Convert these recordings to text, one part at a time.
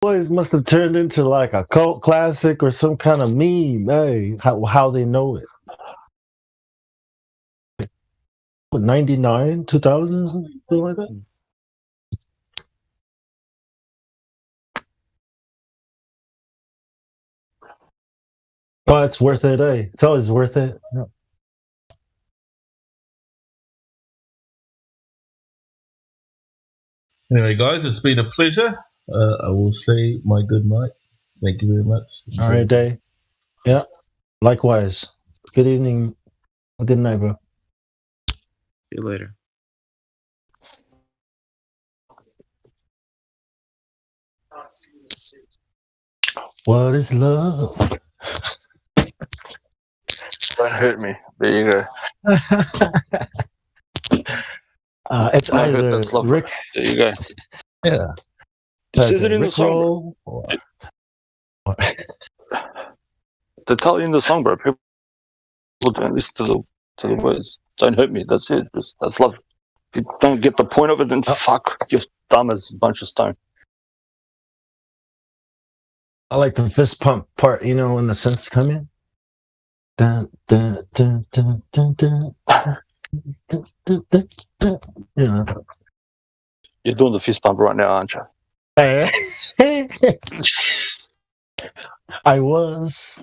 Boys must have turned into like a cult classic or some kind of meme. Hey, how they know it? What, 99, 2000, something like that? Oh, it's worth it, eh? It's always worth it. Yeah. Anyway, guys, it's been a pleasure. I will say my good night. Thank you very much. All right, Day. Yeah. Likewise. Good evening. Good night, bro. See you later. What is love? Don't hurt me. There you go. It's I heard either that's love. Rick. There you go. Yeah. It says it in the Rick song, bro. Roll or- They tell you in the song, bro. People don't listen to the words. Don't hurt me. That's it. That's love. If you don't get the point of it, then fuck. You're dumb as a bunch of stone. I like the fist pump part, you know, when the synths come in. Dun, dun, dun, dun, dun, dun, dun, dun, dun, dun. You know. You're doing the fist pump right now, aren't you? I was.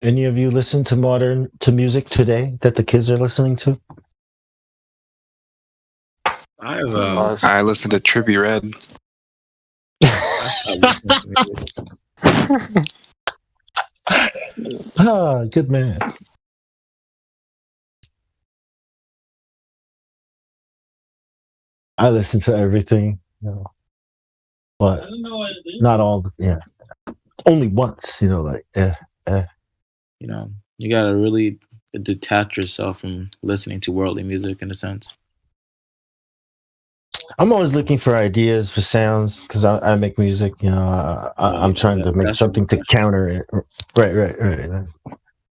Any of you listen to music today that the kids are listening to? I listened to Trippie Red. Good man. I listen to everything, you know, but not all. Yeah, only once, you know, like You know, you gotta really detach yourself from listening to worldly music in a sense. I'm always looking for ideas for sounds because I make music. You know, I'm trying to make something to counter it. Right.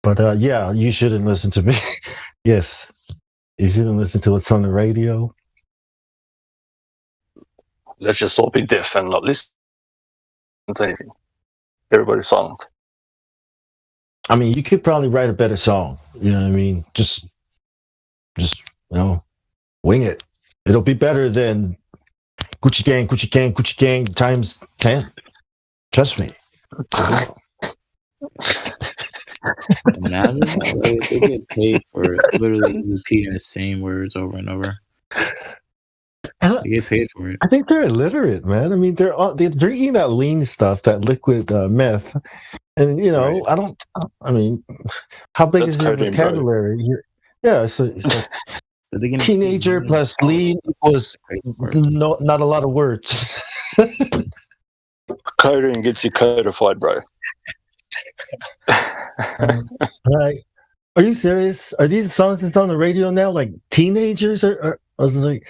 But yeah, you shouldn't listen to me. Yes, you shouldn't listen to what's on the radio. Let's just all be deaf and not listen to anything. Everybody's silent. I mean, you could probably write a better song. You know what I mean? Just you know, wing it. It'll be better than Gucci Gang times 10. Trust me. Imagine that, they get paid for literally repeating the same words over and over. They get paid for it. I think they're illiterate, man. I mean, they're drinking that lean stuff, that liquid meth, and you know, right. I mean, how big is your vocabulary? Yeah, so teenager plus lean was not a lot of words. Coding gets you codified, bro. Like, are you serious? Are these songs that's on the radio now like teenagers? I was like,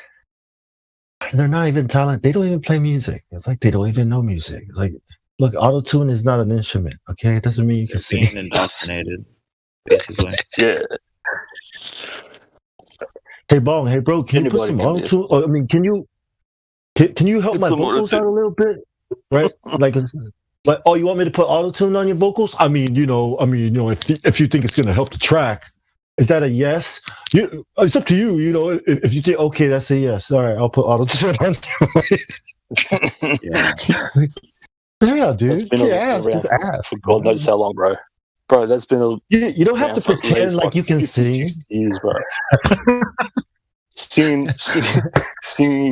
they're not even talented. They don't even play music. It's like they don't even know music. It's like, look, auto-tune is not an instrument. Okay, it doesn't mean you can sing. Being indoctrinated, basically. Yeah. Hey, Bong. Hey, bro. Can you put some auto-tune? I mean, can you help my vocals out a little bit? Right? Like, oh, you want me to put auto-tune on your vocals? I mean, you know, if you think it's gonna help the track, is that a yes? It's up to you. You know, if you think okay, that's a yes. All right, I'll put auto-tune on. Yeah, dude. Just ask. For God knows how long, bro. Bro, that's been you don't have to pretend like you can sing. Years, bro. Singing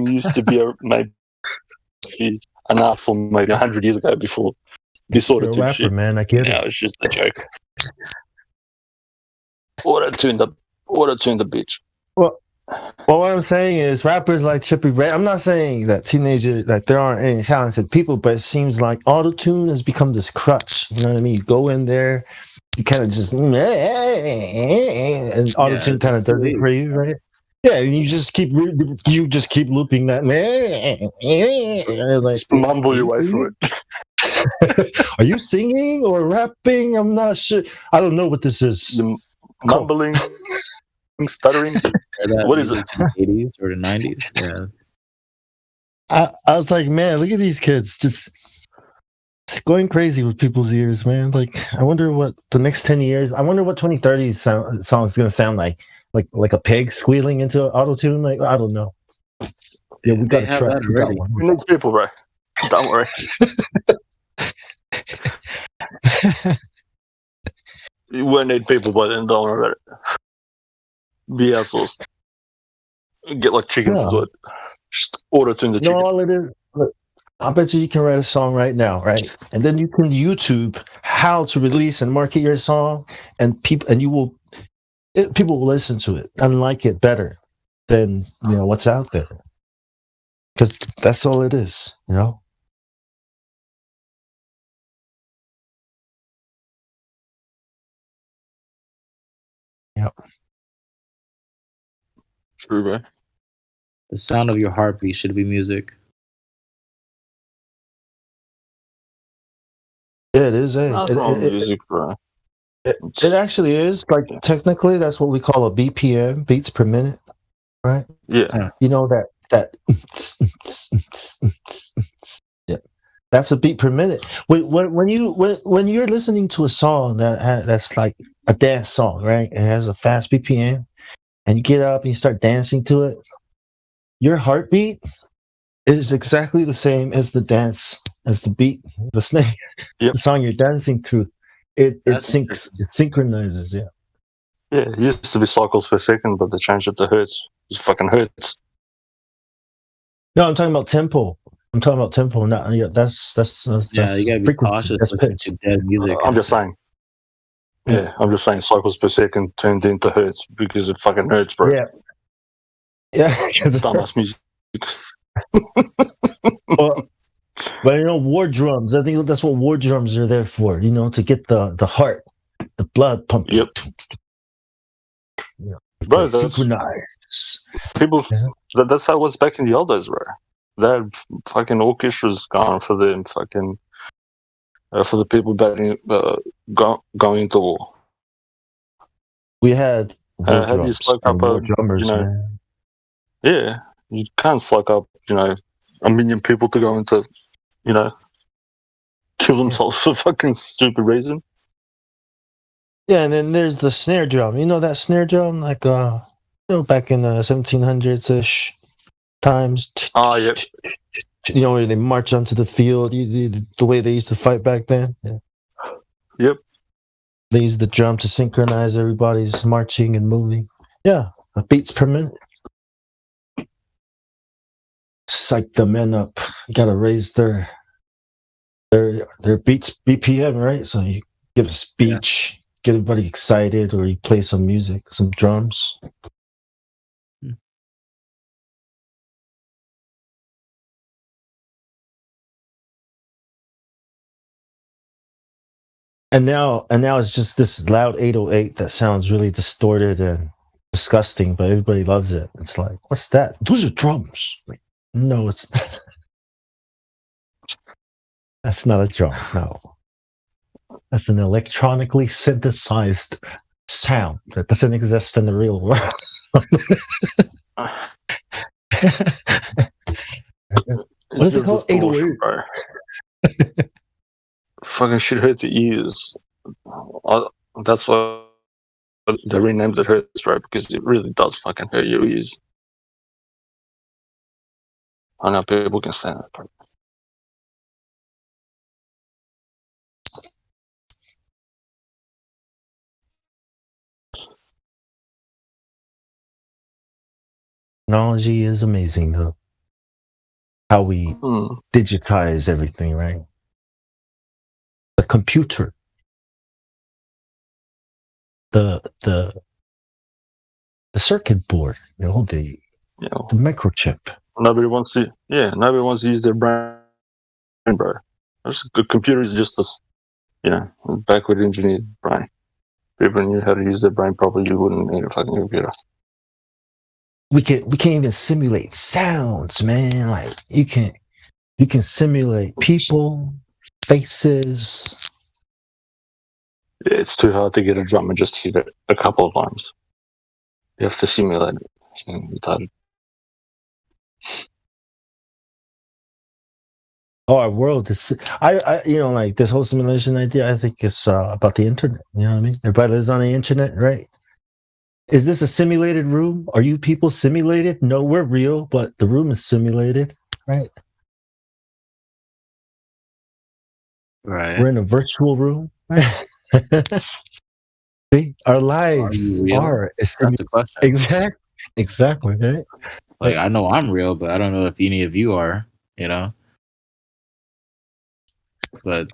used to be maybe an art form maybe 100 years ago before this sort of rapper, shit. Man, I get it. Now it's just a joke. Auto-tune the bitch. Well, what I'm saying is rappers like Trippie Red. I'm not saying that teenagers, that there aren't any talented people, but it seems like auto-tune has become this crutch. You know what I mean? You go in there, you kind of just and auto-tune kind of does it for you, right? Yeah, and you just keep looping that. Like, just mumble your way through it. Are you singing or rapping? I'm not sure. I don't know what this is. Mumbling. stuttering. What is it? The 80s or the 90s? Yeah. I was like, man, look at these kids just going crazy with people's ears, man. Like, I wonder what the next 10 years, I wonder what 2030's song is going to sound like. Like a pig squealing into auto-tune? Like, I don't know. Yeah, we got a track. We need people, bro. Don't worry. You won't need people by then, don't worry about it. Be outsourced. Get like chickens to do it. Just auto-tune the chicken. No, all it is, look, I bet you can write a song right now, right? And then you can YouTube how to release and market your song, and people will listen to it and like it better than what's out there. Because that's all it is, Yep. True, bro. The sound of your heartbeat should be music. Yeah, it is. Music, bro. It actually is. Like, technically, that's what we call a BPM, beats per minute, right? Yeah. You know that. Yeah, that's a beat per minute. When you're listening to a song that's like a dance song, right? It has a fast BPM, and you get up and you start dancing to it. Your heartbeat is exactly the same as the dance, as the beat, the snare, the song you're dancing to. It synchronizes. Yeah. Yeah, it used to be cycles per second, but they changed it to hertz. It fucking hurts. No, I'm talking about tempo. Not that's you gotta be cautious listening to dead music. I'm just saying. Yeah, I'm just saying cycles per second turned into hertz because it fucking hurts, bro. Yeah, dumbass music. Well, but war drums. I think that's what war drums are there for. To get the heart, the blood pumping. Yep. Bro, synchronized. People. Yeah. That's how it was back in the old days, bro. They had fucking orchestras going for them, fucking for the people going to war. We had how you slow up drummers, man. Yeah, you can't slug up, 1 million people to go into, kill themselves for fucking stupid reason. Yeah, and then there's the snare drum. You know that snare drum, like back in the 1700s-ish times. Oh, yeah. Where they march onto the field, the way they used to fight back then. Yeah. Yep. They used the drum to synchronize everybody's marching and moving. Yeah, beats per minute. Psych the men up. You gotta raise their beats BPM, right? So you give a speech, get everybody excited, or you play some music, some drums. And now it's just this loud 808 that sounds really distorted and disgusting, but everybody loves it. It's like, what's that? Those are drums. Like, no, it's that's not a drum. No, that's an electronically synthesized sound that doesn't exist in the real world. What is it called? 808. Fucking shit hurts your ears. That's why they renamed it Hertz, right? Because it really does fucking hurt your ears. I know people can stand that. Technology is amazing, though. How we digitize everything, right? The computer, the circuit board, the microchip. Nobody wants to use their brain, bro. The computer is just this, backward engineered brain. If people knew how to use their brain properly, you wouldn't need a fucking computer. We can't even simulate sounds, man. Like you can simulate people, faces. It's too hard to get a drummer just hit it a couple of times. You have to simulate it. Retarded. Oh, our world is. I, like this whole simulation idea. I think it's about the internet. You know what I mean? Everybody lives on the internet, right? Is this a simulated room? Are you people simulated? No, we're real, but the room is simulated, right? Right. We're in a virtual room. See, our lives are a simulation. Exactly, right? Like, I know I'm real, but I don't know if any of you are, you know? But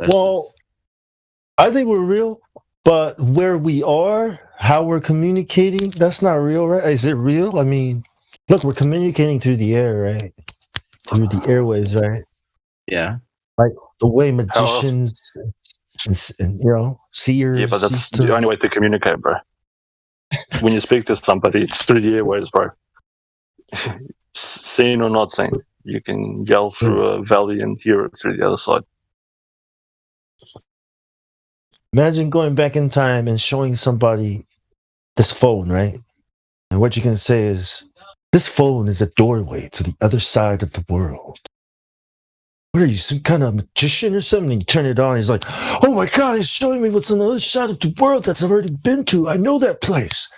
I think we're real, but where we are, how we're communicating, that's not real, right? Is it real? I mean, look, we're communicating through the air, right? Through the airways, right? Yeah. Like the way magicians and seers. Yeah, but that's the only way to communicate, bro. When you speak to somebody, it's through the airways, bro. Seen or not seen, you can yell through a valley and hear it through the other side. Imagine going back in time and showing somebody this phone, right? And what you can say is, this phone is a doorway to the other side of the world. What are you, some kind of magician or something? And you turn it on, he's like, oh my God, he's showing me what's on the other side of the world that's I've already been to. I know that place.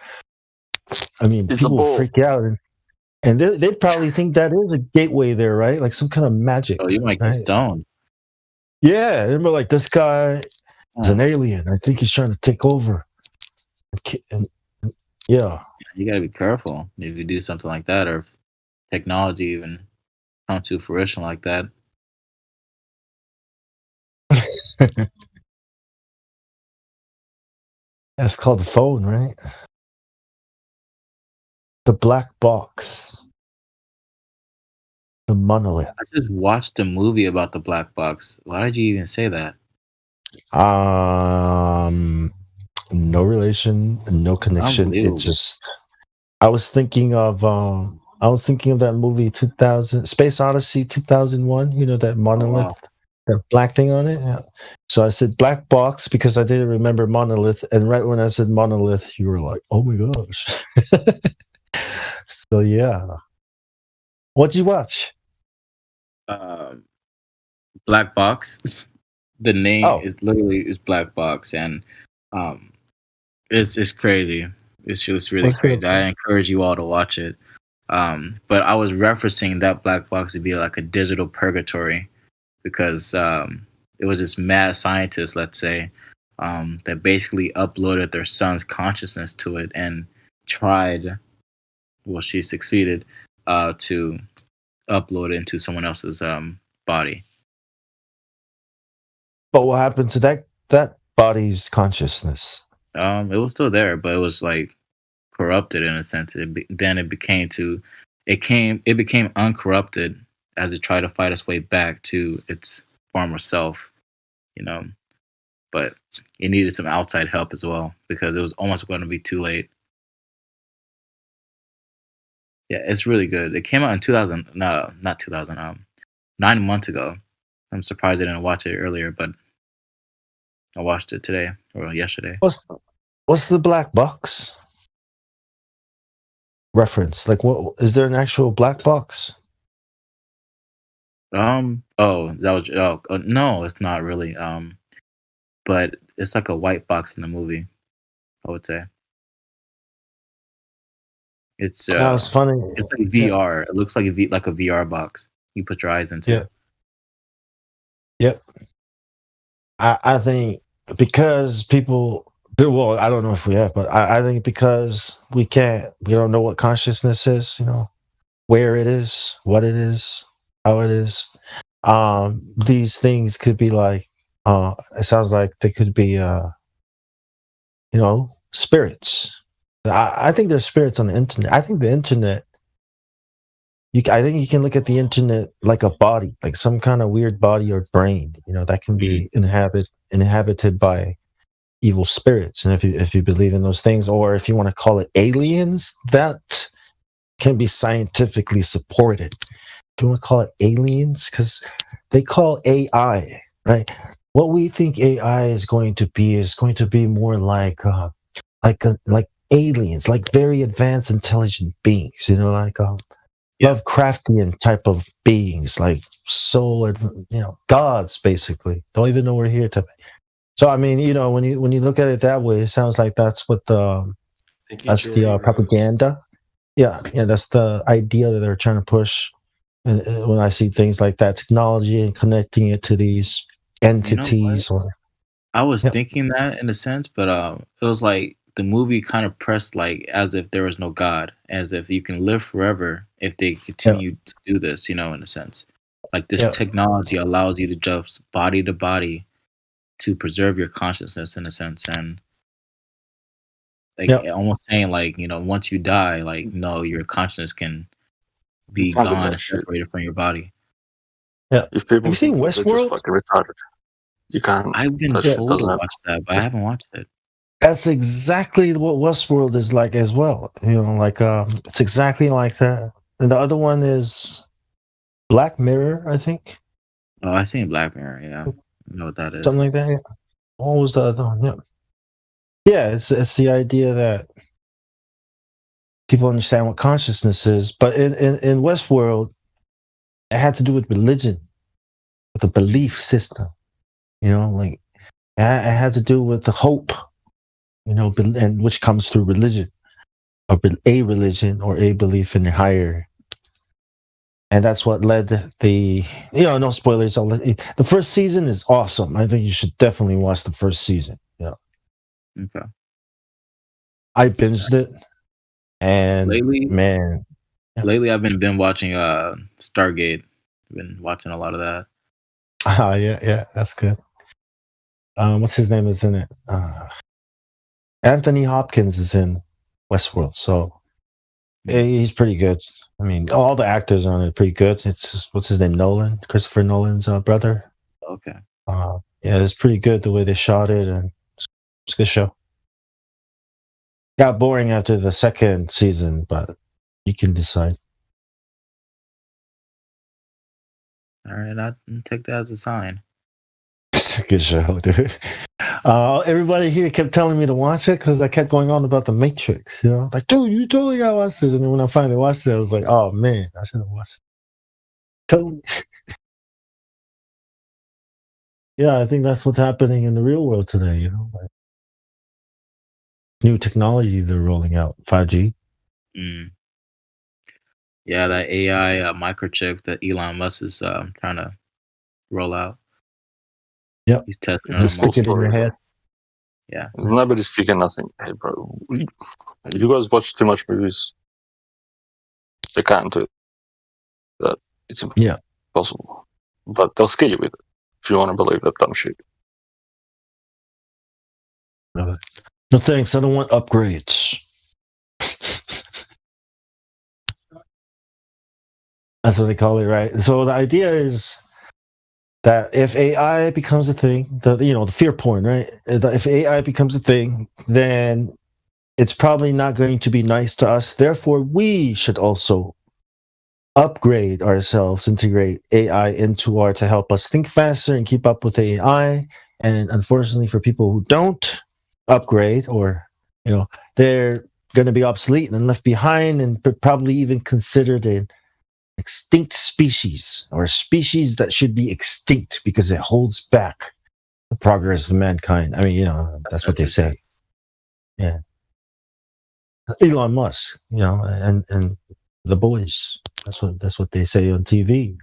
I mean, people will freak out. And they'd probably think that is a gateway there, right? Like some kind of magic. Oh, you might get stoned. Yeah, remember, like, this guy is an alien. I think he's trying to take over. Yeah. You got to be careful if you do something like that, or if technology even come to fruition like that. That's called the phone, right? The black box. The monolith. I just watched a movie about the black box. Why did you even say that? No relation, no connection. It just. I was thinking of that movie 2000, Space Odyssey 2001. You know, that monolith, that black thing on it. Yeah. So I said black box because I didn't remember monolith, and right when I said monolith, you were like, "Oh my gosh!" So yeah, what'd you watch? Black Box. The name is literally Black Box, and it's crazy. It's just really crazy. I encourage you all to watch it. But I was referencing that black box to be like a digital purgatory because it was this mad scientist, let's say, that basically uploaded their son's consciousness to it and tried, well, she succeeded, to upload it into someone else's body. But what happened to that body's consciousness? It was still there, but it was like corrupted in a sense. It became uncorrupted as it tried to fight its way back to its former self, you know. But it needed some outside help as well because it was almost going to be too late. Yeah, it's really good. It came out in 2000. No, not 2000. 9 months ago. I'm surprised I didn't watch it earlier, but I watched it today or yesterday. What's the black box reference? Like, what is there an actual black box? No, it's not really. But it's like a white box in the movie, I would say. It's funny. It's like VR. It looks like a VR box. You put your eyes into. Yeah. Yep. I think because people. Well, I don't know if we have, but I think because we don't know what consciousness is, you know, where it is, what it is, how it is. These things could be like, it sounds like they could be, spirits. I think there's spirits on the internet. I think the internet, I think you can look at the internet like a body, like some kind of weird body or brain, you know, that can be inhabited by evil spirits. And if you believe in those things, or if you want to call it aliens, that can be scientifically supported. If you want to call it aliens, because they call AI, right? What we think AI is going to be more like aliens, like very advanced, intelligent beings. You know, like Lovecraftian type of beings, like gods, basically. Don't even know we're here to. So I mean, when you look at it that way, it sounds like that's what that's the propaganda. Yeah, that's the idea that they're trying to push. And when I see things like that, technology and connecting it to these entities, I was thinking that in a sense, but it was like the movie kind of pressed like as if there was no God, as if you can live forever if they continue to do this, in a sense. Like this technology allows you to jump body to body to preserve your consciousness in a sense, and like almost saying like, once you die, like no, your consciousness can be gone and separated from your body. Yeah. If people have you seen Westworld? Just fucking retarded. You can't. I've been told to watch that, but I haven't watched it. That's exactly what Westworld is like as well. It's exactly like that. And the other one is Black Mirror, I think. Oh, I've seen Black Mirror. Yeah, I know what that is. Something like that. Yeah. What was the other one? Yeah, it's the idea that people understand what consciousness is, but in Westworld, it had to do with religion, with the belief system. Like it had to do with the hope, and which comes through religion, or a religion, or a belief in the higher. And that's what led no spoilers. The first season is awesome. I think you should definitely watch the first season. Yeah. Okay. I binged it, and lately I've been watching Stargate. I've been watching a lot of that. Yeah, that's good. What's his name is in it? Anthony Hopkins is in Westworld, so he's pretty good. I mean, all the actors on it are pretty good. It's just, what's his name? Nolan, Christopher Nolan's brother. Okay. It's pretty good the way they shot it, and it's a good show. Got boring after the second season, but you can decide. All right, I'll take that as a sign. It's a good show, dude. Everybody here kept telling me to watch it because I kept going on about the Matrix. Like, dude, you totally gotta watch this. And then when I finally watched it, I was like, oh man, I should have watched it. Totally. Yeah, I think that's what's happening in the real world today. Like new technology they're rolling out, 5G. Yeah, that AI microchip that Elon Musk is trying to roll out. Yep. He's testing just stick it in your head. Yeah. Nobody's sticking nothing. Hey, bro. You guys watch too much movies. They can't do that. It's impossible. But they'll scare you with it if you want to believe that dumb shit. No thanks. I don't want upgrades. That's what they call it, right? So the idea is that if AI becomes a thing, the fear porn, right? If AI becomes a thing, then it's probably not going to be nice to us. Therefore, we should also upgrade ourselves, integrate AI into to help us think faster and keep up with AI. And unfortunately, for people who don't upgrade, or they're going to be obsolete and left behind, and probably even considered an extinct species, or a species that should be extinct because it holds back the progress of mankind. I mean, that's what they say. Yeah. Elon Musk, and the boys. That's what they say on TV.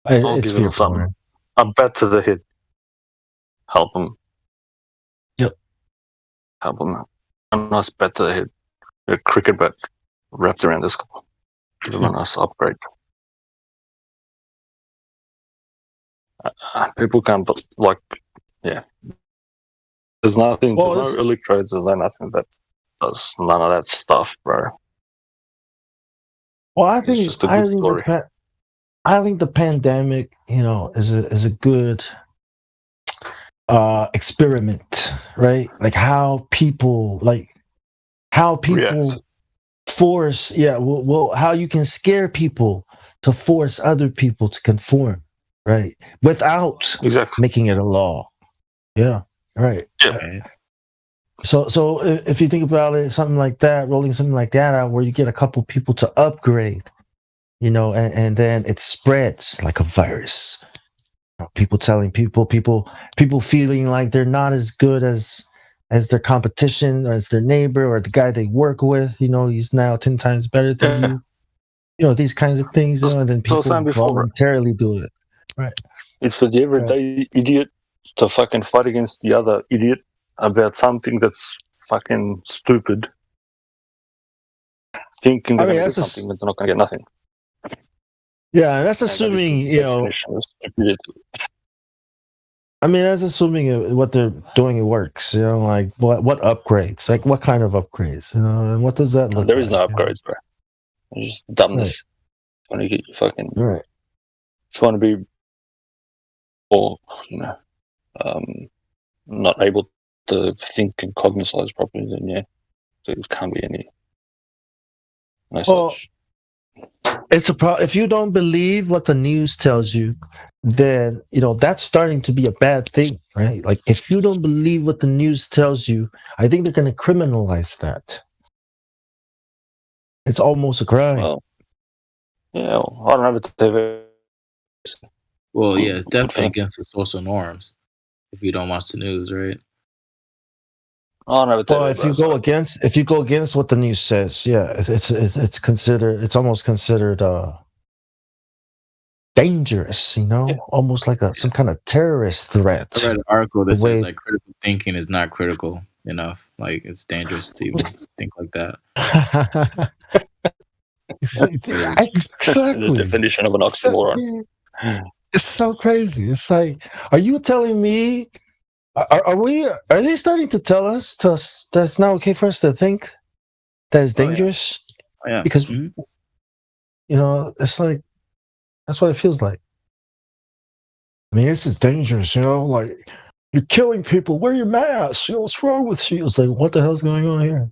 It's fear porn. A bet to the head. Help them. Yep. Help them. A nice bet to the head. A cricket bat wrapped around the skull. Give them a nice upgrade. People can't, there's nothing, there's no electrodes, there's no nothing that does none of that stuff, bro. Well, I think I think the pandemic, is a good experiment, right? Like how people force, how you can scare people to force other people to conform. right? Without making it a law. Yeah, right. Yeah. So if you think about it, something like that, rolling something like that out, where you get a couple people to upgrade, and then it spreads like a virus. People telling people feeling like they're not as good as their competition, or as their neighbor, or the guy they work with. He's now 10 times better than you. These kinds of things. And then people voluntarily do it. Right. It's for the everyday idiot to fucking fight against the other idiot about something that's fucking stupid. Thinking they're going to get something, but they're not going to get nothing. Yeah, that's assuming, that's assuming what they're doing it works. Like what upgrades? Like what kind of upgrades? And what does that look like? There is no upgrades, bro. It's just dumbness. Right. When you get your fucking right. If you want to be or not able to think and cognize properly, then there can't be any such. It's a problem. If you don't believe what the news tells you, then that's starting to be a bad thing, right? Like if you don't believe what the news tells you, I think they're going to criminalize that. It's almost a crime. Well, I don't have it to Well, yeah, it's definitely against the social norms if you don't watch the news, right? Well, if you go against what the news says, it's almost considered dangerous, almost like some kind of terrorist threat. I read an article that says like critical thinking is not critical enough. Like it's dangerous to even think like that. Exactly. The definition of an oxymoron. It's so crazy. It's like, are you telling me? Are they starting to tell us that's not okay for us to think that is dangerous? Oh, yeah. Because it's like that's what it feels like. I mean, this is dangerous. Like you're killing people. Wear your mask. What's wrong with you? It's like, what the hell's going on here?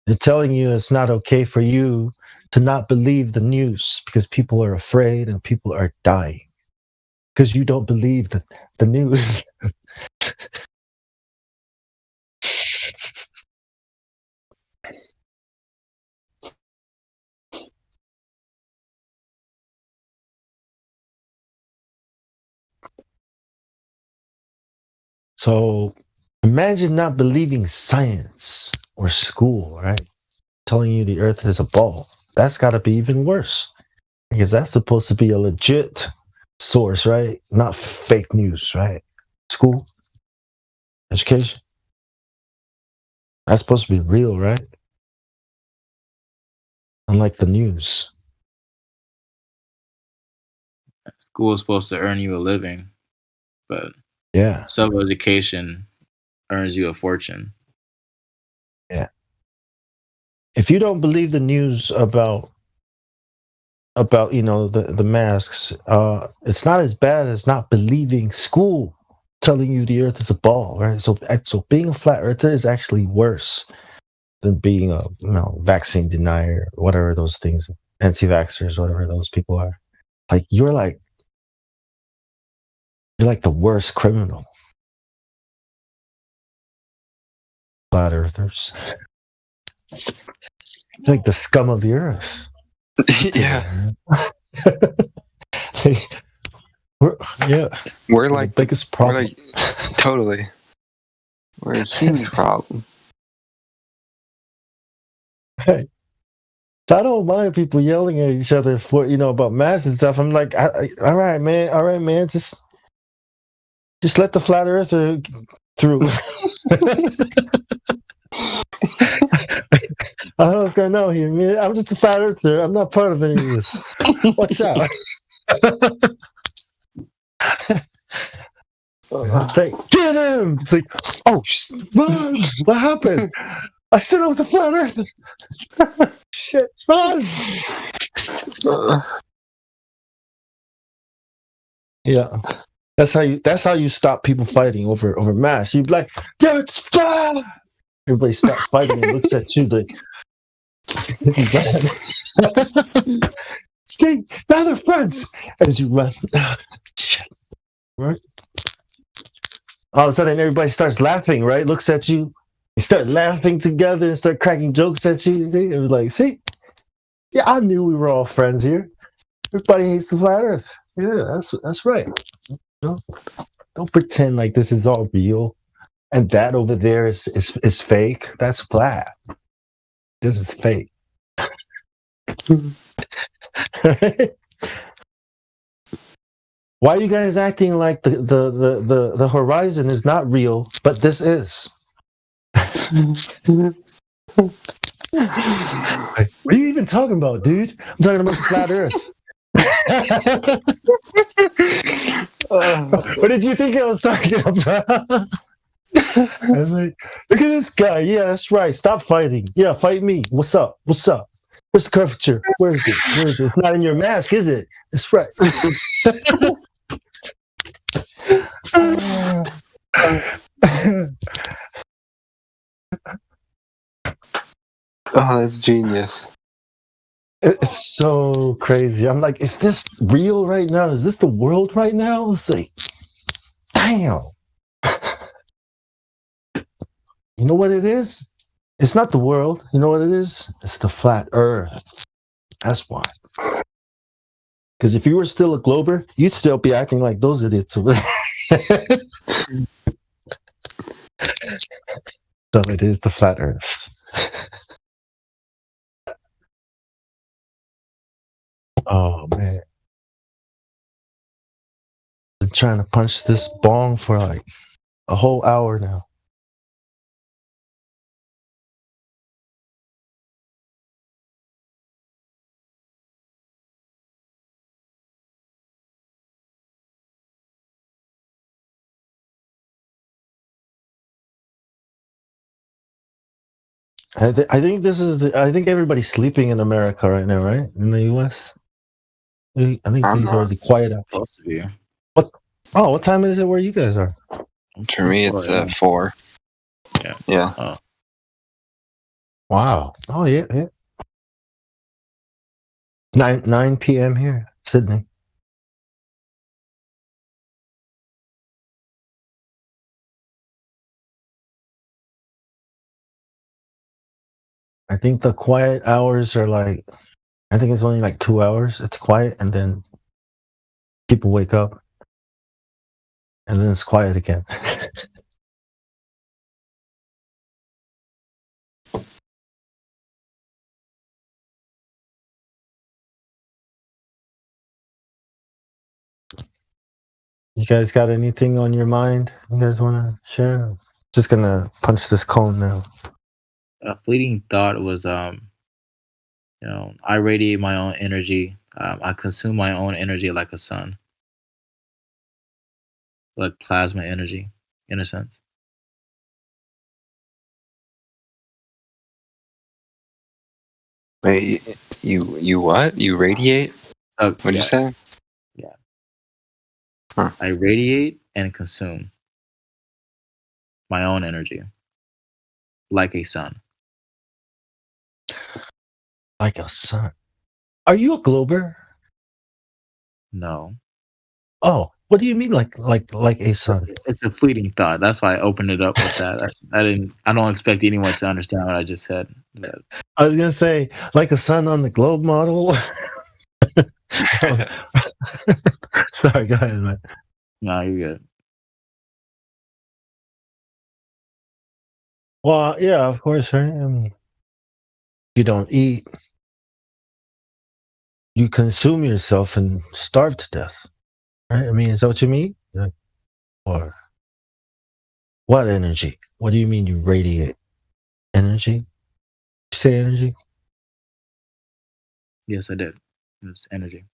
They're telling you it's not okay for you to not believe the news because people are afraid and people are dying. Because you don't believe the news. So imagine not believing science or school, right? Telling you the earth is a ball. That's got to be even worse. Because that's supposed to be a legit source, right? Not fake news, right? School, education. That's supposed to be real, right? Unlike the news. School is supposed to earn you a living, but self-education earns you a fortune. Yeah. If you don't believe the news about the masks, it's not as bad as not believing school telling you the earth is a ball, right? So being a flat earther is actually worse than being a vaccine denier, or whatever those things, anti-vaxxers, whatever those people are. Like you're like the worst criminal. Flat earthers. Like the scum of the earth. Yeah. We're like the biggest problem. Totally. We're a huge problem. Hey. So I don't mind people yelling at each other for about masks and stuff. I'm like, all right, man, just let the flat earther through. I don't know what's going on here, man. I'm just a flat earther. I'm not part of any of this. Watch out. It's like, get him! It's like, oh, run! What happened? I said I was a flat earther. Shit, run! Yeah. That's how you stop people fighting over masks. You'd be like, damn it, stop! Everybody stops fighting and looks at you like, See, now they're friends. As you run, shit. Right? All of a sudden, everybody starts laughing. Right? Looks at you. You start laughing together and start cracking jokes at you. It was like, see, yeah, I knew we were all friends here. Everybody hates the flat Earth. Yeah, that's right. Don't pretend like this is all real. And that over there is fake. That's flat. This is fake. Why are you guys acting like the horizon is not real, but this is? Like, what are you even talking about, dude? I'm talking about the flat Earth. What did you think I was talking about? I was like, look at this guy. Yeah, that's right. Stop fighting. Yeah, fight me. What's up? What's up? Where's the curvature? Where is it? Where is it? It's not in your mask, is it? That's right. Oh, that's genius. It's so crazy. I'm like, is this real right now? Is this the world right now? It's like, damn. You know what it is? It's not the world. You know what it is? It's the flat Earth. That's why. Because if you were still a glober, you'd still be acting like those idiots. So it is the flat Earth. Oh, man. Been trying to punch this bong for like a whole hour now. I think this is I think everybody's sleeping in America right now, right? In the U.S. I think these are the quiet hours. Supposed to be. What? Oh, what time is it where you guys are? For me, it's 4. Yeah. Yeah. Oh. Wow. Oh, yeah. 9 p.m. here, Sydney. I think the quiet hours are like, I think it's only like 2 hours. It's quiet, and then people wake up, and then it's quiet again. You guys got anything on your mind you guys want to share? Just gonna punch this cone now. A fleeting thought was, I radiate my own energy. I consume my own energy like a sun, like plasma energy, in a sense. Wait, you what? You radiate? What'd you say? Yeah. Huh. I radiate and consume my own energy like a sun. Like a sun. Are you a glober? No. Oh, what do you mean like a sun? It's a fleeting thought. That's why I opened it up with that. I don't expect anyone to understand what I just said. But I was gonna say like a sun on the globe model. Sorry, go ahead, man. no, you're good. Well, yeah, of course, right? I mean, you don't eat, you consume yourself and starve to death, right? I mean, is that what you mean? Or what energy? What do you mean you radiate energy? You say energy? Yes, I did. It's energy.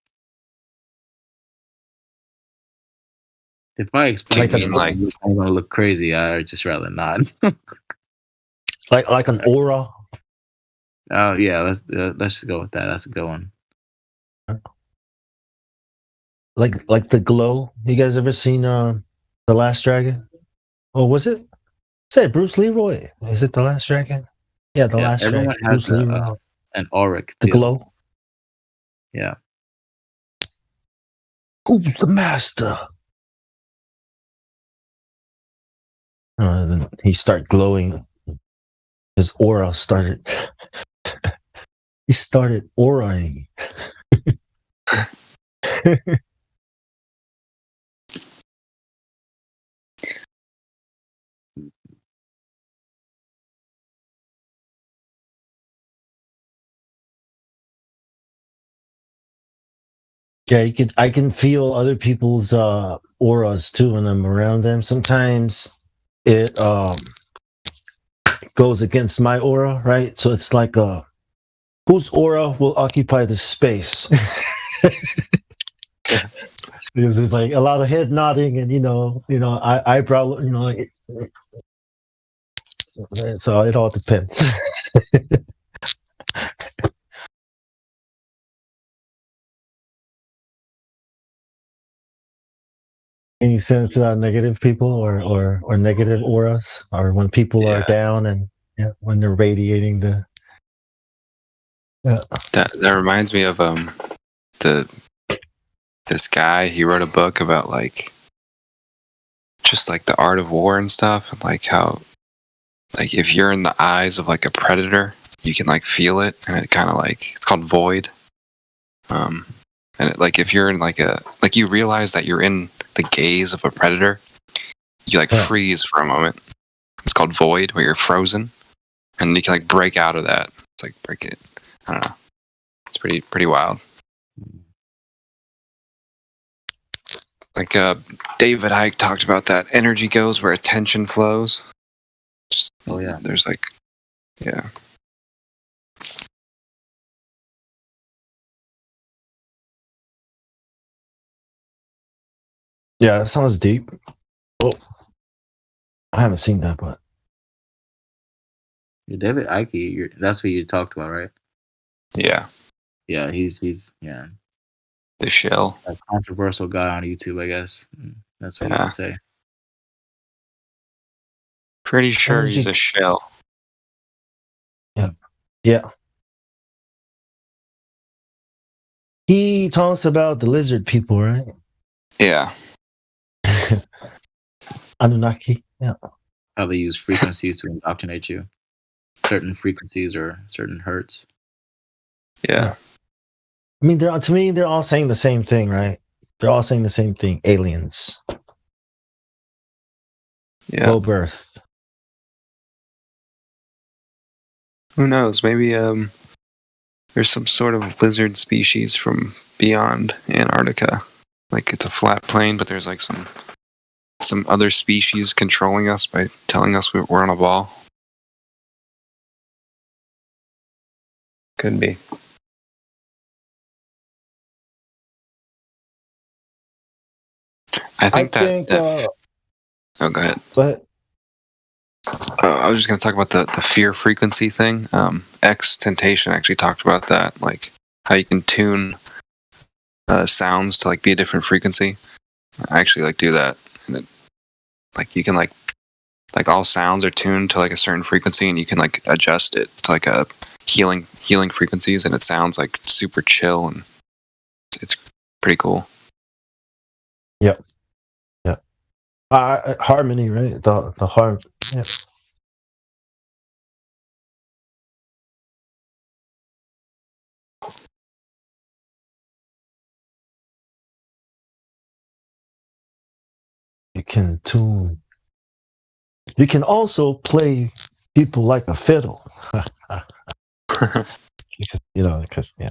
If I explain Like it, I'm gonna look crazy. I'd just rather not. like an aura. Oh yeah, let's just go with that. That's a good one. Like the glow. You guys ever seen The Last Dragon? Oh, was it? Say Bruce Leroy. Is it The Last Dragon? Yeah, The Last Dragon. Everyone has an auric. The glow. Yeah. Who's the master? Then he started glowing. His aura started. He started auraing. Yeah, I can feel other people's auras too when I'm around them. Sometimes it goes against my aura, right? So it's like whose aura will occupy the space? Because there's like a lot of head nodding and eyebrow, so it all depends. Any sense negative people or negative auras, or when people are down and when they're radiating the. That reminds me of this guy. He wrote a book about like just like the art of war and stuff, and like how like if you're in the eyes of like a predator, you can like feel it, and it kind of like it's called void. And it, like if you're in like you realize that you're in the gaze of a predator, you like freeze for a moment. It's called void, where you're frozen, and you can like break out of that. It's like break it. I don't know. It's pretty wild. Like David Icke talked about that. Energy goes where attention flows. Oh yeah. There's like, yeah. Yeah, that sounds deep. Oh, I haven't seen that, but David Icke, that's what you talked about, right? Yeah. Yeah, he's the shell. A controversial guy on YouTube, I guess. That's what you say. Pretty sure he's a shell. Yeah. He talks about the lizard people, right? Yeah. Anunnaki. Yeah. How they use frequencies to indoctrinate you. Certain frequencies or certain hertz. Yeah. I mean, to me, they're all saying the same thing, right? They're all saying the same thing. Aliens. Yeah. Low birth. Who knows? Maybe there's some sort of lizard species from beyond Antarctica. Like it's a flat plane, but there's like some other species controlling us by telling us we're on a ball. Could be. I think oh, go ahead. Go ahead. I was just going to talk about the fear frequency thing. XXXTentacion actually talked about that, like how you can tune sounds to like be a different frequency. I actually like do that, and it, like you can like all sounds are tuned to like a certain frequency, and you can like adjust it to like a healing frequencies, and it sounds like super chill, and it's pretty cool. Yep. Yeah. Harmony, right? The harm. Yeah. You can tune. You can also play people like a fiddle. Because yeah.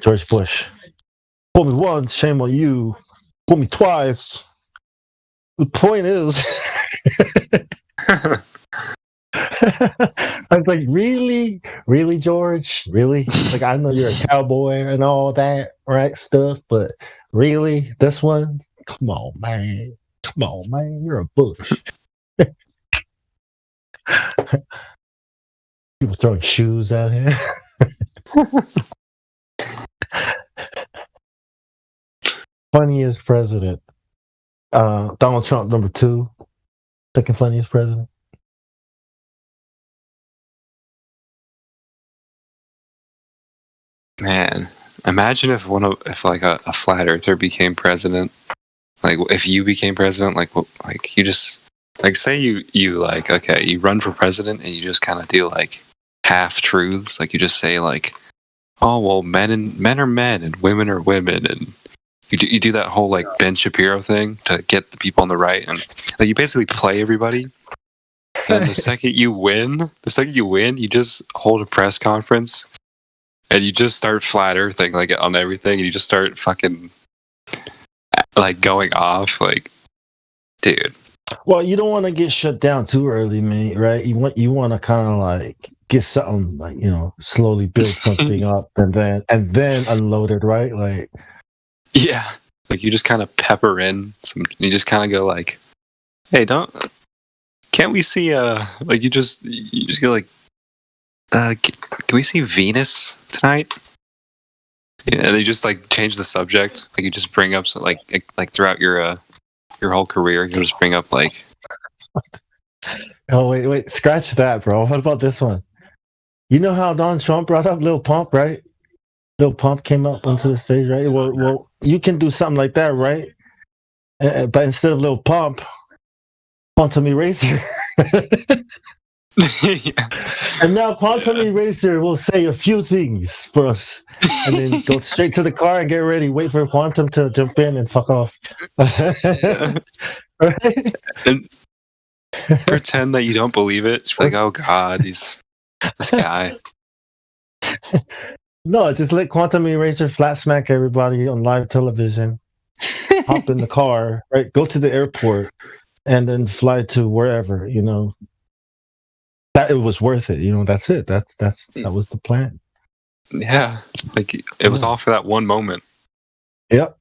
George Bush. Pull me once, shame on you. Pull me twice. The point is, I was like, really, George, really? Like, I know you're a cowboy and all that, right? Stuff, but really, this one? Come on, man. You're a Bush. People throwing shoes out here. Funniest president. Donald Trump, number 2. Second funniest president. Man, imagine if like a flat earther became president. Like if you became president, like you just like say you like okay, you run for president and you just kind of do like half truths. Like you just say like, oh well, men are men and women are women, and you do that whole like Ben Shapiro thing to get the people on the right, and like, you basically play everybody. And the second you win, you just hold a press conference and you just start flat earthing like on everything, and you just start fucking like going off, like, dude. Well, you don't want to get shut down too early, man. Right? You want to kind of like get something like slowly build something up and then unload it, right? Like, yeah, like you just kind of pepper in some. You just kind of go like, hey, can't we see like you just go like, can we see Venus tonight? Yeah, and they just like change the subject. Like you just bring up like throughout your whole career, you'll just bring up like. Oh wait, scratch that, bro. What about this one? You know how Donald Trump brought up Lil Pump, right? Lil Pump came up onto the stage, right? Well, you can do something like that, right? But instead of Lil Pump, Quantum Eraser. Yeah. And now Quantum Eraser will say a few things for us, and then go straight to the car and get ready. Wait for Quantum to jump in and fuck off. Right? And pretend that you don't believe it. Just like, oh god, this guy. No, just let Quantum Eraser flat smack everybody on live television. Hop in the car, right? Go to the airport, and then fly to wherever. That it was worth it. That's it. That was the plan. Yeah, like it was all for that one moment. Yep.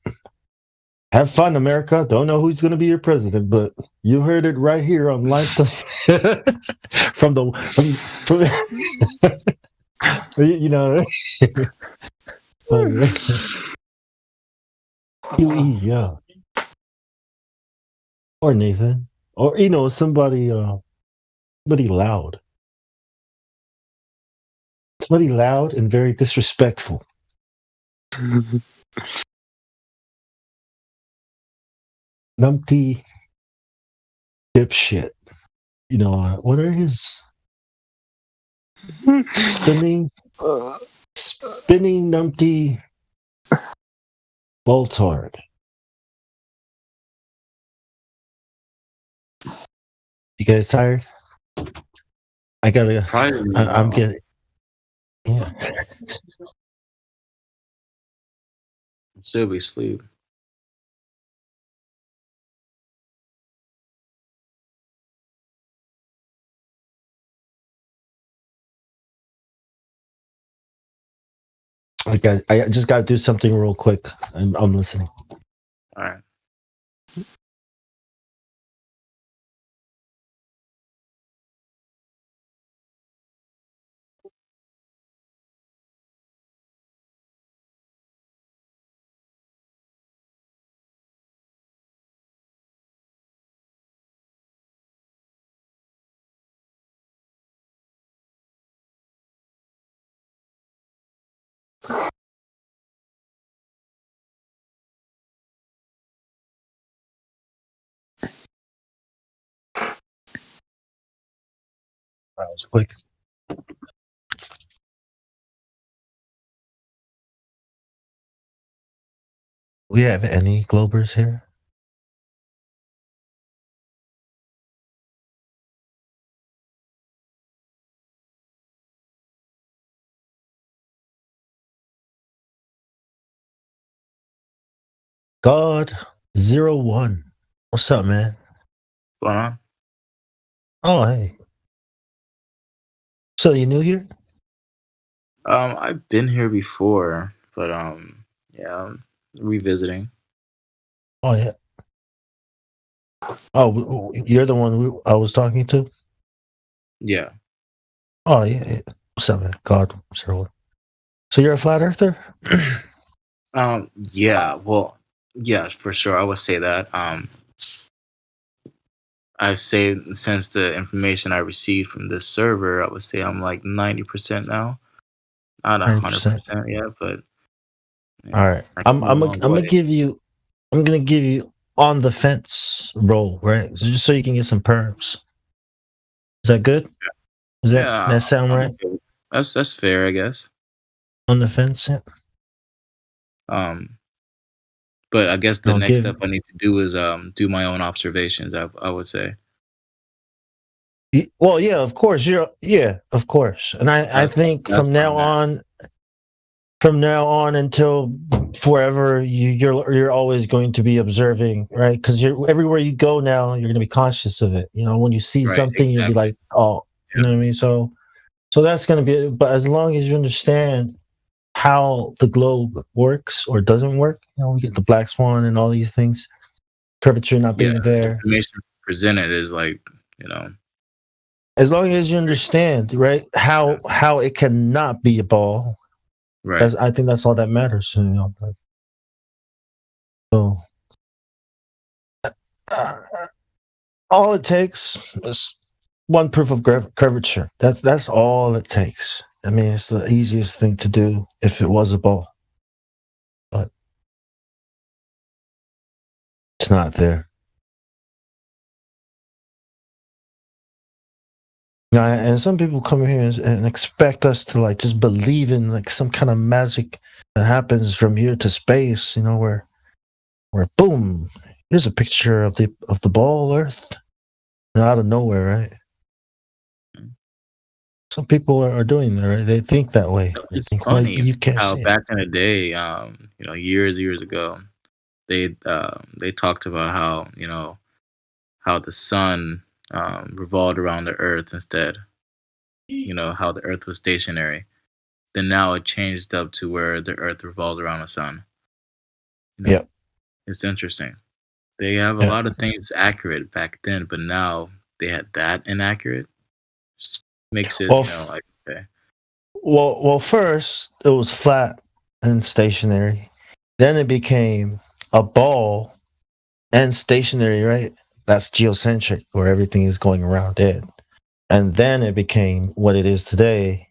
Have fun, America. Don't know who's going to be your president, but you heard it right here on live from QE, yeah. Or Nathan, or somebody loud. Somebody loud and very disrespectful. Numpty dipshit. What are his spinning numpty boltard? You guys tired? I gotta. I'm getting. Yeah. Still be asleep. I just got to do something real quick. I'm listening. All right. That was quick. We have any Globers here? God01. What's up, man? What's going on? Oh, hey. So you new here? I've been here before, but yeah, I'm revisiting. Oh, yeah. Oh, you're the one I was talking to? Yeah. Oh, yeah. What's up, man? God01. So you're a flat earther? Yeah. Well, yeah, for sure. I would say that. I say since the information I received from this server, I would say I'm like 90% now. Not 100% yet, but all right. I'm gonna give you on the fence role, right? So just so you can get some perms. Is that good? Does that sound right? Okay. That's fair, I guess. On the fence, yeah. But I guess the next step I need to do is do my own observations. I would say. Well, yeah, of course. Of course. And I think from now on until forever, you're always going to be observing, right? Because everywhere you go now, you're going to be conscious of it. You know, when you see something, you'll be like, oh, you know what I mean? So that's going to be it. But as long as you understand how the globe works or doesn't work, you know, we get the black swan and all these things, curvature not being there. Information presented is like, you know. As long as you understand, right, how it cannot be a ball, right? I think that's all that matters. You know, so all it takes is one proof of curvature. That's all it takes. I mean, it's the easiest thing to do if it was a ball, but it's not there. And some people come here and expect us to like just believe in like some kind of magic that happens from here to space, you know, where boom, here's a picture of the ball Earth, out of nowhere, right? Some people are doing that, right? They think that way. It's think, funny you can't how see back in the day, you know, years ago, they talked about how, you know, how the sun revolved around the Earth instead. You know, how the Earth was stationary. Then now it changed up to where the Earth revolves around the sun. You know, yeah, it's interesting. They have a lot of things accurate back then, but now they had that inaccurate. Just makes it, you know, like okay. Well, first it was flat and stationary. Then it became a ball and stationary, right? That's geocentric, where everything is going around it. And then it became what it is today,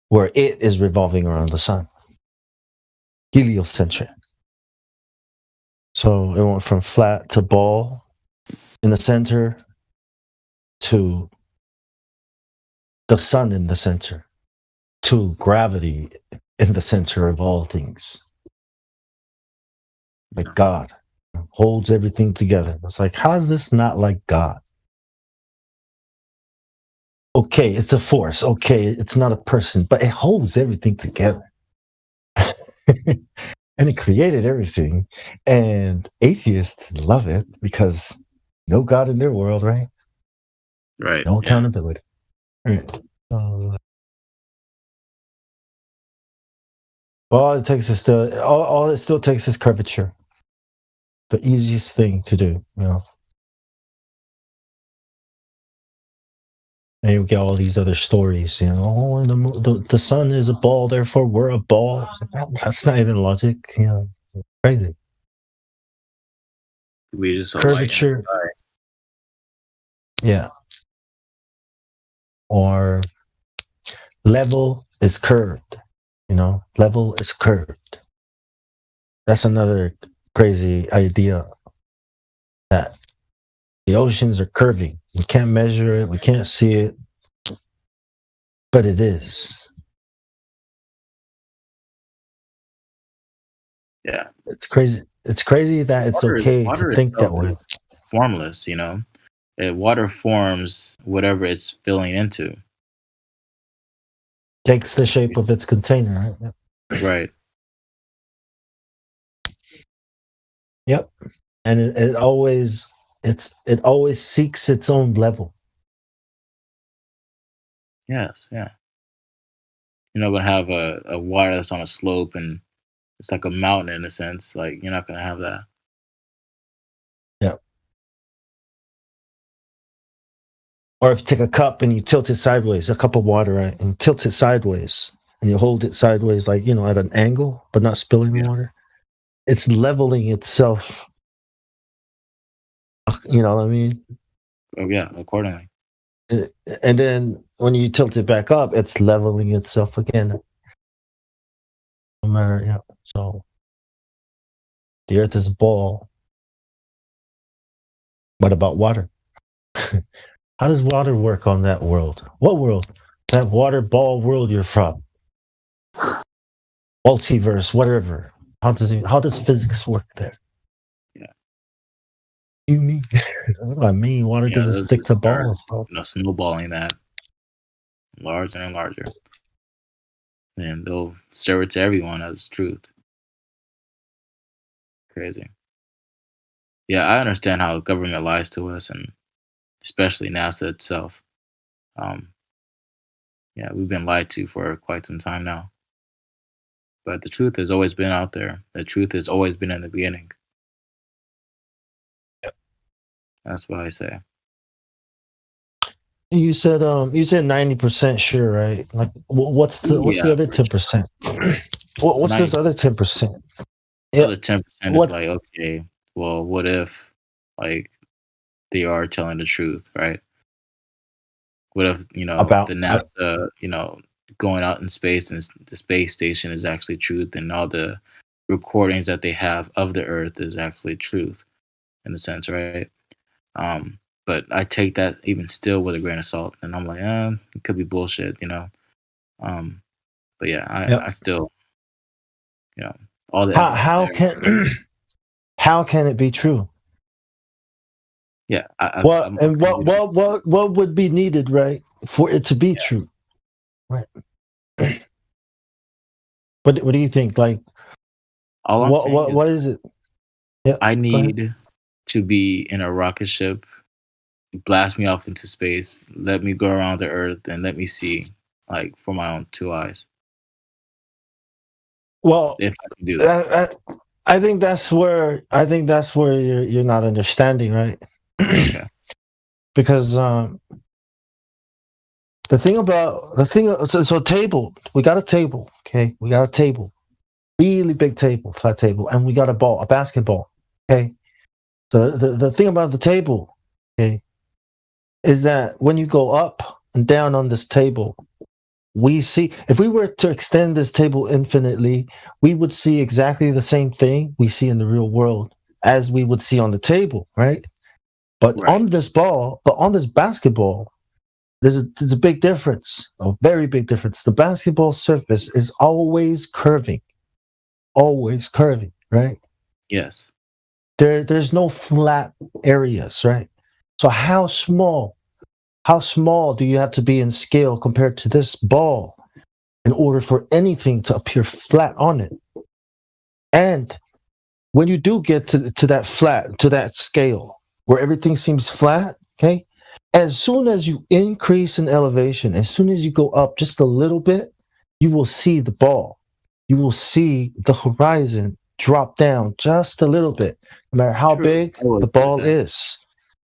where it is revolving around the sun. Heliocentric. So it went from flat to ball in the center to the sun in the center to gravity in the center of all things. Like God holds everything together. It's like, how is this not like God? Okay, it's a force. Okay, it's not a person, but it holds everything together. And it created everything. And atheists love it because no God in their world, right? Right. No accountability. Right. All it takes is all it still takes is curvature. The easiest thing to do, you know. And you get all these other stories, you know. Oh, the sun is a ball, therefore we're a ball. That's not even logic, you know. It's crazy. We just curvature. Yeah. Or level is curved. You know, level is curved. That's another crazy idea, that the oceans are curving. We can't measure it. We can't see it. But it is. Yeah. It's crazy. It's crazy that it's okay to think that way. Formless, you know. Water forms whatever it's filling into. Takes the shape of its container, right? Right. Yep. And it always seeks its own level. Yes, yeah. You're not gonna have a water that's on a slope and it's like a mountain in a sense. Like you're not gonna have that. Yeah. Or if you take a cup and you tilt it sideways, a cup of water, right, and tilt it sideways, and you hold it sideways, like, you know, at an angle, but not spilling the water, it's leveling itself. You know what I mean? Oh yeah, accordingly. And then when you tilt it back up, it's leveling itself again. matter. Yeah. So the Earth is a ball. What about water? How does water work on that world? What world? That water ball world you're from? Multiverse, whatever. How does physics work there? Yeah. You mean? What do I mean? Water doesn't stick to balls, bro. Snowballing that larger and larger, and they'll serve it to everyone as truth. Crazy. Yeah, I understand how government lies to us, and especially NASA itself. Yeah, we've been lied to for quite some time now. But the truth has always been out there. The truth has always been in the beginning. Yep. That's what I say. You said 90% sure, right? Like, what's the other 10%? What's this other 10%? The other 10% is like, okay, well, what if like they are telling the truth, right? What if the NASA, going out in space and the space station is actually truth, and all the recordings that they have of the Earth is actually truth, in a sense, right? But I take that even still with a grain of salt, and I'm like, it could be bullshit, But yeah, I still, all the how can it be true? Yeah. What would be needed, right, for it to be true, right? What do you think? Like, what is it? Yeah, I need to be in a rocket ship, blast me off into space, let me go around the Earth, and let me see, like, for my own 2 eyes. Well, if I can do that, I think that's where you're not understanding, right? Okay. Because so table, we got a table, okay? We got a table, really big table, flat table, and we got a basketball, okay? The thing about the table, okay, is that when you go up and down on this table, we see, if we were to extend this table infinitely, we would see exactly the same thing we see in the real world as we would see on the table, right? But on this basketball, there's a big difference, a very big difference. The basketball surface is always curving, right? Yes. There's no flat areas, right? So how small do you have to be in scale compared to this ball in order for anything to appear flat on it? And when you do get to that scale where everything seems flat, okay, as soon as you increase in elevation, as soon as you go up just a little bit, you will see the ball. You will see the horizon drop down just a little bit, no matter how big the ball is,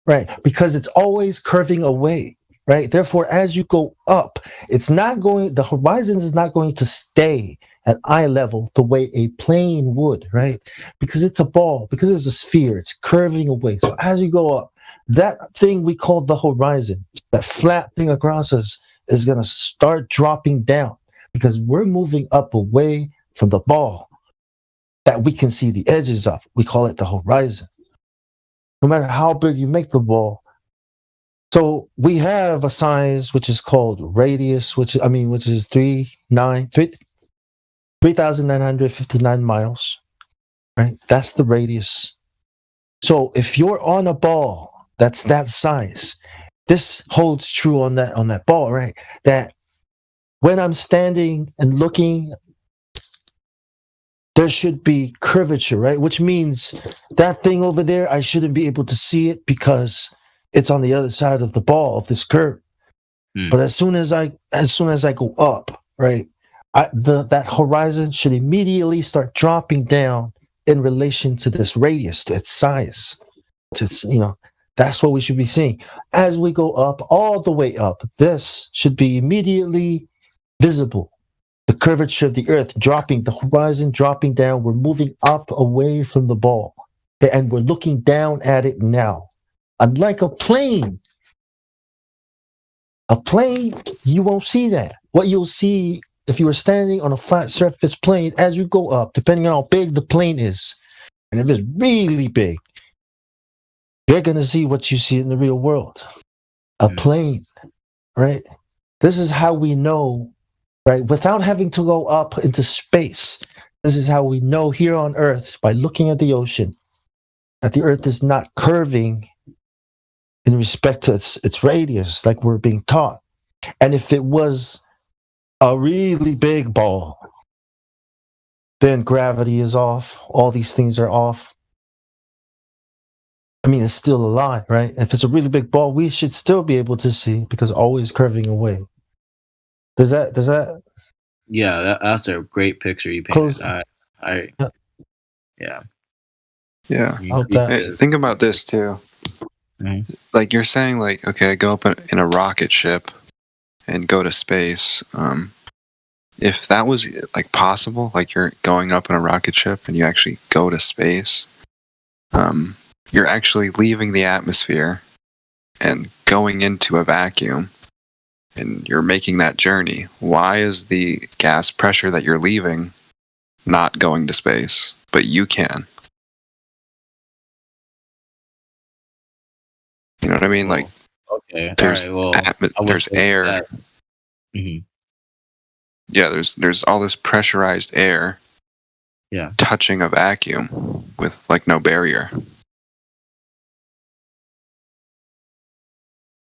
right? Because it's always curving away, right? Therefore, as you go up, the horizon is not going to stay at eye level the way a plane would, right? Because it's a ball, because it's a sphere, it's curving away. So as you go up, that thing we call the horizon, that flat thing across us, is going to start dropping down because we're moving up away from the ball that we can see the edges of. We call it the horizon. No matter how big you make the ball. So we have a size which is called radius, which is 3,959 miles, right? That's the radius. So if you're on a ball that's that size, this holds true on that ball, right? That when I'm standing and looking, there should be curvature, right? Which means that thing over there, I shouldn't be able to see it because it's on the other side of the ball of this curve. But as soon as I go up, right, that horizon should immediately start dropping down in relation to this radius, to its size. That's what we should be seeing. As we go up, all the way up, this should be immediately visible. The curvature of the Earth dropping, the horizon dropping down. We're moving up away from the ball. Okay, and we're looking down at it now. Unlike a plane, you won't see that. What you'll see if you were standing on a flat surface plane, as you go up, depending on how big the plane is, and if it's really big, you're gonna see what you see in the real world. A plane, right? This is how we know, right? Without having to go up into space, this is how we know here on Earth, by looking at the ocean, that the Earth is not curving in respect to its radius, like we're being taught. And if it was a really big ball, then gravity is off. All these things are off. I mean, it's still a lie, right? If it's a really big ball, we should still be able to see because it's always curving away. Does that? Yeah, that's a great picture you painted. Yeah. Hey, think about this too. Mm-hmm. Like you're saying, like, okay, go up in a rocket ship and go to space. If that was like possible, like you're going up in a rocket ship and you actually go to space, you're actually leaving the atmosphere and going into a vacuum, and you're making that journey. Why is the gas pressure that you're leaving not going to space, but you can? You know what I mean? Like, okay, there's there's air. Mm-hmm. Yeah, there's all this pressurized air. Yeah, touching a vacuum with like no barrier.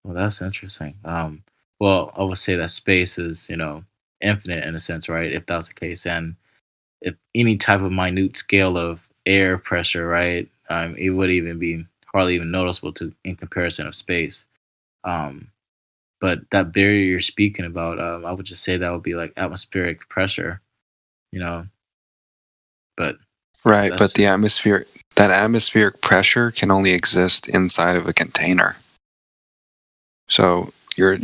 Well, that's interesting. Well, I would say that space is, infinite in a sense, right? If that's the case, and if any type of minute scale of air pressure, right, it would even be hardly even noticeable in comparison of space. But that barrier you're speaking about, I would just say that would be like atmospheric pressure, But right, but that atmospheric pressure can only exist inside of a container. So you're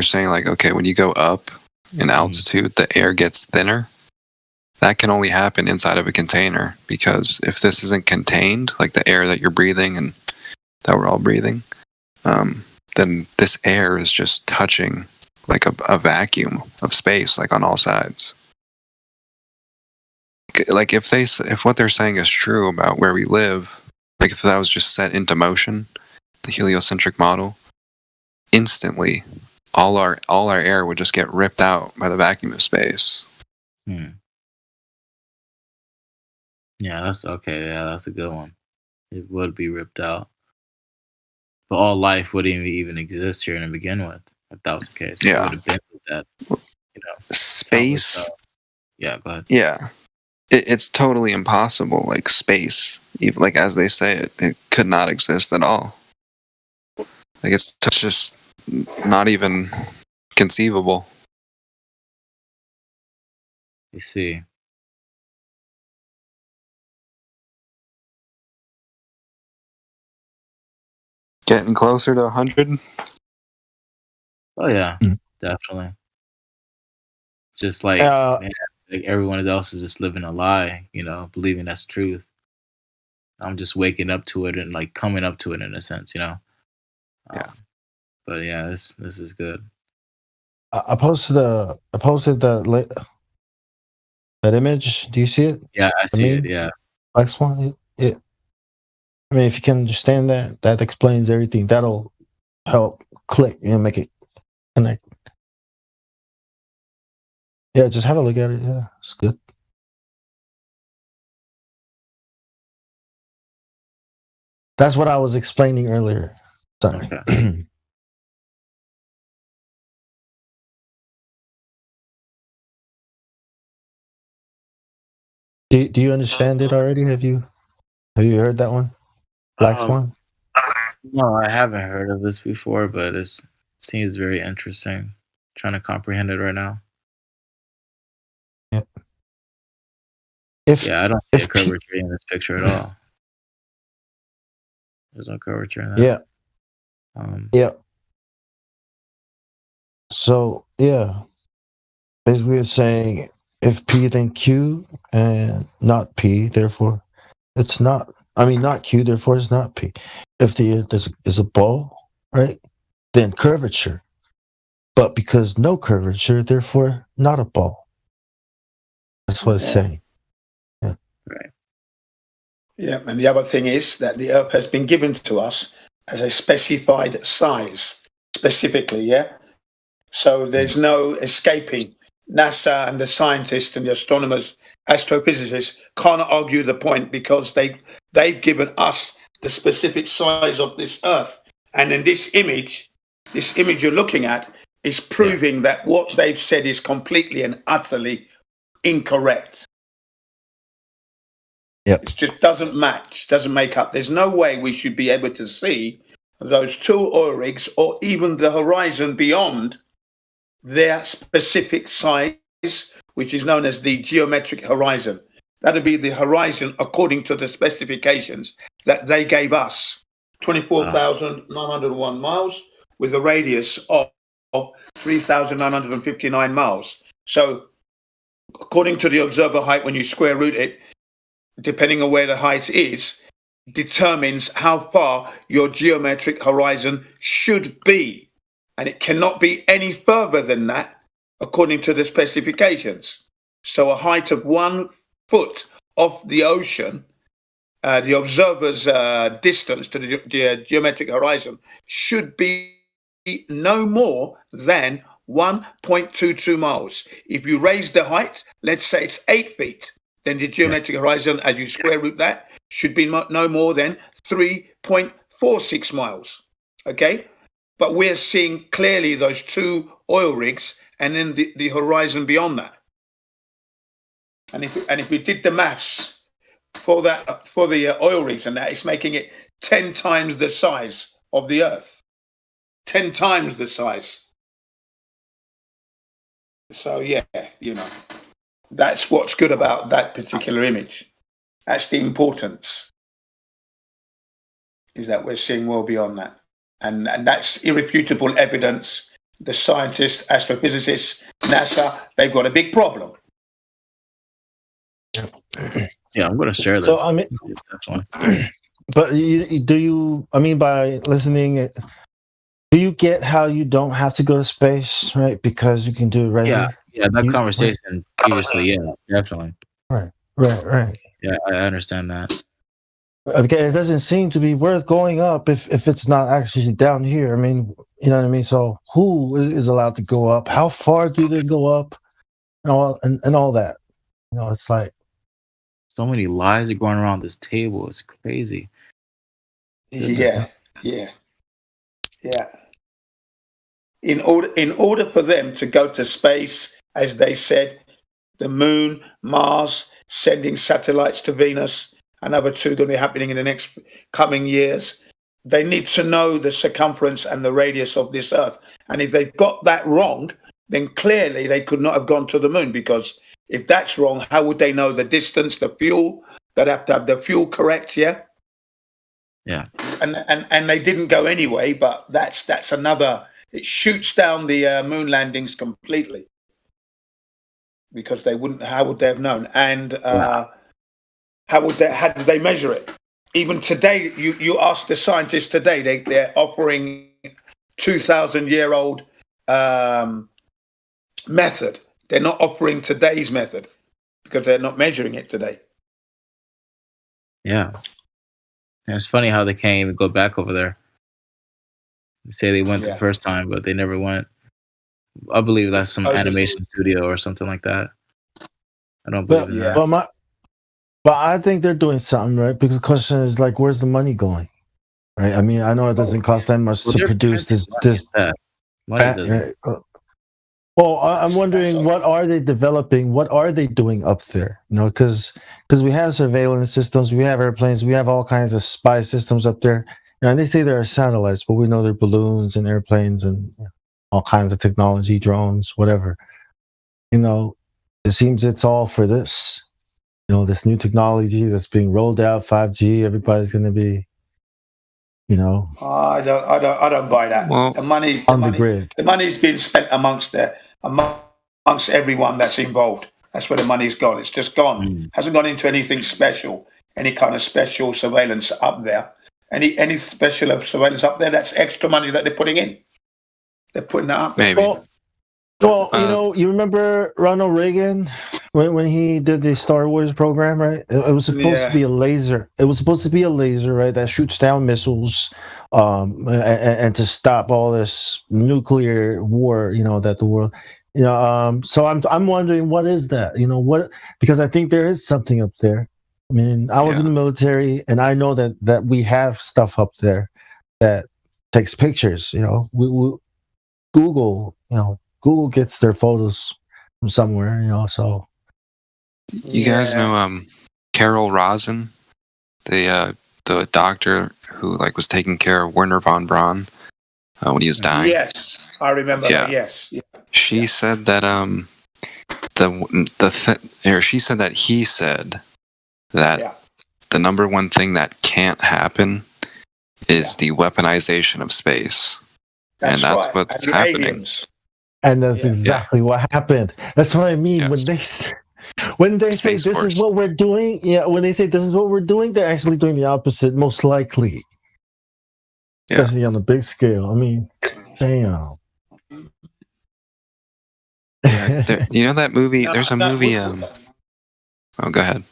saying, like, okay, when you go up in altitude, the air gets thinner. That can only happen inside of a container, because if this isn't contained, like the air that you're breathing and that we're all breathing, then this air is just touching like a vacuum of space, like on all sides. Like if what they're saying is true about where we live, like if that was just set into motion, the heliocentric model, instantly all our air would just get ripped out by the vacuum of space. Yeah, that's okay. Yeah, that's a good one. It would be ripped out, but all life wouldn't even exist here to begin with if that was the case. Yeah, it would have been with that. Space. Yeah, go ahead. Yeah, it's totally impossible. Like space, even like as they say it could not exist at all. Like it's just not even conceivable. You see. Getting closer to 100? Oh yeah, definitely. Just like, like everyone else is just living a lie, believing that's truth. I'm just waking up to it and like coming up to it in a sense, Yeah. But yeah, this is good. I posted that image. Do you see it? Yeah, I see it. Yeah. Black Swan. Yeah. I mean, if you can understand that explains everything. That'll help click and make it connect. Yeah, just have a look at it. Yeah, it's good. That's what I was explaining earlier. Sorry. Okay. Do you understand it already? Have you heard that one? Black Swan? No, I haven't heard of this before, but it seems very interesting. Trying to comprehend it right now. Yeah. I don't see a curvature in this picture at all. There's no curvature in that. Yeah. Yeah. So basically it's saying if P then Q and not P, therefore it's not. I mean, not Q, therefore it's not P. If there's a ball, right, then curvature. But because no curvature, therefore not a ball. That's what it's saying. Yeah. Right. Yeah, and the other thing is that the Earth has been given to us as a specified size, specifically, yeah? So there's no escaping. NASA and the scientists and the astronomers, astrophysicists can't argue the point because they've given us the specific size of this Earth. And in this image you're looking at is proving that what they've said is completely and utterly incorrect. Yep. It just doesn't match, doesn't make up. There's no way we should be able to see those two oil rigs or even the horizon beyond their specific size, which is known as the geometric horizon. That'll be the horizon according to the specifications that they gave us, 24,901 miles with a radius of 3,959 miles. So according to the observer height, when you square root it, depending on where the height is, determines how far your geometric horizon should be. And it cannot be any further than that, according to the specifications. So a height of 1 foot off the ocean, the observer's distance to the geometric horizon should be no more than 1.22 miles. If you raise the height, let's say it's 8 feet, then the geometric horizon, as you square root that, should be no more than 3.46 miles. Okay? But we're seeing clearly those two oil rigs and then the horizon beyond that. And if we did the maths for that, for the oil rigs and that, it's making it 10 times the size of the Earth. 10 times the size. So yeah, that's what's good about that particular image. That's the importance, is that we're seeing well beyond that. And that's irrefutable evidence. The scientists, astrophysicists, NASA, they've got a big problem. Yeah, I'm going to share this. So, I mean, but by listening, do you get how you don't have to go to space, right? Because you can do it right here? Yeah, that conversation previously, yeah, definitely. Right. Yeah, I understand that. Okay, it doesn't seem to be worth going up if it's not actually down here. I mean, you know what I mean? So who is allowed to go up? How far do they go up? And all that. It's like so many lies are going around this table. It's crazy. Yeah. In order for them to go to space, as they said, the moon, Mars, sending satellites to Venus, another 2 going to be happening in the next coming years. They need to know the circumference and the radius of this Earth. And if they've got that wrong, then clearly they could not have gone to the moon, because if that's wrong, how would they know the distance, the fuel? They'd have to have the fuel correct, yeah? Yeah. And they didn't go anyway, but that's another, it shoots down the moon landings completely. Because how would they have known? And how did they measure it? Even today, you ask the scientists today, they're offering 2,000-year-old method. They're not offering today's method because they're not measuring it today. Yeah. And it's funny how they can't even go back over there. They say they went the first time, but they never went. I believe that's some animation studio or something like that. I don't believe in that. But I think they're doing something, right? Because the question is, like, where's the money going? Right? I mean, I know it doesn't cost that much to produce this. Well, I'm wondering, what are they developing? What are they doing up there? Because we have surveillance systems, we have airplanes, we have all kinds of spy systems up there. And they say there are satellites, but we know they're balloons and airplanes and all kinds of technology, drones, whatever. It seems it's all for this. This new technology that's being rolled out, 5G. Everybody's going to be, I don't buy that. Well, the grid. The money's been spent amongst everyone that's involved. That's where the money's gone. It's just gone. Hasn't gone into anything special, any kind of special surveillance up there. Any special surveillance up there? That's extra money that they're putting in. They're putting that up there. Maybe. Well, you remember Ronald Reagan when he did the Star Wars program, right? It was supposed to be a laser. It was supposed to be a laser, right, that shoots down missiles, and to stop all this nuclear war, that the world, So I'm wondering, what is that? What? Because I think there is something up there. I mean, I was in the military, and I know that we have stuff up there that takes pictures. We Google gets their photos from somewhere. So. You guys know Carol Rosin, the doctor who was taking care of Werner von Braun when he was dying? Yes, I remember her. Yes. She said that she said that he said that the number one thing that can't happen is the weaponization of space. That's what's happening. Aliens. And that's exactly what happened. That's what I mean. Yes. When they say this is what we're doing, when they say this is what we're doing, they're actually doing the opposite, most likely. Yeah. Especially on a big scale. I mean, damn. That movie? There's a movie. Oh, go ahead.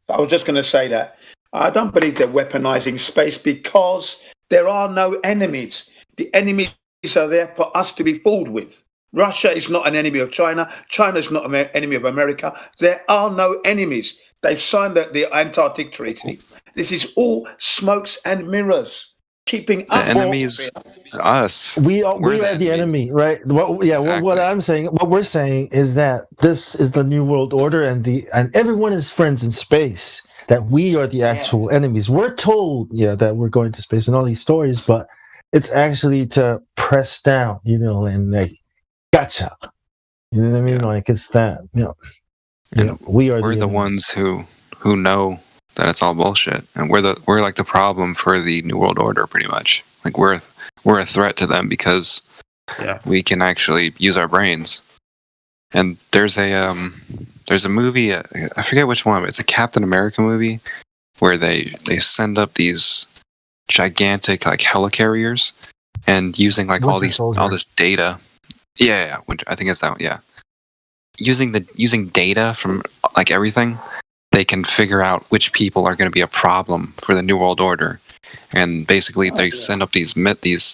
I was just going to say that. I don't believe they're weaponizing space because there are no enemies. The enemies are there for us to be fooled with. Russia is not an enemy of China. China is not an enemy of America. There are no enemies. They've signed the Antarctic Treaty. This is all smokes and mirrors, keeping us. The enemies, us. We are the enemy, right? Exactly. What we're saying is that this is the new world order, and everyone is friends in space. That we are the actual enemies. We're told, that we're going to space and all these stories, but it's actually to press down, and gotcha. You know what I mean? It's that. And we're the ones who know that it's all bullshit, and we're like the problem for the New World Order, pretty much. We're a threat to them because we can actually use our brains. And there's a movie, I forget which one, but it's a Captain America movie where they send up these gigantic helicarriers and using all this data. Yeah, I think it's that. Yeah, using data from everything, they can figure out which people are going to be a problem for the New World Order, and basically they send up these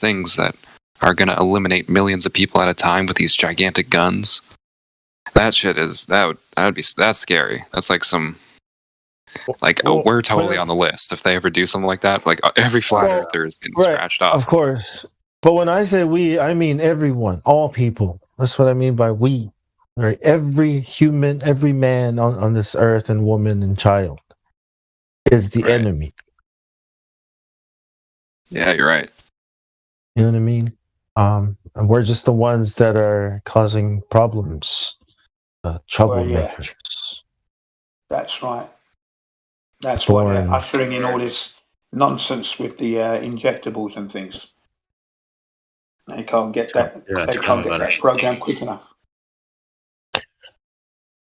things that are going to eliminate millions of people at a time with these gigantic guns. That shit that's scary. That's we're totally on the list if they ever do something like that. Every flat earther is getting scratched off. Of course. But when I say we, I mean everyone, all people. That's what I mean by we. Right? Every human, every man on this earth and woman and child is the enemy. Yeah, you're right. You know what I mean? And we're just the ones that are causing problems, troublemakers. That's right. That's why they're ushering in all this nonsense with the injectables and things. They can't get that. They can't get that program quick enough.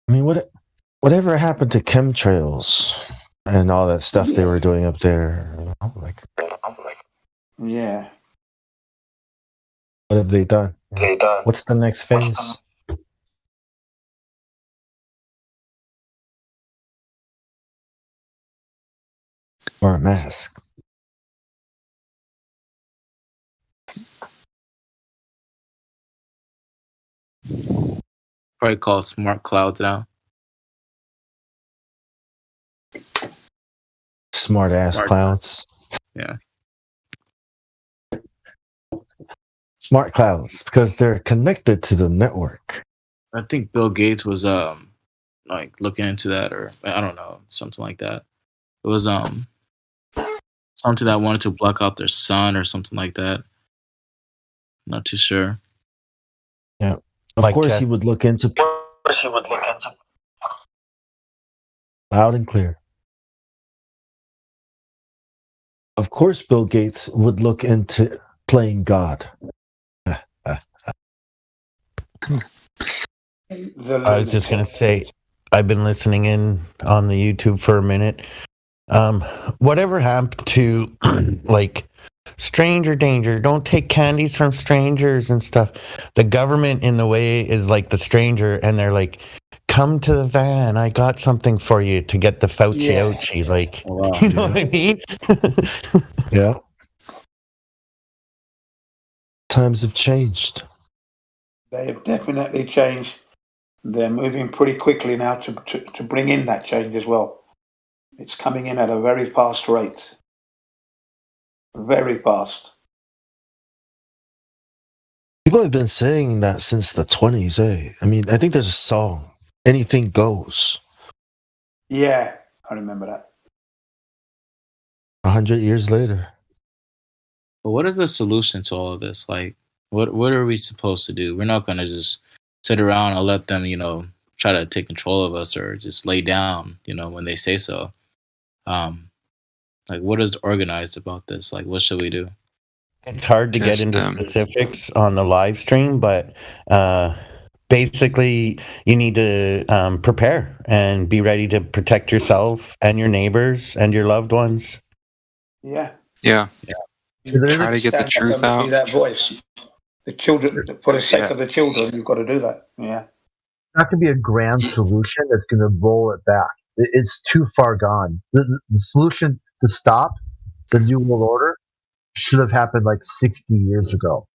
I mean, whatever happened to chemtrails and all that stuff they were doing up there? Yeah. What have they done? What's the next phase? Or a mask? Probably called smart clouds now. Smart ass clouds. Yeah. Smart clouds, because they're connected to the network. I think Bill Gates was looking into that, or I don't know, something like that. It was something that wanted to block out their sun or something like that. Not too sure. Yeah. Of course he would look into loud and clear. Of course Bill Gates would look into playing God. I was just going to say, I've been listening in on the YouTube for a minute. Whatever happened to stranger danger? Don't take candies from strangers and stuff. The government, in the way, is like the stranger, and they're come to the van. I got something for you to get the Fauci Yeah. ouchie. Like, Oh, wow. you know what I mean? Yeah. Times have changed. They have definitely changed. They're moving pretty quickly now to bring in that change as well. It's coming in at a very fast rate. Very fast. People have been saying that since the 20s, eh? I mean, I think there's a song, Anything Goes. Yeah, I remember that. 100 years later. But what is the solution to all of this? Like, what are we supposed to do? We're not going to just sit around and let them, try to take control of us or just lay down, when they say so. Like, what is organized about this? Like, what should we do? It's hard to get into specifics on the live stream, but basically you need to prepare and be ready to protect yourself and your neighbors and your loved ones. Yeah. Yeah. Try to get the truth out. Be that voice. The children, for the sake of the children, you've got to do that. Yeah. Not going to be a grand solution that's going to roll it back. It's too far gone. The solution to stop the New World Order should have happened like 60 years ago.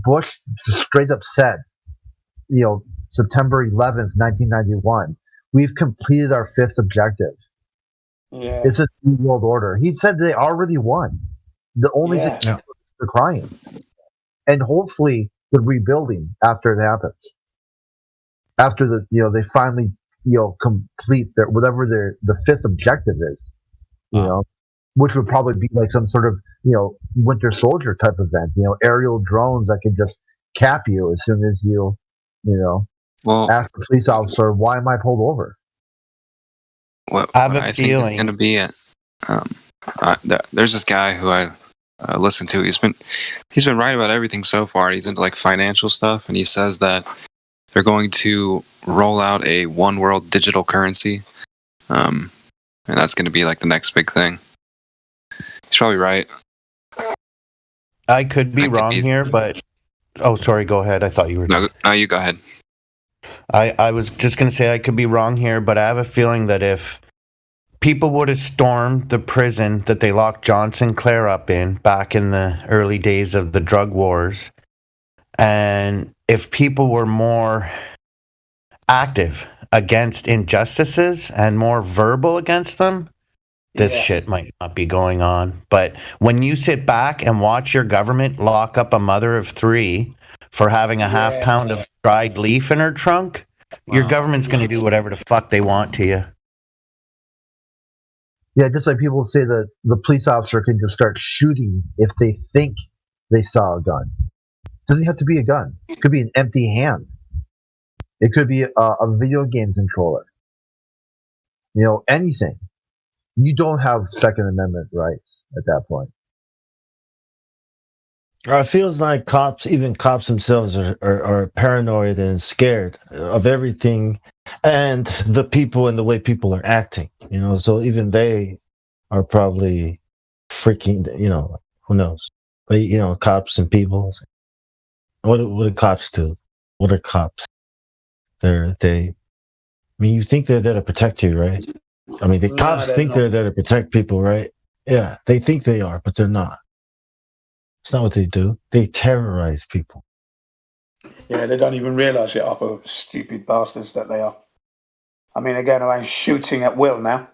Bush straight up said, September 11th, 1991, we've completed our fifth objective. Yeah. It's a New World Order. He said they already won. The only thing is the crying. And hopefully the rebuilding after it happens. After they finally complete whatever the fifth objective is, which would probably be like some sort of Winter Soldier type event, aerial drones that can just cap you as soon as you ask the police officer, why am I pulled over? What I think it's going to be there's this guy who I listen to. He's been right about everything so far. He's into like financial stuff, and he says that they're going to roll out a one world digital currency, and that's going to be like the next big thing. He's probably right. I could be wrong here, but sorry, go ahead. I thought you were. No, you go ahead. I was just going to say I could be wrong here, but I have a feeling that if people would have stormed the prison that they locked John Sinclair up in back in the early days of the drug wars, and if people were more active against injustices and more verbal against them, this shit might not be going on. But when you sit back and watch your government lock up a mother of three for having a half pound of dried leaf in her trunk, your government's going to do whatever the fuck they want to you. Yeah, just like people say that the police officer can just start shooting if they think they saw a gun. It doesn't have to be a gun. It could be an empty hand. It could be a video game controller. Anything. You don't have Second Amendment rights at that point. It feels like even cops themselves are paranoid and scared of everything and the people and the way people are acting, so even they are probably freaking, who knows? But, cops and people, what do cops do? What are cops? You think they're there to protect you, right? I mean, the cops think they're there to protect people, right? Yeah, they think they are, but they're not. It's not what they do. They terrorize people. Yeah, they don't even realize it, upper stupid bastards that they are. I mean, they're going around shooting at will now.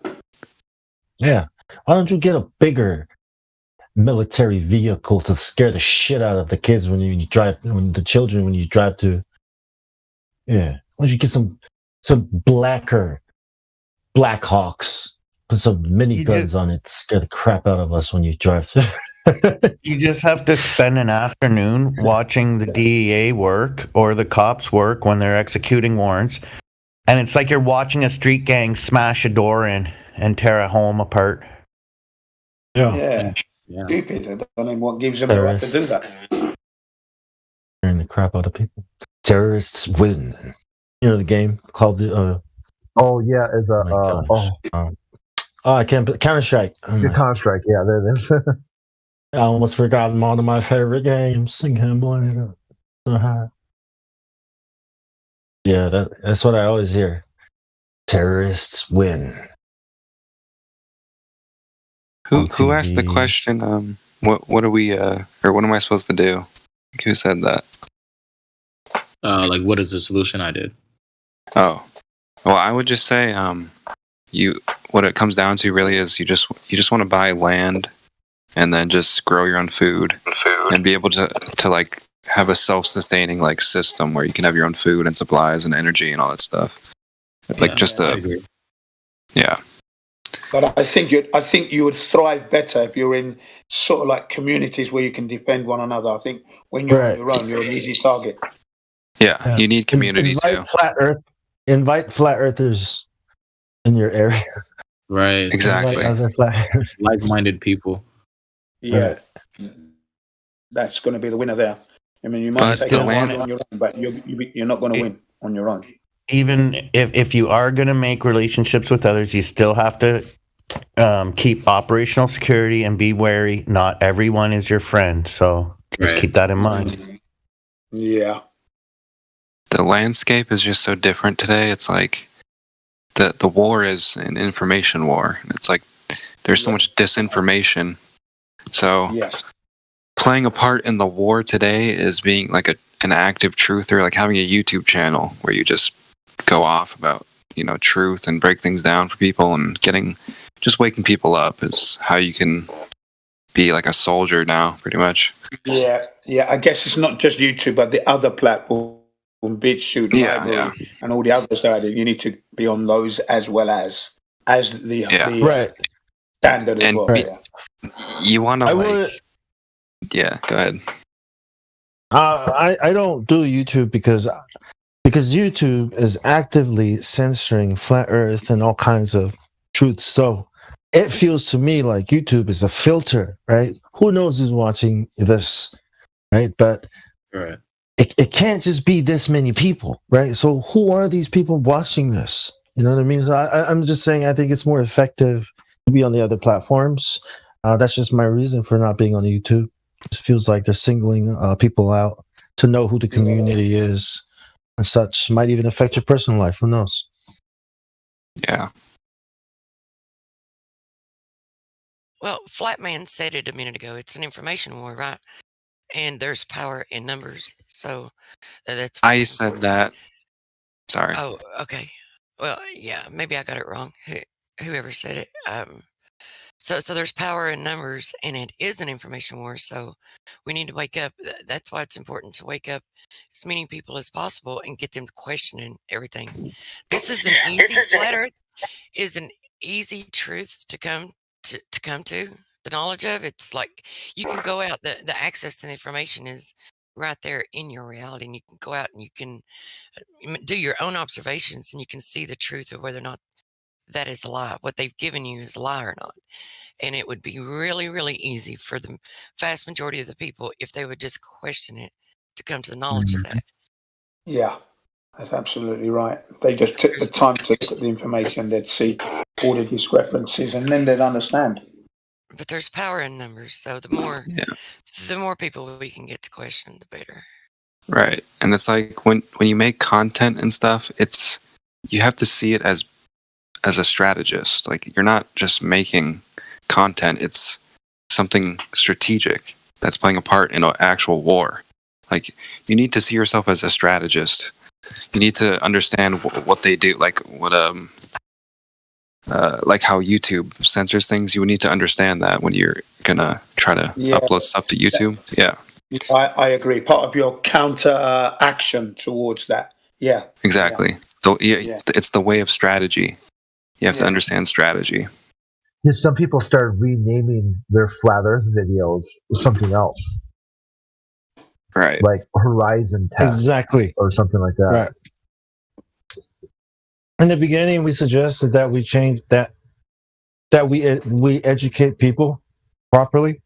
Yeah. Why don't you get a bigger military vehicle to scare the shit out of the kids when you drive to... Yeah. Why don't you get some Black Hawks, put some miniguns on it to scare the crap out of us when you drive through. You just have to spend an afternoon watching the DEA work or the cops work when they're executing warrants, and it's like you're watching a street gang smash a door in and tear a home apart. Yeah. Stupid. I don't know what gives them the right to do that. Tearing the crap out of people. Terrorists win. The game called it. Oh yeah, it's I can't. Counter-Strike. Counter-Strike. Yeah, there it is. I almost forgot one of my favorite games. Uh-huh. Yeah, that's what I always hear. Terrorists win. Who asked the question? What are we or what am I supposed to do? Who said that? Like, what is the solution? I did. Oh, well, I would just say, what it comes down to really is you just want to buy land, and then just grow your own food, and be able to like have a self-sustaining like system where you can have your own food and supplies and energy and all that stuff. Like yeah. But I think you would thrive better if you're in sort of like communities where you can defend one another. I think when you're on your own, you're an easy target. Yeah, you need community too. Invite flat earthers in your area. Right. Exactly. Like-minded people. Yeah. Right. That's going to be the winner there. I mean, you might take on your own, but you're not going to win on your own. Even if you are going to make relationships with others, you still have to keep operational security and be wary. Not everyone is your friend, so just keep that in mind. Yeah. The landscape is just so different today. It's like the war is an information war. It's like there's so much disinformation. So playing a part in the war today is being like an active truther, like having a YouTube channel where you just go off about, truth and break things down for people, and just waking people up is how you can be like a soldier now, pretty much. Yeah. I guess it's not just YouTube, but the other platform, BitChute, Library, and all the others that you need to be on those as well as the standard as well. You want to go ahead. I don't do YouTube because YouTube is actively censoring flat Earth and all kinds of truths. So it feels to me like YouTube is a filter, right? Who knows who's watching this, right? But it can't just be this many people, right? So who are these people watching this? You know what I mean? So I'm just saying I think it's more effective to be on the other platforms. That's just my reason for not being on YouTube. It feels like they're singling people out to know who the community is and such. Might even affect your personal life. Who knows? Yeah. Well, Flatman said it a minute ago. It's an information war, right? And there's power in numbers. So that's. I said that. Sorry. Oh, okay. Well, yeah, maybe I got it wrong. Whoever said it. So there's power in numbers, and it is an information war. So we need to wake up. That's why it's important to wake up as many people as possible and get them questioning everything. This is an easy flat Earth is an easy truth to come to the knowledge of. It's like you can go out. The access to the information is right there in your reality, and you can go out and you can do your own observations, and you can see the truth of whether or not that is a lie. What they've given you is a lie or not. And it would be really, really easy for the vast majority of the people if they would just question it to come to the knowledge of that. Yeah, that's absolutely right. They just took the time to look at the information, they'd see all the discrepancies, and then they'd understand. But there's power in numbers, so the more people we can get to question, the better. Right. And it's like when you make content and stuff, you have to see it as a strategist. Like, you're not just making content, it's something strategic that's playing a part in an actual war. Like, you need to see yourself as a strategist. You need to understand what they do, like like how YouTube censors things. You would need to understand that when you're gonna try to upload stuff to YouTube. Yeah, I agree. Part of your counter action towards that. Yeah, exactly. It's the way of strategy. You have to understand strategy. Some people started renaming their flat Earth videos with something else, right? Like Horizon Test, exactly, or something like that. Right. In the beginning, we suggested that we change that we educate people properly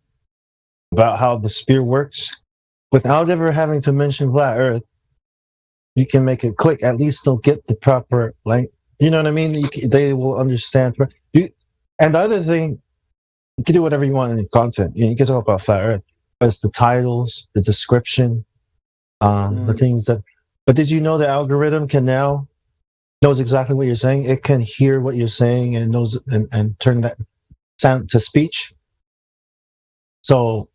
about how the sphere works, without ever having to mention flat Earth. You can make it click. At least they'll get the proper, like, you know what I mean? They will understand. And the other thing, you can do whatever you want in your content. You can talk about flat Earth, but it's the titles, the description, The things that. But did you know the algorithm can now knows exactly what you're saying? It can hear what you're saying and knows and turn that sound to speech. So,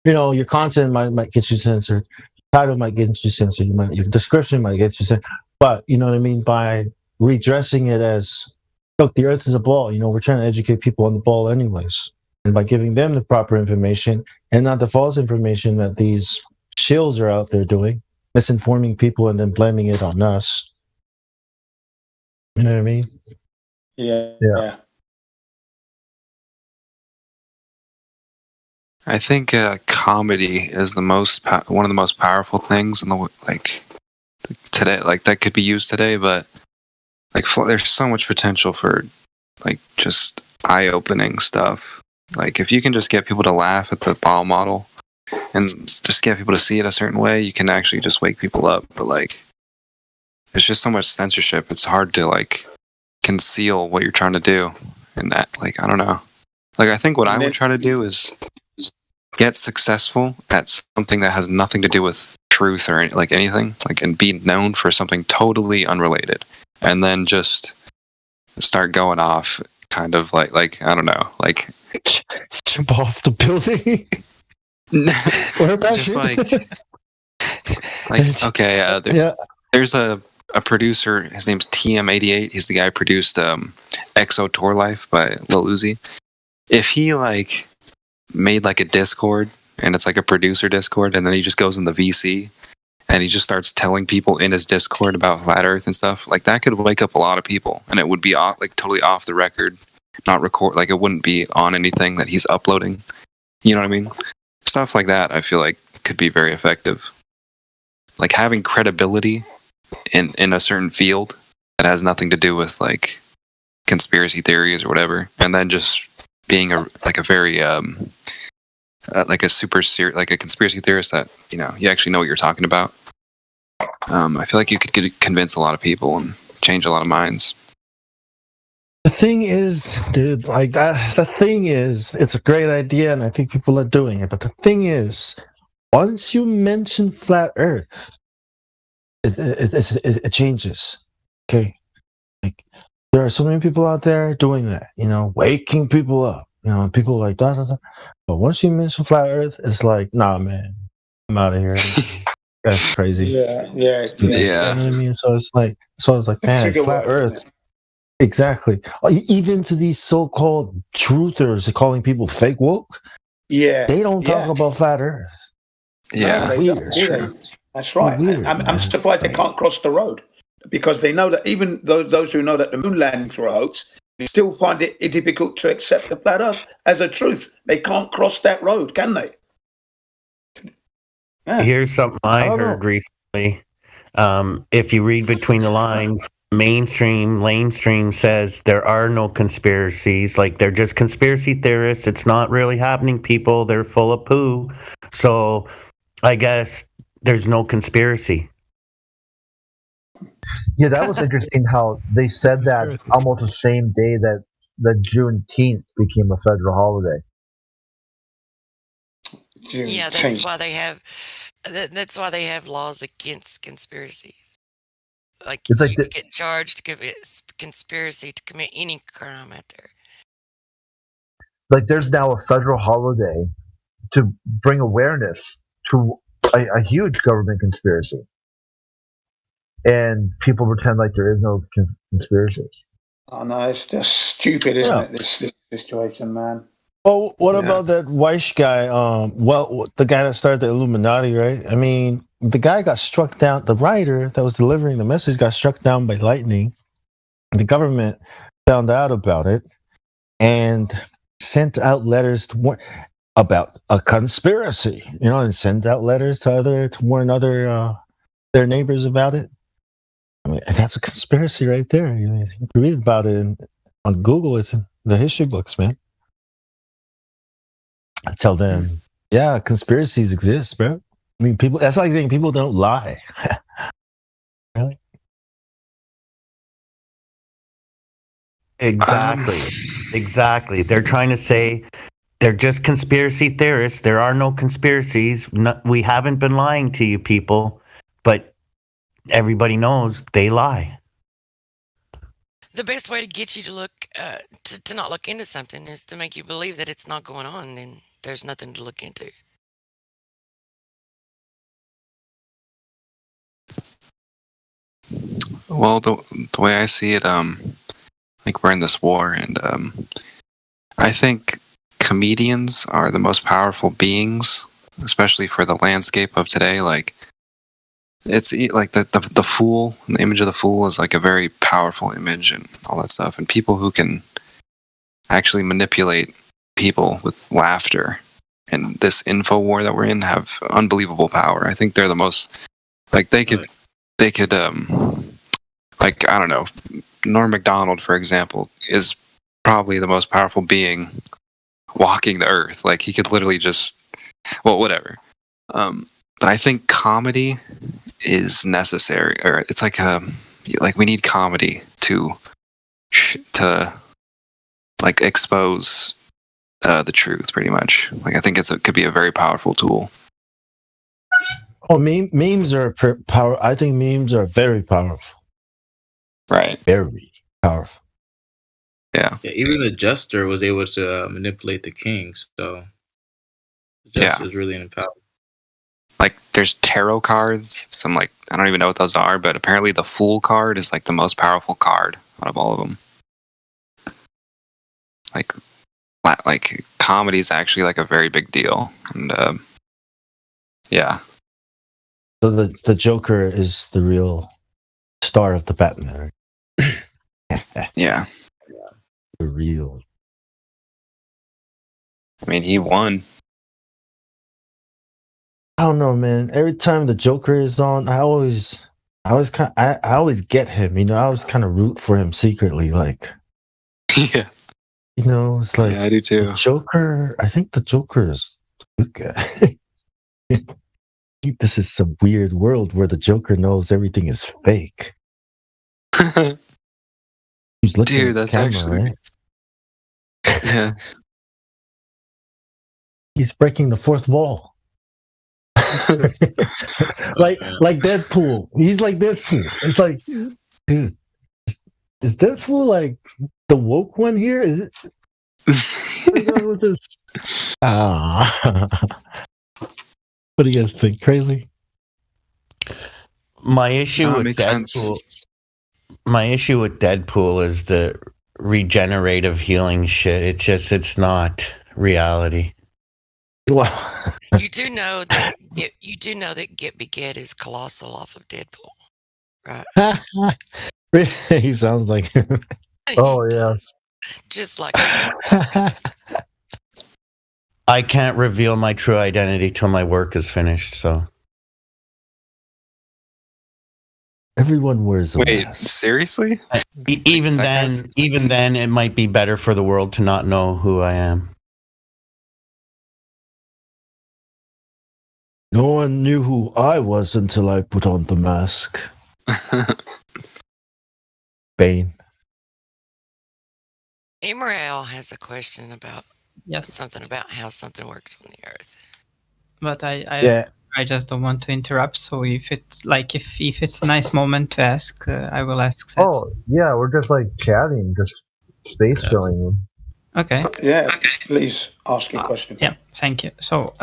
your content might get you censored. Title might get you censored. Your description might get you censored. But you know what I mean? By redressing it as, look, the earth is a ball. We're trying to educate people on the ball anyways. And by giving them the proper information and not the false information that these shills are out there doing, misinforming people and then blaming it on us. You know what I mean? Yeah. I think comedy is one of the most powerful things in the today. Like that could be used today, but there's so much potential for just eye-opening stuff. Like if you can just get people to laugh at the ball model and just get people to see it a certain way, you can actually just wake people up. But there's just so much censorship. It's hard to conceal what you're trying to do. And that I don't know. I think what I would try to do is get successful at something that has nothing to do with truth or anything, and be known for something totally unrelated, and then just start going off, kind of I don't know, jump off the building. Just okay, there's a producer. His name's TM88. He's the guy who produced EXO Tour Life by Lil Uzi. If he made a Discord, and it's a producer Discord, and then he just goes in the VC and he just starts telling people in his Discord about flat Earth and stuff, that could wake up a lot of people, and it would be off, totally off the record, not record, it wouldn't be on anything that he's uploading. You know what I mean? Stuff like that I feel could be very effective. Having credibility in a certain field that has nothing to do with conspiracy theories or whatever, and then just being a very a conspiracy theorist that you actually know what you're talking about. I feel you could convince a lot of people and change a lot of minds. The thing is, dude, the thing is, it's a great idea, and I think people are doing it. But the thing is, once you mention flat Earth, it changes. Okay, there are so many people out there doing that, waking people up, people da. But once you mention flat Earth, it's nah, man, I'm out of here. That's crazy. Yeah. You know what I mean? So it's man, flat Earth. Exactly. Even to these so-called truthers calling people fake woke. Yeah. They don't talk about flat Earth. Yeah. No, weird. That's right. Weird, I'm surprised they can't cross the road, because they know that even those who know that the moon landings were a hoax, they still find it difficult to accept the flat Earth as a truth. They can't cross that road, can they? Yeah. Here's something I heard recently. If you read between the lines, lamestream says there are no conspiracies. They're just conspiracy theorists. It's not really happening, people. They're full of poo. So I guess there's no conspiracy. Yeah, that was interesting how they said that almost the same day that the Juneteenth became a federal holiday. Yeah, that's why they have laws against conspiracies. It's you get charged conspiracy to commit any crime out there. There's now a federal holiday to bring awareness to a huge government conspiracy. And people pretend there is no conspiracies. Oh no, it's just stupid, isn't it? This situation, man. Oh, what about that Weiss guy? The guy that started the Illuminati, right? I mean, the guy got struck down. The writer that was delivering the message got struck down by lightning. The government found out about it and sent out letters to about a conspiracy, and sent out letters to warn their neighbors about it. I mean, that's a conspiracy right there. You can read about it on Google. It's in the history books, man. I tell them, yeah, conspiracies exist, bro. I mean, people. That's like saying people don't lie. Really? Exactly. They're trying to say They're just conspiracy theorists. There are no conspiracies. We haven't been lying to you people, but everybody knows they lie. The best way to get you to look to not look into something is to make you believe that it's not going on and there's nothing to look into. Well, the way I see it, like we're in this war, and I think comedians are the most powerful beings, especially for the landscape of today. Like, it's like the fool, the image of the fool is like a very powerful image and all that stuff. And people who can actually manipulate people with laughter and this info war that we're in have unbelievable power. I think they're the most, like, they could, like, I don't know, Norm Macdonald, for example, is probably the most powerful being walking the earth. Like, he could literally just, well, whatever. But I think comedy is necessary, or it's like we need comedy to like expose the truth, pretty much. Like, I think it could be a very powerful tool. Oh, memes are power. I think memes are very powerful. Right. Very powerful. Yeah. Even the jester was able to manipulate the king, so the jester is really in power. Like, there's tarot cards. Some, like, I don't even know what those are, but apparently the Fool card is like the most powerful card out of all of them. Like comedy is actually like a very big deal, and yeah. So the Joker is the real star of the Batman. Yeah. The real. I mean, he won. I don't know, man. Every time the Joker is on, I always get him. You know, I always kind of root for him secretly. Like, yeah. You know, it's like, yeah, I do too. Joker. I think the Joker is a good guy. I think this is some weird world where the Joker knows everything is fake. He's looking Dude, at the that's camera, actually right? Yeah. He's breaking the fourth wall. like Deadpool. He's like Deadpool. It's like, dude, is Deadpool like the woke one here? Is it? What do you guys think? Crazy? My issue with makes Deadpool. sense. My issue with Deadpool is the regenerative healing shit. It's not reality. Well, you do know that Get Beget is Colossal off of Deadpool, right? He sounds like him. Oh yeah, just like I can't reveal my true identity till my work is finished. So everyone wears a Wait, mask. seriously? even then, it might be better for the world to not know who I am. No one knew who I was until I put on the mask. Bane. Imrael has a question about Yes, something about how something works on the Earth. but I just don't want to interrupt. So if it's like if it's a nice moment to ask, I will ask. Seth. Oh yeah, we're just like chatting, just space filling. Okay. Yeah, please ask your question. Yeah, thank you. So,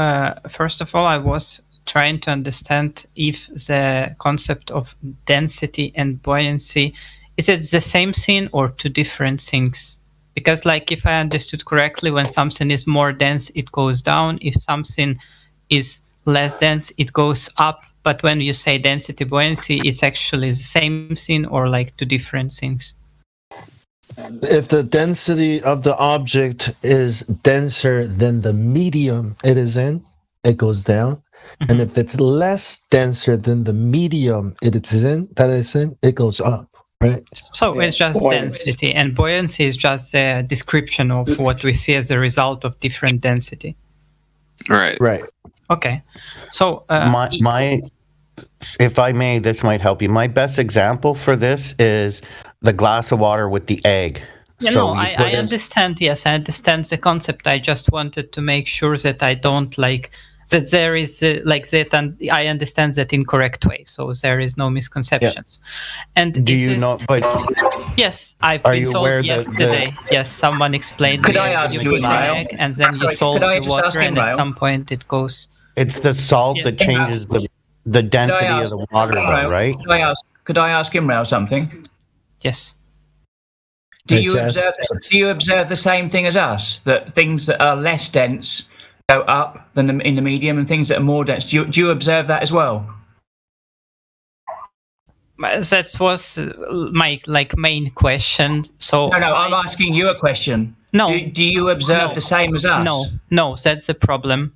first of all, I was trying to understand if the concept of density and buoyancy, is it the same thing or two different things? Because, like, if I understood correctly, when something is more dense, it goes down. If something is less dense, it goes up. But when you say density, buoyancy, it's actually the same thing or like two different things? If the density of the object is denser than the medium it is in, it goes down. Mm-hmm. And if it's less denser than the medium it is in, it goes up, right? So it's just density, and buoyancy is just a description of what we see as a result of different density. Right. Okay. So if I may, this might help you. My best example for this is the glass of water with the egg. I understand. Yes, I understand the concept. I just wanted to make sure that I don't that there is that, and I understand that in correct way. So there is no misconceptions. Yeah. And do you know? But yes, I've been told yesterday. Yes, someone explained. Could I ask you put an egg and then you solve the water, and at some point it goes. It's the salt that changes the density of the water, right? Could I ask Imrao something? Yes. Do you observe the same thing as us? That things that are less dense go up than in the medium, and things that are more dense. Do you observe that as well? That was my main question. So no, I'm asking you a question. No. Do you observe the same as us? No, that's the problem.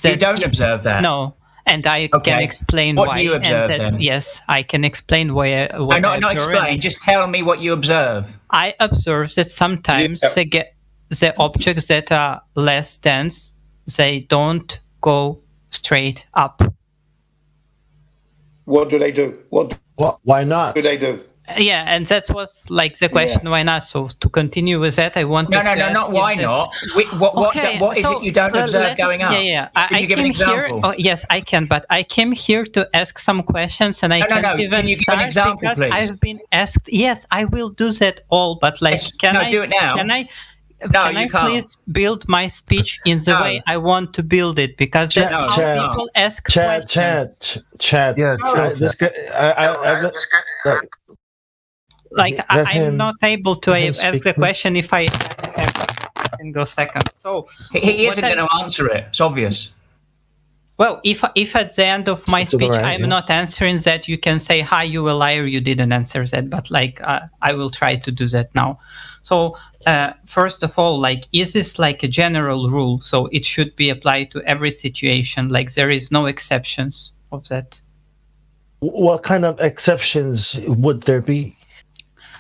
You don't observe that. No. And I can explain why. What do you observe then? Yes, I can explain why. Not explain. Just tell me what you observe. I observe that sometimes the objects that are less dense, they don't go straight up. What do they do? Why not? What do they do? Yeah, and that was the question. Why not? So to continue with that, I want no, not why not. What is it you don't observe going up? Yeah. I came here. Oh, yes, I can, but I came here to ask some questions, and I can't even start because please? I've been asked. Yes, I will do that all, but can I do it now? Can I please build my speech in the way I want to build it? Because that's how people ask questions. Chat. Yeah, this guy. I'm not able to ask the question if I have a single second. So he isn't going to answer it. It's obvious. Well, if at the end of my speech I'm not answering that, you can say, "Hi, you a liar! You didn't answer that." But I will try to do that now. So first of all, is this a general rule? So it should be applied to every situation. There is no exceptions of that. What kind of exceptions would there be?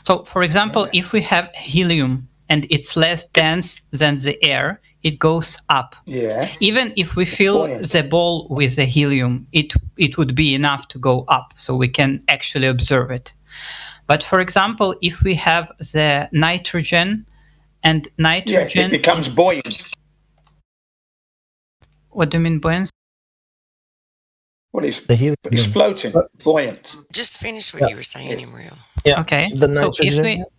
So, for example, if we have helium and it's less dense than the air, it goes up. Yeah. Even if we fill the ball with the helium, it would be enough to go up, so we can actually observe it. But for example, if we have the nitrogen and nitrogen... it becomes buoyant. What do you mean buoyant? Well, it's floating, buoyant. Just finish what you were saying, Imrao. Yeah. Okay. So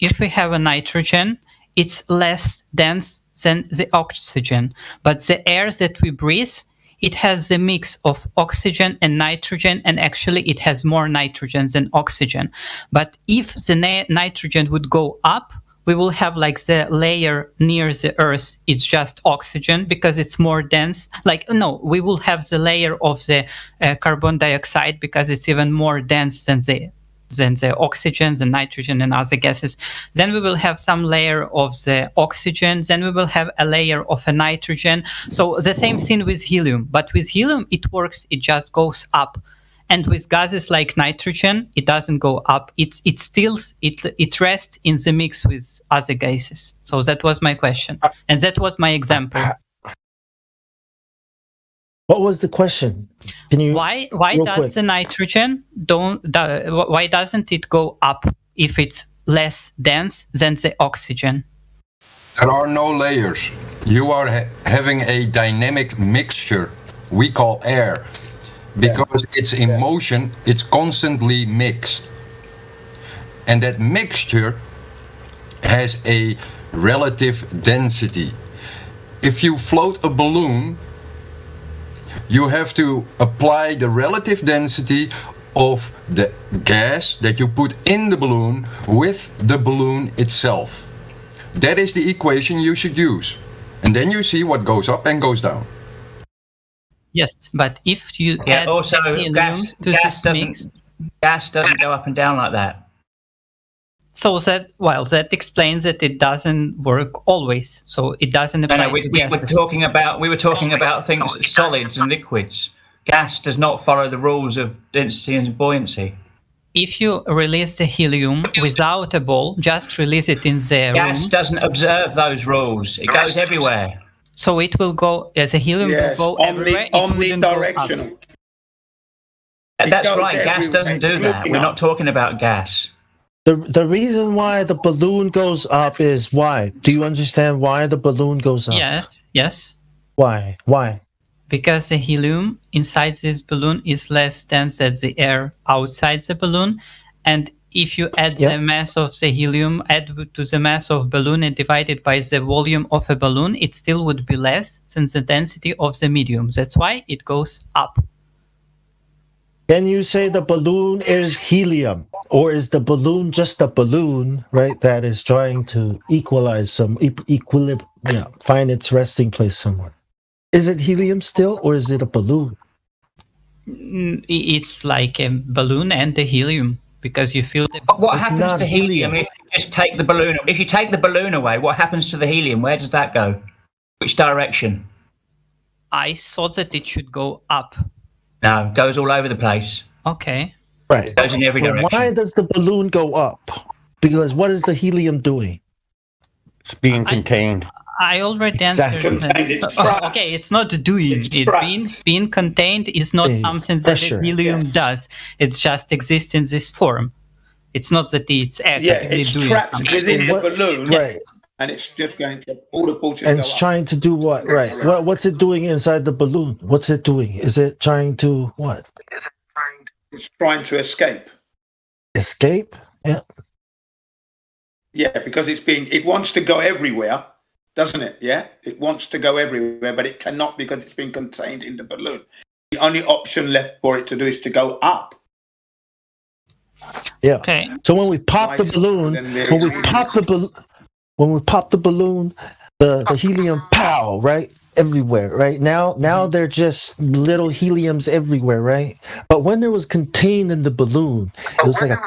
if we have a nitrogen, it's less dense than the oxygen. But the air that we breathe, it has the mix of oxygen and nitrogen, and actually it has more nitrogen than oxygen. But if the nitrogen would go up, we will have the layer near the Earth. It's just oxygen because it's more dense. We will have the layer of the carbon dioxide because it's even more dense than the oxygen, the nitrogen, and other gases. Then we will have some layer of the oxygen. Then we will have a layer of a nitrogen. So the same thing with helium. But with helium, it works. It just goes up. And with gases like nitrogen, it doesn't go up. It rests in the mix with other gases. So that was my question, and that was my example. What was the question? Can you? Why does the nitrogen why doesn't it go up if it's less dense than the oxygen? There are no layers. You are having a dynamic mixture we call air. Because it's in motion, it's constantly mixed. And that mixture has a relative density. If you float a balloon, you have to apply the relative density of the gas that you put in the balloon with the balloon itself. That is the equation you should use. And then you see what goes up and goes down. Yes, but if you add also helium gas doesn't go up and down like that. So that explains that it doesn't work always. So it doesn't apply. We were talking about things, solids and liquids. Gas does not follow the rules of density and buoyancy. If you release the helium without a ball, just release it in the gas room. Doesn't observe those rules. It goes everywhere. So it will go, as a helium will go everywhere. Omnidirectional. That's right. Gas doesn't do that. We're not talking about gas. The reason why the balloon goes up is why? Do you understand why the balloon goes up? Yes. Why? Because the helium inside this balloon is less dense than the air outside the balloon, and if you add the mass of the helium, add to the mass of balloon and divide it by the volume of a balloon, it still would be less than the density of the medium. That's why it goes up. Can you say the balloon is helium, or is the balloon just a balloon, right? That is trying to equalize some equilibrium, find its resting place somewhere. Is it helium still, or is it a balloon? It's like a balloon and the helium, because you feel the. What happens to helium if you just take the balloon? If you take the balloon away, what happens to the helium? Where does that go? Which direction? I thought that it should go up. No, it goes all over the place. Okay. Right. It goes in every direction. Why does the balloon go up? Because what is the helium doing? It's being contained. I already answered that. Okay, it's not doing it. Being contained is not something that the helium does. It just exists in this form. It's not that it's actively it's doing trapped something. within the balloon, right? And it's just going to all the portions. And it's trying to do what? Right. What's it doing inside the balloon? What's it doing? Is it trying to what? It's trying to escape. Escape? Yeah. Yeah, because it wants to go everywhere, doesn't it? Yeah, it wants to go everywhere, but it cannot because it's been contained in the balloon. The only option left for it to do is to go up. Yeah. Okay. So when we pop the balloon, when we pop the balloon, the helium pow, right? Everywhere, right? Now they're just little heliums everywhere, right? But when it was contained in the balloon, it was like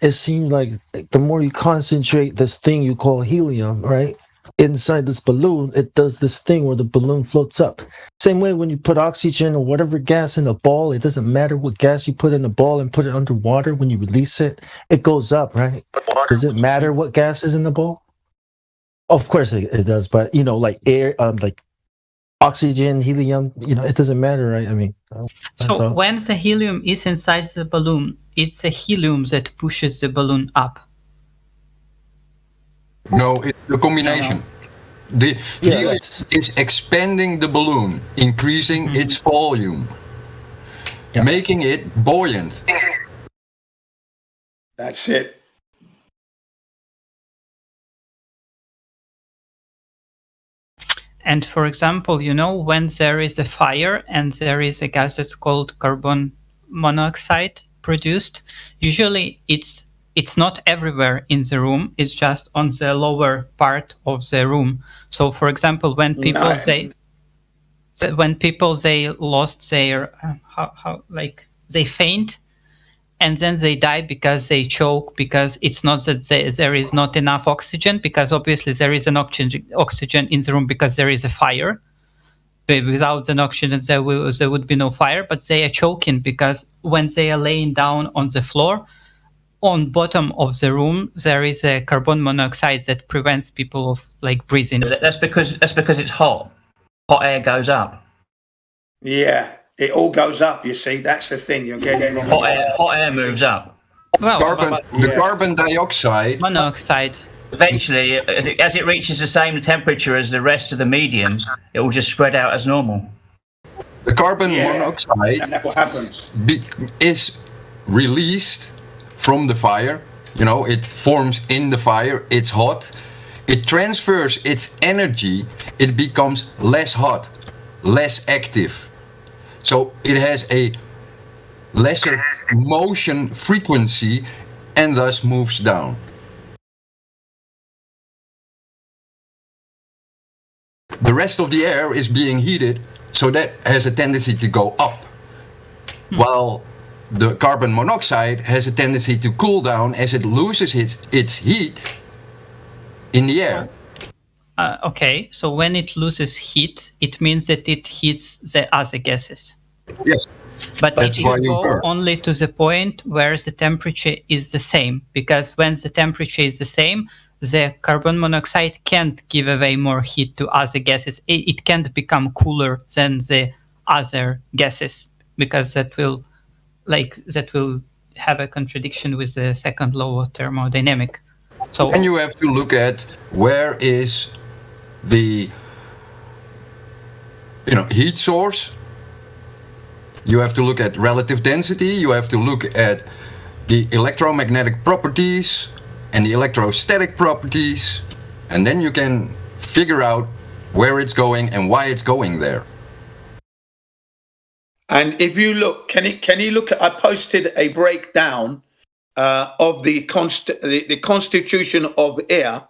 it seemed like the more you concentrate this thing you call helium, right? Inside this balloon, it does this thing where the balloon floats up. Same way when you put oxygen or whatever gas in a ball, it doesn't matter what gas you put in the ball and put it underwater. When you release it, it goes up, right? Does it matter what gas is in the ball? Of course it does, but like air, like oxygen, helium, it doesn't matter, right? I mean, so when the helium is inside the balloon, it's the helium that pushes the balloon up. No, it's the combination. The helium is expanding the balloon, increasing its volume, making it buoyant. That's it. And for example, when there is a fire and there is a gas that's called carbon monoxide produced, usually it's not everywhere in the room, it's just on the lower part of the room. So for example, when people they lost their they faint and then they die because they choke, because it's not that there is not enough oxygen, because obviously there is an oxygen in the room because there is a fire. But without the oxygen there would be no fire, but they are choking because when they are laying down on the floor, on bottom of the room there is a carbon monoxide that prevents people of breathing. That's because it's hot. Hot air goes up. Yeah. It all goes up, you see. That's the thing. You're getting wrong. Hot air moves up. Well, carbon dioxide. Monoxide. Eventually, as it reaches the same temperature as the rest of the medium, it will just spread out as normal. The carbon monoxide and that's what happens. Is released from the fire. It forms in the fire. It's hot. It transfers its energy. It becomes less hot, less active. So it has a lesser motion frequency and thus moves down. The rest of the air is being heated, so that has a tendency to go up. While the carbon monoxide has a tendency to cool down as it loses its heat in the air. Okay, so when it loses heat, it means that it heats the other gases. Yes. But it will go only to the point where the temperature is the same, because when the temperature is the same, the carbon monoxide can't give away more heat to other gases. It can't become cooler than the other gases, because that will have a contradiction with the second law of thermodynamics. So, and you have to look at where is the heat source. You have to look at relative density. You have to look at the electromagnetic properties and the electrostatic properties, and then you can figure out where it's going and why it's going there. And if you look, can you look at? I posted a breakdown of the constitution of air.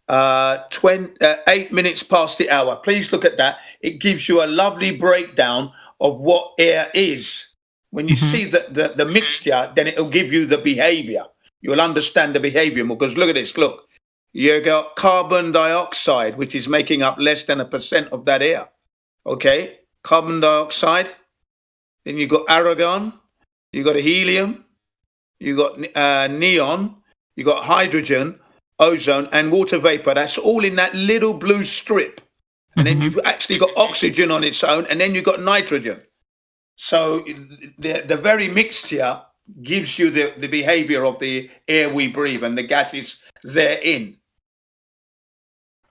8 minutes past the hour. Please look at that. It gives you a lovely breakdown of what air is. When you see the mixture, then it'll give you the behavior. You'll understand the behavior more. Because look at this. Look, you got carbon dioxide, which is making up less than 1% of that air. Okay, carbon dioxide. Then you got argon. You got helium. You got neon. You got hydrogen, ozone, and water vapor. That's all in that little blue strip. And then you've actually got oxygen on its own, and then you've got nitrogen. So the very mixture gives you the behavior of the air we breathe and the gases therein.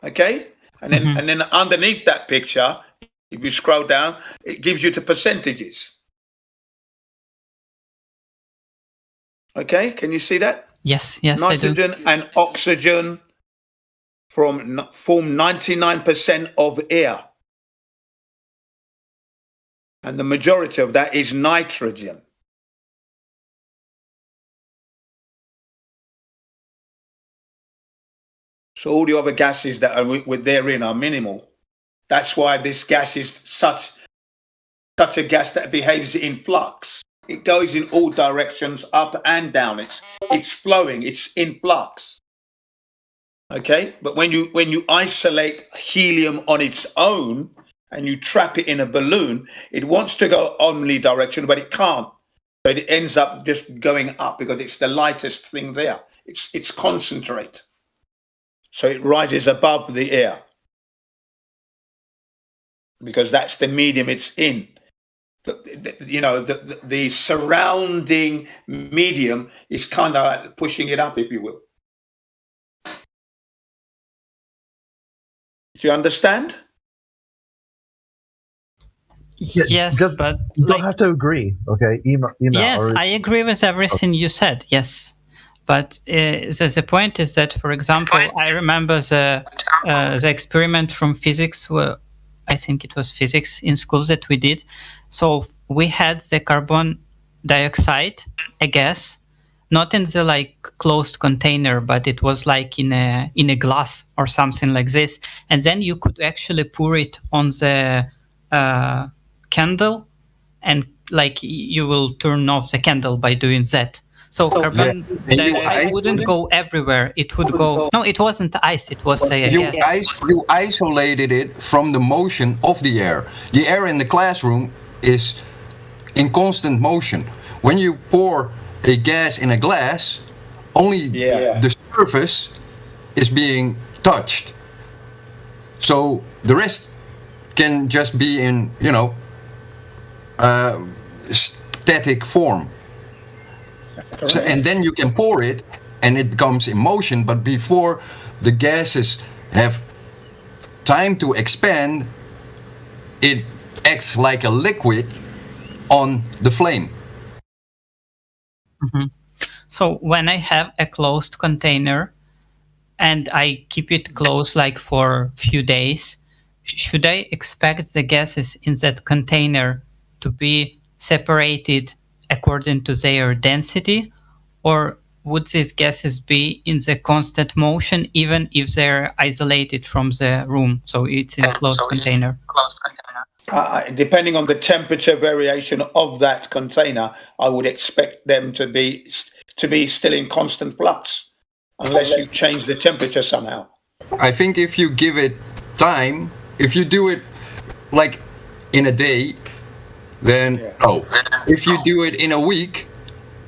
Okay? And then underneath that picture, if you scroll down, it gives you the percentages. Okay, can you see that? Yes, Nitrogen and oxygen form 99% of air. And the majority of that is nitrogen. So all the other gases that are therein are minimal. That's why this gas is such a gas that behaves in flux. It goes in all directions, up and down. It's flowing. It's in flux. Okay, but when you isolate helium on its own and you trap it in a balloon, it wants to go omnidirectional, but it can't. So it ends up just going up because it's the lightest thing there. It's concentrate. So it rises above the air because that's the medium it's in. The surrounding medium is kind of like pushing it up, if you will. Do you understand? Yes, but you don't have to agree, okay? Yes, I agree with everything you said. Yes, but the point is that, for example, I remember the experiment from physics, where I think it was physics in school that we did. So we had the carbon dioxide, a gas, not in the closed container, but it was in a glass or something like this. And then you could actually pour it on the candle, and you will turn off the candle by doing that. So carbon dioxide wouldn't go everywhere. It would go. No, it wasn't ice. It was you isolated it from the motion of the air. The air in the classroom is in constant motion. When you pour a gas in a glass, only the surface is being touched. So the rest can just be in, static form. So, and then you can pour it and it becomes in motion, but before the gases have time to expand, it acts like a liquid on the flame. So when I have a closed container and I keep it closed for a few days, should I expect the gases in that container to be separated according to their density, or would these gases be in the constant motion even if they're isolated from the room? So it's in a closed container. Depending on the temperature variation of that container, I would expect them to be still in constant flux, unless you change the temperature somehow. I think if you give it time, if you do it in a day, then no. If you do it in a week,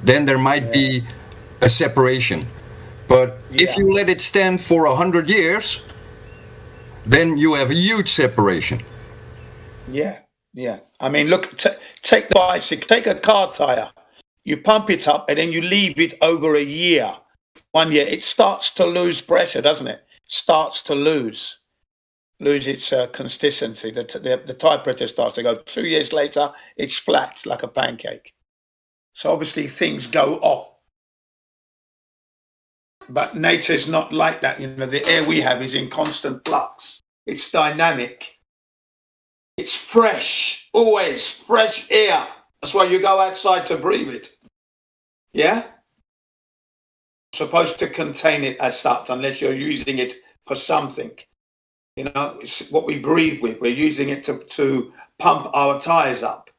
then there might be a separation. But if you let it stand for 100 years, then you have a huge separation. Yeah. I mean, look, take the bicycle, take a car tire. You pump it up and then you leave it over a year. 1 year, it starts to lose pressure, doesn't it? Starts to lose its consistency. The tire pressure starts to go. 2 years later, it's flat like a pancake. So obviously things go off. But nature is not like that. The air we have is in constant flux. It's dynamic. It's fresh, always fresh air. That's why you go outside to breathe it. Yeah? Supposed to contain it as such, unless you're using it for something. It's what we breathe with. We're using it to pump our tires up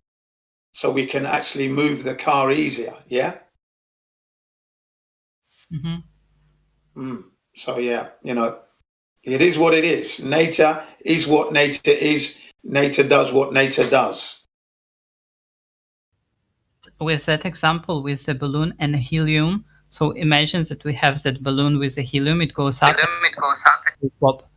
so we can actually move the car easier. Yeah? So, yeah, it is what it is. Nature is what nature is. Nature does what nature does. With that example, with the balloon and helium, so imagine that we have that balloon with the helium, it goes up, it pop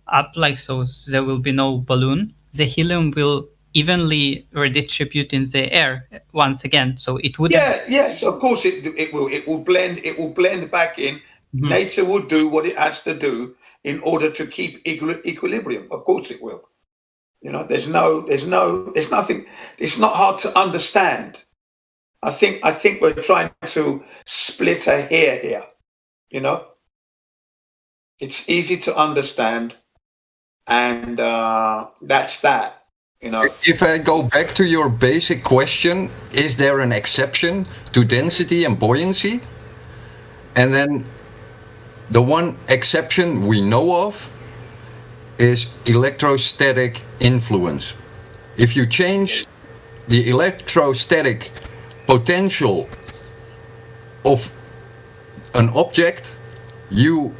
up like so, there will be no balloon. The helium will evenly redistribute in the air once again, so it would. Yes, of course it will. It will blend back in. Nature will do what it has to do in order to keep equilibrium. Of course it will. There's nothing. It's not hard to understand. I think we're trying to split a hair here. It's easy to understand, and that's that. If I go back to your basic question, is there an exception to density and buoyancy? And then the one exception we know of is electrostatic influence. If you change the electrostatic potential of an object, you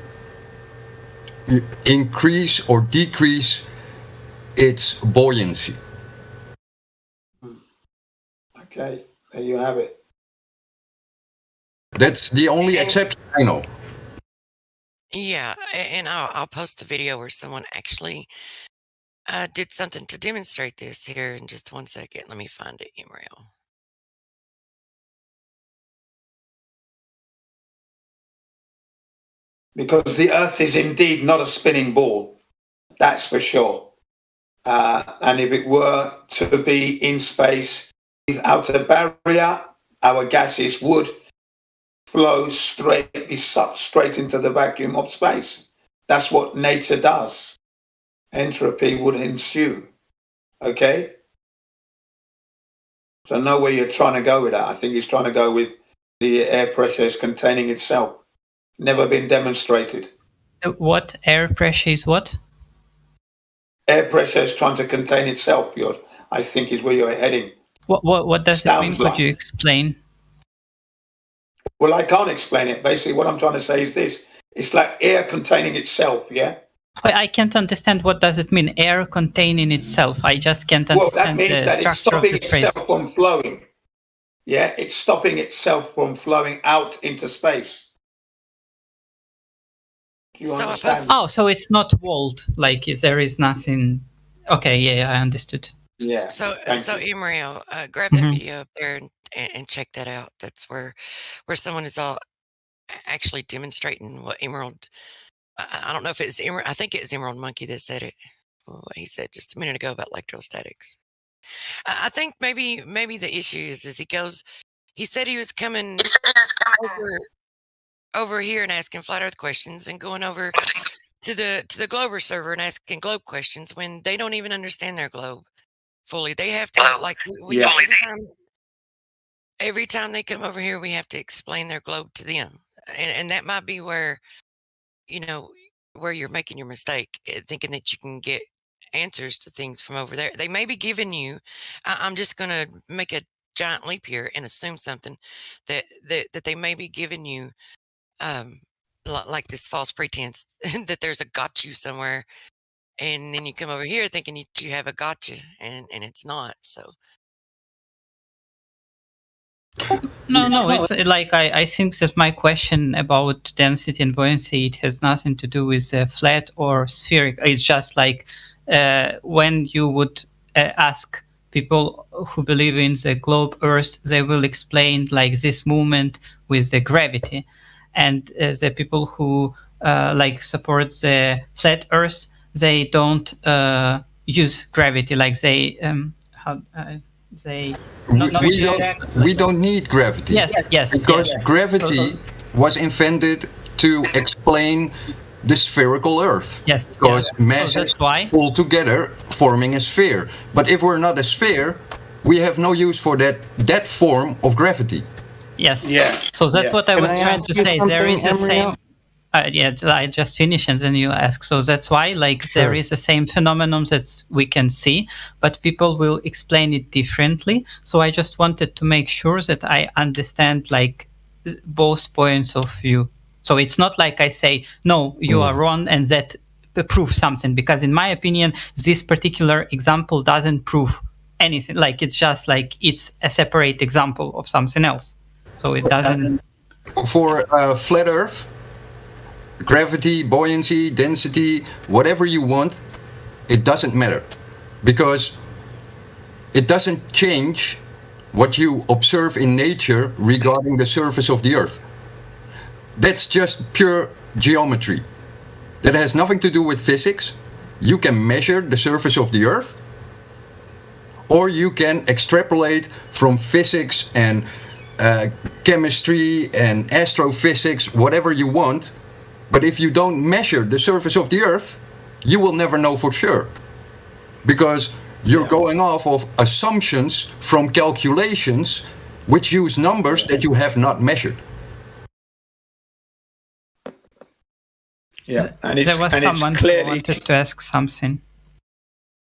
increase or decrease its buoyancy. Okay, there you have it. That's the only exception I know. Yeah, and I'll post a video where someone actually did something to demonstrate this here in just 1 second. Let me find it, Imriel. Because the Earth is indeed not a spinning ball, that's for sure. And if it were to be in space without a barrier, our gases would flow straight into the vacuum of space. That's what nature does. Entropy would ensue. Okay? So I know where you're trying to go with that. I think he's trying to go with the air pressure is containing itself. Never been demonstrated. What air pressure is what? Air pressure is trying to contain itself, I think is where you're heading. What does it mean? Could you explain? Well, I can't explain it. Basically, what I'm trying to say is this. It's like air containing itself, yeah? I can't understand what does it mean, air containing itself. I just can't understand the structure of the phrase. Well, that means that it's stopping itself from flowing. Yeah, it's stopping itself from flowing out into space. You understand? So it's not walled, like there is nothing. Okay, yeah, I understood. Yeah. So Imriel, grab that video up there and check that out. That's where someone is all actually demonstrating what Emerald. I don't know if it's Emerald. I think it's Emerald Monkey that said it. He said just a minute ago about electrostatics. I think maybe the issue is he said he was coming over here and asking flat Earth questions and going over to the Glober server and asking globe questions when they don't even understand their globe fully. They have to every time they come over here, we have to explain their globe to them, and that might be where where you're making your mistake, thinking that you can get answers to things from over there. They may be giving you. I'm just going to make a giant leap here and assume something that they may be giving you. Like this false pretense that there's a got you somewhere, and then you come over here thinking you have a gotcha, and it's not. So no, it's like I think that my question about density and buoyancy, it has nothing to do with flat or spheric. It's just like when you would ask people who believe in the globe Earth, they will explain like this movement with the gravity, and the people who like support the flat Earth, they don't use gravity, like they we don't need gravity. Yes, because gravity was invented to explain the spherical Earth. Yes. Because masses pull together, forming a sphere. But if we're not a sphere, we have no use for that form of gravity. Yes. Yeah. So that's what I was trying to say. There is the same. I just finished and then you ask. So that's why, like, there is the same phenomenon that we can see, but people will explain it differently. So I just wanted to make sure that I understand, like, both points of view. So it's not like I say, no, you are wrong, and that proves something. Because in my opinion, this particular example doesn't prove anything. Like, it's just like it's a separate example of something else. So it doesn't. For flat Earth, gravity, buoyancy, density, whatever you want, it doesn't matter, because it doesn't change what you observe in nature regarding the surface of the Earth. That's just pure geometry. That has nothing to do with physics. You can measure the surface of the Earth, or you can extrapolate from physics and chemistry and astrophysics, whatever you want. But if you don't measure the surface of the Earth, you will never know for sure, because you're going off of assumptions from calculations which use numbers that you have not measured. Yeah, and there was someone who wanted to ask something.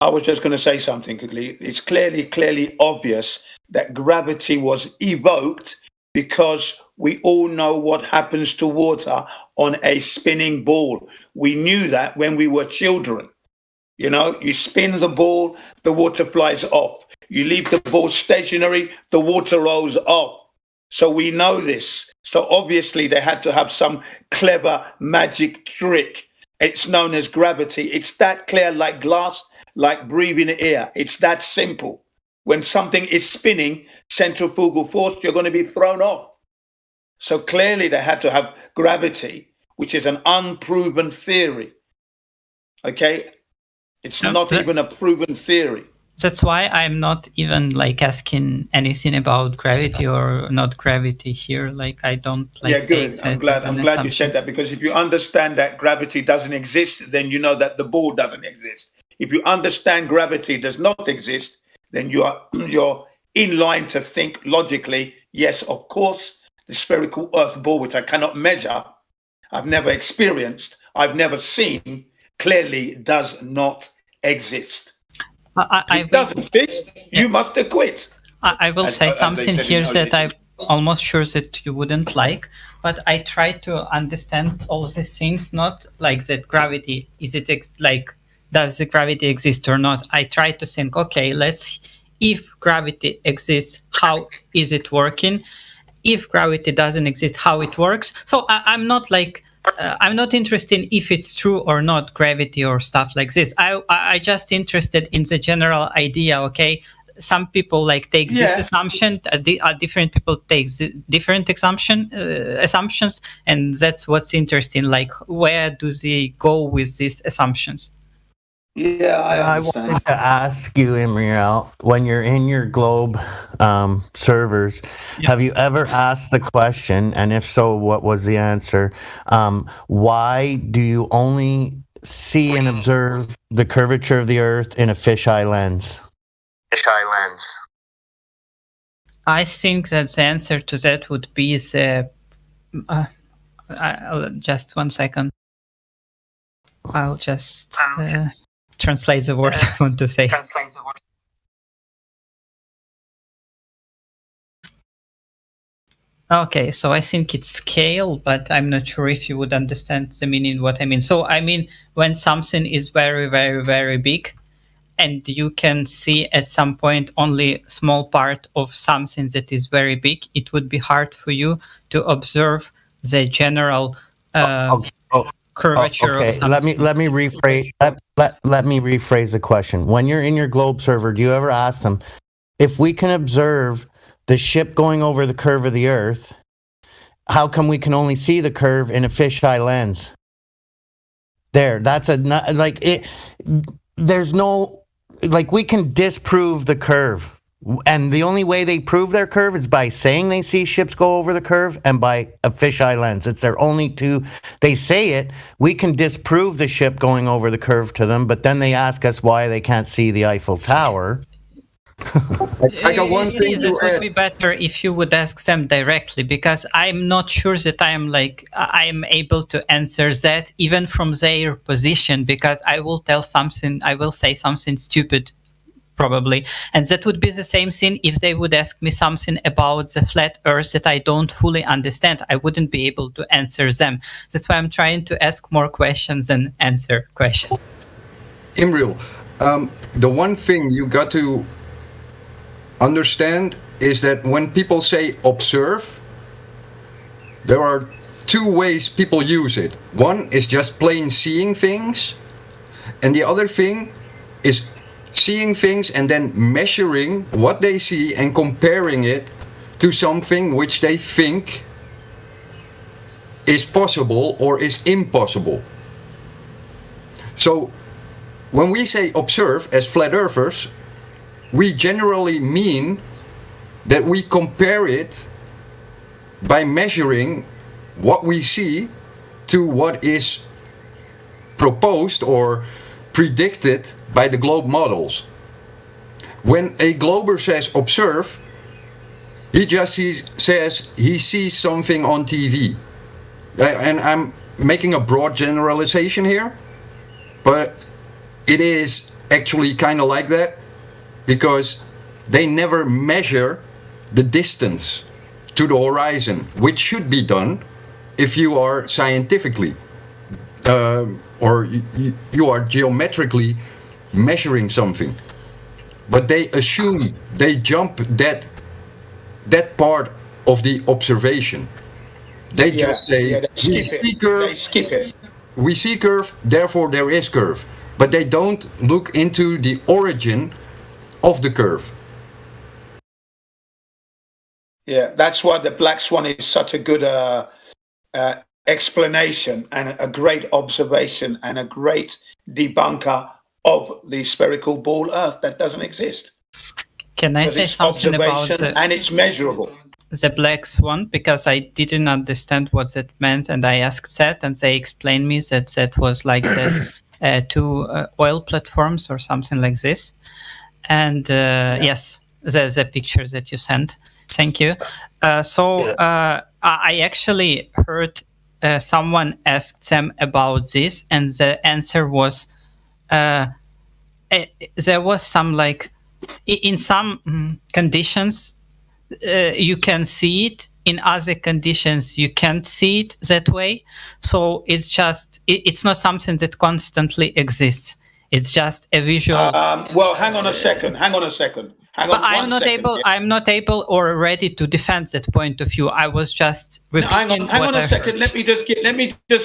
I was just going to say something quickly. It's clearly obvious that gravity was evoked because we all know what happens to water on a spinning ball. We knew that when we were children. You know, you spin the ball, the water flies off. You leave the ball stationary, the water rolls off. So we know this. So obviously they had to have some clever magic trick. It's known as gravity. It's that clear, like glass, like breathing air. It's that simple. When something is spinning, centrifugal force, you're going to be thrown off. So clearly they had to have gravity, which is an unproven theory. Okay? It's not even a proven theory. That's why I'm not even like asking anything about gravity or not gravity here. Like, I don't like. Yeah, good. I'm glad you said that, because if you understand that gravity doesn't exist, then you know that the ball doesn't exist. If you understand gravity does not exist, then you're in line to think logically. Yes, of course, the spherical Earth ball, which I cannot measure, I've never experienced, I've never seen, clearly does not exist. It doesn't fit. You must acquit. I will say something here that I'm almost sure that you wouldn't like, but I try to understand all these things, not like that gravity, does the gravity exist or not? I try to think, okay, if gravity exists, how is it working? If gravity doesn't exist, how it works? So I'm not like, I'm not interested in if it's true or not, gravity or stuff like this. I just interested in the general idea. Okay, some people like take this assumption, different people take different assumptions, and that's what's interesting. Like, where do they go with these assumptions? Yeah, I wanted to ask you, Imriel, when you're in your globe servers, have you ever asked the question, and if so, what was the answer? Why do you only see and observe the curvature of the Earth in a fisheye lens? I think that the answer to that would be the. Just 1 second. I'll just. Translate the word I want to say. Okay, so I think it's scale, but I'm not sure if you would understand the meaning what I mean. So I mean, when something is very, very, very big, and you can see at some point only a small part of something that is very big, it would be hard for you to observe the general curvature. Okay, let me rephrase. Let me rephrase the question. When you're in your globe server, do you ever ask them if we can observe the ship going over the curve of the Earth? How come we can only see the curve in a fisheye lens? That's like it. There's no like we can disprove the curve. And the only way they prove their curve is by saying they see ships go over the curve and by a fisheye lens. It's their only two. They say it. We can disprove the ship going over the curve to them, but then they ask us why they can't see the Eiffel Tower. I got one thing to add. It would be better if you would ask them directly, because I'm not sure that I'm able to answer that even from their position, because I will say something stupid probably, and that would be the same thing if they would ask me something about the flat Earth that I don't fully understand. I wouldn't be able to answer them. That's why I'm trying to ask more questions than answer questions. Imriel, the one thing you got to understand is that when people say observe, there are two ways people use it. One is just plain seeing things, and the other thing is seeing things and then measuring what they see and comparing it to something which they think is possible or is impossible. So when we say observe as flat earthers, we generally mean that we compare it by measuring what we see to what is proposed or predicted by the globe models. When a glober says observe, he just says he sees something on TV. And I'm making a broad generalization here, but it is actually kind of like that, because they never measure the distance to the horizon, which should be done if you are scientifically or you are geometrically measuring something. But they assume, they jump that part of the observation. They just say, we see curve, we see curve, therefore there is curve. But they don't look into the origin of the curve. Yeah, that's why the black swan is such a good explanation and a great observation and a great debunker of the spherical ball Earth that doesn't exist. Can I say something about and it's measurable. The black swan, because I didn't understand what that meant, and I asked that, and they explained me that was like the two oil platforms or something like this. And yes, the picture that you sent. Thank you. I actually heard someone asked them about this, and the answer was there was some like in some conditions you can see it, in other conditions you can't see it that way. So it's just it's not something that constantly exists. It's just a visual. Well, hang on a second. I'm not able or ready to defend that point of view. I was just repeating. Hang on a second. Let me just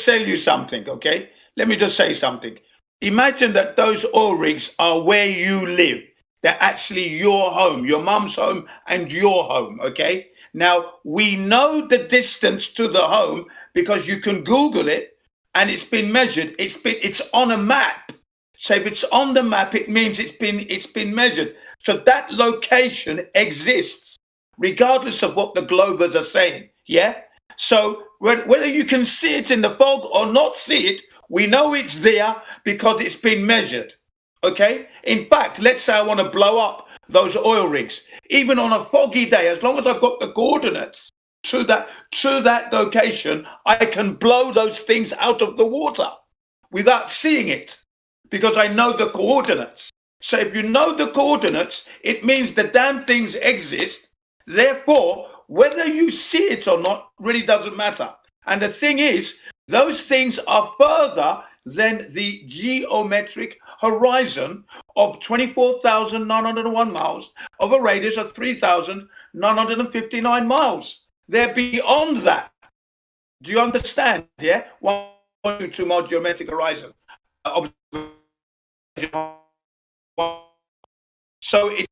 tell you something, okay? Let me just say something. Imagine that those oil rigs are where you live. They're actually your home, your mum's home and your home, okay? Now, we know the distance to the home because you can Google it and it's been measured. It's on a map. So if it's on the map, it means it's been measured. So that location exists, regardless of what the globers are saying, yeah? So whether you can see it in the fog or not see it, we know it's there because it's been measured. Okay. In fact, let's say I want to blow up those oil rigs, even on a foggy day, as long as I've got the coordinates to that location, I can blow those things out of the water without seeing it because I know the coordinates. So if you know the coordinates, it means the damn things exist. Therefore, whether you see it or not really doesn't matter. And the thing is, those things are further than the geometric horizon of 24,901 miles of a radius of 3,959 miles. They're beyond that. Do you understand? Yeah. longitudinal geometric horizon. So it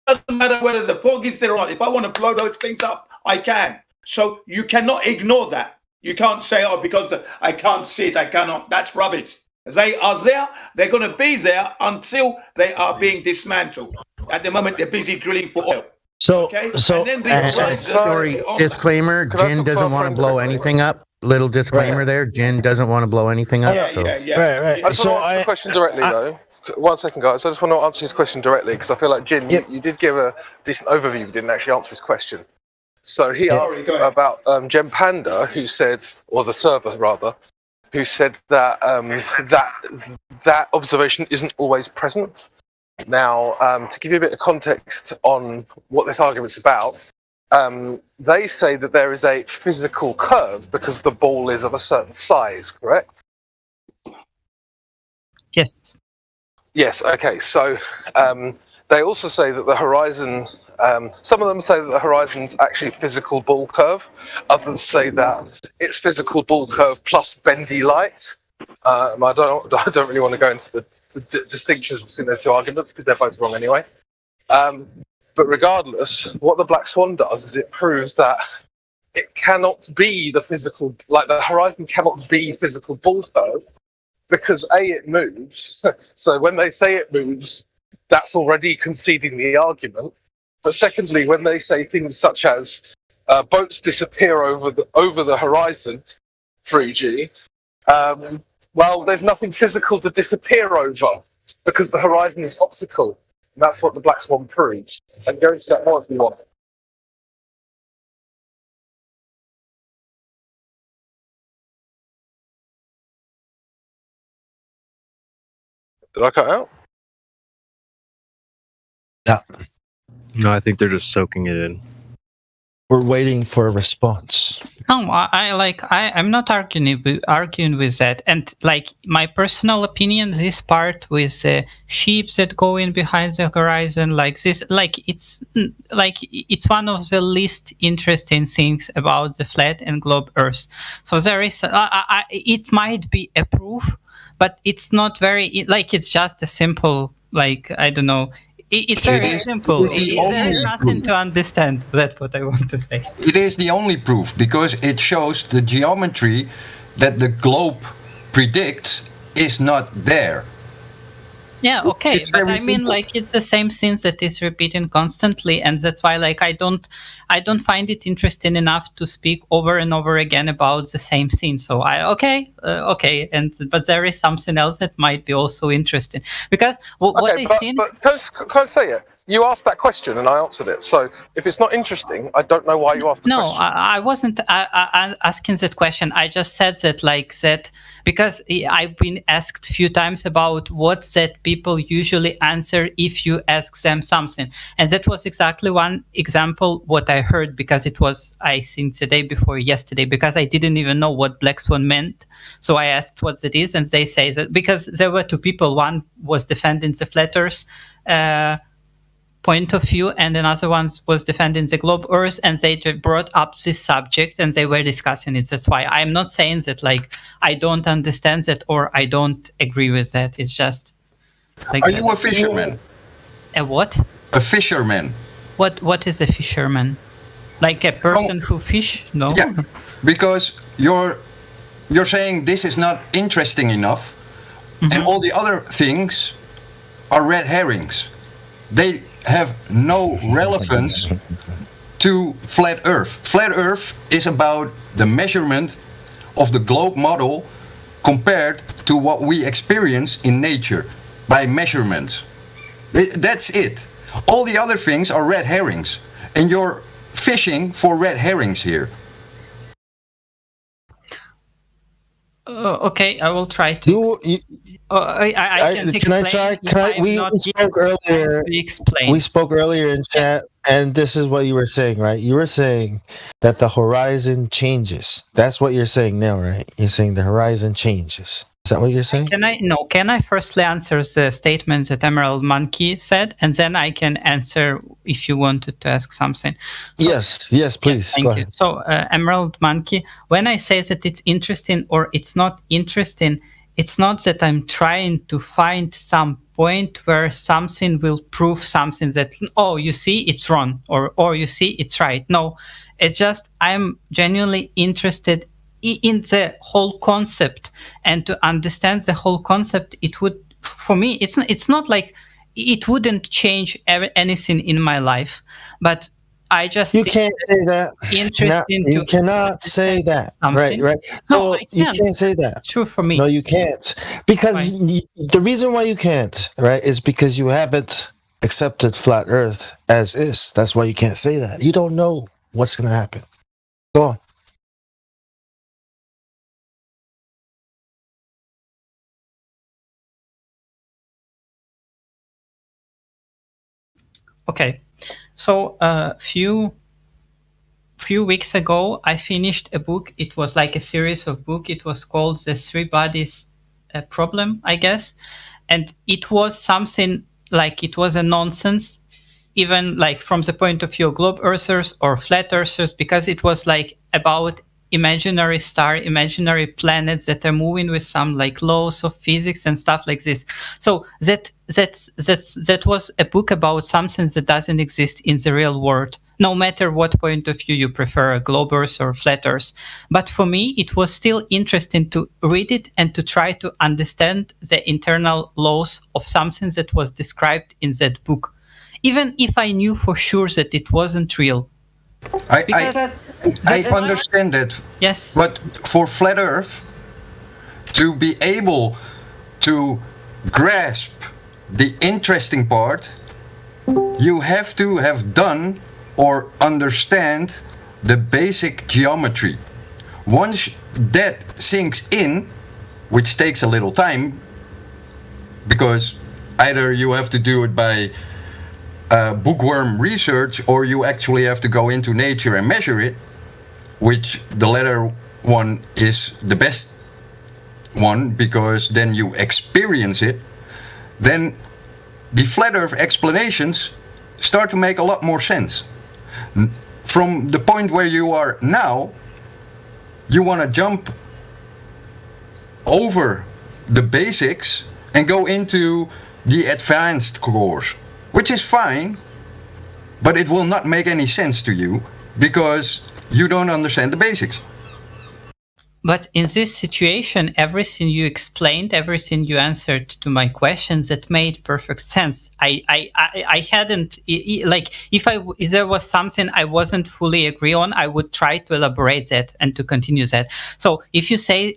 doesn't matter whether the fog is there or not. If I want to blow those things up, I can. So you cannot ignore that. You can't say, oh, because I can't see it, I cannot. That's rubbish. They are there. They're going to be there until they are being dismantled. At the moment, they're busy drilling for oil. So, okay? So, and then the horizon, sorry, disclaimer, Jin doesn't want to blow anything up. Little disclaimer there, Jin doesn't want to blow anything up. Yeah, so. Right. I just want to answer the question directly, though. 1 second, guys. I just want to answer his question directly, because I feel like, Jin, you did give a decent overview, but didn't actually answer his question. So he asked about Gem Panda, who said, or the server rather, who said that that observation isn't always present. Now, to give you a bit of context on what this argument's about, they say that there is a physical curve because the ball is of a certain size, correct? Yes. Yes, okay. So they also say that the horizon, some of them say that the horizon's actually physical ball curve. Others say that it's physical ball curve plus bendy light. I don't really want to go into the distinctions between those two arguments because they're both wrong anyway. But regardless, what the Black Swan does is it proves that it cannot be the physical, like the horizon cannot be physical ball curve because A, it moves. So when they say it moves, that's already conceding the argument. But secondly, when they say things such as boats disappear over the horizon, 3G, well, there's nothing physical to disappear over because the horizon is optical. And that's what the Black Swan proves. And go into that more if you want. Did I cut out? Yeah. No, I think they're just soaking it in. We're waiting for a response. No, I'm not arguing with that. And like my personal opinion, this part with the ships that go in behind the horizon, like this, it's one of the least interesting things about the flat and globe Earth. So there is, it might be a proof, but it's not very it's just a simple, I don't know. It's very simple. There's nothing to understand. That's what I want to say. It is the only proof because it shows the geometry that the globe predicts is not there. Yeah, okay, but I mean, it's the same thing that is repeating constantly, and that's why, I don't find it interesting enough to speak over and over again about the same thing. So but there is something else that might be also interesting because what I think. But can I say it? You asked that question and I answered it. So if it's not interesting, I don't know why you asked the question. No, I wasn't asking that question. I just said that because I've been asked a few times about what that people usually answer if you ask them something. And that was exactly one example what I heard because it was, I think, the day before yesterday because I didn't even know what Black Swan meant. So I asked what it is and they say that because there were two people. One was defending the flat Earth point of view and another one was defending the globe Earth and they brought up this subject and they were discussing it. That's why I'm not saying that I don't understand that or I don't agree with that. It's just Are you a fisherman? A what? A fisherman. What is a fisherman? Like a person who fish? No. Yeah, because you're saying this is not interesting enough and all the other things are red herrings. They have no relevance to flat Earth. Flat Earth is about the measurement of the globe model compared to what we experience in nature by measurements. That's it. All the other things are red herrings, and you're fishing for red herrings here. Okay, I will try to. I can explain. We spoke earlier. We spoke earlier in chat, and this is what you were saying, right? You were saying that the horizon changes. That's what you're saying now, right? You're saying the horizon changes. Is that what you're saying? Can I firstly answer the statement that Emerald Monkey said, and then I can answer if you wanted to ask something. So, yes, please. Thank Go you. ahead. So, Emerald Monkey, when I say that it's interesting or it's not interesting, it's not that I'm trying to find some point where something will prove something that, oh, you see, it's wrong, or you see, it's right. No, it's just I'm genuinely interested in the whole concept, and to understand the whole concept, it would, for me, it's not like it wouldn't change anything in my life, but I just you can't say that. Interesting. No, you cannot say that. Right. No, So you can't say that. It's true for me. No, you can't, because the reason why you can't, right, is because you haven't accepted flat Earth as is. That's why you can't say that. You don't know what's going to happen. Go on. Okay, so few weeks ago, I finished a book. It was like a series of books. It was called The Three Bodies Problem, I guess. And it was something like, it was a nonsense, even like from the point of view of globe earthers or flat earthers, because it was like about imaginary star, imaginary planets that are moving with some like laws of physics and stuff like this. So that was a book about something that doesn't exist in the real world, no matter what point of view you prefer, globe earth or flat earth. But for me, it was still interesting to read it and to try to understand the internal laws of something that was described in that book, even if I knew for sure that it wasn't real. I understand that. Yes. But for flat Earth to be able to grasp the interesting part, you have to have done or understand the basic geometry. Once that sinks in, which takes a little time, because either you have to do it by bookworm research, or you actually have to go into nature and measure it, which the latter one is the best one, because then you experience it. Then the flat Earth explanations start to make a lot more sense. From the point where you are now, you want to jump over the basics and go into the advanced course, which is fine, but it will not make any sense to you because you don't understand the basics. But in this situation, everything you explained, everything you answered to my questions, that made perfect sense. I hadn't, like, if there was something I wasn't fully agree on, I would try to elaborate that and to continue that. So if you say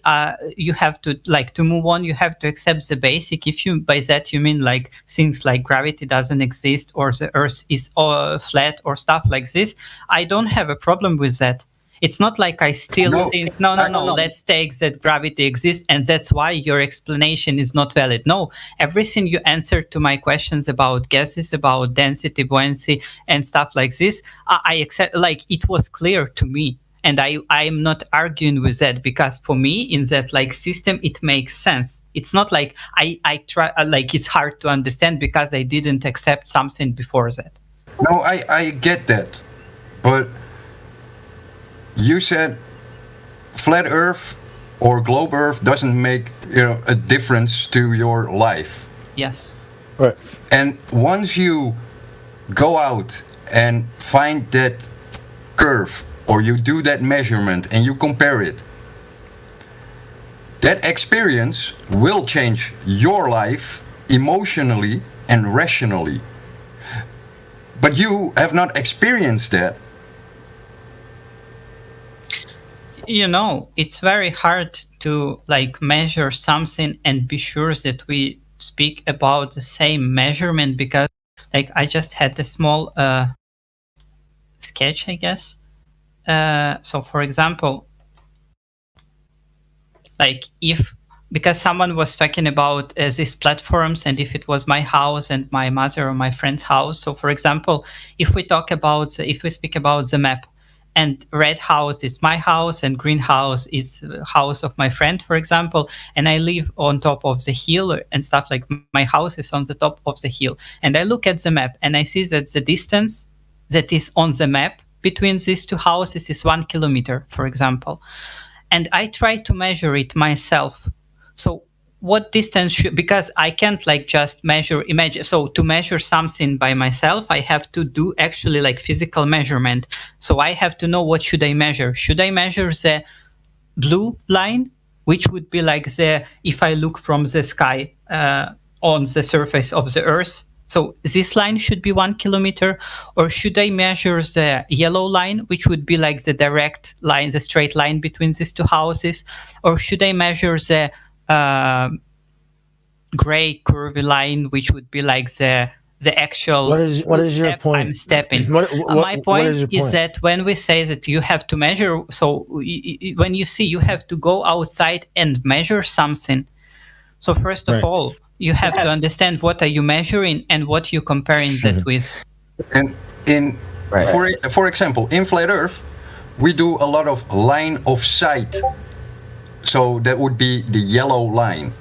you have to, like, to move on, you have to accept the basic. If you, by that you mean like things like gravity doesn't exist or the Earth is flat or stuff like this, I don't have a problem with that. It's not like I still think, no, let's take that gravity exists and that's why your explanation is not valid. No, everything you answered to my questions about gases, about density, buoyancy, and stuff like this, I accept, like, it was clear to me. And I'm not arguing with that, because for me, in that like system, it makes sense. It's not like I try, like, it's hard to understand because I didn't accept something before that. No, I get that. But you said flat Earth or globe Earth doesn't make, a difference to your life. Yes. Right. And once you go out and find that curve, or you do that measurement and you compare it, that experience will change your life emotionally and rationally. But you have not experienced that. It's very hard to like measure something and be sure that we speak about the same measurement, because like I just had a small sketch, I guess. So for example, like because someone was talking about these platforms, and if it was my house and my mother or my friend's house. So for example, if we speak about the map, and red house is my house and green house is the house of my friend, for example, and I live on top of the hill and stuff, like my house is on the top of the hill, and I look at the map and I see that the distance that is on the map between these two houses is 1 kilometer, for example, and I try to measure it myself. So what distance should, because I can't like just measure, imagine, so to measure something by myself, I have to do actually like physical measurement. So I have to know what should I measure. Should I measure the blue line, which would be like the, if I look from the sky on the surface of the earth, so this line should be 1 kilometer, or should I measure the yellow line, which would be like the direct line, the straight line between these two houses, or should I measure the gray curvy line, which would be like the actual what is your point? I'm stepping. My point is that when we say that you have to measure, so when you see you have to go outside and measure something, so first of all you have to understand what are you measuring and what you're comparing that with. And for example, in Flat Earth, we do a lot of line of sight. So that would be the yellow line.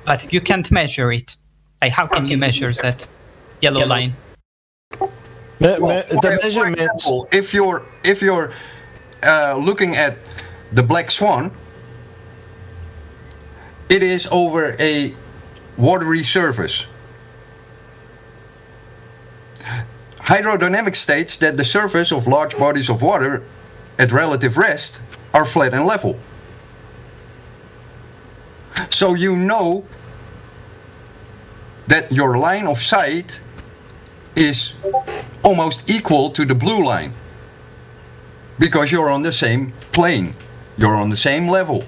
But you can't measure it. Like, how can you measure that yellow line? The measurement. Example, if you're looking at the black swan, it is over a watery surface. Hydrodynamics states that the surface of large bodies of water at relative rest are flat and level. So you know that your line of sight is almost equal to the blue line because you're on the same plane, you're on the same level.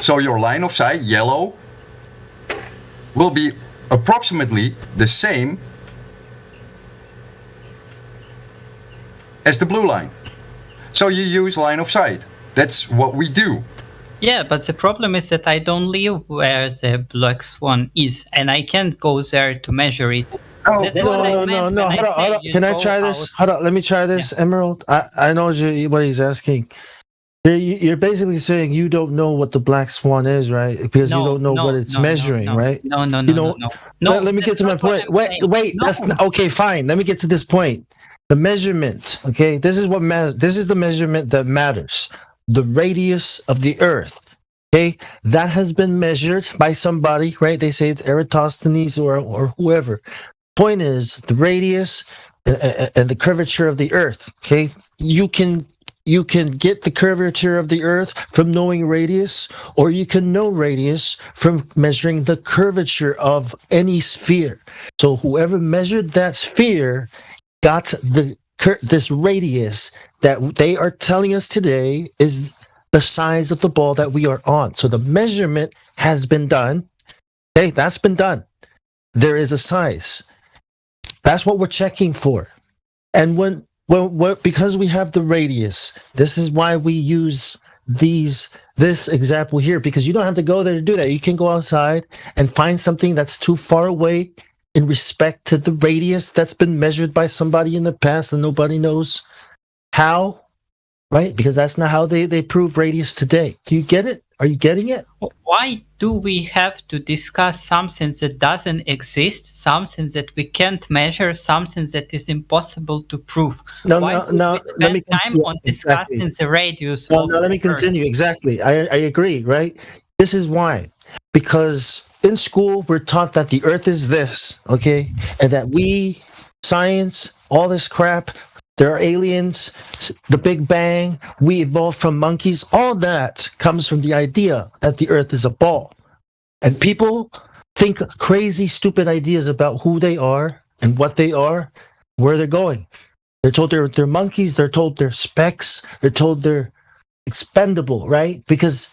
So your line of sight, yellow, will be approximately the same as the blue line. So you use line of sight. That's what we do. Yeah, but the problem is that I don't live where the black swan is, and I can't go there to measure it. No. Hold on. Can I try this? Hold on. Let me try this, Emerald. I know what he's asking. You're basically saying you don't know what the black swan is, right? Because you don't know what it's measuring, right? No. Let me get to my point. Wait. That's not, okay. Fine. Let me get to this point. The measurement. Okay, this is what matters. This is the measurement that matters. The radius of the Earth. Okay, that has been measured by somebody, right? They say it's Eratosthenes or whoever. Point is the radius and the curvature of the Earth. Okay, you can get the curvature of the Earth from knowing radius, or you can know radius from measuring the curvature of any sphere. So whoever measured that sphere got this radius that they are telling us today is the size of the ball that we are on. So the measurement has been done. Okay, that's been done. There is a size. That's what we're checking for. And because we have the radius, this is why we use this example here, because you don't have to go there to do that. You can go outside and find something that's too far away in respect to the radius that's been measured by somebody in the past and nobody knows how, right? Because that's not how they prove radius today. Do you get it? Are you getting it? Why do we have to discuss something that doesn't exist, something that we can't measure, something that is impossible to prove? Let me time on discussing the radius. Let me continue. Exactly. I agree, right? This is why. Because in school, we're taught that the Earth is this, okay? And that science, all this crap, there are aliens, the Big Bang, we evolved from monkeys. All that comes from the idea that the Earth is a ball. And people think crazy, stupid ideas about who they are and what they are, where they're going. They're told they're monkeys, they're told they're specks, they're told they're expendable, right? Because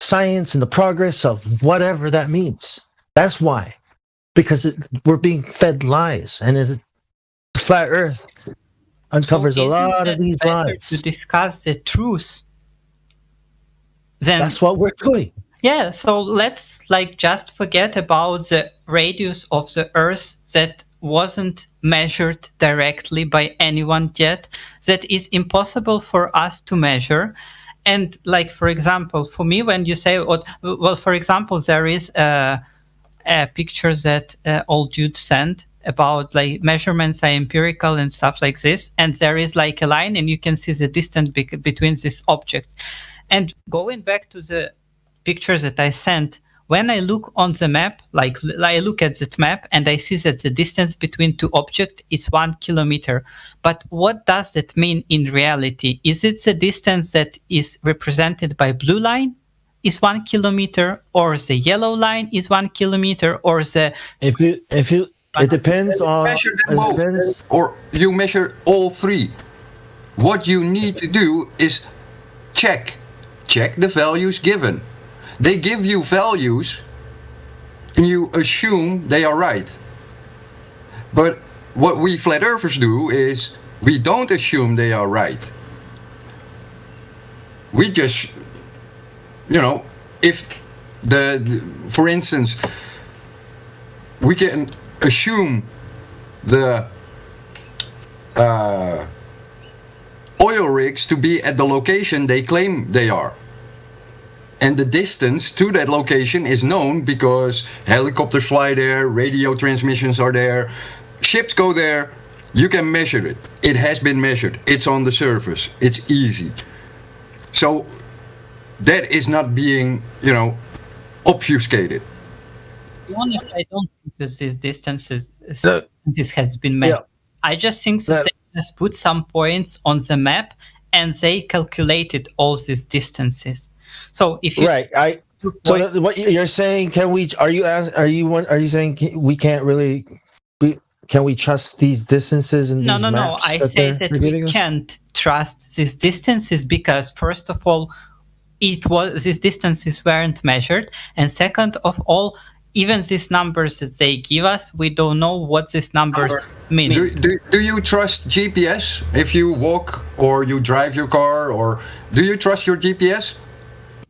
science and the progress of whatever that means. That's why. Because we're being fed lies. And the flat Earth uncovers a lot of these lies. To discuss the truth, then that's what we're doing. Yeah, so let's just forget about the radius of the Earth that wasn't measured directly by anyone yet, that is impossible for us to measure. And like, for example, for me, when you say, well, for example, there is a picture that old Jude sent about like measurements are empirical and stuff like this. And there is like a line and you can see the distance between these objects. And going back to the picture that I sent, when I look on the map, like I look at that map and I see that the distance between two objects is 1 kilometer. But what does that mean in reality? Is it the distance that is represented by blue line is 1 kilometer, or the yellow line is 1 kilometer, or the... If you it depends on... Measure them both, or you measure all three. What you need to do is check the values given. They give you values and you assume they are right. But what we flat earthers do is we don't assume they are right. We just, if for instance, we can assume the oil rigs to be at the location they claim they are. And the distance to that location is known because helicopters fly there, radio transmissions are there, ships go there. You can measure it. It has been measured. It's on the surface. It's easy. So that is not being, obfuscated. I don't think that these distances this has been measured. Yeah. I just think that they just put some points on the map and they calculated all these distances. So if you what you're saying, are you saying we can't really can we trust these distances and these maps? I say that we can't trust these distances because first of all, these distances weren't measured, and second of all, even these numbers that they give us, we don't know what these numbers mean. Do you trust GPS if you walk or you drive your car, or do you trust your GPS?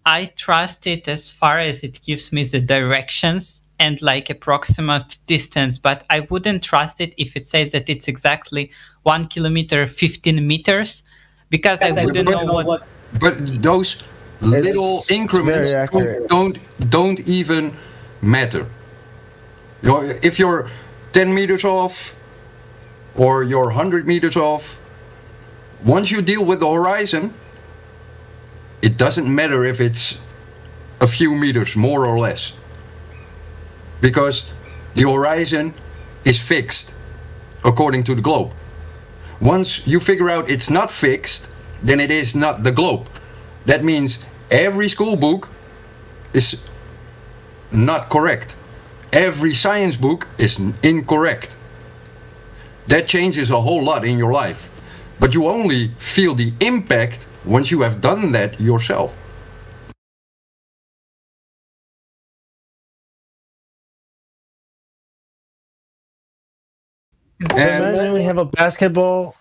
I trust it as far as it gives me the directions and like approximate distance, but I wouldn't trust it if it says that it's exactly 1 kilometer, 15 meters, because I wouldn't know what. But those little increments don't even matter. If you're 10 meters off or you're 100 meters off, once you deal with the horizon, it doesn't matter if it's a few meters more or less, because the horizon is fixed according to the globe. Once you figure out it's not fixed, then it is not the globe. That means every school book is not correct. Every science book is incorrect. That changes a whole lot in your life. But you only feel the impact once you have done that yourself. Imagine we have a basketball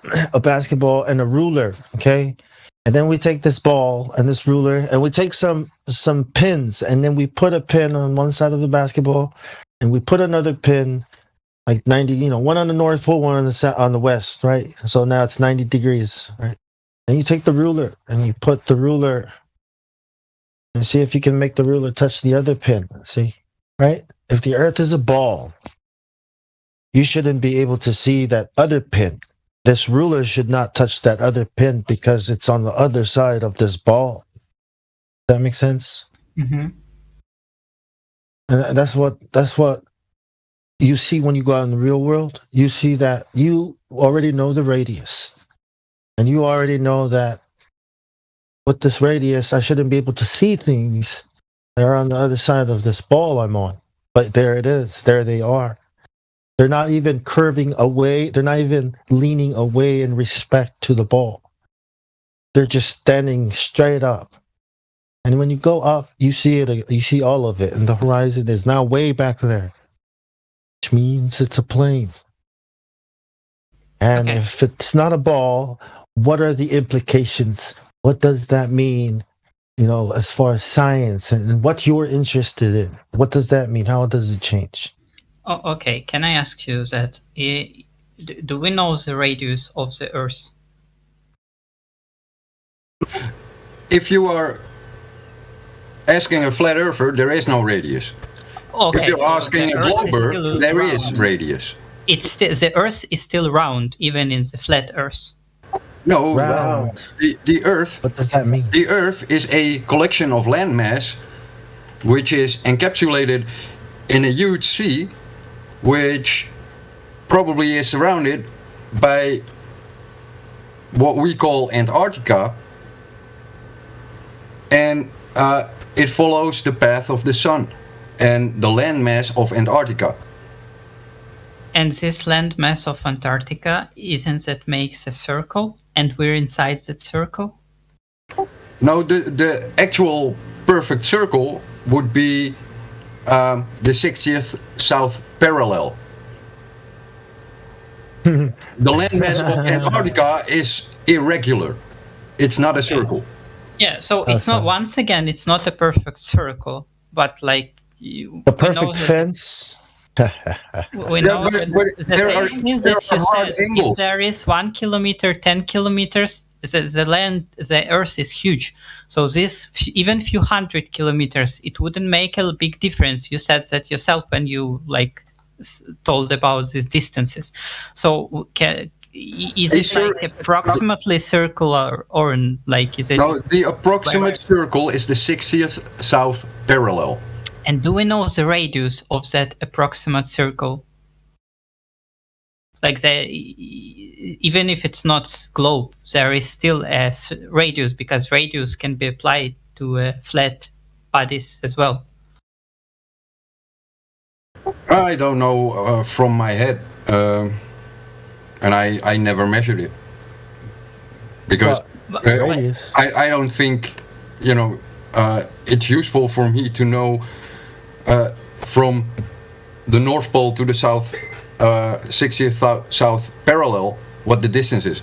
and a ruler, okay? And then we take this ball and this ruler and we take some pins, and then we put a pin on one side of the basketball and we put another pin like 90, one on the north pole, one on the west, right? So now it's 90 degrees, right? And you take the ruler and you put the ruler and see if you can make the ruler touch the other pin. See, right? If the earth is a ball, you shouldn't be able to see that other pin. This ruler should not touch that other pin because it's on the other side of this ball. Does that make sense? Mm-hmm. And that's what you see when you go out in the real world. You see that you already know the radius. And you already know that with this radius, I shouldn't be able to see things that are on the other side of this ball I'm on. But there it is. There they are. They're not even curving away. They're not even leaning away in respect to the ball. They're just standing straight up. And when you go up, you see it. You see all of it. And the horizon is now way back there, which means it's a plane. And if it's not a ball, what are the implications? What does that mean, as far as science and what you're interested in? What does that mean? How does it change? Oh, okay. Can I ask you that? Do we know the radius of the Earth? If you are asking a flat earther, there is no radius. Okay, if you're asking a glober, there is radius. It's the Earth is still round, even in the flat Earth. No, the Earth. What does that mean? The Earth is a collection of landmass, which is encapsulated in a huge sea, which probably is surrounded by what we call Antarctica, and it follows the path of the sun and the landmass of Antarctica. And this landmass of Antarctica, isn't that makes a circle, and we're inside that circle? No, the actual perfect circle would be the 60th south parallel. The landmass of Antarctica is irregular. It's not a circle. Yeah, so it's not, once again, it's not a perfect circle, but like the perfect fence. We know if there is 1 kilometer, 10 kilometers, the Earth is huge. So this, even few hundred kilometers, it wouldn't make a big difference. You said that yourself when you told about these distances. So is it approximately circular, or is it? No, the approximate circle is the 60th south parallel. And do we know the radius of that approximate circle? Even if it's not globe, there is still a radius, because radius can be applied to flat bodies as well. I don't know from my head, and I never measured it, because I don't think it's useful for me to know from the North Pole to the South 60th south parallel what the distance is.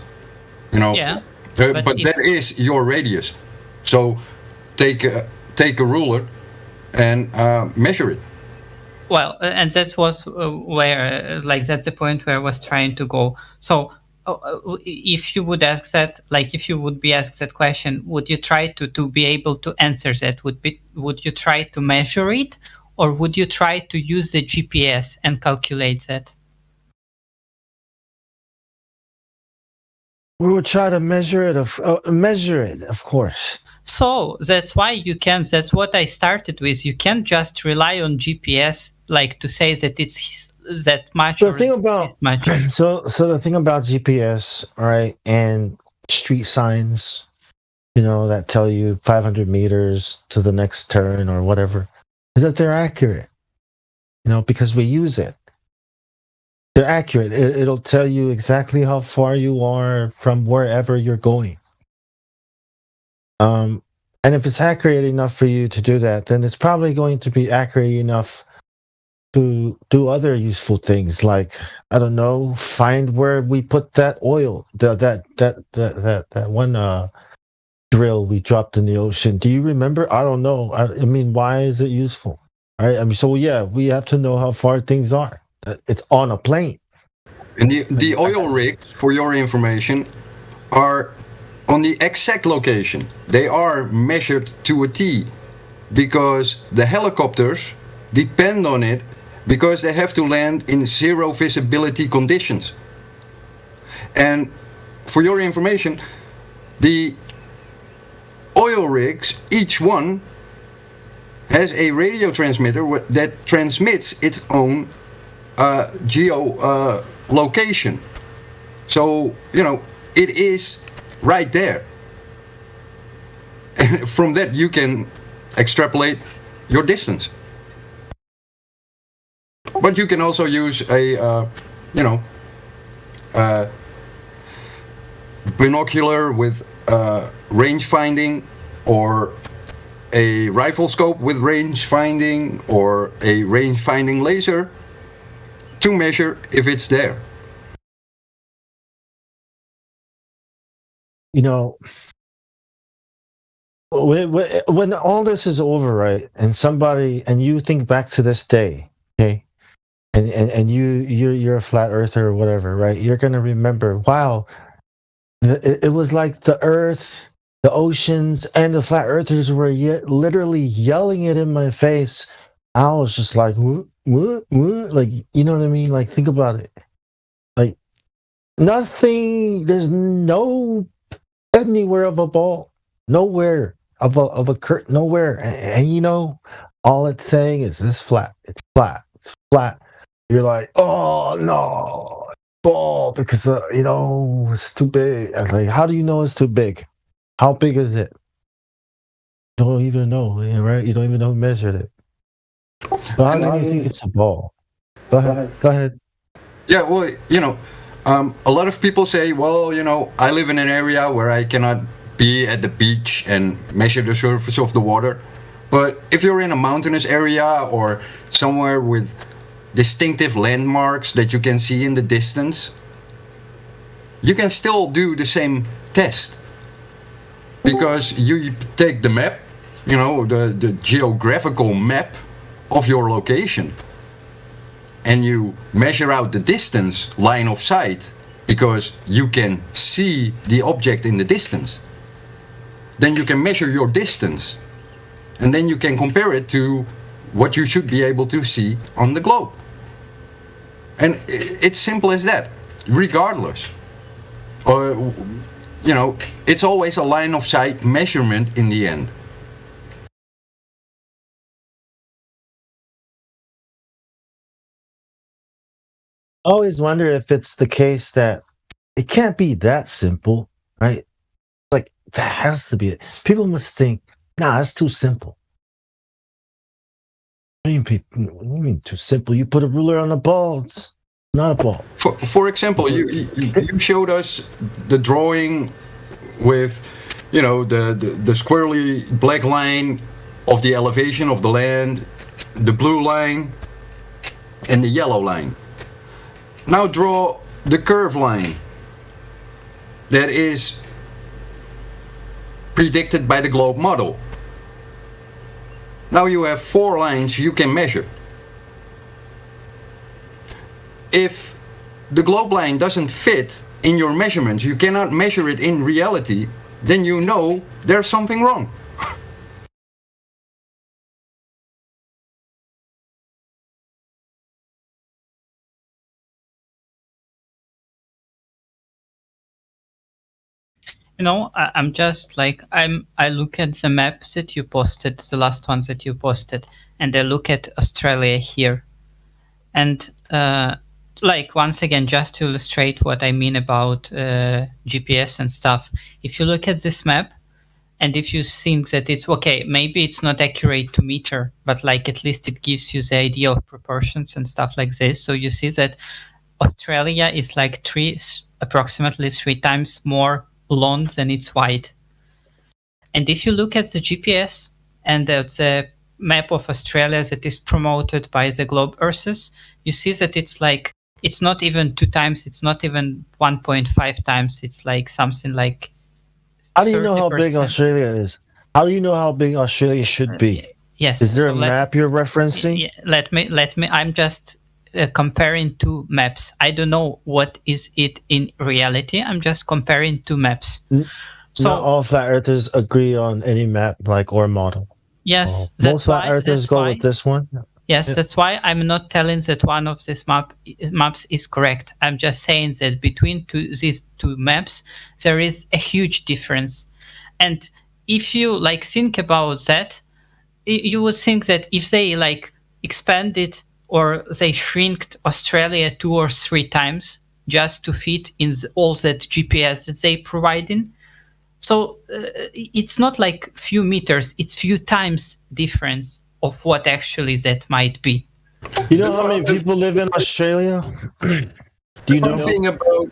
Yeah. But that is your radius. So take a ruler and measure it. Well, and that was where, that's the point where I was trying to go. So, if you would ask that, if you would be asked that question, would you try to be able to answer that? Would you try to measure it, or would you try to use the GPS and calculate that? We would try to measure it, of course. So that's why that's what I started with. You can't just rely on GPS, to say that it's that much. The thing about so the thing about GPS, right, and street signs, that tell you 500 meters to the next turn or whatever, is that they're accurate. Because we use it. They're accurate. It'll tell you exactly how far you are from wherever you're going. And if it's accurate enough for you to do that, then it's probably going to be accurate enough to do other useful things, like, I don't know, find where we put that oil, that one drill we dropped in the ocean. Do you remember? I don't know. I mean, why is it useful? Right? I mean, so yeah, we have to know how far things are. It's on a plane. And the oil rigs, for your information, are on the exact location. They are measured to a T, because the helicopters depend on it, because they have to land in zero visibility conditions. And for your information, the oil rigs, each one has a radio transmitter that transmits its own geo location. So, it is right there. And from that you can extrapolate your distance. But you can also use a binocular with range finding, or a rifle scope with range finding, or a range finding laser to measure if it's there. When all this is over, right, and you think back to this day, okay, and you're a flat earther or whatever, right? You're gonna remember, wow, it was like the earth, the oceans, and the flat earthers were literally yelling it in my face. I was just like, what, like, you know what I mean? Like, think about it. Like, nothing. There's no anywhere of a ball, nowhere of a curtain, nowhere. And you know, all it's saying is this flat. It's flat. It's flat. You're like, oh no, ball, because you know it's too big. I was like, how do you know it's too big? How big is it? Don't even know, right? You don't even know who measured it. So how do you think it's a ball? Go ahead. Yeah, well, you know, a lot of people say, well, you know, I live in an area where I cannot be at the beach and measure the surface of the water. But if you're in a mountainous area or somewhere with distinctive landmarks that you can see in the distance, you can still do the same test. Because you take the map, you know, the geographical map of your location, and you measure out the distance, line of sight, because you can see the object in the distance. Then you can measure your distance, and then you can compare it to what you should be able to see on the globe. And it's simple as that, regardless. You know, it's always a line of sight measurement in the end. I always wonder if it's the case that it can't be that simple, right? Like, that has to be it. People must think, nah, it's too simple. What do you mean too simple? You put a ruler on a ball, it's not a ball. For example, you showed us the drawing with, you know, the squarely black line of the elevation of the land, the blue line, and the yellow line. Now draw the curve line that is predicted by the globe model. Now you have 4 lines you can measure. If the globe line doesn't fit in your measurements, you cannot measure it in reality, then you know there's something wrong. You know, I'm just like, I look at the maps that you posted, the last ones that you posted, and I look at Australia here. And like, once again, just to illustrate what I mean about GPS and stuff, if you look at this map, and if you think that it's okay, maybe it's not accurate to meter, but like at least it gives you the idea of proportions and stuff like this. So you see that Australia is like approximately 3 times more long than it's wide. And if you look at the GPS and the map of Australia that is promoted by the Globe Earthers, you see that it's like, it's not even 2 times, it's not even 1.5 times, it's like something like. How do you know how big Australia is? How do you know how big Australia should be? Yes. Is there a map you're referencing? Yeah, let me. I'm just comparing 2 maps. I don't know what is it in reality. I'm just comparing 2 maps. So not all flat earthers agree on any map, like, or model. Yes, most flat earthers go with this one. Yes, yeah. That's why I'm not telling that one of these maps is correct. I'm just saying that between these 2 maps, there is a huge difference. And if you like think about that, you would think that if they like expanded or they shrinked Australia 2 or 3 times just to fit in all that GPS that they providing, so it's not like few meters, it's few times difference of what actually that might be. You know how many people live in Australia? Do you know? The thing about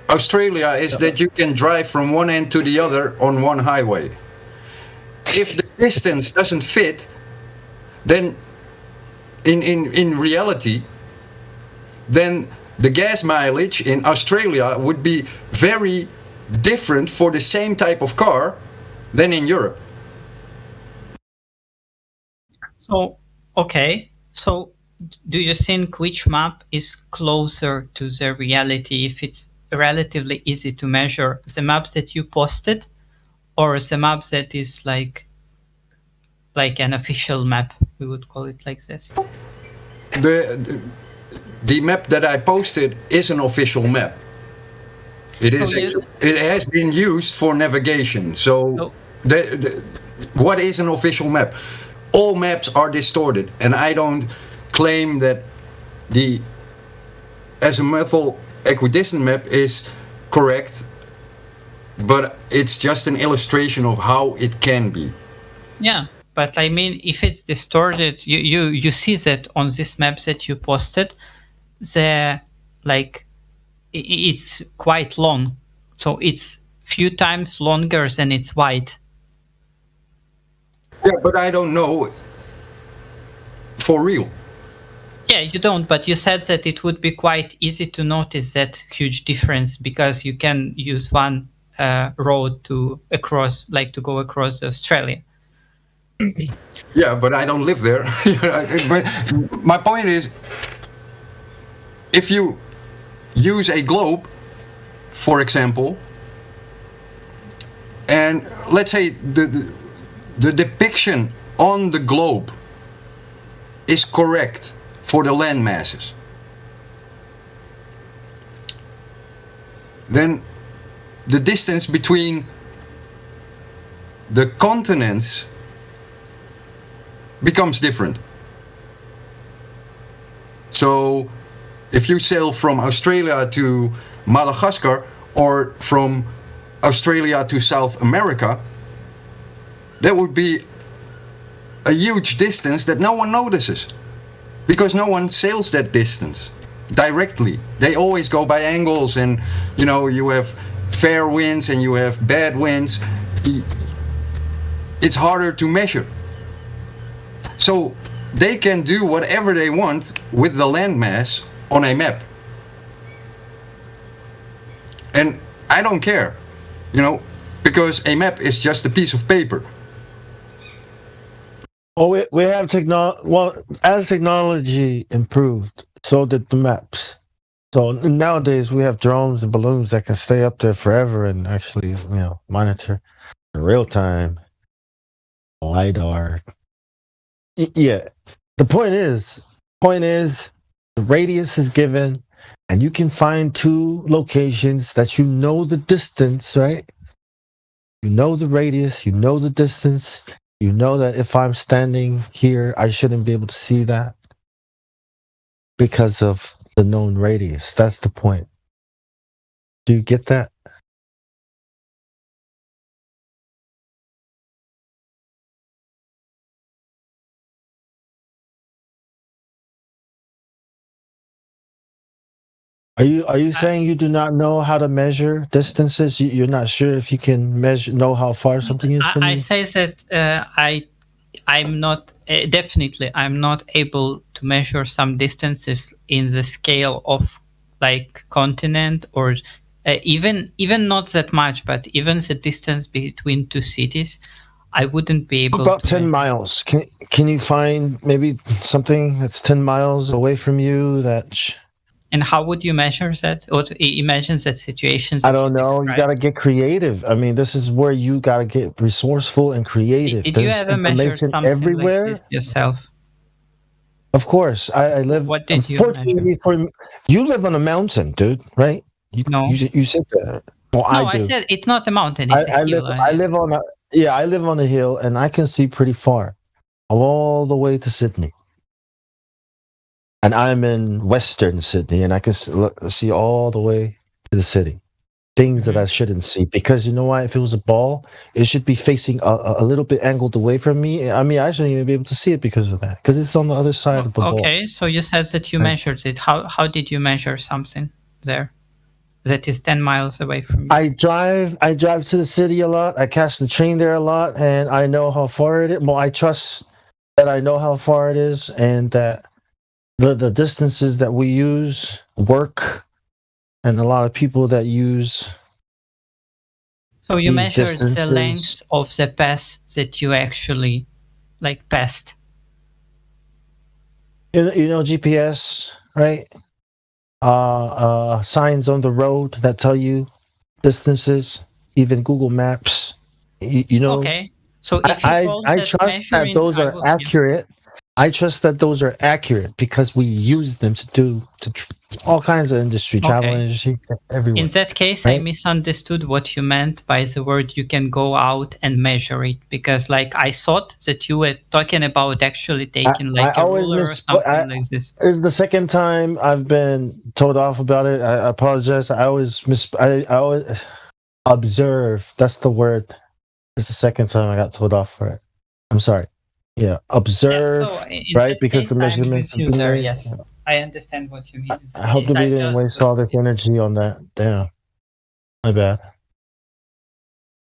Australia is that you can drive from one end to the other on one highway. If the distance doesn't fit, then in reality, then the gas mileage in Australia would be very different for the same type of car than in Europe. So, okay. So do you think which map is closer to the reality? If it's relatively easy to measure, the maps that you posted, or the maps that is like an official map, we would call it like this. The map that I posted is an official map. It is. It has been used for navigation. So what is an official map? All maps are distorted, and I don't claim that the azimuthal equidistant map is correct, but it's just an illustration of how it can be. Yeah, but I mean, if it's distorted, you see that on this map that you posted, it's quite long, so it's few times longer than it's wide. Yeah, but I don't know for real. Yeah, you don't, but you said that it would be quite easy to notice that huge difference because you can use one road to go across Australia. Yeah, but I don't live there. But my point is, if you use a globe, for example, and let's say the depiction on the globe is correct for the land masses, then the distance between the continents becomes different. So if you sail from Australia to Madagascar or from Australia to South America, that would be a huge distance that no one notices because no one sails that distance directly. They always go by angles, and you have fair winds and you have bad winds. It's harder to measure. So they can do whatever they want with the landmass on a map. And I don't care, because a map is just a piece of paper. Oh, we have technology. Well, as technology improved, so did the maps. So nowadays we have drones and balloons that can stay up there forever and actually, monitor in real time. LiDAR. Yeah. The point is, the radius is given, and you can find two locations that the distance, right? You know the radius, you know the distance. You know that if I'm standing here, I shouldn't be able to see that because of the known radius. That's the point. Do you get that? Are you saying you do not know how to measure distances? You're not sure if you can know how far something is from you? I say that I'm not definitely I'm not able to measure some distances in the scale of like continent or even not that much, but even the distance between two cities, I wouldn't be able. About 10 miles. Can you find maybe something that's 10 miles away from you that? And how would you measure that? Or imagine that situations? I don't know. You got to get creative. I mean, this is where you got to get resourceful and creative. Did you ever measure something everywhere? Like this yourself? Of course. I live. What did you measure? You live on a mountain, dude, right? No. You said that. Well, no, I do. I said it's not a mountain. It's a hill. I live on a hill, and I can see pretty far, all the way to Sydney. And I'm in Western Sydney, and I can see all the way to the city. Things that I shouldn't see, because you know why? If it was a ball, it should be facing a little bit angled away from me. I mean, I shouldn't even be able to see it because of that, because it's on the other side of the ball. Okay, so you said that you measured it. How did you measure something there that is 10 miles away from you? I drive to the city a lot. I catch the train there a lot, and I know how far it is. Well, I trust that I know how far it is, and that the distances that we use work, and a lot of people that use. So you measured the length of the path that you actually passed. You know GPS, right? Signs on the road that tell you distances, even Google Maps. You know, Okay. So if you call I that trust that measuring, those I are will. accurate. I trust that those are accurate because we use them all kinds of industry, travel Okay. industry, everywhere. In that case, I misunderstood what you meant by the word you can go out and measure it, because like I thought that you were talking about actually taking like a ruler or something like this. It's the second time I've been told off about it. I apologize. I always I always observe. That's the word. It's the second time I got told off for it. I'm sorry. Yeah, observe, So in right? that Because case, the I agree measurements with have you been there. made. Yes, I understand what you mean. In that I hope case, that we I didn't just waste all this energy on that. Damn. My bad.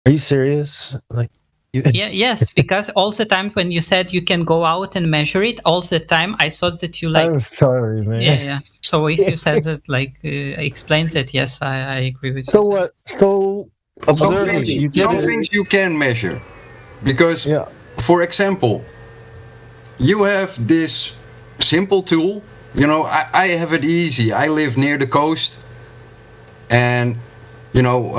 Are you serious? Like, yes, because all the time when you said you can go out and measure it, all the time I thought that you like. I'm sorry, man. Yeah. So if you said that, like, explains it. Yes, I agree with you. So what? So observing, you get Some it. things you can measure, because, for example, you have this simple tool. You know, I have it easy. I live near the coast, and you know,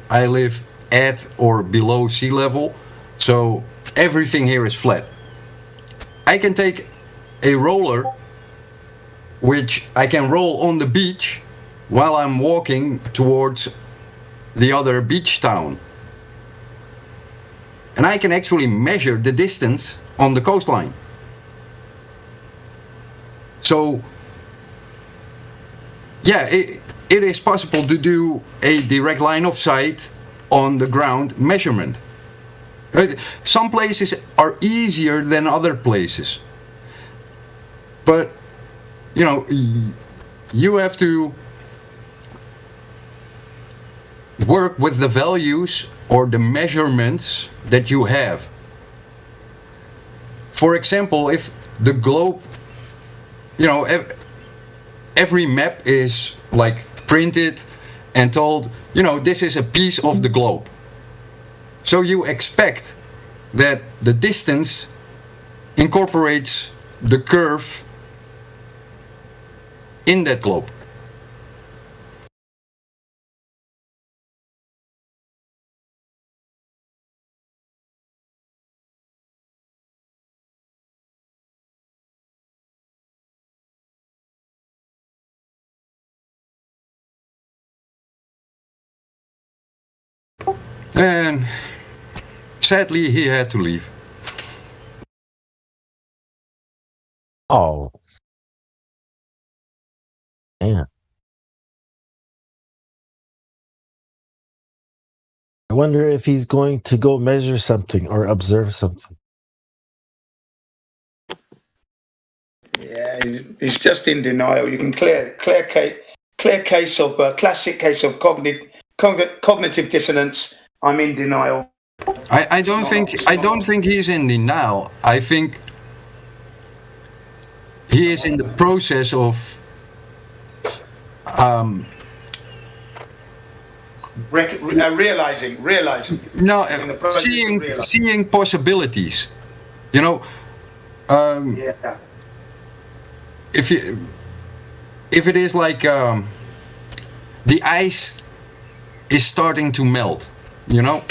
I live at or below sea level, so everything here is flat. I can take a roller, which I can roll on the beach while I'm walking towards the other beach town. And I can actually measure the distance on the coastline. So, yeah, it is possible to do a direct line of sight on the ground measurement. Some places are easier than other places. But, you know, you have to work with the values or the measurements that you have. For example, if the globe, you know, every map is like printed and told, you know, this is a piece of the globe. So you expect that the distance incorporates the curve in that globe. And sadly, he had to leave. Oh. Man. I wonder if he's going to go measure something or observe something. Yeah, he's just in denial. You can clear case of classic case of cognitive dissonance. I'm in denial. I don't think he's in denial. I think he is in the process of realizing. No, seeing possibilities. You know, if it is like the ice is starting to melt, you know.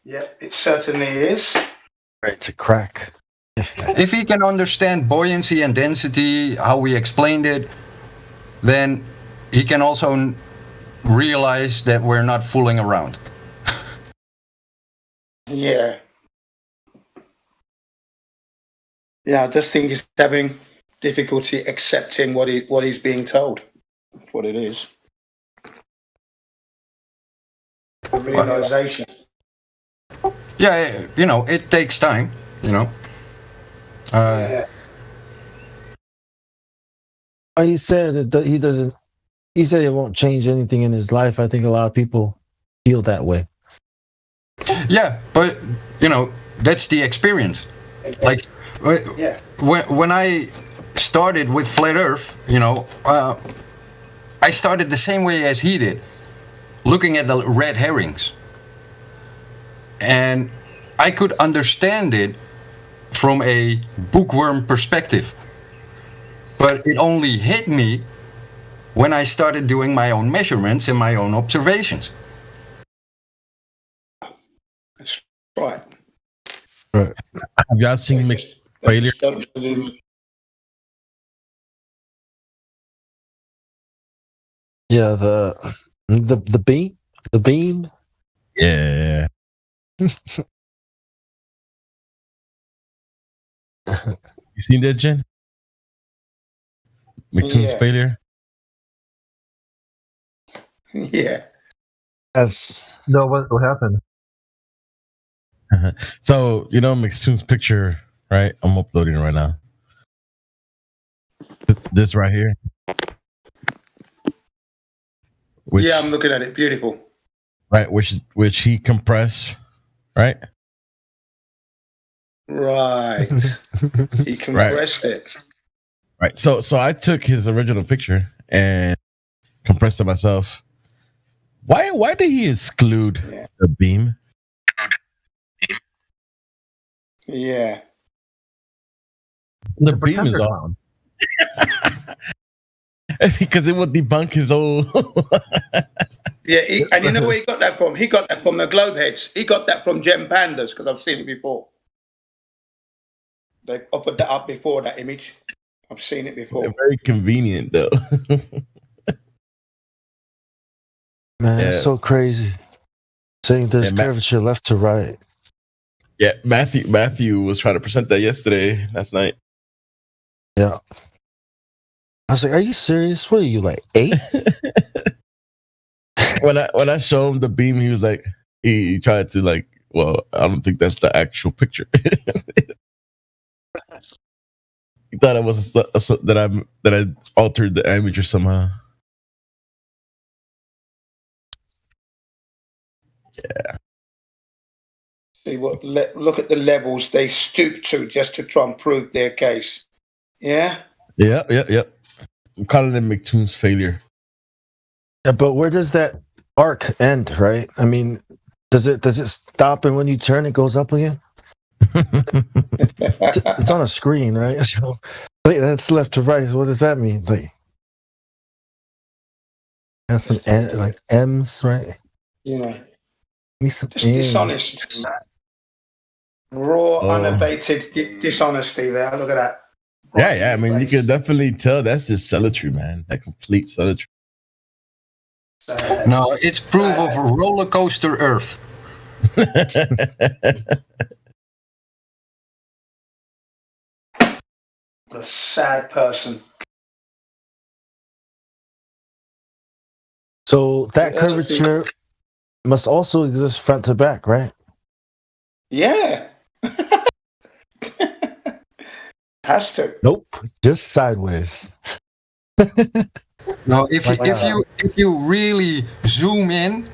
Yep, it certainly is. Right to crack. If he can understand buoyancy and density, how we explained it, then he can also realize that we're not fooling around. Yeah, I just think he's having difficulty accepting what he's being told. That's what it is. The realization. Yeah, you know, it takes time, you know. He said that he doesn't. He said it won't change anything in his life. I think a lot of people feel that way. Yeah, but you know, that's the experience. Like when I started with Flat Earth, you know, I started the same way as he did, looking at the red herrings, and I could understand it from a bookworm perspective. But it only hit me when I started doing my own measurements and my own observations. That's right. Right. Have y'all seen failure? Yeah, the beam, the beam. Yeah. You seen that, Jen? McToon's Yeah. failure. Yeah. That's no. What happened? So you know McToon's picture, right? I'm uploading it right now. This right here. Yeah, I'm looking at it. Beautiful. Right, which he compressed, right? Right. He compressed it. Right. So I took his original picture and compressed it myself. Why did he exclude the beam? Yeah. The beam is on. Because it would debunk his own. Yeah, and you know where he got that from? He got that from the Globeheads. He got that from Gem Pandas, because I've seen it before. They offered that up before, that image. I've seen it before. Very convenient, though. Man, it's so crazy. Saying there's curvature left to right. Yeah, Matthew was trying to present that last night. Yeah. I was like, "Are you serious? What are you, like 8?" when I showed him the beam, he was like, he tried to like, well, I don't think that's the actual picture. He thought it was that I altered the image or somehow. Yeah. See what? Look at the levels they stoop to just to try and prove their case. Yeah. Yep. I'm calling it McToon's failure. Yeah, but where does that arc end? Right? I mean, does it stop and when you turn it goes up again? It's on a screen, right? So that's left to right. So what does that mean? Like, has some like M's, right? Yeah. Some just dishonest. Raw, unabated dishonesty there. Look at that. Yeah. I mean, you can definitely tell that's just zealotry, man. That complete zealotry. No, it's proof of roller coaster Earth. What a sad person. So that curvature must also exist front to back, right? Yeah. Has to. Nope, just sideways. No, if you really zoom in,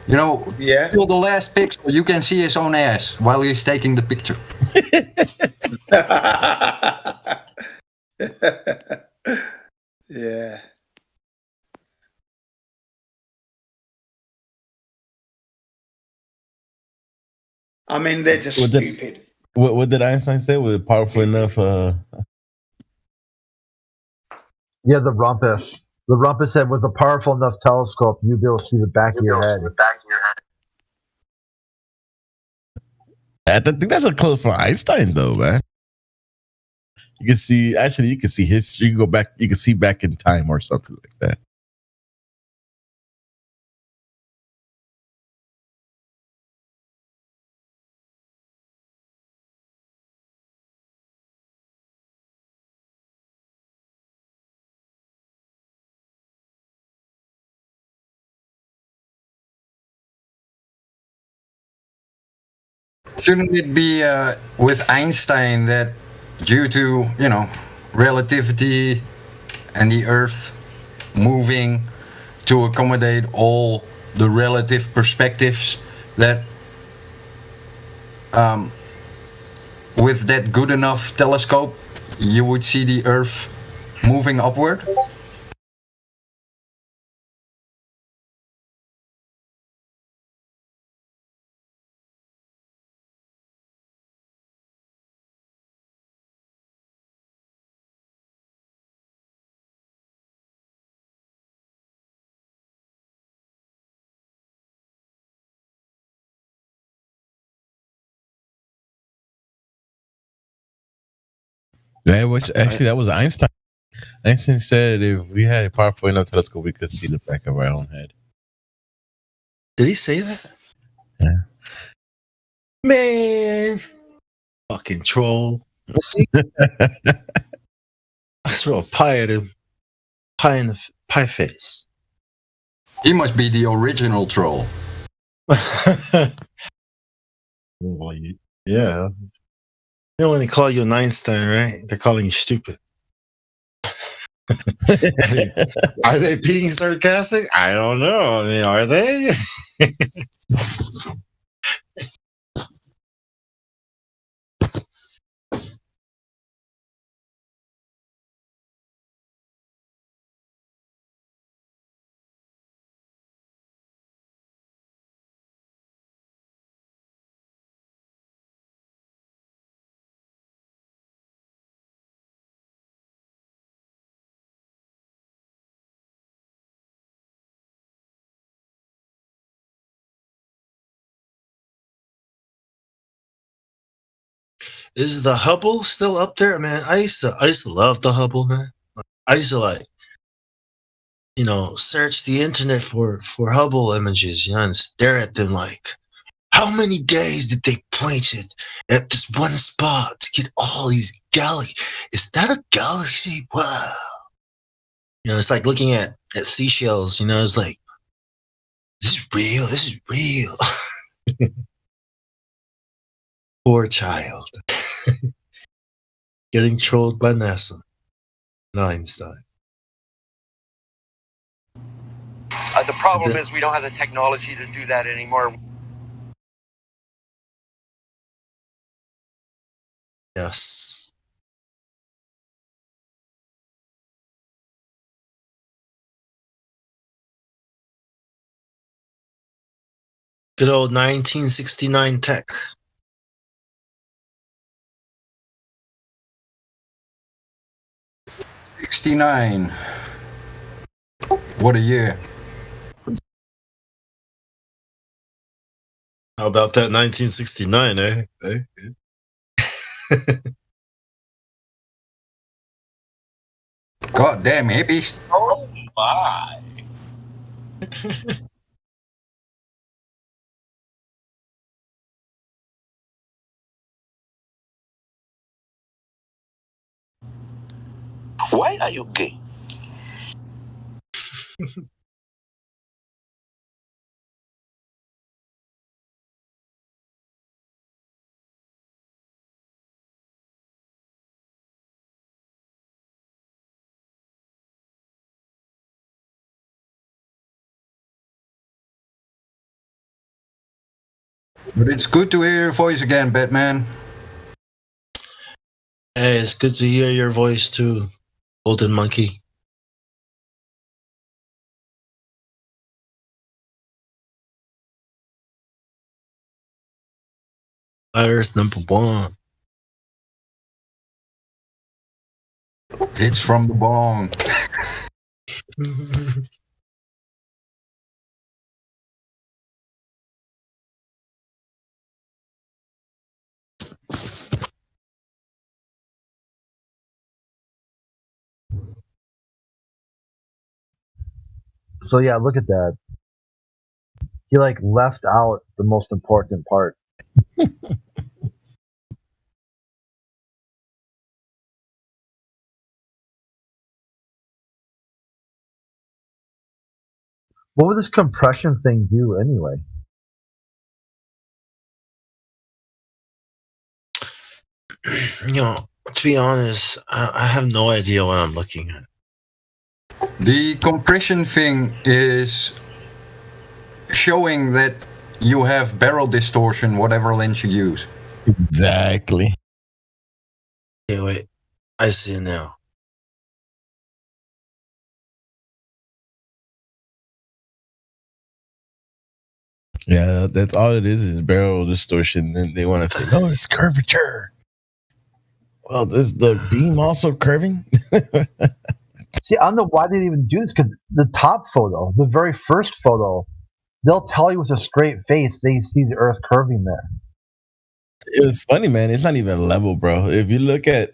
you know, till the last pixel, you can see his own ass while he's taking the picture. Yeah. I mean, they're just stupid. What did Einstein say? Was it powerful enough? Yeah, the Rumpus. The Rumpus said, with a powerful enough telescope, you'd be able to see the back of your head. I think that's a close for Einstein, though, man. You can see history. You can go back. You can see back in time or something like that. Shouldn't it be with Einstein that due to, relativity and the Earth moving to accommodate all the relative perspectives, that with that good enough telescope, you would see the Earth moving upward? That was Einstein. Einstein said if we had a powerful enough telescope, we could see the back of our own head. Did he say that? Yeah. Man, fucking troll. I throw a pie at him. Pie in the pie face. He must be the original troll. Well, yeah. You know when they call you an Einstein, right? They're calling you stupid. Are they being sarcastic? I don't know. I mean, are they? Is the Hubble still up there, man? I used to love the Hubble, man. I used to search the internet for Hubble images, and stare at them like, how many days did they point it at this one spot to get all these galaxies? Is that a galaxy? Wow. It's like looking at seashells, it's like, this is real. This is real. Poor child. Getting trolled by NASA. Einstein. The problem is we don't have the technology to do that anymore. Yes. Good old 1969 tech. '69. What a year. How about that 1969, eh? Goddamn hippies. Oh my. Why are you gay? But it's good to hear your voice again, Batman. Hey, it's good to hear your voice too, Golden Monkey. Earth number one. It's from the bone. So yeah, look at that. He left out the most important part. What would this compression thing do anyway? To be honest, I have no idea what I'm looking at. The compression thing is showing that you have barrel distortion, whatever lens you use. Exactly. Okay, wait. I see it now. Yeah, that's all it is barrel distortion. Then they want to say, no, it's curvature. Well, is the beam also curving? See, I don't know why they even do this, because the top photo, the very first photo, they'll tell you with a straight face they see the Earth curving there. It was funny, man. It's not even level, bro. If you look at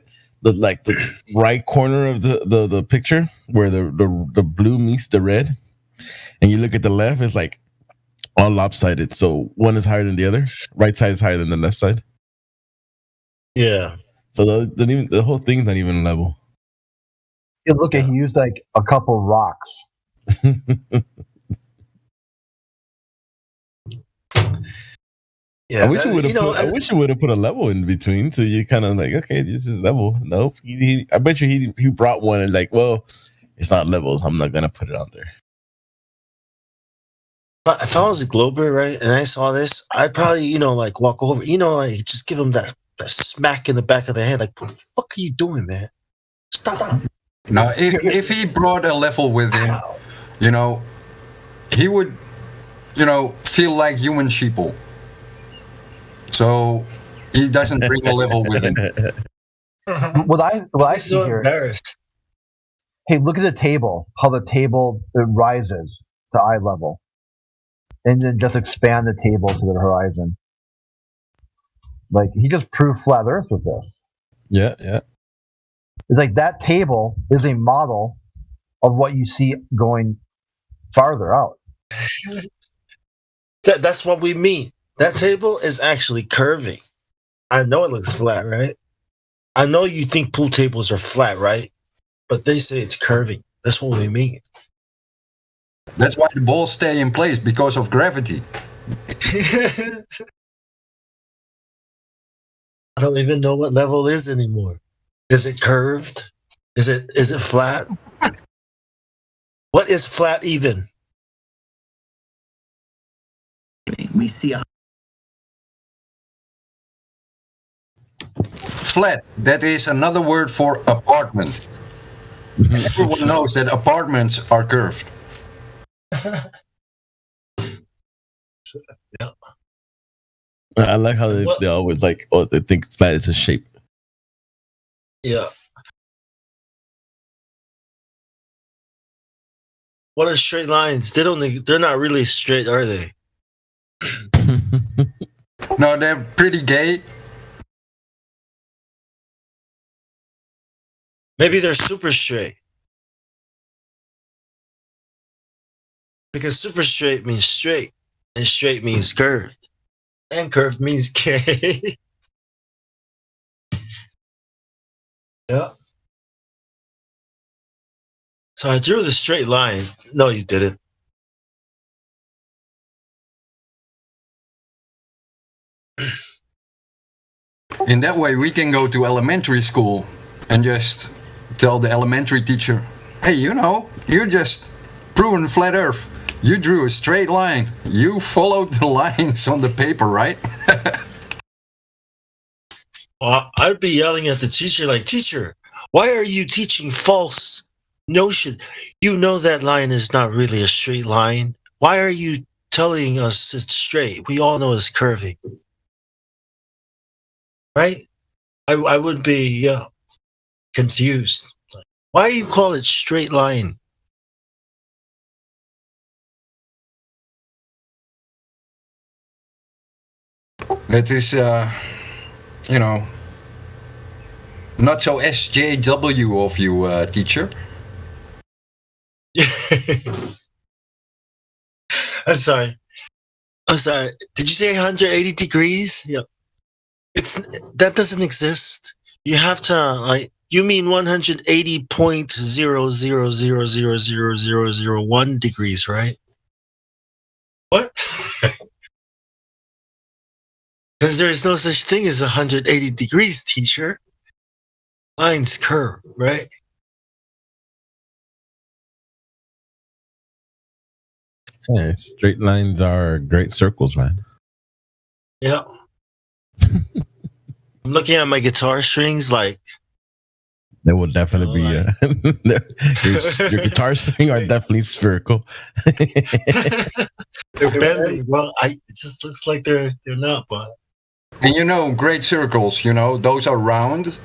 the right corner of the picture where the blue meets the red, and you look at the left, it's like all lopsided. So one is higher than the other. Right side is higher than the left side. Yeah. So the whole thing's not even level. You look at he used like a couple rocks. Yeah, I wish you would have put a level in between, so you kind of like, okay, this is level. Nope. I bet you he brought one and like, well, it's not levels. I'm not gonna put it on there. But if I was a Glober, right, and I saw this, I'd probably, like walk over, like just give him that smack in the back of the head, like, what the fuck are you doing, man? Stop. Now, if he brought a level with him, he would, feel like human sheeple. So he doesn't bring a level with him. What I see so here, embarrassed. Hey, look at the table. How the table rises to eye level, and then just expand the table to the horizon. Like he just proved flat Earth with this. Yeah. It's like that table is a model of what you see going farther out. That's what we mean. That table is actually curving. I know it looks flat, right? I know you think pool tables are flat, right? But they say it's curving. That's what we mean. That's why the balls stay in place, because of gravity. I don't even know what level it is anymore. Is it curved? Is it flat? What is flat even? We see flat. That is another word for apartment. Everyone knows that apartments are curved. Yeah. I like how they always like, they think flat is a shape. Yeah. What are straight lines? They're not really straight, are they? No, they're pretty gay. Maybe they're super straight. Because super straight means straight, and straight means curved, and curved means gay. Yeah. So I drew the straight line. No, you didn't. In that way, we can go to elementary school and just tell the elementary teacher, hey, you just proven flat Earth. You drew a straight line. You followed the lines on the paper, right? Well, I'd be yelling at the teacher like, teacher, why are you teaching false notion? You know that line is not really a straight line. Why are you telling us it's straight? We all know it's curving. Right? I would be confused. Why do you call it straight line? That is, not so SJW of you, teacher. I'm sorry. Did you say 180 degrees? Yeah. That doesn't exist. You have to you mean 180.000000001 degrees, right? What? Because there is no such thing as 180 degrees, teacher. Lines curve, right? Yeah, straight lines are great circles, man. Yeah. I'm looking at my guitar strings like. There will definitely be your guitar string are definitely spherical. They're bending. Well, it just looks like they're not, but. And great circles, those are round.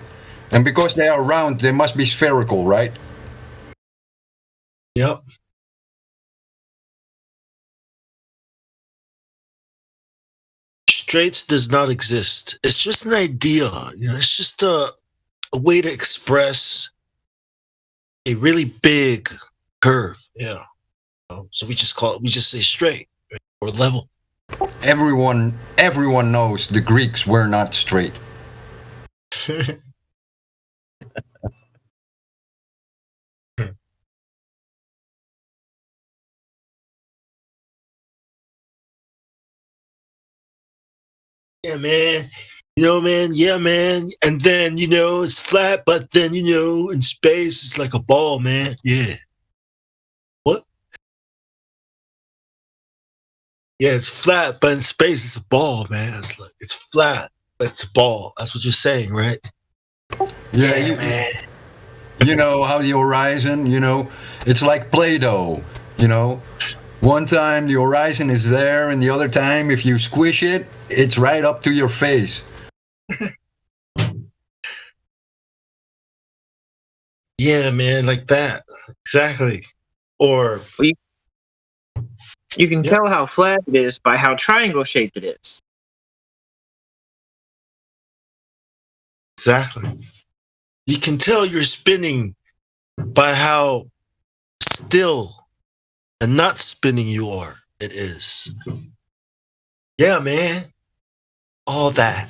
And because they are round, they must be spherical, right? Yep. Straight does not exist. It's just an idea. It's just a a way to express a really big curve. Yeah. So we just say straight or level. Everyone knows the Greeks were not straight. Yeah, man. Man, yeah, man. And then, it's flat, but then, in space, it's like a ball, man. Yeah. What? Yeah, it's flat, but in space, it's a ball, man. It's flat, but it's a ball. That's what you're saying, right? Yeah, man. You know how the horizon, it's like Play-Doh, One time the horizon is there, and the other time, if you squish it, it's right up to your face. Yeah, man, like that. Exactly. Or you can tell how flat it is by how triangle shaped it is. Exactly. You can tell you're spinning by how still and not spinning it is. Yeah, man. All that.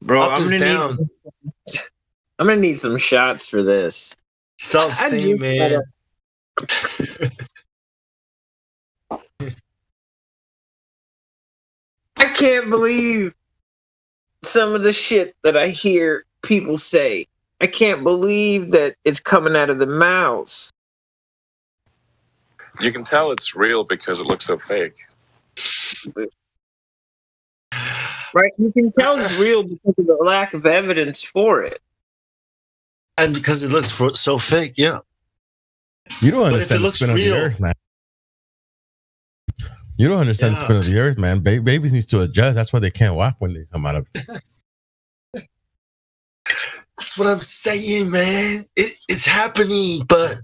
Bro, Up is down. I'm gonna need some shots for this. Salt sea, man. I can't believe some of the shit that I hear people say. I can't believe that it's coming out of the mouths. You can tell it's real because it looks so fake. Right? You can tell it's real because of the lack of evidence for it. And because it looks so fake, yeah. You don't understand the spin of the earth, man. You don't understand the spin of the earth, man. Babies need to adjust. That's why they can't walk when they come out of it. That's what I'm saying, man. It's happening, but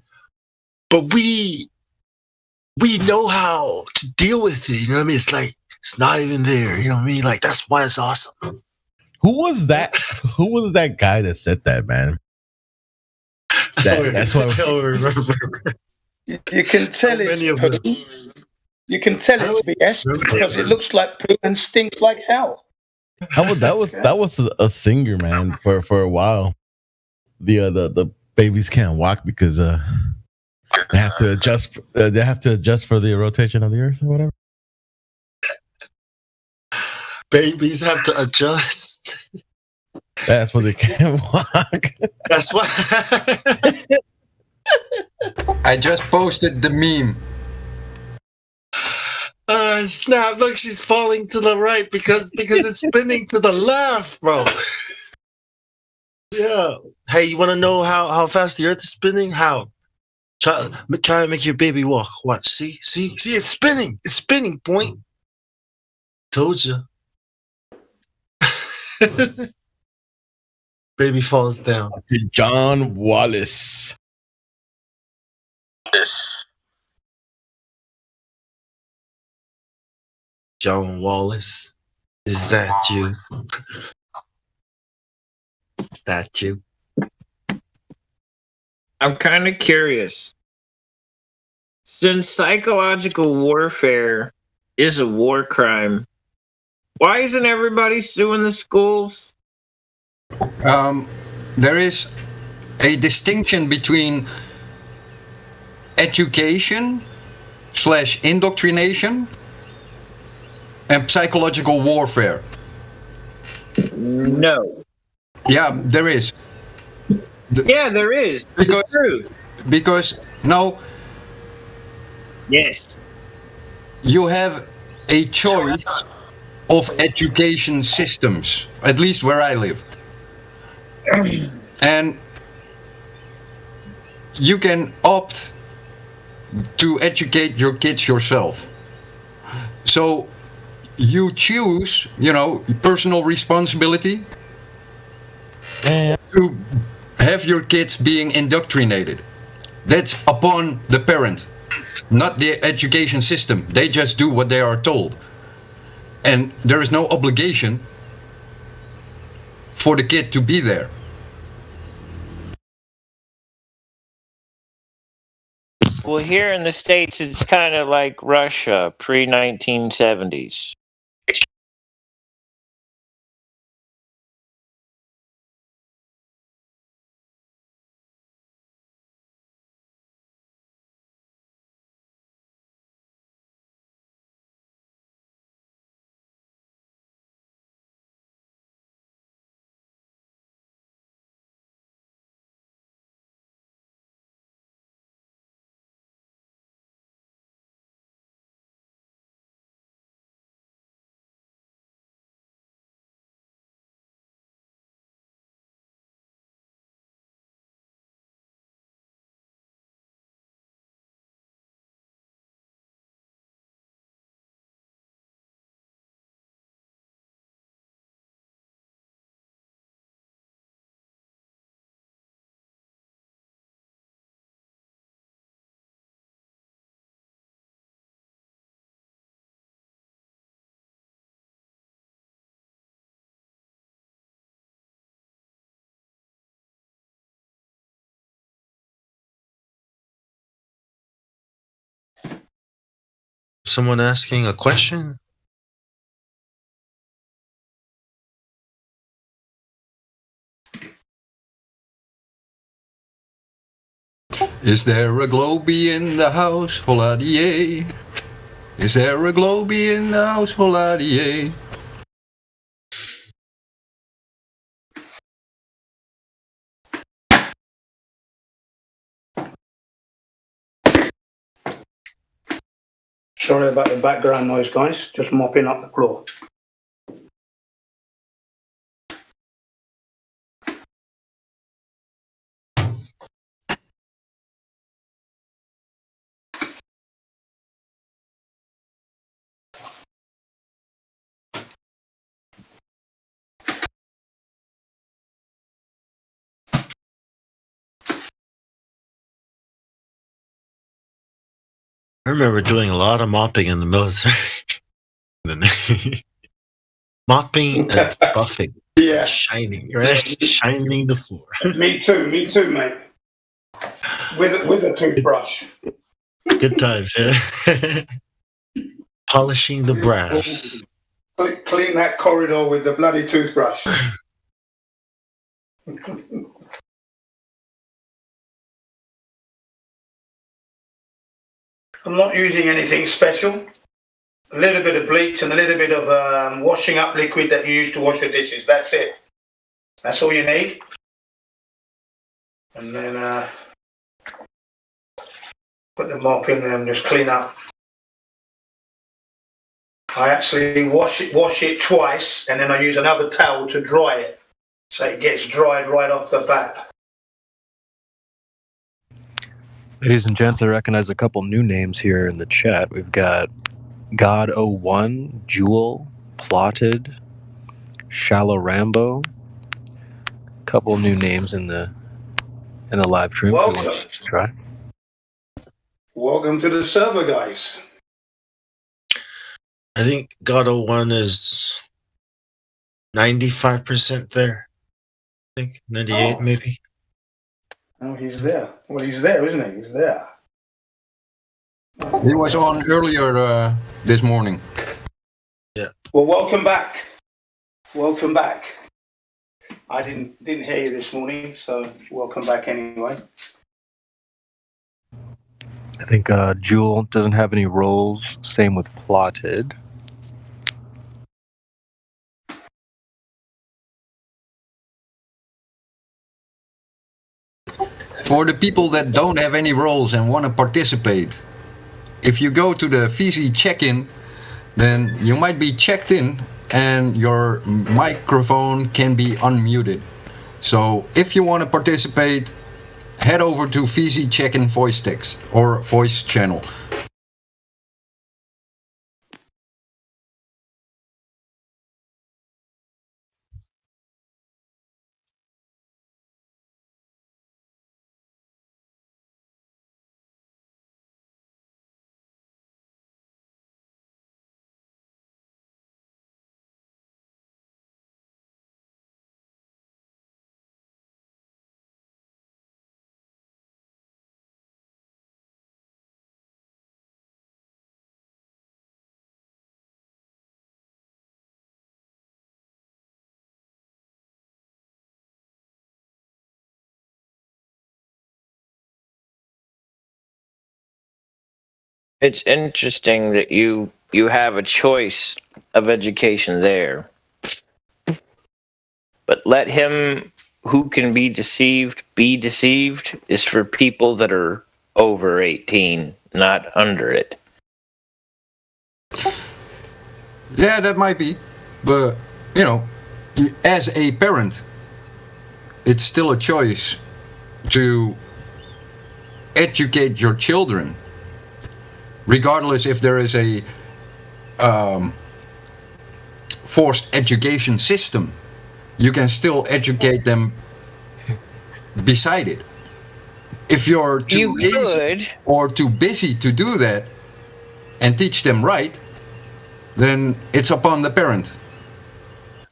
we know how to deal with it. You know what I mean? It's like it's not even there. You know what I mean? Like that's why it's awesome. Who was that? Who was that guy that said that, man? That's what I remember. You can tell it's you can tell it's BS because it looks like poo and stinks like hell. That was a singer, man, for a while. The babies can't walk because they have to adjust. They have to adjust for the rotation of the earth or whatever. Babies have to adjust. That's why they can't walk. That's why. I just posted the meme. Snap! Look, she's falling to the right because it's spinning to the left, bro. Yeah. Hey, you want to know how fast the Earth is spinning? How? Try and make your baby walk. Watch. See, it's spinning. It's spinning. Point. Told you. Baby falls down. John Wallace. John Wallace. Is that you? Is that you? I'm kind of curious. Since psychological warfare is a war crime, why isn't everybody suing the schools? There is a distinction between education/indoctrination and psychological warfare. No. Yeah, there is. Yeah, there is. Because no. Yes. You have a choice of education systems, at least where I live. And you can opt to educate your kids yourself. So you choose, personal responsibility to have your kids being indoctrinated. That's upon the parent, not the education system. They just do what they are told. And there is no obligation for the kid to be there. Well, here in the States, it's kind of like Russia pre-1970s. Someone asking a question? Is there a Globie in the house? Holla-die-yay. Is there a Globie in the house? Holla-die-yay. Sorry about the background noise, guys. Just mopping up the floor. I remember doing a lot of mopping in the military. Mopping and buffing. Yeah. Shining, right? Shining the floor. Me too, mate. With a toothbrush. Good times, yeah. Polishing the brass. Clean that corridor with the bloody toothbrush. I'm not using anything special. A little bit of bleach and a little bit of washing up liquid that you use to wash the dishes. That's it. That's all you need. And then put the mop in there and just clean up. I actually wash it twice, and then I use another towel to dry it, so it gets dried right off the bat. Ladies and gents, I recognize a couple new names here in the chat. We've got God01, Jewel, Plotted, Shallow Rambo. Couple new names in the live stream. Welcome. Try. Welcome to the server, guys. I think God01 is 95% there. I think 98 maybe. Oh, he's there. Well, he's there, isn't he? He's there. He was on earlier this morning. Yeah. Well, welcome back. Welcome back. I didn't hear you this morning, so welcome back anyway. I think Jewel doesn't have any roles. Same with Plotted. For the people that don't have any roles and want to participate, if you go to the VC check-in, then you might be checked in and your microphone can be unmuted. So if you want to participate, head over to VC check-in voice text or voice channel. It's interesting that you have a choice of education there. But let him who can be deceived is for people that are over 18, not under it. Yeah, that might be. But, you know, as a parent, it's still a choice to educate your children, regardless if there is a forced education system. You can still educate them beside it. If you're too lazy or too busy to do that and teach them right, then it's upon the parent.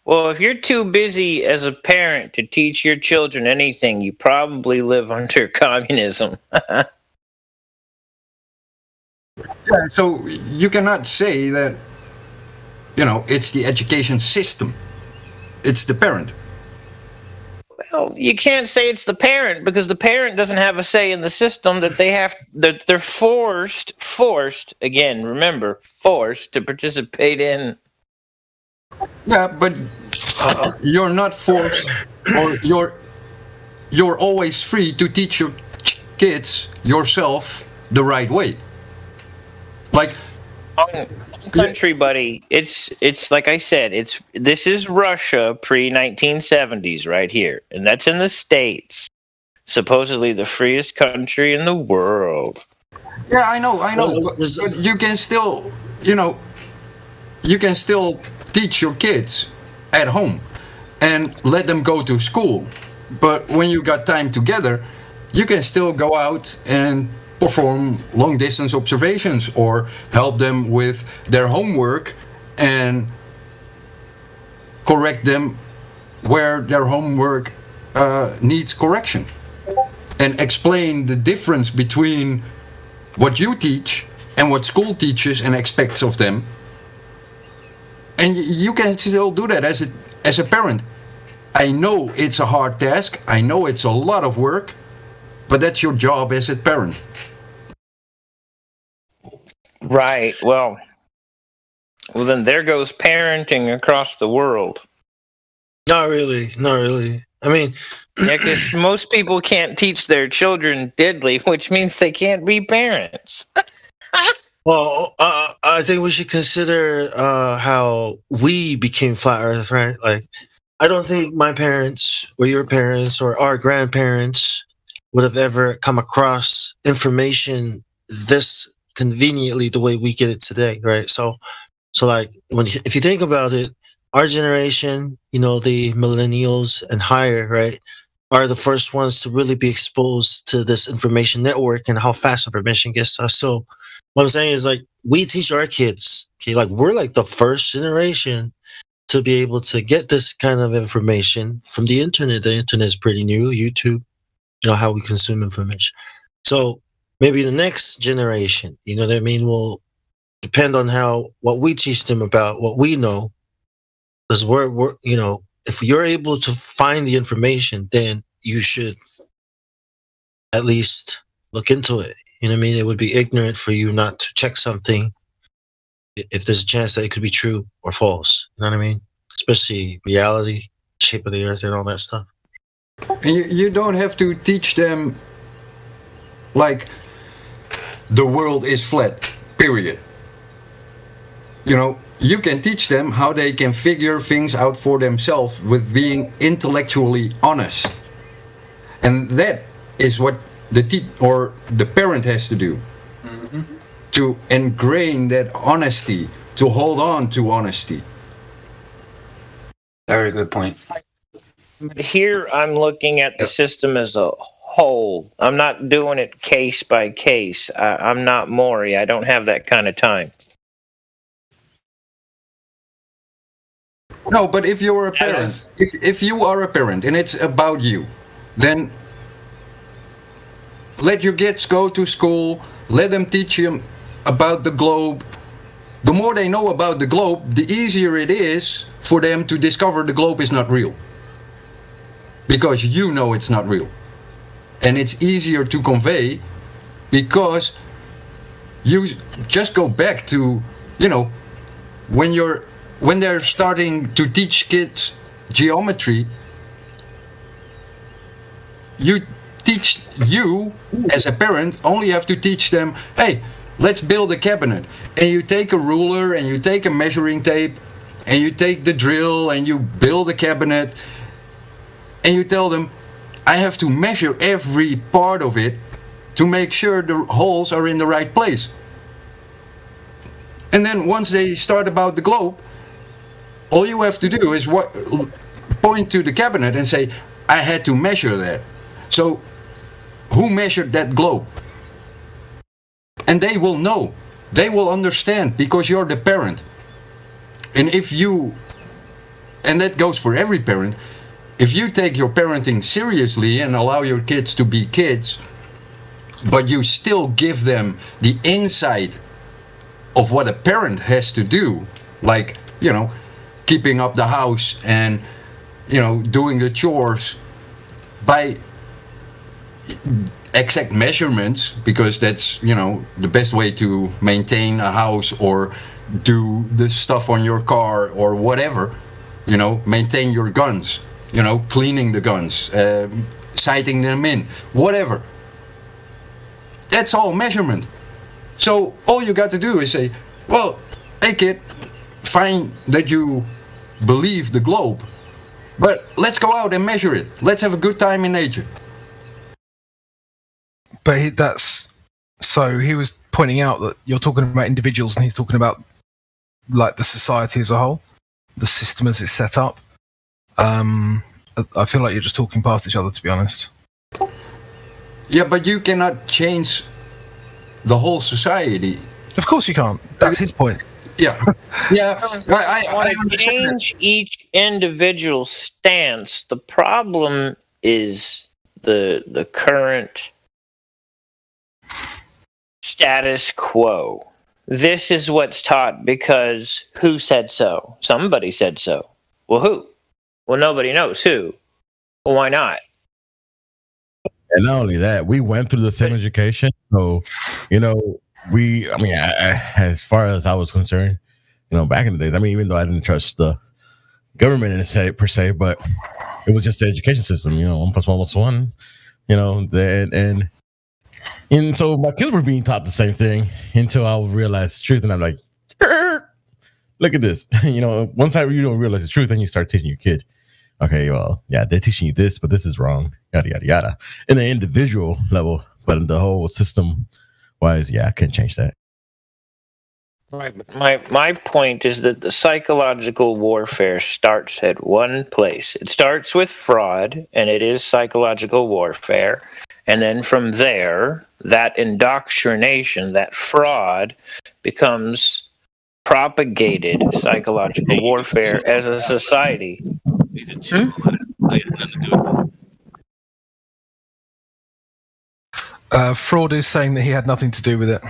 Well, if you're too busy as a parent to teach your children anything, you probably live under communism. Yeah, so you cannot say that, you know, it's the education system. It's the parent. Well, you can't say it's the parent because the parent doesn't have a say in the system that they're forced, again, remember, forced to participate in. Yeah, but you're not forced, or you're always free to teach your kids yourself the right way. Like, country, buddy, it's like I said, this is Russia pre-1970s right here, and that's in the States, supposedly the freest country in the world. Yeah, I know, but you can still, you know, you can still teach your kids at home and let them go to school. But when you got time together, you can still go out and perform long distance observations or help them with their homework and correct them where their homework needs correction, and explain the difference between what you teach and what school teaches and expects of them. And you can still do that as a parent. I know it's a hard task, I know it's a lot of work, but that's your job as a parent. Right. Well, then there goes parenting across the world. Not really. I mean, yeah, because most people can't teach their children diddly, which means they can't be parents. Well, I think we should consider how we became flat Earth, right? Like, I don't think my parents or your parents or our grandparents would have ever come across information this conveniently the way we get it today, right? So like if you think about it, our generation, you know, the millennials and higher, right, are the first ones to really be exposed to this information network and how fast information gets to us. So what I'm saying is, like, we teach our kids, okay, like we're like the first generation to be able to get this kind of information from the internet. The internet is pretty new, YouTube, you know, how we consume information. So maybe the next generation, you know what I mean, will depend on what we teach them about what we know. Because we're you know, if you're able to find the information, then you should at least look into it. You know what I mean? It would be ignorant for you not to check something if there's a chance that it could be true or false. You know what I mean? Especially reality, shape of the earth, and all that stuff. You don't have to teach them like the world is flat, period. You know, you can teach them how they can figure things out for themselves with being intellectually honest. And that is what the parent has to do. Mm-hmm. To ingrain that honesty, to hold on to honesty. Very good point. Here I'm looking at the system as a whole. I'm not doing it case by case. I'm not Maury. I don't have that kind of time. No, but if you're a parent, if you are a parent and it's about you, then let your kids go to school, let them teach them about the globe. The more they know about the globe, the easier it is for them to discover the globe is not real. Because you know it's not real. And it's easier to convey because you just go back to, you know, when they're starting to teach kids geometry, you as a parent only have to teach them, hey, let's build a cabinet. And you take a ruler and you take a measuring tape and you take the drill and you build a cabinet and you tell them, I have to measure every part of it to make sure the holes are in the right place. And then once they start about the globe, all you have to do is point to the cabinet and say, I had to measure that. So who measured that globe? And they will know. They will understand because you're the parent. And and that goes for every parent, if you take your parenting seriously and allow your kids to be kids, but you still give them the insight of what a parent has to do, like, you know, keeping up the house and, you know, doing the chores by exact measurements, because that's, you know, the best way to maintain a house or do the stuff on your car or whatever, you know, maintain your guns, you know, cleaning the guns, sighting them in, whatever. That's all measurement. So all you got to do is say, well, hey kid, fine that you believe the globe, but let's go out and measure it. Let's have a good time in nature. But he was pointing out that you're talking about individuals and he's talking about like the society as a whole, the system as it's set up. I feel like you're just talking past each other, to be honest. Yeah, but you cannot change the whole society. Of course you can't. That's his point. Yeah. Yeah. I change each individual stance. The problem is the current status quo. This is what's taught because who said so? Somebody said so. Well, who? Well, nobody knows who. Well, why not? And not only that, we went through the same education. So, you know, as far as I was concerned, you know, back in the days, I mean, even though I didn't trust the government per se, but it was just the education system, you know, 1 + 1 = 1, you know, and so my kids were being taught the same thing until I realized the truth. And I'm like, look at this. You know, once you don't realize the truth, then you start teaching your kid, okay, well, yeah, they're teaching you this, but this is wrong, yada, yada, yada, in the individual level. But in the whole system wise, yeah, I couldn't change that. Right, but my point is that the psychological warfare starts at one place. It starts with fraud, and it is psychological warfare. And then from there, that indoctrination, that fraud, becomes propagated psychological warfare as a society. Fraud is saying that he had nothing to do with it.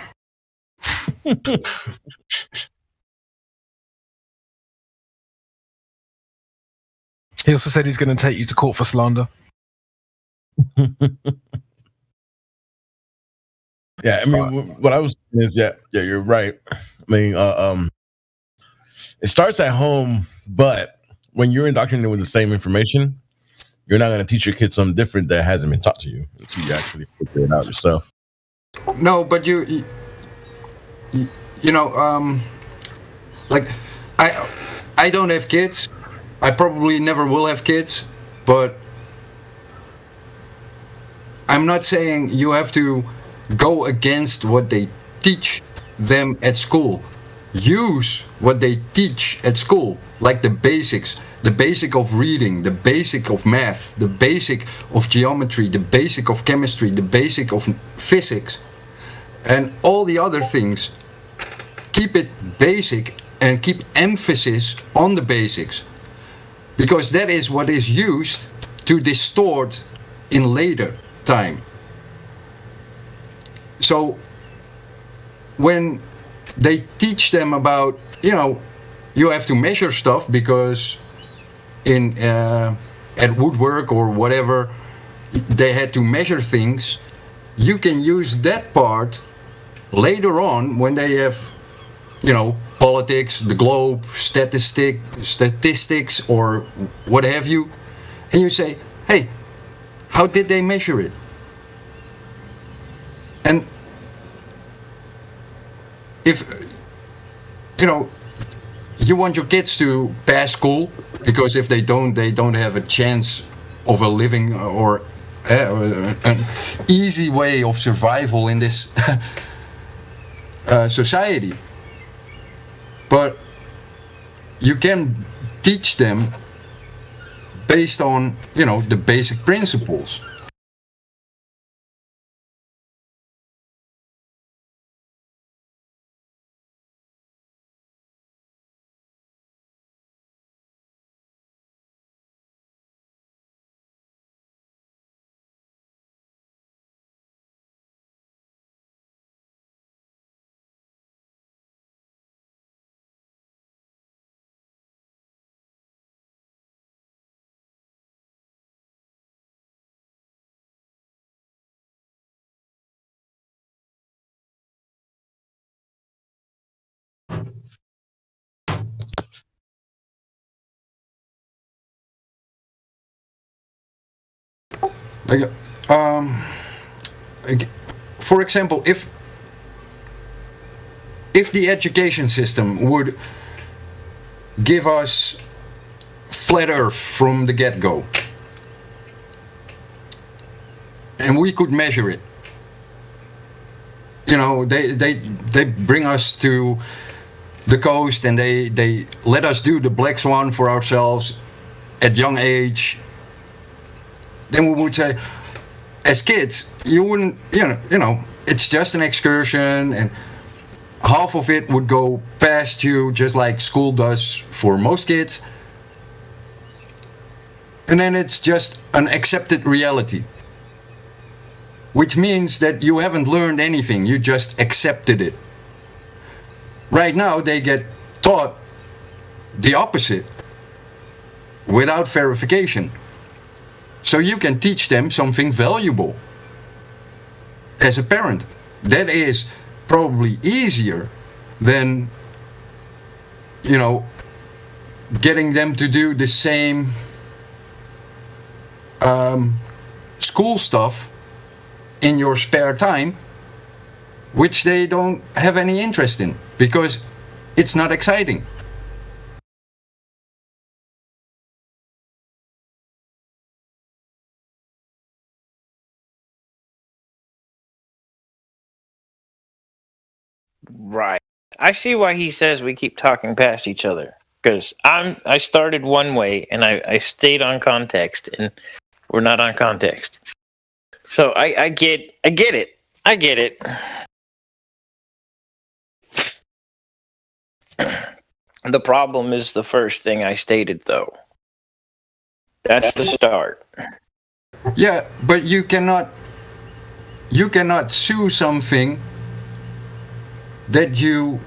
He also said he's going to take you to court for slander. Yeah, I mean, what I was saying is, yeah, you're right. I mean, it starts at home, but when you're indoctrinated with the same information, you're not going to teach your kids something different that hasn't been taught to you until you actually figure it out yourself. No, but you know, like I don't have kids. I probably never will have kids, but I'm not saying you have to go against what they teach them at school. Use what they teach at school, like the basics, the basic of reading, the basic of math, the basic of geometry, the basic of chemistry, the basic of physics, and all the other things. Keep it basic and keep emphasis on the basics, because that is what is used to distort in later time. So when they teach them about, you know, you have to measure stuff because at woodwork or whatever they had to measure things, you can use that part later on, when they have, politics, the globe, statistics, or what have you, and you say, hey, how did they measure it? And if, you want your kids to pass school, because if they don't have a chance of a living or an easy way of survival in this society. But you can teach them based on, the basic principles. For example, if the education system would give us flat Earth from the get-go, and we could measure it, they bring us to the coast and they let us do the Black Swan for ourselves at young age. Then we would say, as kids, you wouldn't, it's just an excursion, and half of it would go past you, just like school does for most kids. And then it's just an accepted reality, which means that you haven't learned anything, you just accepted it. Right now, they get taught the opposite, without verification. So you can teach them something valuable as a parent. That is probably easier than, getting them to do the same school stuff in your spare time, which they don't have any interest in, because it's not exciting. Right. I see why he says we keep talking past each other. Because I started one way and I stayed on context, and we're not on context. So I get it. I get it. The problem is the first thing I stated, though. That's the start. Yeah, but you cannot sue something that you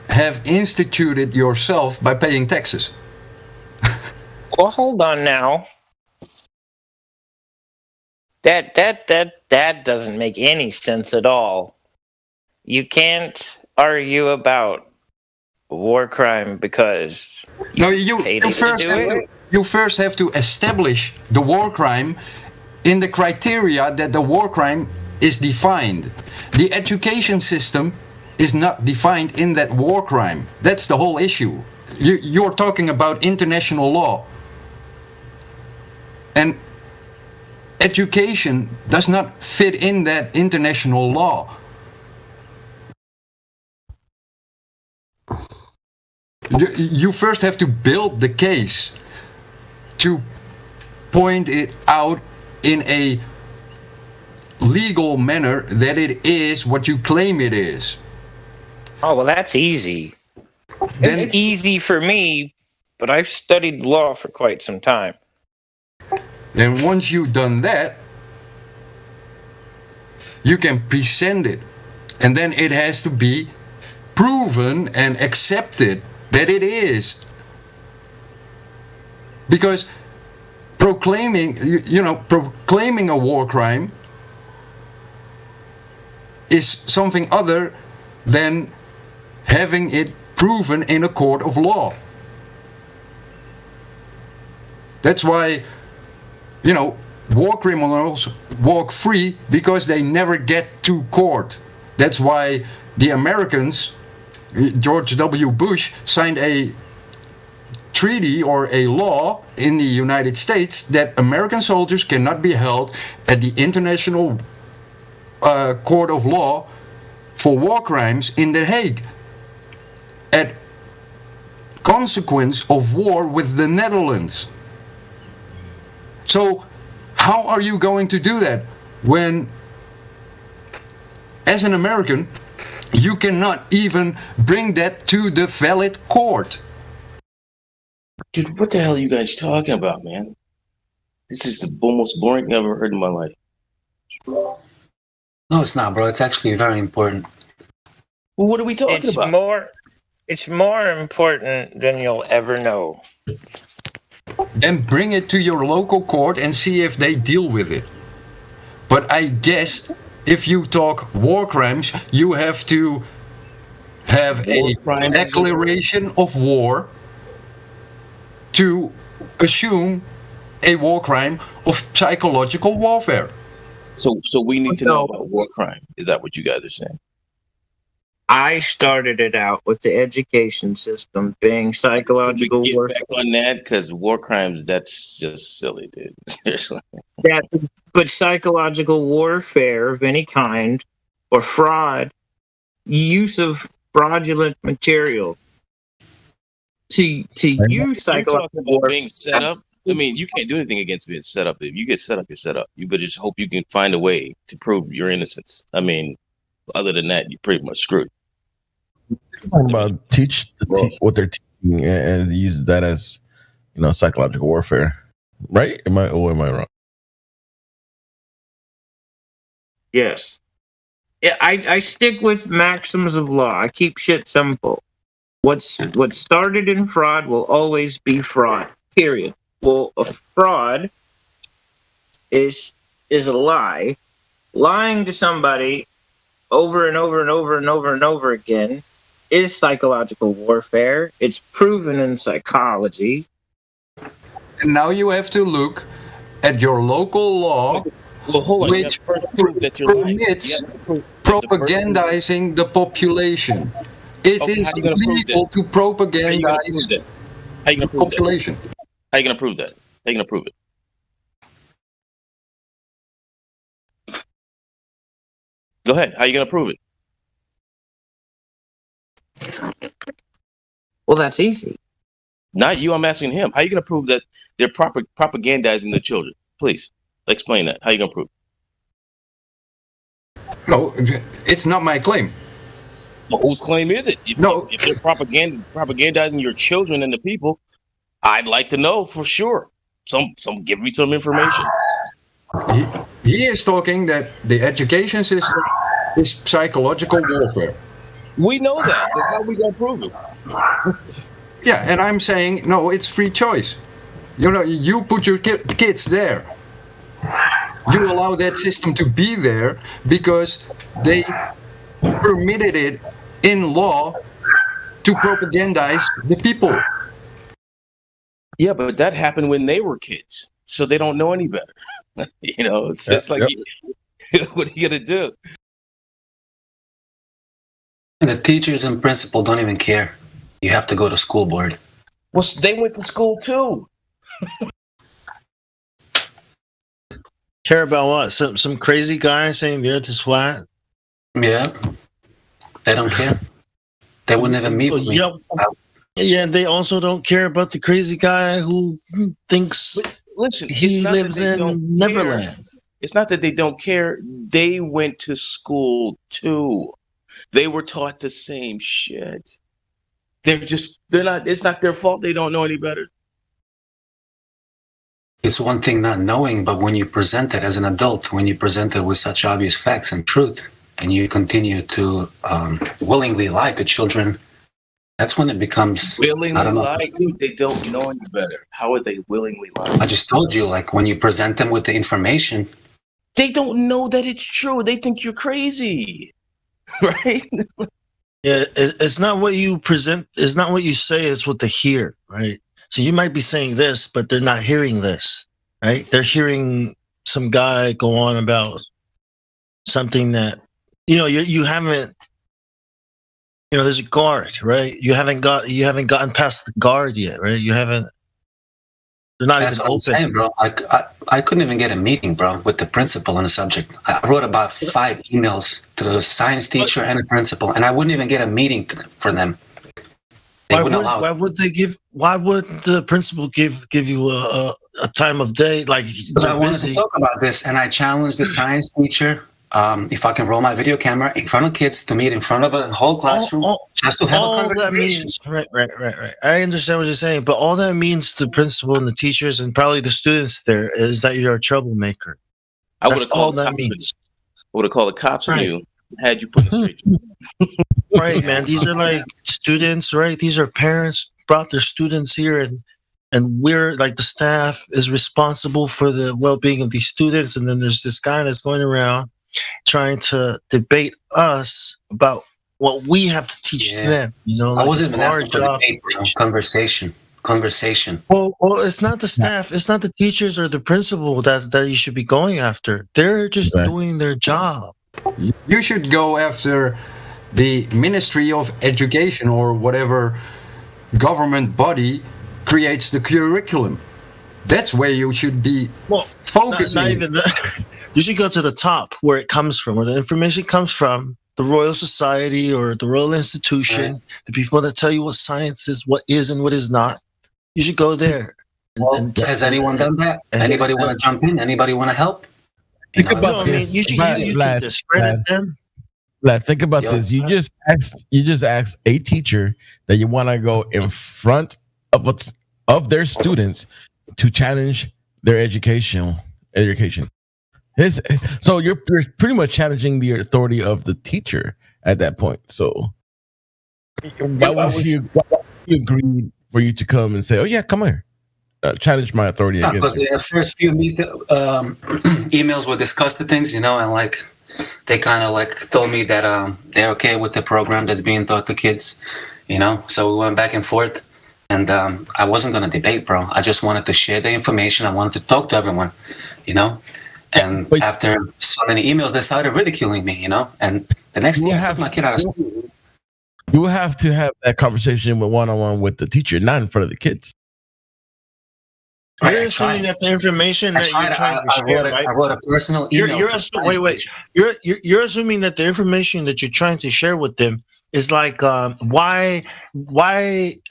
have instituted yourself by paying taxes. Well, hold on now. That doesn't make any sense at all. You can't argue about war crime because you first have to establish the war crime in the criteria that the war crime is defined. The education system is not defined in that war crime. That's the whole issue. You're talking about international law. And education does not fit in that international law. You first have to build the case to point it out in a legal manner that it is what you claim it is. Oh, well, that's easy. It's easy for me, but I've studied law for quite some time. And once you've done that, you can present it. And then it has to be proven and accepted that it is. Because proclaiming a war crime is something other than having it proven in a court of law. That's why, you know, war criminals walk free because they never get to court. That's why the Americans, George W. Bush, signed a treaty or a law in the United States that American soldiers cannot be held at the International Court of Law for war crimes in The Hague at consequence of war with the Netherlands. So how are you going to do that when, as an American, you cannot even bring that to the valid court? Dude, what the hell are you guys talking about, man? This is the most boring thing I've ever heard in my life. No, it's not, bro. It's actually very important. Well, what are we talking about? It's more important than you'll ever know. Then bring it to your local court and see if they deal with it. But I guess if you talk war crimes, you have to have a declaration of war to assume a war crime of psychological warfare. So we need to know about war crime. Is that what you guys are saying? I started it out with the education system being psychological warfare. Back on that, because war crimes, that's just silly, dude. Seriously. But psychological warfare of any kind, or fraud, use of fraudulent material to use psychological warfare. Being set up. I mean, you can't do anything against being set up. If you get set up, you're set up. You better just hope you can find a way to prove your innocence. I mean, other than that, you're pretty much screwed. Talking about what they're teaching and use that as, you know, psychological warfare, right? Am I wrong? Yes. Yeah, I stick with maxims of law. I keep shit simple. What started in fraud will always be fraud. Period. Well, a fraud is a lie. Lying to somebody over and over and over and over and over again is psychological warfare. It's proven in psychology. And now you have to look at your local law, which permits propagandizing the population. It is illegal to propagandize the population. How are you going to prove that? How are you going to prove it? Go ahead. How are you going to prove it? Well, that's easy. Not you. I'm asking him. How are you going to prove that they're propagandizing the children? Please explain that. How are you going to prove it? No, it's not my claim. Well, whose claim is it? If they're propagandizing your children and the people, I'd like to know for sure. Give me some information. He is talking that the education system is psychological warfare. We know that. But how are we going to prove it? Yeah, and I'm saying, no, it's free choice. You know, you put your kids there. You allow that system to be there because they permitted it in law to propagandize the people. Yeah, but that happened when they were kids, so they don't know any better. You know, it's just like, what are you going to do? And the teachers and principal don't even care. You have to go to school board. Well, they went to school too. Care about what? Some crazy guy saying the earth is flat? Yeah. They don't care. They wouldn't even meet with me. Yeah, and they also don't care about the crazy guy who thinks he lives in Neverland. It's not that they don't care. They went to school too. They were taught the same shit. It's not their fault they don't know any better. It's one thing not knowing, but when you present it as an adult, when you present it with such obvious facts and truth, and you continue to willingly lie to children, that's when it becomes willingly lie. Dude, they don't know any better. How are they willingly lying? I just told you, like when you present them with the information, they don't know that it's true. They think you're crazy. right? Yeah, it's not what you present. It's not what you say. It's what they hear, right? So you might be saying this, but they're not hearing this, right? They're hearing some guy go on about something that, you haven't. There's a guard, right? You haven't gotten past the guard yet, right? You haven't. They're not That's even what I'm open, saying, bro. I couldn't even get a meeting, bro, with the principal on the subject. I wrote about 5 emails to the science teacher and the principal, and I wouldn't even get a meeting for them. Why would the principal give you a time of day? Like, because I wanted to talk about this, and I challenged the science teacher if I can roll my video camera in front of kids to meet in front of a whole classroom just to have a conversation. Right. I understand what you're saying, but all that means to the principal and the teachers and probably the students there is that you're a troublemaker. I would That's have called all the that cops. means. I would have called the cops on you. Had you put in straight. Right, man. These are like students, right? These are parents brought their students here, and we're like the staff is responsible for the well-being of these students. And then there's this guy that's going around trying to debate us about what we have to teach to them. I wasn't even asking for debate, bro. Conversation. Well, it's not the staff, it's not the teachers or the principal that you should be going after. They're just doing their job. You should go after the Ministry of Education or whatever government body creates the curriculum. That's where you should be focusing. Not even that. You should go to the top where it comes from, where the information comes from, the Royal Society or the Royal Institution, the people that tell you what science is, what is and what is not. You should go there. Has anyone done that? Anybody want to jump in? Anybody want to help? Think about this. You can discredit them. Vlad, think about this. You just asked a teacher that you want to go in front of their students to challenge their education. So you're pretty much challenging the authority of the teacher at that point. So why would you agree for you to come and say, "Oh yeah, come here, challenge my authority"? Because the first few emails would discuss the things, and like they kind of like told me that they're okay with the program that's being taught to kids, So we went back and forth, and I wasn't gonna debate, bro. I just wanted to share the information. I wanted to talk to everyone, And after so many emails, they started ridiculing me, And the next thing, I took my kid out of school. You will have to have that conversation with one-on-one with the teacher, not in front of the kids. You're assuming that the information that you're trying to share, right? I wrote a personal email. You're assuming that the information that you're trying to share with them is like why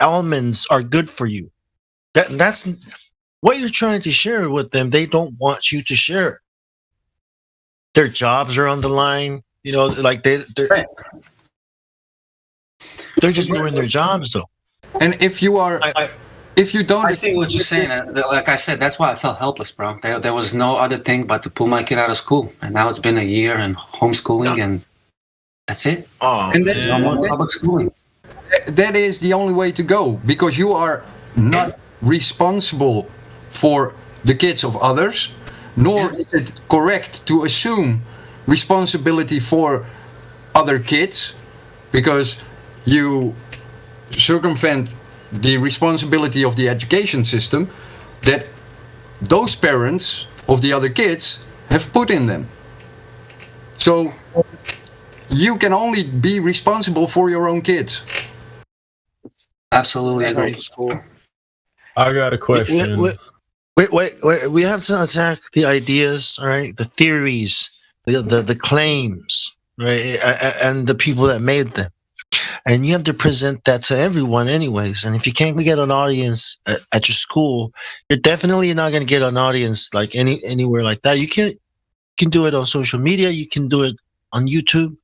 almonds are good for you. That's what you're trying to share with them. They don't want you to share. Their jobs are on the line. Like they're just doing their jobs, though. And if you are, if you don't, I see what you're saying. Like I said, that's why I felt helpless, bro. There was no other thing but to pull my kid out of school, and now it's been a year and homeschooling, and that's it. And that's no more public schooling. That is the only way to go, because you are not responsible for the kids of others, nor is it correct to assume responsibility for other kids, because you circumvent the responsibility of the education system that those parents of the other kids have put in them. So you can only be responsible for your own kids. Absolutely agree. I got a question. Wait. We have to attack the ideas, all right? The theories, the claims, right? And the people that made them. And you have to present that to everyone anyways. And if you can't get an audience at your school, you're definitely not going to get an audience like anywhere like that. You can do it on social media. You can do it on YouTube.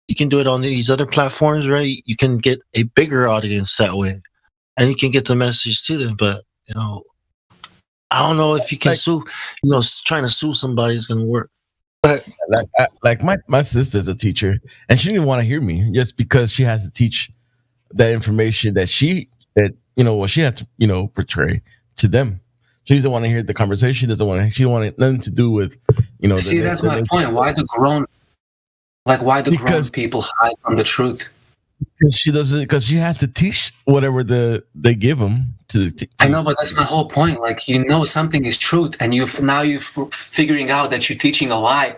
You can do it on these other platforms, right? You can get a bigger audience that way. And you can get the message to them. But, I don't know if you can sue, trying to sue somebody is going to work. But like my sister's a teacher, and she didn't want to hear me just because she has to teach that information that she has to portray to them. She doesn't want to hear the conversation. She don't want nothing to do with See, that's my point. Why do grown Like, why do grown people hide from the truth? Because she doesn't. Because she has to teach whatever they give them to. I know, but that's my whole point. Like, you know, something is truth, and you're figuring out that you're teaching a lie,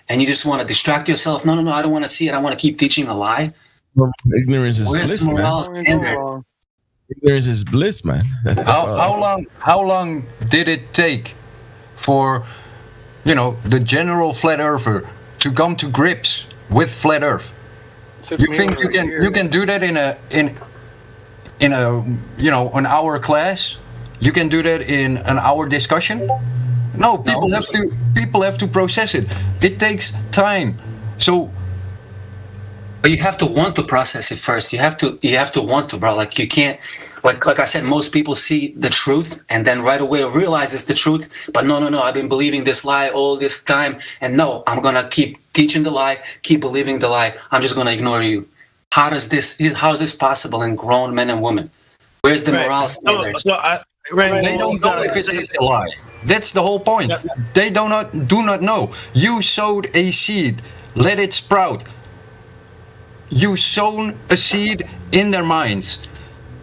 and you just want to distract yourself. No, I don't want to see it. I want to keep teaching a lie. Well, ignorance is Where's bliss, the moral standard? man. Ignorance is bliss, man. How long did it take for, the general flat earther to come to grips with flat Earth? You think you can do that in a an hour class? You can do that in an hour discussion? No, people have to process it. It takes time. So, but you have to want to process it first. You have to want to, bro. Like, you can't, like I said, most people see the truth and then right away realize it's the truth. But no, I've been believing this lie all this time, and no, I'm gonna keep teaching the lie, keep believing the lie. I'm just gonna ignore you. How is this possible in grown men and women? Where's the moral standard? They don't know if it is a lie. That's the whole point. They do not know. You sowed a seed, let it sprout. You sown a seed in their minds.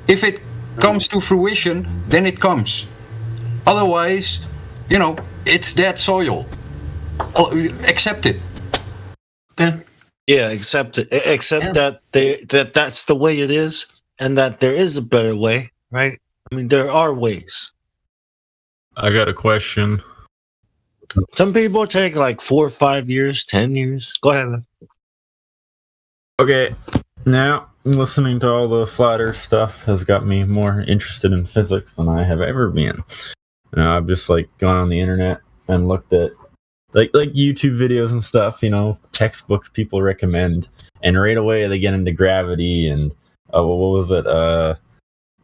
If it comes to fruition, then it comes. Otherwise, it's dead soil. Accept it. Okay. Yeah, accept it. Accept that that's the way it is, and that there is a better way, right? I mean, there are ways. I got a question. Some people take like 4 or 5 years, 10 years. Go ahead. Okay, now listening to all the flat Earth stuff has got me more interested in physics than I have ever been. I've just gone on the internet and looked at like YouTube videos and stuff, textbooks people recommend, and right away they get into gravity and what was it?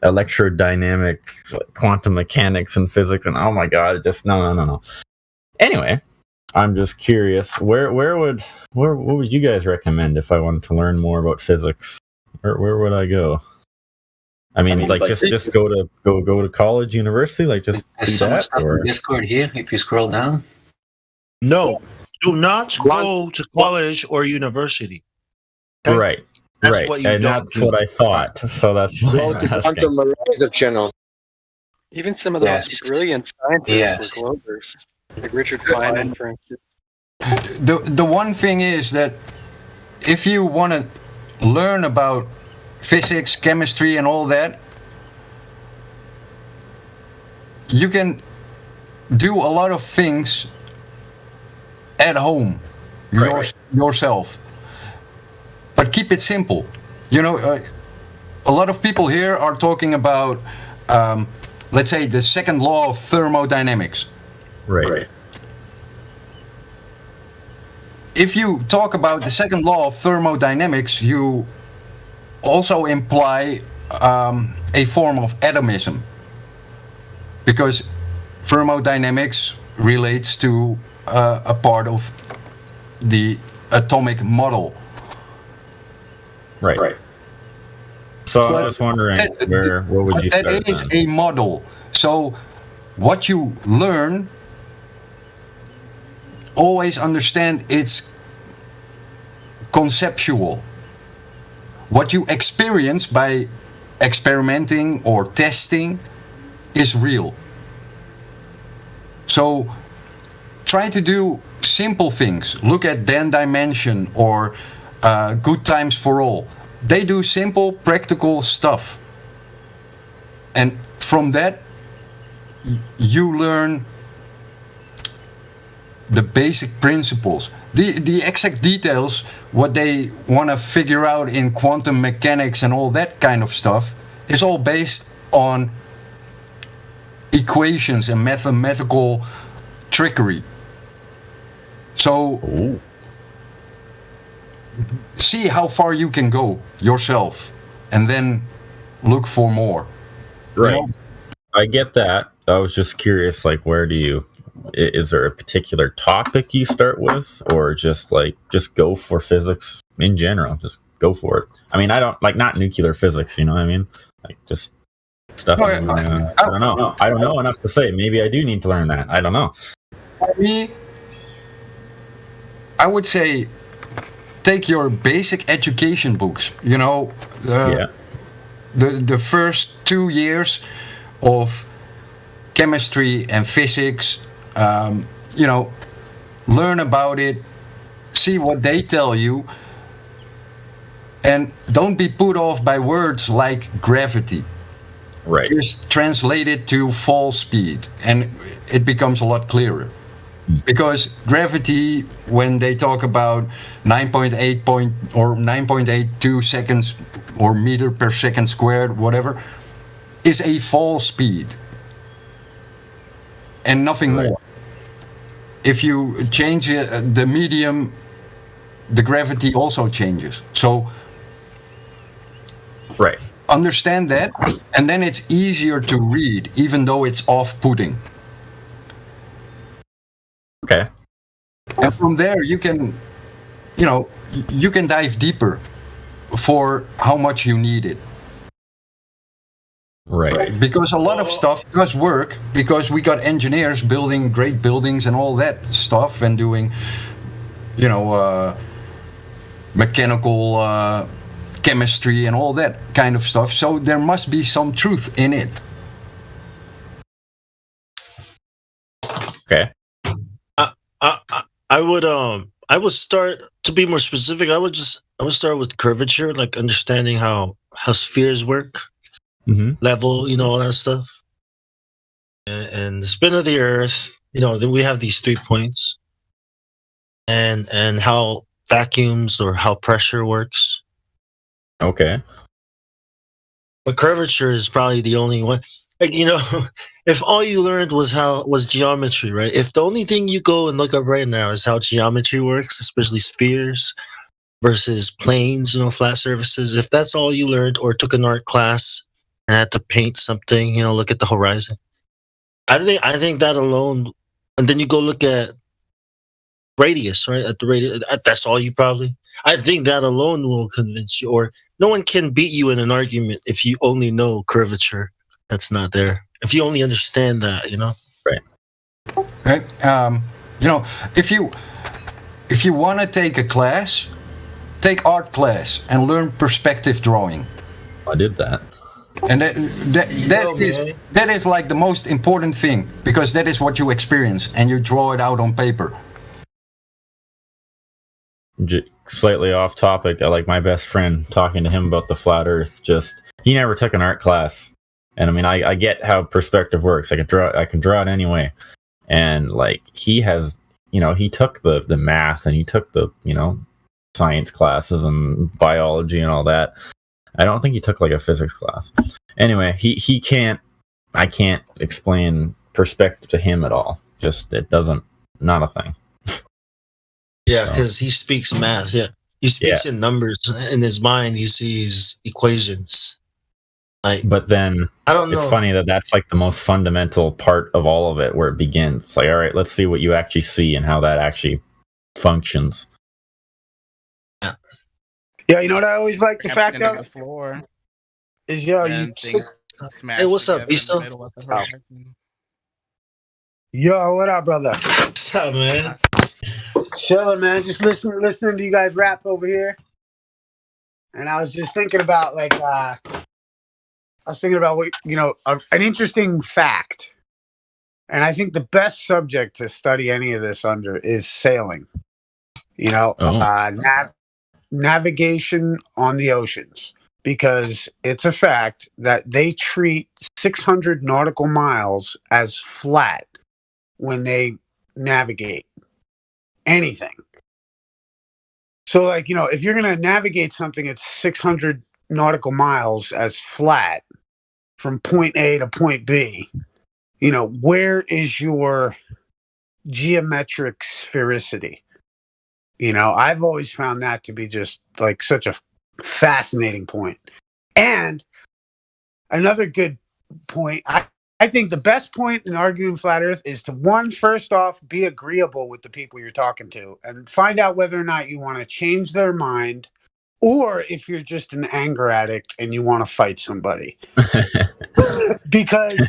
Electrodynamic, quantum mechanics, and physics, and oh my god, just no. Anyway, I'm just curious, what would you guys recommend if I wanted to learn more about physics? Where would I go? I mean, just go to college, university, There's so much stuff in Discord here. If you scroll down. No, do not go to college or university. Okay? Right. Right, that's what I thought. So that's why I'm asking. Quantum Horizon channel. Even some of the most brilliant scientists were Globers, like Richard Feynman, for instance. The one thing is that if you want to learn about physics, chemistry, and all that, you can do a lot of things at home yourself. But keep it simple. A lot of people here are talking about, let's say, the second law of thermodynamics. Right. If you talk about the second law of thermodynamics, you also imply a form of atomism. Because thermodynamics relates to a part of the atomic model. Right. So I was wondering, where would you start? That is a model. So what you learn, always understand it's conceptual. What you experience by experimenting or testing is real. So try to do simple things. Look at Dan Dimension or Good Times for All. They do simple, practical stuff. And from that, you learn the basic principles. The exact details, what they want to figure out in quantum mechanics and all that kind of stuff, is all based on equations and mathematical trickery. So see how far you can go yourself and then look for more. Right. I get that. I was just curious, is there a particular topic you start with, or just go for physics in general? Just go for it. I mean, I don't not nuclear physics, you know what I mean? Just stuff. I don't know. I don't know enough to say. Maybe I do need to learn that. I don't know. For me, I would say take your basic education books. You know, the first 2 years of chemistry and physics. You know, learn about it, see what they tell you, and don't be put off by words like gravity. Right. Just translate it to fall speed, and it becomes a lot clearer. Because gravity, when they talk about 9.82 seconds or meter per second squared, whatever, is a fall speed and nothing more. If you change the medium, the gravity also changes. So, understand that, and then it's easier to read, even though it's off-putting. Okay. And from there, you can, you know, you can dive deeper for how much you need it. Right. Because a lot of stuff does work, because we got engineers building great buildings and all that stuff, and doing, you know, mechanical chemistry and all that kind of stuff. So there must be some truth in it. Okay. I would start, to be more specific, I would start with curvature, like understanding how spheres work, level, you know, all that stuff, and the spin of the Earth. You know, then we have these 3 points, and how vacuums or how pressure works. Okay. But curvature is probably the only one. Like, you know, if all you learned was geometry, right? If the only thing you go and look up right now is how geometry works, especially spheres versus planes, you know, flat surfaces, if that's all you learned, or took an art class and had to paint something, you know, look at the horizon, I think that alone, and then you go look at radius, right? At the radius, that's all you probably. I think that alone will convince you, or no one can beat you in an argument if you only know curvature. That's not there. If you only understand that, you know. Right. Right. You know, if you want to take a class, take art class and learn perspective drawing. I did that. And that is like the most important thing, because that is what you experience, and you draw it out on paper. Slightly off topic, I like my best friend, talking to him about the flat Earth. He never took an art class. And I mean, I get how perspective works. I can draw it anyway. And like, he has, you know, he took the math, and he took the, you know, science classes and biology and all that. I don't think he took like a physics class. Anyway, I can't explain perspective to him at all. Not a thing. Yeah, because he speaks math. Yeah. He speaks in numbers. In his mind, he sees equations. But then I don't know. It's funny that's like the most fundamental part of all of it, where it begins. It's like, all right, let's see what you actually see and how that actually functions. Yeah, you know what I always like the fact of? Is you Hey, what's up, Beasto? Yo, what up, brother? What's up, man? Chilling, man. Just listening to you guys rap over here. And I was just thinking about what, you know, an interesting fact. And I think the best subject to study any of this under is sailing. You know, navigation on the oceans. Because it's a fact that they treat 600 nautical miles as flat when they navigate anything. So, like, you know, if you're going to navigate something at 600 nautical miles as flat from point A to point B, you know, where is your geometric sphericity? You know, I've always found that to be just like such a fascinating point. And another good point, I think the best point in arguing flat Earth is to, first off, be agreeable with the people you're talking to and find out whether or not you want to change their mind, or if you're just an anger addict and you want to fight somebody. Because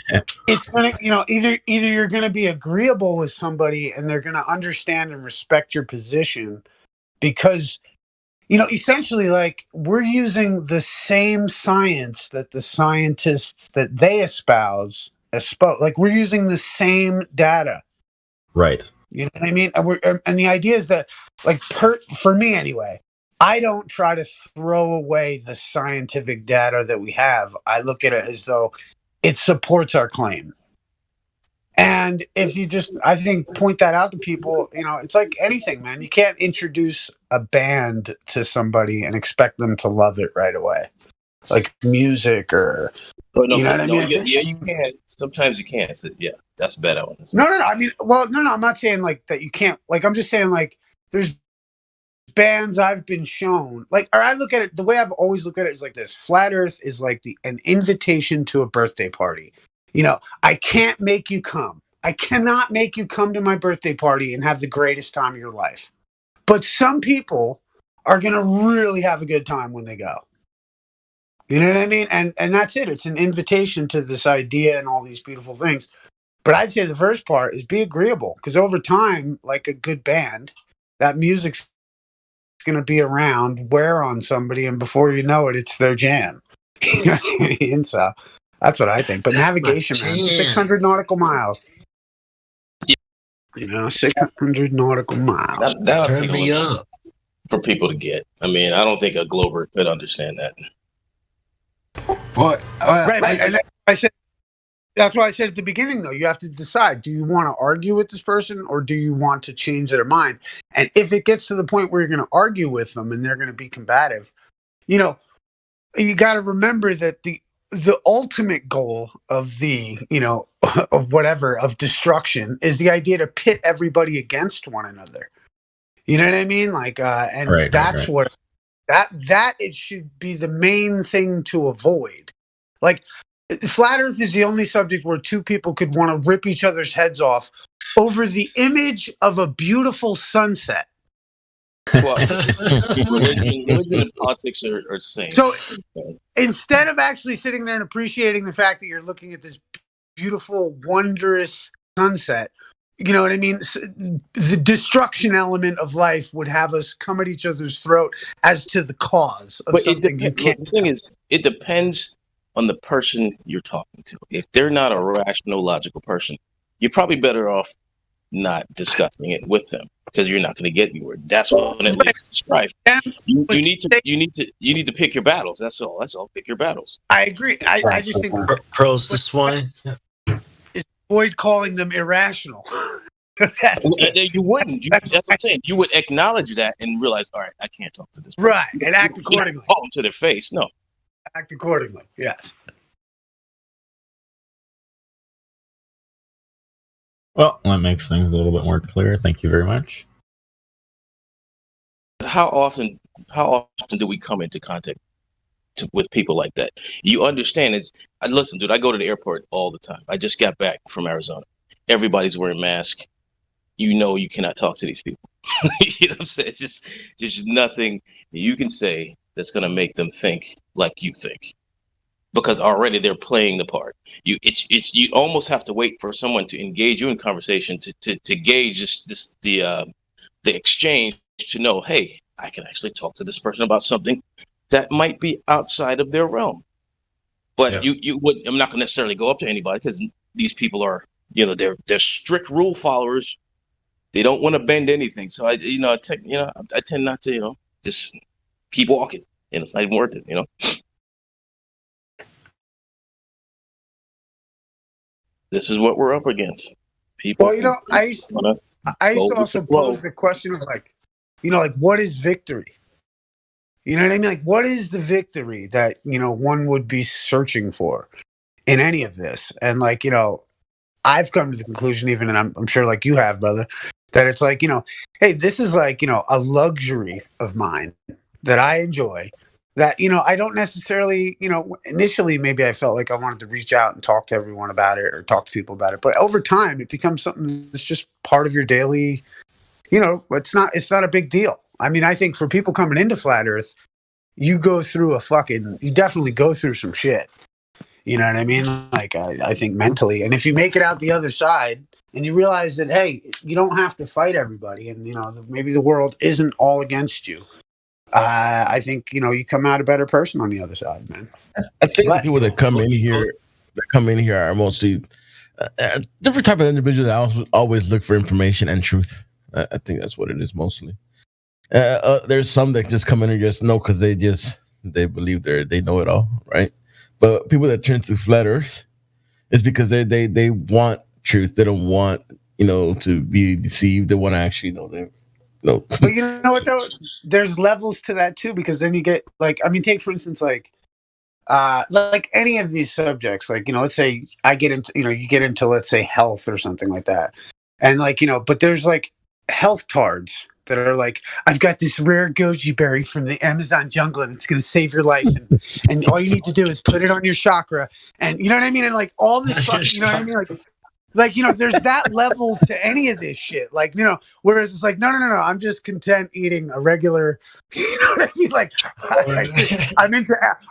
it's going to, you know, either you're going to be agreeable with somebody and they're going to understand and respect your position because essentially, like, we're using the same science that the scientists that they espouse. Like, we're using the same data. Right. You know what I mean? And the idea is that, like, for me anyway, I don't try to throw away the scientific data that we have. I look at it as though it supports our claim. And if you just, I think, point that out to people, it's like anything, man. You can't introduce a band to somebody and expect them to love it right away. Like music or, you know what I mean? You can. Sometimes you can't. So, yeah, that's better. No. I mean, I'm not saying like that you can't. Like, I'm just saying like there's bands I've been shown. Like, or I look at it, the way I've always looked at it is like this. Flat Earth is like an invitation to a birthday party. I can't make you come. I cannot make you come to my birthday party and have the greatest time of your life. But some people are going to really have a good time when they go. You know what I mean? And that's it. It's an invitation to this idea and all these beautiful things. But I'd say the first part is be agreeable. Because over time, like a good band, that music's going to be around, wear on somebody, and before you know it, it's their jam. You know what I mean? So that's what I think. But navigation, man, 600 nautical miles. 600 nautical miles. That'll Turn take me up for people to get. I mean, I don't think a Glover could understand that. Well, right. And I said that's why I said at the beginning, though, you have to decide: do you want to argue with this person, or do you want to change their mind? And if it gets to the point where you're going to argue with them and they're going to be combative, you got to remember that the ultimate goal of the, of destruction is the idea to pit everybody against one another. You know what I mean? Like, and Right, that's right. what that it should be the main thing to avoid. Like, Flat Earth is the only subject where two people could want to rip each other's heads off over the image of a beautiful sunset. Well, religion and politics are the same. So instead of actually sitting there and appreciating the fact that you're looking at this beautiful, wondrous sunset, you know what I mean? The destruction element of life would have us come at each other's throat as to the cause of something you can't. The thing is, it depends on the person you're talking to. If they're not a rational, logical person, you're probably better off not discussing it with them because you're not going to get anywhere. That's when it leads to strife. You need to pick your battles. That's all. Pick your battles. I agree. I just think pros this one. Avoid calling them irrational. You wouldn't. That's what I'm saying. You would acknowledge that and realize, all right, I can't talk to this person. Right, and act accordingly. Call them to their face. No. Act accordingly. Yes. Well, that makes things a little bit more clear. Thank you very much. How often do we come into contact with people like that? You understand? Listen, dude. I go to the airport all the time. I just got back from Arizona. Everybody's wearing masks. You cannot talk to these people. You know what I'm saying? It's just nothing you can say that's going to make them think like you think, because already they're playing the part. You almost have to wait for someone to engage you in conversation to gauge the exchange, to know, hey, I can actually talk to this person about something that might be outside of their realm. But you would. I'm not going to necessarily go up to anybody because these people are, they're strict rule followers. They don't want to bend anything. So I tend not to, just keep walking, and it's not even worth it. This is what we're up against. People. Well, I used to also pose the question of like what is victory? You know what I mean? Like, what is the victory that, one would be searching for in any of this? And like, I've come to the conclusion, even, and I'm sure like you have, brother, that it's like, hey, this is like, a luxury of mine that I enjoy, that, I don't necessarily, initially maybe I felt like I wanted to reach out and talk to everyone about it or talk to people about it. But over time, it becomes something that's just part of your daily, it's not a big deal. I mean, I think for people coming into Flat Earth, you definitely go through some shit. You know what I mean? Like, I think mentally. And if you make it out the other side and you realize that, hey, you don't have to fight everybody, and, maybe the world isn't all against you. I think you come out a better person on the other side, man. I think the people that come in here are mostly different type of individuals that always look for information and truth. I think that's what it is mostly. There's some that just come in and just know because they believe they know it all, right? But people that turn to flat Earth is because they want truth. They don't want to be deceived. They want to actually know them. No. But you know what though? There's levels to that too, because then you get take for instance like any of these subjects, let's say I get into you get into let's say health or something like that, and but there's health tards that are I've got this rare goji berry from the Amazon jungle and it's going to save your life, and all you need to do is put it on your chakra, and you know what I mean, and all this fucking, you know what I mean, there's that level to any of this shit. Whereas it's no, I'm just content eating a regular, you know what I mean?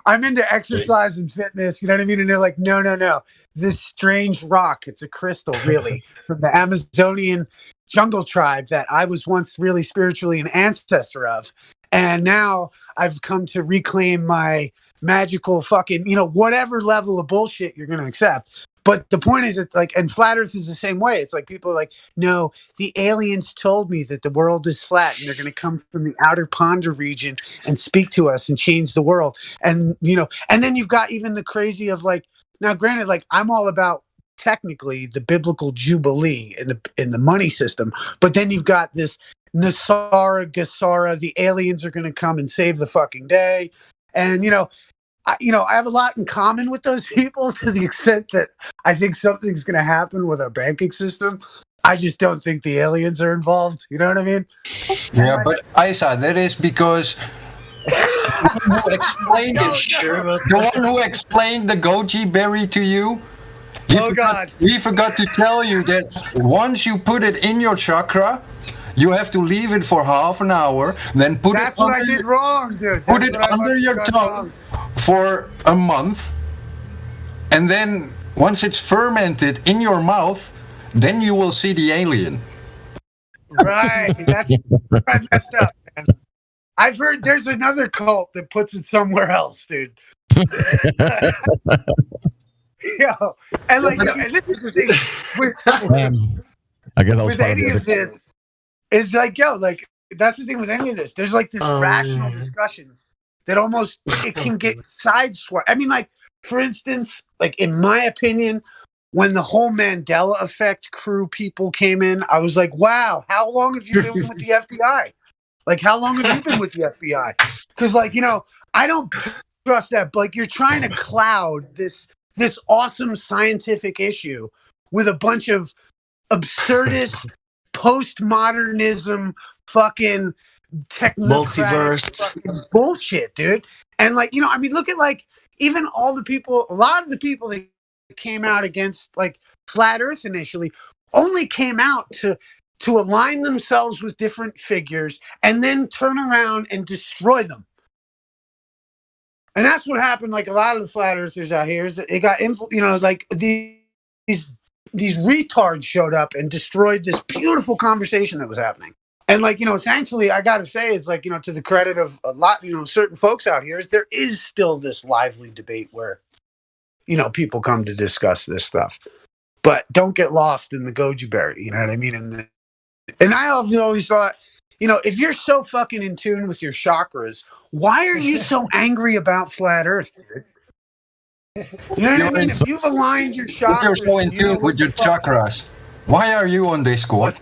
I'm into exercise and fitness, you know what I mean? And they're no. This strange rock, it's a crystal, really, from the Amazonian jungle tribe that I was once really spiritually an ancestor of. And now I've come to reclaim my magical fucking, whatever level of bullshit you're going to accept. But the point is that and flat Earth is the same way. It's people are no, the aliens told me that the world is flat and they're going to come from the outer ponder region and speak to us and change the world. And, and then you've got even the crazy of now granted, I'm all about technically the biblical jubilee in the money system, but then you've got this Nasara Gassara, the aliens are going to come and save the fucking day. And, I have a lot in common with those people to the extent that I think something's going to happen with our banking system. I just don't think the aliens are involved. You know what I mean? Yeah, but Isa, that is because the one who explained the goji berry to you, he forgot to tell you that once you put it in your chakra, you have to leave it for half an hour, then put That's what I did wrong, dude. Put it under your tongue for a month, and then once it's fermented in your mouth, then you will see the alien. Right, that's messed up, man. I've heard there's another cult that puts it somewhere else, dude. Yo, and and this is the thing I guess I was with any of this. Is that's the thing with any of this. There's this rational discussion that almost it can get sideswiped. I mean, for instance, in my opinion, when the whole Mandela effect crew people came in, I was wow, how long have you been with the FBI? How long have you been with the FBI? Because I don't trust that. But you're trying to cloud this awesome scientific issue with a bunch of absurdist postmodernism fucking multiverse fucking bullshit, dude. And look at even all the people, a lot of the people that came out against flat Earth initially only came out to align themselves with different figures and then turn around and destroy them. And that's what happened. A lot of the flat earthers out here is that it got, these retards showed up and destroyed this beautiful conversation that was happening. And thankfully, I got to say, it's to the credit of a lot, certain folks out here, is there is still this lively debate where, people come to discuss this stuff. But don't get lost in the goji berry, you know what I mean? And I always thought, if you're so fucking in tune with your chakras, why are you so angry about flat Earth, dude? You know what I mean? If you've aligned your chakras, if you're so in tune with your chakras, why are you on Discord?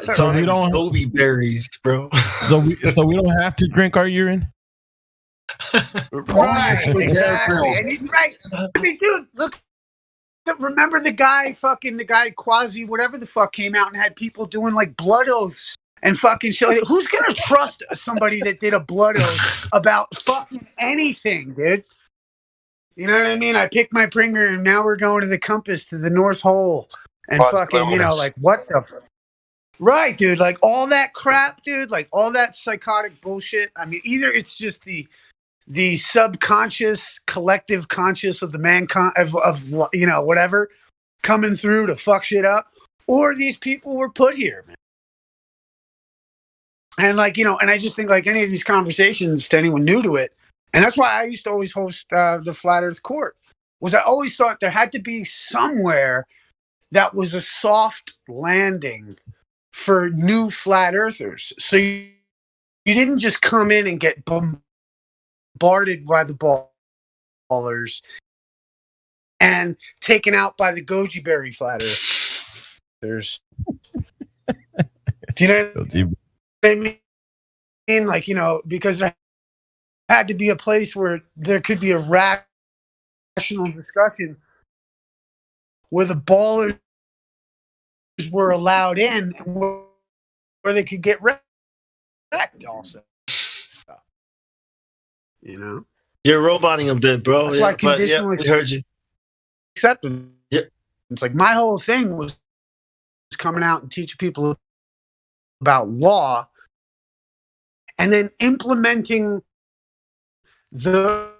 So we don't goji berries, bro. So we don't have to drink our urine. Right, exactly. And he's right. I mean, dude, look. Remember the guy Quasi, whatever the fuck, came out and had people doing blood oaths and fucking shit. Who's gonna trust somebody that did a blood oath about fucking anything, dude? You know what I mean? I picked my finger and now we're going to the compass to the North Hole and fucking, what the right, dude? All that crap, dude. All that psychotic bullshit. I mean, either it's just the subconscious, collective conscious of the mankind of whatever coming through to fuck shit up, or these people were put here, man. And like, and I just think like any of these conversations to anyone new to it, and that's why I used to always host the Flat Earth Court, was I always thought there had to be somewhere that was a soft landing for new flat earthers. So you didn't just come in and get bombarded by the ballers and taken out by the goji berry flat earthers. Do you know what I mean? Like, because there had to be a place where there could be a rational discussion where the ballers were allowed in and where they could get wrecked also. You're roboting a bit, bro. That's like conditional we heard you. Acceptance. Yeah. It's like my whole thing was coming out and teaching people about law and then implementing the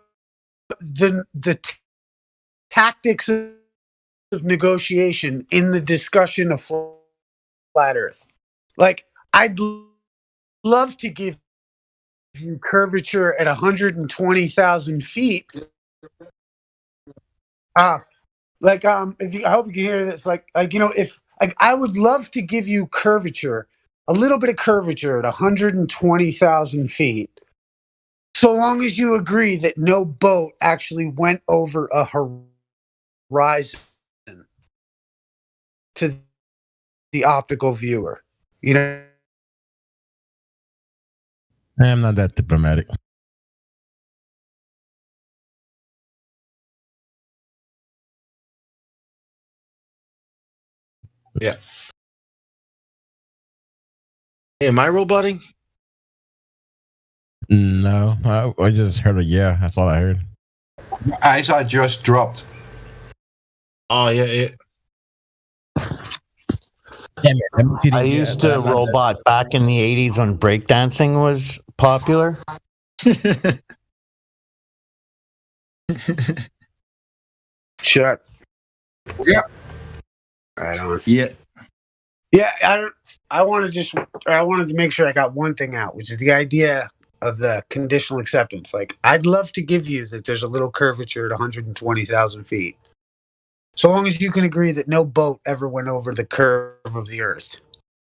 tactics of negotiation in the discussion of flat Earth. Like, I'd love to give you curvature at 120,000 feet. I hope you can hear this. If I would love to give you curvature, a little bit of curvature at 120,000 feet, so long as you agree that no boat actually went over a horizon to the optical viewer. I'm not that diplomatic. Yeah. Hey, am I roboting? No, I just heard a yeah. That's all I heard. Isa just dropped. Oh, yeah. I used to robot back in the 80s when breakdancing was popular. Shut. Yeah. Right on. Yeah. Yeah, I wanted to make sure I got one thing out, which is the idea of the conditional acceptance. Like, I'd love to give you that there's a little curvature at 120,000 feet. So long as you can agree that no boat ever went over the curve of the Earth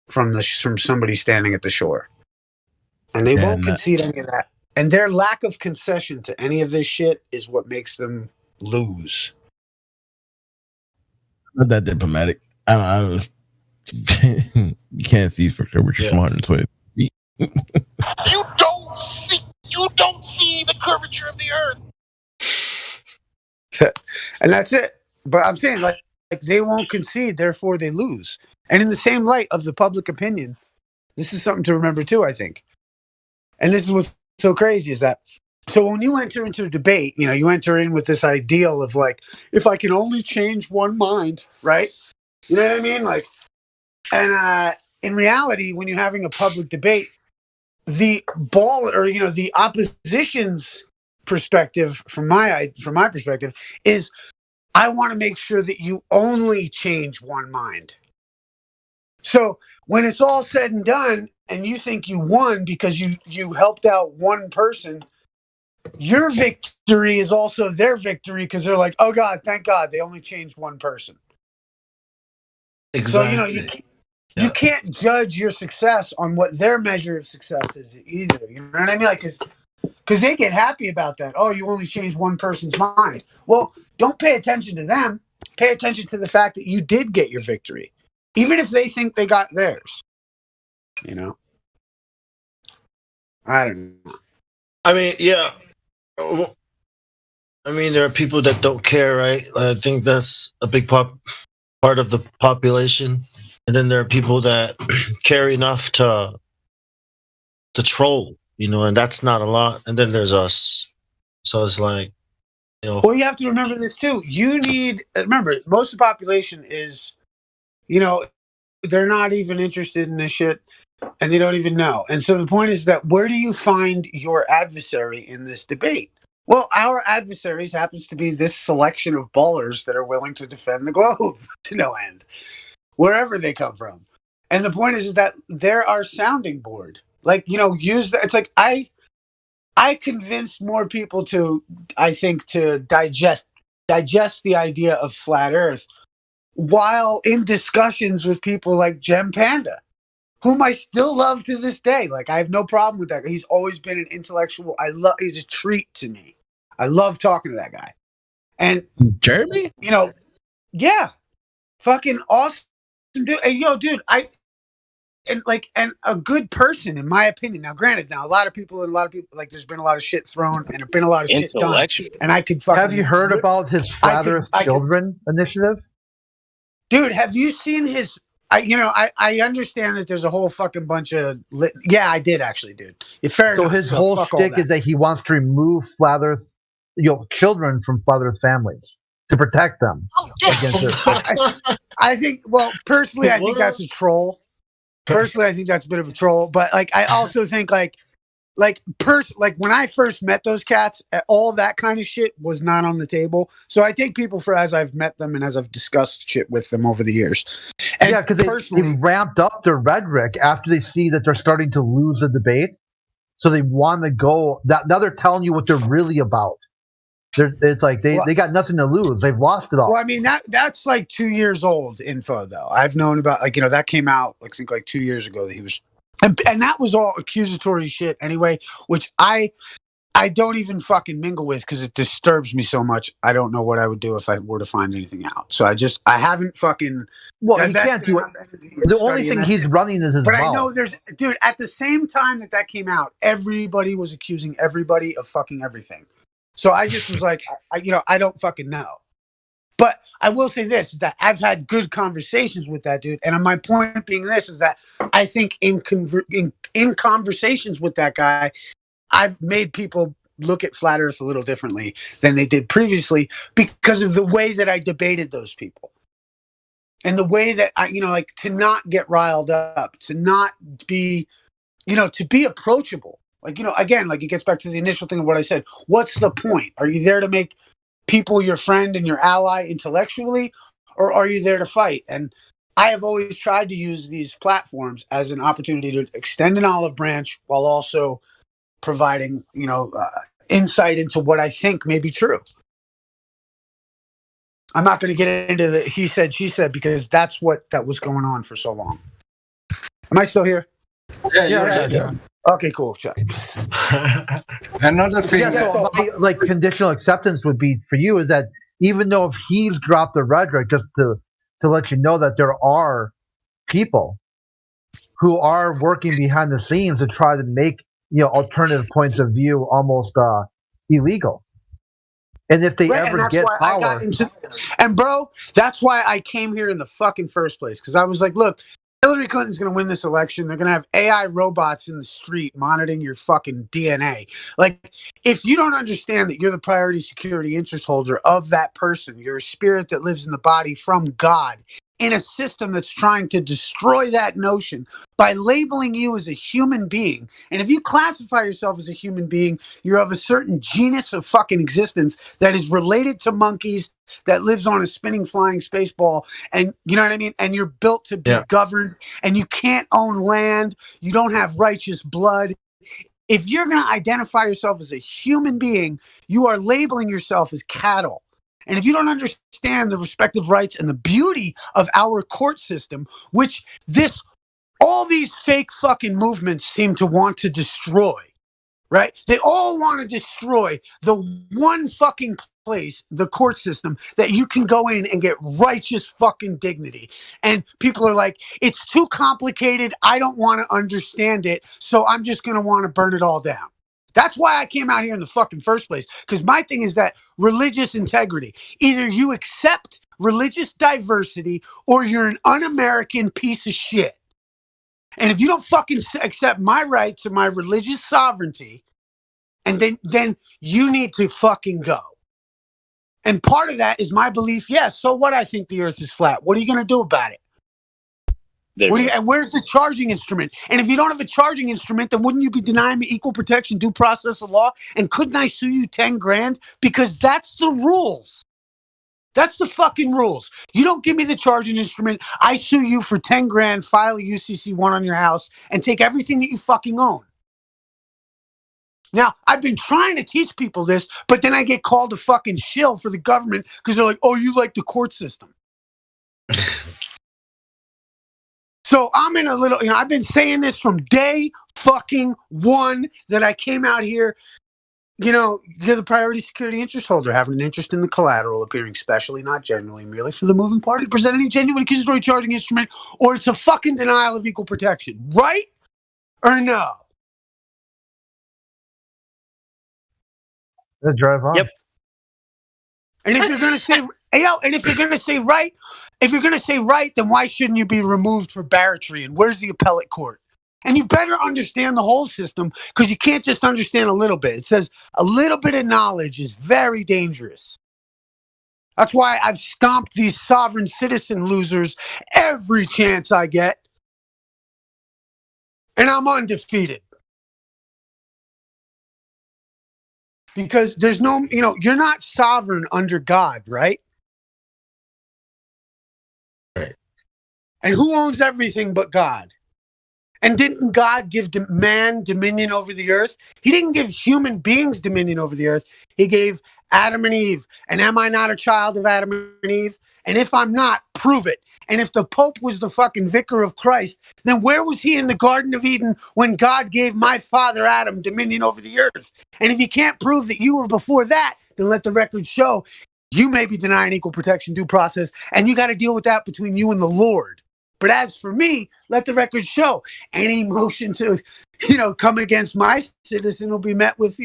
from somebody standing at the shore. And they won't concede any of that. And their lack of concession to any of this shit is what makes them lose. Not that diplomatic. I don't you can't see for curvature from 120. You don't see the curvature of the Earth. And that's it. But I'm saying, like they won't concede, therefore they lose. And in the same light of the public opinion, this is something to remember too, I think. And this is what's so crazy is that, so when you enter into a debate, you enter in with this ideal of like, if I can only change one mind, right? You know what I mean? Like, and in reality, when you're having a public debate, the opposition's perspective, from my perspective, is I want to make sure that you only change one mind. So when it's all said and done, and you think you won because you helped out one person, your victory is also their victory because they're like, oh God, thank God, they only changed one person. Exactly. So you can't judge your success on what their measure of success is either. You know what I mean? Like, because they get happy about that. Oh, you only changed one person's mind. Well, don't pay attention to them. Pay attention to the fact that you did get your victory, even if they think they got theirs. I don't know. I mean, yeah. I mean, there are people that don't care, right? I think that's a big part of the population. And then there are people that care enough to troll, and that's not a lot. And then there's us. So it's like, Well, you have to remember this too. Remember, most of the population is, they're not even interested in this shit and they don't even know. And so the point is that where do you find your adversary in this debate? Well, our adversaries happens to be this selection of ballers that are willing to defend the globe to no end, wherever they come from. And the point is that they're our sounding board. Like, use that. It's like I convinced more people to digest the idea of flat Earth while in discussions with people like Gem Panda, whom I still love to this day. Like, I have no problem with that. He's always been an intellectual. He's a treat to me. I love talking to that guy. And Jeremy, yeah, fucking awesome dude. And dude, and a good person, in my opinion. Now, granted, a lot of people, like, there's been a lot of shit thrown and there's been a lot of shit done. And I could fucking. Have you heard about his Flat Earth Children initiative? Dude, have you seen his? I understand that there's a whole fucking bunch of. Yeah, I did actually, dude. Fair so enough. His whole shtick is that he wants to remove Flat Earth, children from Flat Earth families to protect them against it. I think. Well, personally, I think that's a troll. Personally, I think that's a bit of a troll. But like, I also think like when I first met those cats, all that kind of shit was not on the table. So I take people for as I've met them and as I've discussed shit with them over the years. And yeah, because they ramped up their rhetoric after they see that they're starting to lose the debate. So they want to go. Now they're telling you what they're really about. It's like they got nothing to lose. They've lost it all. Well, I mean that's like 2 years old info though. I've known about that came out I think like 2 years ago that he was, and that was all accusatory shit anyway, which I don't even fucking mingle with because it disturbs me so much. I don't know what I would do if I were to find anything out. So I haven't fucking. Well, he can't do it. The only thing he's running is his mouth. I know dude. At the same time that came out, everybody was accusing everybody of fucking everything. So I just was like, I don't fucking know. But I will say this, is that I've had good conversations with that dude. And my point being this is that I think in conversations with that guy, I've made people look at Flat Earth a little differently than they did previously because of the way that I debated those people. And the way that to not get riled up, to not be, to be approachable. Again, it gets back to the initial thing of what I said. What's the point? Are you there to make people your friend and your ally intellectually, or are you there to fight? And I have always tried to use these platforms as an opportunity to extend an olive branch while also providing, insight into what I think may be true. I'm not going to get into the he said, she said, because that was going on for so long. Am I still here? Yeah. Okay, cool. Check. Another thing. Yeah, so like conditional acceptance would be for you is that even though if he's dropped the rhetoric, just to let you know that there are people who are working behind the scenes to try to make alternative points of view almost illegal. And if they ever get power, and bro, that's why I came here in the fucking first place, because I was like, look, Hillary Clinton's going to win this election. They're going to have AI robots in the street monitoring your fucking DNA. Like, if you don't understand that you're the priority security interest holder of that person, you're a spirit that lives in the body from God in a system that's trying to destroy that notion by labeling you as a human being. And if you classify yourself as a human being, you're of a certain genus of fucking existence that is related to monkeys, that lives on a spinning flying space ball, and you know what I mean? And you're built to be governed, and you can't own land. You don't have righteous blood. If you're going to identify yourself as a human being, you are labeling yourself as cattle. And if you don't understand the respective rights and the beauty of our court system, which all these fake fucking movements seem to want to destroy, right? They all want to destroy the one fucking place, the court system, that you can go in and get righteous fucking dignity. And people are like, it's too complicated. I don't want to understand it. So I'm just going to want to burn it all down. That's why I came out here in the fucking first place. Because my thing is that religious integrity. Either you accept religious diversity or you're an un-American piece of shit. And if you don't fucking accept my right to my religious sovereignty, and then you need to fucking go. And part of that is my belief, so what, I think the earth is flat. What are you going to do about it? And where's the charging instrument? And if you don't have a charging instrument, then wouldn't you be denying me equal protection, due process of law? And couldn't I sue you 10 grand? Because that's the rules. That's the fucking rules. You don't give me the charging instrument, I sue you for 10 grand, file a UCC1 on your house, and take everything that you fucking own. Now, I've been trying to teach people this, but then I get called a fucking shill for the government because they're like, oh, you like the court system. So I'm in a little, I've been saying this from day fucking one that I came out here. You're the priority security interest holder, having an interest in the collateral, appearing specially, not generally, merely for the moving party to present any genuine accusatory charging instrument, or it's a fucking denial of equal protection. Right? Or no? Let's drive on. Yep. And if you're gonna say, if you're gonna say right, then why shouldn't you be removed for barratry? And where's the appellate court? And you better understand the whole system, because you can't just understand a little bit. It says a little bit of knowledge is very dangerous. That's why I've stomped these sovereign citizen losers every chance I get. And I'm undefeated. Because there's no, you're not sovereign under God, right? Right. And who owns everything but God? And didn't God give man dominion over the earth? He didn't give human beings dominion over the earth. He gave Adam and Eve. And am I not a child of Adam and Eve? And if I'm not, prove it. And if the Pope was the fucking vicar of Christ, then where was he in the Garden of Eden when God gave my father Adam dominion over the earth? And if you can't prove that you were before that, then let the record show you may be denying equal protection due process, and you got to deal with that between you and the Lord. But as for me, let the record show any motion to, come against my citizen will be met with,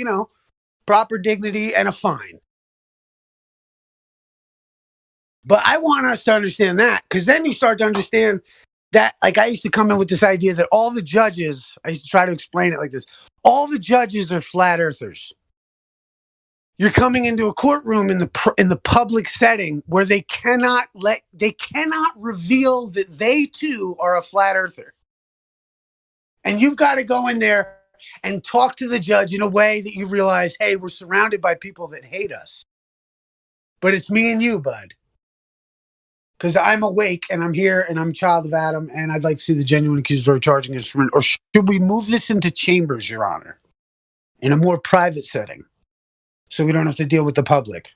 proper dignity and a fine. But I want us to understand that, because then you start to understand that, like, I used to come in with this idea that all the judges, I used to try to explain it like this, all the judges are flat earthers. You're coming into a courtroom in the public setting where they cannot reveal that they too are a flat earther. And you've got to go in there and talk to the judge in a way that you realize, hey, we're surrounded by people that hate us. But it's me and you, bud. Because I'm awake and I'm here and I'm a child of Adam and I'd like to see the genuine accusatory charging instrument. Or should we move this into chambers, Your Honor, in a more private setting, so we don't have to deal with the public?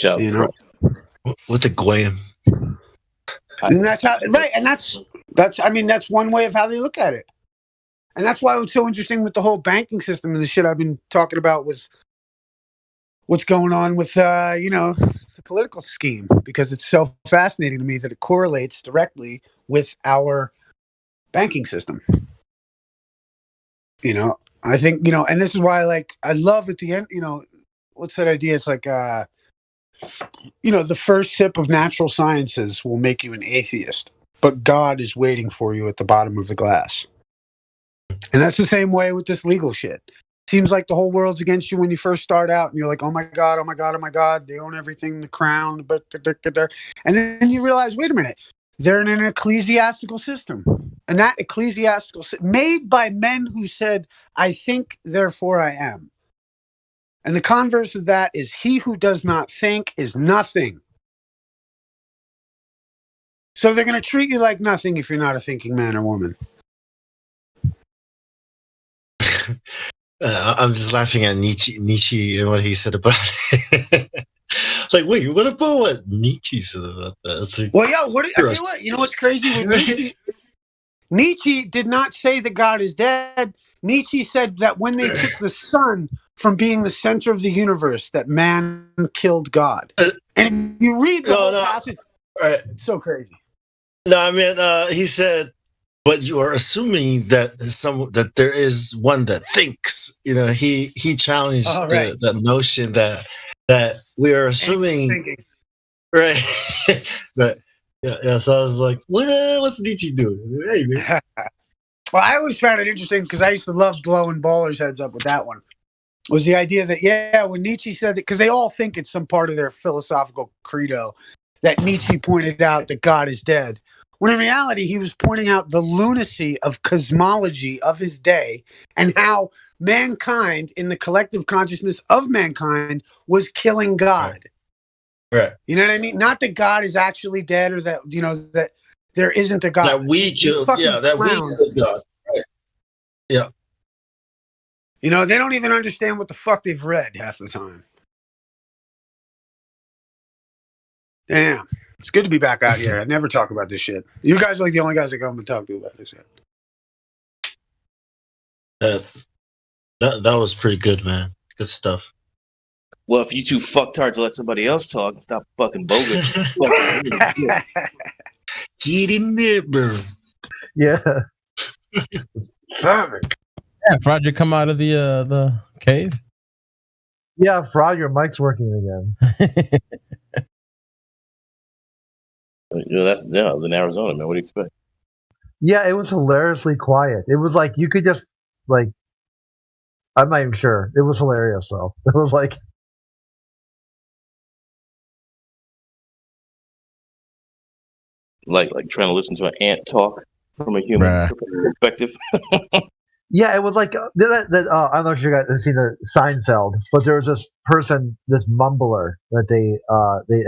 With the goyim. And that's how, right? And that's one way of how they look at it. And that's why it's so interesting with the whole banking system and the shit I've been talking about was what's going on with the political scheme, because it's so fascinating to me that it correlates directly with our banking system. I think, and this is why, I love at the end, what's that idea? It's like, the first sip of natural sciences will make you an atheist, but God is waiting for you at the bottom of the glass. And that's the same way with this legal shit. Seems like the whole world's against you when you first start out, and you're like, oh my God, oh my God, oh my God, they own everything, the crown, but and then you realize, wait a minute, they're in an ecclesiastical system. And that ecclesiastical made by men who said, I think, therefore I am. And the converse of that is, he who does not think is nothing. So they're going to treat you like nothing if you're not a thinking man or woman. I'm just laughing at Nietzsche and what he said about it. It's like, wait, what about what Nietzsche said about that? It's like, well, I tell you what, you know what's crazy with Nietzsche? Nietzsche did not say that God is dead. Nietzsche said that when they took the sun from being the center of the universe, that man killed God. And if you read the whole passage, it's so crazy. No, I mean, he said, but you are assuming that there is one that thinks. He challenged the notion that we are assuming, right? But yeah. So I was like, what's Nietzsche doing? Hey, man. Well, I always found it interesting because I used to love blowing ballers' heads up with that one. Was the idea that when Nietzsche said that, because they all think it's some part of their philosophical credo, that Nietzsche pointed out that God is dead. When in reality, he was pointing out the lunacy of cosmology of his day and how mankind in the collective consciousness of mankind was killing God. Right. You know what I mean? Not that God is actually dead or that, that there isn't a God. That we killed. Yeah, that we killed God. Right. Yeah. They don't even understand what the fuck they've read half the time. Damn. It's good to be back out here. I never talk about this shit. You guys are like the only guys that come and talk to about this shit. That was pretty good, man. Good stuff. Well, if you two fucktards let somebody else talk, stop fucking bogus. Get in there, bro. Yeah. Yeah, Fraud, you come out of the cave? Yeah, Fraud, your mic's working again. That's in Arizona, man. What do you expect? Yeah, it was hilariously quiet. It was like you could just I'm not even sure. It was hilarious though. It was like trying to listen to an ant talk from a human perspective. yeah, it was like I don't know if you guys have seen the Seinfeld, but there was this person, this mumbler that they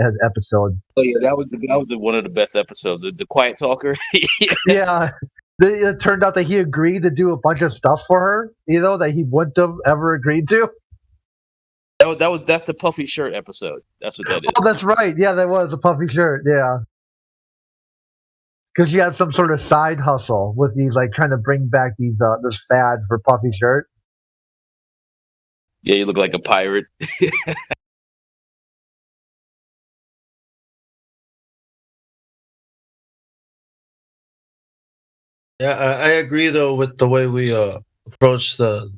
had an episode. Oh yeah, that was one of the best episodes. The quiet talker. Yeah. It turned out that he agreed to do a bunch of stuff for her, that he wouldn't have ever agreed to. That's the puffy shirt episode. That's what that is. Oh, that's right. Yeah, that was a puffy shirt. Yeah. Because she had some sort of side hustle with these, trying to bring back this fad for puffy shirt. Yeah, you look like a pirate. Yeah, I agree though with the way we approach the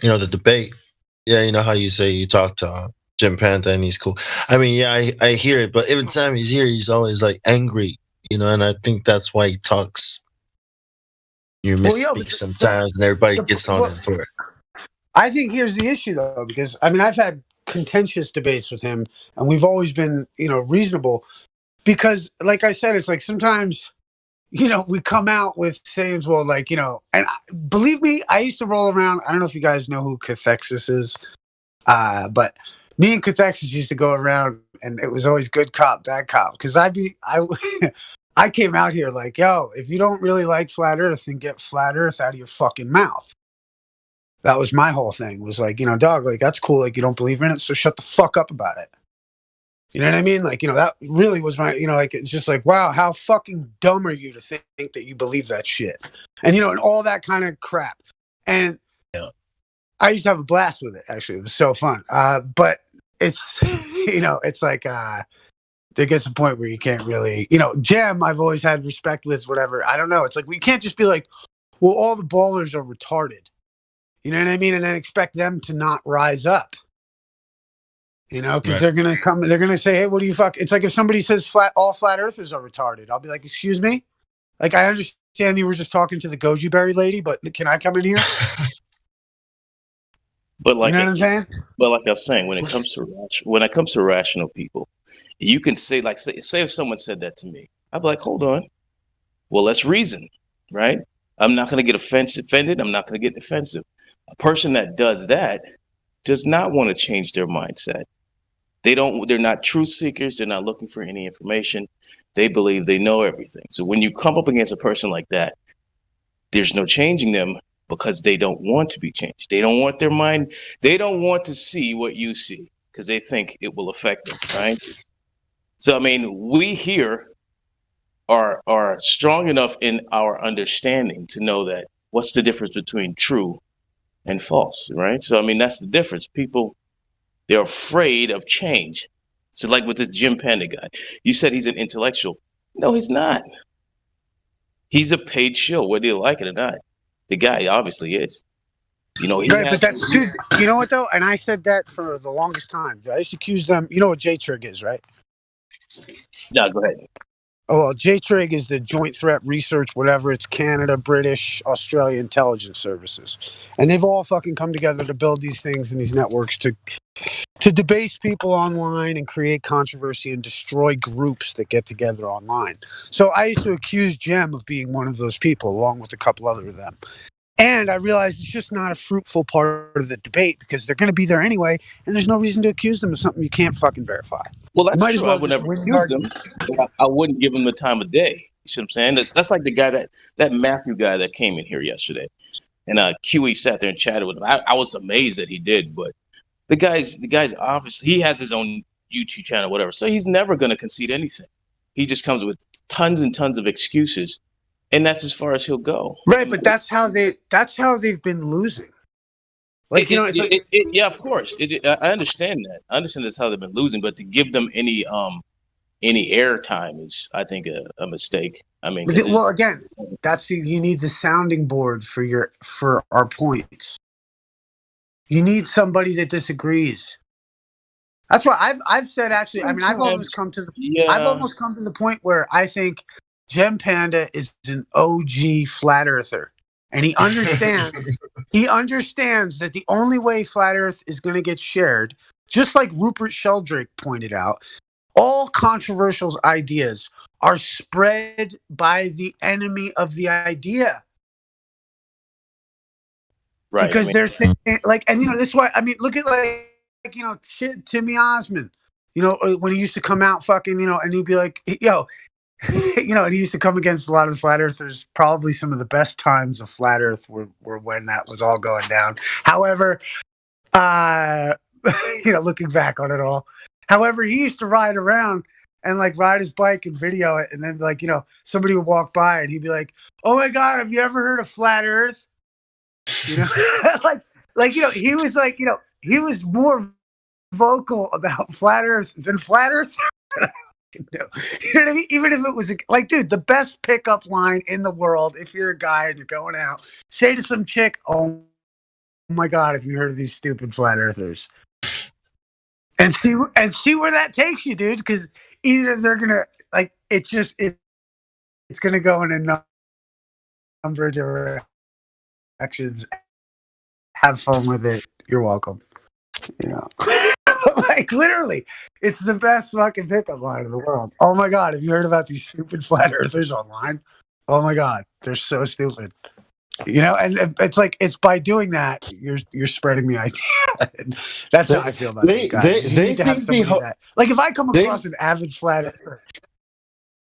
debate. Yeah, how you say you talk to Jim Panta and he's cool. I mean, yeah, I hear it, but every time he's here, he's always angry. And I think that's why he talks. You misspeak sometimes, and everybody gets on him for it. I think here's the issue, though, because I've had contentious debates with him, and we've always been, reasonable. Because, like I said, it's like sometimes, we come out with sayings, well, and believe me, I used to roll around. I don't know if you guys know who Cathexis is, but me and Cathexis used to go around, and it was always good cop, bad cop. Because I came out here yo, if you don't really like flat Earth, then get flat Earth out of your fucking mouth. That was my whole thing. Was dog, that's cool. You don't believe in it, so shut the fuck up about it. You know what I mean? That really was my, it's just wow, how fucking dumb are you to think that you believe that shit? And, and all that kind of crap. And I used to have a blast with it, actually. It was so fun. But it's, it's there gets a point where you can't really, Jam, I've always had respect with, whatever. I don't know. It's we can't just be well, all the ballers are retarded. You know what I mean? And then expect them to not rise up. Because they're going to come, they're going to say, hey, what do you fuck? It's if somebody says all flat earthers are retarded. I'll be like, excuse me? I understand you were just talking to the goji berry lady, but can I come in here? But you know what I'm saying? But like I was saying, when it comes to rational people, you can say, say if someone said that to me, I'd be like, hold on. Well, let's reason, right? I'm not going to get offended. I'm not going to get defensive. A person that does that does not want to change their mindset. They're not truth seekers. They're not looking for any information. They believe they know everything. So when you come up against a person like that, there's no changing them because they don't want to be changed. They don't want their mind. They don't want to see what you see because they think it will affect them, right? So, we here are strong enough in our understanding to know that what's the difference between true and false, right? So, that's the difference. People, they're afraid of change. So with this Jim Panda guy, you said he's an intellectual. No, he's not. He's a paid shill, whether you like it or not. The guy obviously is. Right, but that's too, you know what, though? And I said that for the longest time. I used to accuse them. You know what J-Trig is, right? Yeah, go ahead. Oh, well, J-Trig is the Joint Threat Research, whatever. It's Canada, British, Australia Intelligence Services. And they've all fucking come together to build these things and these networks to debase people online and create controversy and destroy groups that get together online. So I used to accuse Jem of being one of those people, along with a couple other of them. And I realized it's just not a fruitful part of the debate because they're going to be there anyway, and there's no reason to accuse them of something you can't fucking verify. Well, that's Might as true. well I would just never win the accuse argument. them. But I wouldn't give them the time of day. You see what I'm saying? That's like the guy that Matthew guy that came in here yesterday, and QE sat there and chatted with him. I was amazed that he did, but the guy's obviously he has his own YouTube channel, whatever. So he's never going to concede anything. He just comes with tons and tons of excuses, and that's as far as he'll go. Right, but that's how they've been losing. Like, yeah, of course. I understand that. I understand that's how they've been losing, but to give them any airtime is, I think, a mistake. I mean, well, again, you need the sounding board for our points. You need somebody that disagrees. That's why I've said, actually. I mean, I've almost come to the point where I think Gem Panda is an OG flat earther, and he understands that the only way flat Earth is going to get shared, just like Rupert Sheldrake pointed out, all controversial ideas are spread by the enemy of the idea. Right. Because they're thinking, like, and this is why, I mean, look at Timmy Osmond, when he used to come out fucking, and he'd be like, yo, and he used to come against a lot of the flat earthers. Probably some of the best times of flat earth were when that was all going down. However, looking back on it all, however, he used to ride around and ride his bike and video it. And then somebody would walk by and he'd be like, oh my God, have you ever heard of flat earth? He was he was more vocal about flat earth than flat earth. You know what I mean? Even if it was dude, the best pickup line in the world, if you're a guy and you're going out, say to some chick, oh my God, have you heard of these stupid flat earthers? And see where that takes you, dude, because either they're gonna it's gonna go in a number of directions. Have fun with it. You're welcome. Literally, it's the best fucking pickup line in the world. Oh my God, have you heard about these stupid flat earthers online? Oh my God, they're so stupid. And it's by doing that you're spreading the idea. That's how I feel about these guys. You need to have somebody that, if I come across an avid flat earther,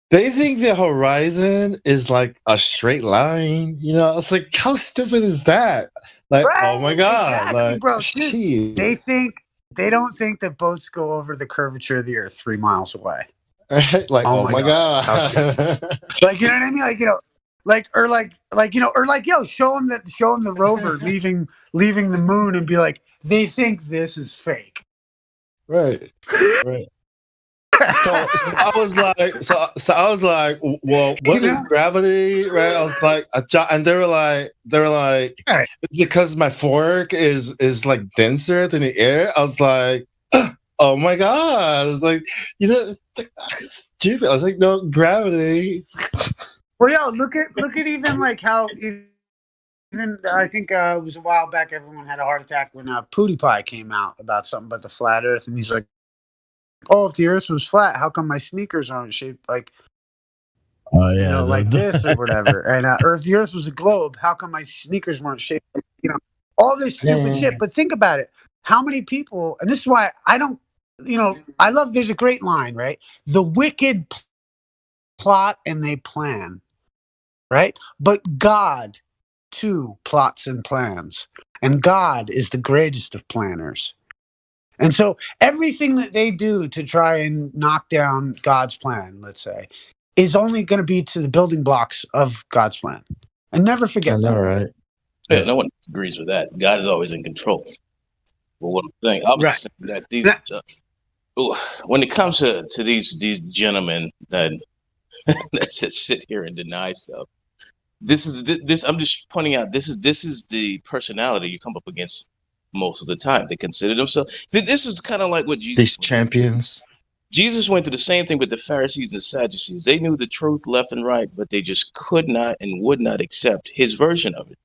they think the horizon is like a straight line. It's like, how stupid is that? Oh my God, exactly, bro. Dude, they don't think that boats go over the curvature of the earth 3 miles away. Oh my God. You know what I mean? Show them the rover leaving the moon and be like, they think this is fake. Right. So I was like, well, what is gravity? Right. I was like, and they were like, it's because my fork is denser than the air. I was like, oh my God. I was like, stupid. I was like, no, gravity. Well, look at even how even I think it was a while back. Everyone had a heart attack when PewDiePie came out about something about the flat Earth, and he's like, oh, if the Earth was flat, how come my sneakers aren't shaped like this or whatever? And or if the Earth was a globe, how come my sneakers weren't shaped all this stupid shit? But think about it. How many people, and this is why I don't, I love, there's a great line, right? The wicked plot and they plan, right? But God, too, plots and plans. And God is the greatest of planners. And so everything that they do to try and knock down God's plan, let's say, is only going to be to the building blocks of God's plan. And never forget that. Right? Yeah, no one agrees with that. God is always in control. But what I'm saying, saying that these, when it comes to these gentlemen that sit here and deny stuff, this I'm just pointing out. This is the personality you come up against most of the time. They consider themselves. See, this is kind of like what Jesus. These champions. Jesus went through the same thing with the Pharisees and Sadducees. They knew the truth left and right, but they just could not and would not accept his version of it,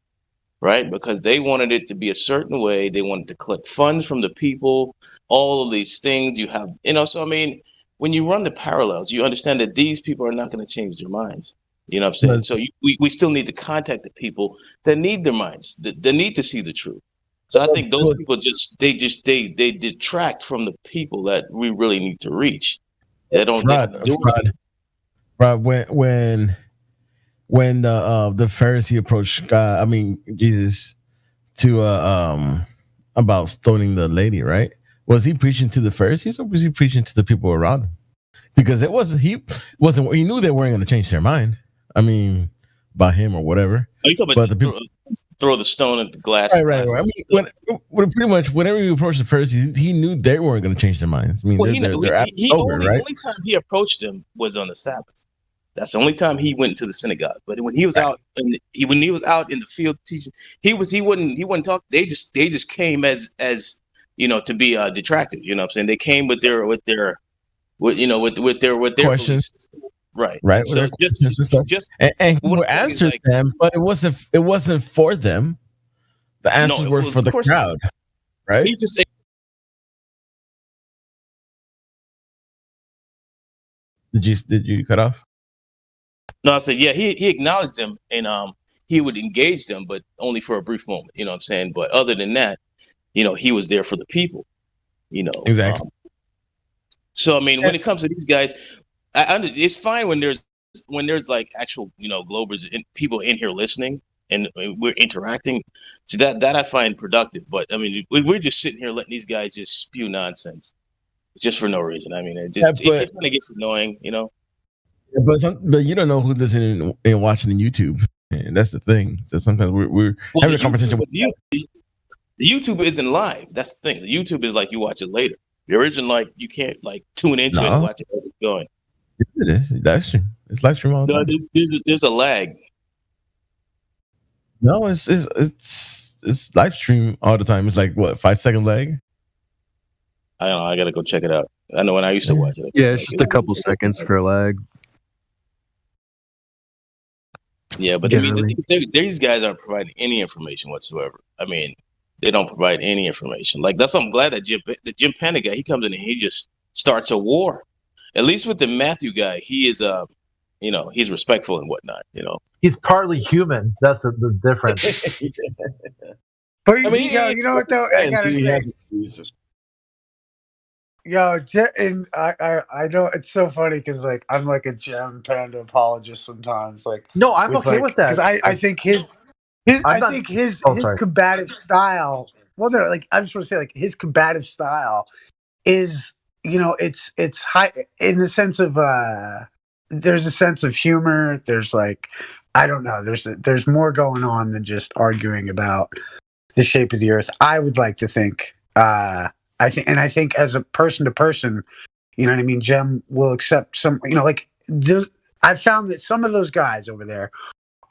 right? Because they wanted it to be a certain way. They wanted to collect funds from the people, all of these things you have, so I mean, when you run the parallels, you understand that these people are not going to change their minds. You know what I'm saying? So we still need to contact the people that need their minds, that need to see the truth. So I think those people they detract from the people that we really need to reach. They don't. Rod, when the Pharisee approached God, I mean Jesus, to about stoning the lady, right? Was he preaching to the Pharisees or was he preaching to the people around him? Because he knew they weren't going to change their mind. I mean, by him or whatever. Oh, you talking about the people throw the stone at the glass? Right. I mean, pretty much whenever he approached the Pharisees, he knew they weren't going to change their minds. I mean, the only time he approached them was on the Sabbath. That's the only time he went to the synagogue. But when he was out, when he was out in the field teaching, he wouldn't talk. They just came as to be detractors. You know what I'm saying? They came with their questions. Beliefs. Right. So just and he would answer them, but it wasn't for them. The answers were for the crowd, right? He just Did you cut off? No, I said he acknowledged them and he would engage them, but only for a brief moment. You know what I'm saying? But other than that, he was there for the people. Exactly. So I mean, when it comes to these guys, it's fine when there's like actual Globers and people in here listening and we're interacting. So that I find productive. But I mean, we're just sitting here letting these guys just spew nonsense just for no reason. I mean, it kind of gets annoying, But you don't know who's listening and watching on YouTube, and that's the thing. So sometimes we're having a conversation with you. YouTube isn't live. That's the thing. The YouTube is like you watch it later. There isn't like you can't like tune into it and watch it as it's going. It is live stream. It's live stream all the time. There's a lag. No, it's live stream all the time. It's like what, 5-second lag? I don't know. I gotta go check it out. I know when I used to watch it. Yeah, it's just a couple seconds for lag. Yeah, but I mean, these guys aren't providing any information whatsoever. I mean, they don't provide any information. Like that's why I'm glad that the Jim Panda guy, he comes in and he just starts a war. At least with the Matthew guy, he is he's respectful and whatnot. He's partly human. That's the difference. But you know what though? I gotta say, and I know it's so funny because like I'm like a Jim Panda apologist sometimes. Like no, I'm okay with that because I think his combative style. Well, no, like I just want to say like his combative style is it's high in the sense of there's a sense of humor. There's like I don't know. There's more going on than just arguing about the shape of the earth. I would like to think. I think as a person to person, you know what I mean, Jem will accept some, I've found that some of those guys over there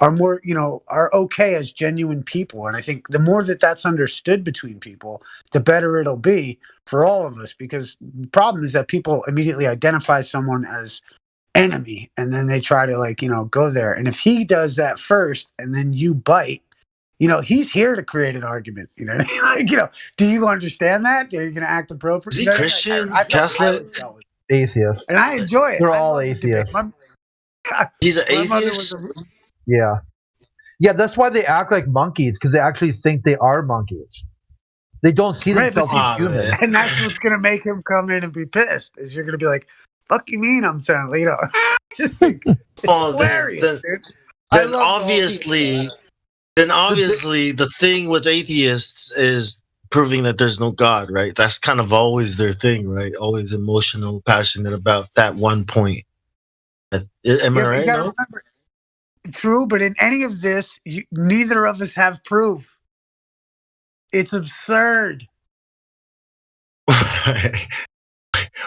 are more, are okay as genuine people. And I think the more that that's understood between people, the better it'll be for all of us. Because the problem is that people immediately identify someone as enemy and then they try to go there. And if he does that first and then you bite, he's here to create an argument. Do you understand that? Are you going to act appropriately? Is he Christian, Catholic, atheist? And I enjoy it. They're all atheists. He's an atheist. Yeah. That's why they act like monkeys because they actually think they are monkeys. They don't see themselves as human, and that's what's going to make him come in and be pissed. Is you're going to be like, "Fuck you mean I'm saying?" Just like, it's hilarious, dude. Then obviously the thing with atheists is proving that there's no God, right? That's kind of always their thing, right? Always emotional, passionate about that one point. Am I right? You gotta remember, true, but in any of this, neither of us have proof. It's absurd.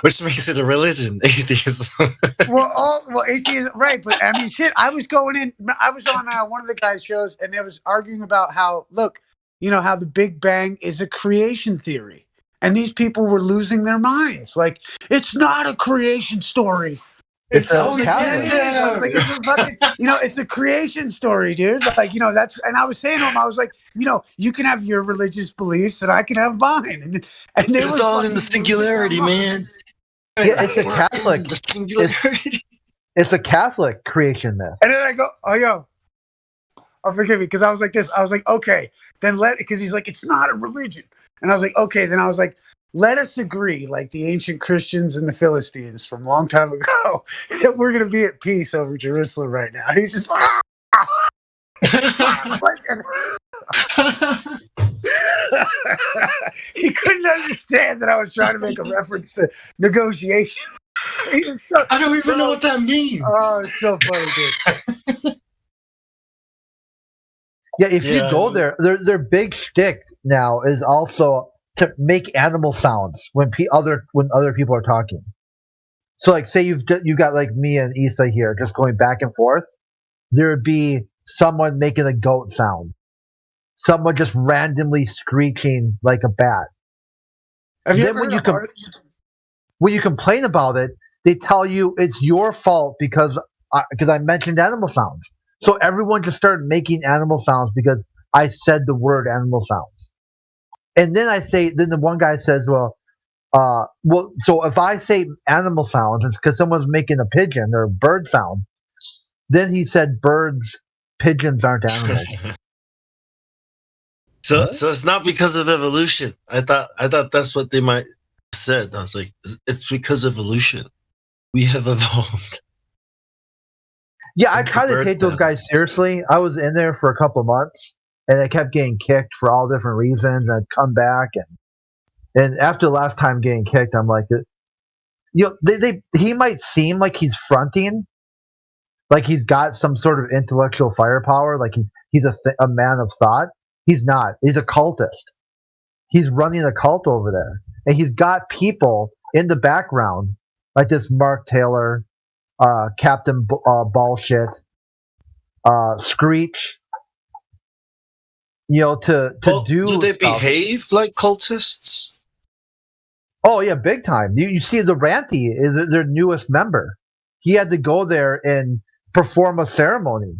Which makes it a religion, atheism. Atheism, right? But I mean, shit. I was on one of the guys' shows, and they was arguing about how, how the Big Bang is a creation theory, and these people were losing their minds. Like, it's not a creation story. It's a fucking, it's a creation story, dude. Like, that's, and I was saying to him, I was like, you can have your religious beliefs, and I can have mine, and it's all in the singularity, man. Yeah, it's a Catholic. It's a Catholic creation myth. And then I go, forgive me, because I was like this. I was like, okay, then because he's like, it's not a religion. And I was like, okay, then I was like, let us agree, like the ancient Christians and the Philistines from a long time ago, that we're going to be at peace over Jerusalem right now. And he's just he couldn't understand that I was trying to make a reference to negotiation. I don't even know what that means. Oh, it's so funny, dude. Yeah, if you go there, their big shtick now is also to make animal sounds when other people are talking. So, like, say you got like me and Issa here, just going back and forth. There would be someone making a goat sound, someone just randomly screeching like a bat. Then when you complain about it, they tell you it's your fault because I mentioned animal sounds. So everyone just started making animal sounds because I said the word animal sounds. And then then the one guy says, so if I say animal sounds, it's because someone's making a pigeon or a bird sound. Then he said pigeons aren't animals. So it's not because of evolution. I thought that's what they might have said. I was like, it's because of evolution. We have evolved. Yeah, I try to take those guys seriously. I was in there for a couple of months, and I kept getting kicked for all different reasons. I'd come back, and after the last time getting kicked, I'm like, he might seem like he's fronting, like he's got some sort of intellectual firepower, like he's a man of thought. He's not. He's a cultist. He's running a cult over there, and he's got people in the background like this Mark Taylor, Captain Bullshit, Screech. Do they behave like cultists? Oh yeah, big time. You see, the Ranty is their newest member. He had to go there and perform a ceremony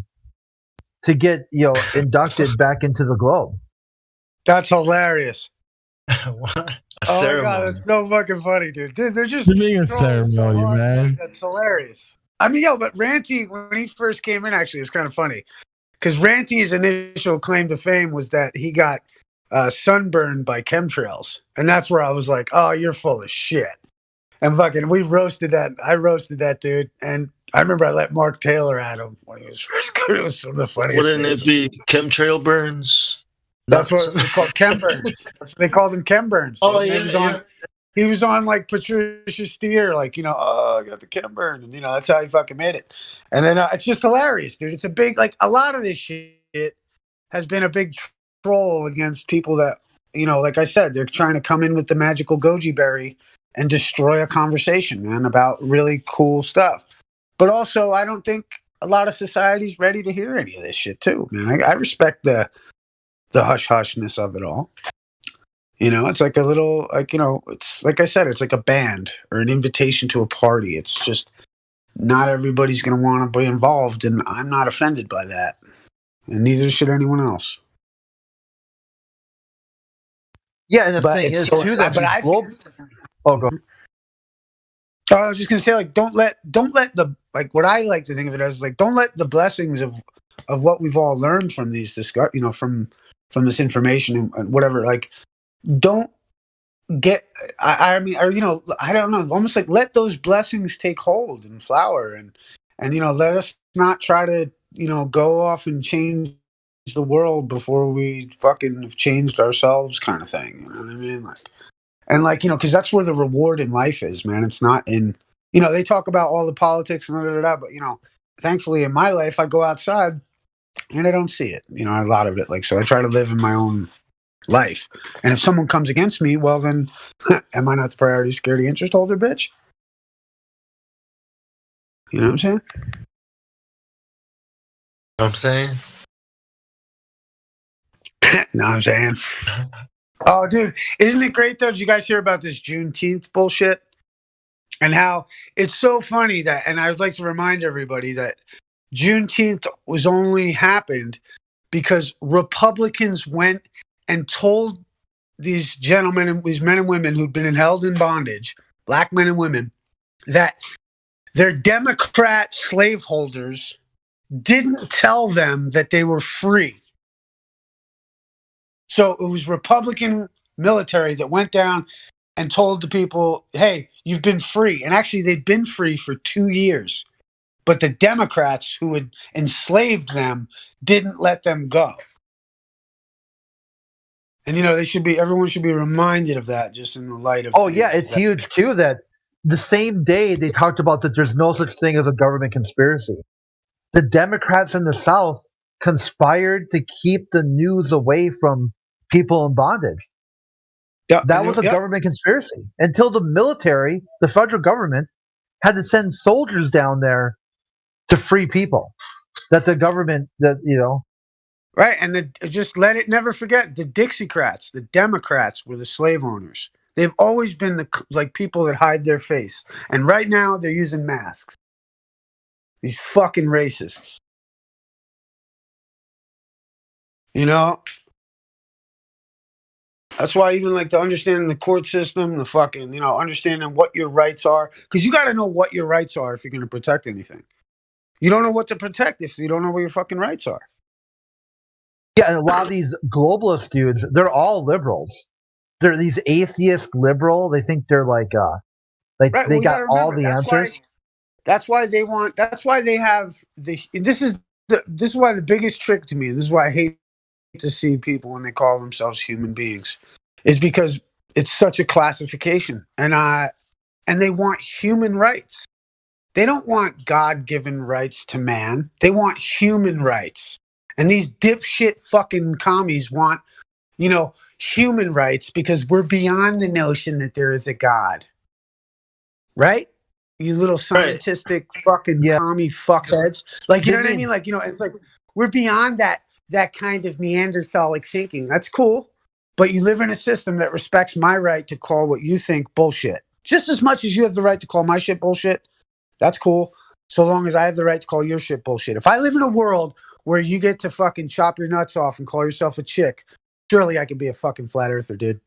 to get inducted back into the globe. That's hilarious. What? My god, that's so fucking funny, dude. They're just doing a ceremony, man. That's hilarious. I mean, but Ranty, when he first came in, actually, it's kind of funny because Ranty's initial claim to fame was that he got sunburned by chemtrails, and that's where I was like, "Oh, you're full of shit." And fucking, we roasted that. I roasted that dude, and I remember I let Mark Taylor at him when he was first. It was some of the funniest. Wouldn't it be chemtrail burns? That's what it's called, chem burns. That's what they called him, chem burns. Oh yeah, he was on like Patricia Steer, like I got the chem burn, and that's how he fucking made it. And then it's just hilarious, dude. It's a big a lot of this shit has been a big troll against people that like I said, they're trying to come in with the magical goji berry and destroy a conversation, man, about really cool stuff. But also, I don't think a lot of society's ready to hear any of this shit too, man. I respect the hush-hushness of it all. It's like a little, it's like I said, it's like a band or an invitation to a party. It's just not everybody's going to want to be involved, and I'm not offended by that. And neither should anyone else. Yeah, and the thing is, too, that go. I was just going to say, don't let the, what I like to think of it as, don't let the blessings of what we've all learned from these from this information and whatever, don't get, I mean, or, I don't know, almost let those blessings take hold and flower and let us not try to, go off and change the world before we fucking have changed ourselves kind of thing. You know what I mean? Because that's where the reward in life is, man. It's not in, they talk about all the politics and but, thankfully in my life, I go outside and I don't see it, a lot of it. So I try to live in my own life. And if someone comes against me, well, then am I not the priority, security, interest holder, bitch? You know what I'm saying? No, I'm saying. Oh, dude, isn't it great though? Did you guys hear about this Juneteenth bullshit? And how it's so funny that, and I would like to remind everybody that Juneteenth was only happened because Republicans went and told these gentlemen, these men and women who'd been held in bondage, black men and women, that their Democrat slaveholders didn't tell them that they were free. So it was Republican military that went down and told the people, hey, you've been free. And actually, they'd been free for 2 years. But the Democrats who had enslaved them didn't let them go. And, everyone should be reminded of that just in the light of. Oh, yeah, it's huge, too, that the same day they talked about that there's no such thing as a government conspiracy. The Democrats in the South conspired to keep the news away from people in bondage. That was a government conspiracy until the military, the federal government, had to send soldiers down there to free people. That the government, Right, and just never forget, the Dixiecrats, the Democrats were the slave owners. They've always been the people that hide their face. And right now, they're using masks. These fucking racists. That's why even the understanding the court system, the fucking, understanding what your rights are. Because you got to know what your rights are if you're going to protect anything. You don't know what to protect if you don't know what your fucking rights are. Yeah, and a lot of these globalist dudes, they're all liberals. They're these atheist liberal. They think they're right, they got all the answers. That's why they want. That's why they have this is why the biggest trick to me, and this is why I hate to see people when they call themselves human beings, is because it's such a classification, and they want human rights. They don't want God-given rights to man. They want human rights. And these dipshit fucking commies want, human rights because we're beyond the notion that there is a God. Right? You little scientific fucking commie fuckheads. You know what I mean? It's we're beyond that kind of Neanderthalic thinking. That's cool. But you live in a system that respects my right to call what you think bullshit. Just as much as you have the right to call my shit bullshit. That's cool. So long as I have the right to call your shit bullshit. If I live in a world where you get to fucking chop your nuts off and call yourself a chick, surely I could be a fucking flat earther, dude.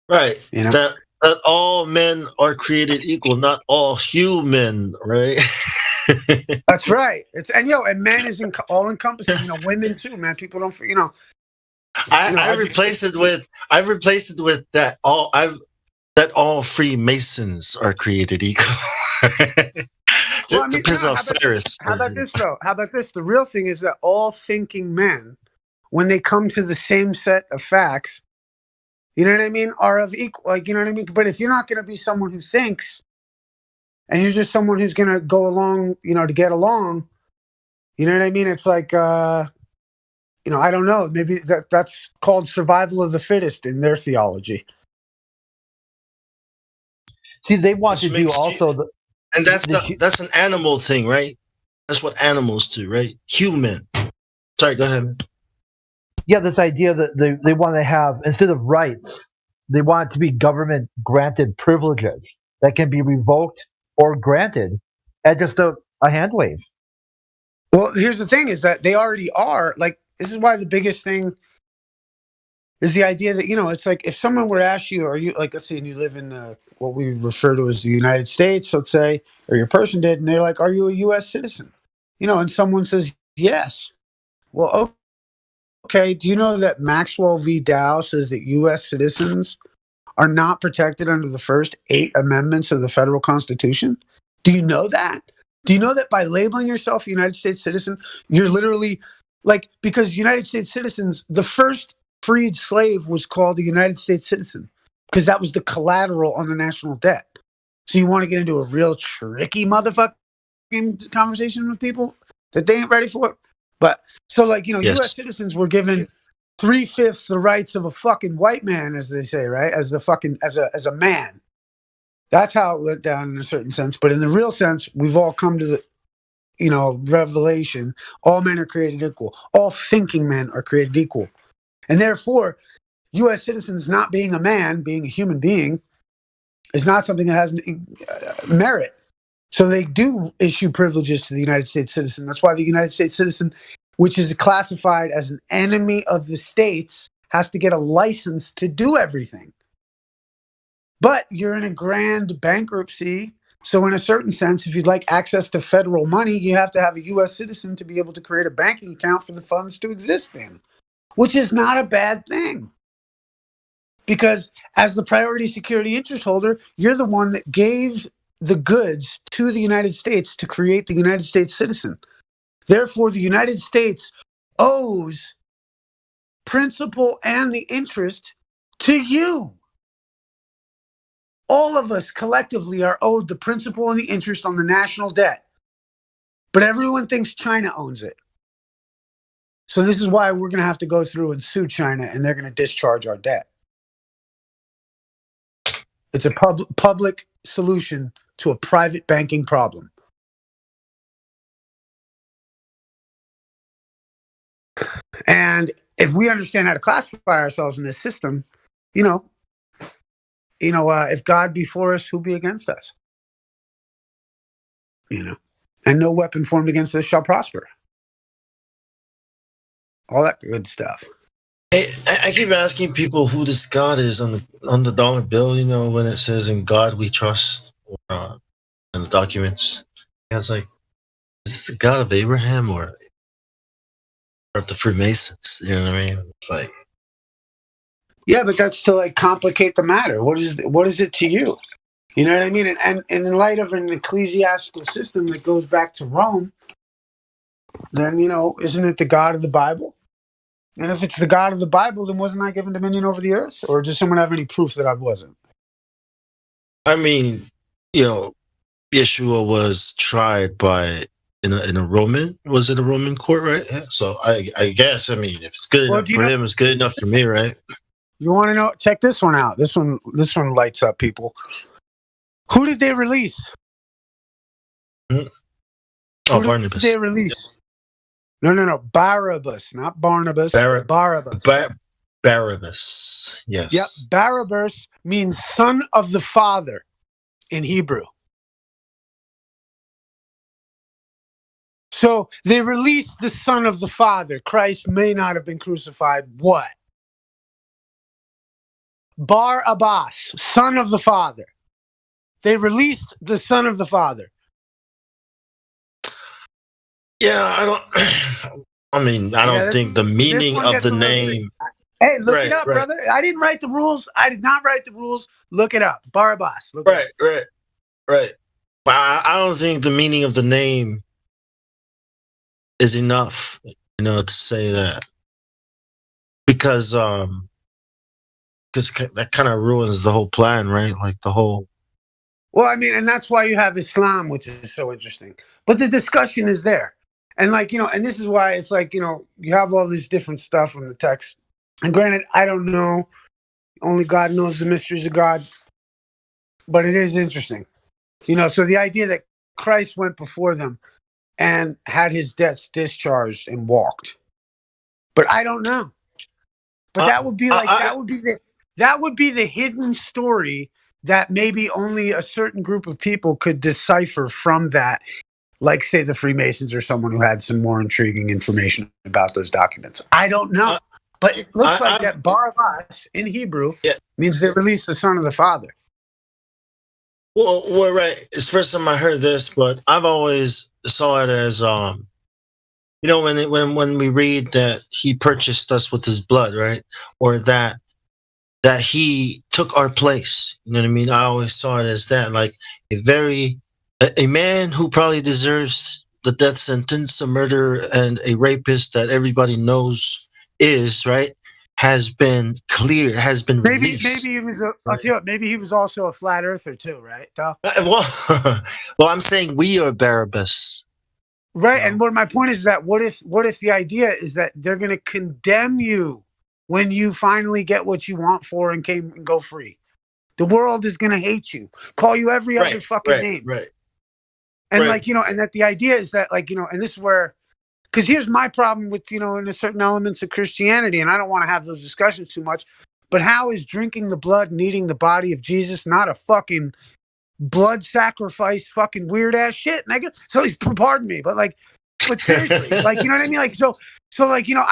Right. That all men are created equal, not all human, right? That's right. And men is all encompassing. Women too, man. People don't, I've replaced it with that all Freemasons are created equal. To piss off Cyrus. How about this though? How about this? The real thing is that all thinking men, when they come to the same set of facts, you know what I mean, are of equal. You know what I mean. But if you're not going to be someone who thinks, and you're just someone who's going to go along, to get along, you know what I mean. It's I don't know. Maybe that's called survival of the fittest in their theology. See, they want to do also and that's an animal thing, right? That's what animals do, right? Human. Sorry, go ahead. Yeah, this idea that they want to have, instead of rights, they want it to be government granted privileges that can be revoked or granted at just a hand wave. Well, here's the thing is that they already are. This is why the biggest thing is the idea that, it's if someone were to ask you, are you, let's say you live in what we refer to as the United States, let's say, or your person did, and they're like, are you a U.S. citizen? And someone says, yes. Well, okay, do you know that Maxwell v. Dow says that U.S. citizens are not protected under the first 8 amendments of the federal Constitution? Do you know that? Do you know that by labeling yourself a United States citizen, you're literally, because United States citizens, the first freed slave was called a United States citizen because that was the collateral on the national debt. So you want to get into a real tricky motherfucking conversation with people that they ain't ready for? But so yes. U.S. citizens were given 3/5 the rights of a fucking white man, as they say, right? As a man. That's how it went down in a certain sense. But in the real sense, we've all come to the, revelation. All men are created equal. All thinking men are created equal. And therefore, U.S. citizens not being a man, being a human being, is not something that has merit. So they do issue privileges to the United States citizen. That's why the United States citizen, which is classified as an enemy of the states, has to get a license to do everything. But you're in a grand bankruptcy So in a certain sense, if you'd like access to federal money, you have to have a U.S. citizen to be able to create a banking account for the funds to exist in, which is not a bad thing. Because as the priority security interest holder, you're the one that gave the goods to the United States to create the United States citizen. Therefore, the United States owes principal and the interest to you. All of us collectively are owed the principal and the interest on the national debt. But everyone thinks China owns it. So this is why we're going to have to go through and sue China, and they're going to discharge our debt. It's a public solution to a private banking problem. And if we understand how to classify ourselves in this system, if God be for us, who be against us? And no weapon formed against us shall prosper. All that good stuff. Hey, I keep asking people who this God is on the dollar bill. When it says "In God We Trust" or in the documents. I was like, is this the God of Abraham or of the Freemasons? You know what I mean? It's like, yeah, but that's to complicate the matter. What is it to you? You know what I mean? And in light of an ecclesiastical system that goes back to Rome, then isn't it the God of the Bible? And if it's the God of the Bible, then wasn't I given dominion over the earth? Or does someone have any proof that I wasn't? I mean, Yeshua was tried in a Roman. Was it a Roman court, right? Yeah. So I guess, if it's good enough for him, it's good enough for me, right? You want to know? Check this one out. This one lights up people. Who did they release? Barnabas. Did they release? No. Barabbas, not Barnabas. Barabbas. Barabbas. Yes. Yep. Barabbas means son of the father in Hebrew. So they released the son of the father. Christ may not have been crucified. What? Barabbas, son of the father. They released the son of the father. Yeah, I don't think the meaning of the name. Hey, look it up, brother. I didn't write the rules. I did not write the rules. Look it up. Barabbas. Right. But I don't think the meaning of the name is enough, to say that. Because that kind of ruins the whole plan, right? Like the whole. Well, and that's why you have Islam, which is so interesting. But the discussion is there. And and this is why it's you have all this different stuff from the text. And granted, I don't know. Only God knows the mysteries of God. But it is interesting. So the idea that Christ went before them and had his debts discharged and walked. But I don't know. But that would be that would be the hidden story that maybe only a certain group of people could decipher from that. Like, say, the Freemasons or someone who had some more intriguing information about those documents. I don't know. But it looks like that Barabbas in Hebrew means they released the son of the father. Well, right. It's the first time I heard this, but I've always saw it as, when we read that he purchased us with his blood, right? Or that he took our place. You know what I mean? I always saw it as that, like a man who probably deserves the death sentence, a murderer and a rapist that everybody knows is, right, has been released. Maybe he was also a flat earther too, right? Well, I'm saying we are Barabbas. Right, and what my point is that what if the idea is that they're going to condemn you when you finally get what you want for and go free? The world is going to hate you, call you every other fucking name. Right. And and that the idea is that and this is where, because here's my problem with, in a certain elements of Christianity, and I don't want to have those discussions too much, but how is drinking the blood and eating the body of Jesus not a fucking blood sacrifice fucking weird ass shit, nigga? So pardon me, but seriously, you know what I mean? I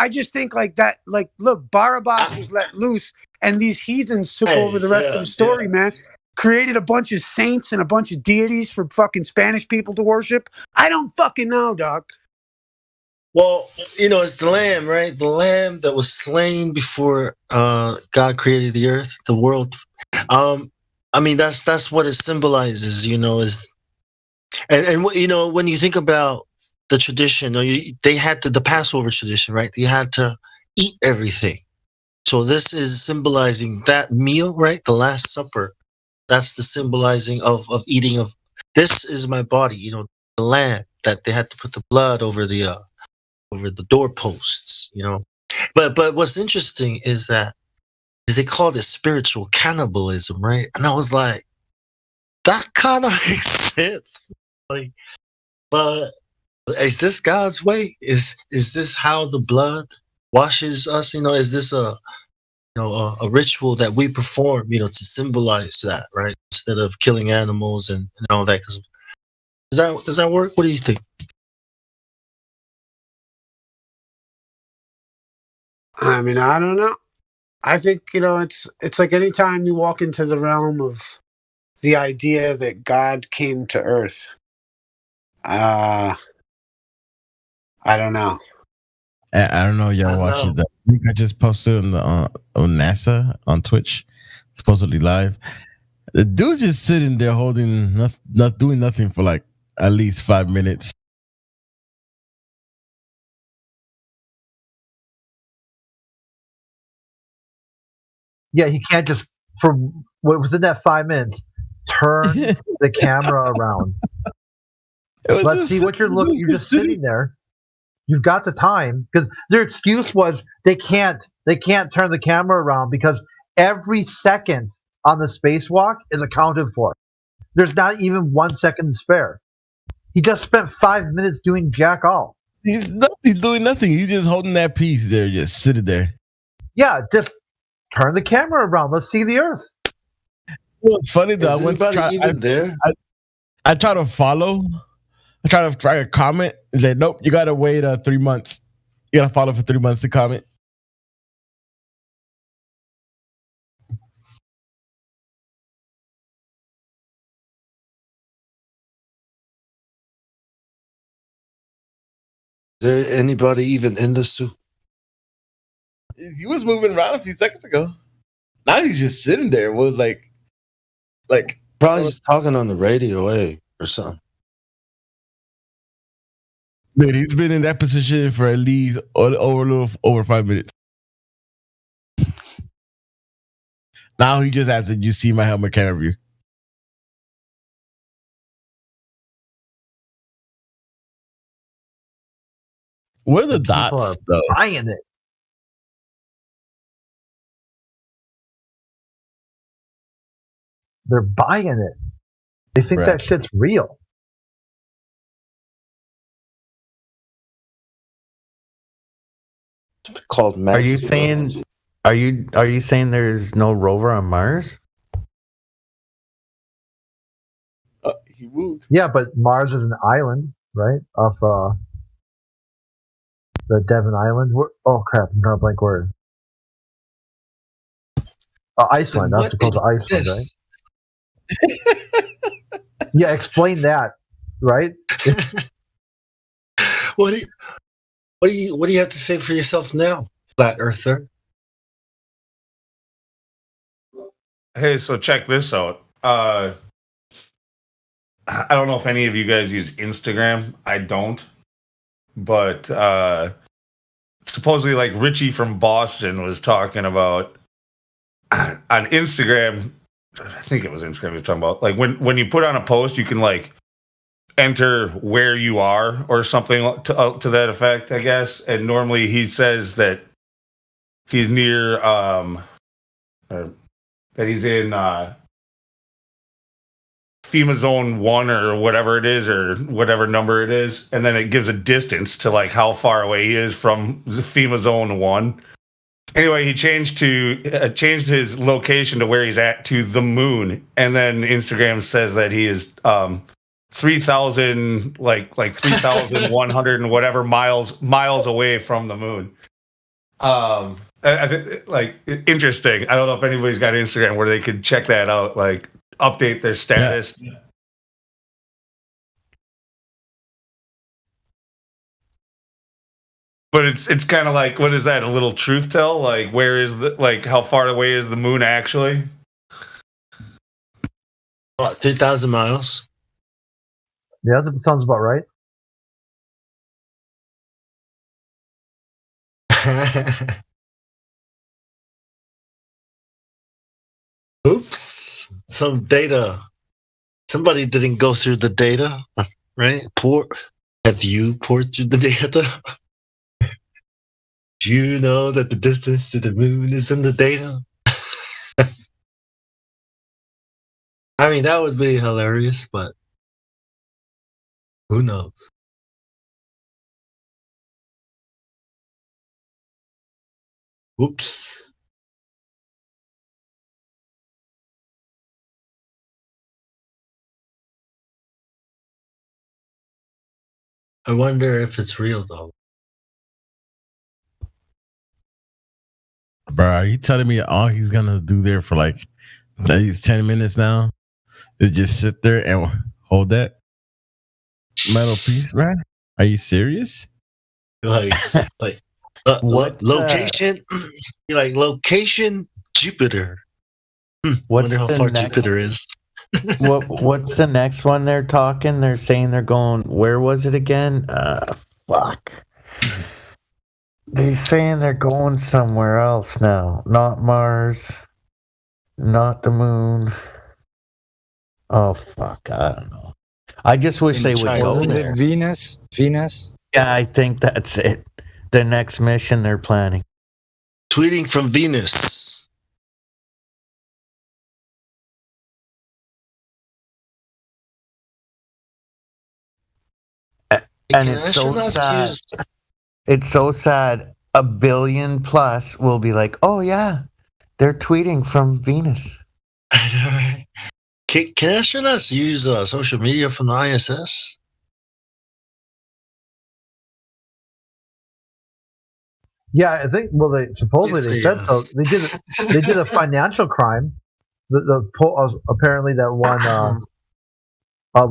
just think that, look, Barabbas was let loose and these heathens took over the rest of the story, man. created a bunch of saints and a bunch of deities for fucking Spanish people to worship? I don't fucking know, Doc. Well, it's the lamb, right? The lamb that was slain before God created the earth, the world. That's what it symbolizes, is, and when you think about the tradition, they had the Passover tradition, right? You had to eat everything. So this is symbolizing that meal, right? The Last Supper. That's the symbolizing of eating of. This is my body, the lamb that they had to put the blood over the doorposts, But what's interesting is that they called it spiritual cannibalism, right? And I was like, that kind of makes sense. Like, but is this God's way? Is this how the blood washes us? Is this a ritual that we perform, to symbolize that, right? Instead of killing animals and all that. Does that work? What do you think? I don't know. I think, it's like anytime you walk into the realm of the idea that God came to Earth, I don't know. I don't know. Y'all watching the link I just posted on NASA on Twitch, supposedly live. The dude's just sitting there holding, not doing nothing for like at least 5 minutes. Yeah, he can't just within that 5 minutes turn the camera around. Let's see what you're looking. You're just sitting there. You've got the time because their excuse was they can't turn the camera around because every second on the spacewalk is accounted for. There's not even 1 second to spare. He just spent 5 minutes doing jack all. He's doing nothing. He's just holding that piece there, just sitting there. Yeah, just turn the camera around. Let's see the Earth. It's funny though. I try to follow. I try to comment and say, nope, you gotta wait 3 months. You gotta follow for 3 months to comment. Is there anybody even in the suit? He was moving around a few seconds ago. Now he's just sitting there. Was like probably just talking on the radio, or something. Dude, he's been in that position for at least over 5 minutes. Now he just has to. You see my helmet camera view. Where are the dots though? Buying it. They're buying it. They think that shit's real. Called Are you saying there's no rover on Mars? He moved. Yeah, but Mars is an island, right? Off the Devon Island. Oh crap! I'm drawing a blank word. Iceland. That's supposed to Iceland, right? Yeah, explain that, right? What do you have to say for yourself now, flat earther? Hey, so check this out. I don't know if any of you guys use Instagram. I don't. But supposedly like Richie from Boston was talking about on Instagram. I think it was Instagram he was talking about. Like when you put on a post, you can like enter where you are or something to that effect, I guess. And normally he says that he's near that he's in FEMA Zone 1 or whatever it is, or whatever number it is, and then it gives a distance to like how far away he is from FEMA Zone 1. Anyway, he changed his location to where he's at to the moon, and then Instagram says that he is 3,000 like 3,100 and whatever miles away from the moon. I think like interesting. I don't know if anybody's got Instagram where they could check that out. Like update their status. Yeah. But it's kind of like, what is that? A little truth tell? Like, where is how far away is the moon actually? What, 3,000 miles? Yeah, that sounds about right. Oops. Some data. Somebody didn't go through the data, right? Have you poured through the data? Do you know that the distance to the moon is in the data? I mean, that would be hilarious, but who knows? Oops. I wonder if it's real, though. Bro, are you telling me all he's gonna do there for like at least 10 minutes now is just sit there and hold that metal piece, man? Are you serious? Like what location? You're like location Jupiter. Wonder how far Jupiter is. What's the next one they're talking? They're saying they're going. Where was it again? Fuck. They're saying they're going somewhere else now. Not Mars. Not the moon. Oh fuck! I don't know. I just wish they would go there. Venus. Yeah, I think that's it. The next mission they're planning. Tweeting from Venus. And it's so sad. It's so sad. 1 billion plus will be like, oh yeah, they're tweeting from Venus. Can astronauts use social media from the ISS? Yeah, I think. Well, they supposedly said so. They did a financial crime. Apparently that one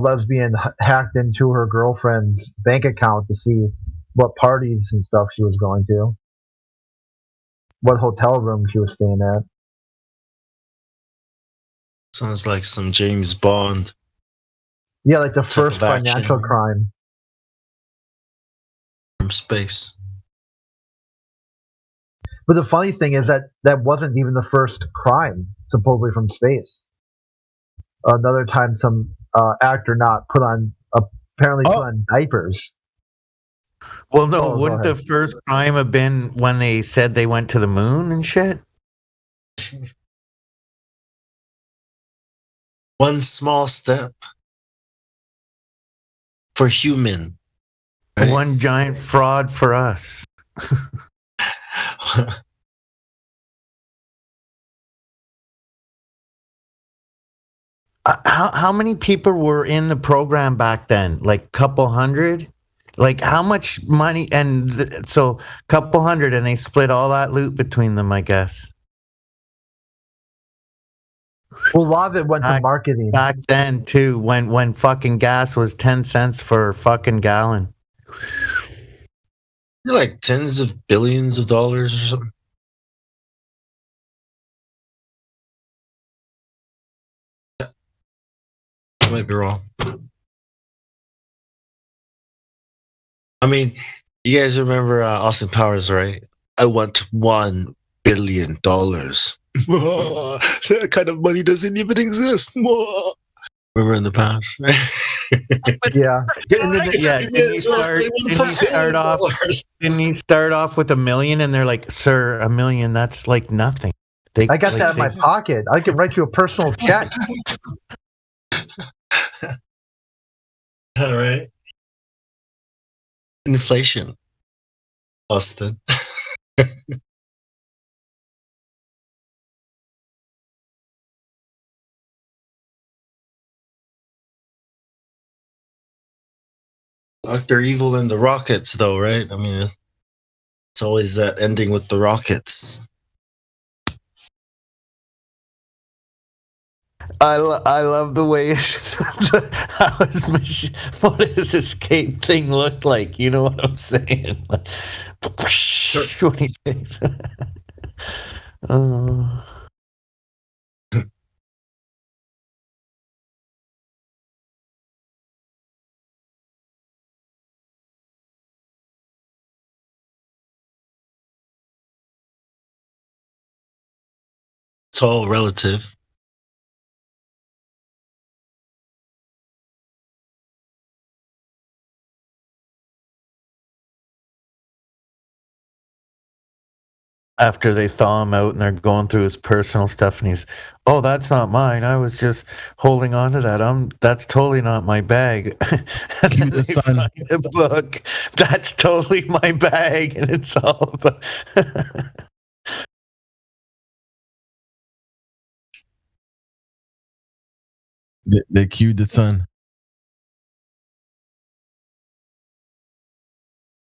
lesbian hacked into her girlfriend's bank account to see what parties and stuff she was going to, what hotel room she was staying at. Sounds like some James Bond. Yeah, like the first financial crime from space. But the funny thing is that wasn't even the first crime, supposedly from space. Another time, some actor put on diapers. Well, no, wouldn't the first crime have been when they said they went to the moon and shit? One small step for human. Right? One giant fraud for us. How many people were in the program back then? Like couple hundred? Like how much money? And so couple hundred, and they split all that loot between them, I guess. Well, a lot of it went to marketing. Back then, too, when fucking gas was 10 cents for a fucking gallon. You're like tens of billions of dollars or something. I might be wrong. I mean, you guys remember Austin Powers, right? I want $1 billion. That kind of money doesn't even exist. Remember in the past? Yeah. Didn't you start off with $1 million? And they're like, sir, $1 million, that's like nothing. I got that in my pocket. I can write you a personal check. All right. Inflation. Austin. Dr. Evil and the Rockets, though, right? I mean, it's always that ending with the Rockets. I love the way what does escape thing look like? You know what I'm saying? Oh. It's all relative. After they thaw him out and they're going through his personal stuff, and he's, oh, that's not mine. I was just holding on to that. That's totally not my bag. And then they find a book. That's totally my bag, and it's all about. They cued the sun.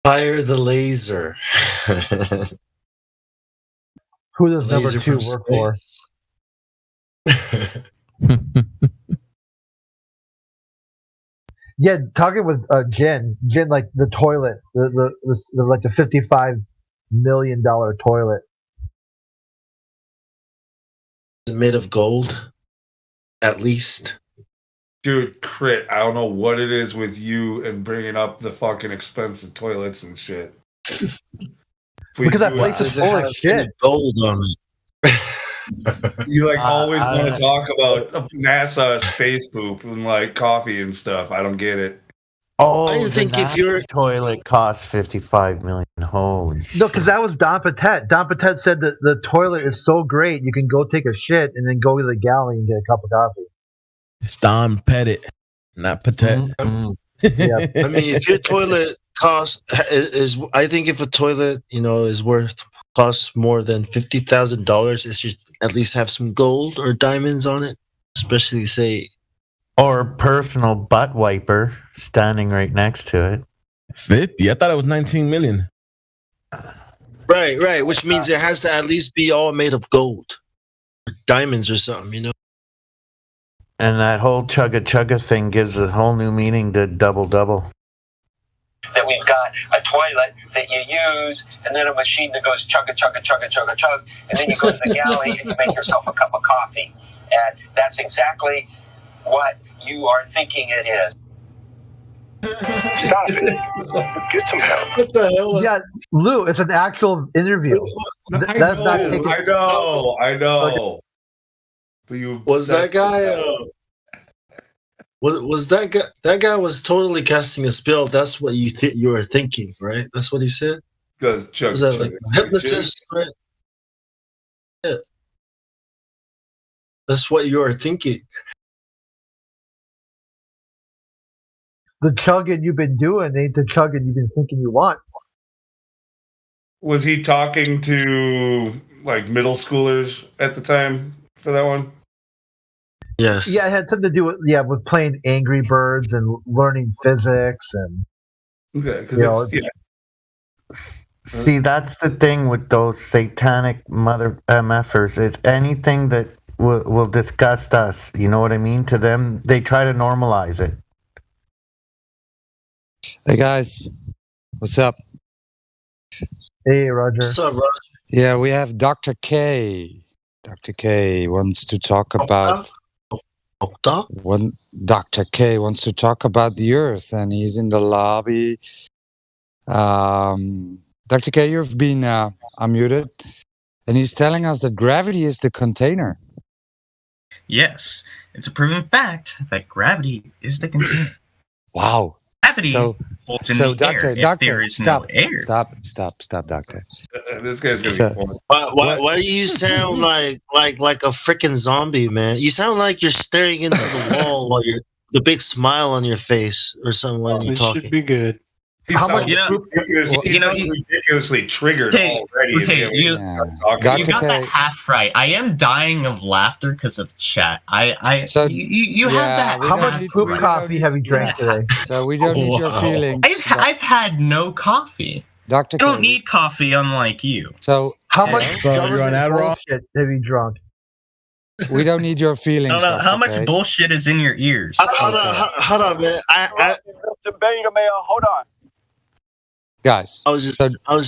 Fire the laser. Who does number Laser 2 from work space. for? Yeah, talking with Jen, like the toilet, the like the $55 million toilet. Is it made of gold? At least. Dude, Crit, I don't know what it is with you and bringing up the fucking expensive toilets and shit. Because that place is full of shit. Gold on it. You like always want to talk about NASA space poop and like coffee and stuff. I don't get it. Oh, I think if your toilet costs $55 million. Holy No, because that was Don Patet. Don Patet said that the toilet is so great you can go take a shit and then go to the galley and get a cup of coffee. It's Don Pettit, not Patet. Yeah. I mean, if your toilet is, I think if a toilet, is costs more than $50,000, it should at least have some gold or diamonds on it. Especially, say, or personal butt wiper standing right next to it. 50? I thought it was 19 million. Right. Which means it has to at least be all made of gold, or diamonds or something, And that whole chugga thing gives a whole new meaning to double. That we've got a toilet that you use, and then a machine that goes chugga, and then you go to the galley and you make yourself a cup of coffee. And that's exactly what you are thinking it is. Stop it. Get some help. What the hell? Yeah, Lou, it's an actual interview. I know. But you was that guy? Was that guy? That guy was totally casting a spell. That's what you were thinking, right? That's what he said. Was that like hypnotist? Right? Yeah. That's what you are thinking. The chugging you've been doing ain't the chugging you've been thinking you want. Was he talking to like middle schoolers at the time for that one? Yes. Yeah, it had something to do with playing Angry Birds and learning physics and. Okay, See, that's the thing with those satanic mother MFers. It's anything that will disgust us. You know what I mean? To them, they try to normalize it. Hey guys, what's up? Hey Roger. What's up, Roger? Yeah, we have Dr. K. Dr. K wants to talk about. Dr. K wants to talk about the Earth, and he's in the lobby. Dr. K, you've been unmuted, and he's telling us that gravity is the container. Yes, it's a proven fact that gravity is the container. Wow. Gravity holds in the air. If there is stop, no air. Stop, Doctor. This guy's gonna be boring. Why do you sound like a freaking zombie, man? You sound like you're staring into the wall while you're the big smile on your face or something when you're talking. Should be good. He sounds ridiculously triggered already. Okay, you got that half right. I am dying of laughter because of chat. You have that. How much poop coffee have you drank today? So we don't need your feelings. I've had no coffee. Dr. I don't need coffee, unlike you. So how much government bullshit have you drunk? We don't need your feelings. I don't know how Dr. K. much bullshit is in your ears. Hold on, man. Hold on. Guys, I was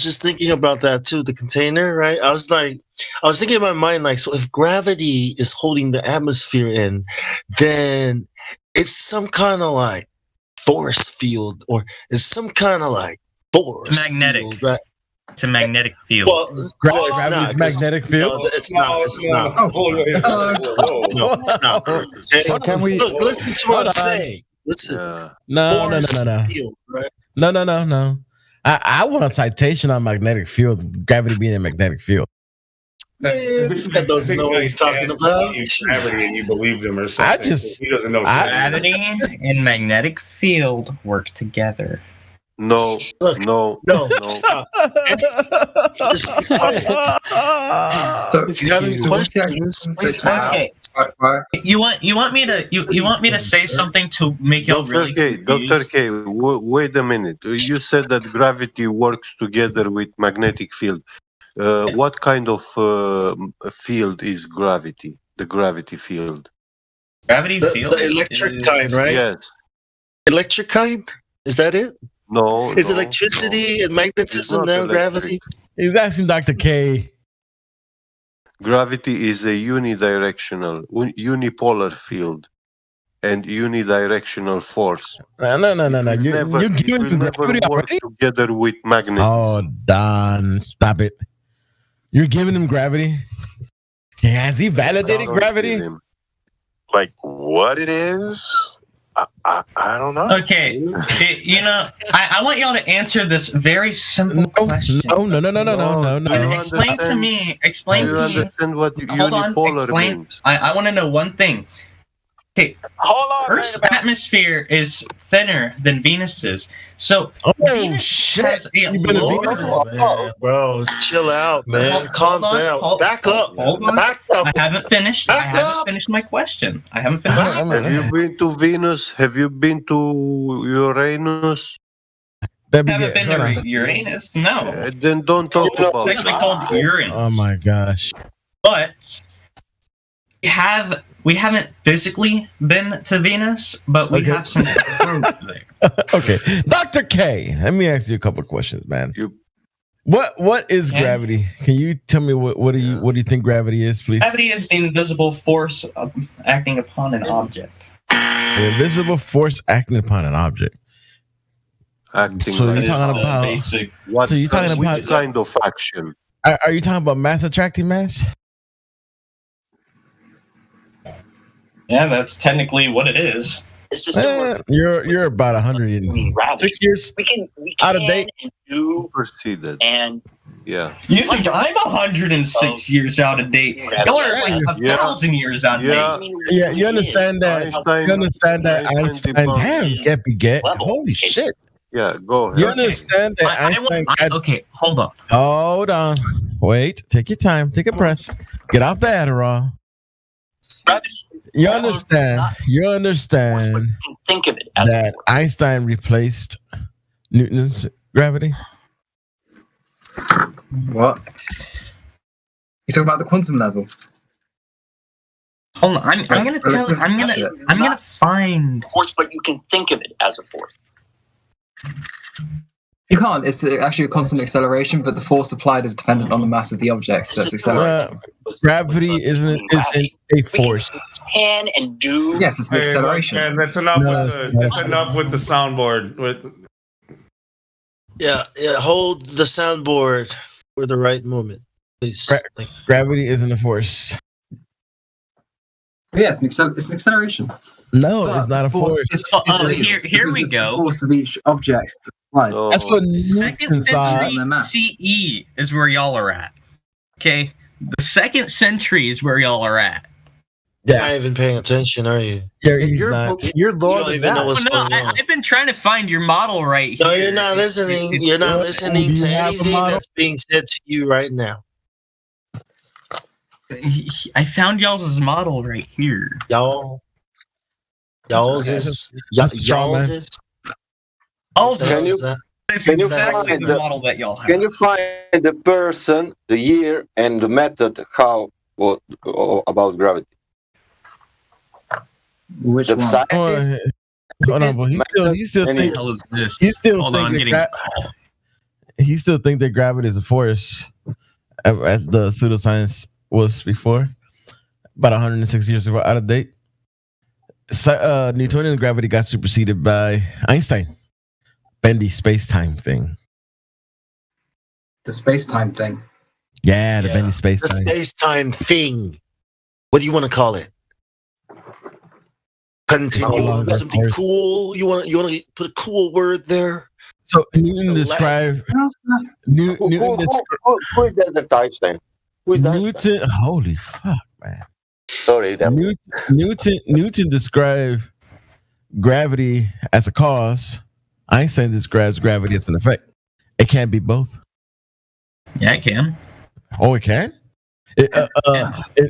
just thinking about that too. The container, right? I was thinking in my mind, like, so if gravity is holding the atmosphere in, then it's some kind of like force field, or it's some kind of like force magnetic. field, right? It's a magnetic field. Well, it's Gravity's not. magnetic field? No, it's not. It's not. No, it's not. So can we listen to what I'm saying? Listen. No. Field, right? No. I want a citation on magnetic field. Gravity being a magnetic field. That doesn't know what he's talking about. Gravity, and you believed him or something. He doesn't know. Gravity and magnetic field work together. No. Stop. So if you have any questions, please ask. Okay. You want me to say something to make y'all really confused? Dr. K, wait a minute. You said that gravity works together with magnetic field. What kind of field is gravity? The gravity field. Gravity field. The electric kind, right? Yes. Electric kind? Is that it? No. Is electricity and magnetism now gravity? He's asking Dr. K. Gravity is a unidirectional, unipolar field and unidirectional force. No. You're giving him gravity work together with magnetism. Oh, Don, stop it. You're giving him gravity? Has he validated gravity? Like what it is? I don't know. Okay, I want y'all to answer this very simple question. No. Explain to me. Do you understand what unipolar means? I want to know one thing. Okay, Earth's atmosphere is thinner than Venus's, so Venus has a lower. Bro, chill out, man. Calm down. Back up. Back up. I haven't finished. I haven't finished my question. I haven't finished. Have you been to Venus? Have you been to Uranus? Haven't been to Uranus? No. Then don't talk about It's actually called Uranus. Oh my gosh. But we haven't physically been to Venus, but we have some proof there. Okay, Dr. K, let me ask you a couple of questions, man. What is gravity? Can you tell me what do you think gravity is, please? Gravity is the invisible force acting upon an object. The invisible force acting upon an object. So you're talking about basic. So you're talking about which kind of action? Are you talking about mass attracting mass? Yeah, that's technically what it is. It's just you're about 106 years out of date. Proceeded. And yeah, you think I'm 106 years out of date? Y'all are like 1,000 years out of date. Yeah, you understand that? You understand that Einstein? Holy shit! Yeah, go ahead. You understand that Einstein? Okay, hold on. Hold on. Wait. Take your time. Take a breath. Get off the Adderall. You understand think of it as that Einstein replaced Newton's gravity? What? You talking about the quantum level? Hold on, I'm gonna tell you. I'm gonna find force, but you can think of it as a force. You can't. It's actually a constant acceleration, but the force applied is dependent on the mass of the objects that's accelerating. Gravity isn't a force. Can and do. Yes, it's an acceleration. And that's enough. That's enough with the soundboard. Yeah. Hold the soundboard for the right moment, please. Gravity isn't a force. Yeah, it's an acceleration. No, it's not a force. Here we go. The force of each object. Right. That's what Second century CE is where y'all are at. Okay, the 2nd century is where y'all are at. You're not even paying attention, are you? You're not. You're Lord of that. I've been trying to find your model right here. No, you're not listening. You're not listening to anything that's being said to you right now. I found y'all's model right here. Y'all's is. Can you find the model that y'all have? Can you find the person, the year, and the method about gravity? Which The one? scientist? Hold on, but he still Any- think hell is this? he still Hold think on, I'm that getting he still think that gravity is a force, as the pseudoscience was before, about 160 years ago, out of date. Newtonian gravity got superseded by Einstein, bendy space-time thing. The space-time thing. Yeah, the bendy The space-time. space-time thing. What do you want to call it? Continuum. Something cool. You want to put a cool word there? So Newton described. Who is that Einstein? Who is Newton? Holy fuck, man! Sorry, Newton described gravity as a cause. Einstein describes gravity as an effect. It can't be both. Yeah, it can. Oh, it can.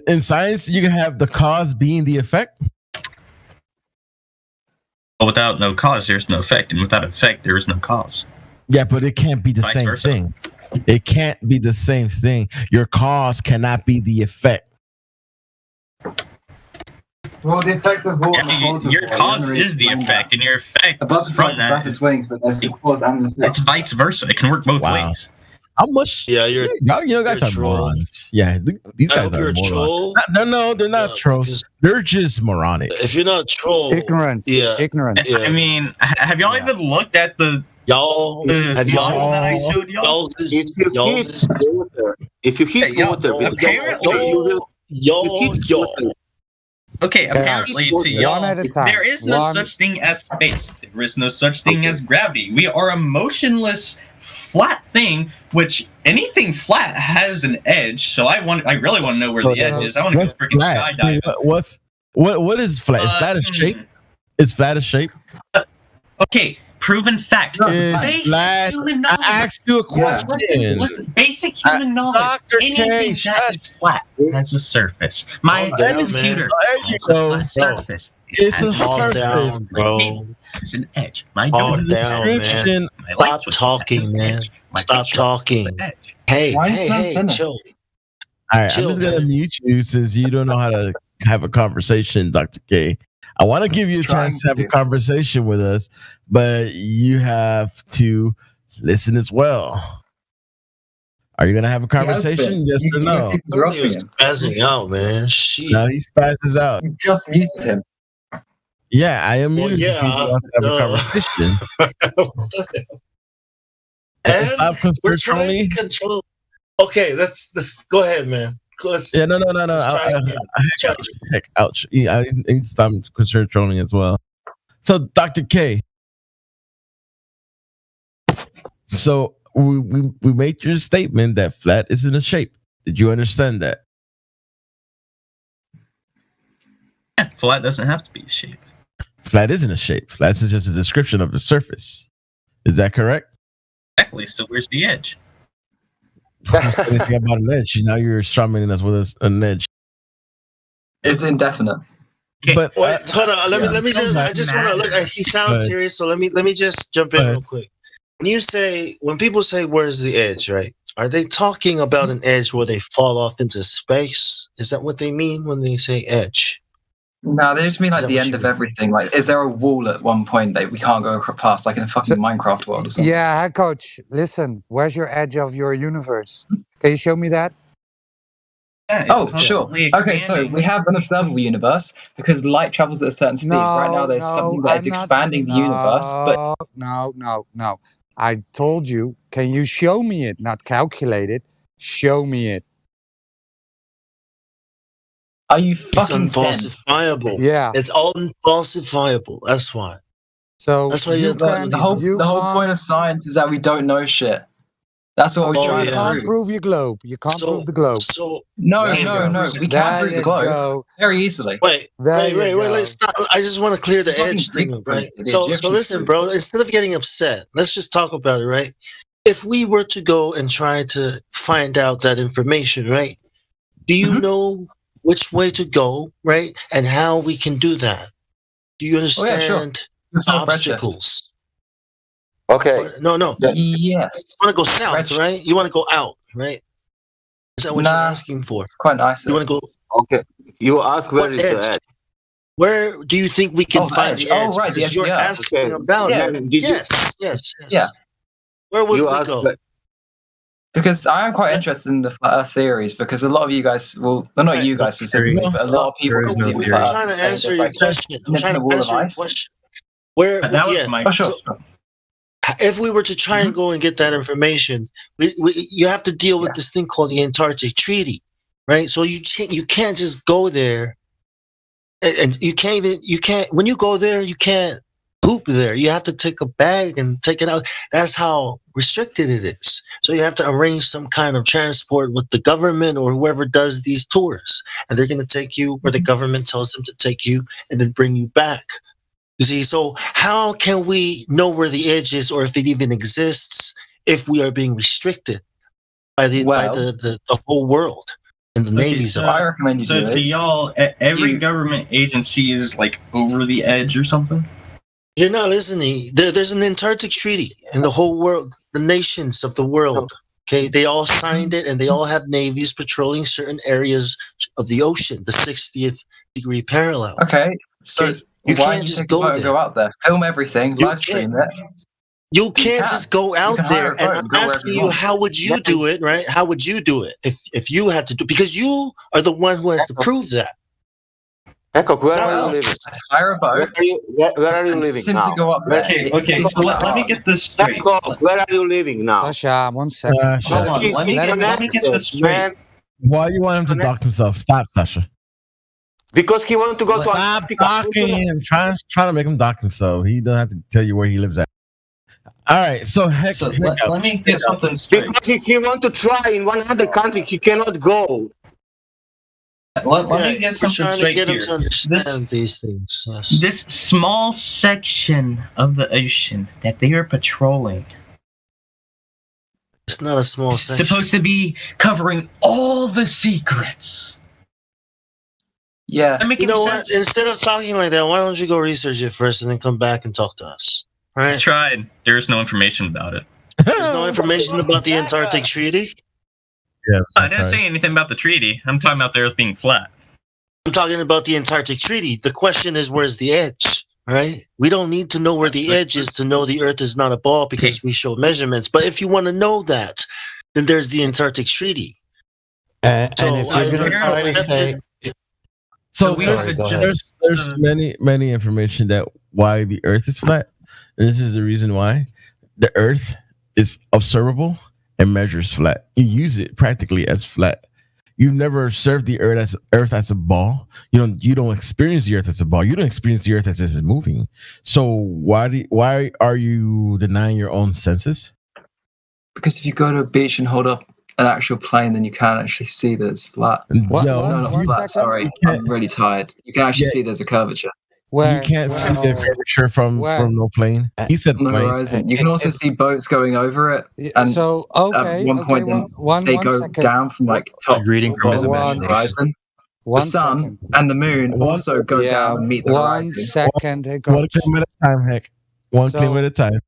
In science, you can have the cause being the effect. But without no cause, there's no effect, and without effect, there is no cause. Yeah, but it can't be the Vice same versa. thing. It can't be the same thing. Your cause cannot be the effect. Well, the effect of what Your cause is the effect, and your effect A butterfly from can that flap its wings, but there's the cause and the effect. it's vice versa. It can work both Wow. ways. How much? Yeah, you guys you're are a troll. morons. Yeah, these I guys hope are you're a morons. troll. They're not trolls. They're just moronic. If you're not a troll, Ignorant. Yeah, Ignorant. Yeah. I mean, have y'all even looked at the y'all the model that I showed y'all? If you heat y'all, water, with apparently, okay, apparently to y'all, One at a time. there is no One- such thing as space. There is no such thing as gravity. We are a motionless, flat thing. Which anything flat has an edge. So I really want to know where the edge is. I want to go What's freaking flat? skydive. What is flat? Is flat a shape? It's flat a shape. Okay, proven fact. It's Basic flat. human I knowledge. asked you a question. Listen, basic human knowledge. Dr. Anything K, that is flat has a surface. My computer There you has a go. flat surface. It's a has surface, bro. It's an edge. My Calm dome down, description. man. Stop talking, man. Stop talking. Hey, Why is hey, that hey, finished? chill. All right, Chill, I'm just gonna man. mute you since you don't know how to have a conversation, Dr. K. I want to give you a chance to have a conversation with us, but you have to listen as well. Are you gonna have a conversation? Yes or no? He was spazzing out, man. Shit. No, he spazzes out. You just muted him. Yeah, I am muted to see if he wants to have a conversation. And Stop we're trying to control. Okay, let's go ahead, man. Let's, Yeah, no. let's try again. Heck, ouch. Yeah, I need to stop controlling as well. So, Dr. K. So we made your statement that flat isn't a shape. Did you understand that? Yeah, flat doesn't have to be a shape. Flat isn't a shape. Flat is just a description of the surface. Is that correct? Exactly. So where's the edge? Anything about an edge? Now you're strumming us with an edge. It's indefinite. But Wait, hold on. Let me just. I just want to look. He sounds But- serious, so let me just jump in But- real quick. When people say where's the edge, right? Are they talking about an edge where they fall off into space? Is that what they mean when they say edge? No, they just mean Is like that the what end you of mean? everything. Like, is there a wall at one point that we can't go past, like in a fucking Minecraft world or something? Yeah, hi, coach. Listen, where's your edge of your universe? Can you show me that? Oh, sure. Okay, so we have an observable universe because light travels at a certain speed. right now, there's something that is expanding the universe, but No. I told you, can you show me it? Not calculate it. Show me it. are you It's fucking dense? unfalsifiable. Yeah. It's unfalsifiable. That's why. So That's why you you're can, The whole you can't, point of science is that we don't know shit. That's what we're Oh, trying you yeah. to can't prove. prove your globe. You can't prove the globe. So No, There you go. we There can prove the you globe go. very easily. wait, There you go. let's stop. I just want to clear the Fucking edge Greek thing, proof right? it, the So Egyptians listen, proof bro. Instead of getting upset, let's just talk about it, right? If we were to go and try to find out that information, right? Do you know which way to go, right? And how we can do that? Do you Oh, yeah, sure. understand It's not Redshift. obstacles? Okay. No. Yes. You want to go south, Redshift. right? You want to go out, right? Is that what you're Nah. asking for? It's quite nice. You want to go Okay. You ask where What is edge? the edge? Where do you think we can find edge. the edge? Right, the Because you're edge, asking Okay. about Yeah. it. Did you- Yes. Yeah. Where would You we asked go? the- Because I am quite interested in the flat Earth theories, because a lot of you guys, well, not you guys specifically, but a lot of people There is no believe in theory. flat I'm trying Earth to saying answer there's your like question. I'm trying infinite to wall of answer your ice. question. Where? That was Yeah. my. Oh, sure. If we were to try and go and get that information, you have to deal with this thing called the Antarctic Treaty, right? So you can't just go there, and you can't when you go there, you can't poop there. You have to take a bag and take it out. That's how restricted it is. So you have to arrange some kind of transport with the government or whoever does these tours, and they're going to take you where the government tells them to take you, and then bring you back. You see, so how can we know where the edge is, or if it even exists, if we are being restricted by the whole world and the navies? I recommend you do So to this. y'all, every government agency is like over the edge or something. You're not listening. There's an Antarctic Treaty in the whole world, the nations of the world. Okay, they all signed it, and they all have navies patrolling certain areas of the ocean, the 60th degree parallel. Okay, so Okay, you why can't don't you just take a boat go and there. go out there, film everything, live stream it? You can't just go out can hire there. a boat And and I'm go wherever asking you you, want. how would you do it, right? How would you do it if you had to do? Because you are the one who has to prove that. Echo, where Not are you us. living? Hire a boat. Where are you and living simply now? go up there. Okay. So let me get this straight. Echo, where are you living now? Sasha, 1 second. Hold on. Let me get this straight. Man, Why you want him to dox himself? Stop, Sasha. because he wanted to go to Stop Antarctica. docking him. Trying to make him dox himself. He doesn't have to tell you where he lives at. All right, so heck. So let me get something straight. Because if he want to try in one other country, he cannot go. Let me Yeah, get we're something trying to straight get them here. to understand these things. Yes. This small section of the ocean that they are patrolling It's not a small is section. supposed to be covering all the secrets. Yeah. You know what? Instead of talking like that, why don't you go research it first and then come back and talk to us? I Right? tried. There's no information about it. There's no information about the Antarctic Treaty. Yeah, I didn't say anything about the treaty. I'm talking about the Earth being flat. I'm talking about the Antarctic Treaty. The question is, where's the edge? Right? We don't need to know where the edge is to know the Earth is not a ball because we show measurements. But if you want to know that, then there's the Antarctic Treaty. And if you're going to try to say, So we there's, are there's many information that why the Earth is flat. And this is the reason why the Earth is observable and measures flat. You use it practically as flat. You've never observed the Earth as a ball. You don't experience the Earth as a ball. You don't experience the Earth as it's moving. So why are you denying your own senses? Because if you go to a beach and hold up an actual plane, then you can actually see that it's flat. What? No, not flat. Sorry, I'm really tired. You can actually see there's a curvature. You can't see the curvature from no plane. He said on the plane. horizon. You can also see boats going over it, and So, okay, at one point they go second. down from like top reading from his bottom of the imagination. horizon. The One sun second. and the moon also go down and meet the 1 horizon. second. One claim at a time, heck. One So- claim at a time.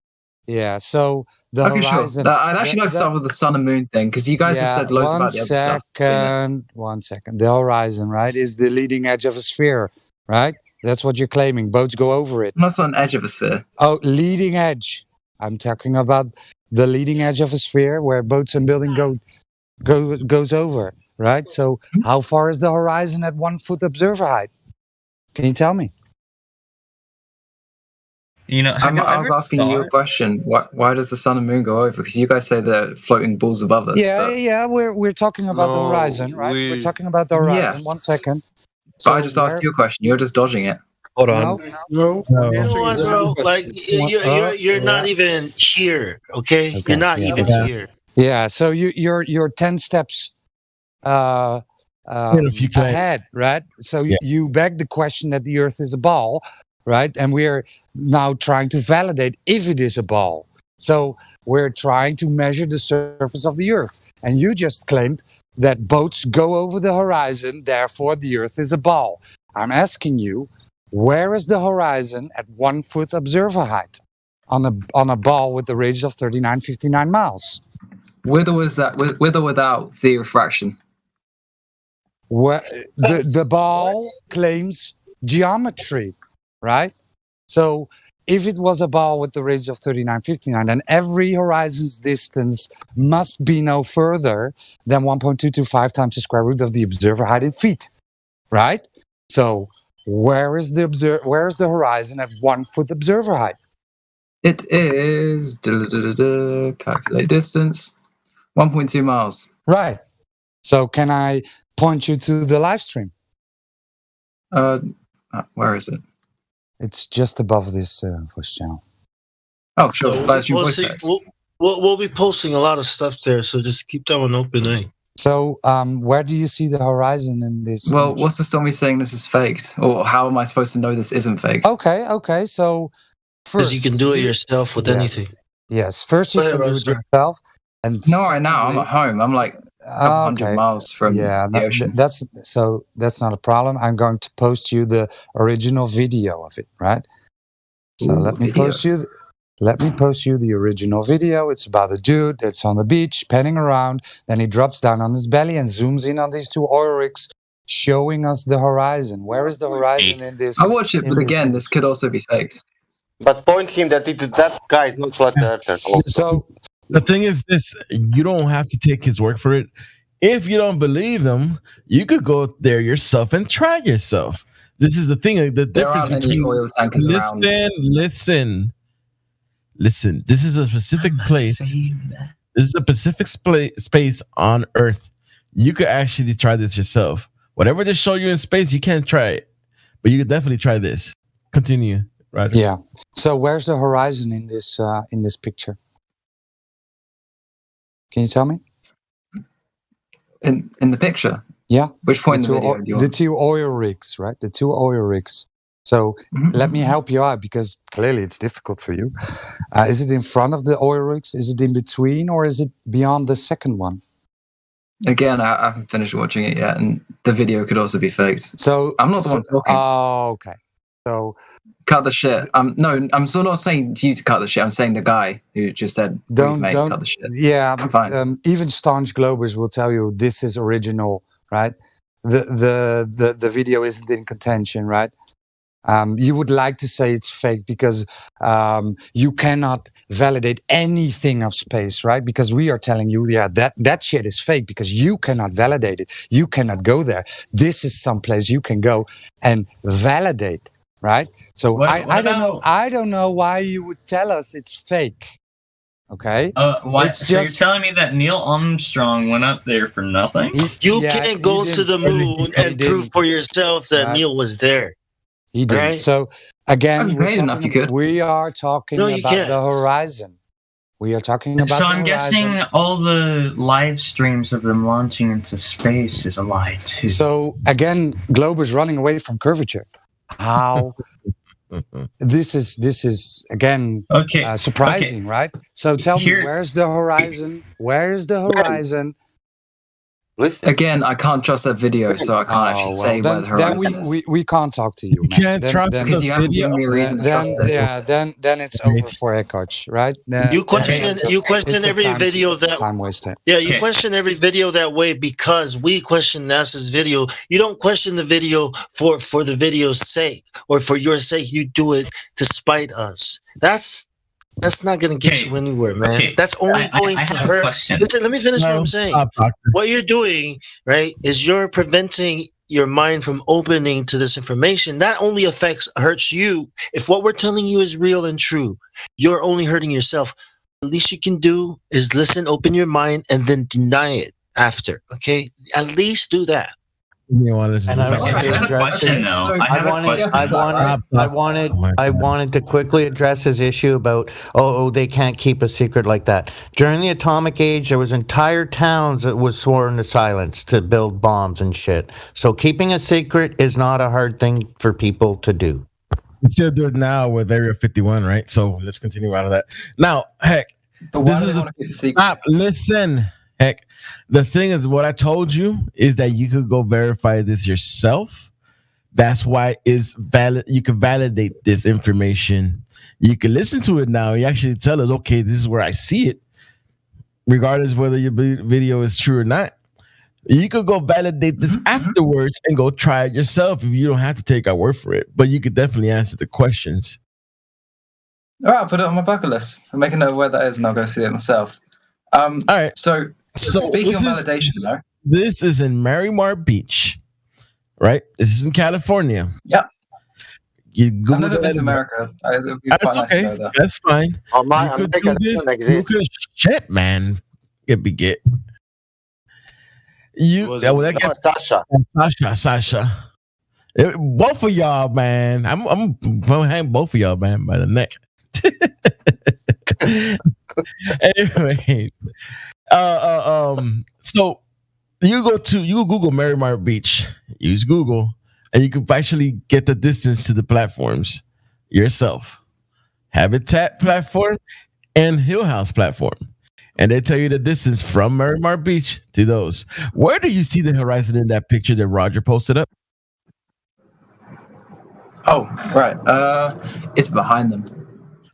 Yeah, so the Okay, horizon. sure. I'd actually like to start with the sun and moon thing because you guys have said loads about the other stuff. 1 second. The horizon, right, is the leading edge of a sphere, right? That's what you're claiming. Boats go over it. Not on edge of a sphere. Oh, leading edge. I'm talking about the leading edge of a sphere where boats and building goes over, right? So how far is the horizon at 1 foot observer height? Can you tell me? I was asking you a question. Why does the sun and moon go over? Because you guys say they're floating balls above us. Yeah, we're talking about the horizon, right? We're talking about the horizon. Yes. 1 second. But I just asked you a question. You're just dodging it. Hold on. You know what, bro? Like you're not even here. Okay, you're not even here. Yeah, so you're 10 steps ahead, right? So you beg the question that the Earth is a ball, right? And we're now trying to validate if it is a ball. So we're trying to measure the surface of the Earth. And you just claimed that boats go over the horizon, therefore the Earth is a ball. I'm asking you, where is the horizon at 1 foot observer height on a ball with a radius of 3959 miles? With or without the refraction? Where the ball claims geometry, right? So if it was a ball with the radius of 3959, then every horizon's distance must be no further than 1.225 times the square root of the observer height in feet, right? So where is the horizon at 1 foot observer height? It is calculate distance 1.2 miles. Right. So can I point you to the live stream? Where is it? It's just above this voice channel. Oh, sure. Live stream We'll voice see. text. We'll be posting a lot of stuff there, so just keep that one open, eh? So where do you see the horizon in this? Well, image? what's the story saying this is faked? Or how am I supposed to know this isn't faked? Okay. So Because you can do it yourself with anything. Yes. First you Go ahead, can do it Roger. yourself. And No, right now I'm at home. I'm like a couple hundred miles from the ocean. That's not a problem. I'm going to post you the original video of it, right? So let me post you the original video. It's about a dude that's on the beach panning around. Then he drops down on his belly and zooms in on these two oil rigs, showing us the horizon. Where is the horizon in this? I watch it, but again, this could also be faked. But point him that that guy is not flat earther. So the thing is this: you don't have to take his word for it. If you don't believe him, you could go there yourself and try yourself. This is the thing. The difference between oil tankers around. listen. This is a specific place. This is a specific space on Earth. You could actually try this yourself. Whatever they show you in space, you can't try it, but you could definitely try this. Continue, right? Yeah. So where's the horizon in this picture? Can you tell me? In the picture? Yeah. Which point in the video do you The want? two oil rigs, right? The two oil rigs. So let me help you out because clearly it's difficult for you. Is it in front of the oil rigs? Is it in between or is it beyond the second one? Again, I haven't finished watching it yet, and the video could also be faked. So I'm not the one talking. Oh, okay. So cut the shit. No, I'm still not saying to you to cut the shit. I'm saying the guy who just said don't cut the shit. Yeah, I'm fine. Even staunch Globers will tell you this is original, right? The video isn't in contention, right? You would like to say it's fake because you cannot validate anything of space, right? Because we are telling you, yeah, that shit is fake because you cannot validate it. You cannot go there. This is someplace you can go and validate, right? So I don't know why you would tell us it's fake. Okay. Why? It's So you're just- telling me that Neil Armstrong went up there for nothing? You can't go to the moon and prove for yourself that Neil was there. He did. Right? So again, If we are talking No, you about can't. the horizon. We are talking about So the I'm guessing horizon. all the live streams of them launching into space is a lie too. So again, globe is running away from curvature. How? This is again surprising, right? So tell me, where's the horizon? Where's the horizon? Again, I can't trust that video, so I can't actually say where the then horizon is. we can't talk to you, man. can't trust because you haven't given me a reason to trust it. Yeah, then it's over for Eckhart, right? Then- You question it's a every time- video that time waster. Yeah, you question every video that way because we question NASA's video. You don't question the video for the video's sake or for your sake. You do it to spite us. That's not going to get you anywhere, man. Okay. That's only going I to have a hurt. question. Listen, let me finish what I'm saying. What you're doing, right, is you're preventing your mind from opening to this information. That only hurts you. If what we're telling you is real and true, you're only hurting yourself. The least you can do is listen, open your mind, and then deny it after. Okay, at least do that. You wanted to And I wanted to address it. I wanted to quickly address his issue about they can't keep a secret like that. During the atomic age, there was entire towns that was sworn to silence to build bombs and shit. So keeping a secret is not a hard thing for people to do. You still do it now with Area 51, right? So let's continue out of that. Now, heck, this is stop. Listen, heck, the thing is, what I told you is that you could go verify this yourself. That's why it's valid. You can validate this information. You can listen to it now. You actually tell us, okay, this is where I see it, regardless whether your video is true or not. You could go validate this afterwards and go try it yourself if you don't have to take our word for it. But you could definitely answer the questions. All right, I'll put it on my bucket list. I'll make a note of where that is and I'll go see it myself. All right. So speaking of validation, though. This is in Miramar Beach, right? This is in California. Yeah. You I've never been to America. It would be quite nice to go there. That's fine. America doesn't exist. Shit, man. Get. Sasha. Both of y'all, man. I'm gonna hang both of y'all, man, by the neck. Anyway, so you Google Miramar Beach. Use Google, and you can actually get the distance to the platforms yourself. Habitat platform and Hill House platform. And they tell you the distance from Miramar Beach to those. Where do you see the horizon in that picture that Roger posted up? Oh, right. It's behind them.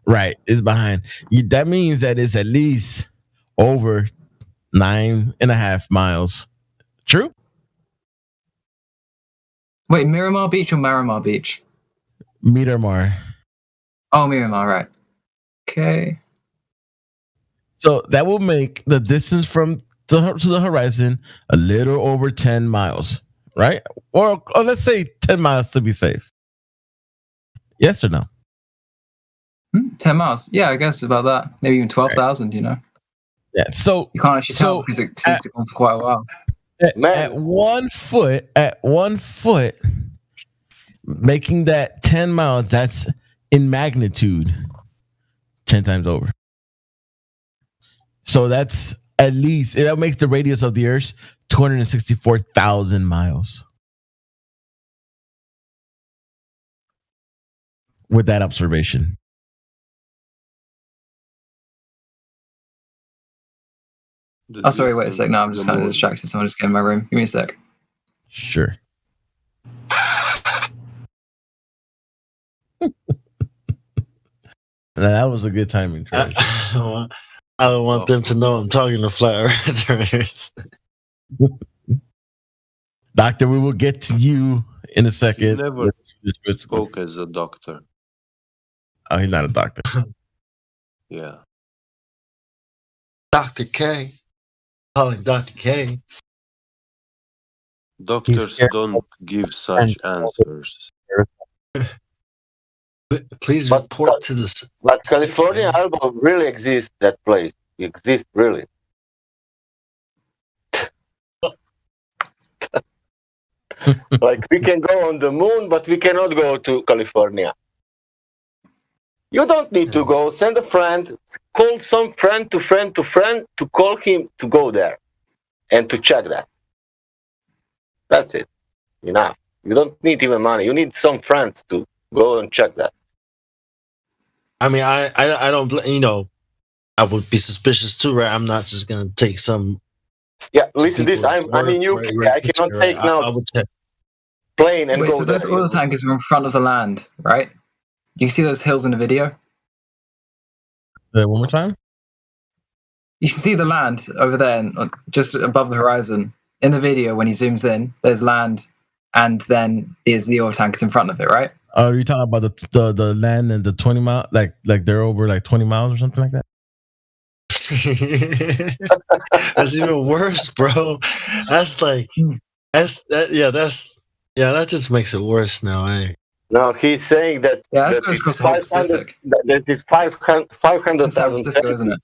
Right, it's behind. That means that it's at least over 9.5 miles. True? Wait, Miramar Beach or Miramar Beach? Miramar. Oh, Miramar, right. Okay. So that will make the distance from to the horizon a little over 10 miles, right? Or let's say 10 miles to be safe. Yes or no? 10 miles. Yeah, I guess about that. Maybe even 12,000, you know? Yeah, so... You can't actually tell because it seems to go on for quite a while. At 1 foot, making that 10 miles, that's in magnitude 10 times over. So that's at least, that makes the radius of the Earth 264,000 miles. With that observation. Oh, sorry, wait a sec. No, I'm just kind of distracted. Someone just came in my room. Give me a sec. Sure. That was a good timing. I don't want them to know I'm talking to flat earthers. Doctor, we will get to you in a second. He never spoke as a doctor. Oh, he's not a doctor. Yeah. Dr. K. Calling Dr. K. Doctors don't give such answers. Please report to this. But California Alba really exists, that place. It exists, really. Like, we can go on the moon, but we cannot go to California. You don't need to go. Send a friend. Call some friend to call him to go there and to check that. That's it. Enough. You don't need even money. You need some friends to go and check that. I mean, I don't, I would be suspicious too, right? I'm not just going to take some. Yeah, listen, this, I mean, I cannot take now plane and Wait, go so those there. oil tankers are in front of the land, right? You see those hills in the video? One more time? You can see the land over there, just above the horizon. In the video, when he zooms in, there's land, and then there's the oil tankers in front of it, right? Oh, are you talking about the land and the 20 mile, like they're over like 20 miles or something like that? That's even worse, bro. That's like that just makes it worse now, eh? No, he's saying that that's across the whole Pacific. That is 500,000. San Francisco, isn't it?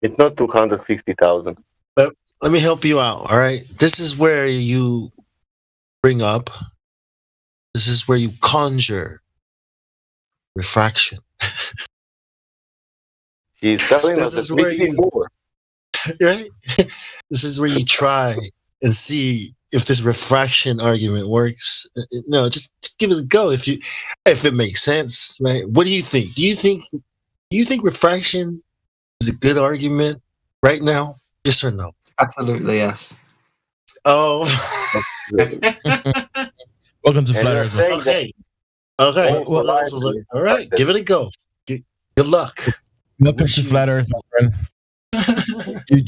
It's not 260,000. Let me help you out, all right? This is where you bring up. This is where you conjure refraction. He's telling us this is where right? This is where you try and see if this refraction argument works. No, just give it a go if it makes sense, right? What do you think? Do you think refraction is a good argument right now? Yes or no? Absolutely, yes. Oh. Welcome to Flat Earth. Okay. All right, give it a go. Good luck. Welcome to Flat Earth, my friend. You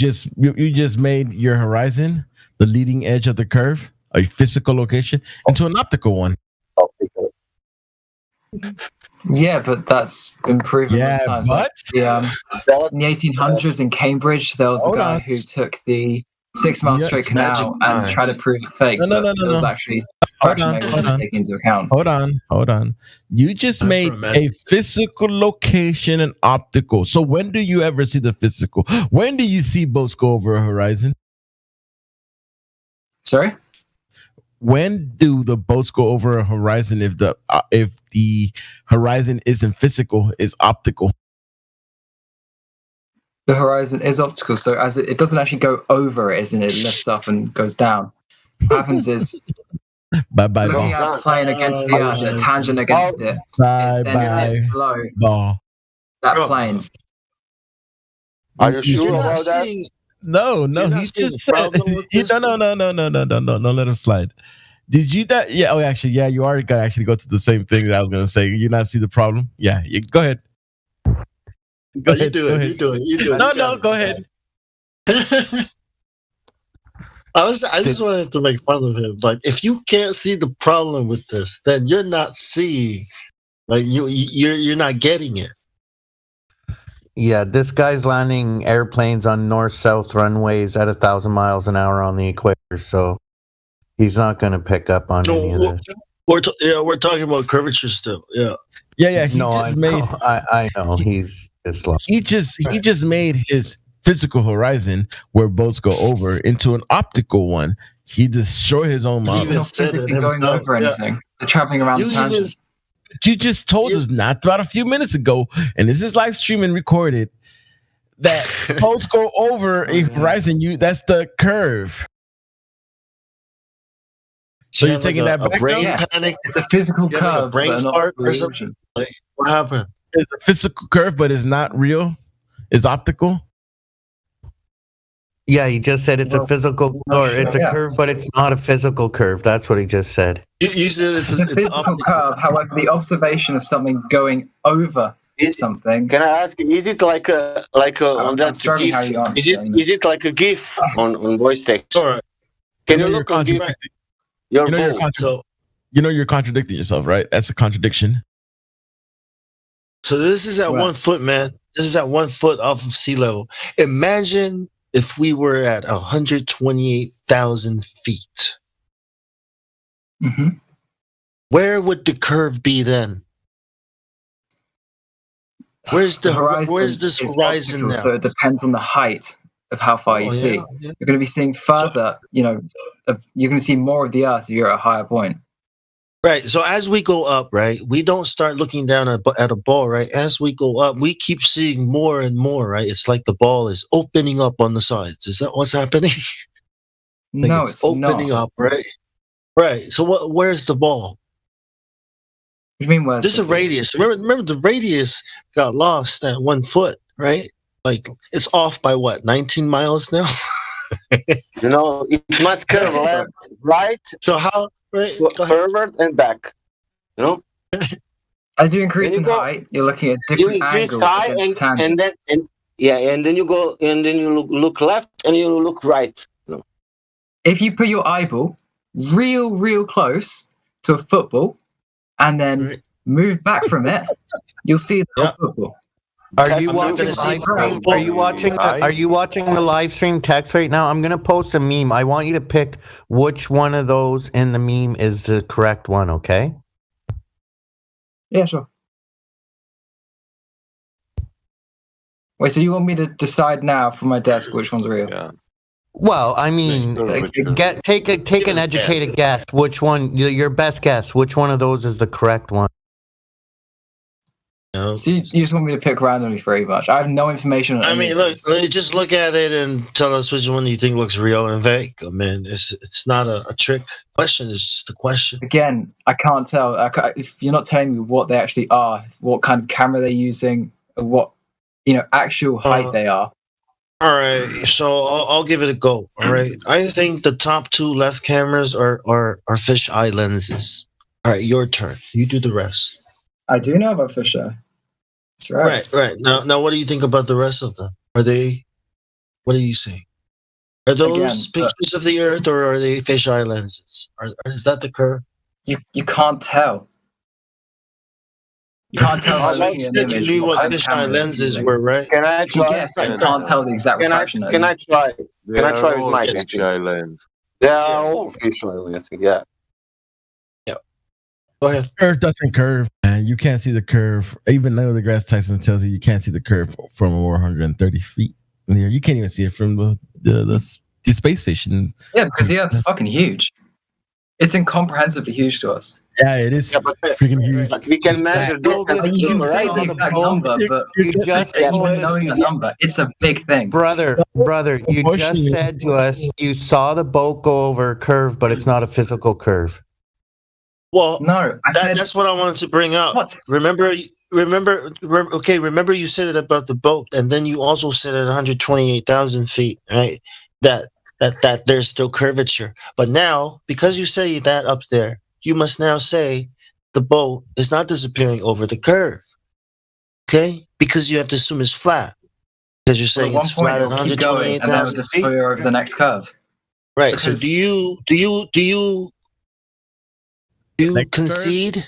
just made your horizon the leading edge of the curve, a physical location, into an optical one. Yeah, but that's been proven Yeah, most times. but In the 1800s in Cambridge, there was a guy who took the 6 Mile Straight Canal and tried to prove it fake, but it was actually fraction errors to take into account. Hold on. You just made a physical location and optical. So when do you ever see the physical? When do you see boats go over a horizon? Sorry? When do the boats go over a horizon if the horizon isn't physical, is optical? The horizon is optical, so as it doesn't actually go over it, isn't it? It lifts up and goes down. What happens is bye looking at a plane against the Earth, a tangent against it, then it dips below that plane. Are you sure about that? No, he just said no, let him slide. Did you that? Yeah, actually, you are gonna actually go to the same thing that I was gonna say. You not see the problem? Yeah, go ahead. Go ahead. You do it. No, go ahead. I just wanted to make fun of him. Like, if you can't see the problem with this, then you're not seeing. Like, you're not getting it. Yeah, this guy's landing airplanes on north-south runways at 1,000 miles an hour on the equator, so he's not going to pick up on any of this. We're talking about curvature still. Yeah. I know he's just like, he just made his physical horizon where boats go over into an optical one. He destroyed his own model. He's not physically going over anything. They're traveling around the tangent. You just told us not about a few minutes ago, and this is live streaming recorded, that boats go over a horizon. That's the curve. So you're taking that back? Panic. It's a physical curve, brain fart or something. Like, what happened? It's a physical curve, but it's not real. It's optical. Yeah, he just said it's a physical, or it's a curve, but it's not a physical curve. That's what he just said. You said it's a physical curve. However, the observation of something going over something. Can I ask? Is it like a on that GIF? How you Is it like a GIF on voice text? All right. Can you look on GIF? You're contradicting yourself, right? That's a contradiction. So this is at 1 foot, man. This is at 1 foot off of sea level. Imagine if we were at 128,000 feet. Mm-hmm. Where would the curve be then? Where's this horizon now? So it depends on the height of how far you see. Yeah. You're going to be seeing further, you're going to see more of the Earth if you're at a higher point. Right. So as we go up, right, we don't start looking down at a ball, right? As we go up, we keep seeing more and more, right? It's like the ball is opening up on the sides. Is that what's happening? No, it's opening up, right? Right. So where's the ball? What do you mean where's There's a radius. Remember the radius got lost at 1 foot, right? Like, it's off by what, 19 miles now? It must curve left, right? So how? Right, forward and back. As you increase in height, you're looking at different angles. And then you go and then you look left and you look right. If you put your eyeball real close to a football and then move back from it, you'll see the football. Are you watching the live stream text right now? I'm going to post a meme. I want you to pick which one of those in the meme is the correct one, okay? Yeah, sure. Wait, so you want me to decide now from my desk which one's real? Yeah. Well, I mean, take an educated guess. Which one, your best guess, which one of those is the correct one? So you just want me to pick randomly pretty much. I have no information on just look at it and tell us which one you think looks real and fake. I mean, it's not a trick question. It's just a question. Again, I can't tell. If you're not telling me what they actually are, what kind of camera they're using, what actual height they are. All right, so I'll give it a go. All right, I think the top two left cameras are fisheye lenses. All right, your turn. You do the rest. I do know about fisheye. That's right. Right. Now, what do you think about the rest of them? What are you saying? Are those pictures of the Earth, or are they fisheye lenses? Is that the curve? You can't tell. You can't tell by looking at an You image knew what kind of fisheye camera it's lenses using. were, right? Can I You try? guess, but you can't tell the exact refraction. Can I try? Can I try with my picture? fisheye lens. They are all fisheye lenses. Yeah. Go ahead. Earth doesn't curve, and you can't see the curve. Even though the Grass Tyson tells you can't see the curve from over 130 feet. You can't even see it from the space station. Yeah, because the Earth's fucking huge. It's incomprehensibly huge to us. Yeah, it is freaking huge. But we can measure this. You can say the exact number, but You just even knowing the number, it's a big thing. brother, you just said to us you saw the boat go over a curve, but it's not a physical curve. Well, no, that's what I wanted to bring up. Remember you said it about the boat, and then you also said at 128,000 feet, right? That there's still curvature. But now, because you say that up there, you must now say the boat is not disappearing over the curve. Okay? Because you have to assume it's flat. Because you're saying it's flat at 128,000 and then it'll disappear over the next curve. Right. So do you concede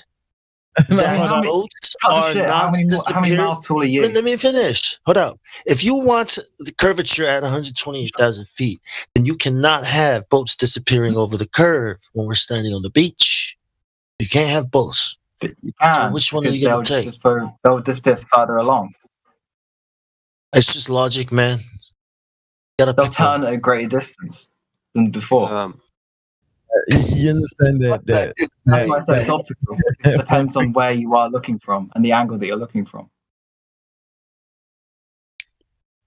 that boats are not disappearing? How many miles tall are you? Let me finish. Hold up. If you want the curvature at 128,000 feet, then you cannot have boats disappearing over the curve when we're standing on the beach. You can't have both. But you can. So which one are you going to take? They'll disappear further along. It's just logic, man. They'll turn at a greater distance than before. You understand that that's why I say it's optical. It depends on where you are looking from and the angle that you're looking from.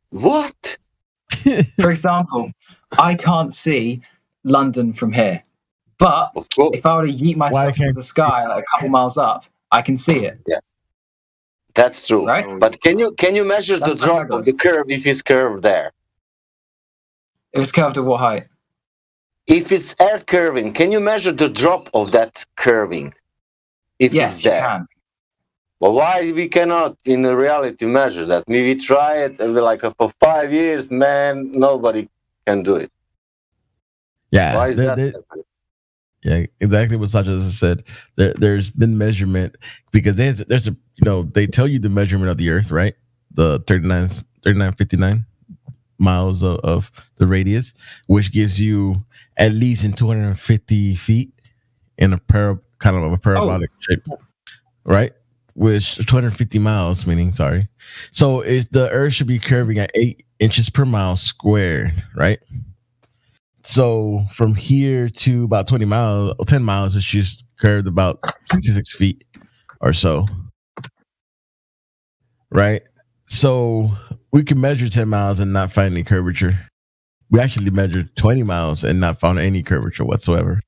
What? For example, I can't see London from here, but if I were to yeet myself into the sky like a couple miles up, I can see it. Yeah, that's true. Right? But can you measure the drop of the curve if it's curved there? If it's curved at what height? If it's air curving, can you measure the drop of that curving? Yes, you can. But why we cannot in reality measure that? We try it and we're like for 5 years, man, nobody can do it. Yeah. Why is that? Yeah, exactly what Sacha said. There's been measurement because there's a they tell you the measurement of the Earth, right? The 3959 miles of the radius, which gives you at least in 250 feet in a parabolic shape, right? Which 250 miles, meaning sorry. So the Earth should be curving at 8 inches per mile squared, right? So from here to about 10 miles, it's just curved about 66 feet or so, right? So we can measure 10 miles and not find any curvature. We actually measured 20 miles and not found any curvature whatsoever.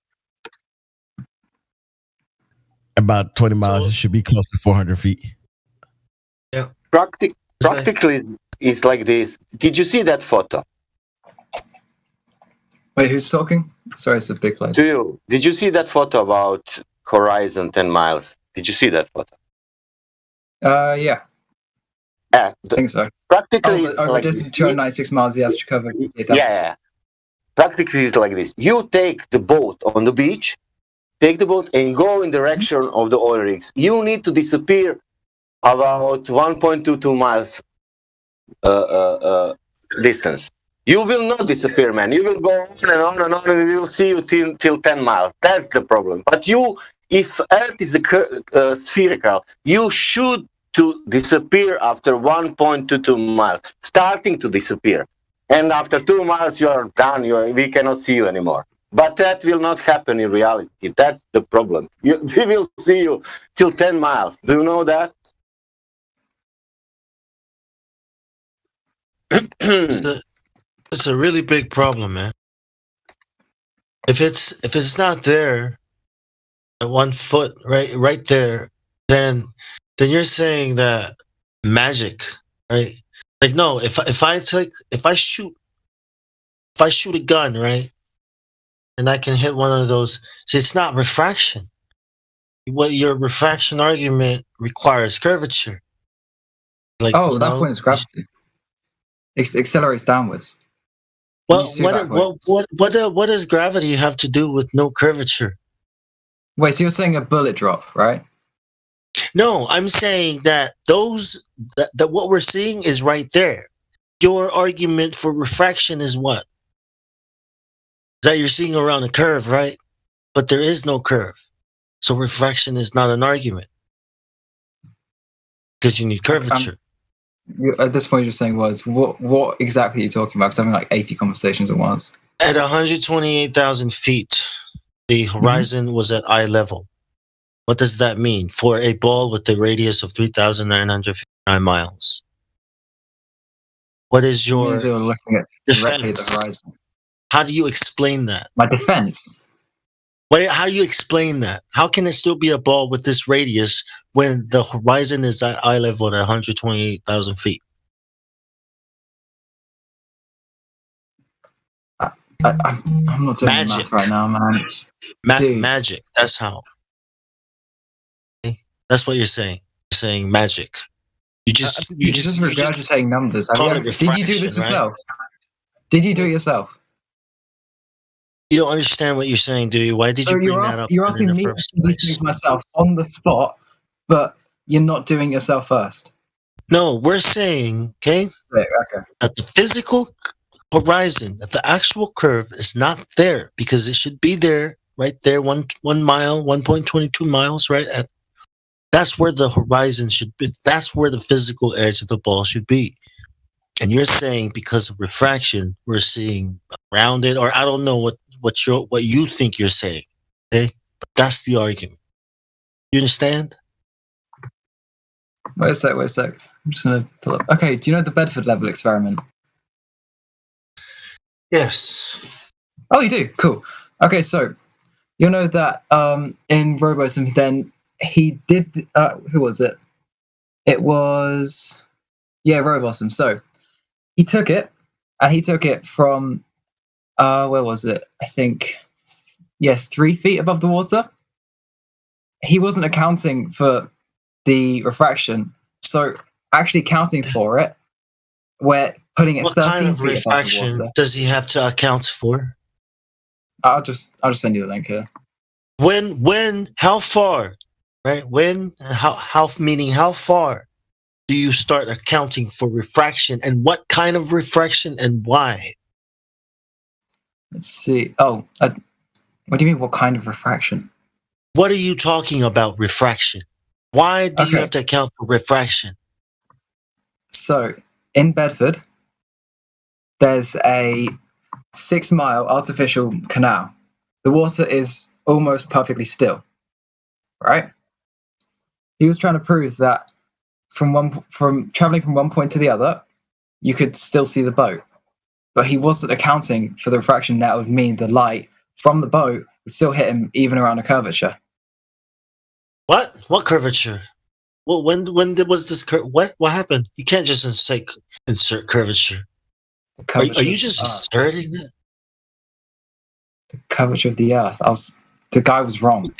About 20 miles, it should be close to 400 feet. Yeah. Practically, it's like this. Did you see that photo? Wait, who's talking? Sorry, it's a big place. To you. Did you see that photo about horizon 10 miles? Did you see that photo? Yeah. I think so. Practically, over distance 296 miles, the astro cover. Yeah. Practically, it's like this. You take the boat on the beach, take the boat and go in direction of the oil rigs. You need to disappear about 1.22 miles distance. You will not disappear, man. You will go on and on and on, and we will see you till 10 miles. That's the problem. But if Earth is spherical, you should to disappear after 1.22 miles, starting to disappear. And after 2 miles, you are done. We cannot see you anymore. But that will not happen in reality. That's the problem. We will see you till 10 miles. Do you know that? It's a really big problem, man. If it's not there at 1 foot, right there, then you're saying that magic, right? Like, no, if I shoot a gun, right, and I can hit one of those, see, it's not refraction. What your refraction argument requires curvature. Like, that point is gravity. It accelerates downwards. Well, what does gravity have to do with no curvature? Wait, so you're saying a bullet drop, right? No, I'm saying that that what we're seeing is right there. Your argument for refraction is what? That you're seeing around a curve, right? But there is no curve. So refraction is not an argument. Because you need curvature. At this point, you're saying what exactly are you talking about? Because I'm having like 80 conversations at once. At 128,000 feet, the horizon was at eye level. What does that mean for a ball with a radius of 3,959 miles? What is your means they were looking at directly at the horizon. How do you explain that? My defense. How do you explain that? How can it still be a ball with this radius when the horizon is at eye level at 128,000 feet? I'm not doing math right now, man. Magic. That's how. Okay? That's what you're saying. You're saying magic. You just regurgitating numbers. Did you do this yourself? Right? Did you do it yourself? You don't understand what you're saying, do you? Why did you bring that up? You're asking me to do these things myself on the spot, but you're not doing it yourself first. No, we're saying, okay, that the physical horizon, that the actual curve is not there because it should be there, right there, 1 mile, 1.22 miles, right? That's where the horizon should be. That's where the physical edge of the ball should be. And you're saying because of refraction, we're seeing around it, or I don't know what you think you're saying. Okay? But that's the argument. You understand? Wait a sec. I'm just going to pull up. Okay, do you know the Bedford level experiment? Yes. Oh, you do? Cool. Okay, so you know that in Robosim, then he did. Who was it? It was. Yeah, Robosim. So he took it, and he took it from. Where was it? I think. Yeah, 3 feet above the water. He wasn't accounting for the refraction, so actually accounting for it, we're putting it. What 13 kind of feet refraction above the water. does he have to account for? I'll just send you the link here. When, how far, right? When, how meaning how far do you start accounting for refraction, and what kind of refraction and why? Let's see. Oh, what do you mean? What kind of refraction? What are you talking about? Refraction. Why do you have to account for refraction? So in Bedford, there's a 6-mile artificial canal. The water is almost perfectly still, right? He was trying to prove that from traveling from one point to the other, you could still see the boat, but he wasn't accounting for the refraction that would mean the light from the boat would still hit him even around a curvature. What? What curvature? Well, when was this? What happened? You can't just insert curvature. Are you just inserting it? The curvature of the Earth. The guy was wrong.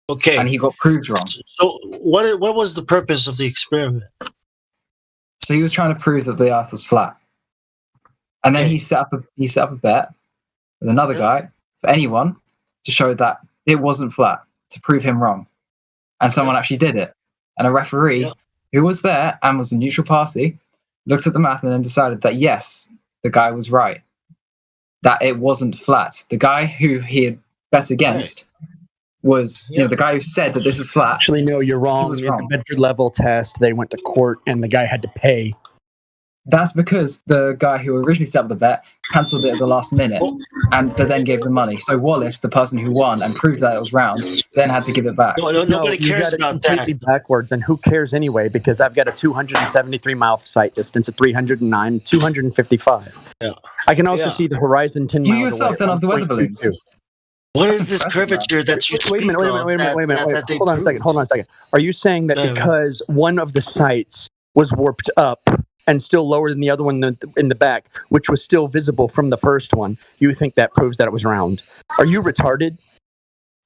Okay. And he got proved wrong. So what was the purpose of the experiment? So he was trying to prove that the Earth was flat, and then he set up a bet with another guy for anyone to show that it wasn't flat, to prove him wrong, and someone actually did it. And a referee who was there and was a neutral party looked at the math and then decided that yes, the guy was right, that it wasn't flat. The guy who he had bet against was, the guy who said that this is flat. Actually, no, you're wrong. At the Bedford level test, they went to court and the guy had to pay. That's because the guy who originally set up the bet cancelled it at the last minute, but then gave the money. So Wallace, the person who won and proved that it was round, then had to give it back. Nobody cares about that. Completely backwards, and who cares anyway? Because I've got a 273-mile sight distance, a 309, 255. Yeah. I can also see the horizon 10 miles away. You yourself sent off the weather balloons. What is this curvature that you speak of? Wait a minute. Hold on a second. Are you saying that because one of the sites was warped up and still lower than the other one in the back, which was still visible from the first one, you think that proves that it was round? Are you retarded?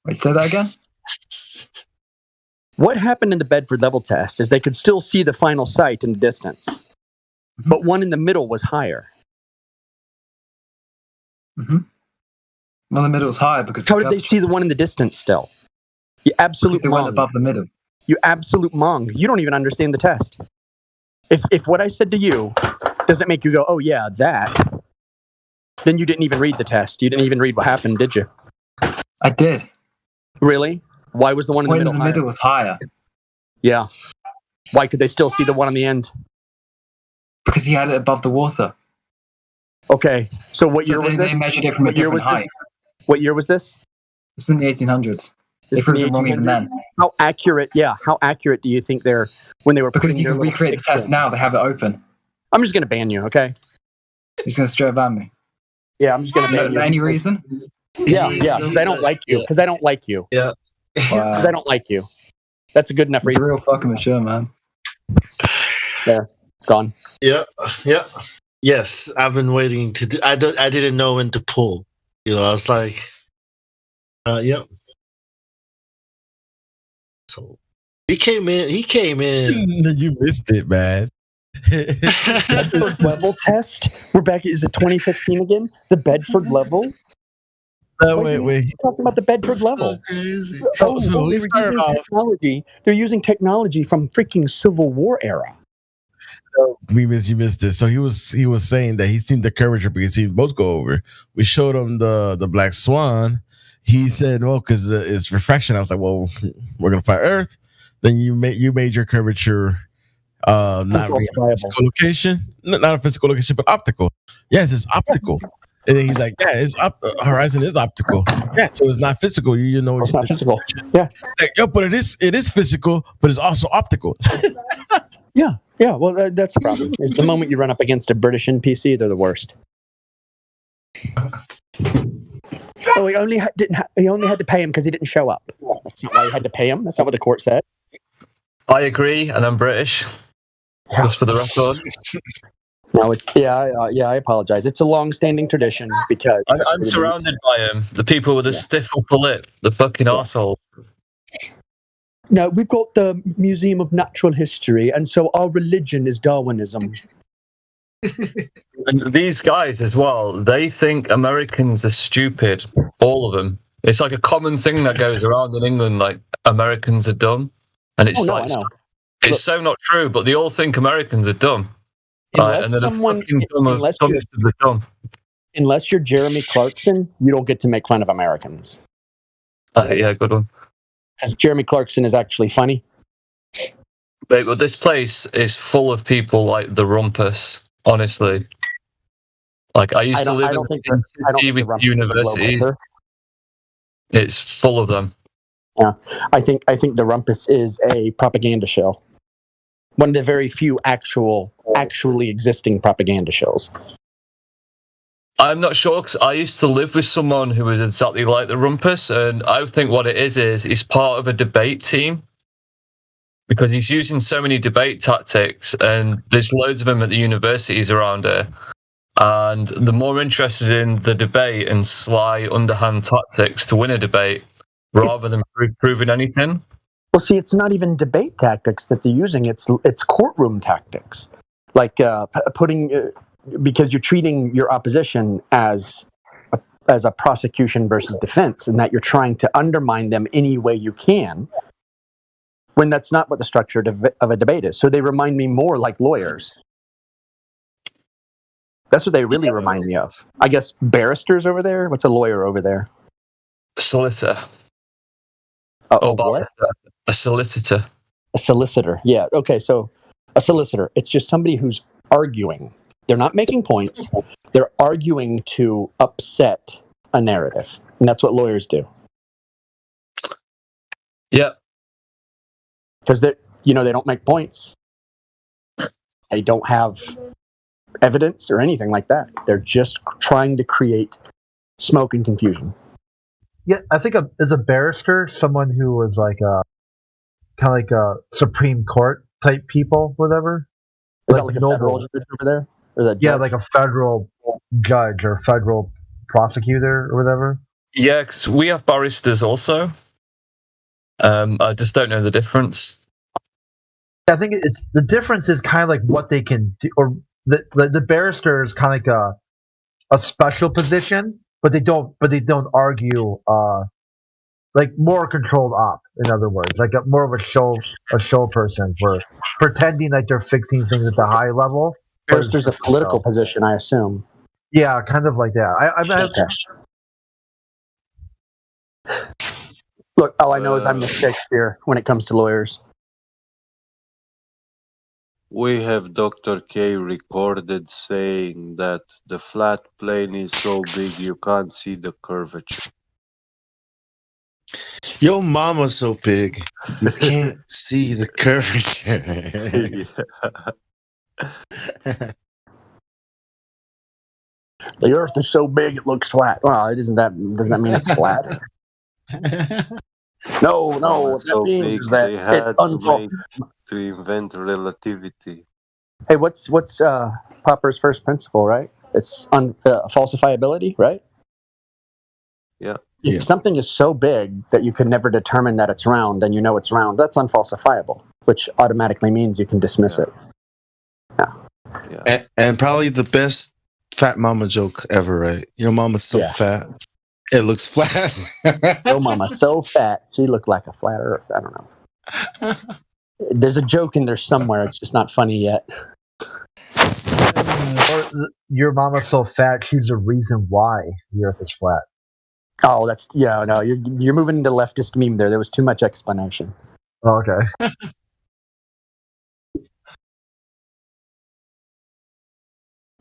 Wait, say that again? What happened in the Bedford level test is they could still see the final site in the distance, but one in the middle was higher. Mm-hmm. Well, the middle was higher because how did they see the one in the distance still? You absolute they went mong. above the middle. You absolute mong. You don't even understand the test. If what I said to you doesn't make you go, oh yeah, that, then you didn't even read the test. You didn't even read what happened, did you? I did. Really? Why was the one in the middle higher? The middle was higher. Yeah. Why could they still see the one on the end? Because he had it above the water. Okay. So what year was this? They measured it from a different height. What year was this? It's in the 1800s. They proved it wrong even then. How accurate? Yeah. How accurate do you think they're when they were? Because you can recreate the test now. They have it open. I'm just gonna ban you. Okay. You're just gonna straight ban me. Yeah, I'm just gonna ban you. Any reason? Yeah. Because I don't like you. Because I don't like you. Yeah. Because I don't like you. That's a good enough reason. Real fucking mature, man. There. Gone. Yeah. Yeah. Yes, I've been waiting to do. I didn't know when to pull. You know, I was like, yeah. So he came in. You missed it, man. Bedford level test. We're back. Is it 2015 again? The Bedford level. Wait. You're talking about the Bedford level. So we started off. Technology. They're using technology from freaking Civil War era. You missed this. So he was saying that he seen the curvature because he both go over. We showed him the black swan. He said, "Well, because it's refraction." I was like, "Well, we're gonna fly Earth." Then you made your curvature not a physical location, not a physical location, but optical. Yes, it's optical. And then he's like, "Yeah, it's horizon is optical. Yeah, so it's not physical. You know, it's not physical. Yeah, like, but it is physical, but it's also optical." Yeah. Well, that's the problem. Is the moment you run up against a British NPC, they're the worst. Oh, he only had to pay him because he didn't show up. That's not why he had to pay him. That's not what the court said. I agree, and I'm British. Just for the record. No, I apologize. It's a long-standing tradition because I'm surrounded by the people with a stiff upper lip, the fucking arseholes. Now, we've got the Museum of Natural History, and so our religion is Darwinism. And these guys as well, they think Americans are stupid. All of them. It's like a common thing that goes around in England, like Americans are dumb. And it's it's so not true, but they all think Americans are dumb. Unless unless you're Jeremy Clarkson, you don't get to make fun of Americans. Yeah, good one. Because Jeremy Clarkson is actually funny. But this place is full of people like the Rumpus, honestly. Like, I used to live in a city with universities. It's full of them. Yeah, I think the Rumpus is a propaganda show. One of the very few actually existing propaganda shows. I'm not sure, because I used to live with someone who was exactly like the Rumpus, and I think what it is he's part of a debate team, because he's using so many debate tactics, and there's loads of them at the universities around here, and they're more interested in the debate and sly, underhand tactics to win a debate, rather than proving anything. Well, see, it's not even debate tactics that they're using, it's courtroom tactics. Like putting... because you're treating your opposition as a prosecution versus defense, and that you're trying to undermine them any way you can, when that's not what the structure of a debate is. So they remind me more like lawyers. That's what they really remind me of. I guess barristers over there? What's a lawyer over there? A solicitor. What? A solicitor. A solicitor, yeah. Okay, so a solicitor, it's just somebody who's arguing. They're not making points. They're arguing to upset a narrative. And that's what lawyers do. Yeah. Because they don't make points. They don't have evidence or anything like that. They're just trying to create smoke and confusion. Yeah, I think as a barrister, someone who was like kind of like a Supreme Court type people, whatever. Is that like a federal judge over there? Yeah, like a federal judge or federal prosecutor or whatever. Yeah, because we have barristers also. I just don't know the difference. I think the difference is kind of like what they can do, or the barrister is kind of like a special position but they don't argue like more controlled op. In other words, like more of a show person for pretending like they're fixing things at the high level. First, there's a political position, I assume. Yeah, kind of like that. Look, all I know is I'm the Shakespeare when it comes to lawyers. We have Dr. K recorded saying that the flat plane is so big you can't see the curvature. Yo mama's so big, you can't see the curvature. The Earth is so big it looks flat. Well, doesn't that mean it's flat? No. What that So means big is that they had it's unfold. to invent relativity. Hey, what's Popper's first principle? Right? It's falsifiability, right? Yeah. If something is so big that you can never determine that it's round, and you know it's round, that's unfalsifiable, which automatically means you can dismiss it. And probably the best fat mama joke ever, right? Your mama's so fat, it looks flat. Yo mama, so fat, she looked like a flat Earth. I don't know. There's a joke in there somewhere. It's just not funny yet. Or your mama's so fat, she's the reason why the Earth is flat. Oh, that's no. You're moving into leftist meme there. There was too much explanation. Oh, okay.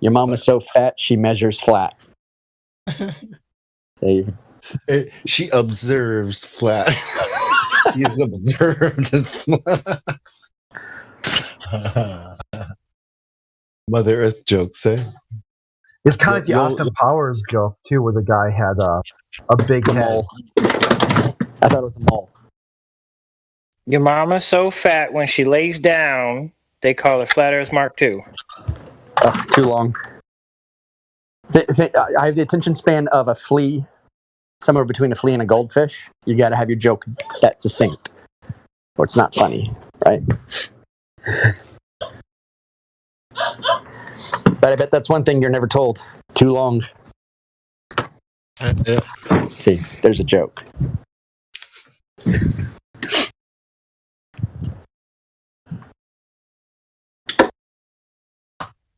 Your mama's so fat she measures flat. She observes flat. She is observed as flat. Mother Earth jokes, eh? It's kind of like the Austin Powers joke too, where the guy had a big head. I thought it was the mole. Your mama's so fat when she lays down, they call her Flat Earth Mark II. Too long. I have the attention span of a flea, somewhere between a flea and a goldfish. You got to have your joke that succinct, or it's not funny, right? But I bet that's one thing you're never told. Too long. Yeah. See, there's a joke.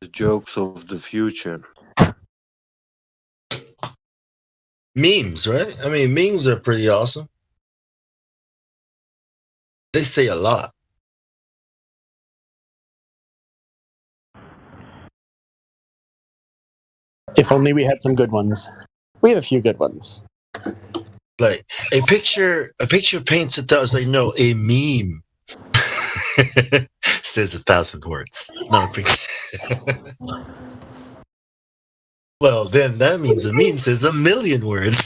The jokes of the future. Memes, right? I mean, memes are pretty awesome. They say a lot. If only we had some good ones. We have a few good ones. Like a picture paints 1,000. No, a meme says 1,000 words. Not a picture. Well, then that means a meme says 1,000,000 words.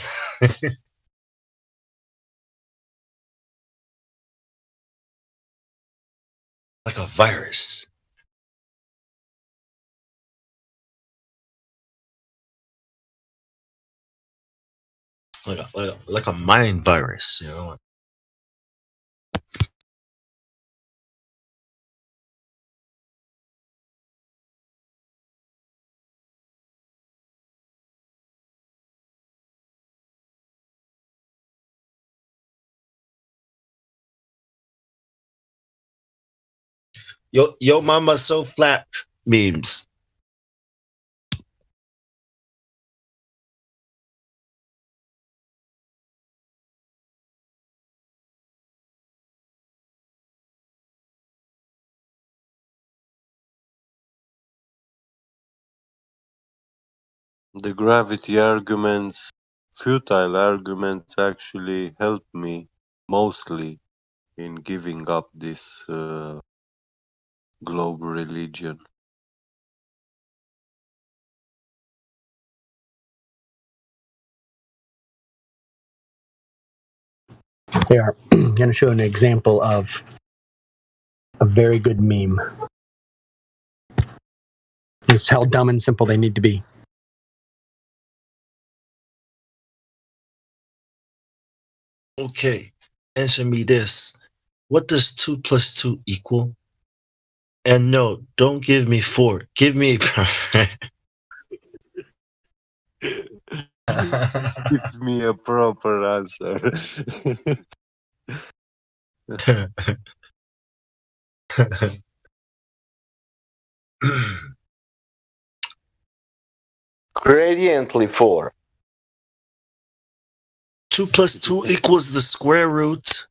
Like a virus. Like a mind virus, you know. Yo mama so flat memes. The gravity arguments, futile arguments, actually help me mostly in giving up this globe religion. They are going to show an example of a very good meme. It's how dumb and simple they need to be. Okay, answer me this. What does 2 + 2 equal? And no, don't give me 4. Give me Give me a proper answer. Gradiently 4. 2 plus 2 equals the square root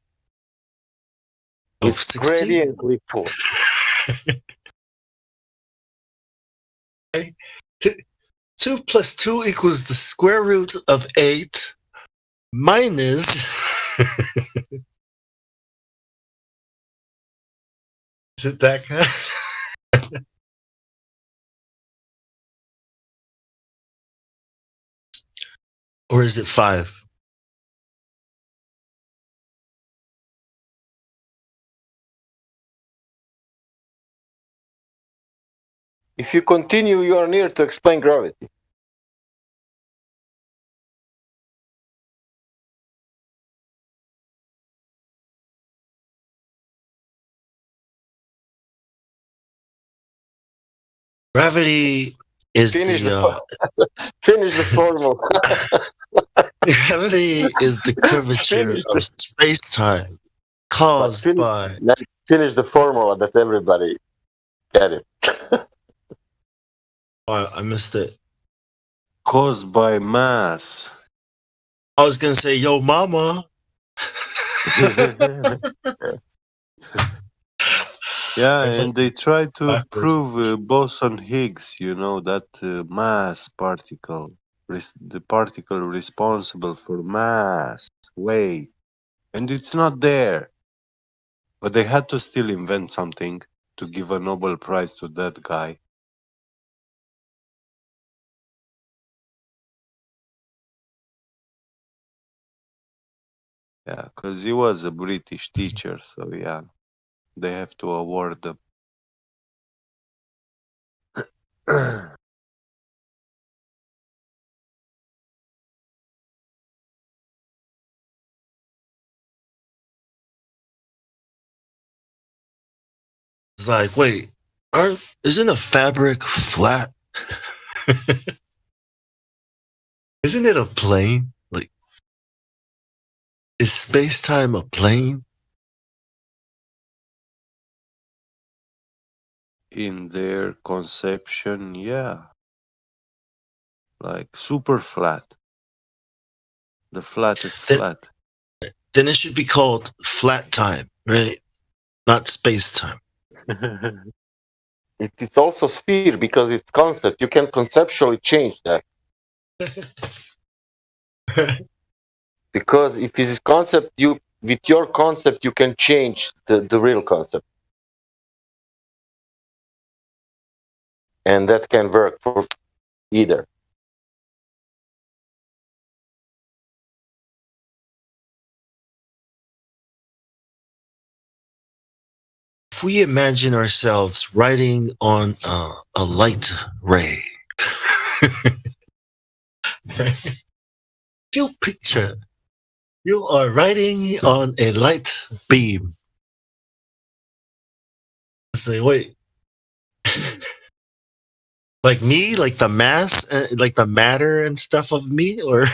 of It's 16. gradiently 4. 2 plus 2 equals the square root of 8 minus. Is it that kind? Or is it 5? If you continue, you are near to explain gravity. Gravity is Finish the finish the formula. gravity is the curvature Finish of space-time caused by. Finish the formula that everybody get it. Oh, I missed it. Caused by mass. I was gonna say, yo, mama. Yeah, and they try to prove boson-Higgs, that mass particle, the particle responsible for mass, weight, and it's not there. But they had to still invent something to give a Nobel Prize to that guy. Yeah, because he was a British teacher, so yeah, they have to award them. It's like, wait, isn't a fabric flat? Isn't it a plane? Like, is space-time a plane? In their conception, yeah. Like super flat. The flattest flat. Then it should be called flat time, right? Not space-time. It's also sphere because it's concept. You can conceptually change that. Because if it's concept, with your concept you can change the real concept. And that can work for either. If we imagine ourselves riding on a light ray, you picture you are riding on a light beam. Say, wait, like me, like the mass, like the matter and stuff of me, or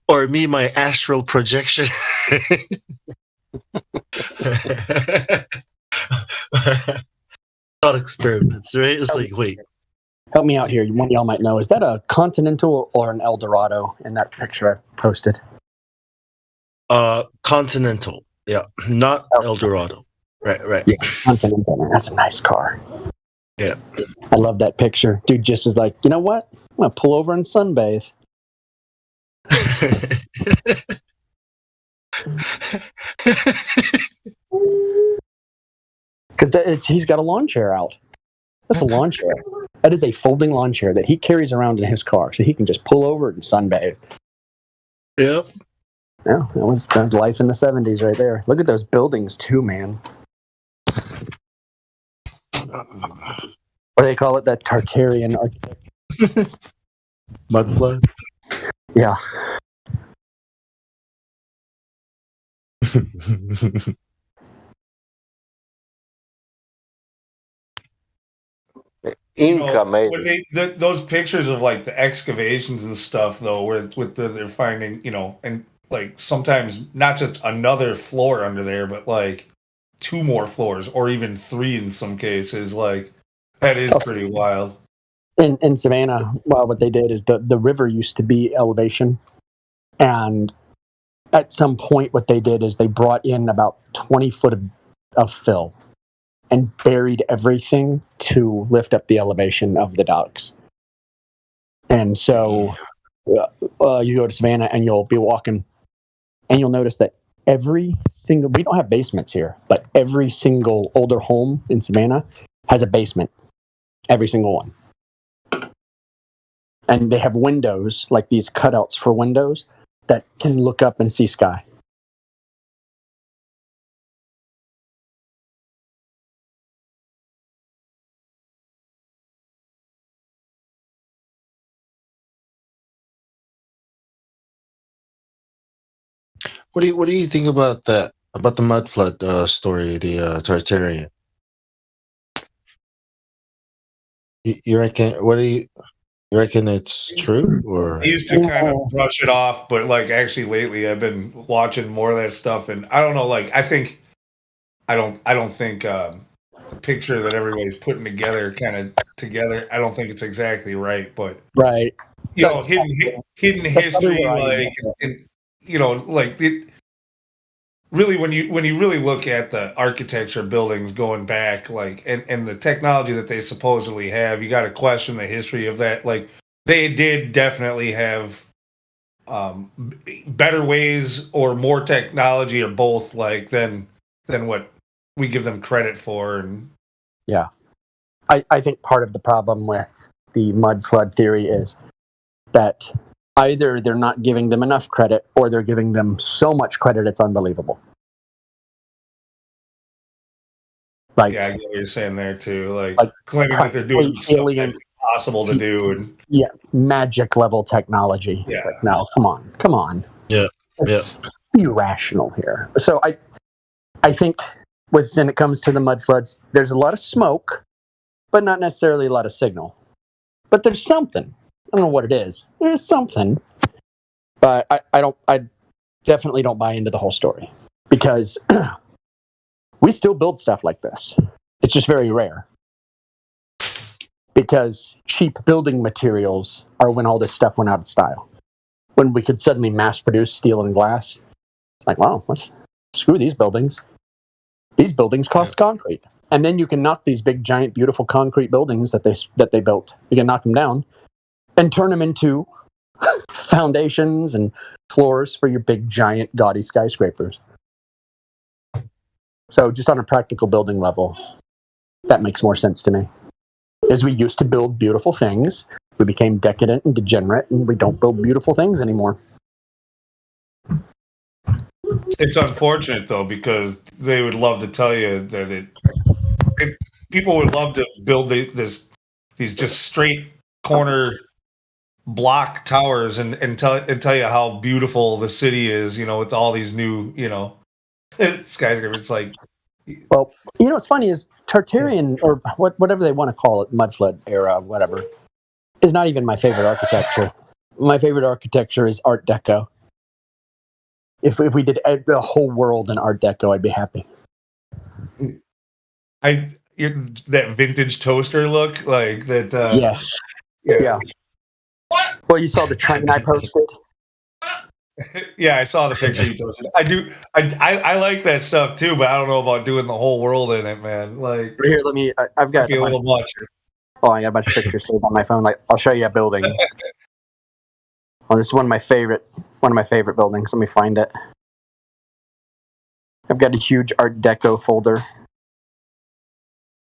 or me, my astral projection. Thought experiments, right? It's like, wait. Help me out here. One of y'all might know. Is that a Continental or an Eldorado in that picture I posted? Continental. Yeah, not Eldorado. Right. Yeah, Continental. Man, that's a nice car. Yeah. I love that picture. Dude just is like, you know what? I'm going to pull over and sunbathe. Because he's got a lawn chair out. That's a lawn chair. That is a folding lawn chair that he carries around in his car, so he can just pull over and sunbathe. Yep. Yeah, that was life in the 70s right there. Look at those buildings too, man. Or they call it that Tartarian architecture. Mudslide. Yeah. Inca made when it. those pictures of like the excavations and stuff though, where it's with they're finding, and like sometimes not just another floor under there, but like 2 more floors or even 3 in some cases. Like that is pretty wild. In Savannah, well, what they did is the river used to be elevation, and at some point, what they did is they brought in about 20 foot of fill and buried everything to lift up the elevation of the docks. And so you go to Savannah and you'll be walking, and you'll notice that we don't have basements here, but every single older home in Savannah has a basement. Every single one. And they have windows, like these cutouts for windows, that can look up and see sky. What do you think about that? About the mud flood story, the Tartarian? You reckon? You reckon it's true, or I used to kind of brush it off, but like actually lately I've been watching more of that stuff, and I don't know. Like I don't think the picture that everybody's putting together, I don't think it's exactly right. But right, hidden history, like, and like it. Really, when you really look at the architecture buildings going back, like, and the technology that they supposedly have, you got to question the history of that. Like, they did definitely have better ways or more technology or both, like than what we give them credit for. And yeah, I think part of the problem with the mud flood theory is that either they're not giving them enough credit or they're giving them so much credit it's unbelievable. Like, yeah, I get what you're saying there too. Like claiming that they're doing stuff that's impossible to do, and magic level technology. Yeah. It's like, no, come on. Yeah, Let's be rational here. So I think when it comes to the mud floods, there's a lot of smoke, but not necessarily a lot of signal. But there's something. I don't know what it is. There's something, but I definitely don't buy into the whole story, because we still build stuff like this. It's just very rare, because cheap building materials are when all this stuff went out of style. When we could suddenly mass produce steel and glass, it's like, wow, screw these buildings. These buildings cost concrete, and then you can knock these big, giant, beautiful concrete buildings that they built. You can knock them down and turn them into foundations and floors for your big, giant, gaudy skyscrapers. So just on a practical building level, that makes more sense to me. As we used to build beautiful things, we became decadent and degenerate, and we don't build beautiful things anymore. It's unfortunate though, because they would love to tell you that people would love to build these just straight corner block towers and tell you how beautiful the city is, with all these new, skyscrapers. It's like, well, what's funny is Tartarian, or whatever they want to call it, mud flood era, whatever, is not even my favorite architecture. My favorite architecture is Art Deco. If we did the whole world in Art Deco, I'd be happy. That vintage toaster look, like that. Yes. Yeah. Well, you saw the train I posted. Yeah, I saw the picture you posted. I like that stuff too, but I don't know about doing the whole world in it, man. Like, here, I've got a little much. Oh, I got a bunch of pictures saved on my phone. Like, I'll show you a building. Well, this is one of my favorite buildings. Let me find it. I've got a huge Art Deco folder.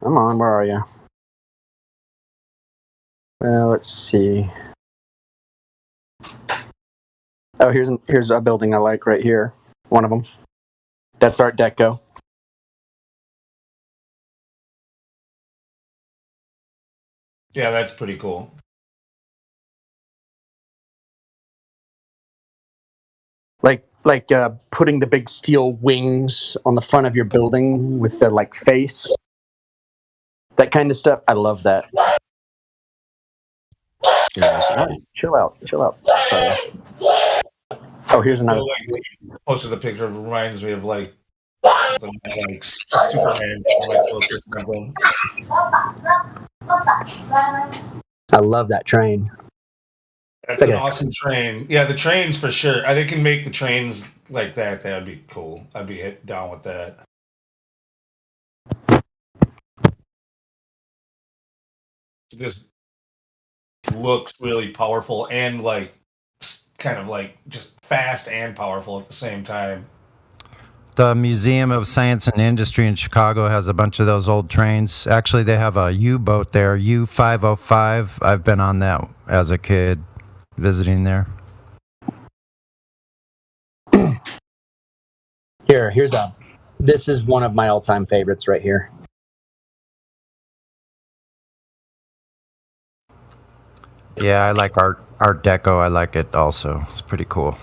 Come on, where are you? Well, let's see. Oh, here's a building I like right here. One of them. That's Art Deco. Yeah, that's pretty cool. Like putting the big steel wings on the front of your building with the face. That kind of stuff. I love that. Yeah, Chill out. Sorry. Oh, here's another. Posted the picture. Reminds me of like something like Superman. I love that train. That's an awesome train. Yeah, the trains for sure. They can make the trains like that. That would be cool. I'd be down with that. It just looks really powerful and like kind of like just fast and powerful at the same time. The Museum of Science and Industry in Chicago has a bunch of those old trains. Actually, they have a U-boat there, U-505. I've been on that as a kid, visiting there. This is one of my all-time favorites right here. Yeah, I like Art Deco. I like it also. It's pretty cool.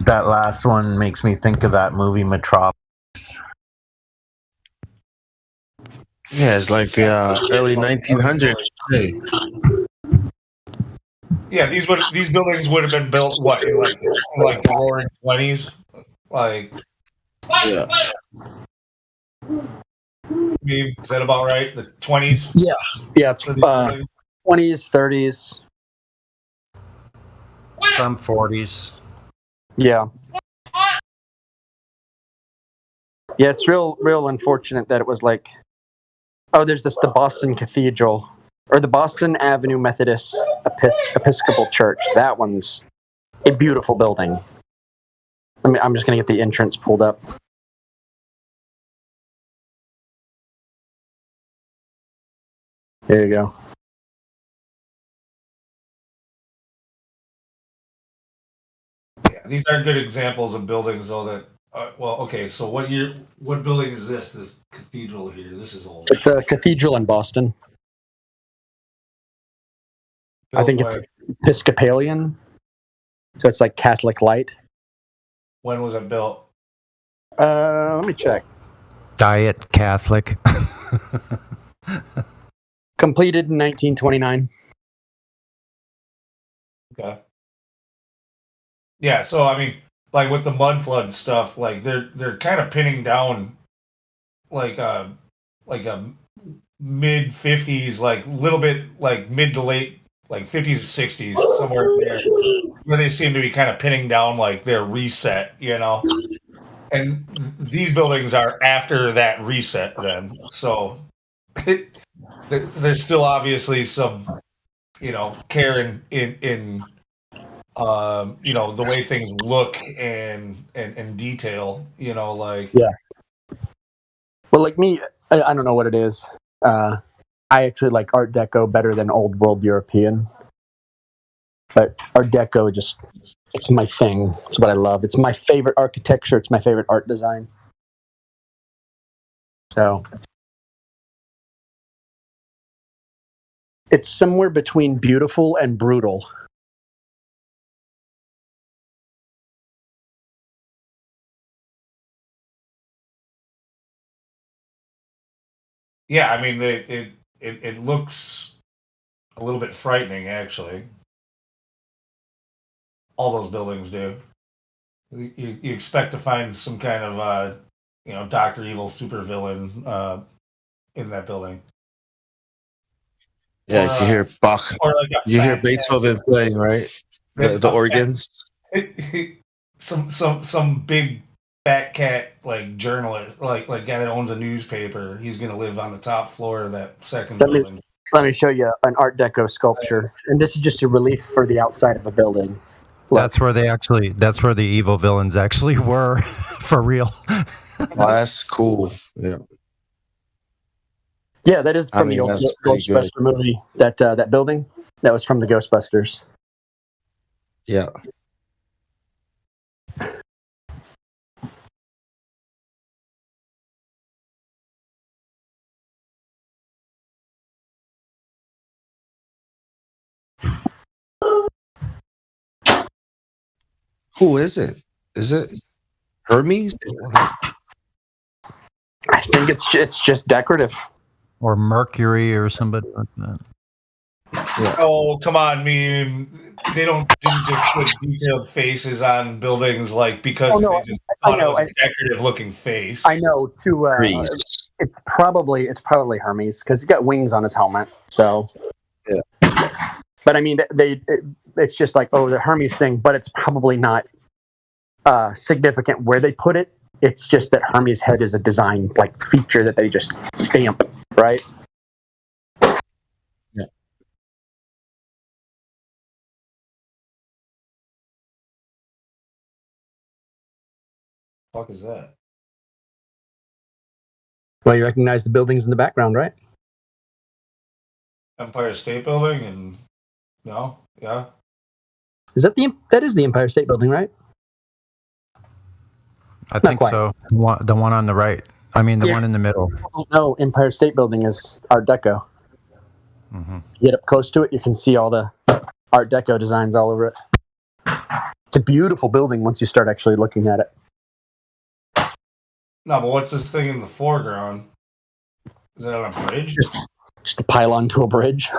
That last one makes me think of that movie Metropolis. Yeah, it's like the early 1900s. Hey. Yeah, these buildings would have been built what in like the roaring 20s, like. Yeah. Is that about right? The 20s? Yeah, it's 20s, 30s. Some 40s. Yeah. Yeah, it's real unfortunate that it was like, oh, there's the Boston Cathedral, or the Boston Avenue Methodist Episcopal Church. That one's a beautiful building. I'm just going to get the entrance pulled up. There you go. Yeah, these are good examples of buildings, though. That well, okay. So what building is this? This cathedral here. This is old. It's a cathedral in Boston. I think it's Episcopalian, so it's like Catholic light. When was it built? Let me check. Diet Catholic. Completed in 1929. Okay. Yeah, so I mean, like with the mud flood stuff, like they're kind of pinning down like a mid 50s, like a little bit like mid to late like 50s or 60s, somewhere in there, where they seem to be kind of pinning down like their reset, you know. And these buildings are after that reset then. So there's still obviously some, you know, care in you know, the way things look and detail, you know, like. Yeah. Well, like me, I don't know what it is. I actually like Art Deco better than Old World European. But Art Deco it's my thing. It's what I love. It's my favorite architecture. It's my favorite art design. So it's somewhere between beautiful and brutal. Yeah, I mean, it looks a little bit frightening, actually. All those buildings do. You expect to find some kind of, you know, Dr. Evil supervillain in that building. Yeah, you hear Bach. You hear Beethoven playing, right? The organs. Some big fat cat like journalist, like guy that owns a newspaper. He's gonna live on the top floor of that second building. Let me show you an Art Deco sculpture, and this is just a relief for the outside of a building. That's where the evil villains actually were, for real. Oh, that's cool. Yeah. Yeah, that is from the old Ghostbuster movie. That building, that was from the Ghostbusters. Yeah. Who is it? Is it Hermes? I think it's just decorative. Or Mercury or somebody like that. Oh, come on, meme. They don't do just put detailed faces on buildings like because they just thought it was a decorative looking face. I know. It's probably Hermes because he's got wings on his helmet. So, yeah. But I mean, it's just like, oh, the Hermes thing, but it's probably not significant where they put it. It's just that Hermes' head is a design like feature that they just stamp, right? Yeah. Fuck is that? Well, you recognize the buildings in the background, right? Empire State Building and no, yeah. That is the Empire State Building, right? I think so. The one on the right. I mean, the one in the middle. No, Empire State Building is Art Deco. Mm-hmm. You get up close to it, you can see all the Art Deco designs all over it. It's a beautiful building once you start actually looking at it. No, but what's this thing in the foreground? Is that on a bridge? Just a pylon to a bridge.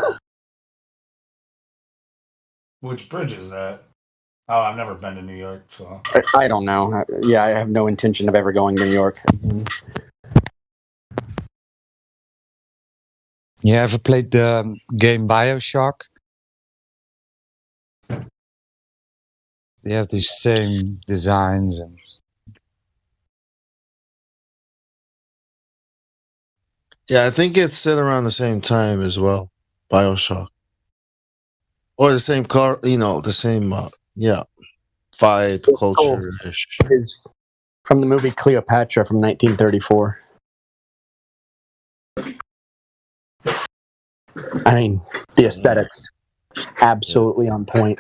Which bridge is that? Oh, I've never been to New York, so I don't know. Yeah, I have no intention of ever going to New York. You ever played the game BioShock? They have these same designs and Yeah, I think it's set around the same time as well. BioShock. Or the same car, the same, vibe, culture-ish. Is from the movie Cleopatra from 1934. I mean, the aesthetics, absolutely on point.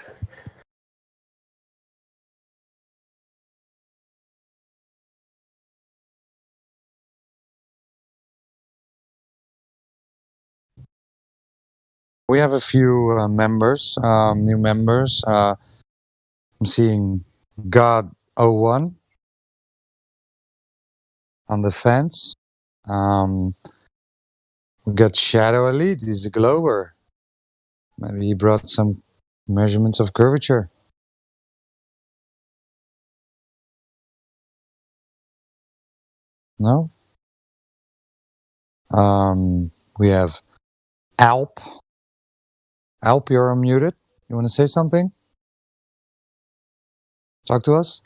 we have a few members, new members. I'm seeing God01 on the fence. We got Shadow Elite. He's a glober. Maybe he brought some measurements of curvature. No? We have Alp. Alp, you're unmuted. You want to say something? Talk to us?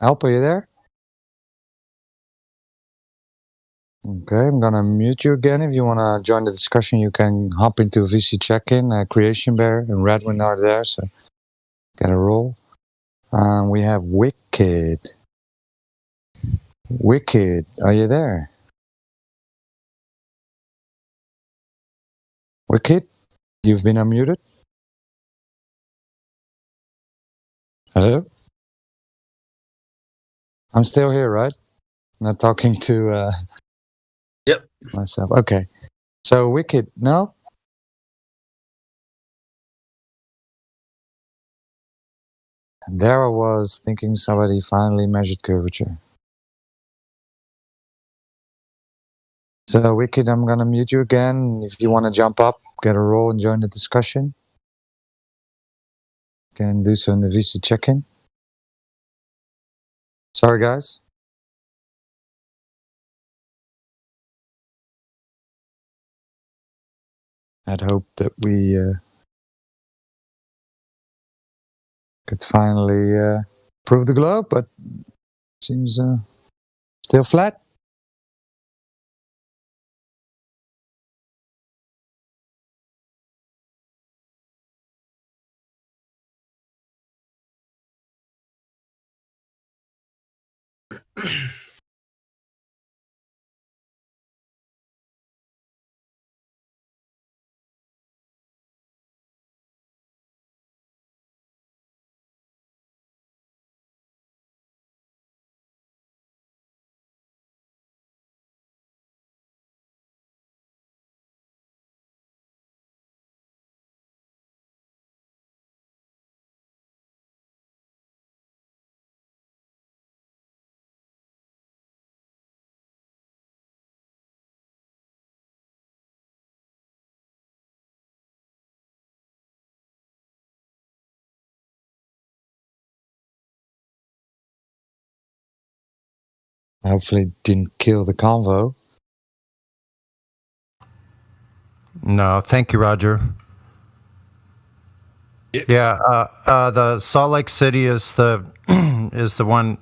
Alp, are you there? Okay, I'm gonna mute you again. If you wanna join the discussion, you can hop into VC check-in. Creation Bear and Redwin are there, so get a roll. We have Wicked. Wicked, are you there? Wicked, you've been unmuted. Hello? I'm still here, right? Not talking to myself. Okay. So Wicked, no? And there I was thinking somebody finally measured curvature. So Wicked, I'm gonna mute you again. If you wanna jump up, get a roll and join the discussion, can do so in the VC check-in. Sorry guys. I'd hoped that we could finally prove the globe, but seems still flat. Hopefully, it didn't kill the convo. No, thank you, Roger. Yeah, the Salt Lake City is the is the one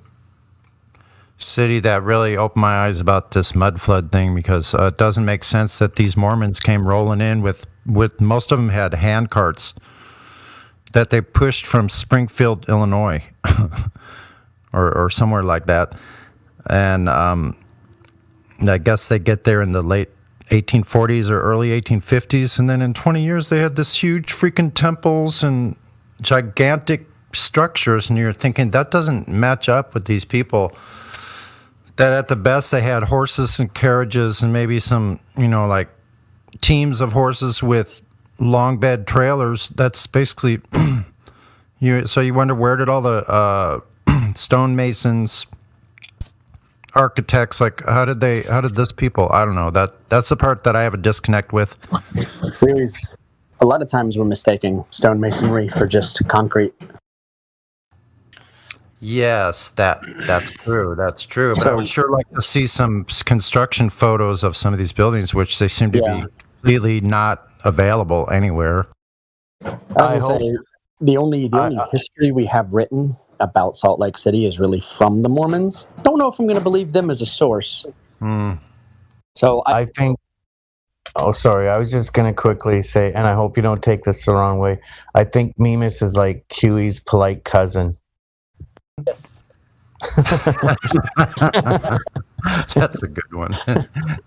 city that really opened my eyes about this mud flood thing, because it doesn't make sense that these Mormons came rolling in with most of them had hand carts that they pushed from Springfield, Illinois, or somewhere like that, and I guess they get there in the late 1840s or early 1850s, and then in 20 years they had this huge freaking temples and gigantic structures, and you're thinking that doesn't match up with these people that at the best they had horses and carriages and maybe some, like teams of horses with long bed trailers. That's basically so you wonder, where did all the stonemasons, architects, like how did this people, I don't know, that's the part that I have a disconnect with. A lot of times we're mistaking stonemasonry for just concrete. Yes, that's true, but I would sure like to see some construction photos of some of these buildings, which they seem to be completely not available anywhere. I hope the only history we have written about Salt Lake City is really from the Mormons. Don't know if I'm going to believe them as a source. So I think. Oh, sorry. I was just going to quickly say, and I hope you don't take this the wrong way, I think Mimas is like Huey's polite cousin. Yes. That's a good one.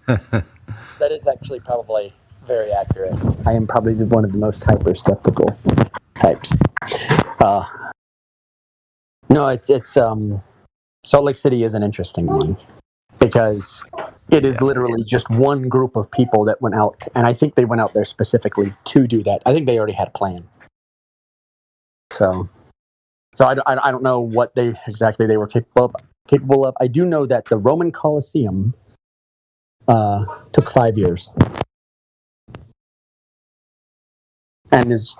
That is actually probably very accurate. I am probably one of the most hyper-skeptical types. No, it's Salt Lake City is an interesting one, because it is literally just one group of people that went out, and I think they went out there specifically to do that. I think they already had a plan. So I don't know what they were capable of. I do know that the Roman Colosseum took 5 years and is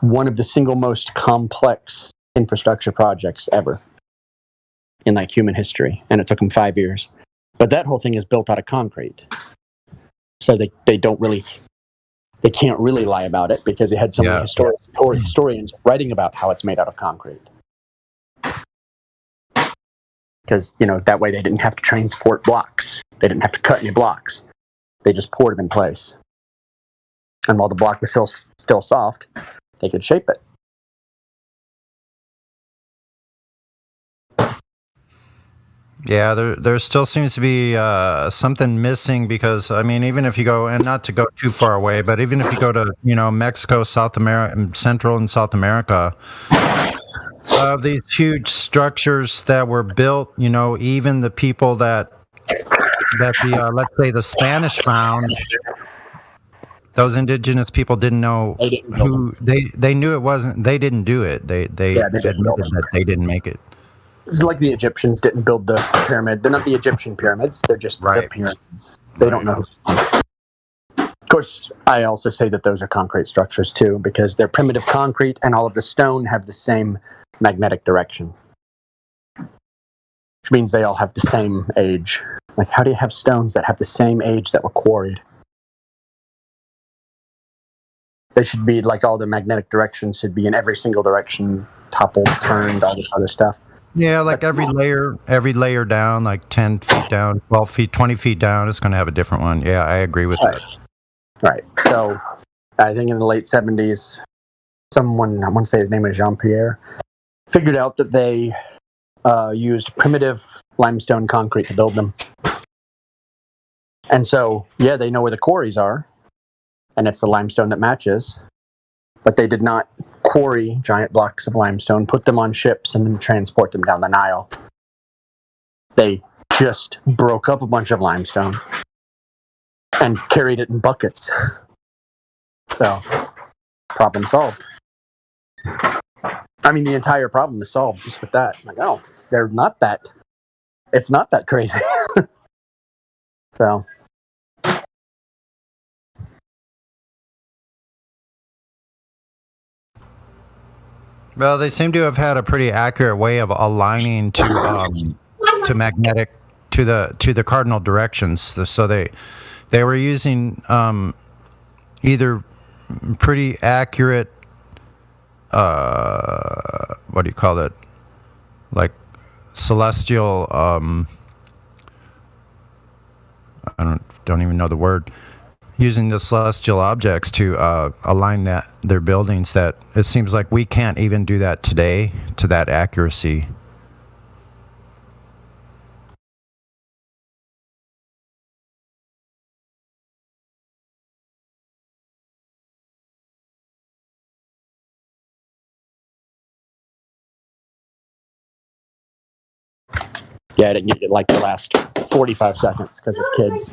one of the single most complex infrastructure projects ever in human history, and it took them 5 years. But that whole thing is built out of concrete, so they can't really lie about it, because they had so many historians writing about how it's made out of concrete. Because that way they didn't have to transport blocks, they didn't have to cut any blocks, they just poured them in place, and while the block was still soft, they could shape it. Yeah, there still seems to be something missing, because even if you go, and not to go too far away, but even if you go to Mexico, South America, Central and South America, these huge structures that were built, even the people that the let's say the Spanish found, those indigenous people didn't know who they knew it wasn't. They didn't do it. They admitted that they didn't make it. It's like the Egyptians didn't build the pyramid. They're not the Egyptian pyramids. They're just the pyramids. They don't know. Of course, I also say that those are concrete structures too, because they're primitive concrete, and all of the stone have the same magnetic direction, which means they all have the same age. Like, how do you have stones that have the same age that were quarried? They should be like, all the magnetic directions should be in every single direction, toppled, turned, all this other stuff. Yeah, like every layer down, like 10 feet down, 12 feet, 20 feet down, it's going to have a different one. Yeah, I agree with that. Right. So I think in the late 70s, someone, I want to say his name is Jean-Pierre, figured out that they used primitive limestone concrete to build them. And so, yeah, they know where the quarries are, and it's the limestone that matches, but they did not quarry giant blocks of limestone, put them on ships, and then transport them down the Nile. They just broke up a bunch of limestone and carried it in buckets. So, problem solved. I mean, the entire problem is solved just with that. Like, oh, it's not that crazy. So. Well, they seem to have had a pretty accurate way of aligning to magnetic to the cardinal directions. So they were using either pretty accurate, what do you call it, like celestial, I don't even know the word, using the celestial objects to align their buildings, that it seems like we can't even do that today to that accuracy. Yeah, I didn't get like the last 45 seconds because of kids.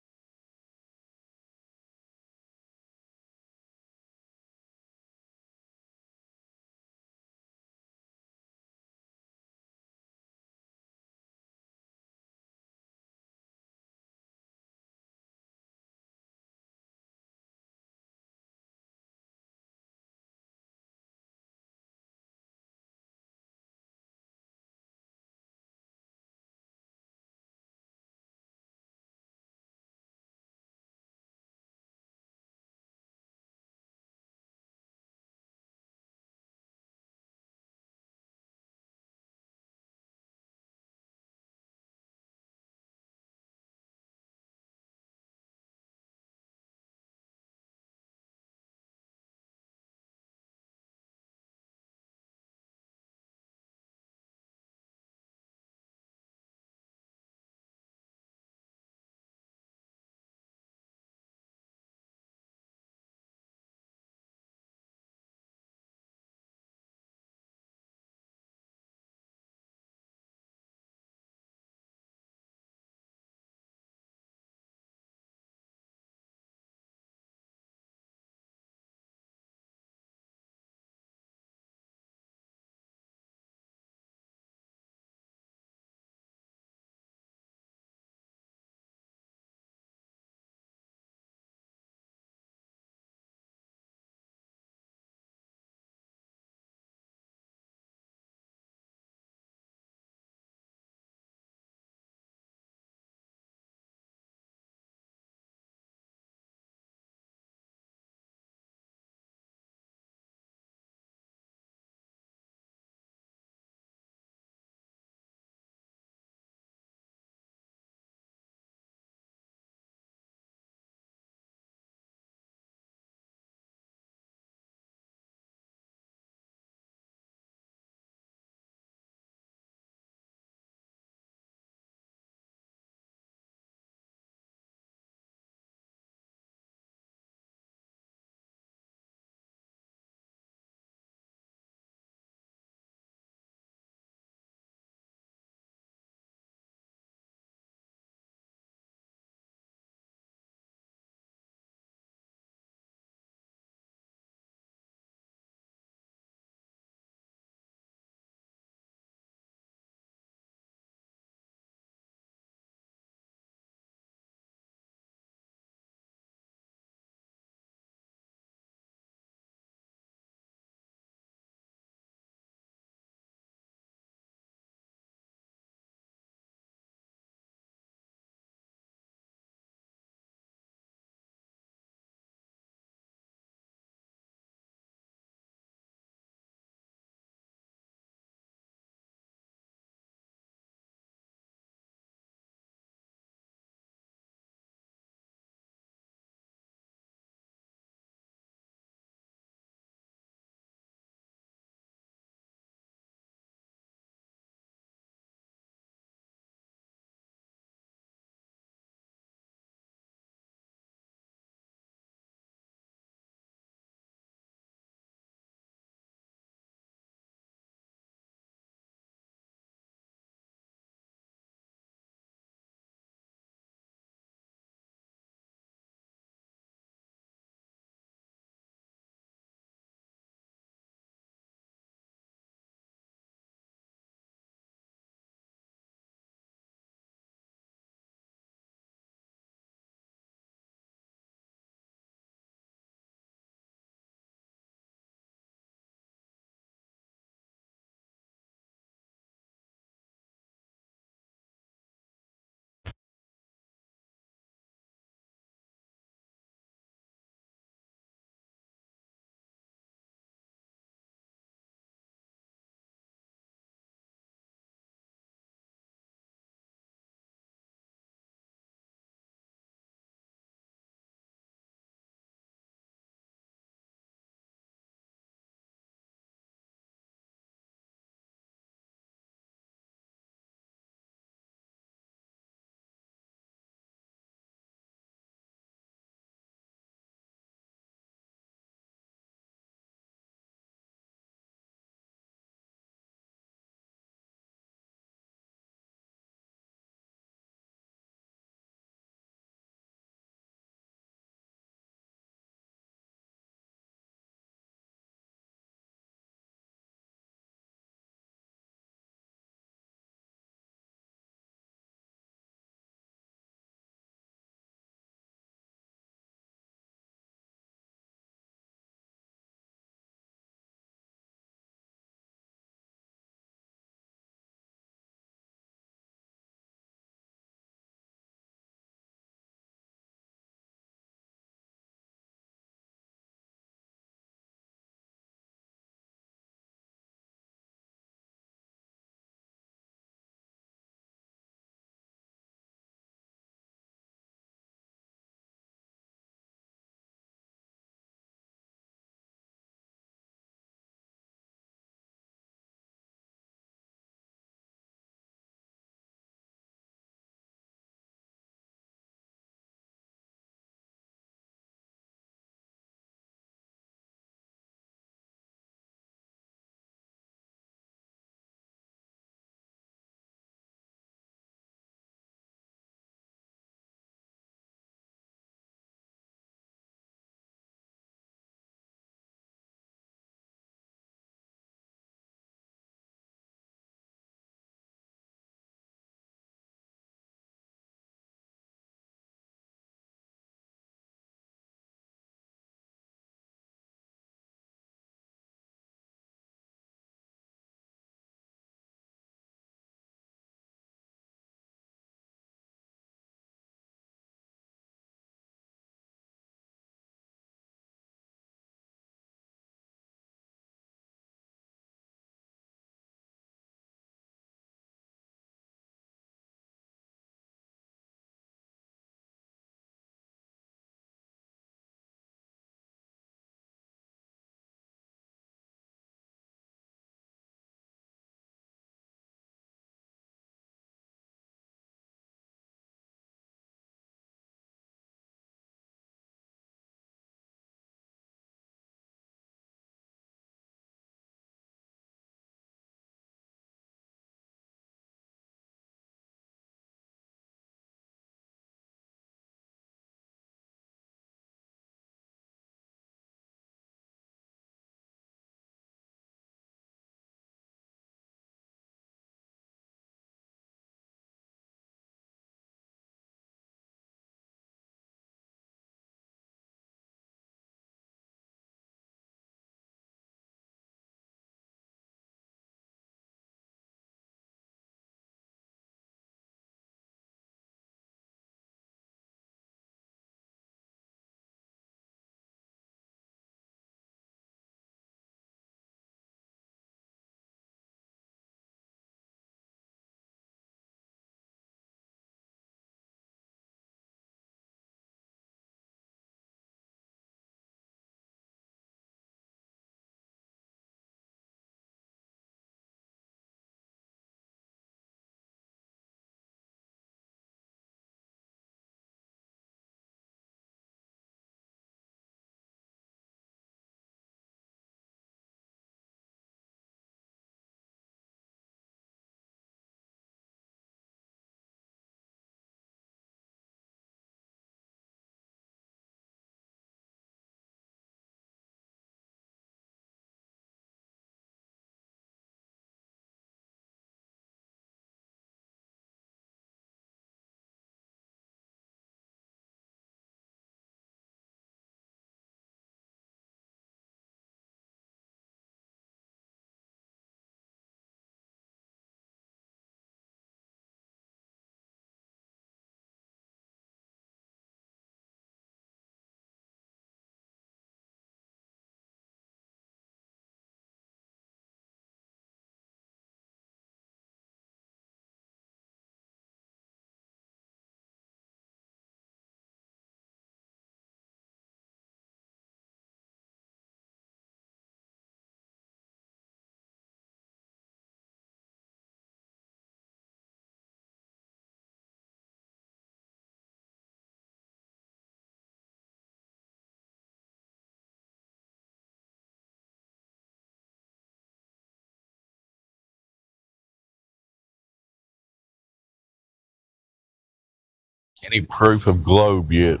any proof of globe yet.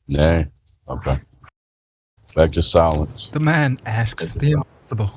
Nah. Okay. Back to silence. The man asks the impossible.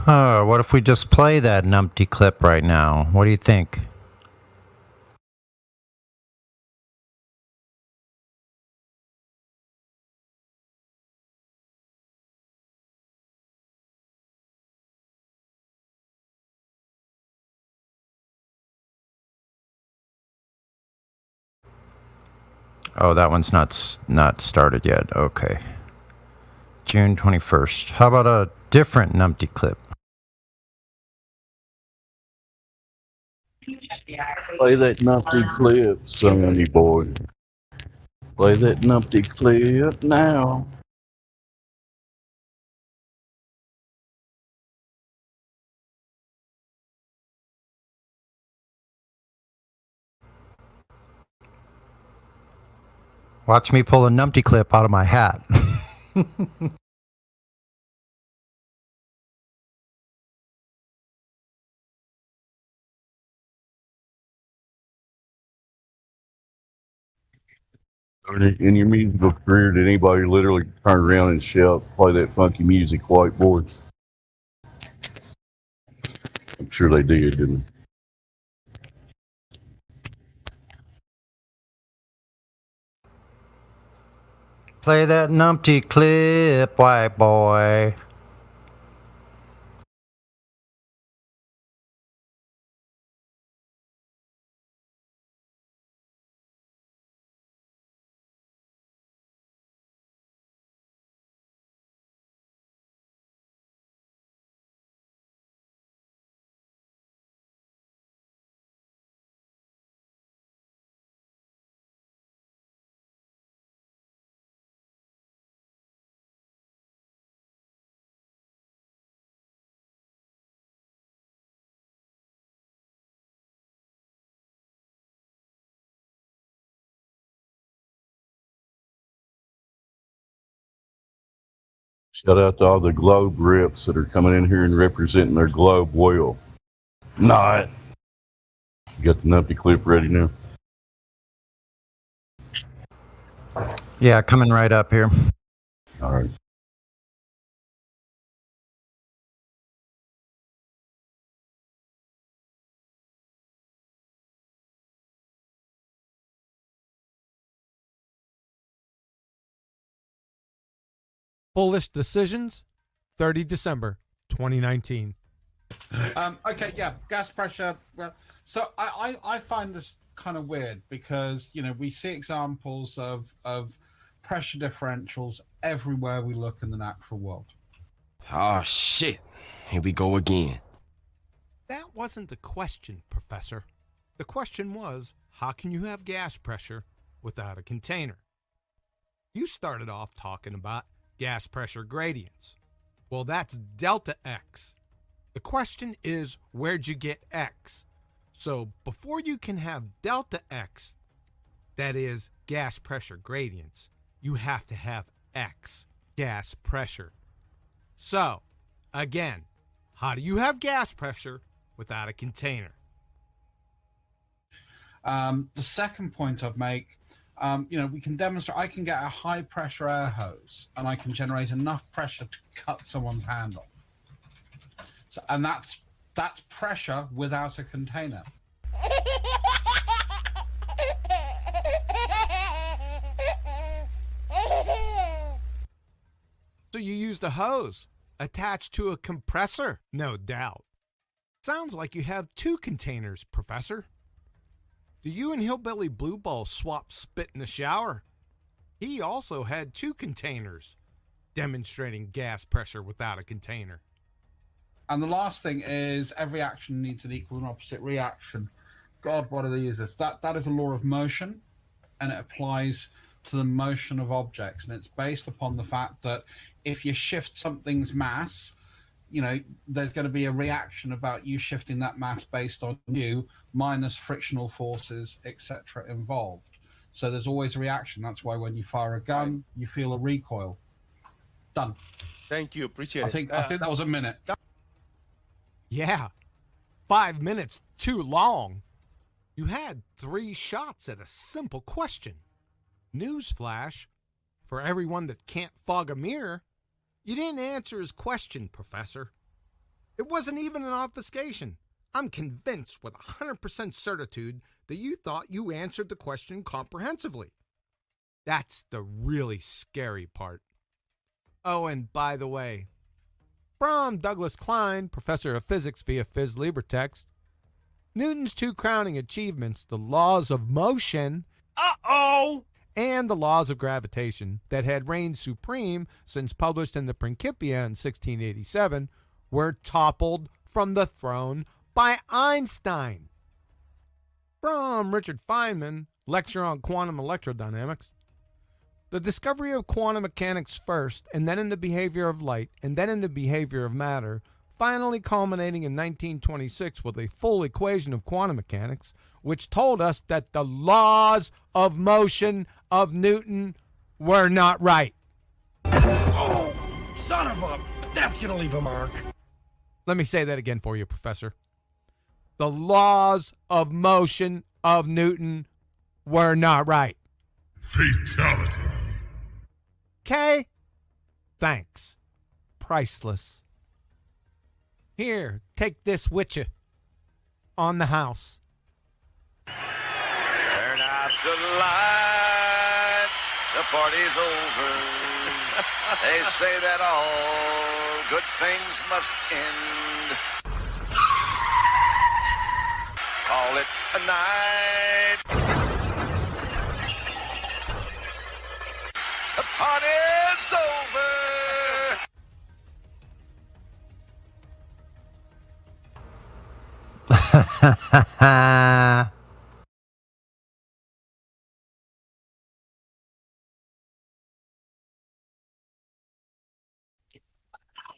What if we just play that numpty clip right now? What do you think? Oh, that one's not started yet. Okay. June 21st. How about a different numpty clip? Play that numpty clip, sonny boy. Play that numpty clip now. Watch me pull a numpty clip out of my hat. In your musical career, did anybody literally turn around and shout, play that funky music, white boy? I'm sure they did, didn't they? Play that numpty clip, white boy. Shout out to all the Globe reps that are coming in here and representing their Globe well. Not. You got the numpty clip ready now? Yeah, coming right up here. All right. Bullish Decisions, 30 December 2019. Okay, yeah, gas pressure. Well, so I find this kind of weird because, you know, we see examples of pressure differentials everywhere we look in the natural world. Oh, shit. Here we go again. That wasn't the question, Professor. The question was, how can you have gas pressure without a container? You started off talking about gas pressure gradients. Well, that's delta X. The question is, where'd you get X? So before you can have delta X, that is gas pressure gradients, you have to have X, gas pressure. So, again, how do you have gas pressure without a container? The second point I'd make, you know, we can demonstrate, I can get a high pressure air hose and I can generate enough pressure to cut someone's hand off. So, and that's pressure without a container. So you used a hose attached to a compressor? No doubt. Sounds like you have two containers, Professor. Do you and Hillbilly Blue Ball swap spit in the shower? He also had two containers, demonstrating gas pressure without a container. And the last thing is every action needs an equal and opposite reaction. God, what are the users? That is a law of motion, and it applies to the motion of objects. And it's based upon the fact that if you shift something's mass, you know, there's going to be a reaction about you shifting that mass based on you minus frictional forces, etc. involved. So there's always a reaction. That's why when you fire a gun, you feel a recoil. Done. Thank you. Appreciate it. I think that was a minute. Yeah, 5 minutes too long. You had 3 shots at a simple question. Newsflash, for everyone that can't fog a mirror, you didn't answer his question, Professor. It wasn't even an obfuscation. I'm convinced with 100% certitude that you thought you answered the question comprehensively. That's the really scary part. Oh, and by the way, from Douglas Klein, professor of physics via Phys Libre text, Newton's two crowning achievements, the laws of motion and the laws of gravitation that had reigned supreme since published in the Principia in 1687, were toppled from the throne by Einstein. From Richard Feynman, lecture on quantum electrodynamics. The discovery of quantum mechanics first, and then in the behavior of light, and then in the behavior of matter, finally culminating in 1926 with a full equation of quantum mechanics, which told us that the laws of motion of Newton were not right. Oh, son of a... That's gonna leave a mark. Let me say that again for you, Professor. The laws of motion of Newton were not right. Fatality. Okay? Thanks. Priceless. Here, take this with you. On the house. Turn out the lights. The party's over. They say that all good things must end. Call it a night. The party's over.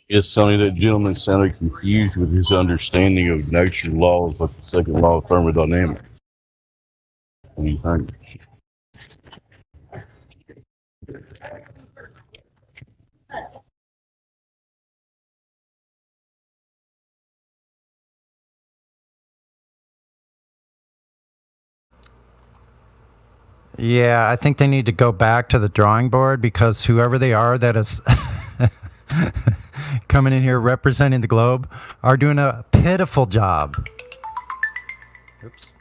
Yes, Sonny, that gentleman sounded confused with his understanding of natural laws, like the second law of thermodynamics. What do you think? Yeah, I think they need to go back to the drawing board because whoever they are that is coming in here representing the globe are doing a pitiful job. Oops.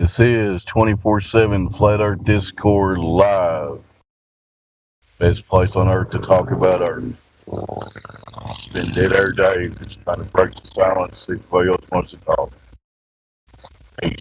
This is 24/7 Flat Earth Discord live. Best place on earth to talk about Earth. It's been dead air day. Just trying to break the silence. See if anybody else wants to talk. Peace.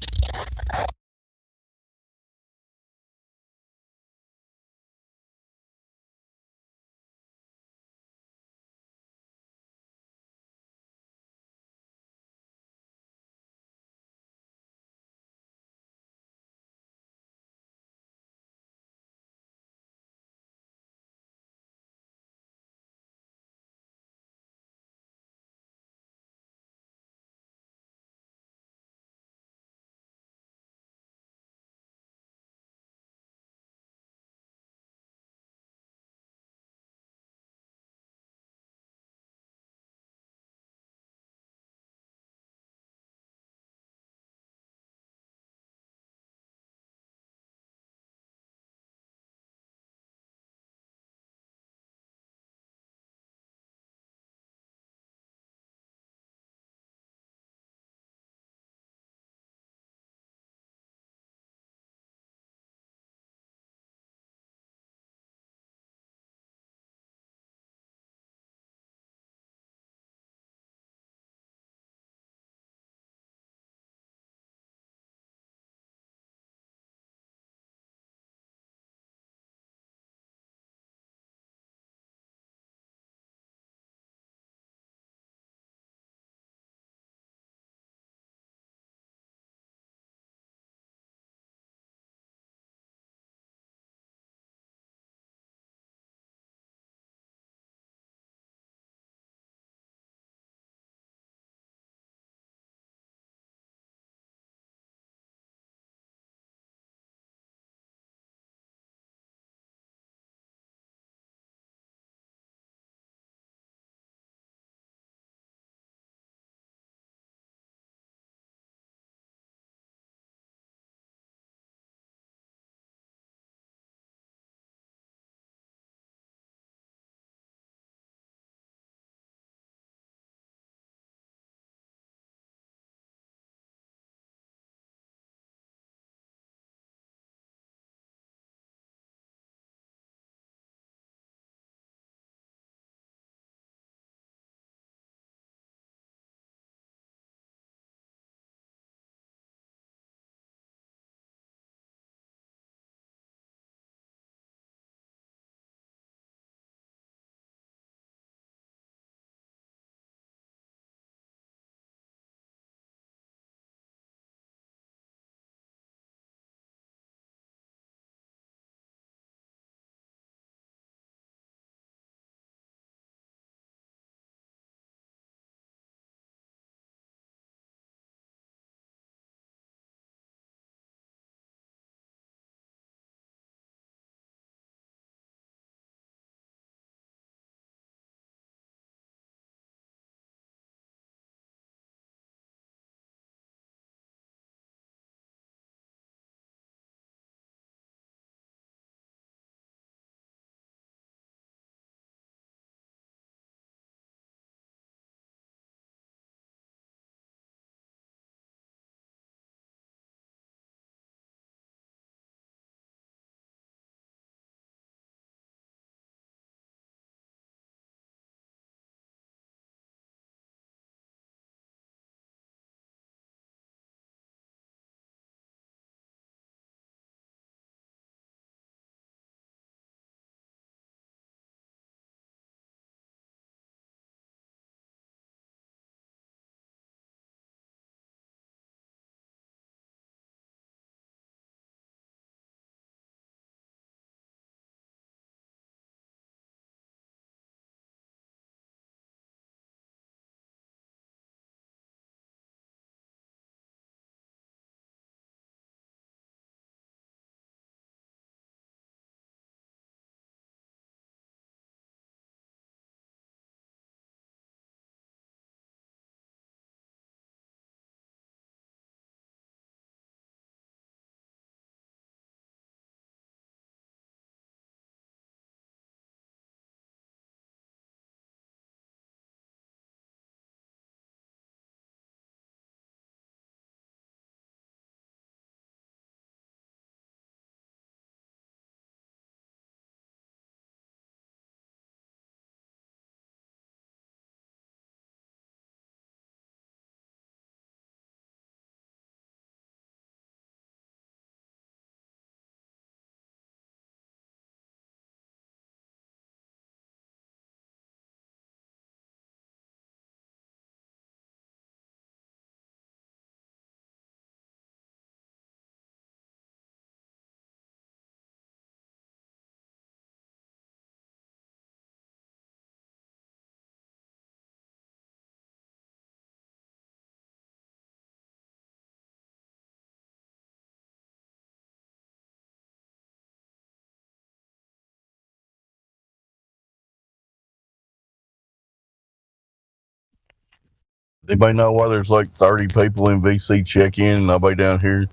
Anybody know why there's like 30 people in VC check-in and nobody down here?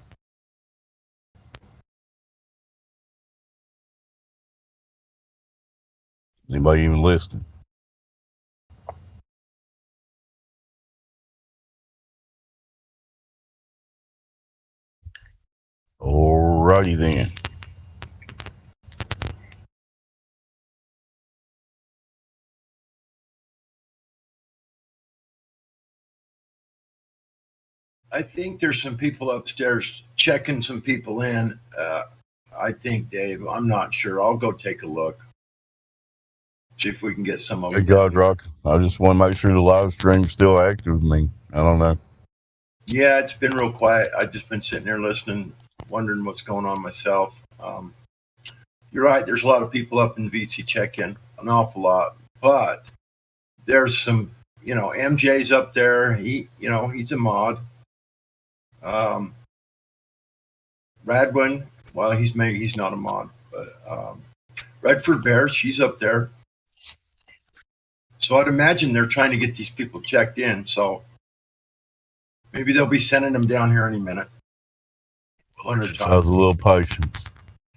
Anybody even listening? Alrighty then. I think there's some people upstairs checking some people in. I think, Dave. I'm not sure. I'll go take a look. See if we can get some of them. Good God, Rock. I just want to make sure the live stream's still active with me. I don't know. Yeah, it's been real quiet. I've just been sitting there listening, wondering what's going on myself. You're right. There's a lot of people up in VC check-in, an awful lot. But there's some, MJ's up there. He's a mod. Radwin, well, he's not a mod, but Redford Bear, she's up there. So I'd imagine they're trying to get these people checked in. So maybe they'll be sending them down here any minute. Just have a little patience.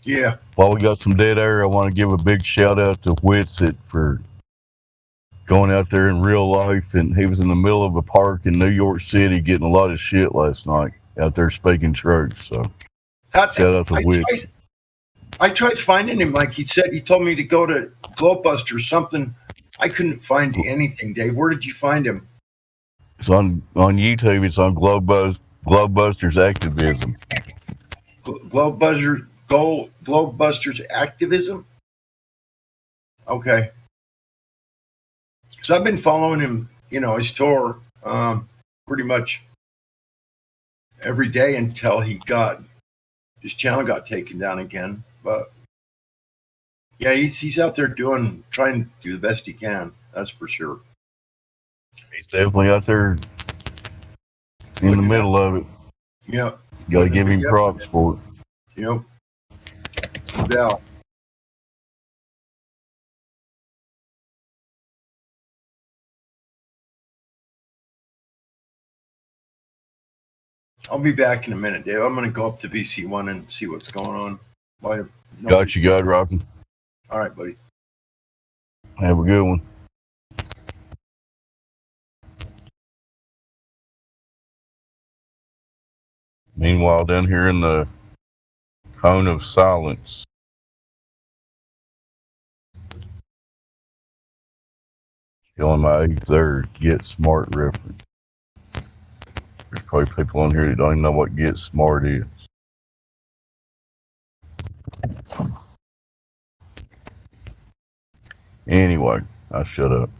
Yeah. While we got some dead air, I want to give a big shout out to Whitsitt for going out there in real life. And he was in the middle of a park in New York City getting a lot of shit last night out there speaking truth. So shout out to Witch. I tried finding him. Like he said, he told me to go to Globebuster or something. I couldn't find anything, Dave. Where did you find him? It's on YouTube. It's on Globebusters Activism. Globebusters Activism? Okay. Because I've been following him, his tour pretty much every day until his channel got taken down again. But yeah, he's out there trying to do the best he can. That's for sure. He's definitely out there in the middle of it. Yep. Got to give him props for it. Yep. No doubt. I'll be back in a minute, Dave. I'm going to go up to VC1 and see what's going on. Got you, God rocking. All right, buddy. Have a good one. Meanwhile, down here in the cone of silence, showing my 8th Get Smart reference. There's probably people on here that don't even know what Get Smart is. Anyway, I'll shut up.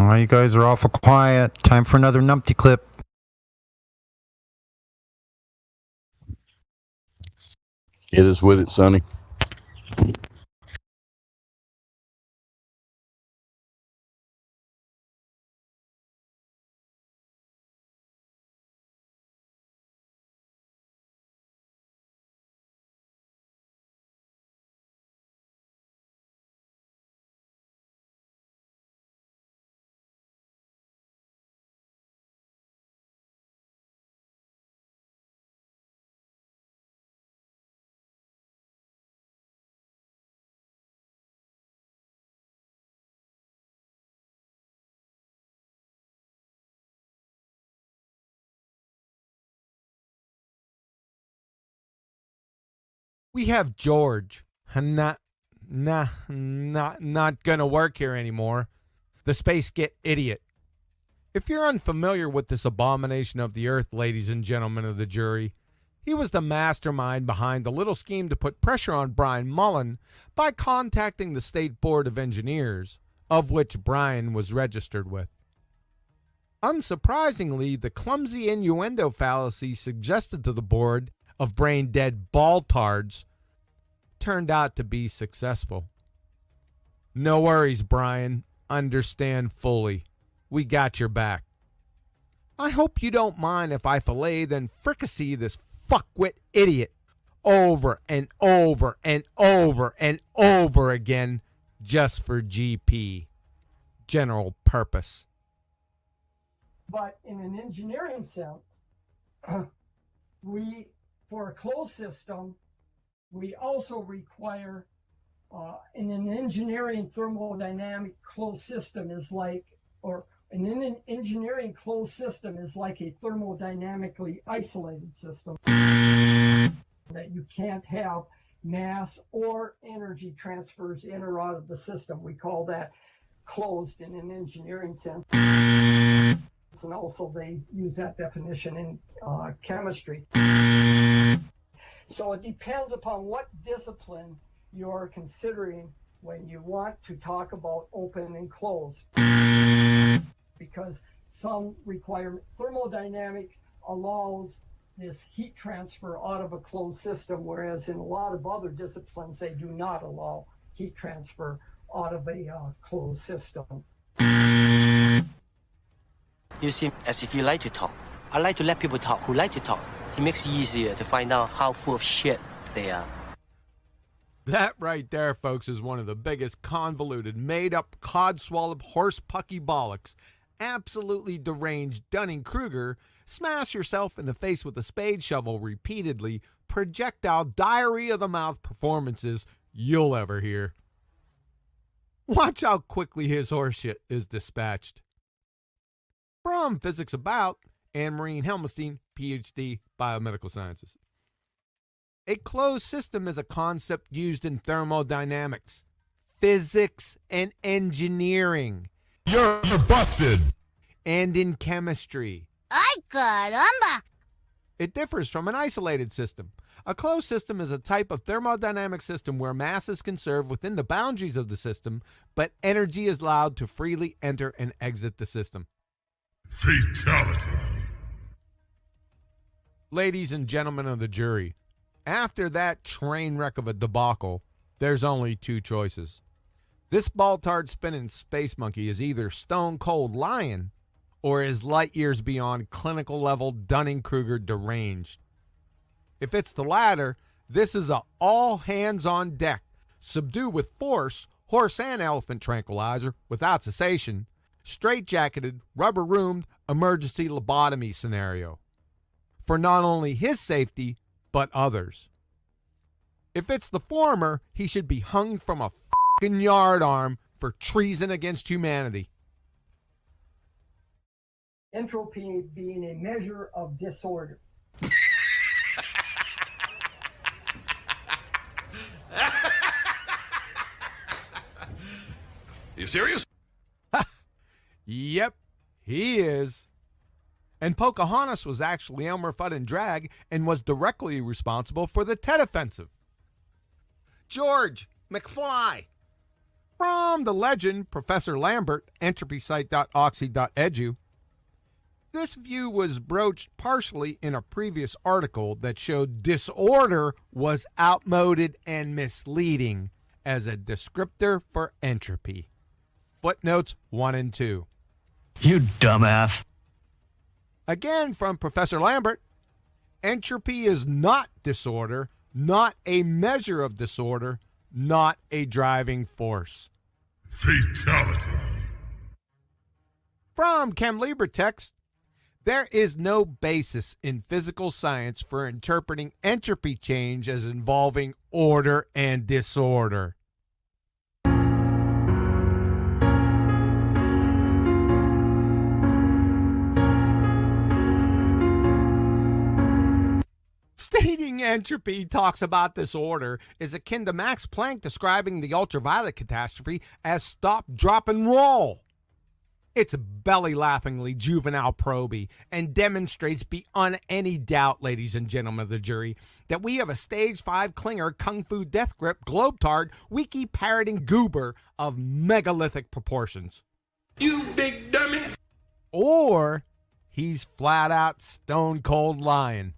Oh, you guys are awful quiet. Time for another numpty clip. Get us with it, Sonny. We have George. Not gonna work here anymore. The Space Git idiot. If you're unfamiliar with this abomination of the earth, ladies and gentlemen of the jury, he was the mastermind behind the little scheme to put pressure on Brian Mullen by contacting the State Board of Engineers, of which Brian was registered with. Unsurprisingly, the clumsy innuendo fallacy suggested to the board of brain-dead baltards turned out to be successful. No worries, Brian. Understand fully. We got your back. I hope you don't mind if I fillet then fricassee this fuckwit idiot over and over and over and over again just for GP. General purpose. But in an engineering sense, for a closed system, we also require, in an engineering thermodynamic closed system is like, or an engineering closed system is like a thermodynamically isolated system that you can't have mass or energy transfers in or out of the system. We call that closed in an engineering sense. And also they use that definition in chemistry. So it depends upon what discipline you're considering when you want to talk about open and closed. Because some require thermodynamics allows this heat transfer out of a closed system, whereas in a lot of other disciplines they do not allow heat transfer out of a closed system. You seem as if you like to talk. I like to let people talk who like to talk. It makes it easier to find out how full of shit they are. That right there, folks, is one of the biggest convoluted, made-up, cod-swallowed, horse-pucky bollocks. Absolutely deranged Dunning-Kruger, smash yourself in the face with a spade shovel repeatedly, projectile diarrhea-of-the-mouth performances you'll ever hear. Watch how quickly his horseshit is dispatched. From Physics About, Anne-Marie Helmstein, Ph.D., Biomedical Sciences. A closed system is a concept used in thermodynamics, physics, and engineering. You're busted! And in chemistry. Ay, caramba! It differs from an isolated system. A closed system is a type of thermodynamic system where mass is conserved within the boundaries of the system, but energy is allowed to freely enter and exit the system. Fatality. Ladies and gentlemen of the jury, after that train wreck of a debacle, there's only two choices. This baltard spinning space monkey is either stone cold lying or is light years beyond clinical level Dunning-Kruger deranged. If it's the latter, this is a all hands on deck, subdue with force, horse and elephant tranquilizer without cessation, straitjacketed, rubber-roomed, emergency lobotomy scenario. For not only his safety, but others. If it's the former, he should be hung from a fucking yardarm for treason against humanity. Entropy being a measure of disorder. You serious? Yep, he is. And Pocahontas was actually Elmer Fudd in drag and was directly responsible for the Tet Offensive. George McFly, From the legend, Professor Lambert, entropysite.oxy.edu. This view was broached partially in a previous article that showed disorder was outmoded and misleading as a descriptor for entropy. Footnotes 1 and 2. You dumbass. Again, from Professor Lambert, entropy is not disorder, not a measure of disorder, not a driving force. Fatality. From Chem Libre text, there is no basis in physical science for interpreting entropy change as involving order and disorder. Stating entropy talks about disorder is akin to Max Planck describing the ultraviolet catastrophe as stop, drop, and roll. It's belly-laughingly juvenile proby and demonstrates beyond any doubt, ladies and gentlemen of the jury, that we have a stage 5 clinger kung fu death grip globetard wiki parroting goober of megalithic proportions. You big dummy. Or he's flat out stone cold lying.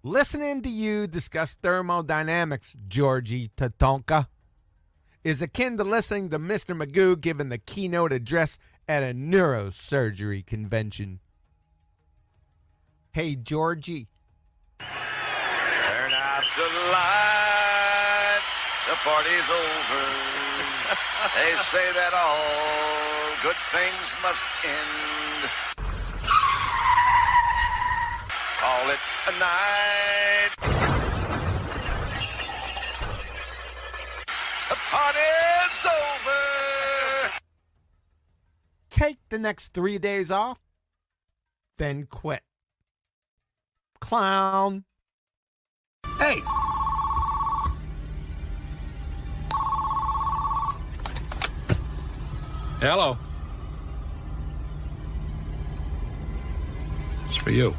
Listening to you discuss thermodynamics, Georgie Tatonka, is akin to listening to Mr. Magoo giving the keynote address at a neurosurgery convention. Hey, Georgie. Turn out the lights, the party's over. They say that all good things must end. Call it a night. The party's over. Take the next 3 days off, then quit. Clown. Hey. Hello. It's for you.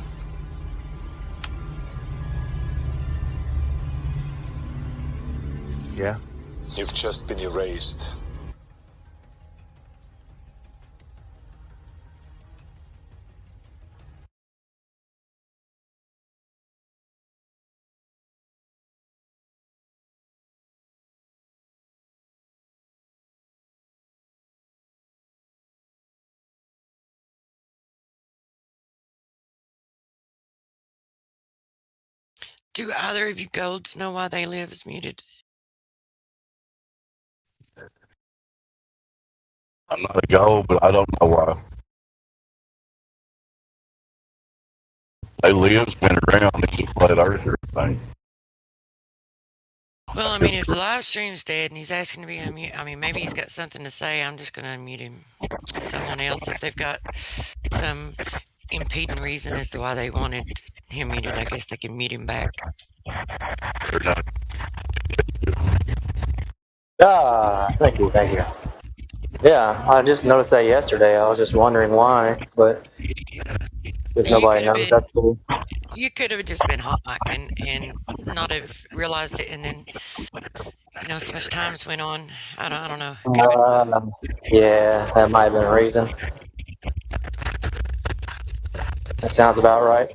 Yeah? You've just been erased. Do either of you golds know why They Live is muted? I'm not a gold, but I don't know why. They live's been around. He's a flat earther, I think. Well, I mean, if the live stream's dead and he's asking to be unmuted, I mean, maybe he's got something to say. I'm just going to unmute him. Someone else, if they've got some impeding reason as to why they wanted him muted, I guess they can mute him back. Thank you. Yeah, I just noticed that yesterday. I was just wondering why, but if nobody knows, that's cool. You could have just been hot micing and not have realized it, and then, so much time's went on. I don't know. Yeah, that might have been a reason. That sounds about right.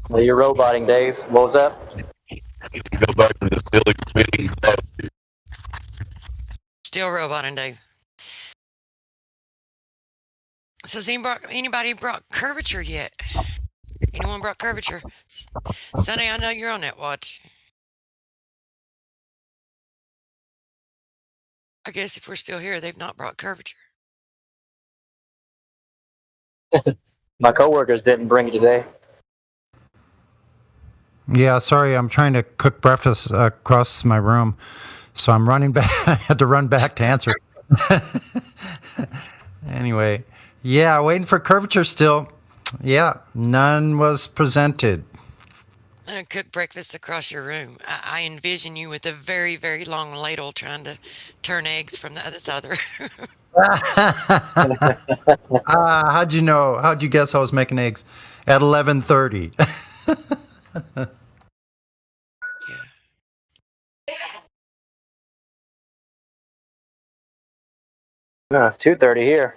Well, you're roboting, Dave. What was that? Go back to the silly spinning. Still roboting, Dave. So has anybody brought curvature yet? Anyone brought curvature? Sonny, I know you're on that watch. I guess if we're still here, they've not brought curvature. My coworkers didn't bring it today. Yeah, sorry, I'm trying to cook breakfast across my room, so I'm running back. I had to run back to answer. Anyway, yeah, waiting for curvature still. Yeah, none was presented. Cook breakfast across your room. I envision you with a very, very long ladle trying to turn eggs from the other side of the room. How'd you know? How'd you guess I was making eggs at 11:30? No, it's 2:30 here.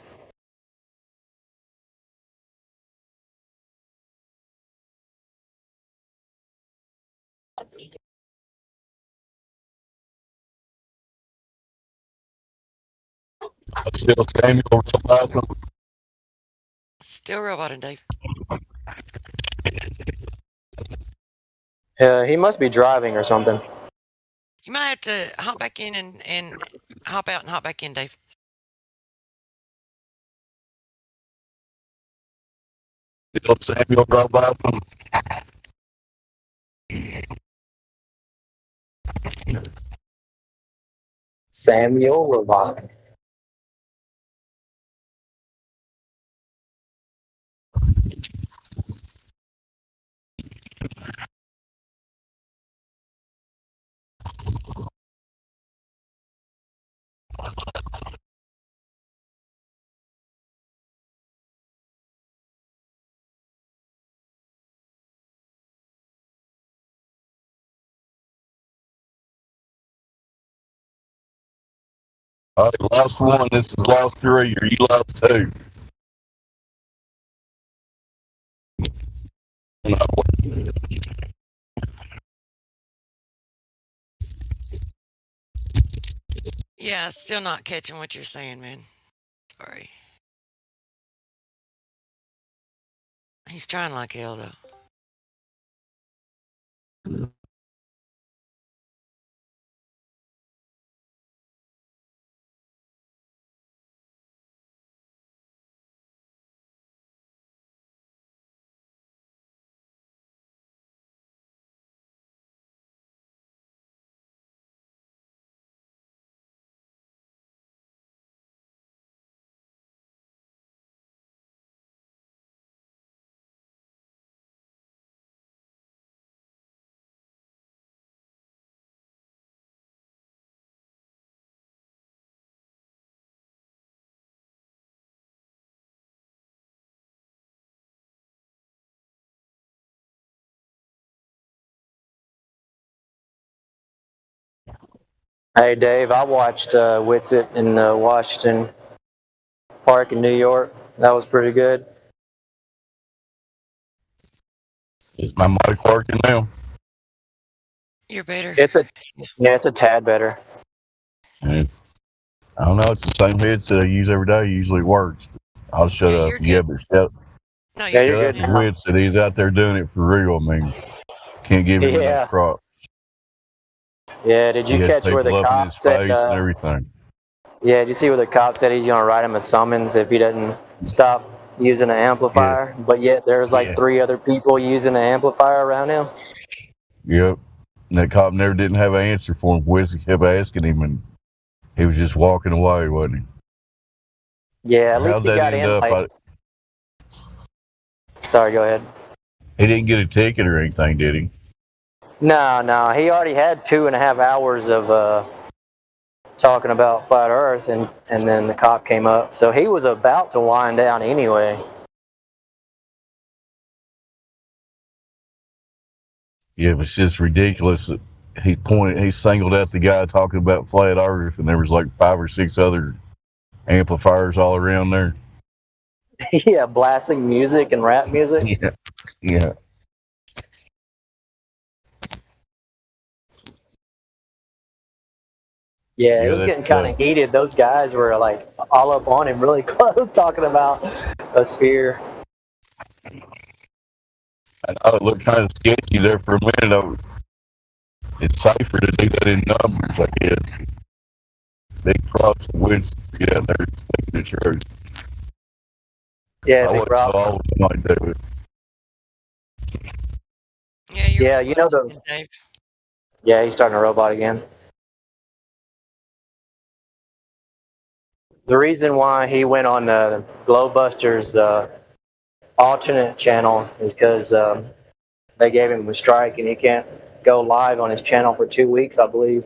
Still Samuel. Still roboting, Dave. He must be driving or something. You might have to hop back in and hop out and hop back in, Dave. Still Samuel robot. Samuel Robot. All right, lost one. This is lost three, or you lost two. Yeah, still not catching what you're saying, man. Sorry. He's trying like hell, though. Hey Dave, I watched Witsit in Washington Park in New York. That was pretty good. Is my mic working now? You're better. It's a tad better. Yeah. I don't know. It's the same headset I use every day. It usually works. I'll shut up. Yeah, but shut No, Yeah, shut you're up good the now. headset. He's out there doing it for real. I mean, can't give him Yeah. enough crop. Yeah, did you He has catch where the people up in cop his said? face and everything. Yeah, did you see where the cop said he's gonna write him a summons if he doesn't stop using an amplifier? But yet there's like Yeah. 3 other people using an amplifier around him. Yep. And that cop never didn't have an answer for him. Wesley kept asking him, and he was just walking away, wasn't he? Yeah, at least How'd he that got end in. up? Like, sorry, go ahead. He didn't get a ticket or anything, did he? No, he already had 2.5 hours of talking about flat Earth, and then the cop came up, so he was about to wind down anyway. Yeah, it was just ridiculous that he singled out the guy talking about flat Earth, and there was like 5 or 6 other amplifiers all around there. Yeah, blasting music and rap music. Yeah. Yeah, it Yeah, was that's getting kind of heated. Those guys were like all up on him really close, talking about a sphere. I know it looked kind of sketchy there for a minute. It's safer to do that in numbers, I guess. Big props to Winston to get out there and speak the truth. Yeah, I big wouldn't props. always might do it. Yeah, you know the. Dave. Yeah, he's starting a robot again. The reason why he went on Glowbusters alternate channel is because they gave him a strike and he can't go live on his channel for 2 weeks, I believe.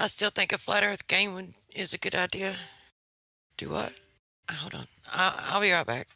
I still think a flat Earth game is a good idea. Do what? Hold on. I'll be right back.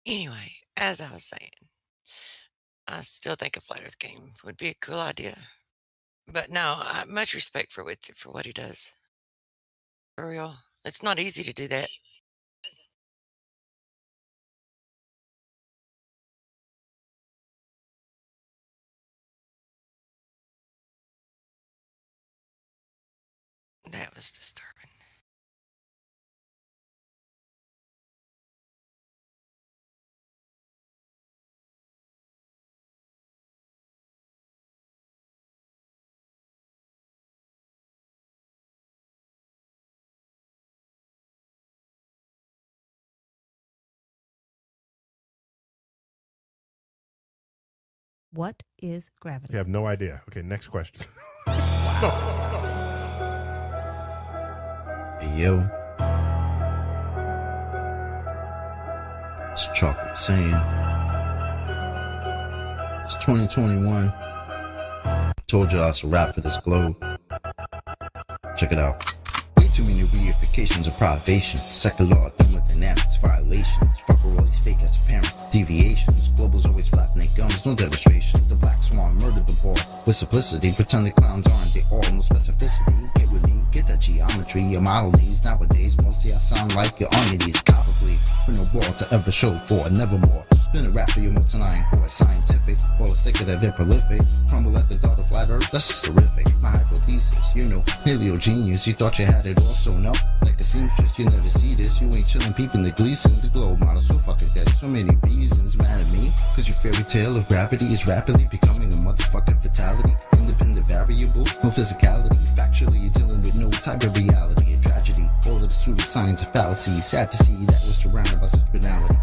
Anyway, as I was saying, I still think a flat Earth game would be a cool idea. But no, much respect for what he does. For real. It's not easy to do that. That was disturbing. What is gravity? You have no idea. Okay, next question. Hey, yo. It's Chocolate saying. It's 2021. Told y'all it's a wrap for this globe. Check it out. Way too many reifications of privation. Secular thermodynamics violations. Fuck all these fake as apparent deviations. Globals always flapping their gums, no demonstrations. The black swan murdered the ball with simplicity. Pretend the clowns aren't they all, no specificity. Get with me, get that geometry your model needs. Nowadays, mostly I sound like you're on your knees. Copper please, with no wall to ever show for, nevermore. Been a rap for your multi-line core, scientific. All the sticker that they're prolific. Crumble at the thought of flat earth, that's just terrific. My hypothesis, you know, paleo genius. You thought you had it all, so no. Like a seamstress, you never see this. You ain't chillin' peeping the Gleasons. The globe model so fucking dead. So many reasons mad at me. Cause your fairy tale of gravity is rapidly becoming a motherfucking fatality. Independent variable, no physicality. Factually, you're dealing with no type of reality. A tragedy, all of the pseudoscience of fallacy. Sad to see that was surrounded by such banality.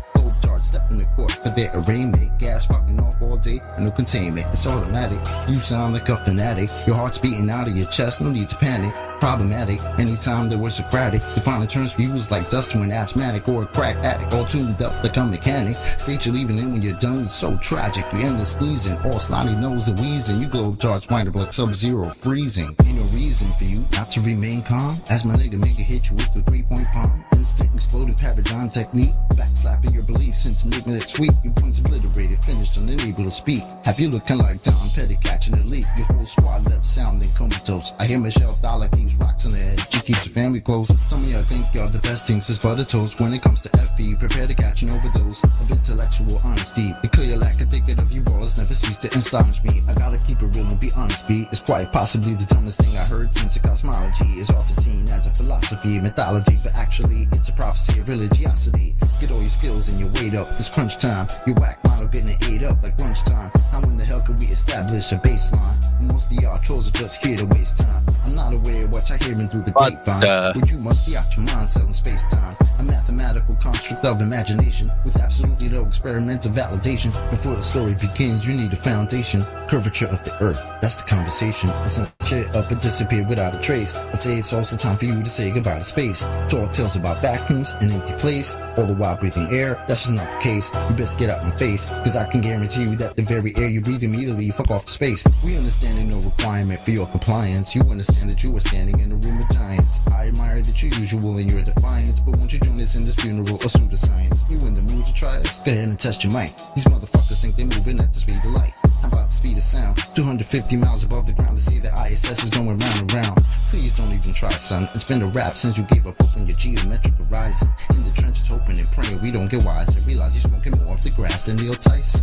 Step in the court for their arraignment. Gas fucking off all day and no containment. It's automatic. You sound like a fanatic. Your heart's beating out of your chest. No need to panic. Problematic. Anytime there was Socratic. Defining terms for you was like dust to an asthmatic or a crack addict. All tuned up like a mechanic. State you're leaving in when you're done. It's so tragic. You end the sneezing. All snotty nose the wheezing. You globe charts wind up like Sub-Zero freezing. Ain't no reason for you not to remain calm. As my nigga make it hit you with the 3-point palm. Instant exploding paradigm technique. Backslapping your beliefs into making it sweet. You once obliterated, finished, unable to speak. Have you looking like Tom Petty catching a leak? Your whole squad left sounding comatose. I hear Michelle Dollar keeps rocks on the head. She keeps her family close. Some of y'all think y'all the best thing since butter toast. When it comes to FB, prepare to catch an overdose of intellectual honesty. The clear lack of thinking of you ballers never cease to astonish me. I gotta keep it real and be honest, B. It's quite possibly the dumbest thing I heard since the cosmology is often seen as a philosophy, mythology, but actually it's a prophecy of religiosity. Get all your skills and your weight up. This crunch time, your whack model getting it ate up like lunchtime. How in the hell could we establish a baseline? Most of y'all trolls are just here to waste time. I'm not aware of what you're hearing through the grapevine, but you must be out your mind selling space time. A mathematical construct of imagination with absolutely no experimental validation. Before the story begins, you need a foundation. Curvature of the earth, that's the conversation. It's shit up and disappear without a trace. I'd say it's also time for you to say goodbye to space. Tall tales about vacuums, an empty place, all the while breathing air. That's just not the case. You best get out my face, cause I can guarantee you that the very air you breathe immediately fuck off the space. We understand there's no requirement for your compliance. You understand that you are standing in a room of giants. I admire that you're usual in your defiance, but won't you join us in this funeral of pseudoscience? You in the mood to try us? Go ahead and test your mic. These motherfuckers think they're moving at the speed of light. How about the speed of sound? 250 miles above the ground to see the ISS is going round and round. Please don't even try, son. It's been a wrap since you gave up hope on your geometric horizon. In the trenches hoping and praying we don't get wise and realize you're smoking more of the grass than Neil Tyson.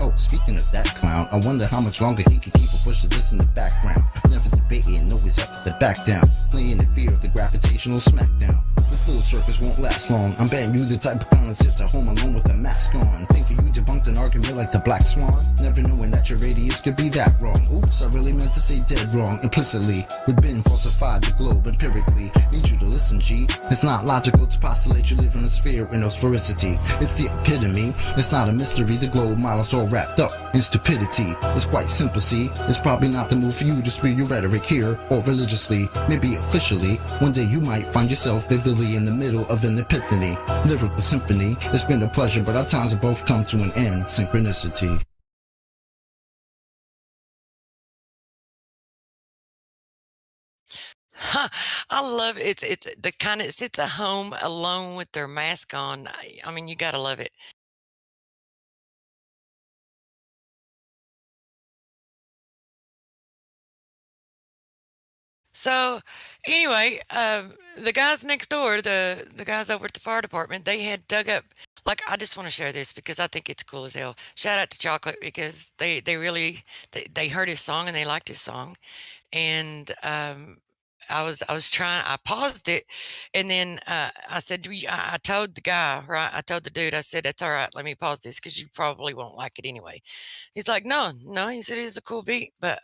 Oh, speaking of that clown, I wonder how much longer he can keep a push of this in the background. Never debating, always up for the back down. Playing in fear of the gravitational smackdown. This little circus won't last long. I'm betting you the type of clown that sits at home alone with a mask on. Thinking you debunked an argument like the Black Swan. Never knowing that your radius could be that wrong. Oops, I really meant to say dead wrong. Implicitly, we've been falsified the globe empirically. Need you to listen, G. It's not logical to postulate you live in a sphere in no sphericity. It's the epitome. It's not a mystery. The globe model's all wrapped up in stupidity. It's quite simple, see. It's probably not the move for you to spew your rhetoric here or religiously. Maybe officially. One day you might find yourself vividly in the middle of an epiphany. Lyrical symphony. It's been a pleasure, but our times have both come to an end. Synchronicity. I love it. It's the kind of sits at home alone with their mask on. I mean, you gotta love it. So anyway, the guys next door, the guys over at the fire department, they had dug up. Like, I just want to share this because I think it's cool as hell. Shout out to Chocolate because they really they heard his song and they liked his song, and I was trying. I paused it, and then I said, I told the guy, right? I told the dude, I said, that's all right. Let me pause this because you probably won't like it anyway. He's like, no. He said it's a cool beat, but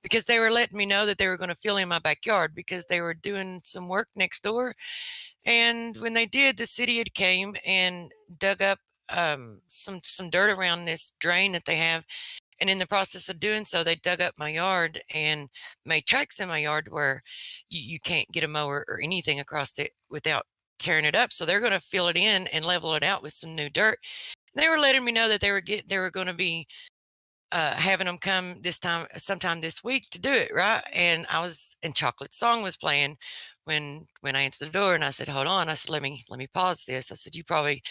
because they were letting me know that they were going to fill in my backyard because they were doing some work next door, and when they did, the city had came and dug up some dirt around this drain that they have. And in the process of doing so, they dug up my yard and made tracks in my yard where you can't get a mower or anything across it without tearing it up. So they're going to fill it in and level it out with some new dirt. They were letting me know that they were going to be having them come sometime this week to do it, right? And Chocolate's song was playing when I answered the door, and I said, hold on. I said, let me pause this. I said, you probably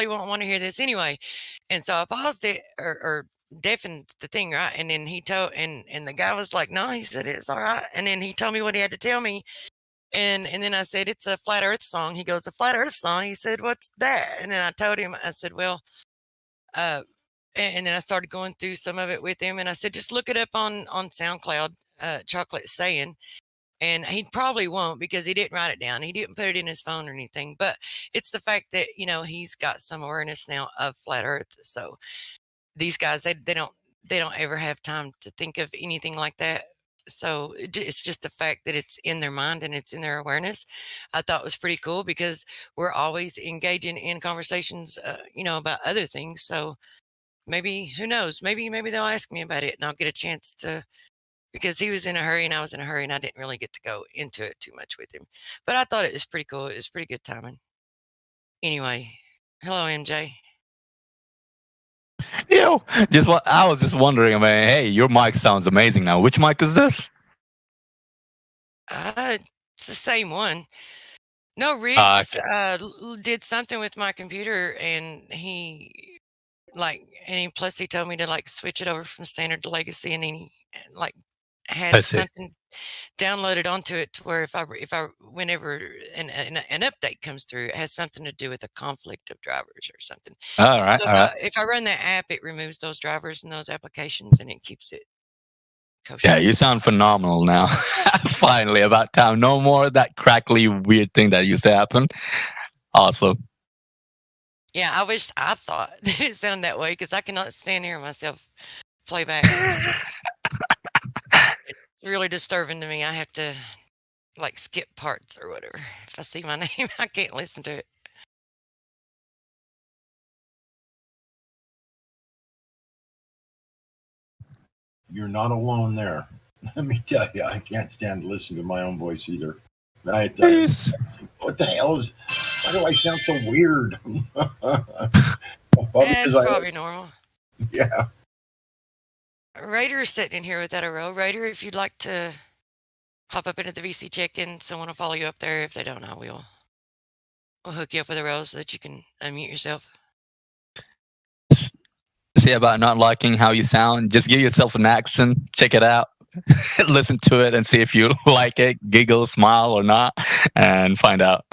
won't want to hear this anyway. And so I paused it or deafened the thing, right? And then he told, and the guy was like, no, he said, it's all right. And then he told me what he had to tell me. And then I said, it's a flat earth song. He goes, a flat earth song? He said, what's that? And then I told him, I said, well, and then I started going through some of it with him. And I said, just look it up on SoundCloud, Chocolate saying. And he probably won't because he didn't write it down. He didn't put it in his phone or anything. But it's the fact that, he's got some awareness now of flat earth. So these guys, they don't ever have time to think of anything like that. So it's just the fact that it's in their mind and it's in their awareness. I thought was pretty cool because we're always engaging in conversations, about other things. So maybe, who knows, maybe they'll ask me about it and I'll get a chance to, because he was in a hurry and I was in a hurry and I didn't really get to go into it too much with him. But I thought it was pretty cool. It was pretty good timing. Anyway, hello, MJ. I was just wondering, man. Hey, your mic sounds amazing now. Which mic is this? It's the same one. No, Riggs did something with my computer, and he plus he told me to switch it over from standard to legacy, and he had something downloaded onto it to where if I whenever an update comes through, it has something to do with a conflict of drivers or something. All right. So if I run that app, it removes those drivers and those applications, and it keeps it kosher. Yeah, you sound phenomenal now. Finally, about time. No more of that crackly weird thing that used to happen. Awesome. Yeah, I wish I thought it sounded that way because I cannot stand hearing myself play back. It's really disturbing to me. I have to skip parts or whatever. If I see my name, I can't listen to it. You're not alone there. Let me tell you, I can't stand to listen to my own voice either. What the hell is? Why do I sound so weird? It's probably normal. Yeah. Raider is sitting in here without a row. Raider, if you'd like to hop up into the VC check-in, someone will follow you up there. If they don't, I will. We'll hook you up with a row so that you can unmute yourself. See about not liking how you sound? Just give yourself an accent. Check it out. Listen to it and see if you like it. Giggle, smile, or not, and find out.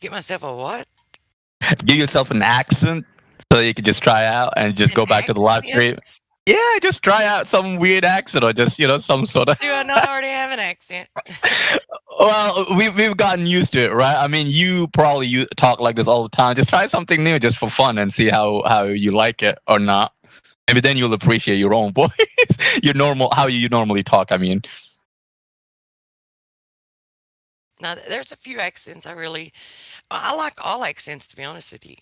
Get myself a what? Give yourself an accent so you can just try out and just go back to the live stream. Yeah, just try out some weird accent or just, some sort of... Do I not already have an accent? Well, we've gotten used to it, right? I mean, you probably talk like this all the time. Just try something new just for fun and see how you like it or not. Maybe then you'll appreciate your own voice. How you normally talk, I mean. Now, there's a few accents I like all accents, to be honest with you.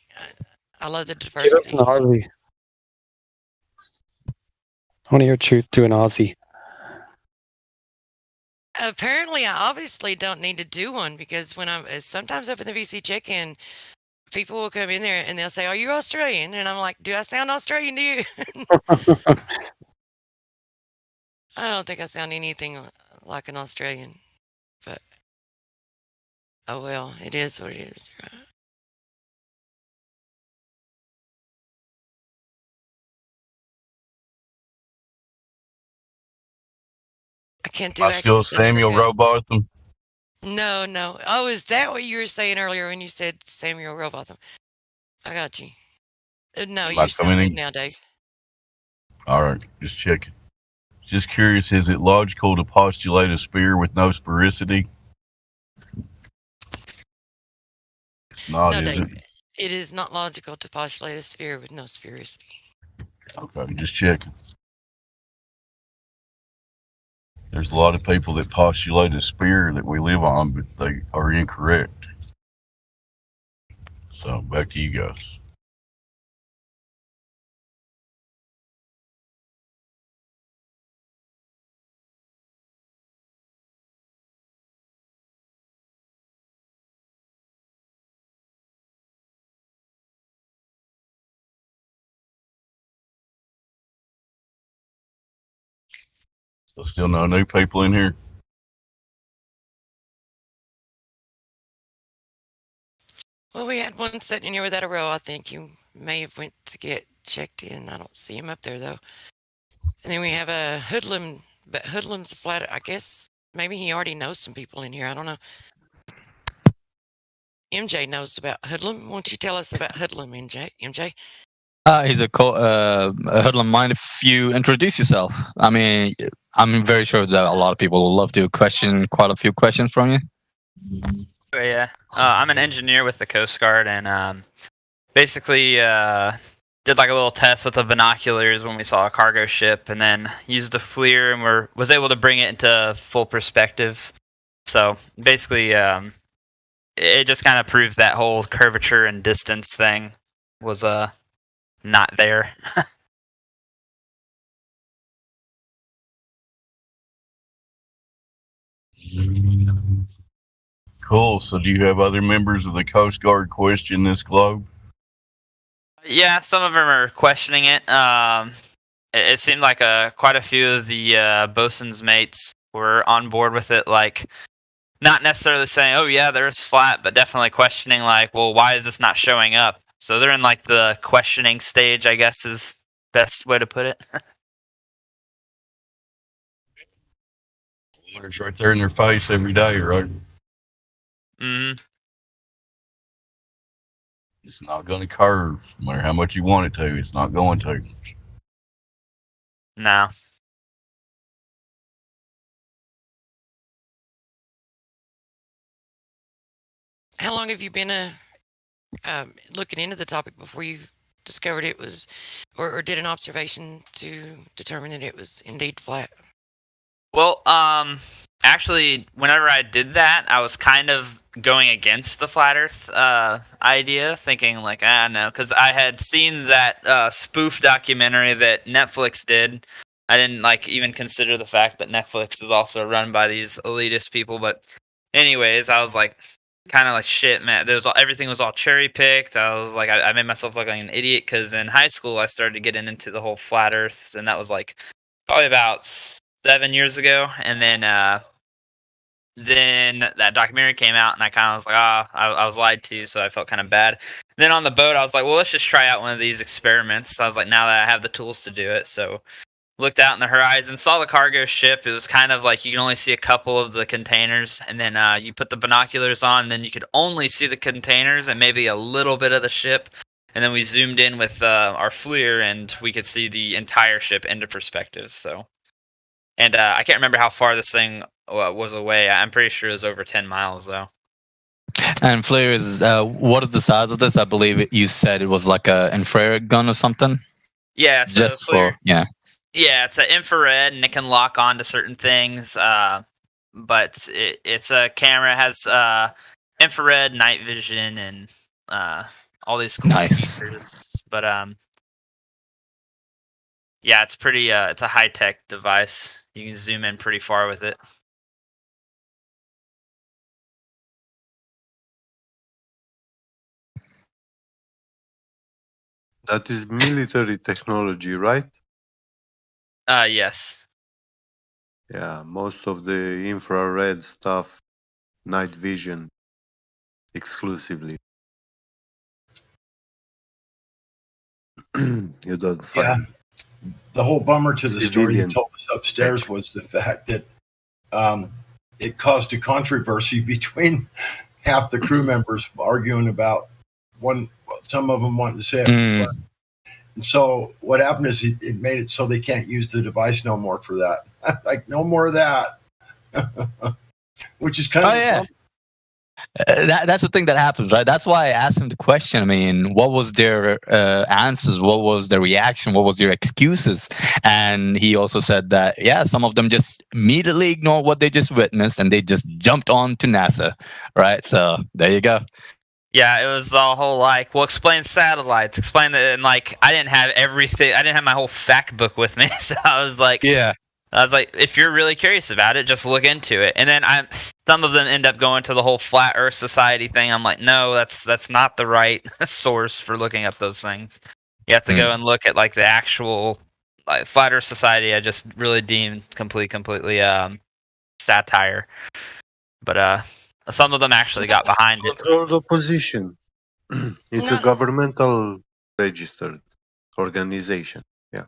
I love the diversity. That's an Aussie. I want to hear Truth do an Aussie. Apparently, I obviously don't need to do one because when I'm sometimes up in the VC check-in, people will come in there and they'll say, "Are you Australian?" And I'm like, "Do I sound Australian to you?" I don't think I sound anything like an Australian, but oh well, it is what it is, right? I can't do I still accents. Samuel Robotham. No. Oh, is that what you were saying earlier when you said Samuel Robotham? I got you. No, you're sounding now, Dave. All right, just checking. Just curious, is it logical to postulate a sphere with no sphericity? It's not, No, is Dave. it? It is not logical to postulate a sphere with no sphericity. Okay, just checking. There's a lot of people that postulate a sphere that we live on, but they are incorrect. So, back to you guys. So still no new people in here? Well, we had one sitting in here without a row. I think you may have went to get checked in. I don't see him up there, though. And then we have a Hoodlum, but Hoodlum's a flat. I guess maybe he already knows some people in here. I don't know. MJ knows about Hoodlum. Won't you tell us about Hoodlum, MJ? He's a Hoodlum. Mind if you introduce yourself? I mean, I'm very sure that a lot of people will love to question quite a few questions from you. Oh, yeah. I'm an engineer with the Coast Guard, and basically did like a little test with the binoculars when we saw a cargo ship, and then used a FLIR and was able to bring it into full perspective. So basically, it just kind of proved that whole curvature and distance thing was not there. Cool. So do you have other members of the Coast Guard question this globe? Yeah, some of them are questioning it. It seemed like quite a few of the bosun's mates were on board with it, like not necessarily saying, "Oh yeah, there's flat," but definitely questioning, like, "Well, why is this not showing up?" So they're in like the questioning stage, I guess is best way to put it. It's right there in their face every day, right? Mm-hmm. It's not going to curve, no matter how much you want it to. It's not going to. No. How long have you been looking into the topic before you discovered it was, or did an observation to determine that it was indeed flat? Well, actually, whenever I did that, I was kind of going against the flat Earth idea, thinking like, no, because I had seen that spoof documentary that Netflix did I didn't like even consider the fact that Netflix is also run by these elitist people. But anyways, I was like, kind of like shit, man. Everything was all cherry picked. I was like, I made myself look like an idiot because in high school I started getting into the whole flat Earth, and that was like probably about 7 years ago. And then that documentary came out, and I kind of was like, I was lied to, so I felt kind of bad. Then on the boat, I was like, well, let's just try out one of these experiments. I was like, now that I have the tools to do it, so looked out in the horizon, saw the cargo ship. It was kind of like you can only see a couple of the containers, and then you put the binoculars on, and then you could only see the containers and maybe a little bit of the ship. And then we zoomed in with our FLIR, and we could see the entire ship into perspective. So, and I can't remember how far this thing was away. I'm pretty sure it was over 10 miles, though. And FLIR is what is the size of this? I believe you said it was like a infrared gun or something. Yeah, so just for Yeah, it's an infrared, and it can lock on to certain things. But it's a camera. It has infrared, night vision, and all these cool features. But yeah, it's pretty. It's a high tech device. You can zoom in pretty far with it. That is military technology, right? Yes. Yeah, most of the infrared stuff, night vision exclusively. You don't find. The whole bummer to the story you Civilian. told us upstairs was the fact that it caused a controversy between half the crew members arguing about one. Some of them wanted to say it was fun. And so what happened is it made it so they can't use the device no more for that. Like, no more of that. Which is kind of that's the thing that happens, right? That's why I asked him the question. I mean, what was their answers? What was their reaction? What was their excuses? And he also said that, yeah, some of them just immediately ignored what they just witnessed, and they just jumped on to NASA, right? So there you go. Yeah, it was the whole like, well, explain satellites, explain that, and like, I didn't have everything. I didn't have my whole fact book with me, so I was like, if you're really curious about it, just look into it. And then some of them end up going to the whole Flat Earth Society thing. I'm like, no, that's not the right source for looking up those things. You have to go and look at like the actual Flat Earth Society. I just really deemed completely satire. But some of them actually got behind it. Controlled opposition. It's a governmental registered organization. Yeah.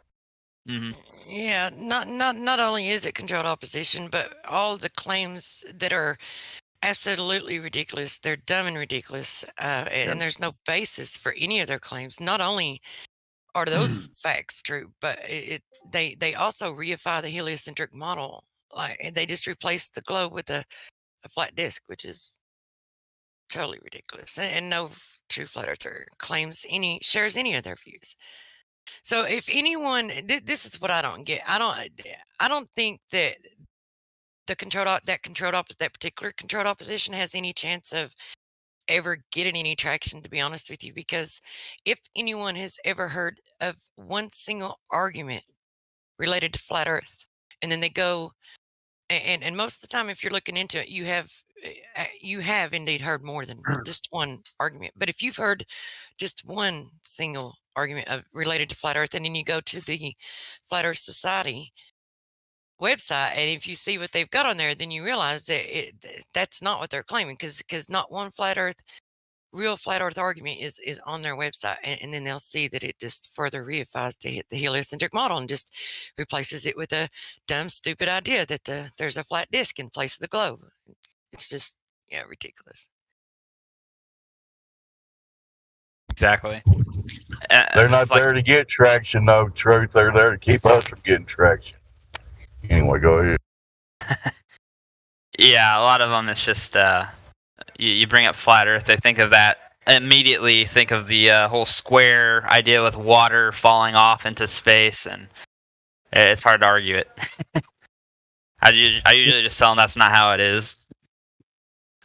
Mm-hmm. Yeah, not only is it controlled opposition, but all the claims that are absolutely ridiculous, they're dumb and ridiculous, and there's no basis for any of their claims. Not only are those facts true, but they also reify the heliocentric model. Like, they just replaced the globe with a flat disk, which is totally ridiculous, and no true flat earther shares any of their views. So if anyone, this is what I don't get. I don't think that that particular controlled opposition has any chance of ever getting any traction, to be honest with you, because if anyone has ever heard of one single argument related to flat Earth, and then they go, and most of the time, if you're looking into it, you have indeed heard more than just one argument. But if you've heard just one single argument related to flat Earth, and then you go to the Flat Earth Society website, and if you see what they've got on there, then you realize that that's not what they're claiming, because not one real flat Earth argument is on their website, and then they'll see that it just further reifies the heliocentric model and just replaces it with a dumb, stupid idea that there's a flat disk in place of the globe. It's just ridiculous. Exactly. They're not there to get traction, no truth. They're there to keep us from getting traction. Anyway, go ahead. Yeah, a lot of them, it's just you bring up flat Earth, they think of that immediately. Think of the whole square idea with water falling off into space, and it's hard to argue it. I usually just tell them that's not how it is.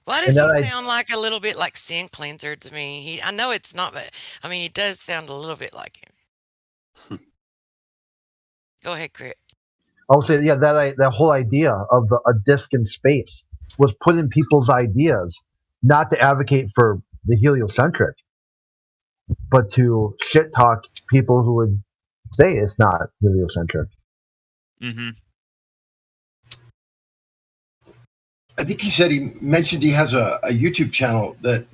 Why does he sound like a little bit like Sin Cleanser to me? I know it's not, but I mean, he does sound a little bit like him. Go ahead, Crit. I would say, yeah, that whole idea of a disc in space was put in people's ideas, not to advocate for the heliocentric, but to shit talk people who would say it's not heliocentric. Mm-hmm. I think he mentioned he has a YouTube channel that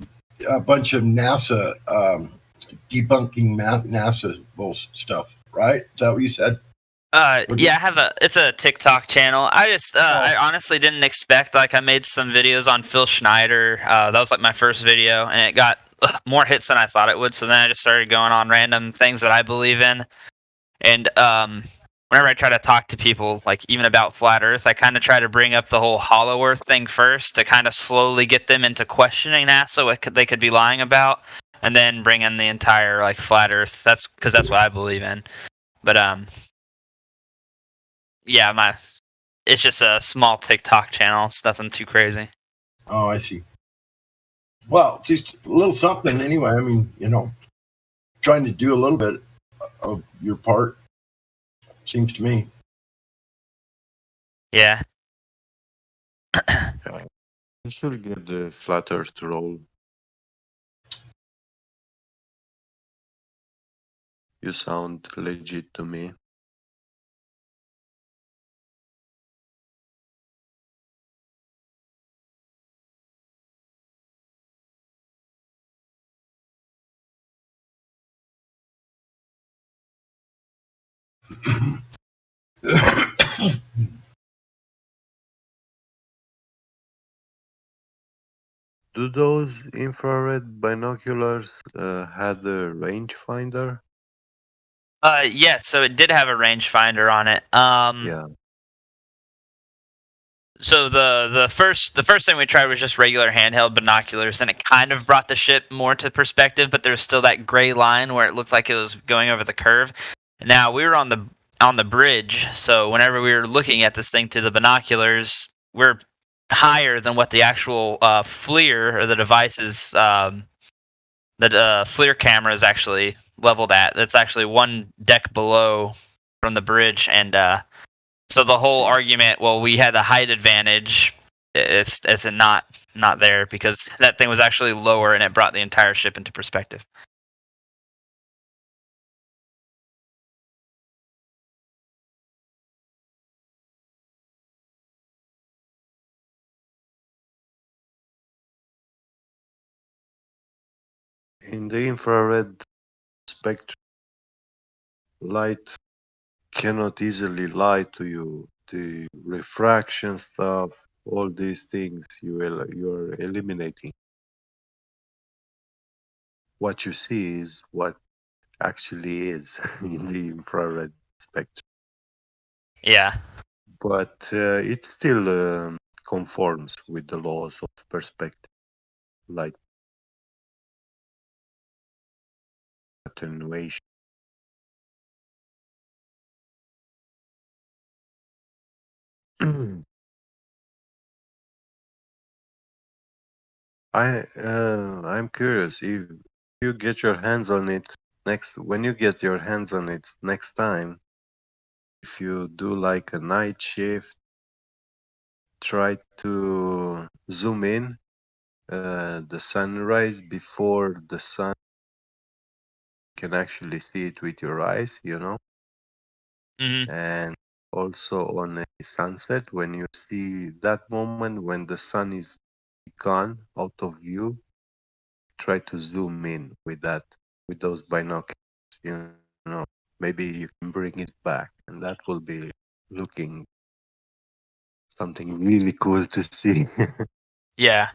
a bunch of NASA debunking NASA stuff, right? Is that what you said? Yeah, it's a TikTok channel. I honestly didn't expect, like, I made some videos on Phil Schneider. That was like my first video, and it got more hits than I thought it would. So then I just started going on random things that I believe in. And whenever I try to talk to people, like even about flat Earth, I kind of try to bring up the whole hollow Earth thing first to kind of slowly get them into questioning NASA, what they could be lying about, and then bring in the entire like flat Earth. That's because that's what I believe in. But yeah, it's just a small TikTok channel. It's nothing too crazy. Oh, I see. Well, just a little something anyway. I mean, trying to do a little bit of your part, seems to me. Yeah. You should get the flat Earth role. You sound legit to me. Do those infrared binoculars have a rangefinder? Yeah, so it did have a rangefinder on it. Yeah. So the first thing we tried was just regular handheld binoculars, and it kind of brought the ship more to perspective, but there was still that gray line where it looked like it was going over the curve. Now we were on the bridge, so whenever we were looking at this thing through the binoculars, we're higher than what the actual FLIR or the devices the FLIR camera is actually leveled at. That's actually one deck below from the bridge, and so the whole argument, well, we had the height advantage, it's not there because that thing was actually lower and it brought the entire ship into perspective. In the infrared spectrum, light cannot easily lie to you. The refraction stuff, all these things you're eliminating. What you see is what actually is in the infrared spectrum. Yeah. But it still conforms with the laws of perspective, like attenuation. I'm curious if you get your hands on it when you get your hands on it next time, if you do like a night shift, try to zoom in the sunrise before the sun. You can actually see it with your eyes, Mm-hmm. And also on a sunset, when you see that moment when the sun is gone out of view, try to zoom in with those binoculars. Maybe you can bring it back, and that will be looking something really cool to see. Yeah.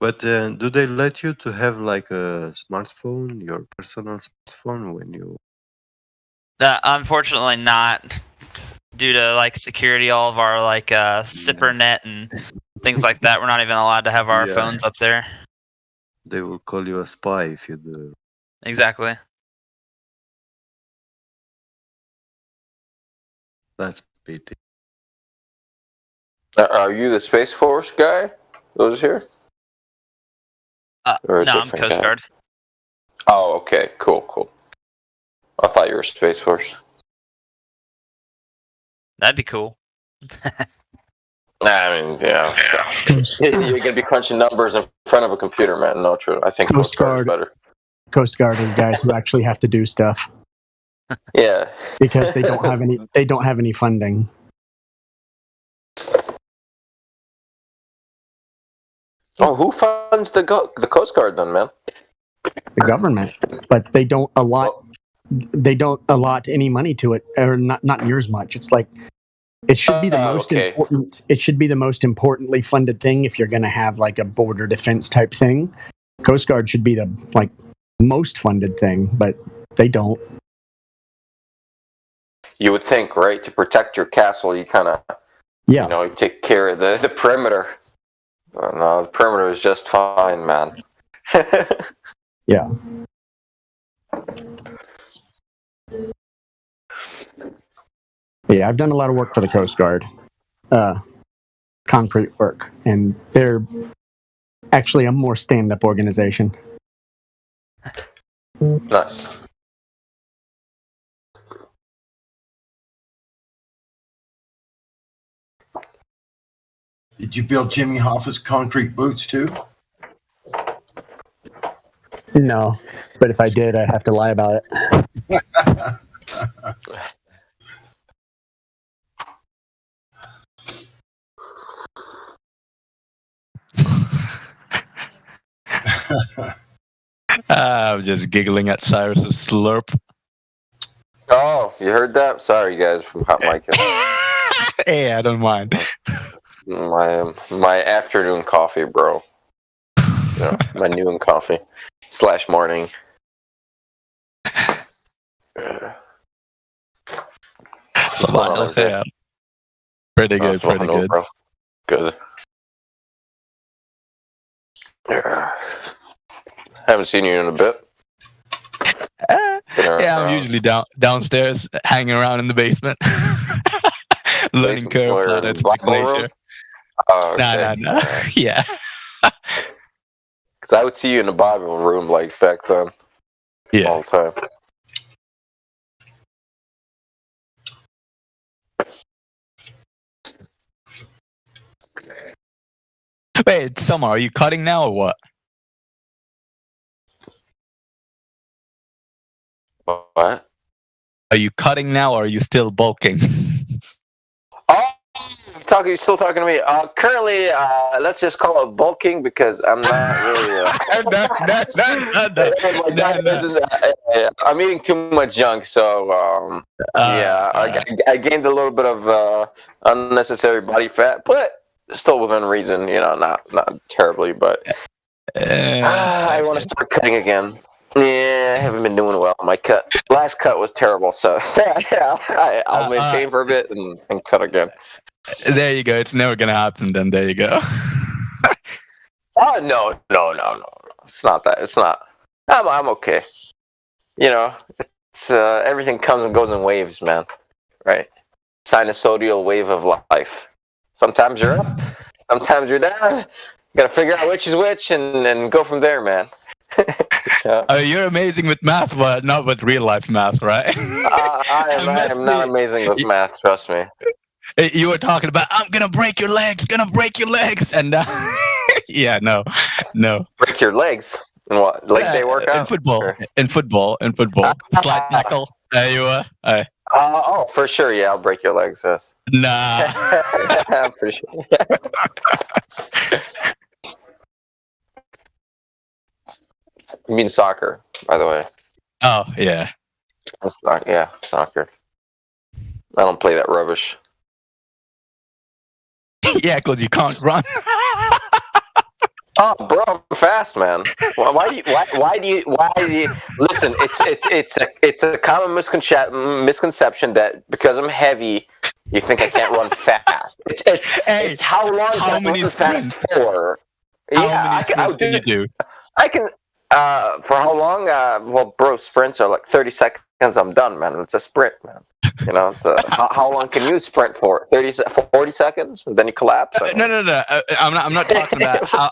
But do they let you to have like a smartphone, your personal smartphone, when you? Unfortunately not, due to like security, all of our like SIPRnet and things like that. We're not even allowed to have our phones up there. They will call you a spy if you do. Exactly. That's pity. Are you the Space Force guy? Those here? No, I'm Coast Guard. Oh, okay. Cool. I thought you were Space Force. That'd be cool. I mean, yeah. You're gonna be crunching numbers in front of a computer, man. No, true. I think Coast Guard is better. Coast Guard are the guys who actually have to do stuff. Yeah. Because they don't have any. They don't have any funding. Oh, who funds the Coast Guard then, man? The government, but they don't allot. They don't allot any money to it, or not near as much. It's like it should be the most important. It should be the most importantly funded thing if you're going to have like a border defense type thing. Coast Guard should be the most funded thing, but they don't. You would think, right? To protect your castle, you kind of, you take care of the perimeter. No, the perimeter is just fine, man. Yeah. Yeah, I've done a lot of work for the Coast Guard, concrete work, and they're actually a more stand-up organization. Nice. Did you build Jimmy Hoffa's concrete boots too? No, but if I did, I'd have to lie about it. I'm just giggling at Cyrus's slurp. Oh, you heard that? Sorry, guys, from Hot Mic. Hey, I don't mind. My afternoon coffee, bro. My noon coffee / morning. Yeah. Pretty good, pretty good. Bro. Good. Haven't seen you in a bit. Yeah, I'm usually downstairs, hanging around in the basement, learning curve planets, glacier. Oh, okay. Nah. Yeah. Because I would see you in the Bible room like back then. Yeah. All the time. Wait, Summer, are you cutting now or what? What? Are you cutting now or are you still bulking? You're still talking to me. Currently, let's just call it bulking because I'm not really. I'm eating too much junk, so I gained a little bit of unnecessary body fat, but still within reason. Not terribly, but I want to start cutting again. Yeah, I haven't been doing well. My last cut was terrible, so I'll maintain for a bit and cut again. There you go. It's never gonna happen. Then there you go. No. It's not that. It's not. I'm okay. It's everything comes and goes in waves, man. Right? Sinusoidal wave of life. Sometimes you're up, sometimes you're down. You gotta figure out which is which and go from there, man. You're amazing with math, but not with real life math, right? I am not amazing with math. Trust me. You were talking about, I'm gonna break your legs, and yeah, no. Break your legs? In what? Leg day workout? In football. Slide tackle. There you are. Oh, for sure. Yeah, I'll break your legs. Yes. Nah. For sure. You mean soccer, by the way? Oh yeah. Soccer. I don't play that rubbish. Yeah, because you can't run. Oh, bro, I'm fast, man. Why do you listen? It's a common misconception that because I'm heavy, you think I can't run fast. It's how long can I run fast for? How many sprints can you do? I can. For how long? Well, bro, sprints are like 30 seconds. I'm done, man. It's a sprint, man. How long can you sprint for? 40 seconds, and then you collapse. No. I'm not talking about how.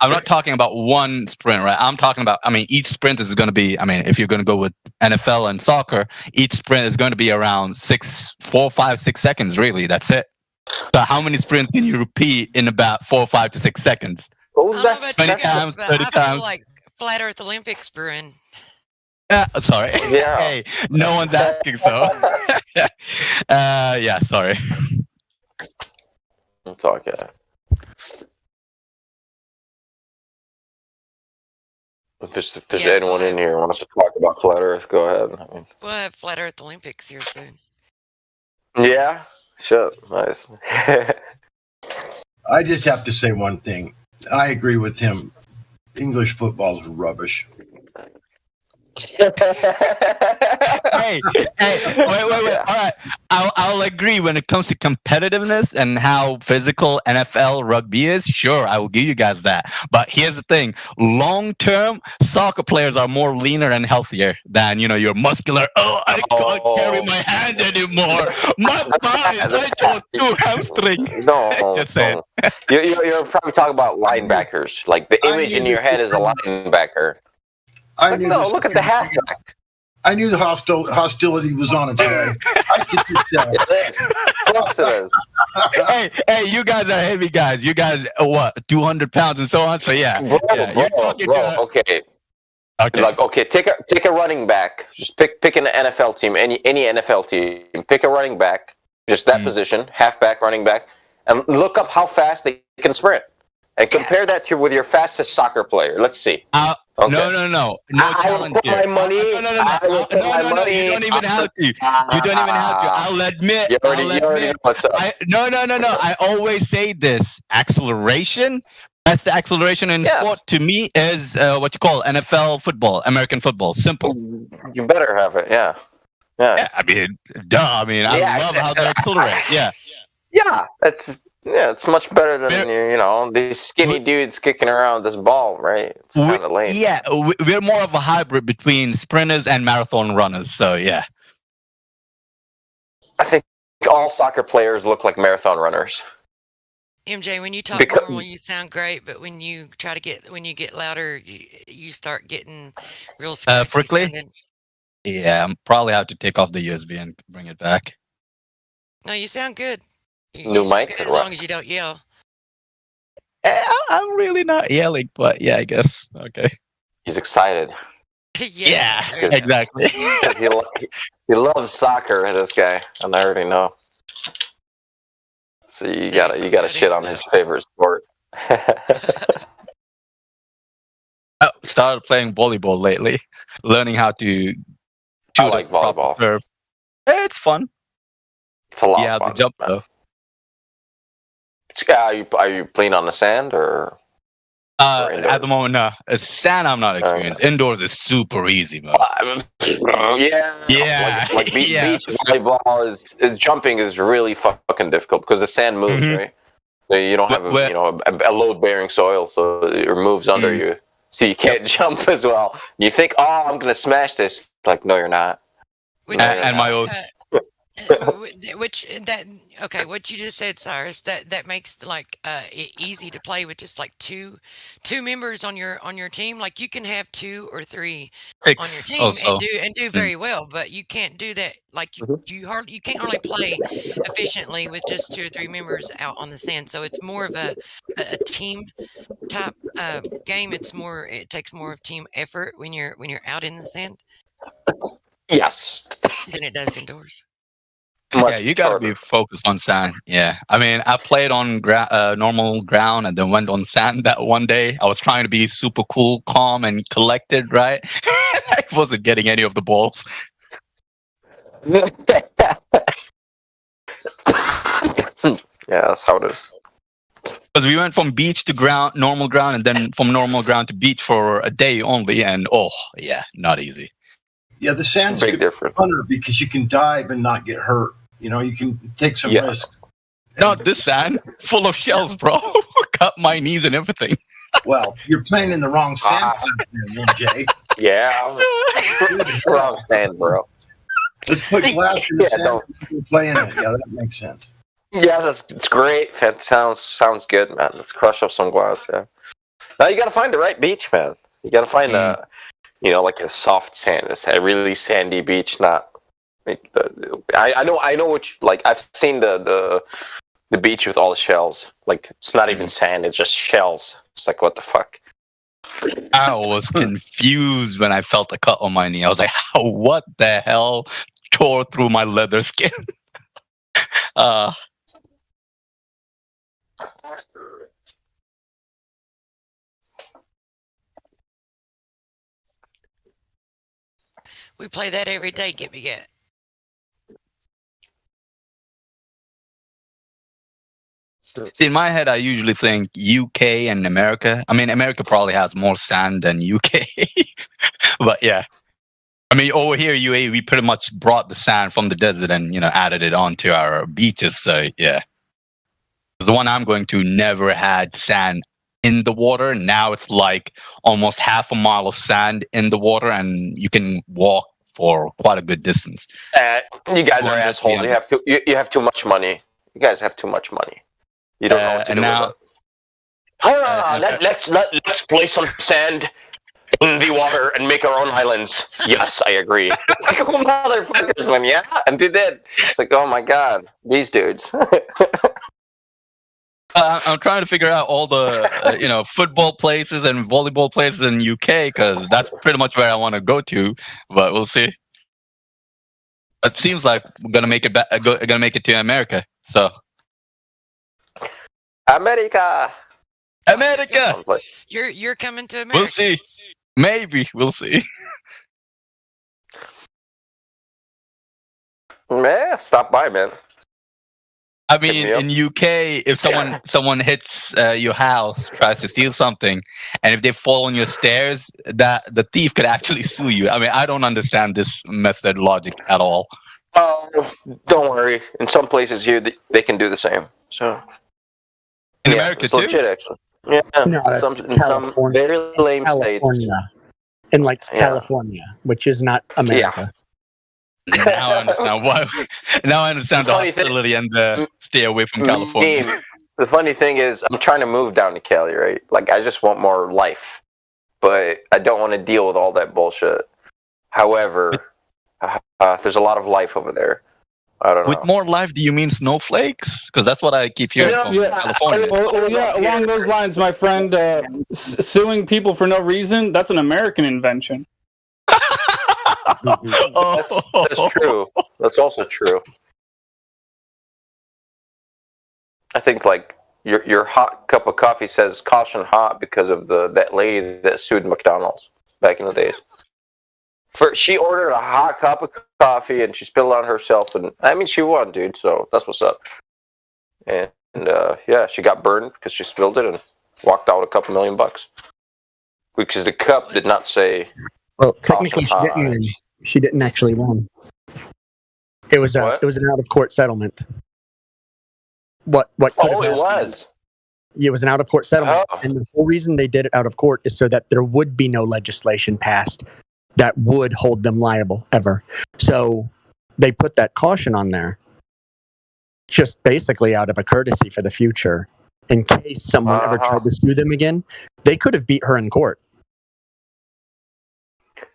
I'm not talking about one sprint, right? I'm talking about, I mean, each sprint is going to be, I mean, if you're going to go with NFL and soccer, each sprint is going to be around 4, 5, 6 seconds, really. That's it. So how many sprints can you repeat in about 4, 5 to 6 seconds? Oh, that's 20 times, 30 I times. feel like Flat Earth Olympics, Bruin. Sorry. Yeah. Hey, no one's asking, so. Yeah, sorry. It's okay. If there's anyone in here who wants to talk about flat Earth, go ahead. I mean, We'll have Flat Earth Olympics here soon. yeah, shit, nice. I just have to say one thing. I agree with him. English football is rubbish. hey, wait. All right, I'll agree when it comes to competitiveness and how physical NFL rugby is. Sure, I will give you guys that. But here's the thing: long term, soccer players are more leaner and healthier than your muscular. Oh, I can't carry my hand anymore. My thighs, I just do hamstring. No, just saying. You're probably talking about linebackers. Like the image in your head is a linebacker. Look at the halfback. I knew the hostility was on its way. I could just tell. Of course it is. Hey, you guys are heavy guys. You guys, what, 200 pounds and so on? So yeah. Bro, okay. Okay, take a running back. Just pick an NFL team, any NFL team. Pick a running back, just that position, halfback, running back, and look up how fast they can sprint. And compare that with your fastest soccer player. Let's see. Okay. No challenge here. My money. No. You don't even have to. You don't even have to. I'll admit. No. I always say this: acceleration. Best acceleration in sport to me is what you call NFL football, American football. Simple. You better have it. Yeah. I mean, duh. I mean, I love how they accelerate. Yeah. Yeah. It's much better than these skinny dudes kicking around this ball, right? It's kind of lame. Yeah, we're more of a hybrid between sprinters and marathon runners. So yeah, I think all soccer players look like marathon runners. MJ, when you talk normal, you sound great, but when you get louder, you start getting real frickly. Yeah, I'm probably have to take off the USB and bring it back. No, you sound good. New mic, as long as you don't yell. I'm really not yelling, but yeah, I guess. Okay. He's excited. Yeah, exactly. He loves soccer, this guy, and I already know. So you gotta shit on his favorite sport. I started playing volleyball lately, learning how to. I like volleyball. Serve. It's fun. It's a lot of fun. Yeah, the jump though. Are you playing on the sand or at the moment, no. Sand, I'm not experienced. Indoors is super easy, man. Yeah. Like beach volleyball is jumping is really fucking difficult because the sand moves, right? So you don't have a load bearing soil, so it moves under you, so you can't jump as well. You think, I'm gonna smash this. It's like, no, you're not. And my old. What you just said, Cyrus, that makes it easy to play with just like two members on your team. Like you can have 2 or 3 on your team also. and do very well, but you can't do that. Like you can't really play efficiently with just 2 or 3 members out on the sand. So it's more of a team type game. It takes more of team effort when you're out in the sand. Yes. Than it does indoors. Yeah, you gotta be focused on sand. Yeah, I mean, I played on normal ground and then went on sand that one day. I was trying to be super cool, calm, and collected, right? I wasn't getting any of the balls. Yeah, that's how it is. Because we went from beach to normal ground, and then from normal ground to beach for a day only, and not easy. Yeah, the sand's big difference because you can dive and not get hurt. You can take some risks. Not this sand, full of shells, bro. Cut my knees and everything. Well, you're playing in the wrong sand, MJ. Yeah, wrong sand, bro. Let's put glass in the sand. We're playing it. Yeah, that makes sense. Yeah, it's great. That sounds good, man. Let's crush up some glass. Yeah. Now you gotta find the right beach, man. You gotta find like a soft sand, a really sandy beach. Not like I know which. Like I've seen the beach with all the shells. Like it's not even sand; it's just shells. It's like what the fuck. I was confused when I felt a cut on my knee. I was like, what the hell tore through my leather skin? We play that every day, Get Me Get. See, in my head, I usually think UK and America. I mean, America probably has more sand than UK. But yeah. I mean, over here, UAE, we pretty much brought the sand from the desert and, added it onto our beaches. So, yeah. The one I'm going to never had sand in the water. Now it's like almost half a mile of sand in the water, and you can walk for quite a good distance. You guys are assholes. You have too much money. You guys have too much money. You don't know what to do with it. Let's play some sand in the water and make our own islands. Yes, I agree. It's like, oh, motherfuckers, man, yeah, and they did. It's like, oh my god, these dudes. I'm trying to figure out all the, football places and volleyball places in UK because that's pretty much where I want to go to. But we'll see. It seems like we're gonna make it to America. So. America. You're coming to America. We'll see. Maybe we'll see. Yeah, stop by, man. I mean, in UK, if someone hits your house, tries to steal something, and if they fall on your stairs, that the thief could actually sue you. I mean, I don't understand this method logic at all. Oh, don't worry. In some places here, they can do the same. So. In America too? Legit, actually. Yeah, no, in some very lame states. In California, which is not America. Yeah. Now I understand why. Now I understand the hostility and the stay away from California. The funny thing is, I'm trying to move down to Cali, right? Like, I just want more life, but I don't want to deal with all that bullshit. However, there's a lot of life over there. I don't know. With more life, do you mean snowflakes? Because that's what I keep hearing from California. Well, along those lines, my friend, suing people for no reason, that's an American invention. That's true. That's also true. I think, like, your hot cup of coffee says caution hot because of that lady that sued McDonald's back in the days. She ordered a hot cup of coffee and she spilled it on herself, and I mean, she won, dude. So that's what's up. And yeah, she got burned because she spilled it and walked out a couple $1 million, because the cup did not say. Well, technically, she didn't actually win. It was an out of court settlement. What? Oh, it was. It was an out of court settlement, and the whole reason they did it out of court is so that there would be no legislation passed that would hold them liable ever. So they put that caution on there, just basically out of a courtesy for the future, in case someone ever tried to sue them again. They could have beat her in court.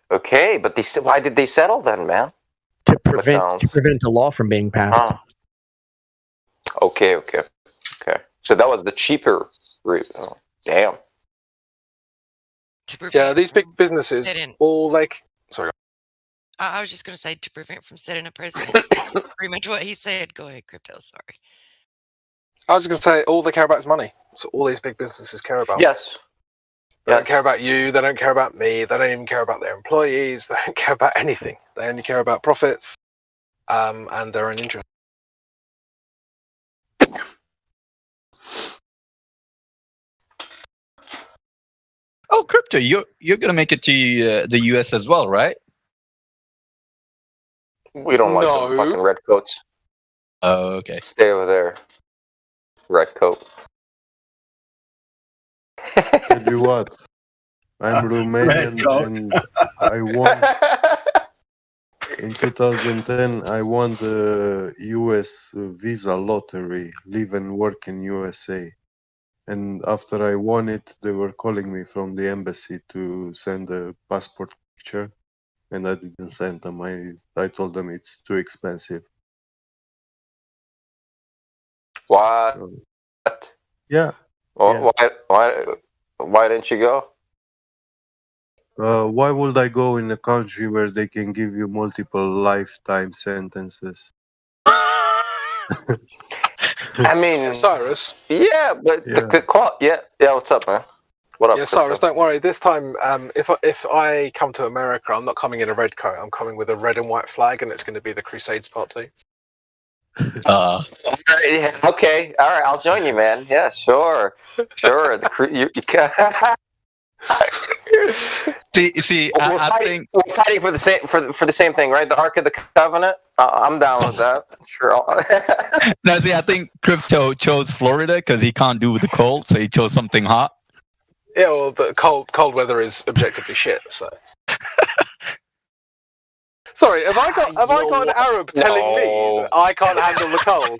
Okay, but why did they settle then, man? To prevent a law from being passed. Okay. So that was the cheaper route. Oh, damn. Yeah, these big businesses all sorry. I was just going to say, to prevent from setting a precedent. Pretty much what he said. Go ahead, Crypto. Sorry. I was just going to say, all they care about is money. So all these big businesses care about. Yes. They don't care about you. They don't care about me. They don't even care about their employees. They don't care about anything. They only care about profits, and their own interest. Oh, Crypto, you're gonna make it to the US as well, right? We don't like them fucking redcoats. Oh, okay. Stay over there, redcoat. Tell you what, I'm Romanian and I won in 2010. I won the US visa lottery, live and work in USA, And after I won it, they were calling me from the embassy to send a passport picture, and I didn't send them. I told them it's too expensive. What? Yeah. Well, why didn't you go? Why would I go in a country where they can give you multiple lifetime sentences? I mean, Cyrus. Yeah, but yeah. What's up, man? What up? Yeah, Cyrus. Don't worry. This time, if I come to America, I'm not coming in a red coat. I'm coming with a red and white flag, and it's going to be the Crusades Part 2. Yeah, okay, all right. I'll join you, man. Yeah, sure. You See, I think we're fighting for the same for the same thing, right? The Ark of the Covenant. I'm down with that. Sure. No, see, I think Crypto chose Florida because he can't do the cold, so he chose something hot. Yeah, well, but cold weather is objectively shit. So. Sorry, have I got an Arab telling me that I can't handle the cold?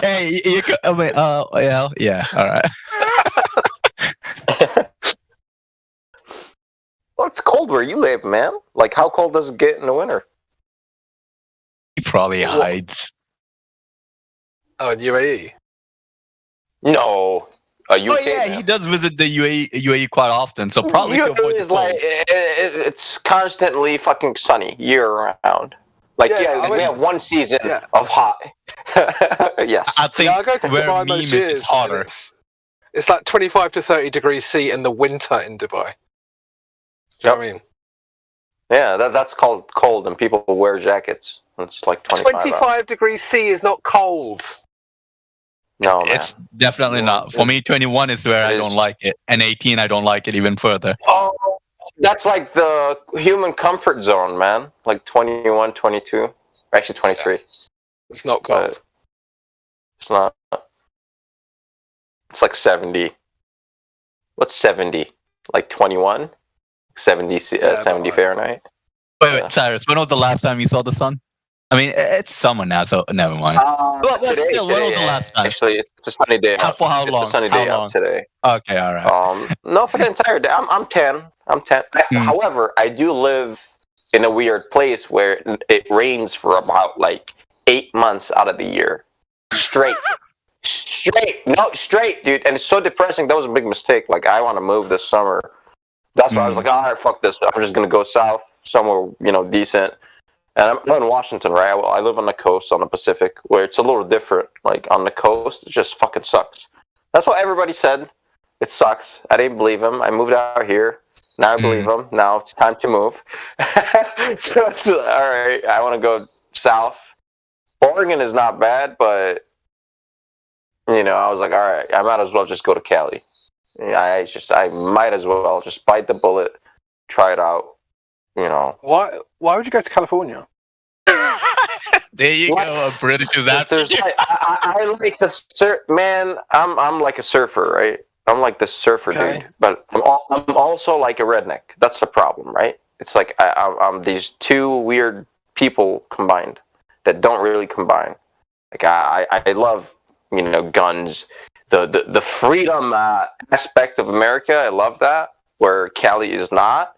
Hey, you could, yeah, all right. Well, it's cold where you live, man. Like, how cold does it get in the winter? He probably hides. Oh, in UAE? No. UK, yeah, man. he does visit the UAE quite often, so probably to avoid the is cold. like it's constantly fucking sunny year round. Like we have one season of hot. Yes, I think I go to where Dubai Meme most is, years, it's hotter. It's like 25 to 30 degrees C in the winter in Dubai. Do you know what I mean? Yeah, that's called cold, and people wear jackets. It's like 25 degrees C is not cold. No, man. It's definitely not. For me, 21 is where I don't like it, and 18 I don't like it even further. Oh, that's like the human comfort zone, man. Like 21, 22. Actually, 23. It's not cold. It's not. It's like 70. What's 70? Like 21? 70 Fahrenheit? Wait, Cyrus, when was the last time you saw the sun? I mean, it's summer now, so never mind. But still, when was the last time? Actually, it's a sunny day out. For how long? It's a sunny day out today. Okay, all right. No, for the entire day. I'm 10. However, I do live in a weird place where it rains for about like 8 months out of the year. Straight, dude. And it's so depressing. That was a big mistake. Like, I want to move this summer. That's why I was like, all right, fuck this. I'm just going to go south, somewhere, decent. And I'm in Washington, right? I live on the coast, on the Pacific, where it's a little different. Like, on the coast, it just fucking sucks. That's what everybody said. It sucks. I didn't believe him. I moved out here. Now I believe him. Now it's time to move. So it's all right. I want to go south. Oregon is not bad, but, I was like, all right, I might as well just go to Cali. I might as well just bite the bullet, try it out. Why would you go to California? There you go, a British is after you. I like the surf, man. I'm like a surfer, right? I'm like the surfer dude, but I'm also like a redneck. That's the problem, right? It's like I'm these two weird people combined that don't really combine. Like I love guns, the freedom aspect of America. I love that, where Cali is not.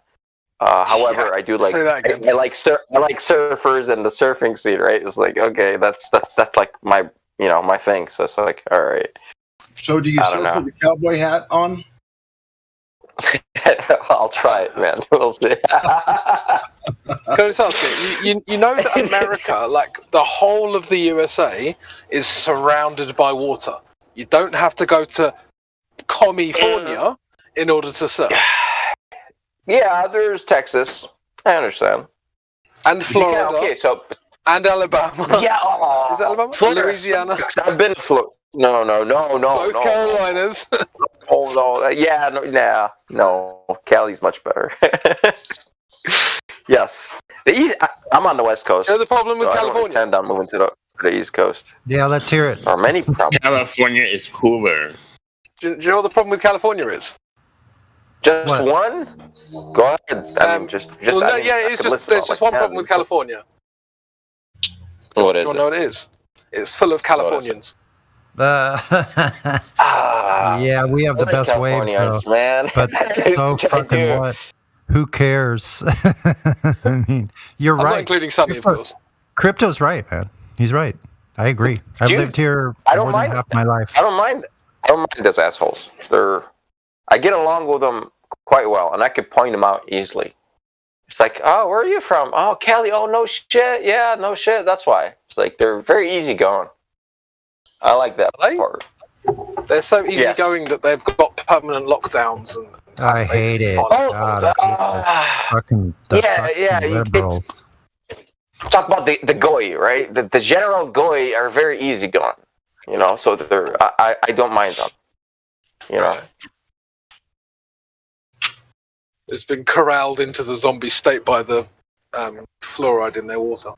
However, I do like I like surfers and the surfing scene, right? It's like, okay, that's like my my thing. So it's like, all right. So do you surf with the cowboy hat on? I'll try it, man. We'll see. Can I just ask you know that America, like the whole of the USA, is surrounded by water. You don't have to go to California in order to surf. Yeah, there's Texas. I understand. And Florida. Okay, so and Alabama. Yeah, is that Alabama? Florida, Louisiana. I've been to Florida. No. Both Carolinas. Oh no, yeah, no. Cali's much better. Yes, I'm on the West Coast. You know the problem with California? I don't intend on moving to the East Coast. Yeah, let's hear it. Or many problems. California is cooler. Do you know what the problem with California is? Just one? Go ahead. I mean, just. It's just there's just one problem with California. What is it? You know what it is? It's full of Californians. Yeah, we have the I like best waves, California though. ice, man. But so I fucking do. what? Who cares? I mean, you're I'm right. not including Sunny, of course. Crypto's right, man. He's right. I agree. I've Dude, lived here I don't more than mind. half my life. I don't mind those assholes. I get along with them quite well, and I could point them out easily. It's like, oh, where are you from? Oh, Cali. Oh, no shit. Yeah, no shit. That's why. It's like they're very easygoing. I like that part. They're so easygoing that they've got permanent lockdowns and. I hate it. God, fucking liberals. Talk about the goy, right? The general goy are very easygoing, you know. So I don't mind them, you know. It's been corralled into the zombie state by the fluoride in their water.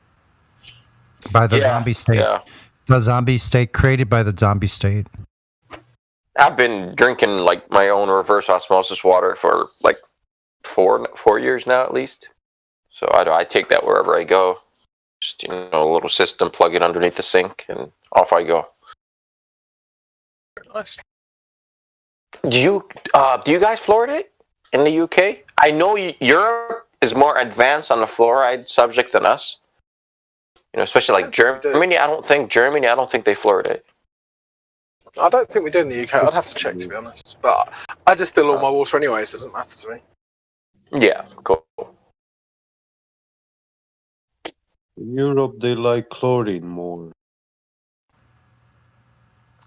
By the zombie state. Yeah. The zombie state created by the zombie state. I've been drinking like my own reverse osmosis water for like 4 years now at least. So I take that wherever I go. Just, you know, a little system, plug it underneath the sink, and off I go. Nice. Do you guys fluoridate in the UK? I know Europe is more advanced on the fluoride subject than us. You know, especially like Germany. I don't think they fluoridate. I don't think we do in the UK. I'd have to check, to be honest. But I just distill all my water anyway, so it doesn't matter to me. Yeah, cool. In Europe, they like chlorine more.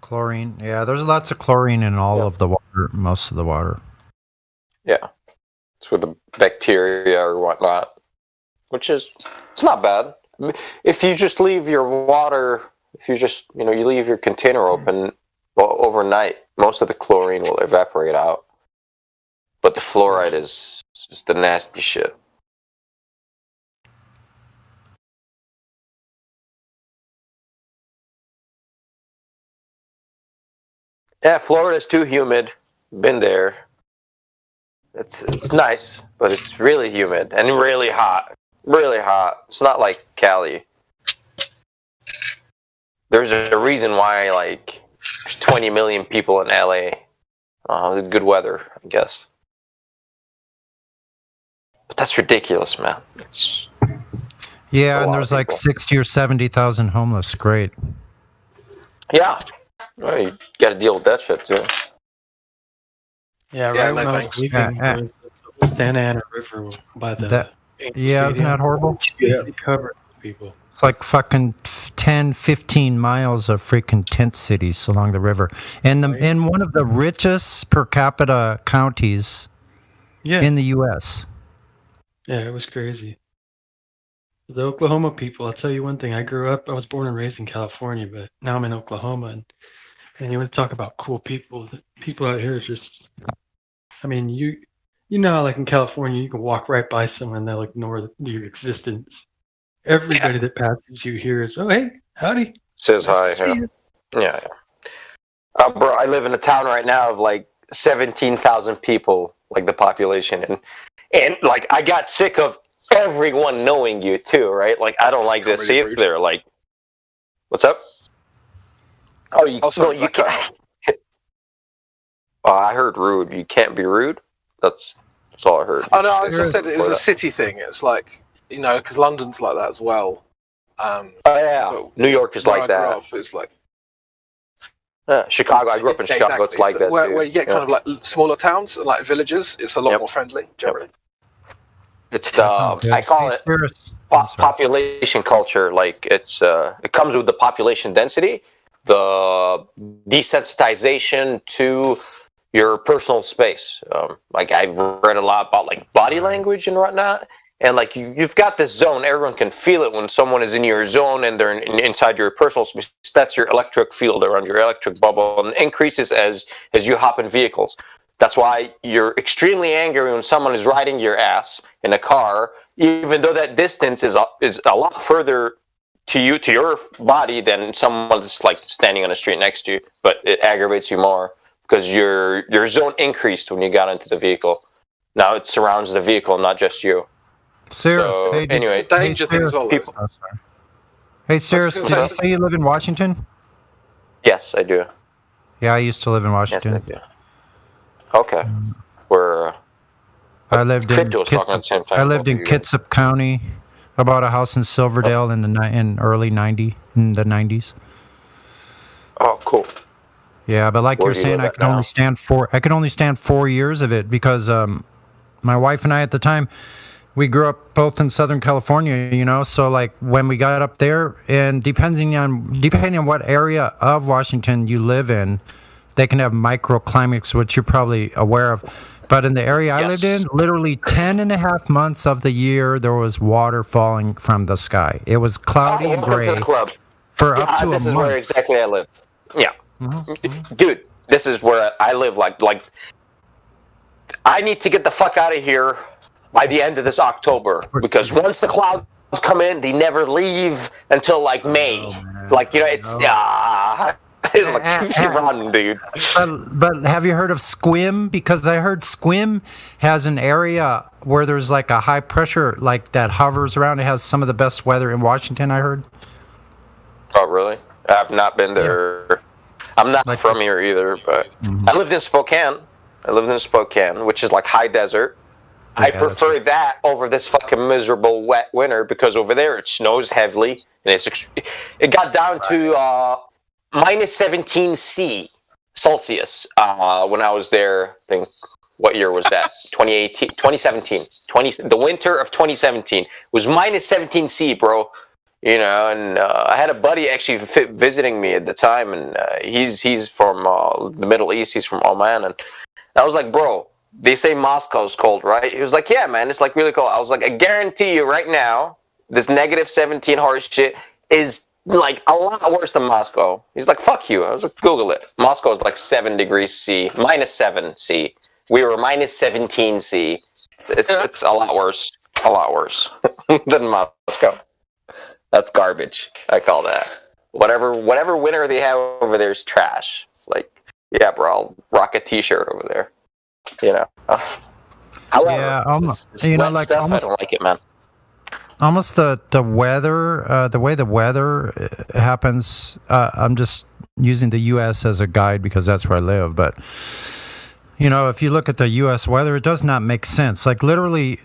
Chlorine. Yeah, there's lots of chlorine in all of the water, most of the water. Yeah. It's with the bacteria or whatnot. It's not bad. If you just leave your water, you leave your container open overnight, most of the chlorine will evaporate out. But the fluoride is just the nasty shit. Yeah, Florida's too humid. Been there. It's nice, but it's really humid and really hot. Really hot. It's not like Cali. There's a reason why like there's 20 million people in LA. Good weather, I guess. But that's ridiculous, man. Yeah, and there's like 60 or 70,000 homeless. Great. Yeah. Well, you got to deal with that shit too. Yeah, right when I was leaving, there was the Santa Ana River by the isn't that horrible? Yeah. Covered with people. It's like fucking 10, 15 miles of freaking tent cities along the river. And in one of the richest per capita counties in the U.S. Yeah, it was crazy. The Oklahoma people, I'll tell you one thing. I was born and raised in California, but now I'm in Oklahoma. And you want to talk about cool people. The people out here are just, I mean, you know how like in California, you can walk right by someone and they'll ignore your existence. Everybody that passes you here is, oh, hey, howdy. Says hi. Yeah. Bro, I live in a town right now of like 17,000 people, like the population. And like, I got sick of everyone knowing you too, right? Like, I don't like this either. Like, what's up? Oh, you can't. I heard rude. You can't be rude? That's all I heard. Oh, no, I just said it was a city thing. It's like, you know, because London's like that as well. Oh, yeah. New York is like that. It's like... Chicago, I grew up in Chicago. It's like that, where you get kind of like smaller towns and like villages, it's a lot more friendly, generally. It's I call it population culture. Like, it comes with the population density, the desensitization to your personal space. Like, I've read a lot about like body language and whatnot, and like you've got this zone. Everyone can feel it when someone is in your zone and they're inside your personal space. That's your electric field around your electric bubble, and increases as you hop in vehicles. That's why you're extremely angry when someone is riding your ass in a car, even though that distance is a lot further to your body than someone that's like standing on the street next to you. But it aggravates you more because your zone increased when you got into the vehicle. Now it surrounds the vehicle, not just you. Sarah, so, anyway, danger thing as well. Hey, Sarah, did you say you live in Washington? Yes, I do. Yeah, I used to live in Washington. Yes, I do. Okay. We're I lived in Crypto was talking at the same time. I lived in Kitsap County. I bought a house in Silverdale in the early '90s. Oh, cool. Yeah, but like Where you're do you saying, live I could only stand 4 years of it because my wife and I at the time, we grew up both in Southern California, you know. So like when we got up there, and depending on what area of Washington you live in, they can have microclimates, which you're probably aware of. But in the area I lived in, literally 10 and a half months of the year, there was water falling from the sky. It was cloudy and gray to the club. for up to a month. This is where exactly I live. Yeah. Mm-hmm. Dude, this is where I live. Like, I need to get the fuck out of here by the end of this October, because once the clouds come in, they never leave until like May. Like, you know, it's like run, dude. But have you heard of Squim? Because I heard Squim has an area where there's like a high pressure like that hovers around. It has some of the best weather in Washington, I heard. Oh, really? I've not been there. Yeah. I'm not from here either, but I lived in Spokane. Which is like high desert. Yeah, I prefer that over this fucking miserable wet winter, because over there it snows heavily, and it got down to minus 17 Celsius when I was there. I think, what year was that? 2017. The winter of 2017 was minus 17 C, bro. You know, and I had a buddy actually visiting me at the time, and he's from the Middle East. He's from Oman, and I was like, bro, they say Moscow's cold, right? He was like, yeah, man, it's like really cold. I was like, I guarantee you right now, this negative 17 horse shit is like a lot worse than Moscow. He's like, fuck you. I was like, Google it. Moscow is like 7 degrees C, minus 7 C. We were minus 17 C. It's a lot worse than Moscow. That's garbage. I call that. Whatever winter they have over there is trash. It's like, yeah, bro, I'll rock a t-shirt over there. You know. However, yeah, this you know, like stuff, almost, I don't like it, man. Almost the weather, the way the weather happens. I'm just using the U.S. as a guide because that's where I live. But you know, if you look at the U.S. weather, it does not make sense. Like literally,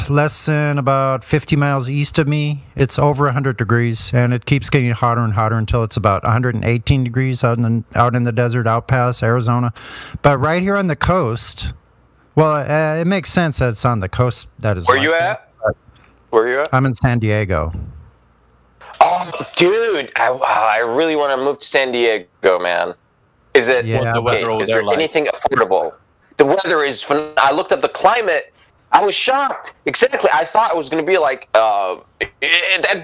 less than about 50 miles east of me, it's over 100 degrees, and it keeps getting hotter and hotter until it's about 118 degrees out in the desert, out past Arizona. But right here on the coast, well, it makes sense that it's on the coast. That is where you at? Where you at? I'm in San Diego. Oh, dude, I really want to move to San Diego, man. Is it? Yeah. Is there anything affordable? The weather is. I looked up the climate. I was shocked. Exactly. I thought it was going to be like a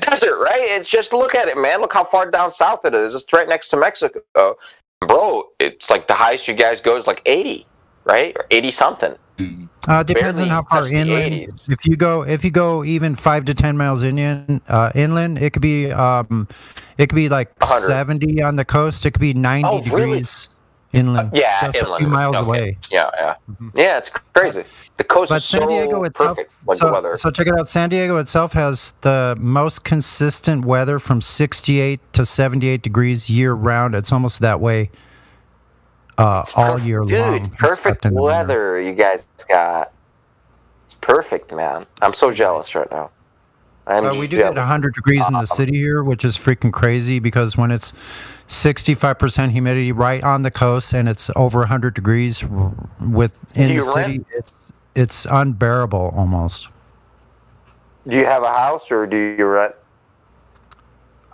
desert, right? It's just, look at it, man. Look how far down south it is. It's right next to Mexico. Bro, it's like the highest you guys go is like 80, right? Or 80 something. Depends on how far inland. If you go even 5 to 10 miles inland, it could be like 100. 70 on the coast. It could be 90 degrees inland. Yeah, that's inland. a few miles away. Yeah. Yeah, it's crazy. The coast is San Diego itself, perfect, like the weather. So check it out. San Diego itself has the most consistent weather from 68 to 78 degrees year round. It's almost that way all year long. Dude, perfect weather you guys got. It's perfect, man. I'm so jealous right now. We do get 100 degrees in the city here, which is freaking crazy, because when it's 65% humidity right on the coast and it's over 100 degrees in the city, it's unbearable almost. Do you have a house or do you rent?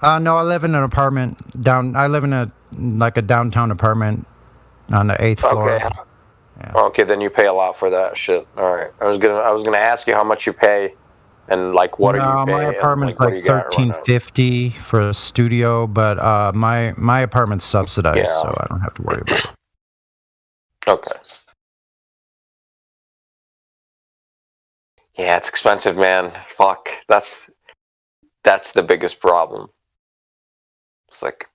No, I live in an apartment I live in a downtown apartment on the 8th floor. Okay. Yeah. Okay, then you pay a lot for that shit. All right. I was gonna ask you how much you pay, and like what are you paying? My apartment's like $1,350 for a studio, but my apartment's subsidized, so I don't have to worry about it. Okay. Yeah, it's expensive, man. Fuck, that's the biggest problem. It's like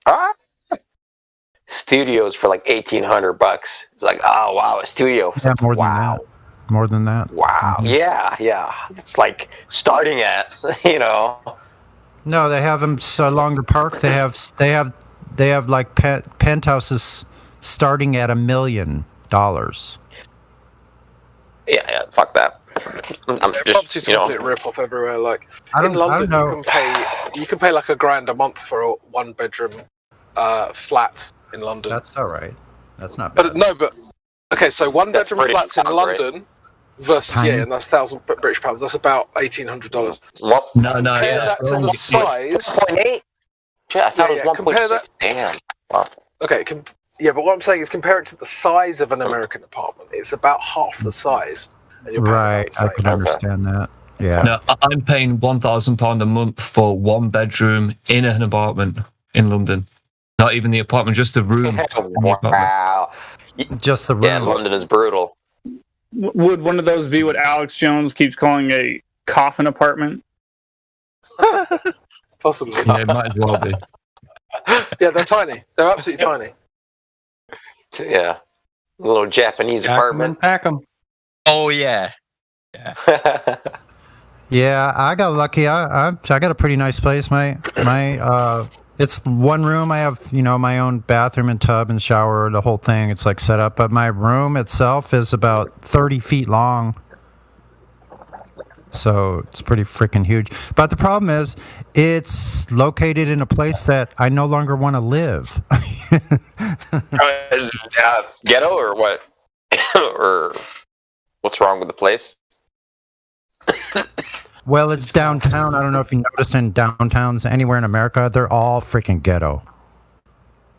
studios for like $1,800. It's like, oh wow, a studio. Yeah, more than that. Wow. Mm-hmm. Yeah. It's like starting at, you know. No, they have them along the park. They have They have like penthouses starting at $1 million. Yeah, fuck that. I'm Property's just, a complete rip-off everywhere. Like I in don't London, know. you can pay like $1,000 a month for a one-bedroom flat in London. That's all right. That's not bad. But okay, so one-bedroom British flats in pounds, London versus Tiny. and that's 1,000 British pounds. That's about $1,800. What? No, Compare yeah. that to the size. 4.8? Shit, I thought it was compare 1.6. that. Damn. Wow. Okay, but what I'm saying is compare it to the size of an American apartment. It's about half the size. And you're paying about Right, the I same. could understand that. Yeah. No, I'm paying £1,000 a month for one bedroom in an apartment in London. Not even the apartment, just the room. in the apartment. Wow. Just the room. Yeah, London is brutal. Would one of those be what Alex Jones keeps calling a coffin apartment? Possibly. Yeah, it might as well be. Yeah, they're tiny. They're absolutely tiny. Yeah. A little Japanese apartment. Pack them. Oh yeah. Yeah, I got lucky. I got a pretty nice place. My it's one room. I have my own bathroom and tub and shower, the whole thing. It's like set up, but my room itself is about 30 feet long. So it's pretty freaking huge. But the problem is, it's located in a place that I no longer want to live. Is it, ghetto or what? Or what's wrong with the place? Well, it's downtown. I don't know if you noticed in downtowns anywhere in America, they're all freaking ghetto.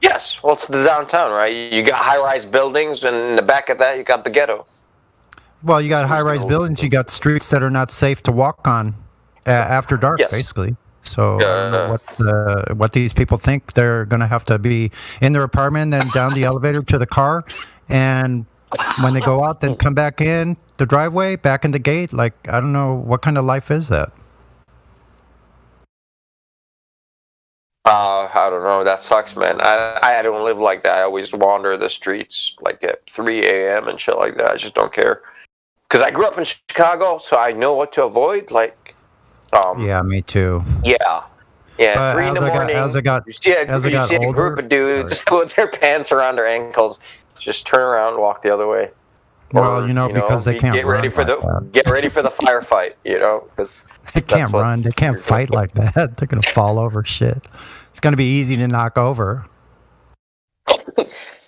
Yes. Well, it's the downtown, right? You got high-rise buildings, and in the back of that, you got the ghetto. Well, you got high-rise buildings. You got streets that are not safe to walk on after dark, Yes. basically. So I don't know what these people think. They're going to have to be in their apartment, then down the elevator to the car, and when they go out, then come back in the driveway, back in the gate. Like, I don't know, what kind of life is that? I don't know. That sucks, man. I don't live like that. I always wander the streets like at 3 a.m. and shit like that. I just don't care. Because I grew up in Chicago, so I know what to avoid. Like, Yeah, me too. yeah, But 3 in the morning. as I got you see a older, group of dudes with their pants around their ankles. Just turn around, and walk the other way. well, because they can't get ready run for like the that. get ready for the firefight. Because They can't run. They can't fight like that. They're going to fall over shit. It's going to be easy to knock over.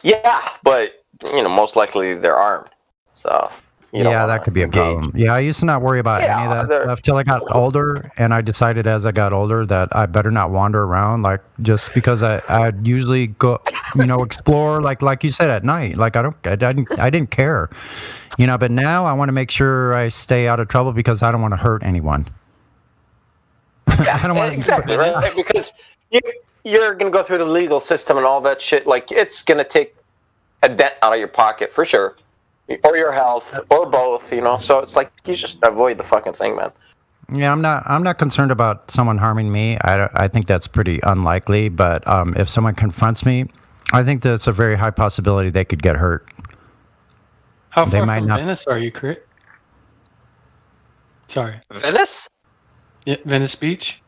Yeah, but most likely they're armed. So Yeah, that could be a problem. Yeah, I used to not worry about any of that stuff till I got older, and I decided as I got older that I better not wander around, like, just because I'd usually go, explore, like you said, at night. Like, I didn't care, but now I want to make sure I stay out of trouble because I don't want to hurt anyone. Yeah, I don't want exactly, right? Because you're going to go through the legal system and all that shit. Like, it's going to take a dent out of your pocket for sure. Or your health, or both, So it's like you just avoid the fucking thing, man. Yeah, I'm not concerned about someone harming me. I think that's pretty unlikely. But if someone confronts me, I think that's a very high possibility they could get hurt. How They far might from not- Venice are you, Crit? Sorry. Venice? Yeah, Venice Beach?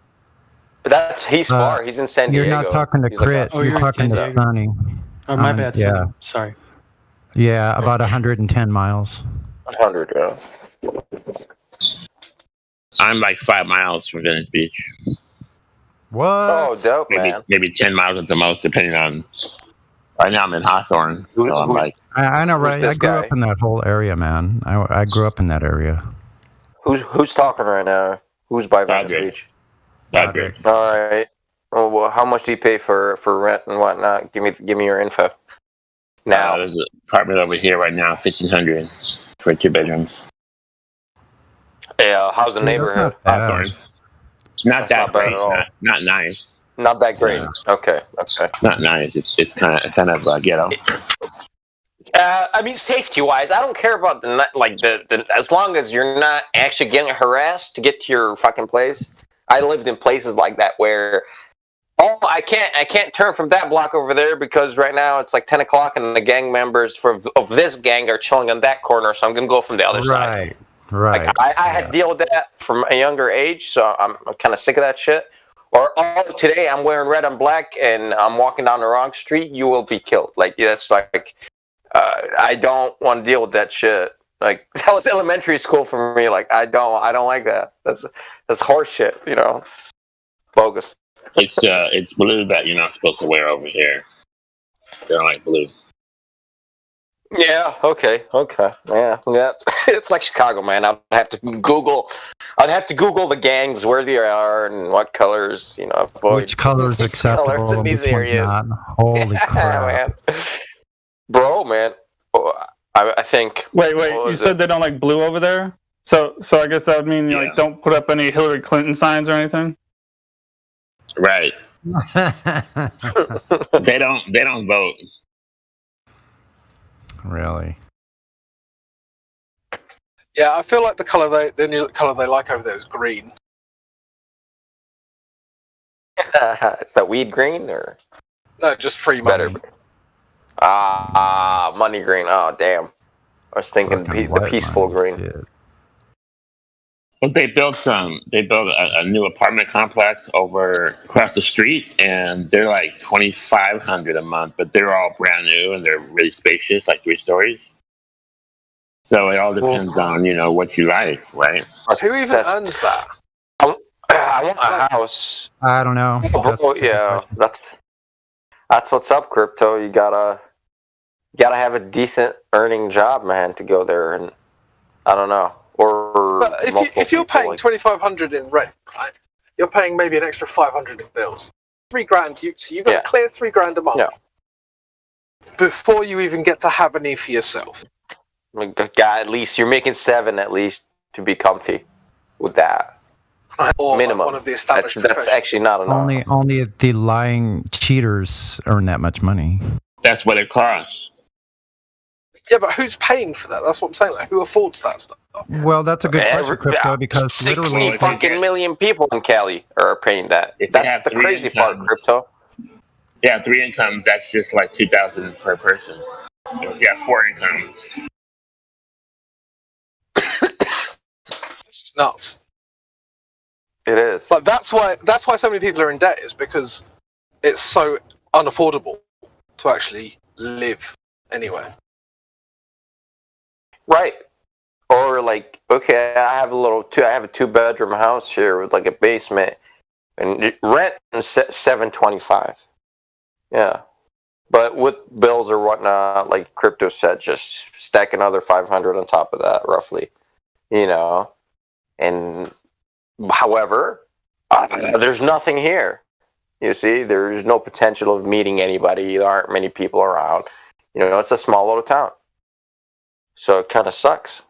He's far. He's in San Diego. You're not talking to He's like Crit. Oh, you're you're in talking San to Diego. Sonny. Oh, my bad. Yeah. Sonny. Sorry. Yeah, about 110 miles. 100, yeah. I'm like 5 miles from Venice Beach. What? Oh, dope, Maybe man. 10 miles at the most, depending on. Right now I'm in Hawthorne, so I'm like. I know, right? I this grew guy? up in that whole area, man. I grew up in that area. Who's talking right now? Who's by Venice Roderick. Beach? Roderick. All right. Well, how much do you pay for rent and whatnot? Give me your info. Now, There's an apartment over here right now, $1,500 for 2 bedrooms. yeah. How's the neighborhood? Hawthorne. Not that not bad great. at all. Not nice. Not that great. Okay. Not nice. It's kind of ghetto. I mean, safety-wise, I don't care about the as long as you're not actually getting harassed to get to your fucking place. I lived in places like that where, I can't turn from that block over there because right now it's like 10 o'clock and the gang members of this gang are chilling on that corner, so I'm gonna go from the other side. Right. Like, I had to deal with that from a younger age, so I'm kind of sick of that shit. or oh, today I'm wearing red and black and I'm walking down the wrong street, you will be killed. Like that's like I don't want to deal with that shit. Like that was elementary school for me. Like I don't like that. That's horse shit. You know, it's bogus. It's blue that you're not supposed to wear over here. They don't like blue. Yeah. Okay. Yeah. It's like Chicago, man. I'd have to Google the gangs, where they are, and what colors. You know, avoid Which color is acceptable colors in and these which one's areas. not. Holy crap. Man. Bro, man. I think. Wait. You said they don't like blue over there. So I guess that would mean you like don't put up any Hillary Clinton signs or anything. Right. They don't vote. Really? Yeah, I feel like the only color they like over there is green. Is that weed green or? No, just free money. Money green. Oh, damn. I was thinking the peaceful green. Well, they built a new apartment complex across the street, and they're like $2,500 a month, but they're all brand new and they're really spacious, like 3 stories. So it all depends on what you like, right? Who even owns that? I want a house. I don't know. That's what's up, crypto. You gotta have a decent earning job, man, to go there, and I don't know. Or if you're paying $2,500 in rent, right? You're paying maybe an extra $500 in bills. $3,000. So you've got to clear $3,000 a month before you even get to have any for yourself. At least you're making $7 at least to be comfy with that. Or minimum. Like one of the established that's actually not enough. Only the lying cheaters earn that much money. That's what it costs. Yeah, but who's paying for that? That's what I'm saying. Like, who affords that stuff? Well, that's a good question, Crypto, because 60 literally fucking million people in Cali are paying that. That's the crazy part, Crypto. Yeah, 3 incomes. That's just like $2,000 per person. So if you have 4 incomes, it's nuts. It is. But that's why so many people are in debt, is because it's so unaffordable to actually live anywhere. Right. Or like, okay, I have a 2-bedroom house here with like a basement, and rent is $725. Yeah, but with bills or whatnot, like Crypto said, just stack another $500 on top of that, roughly. And however, there's nothing here. You see, there's no potential of meeting anybody. There aren't many people around. It's a small little town. So it kind of sucks.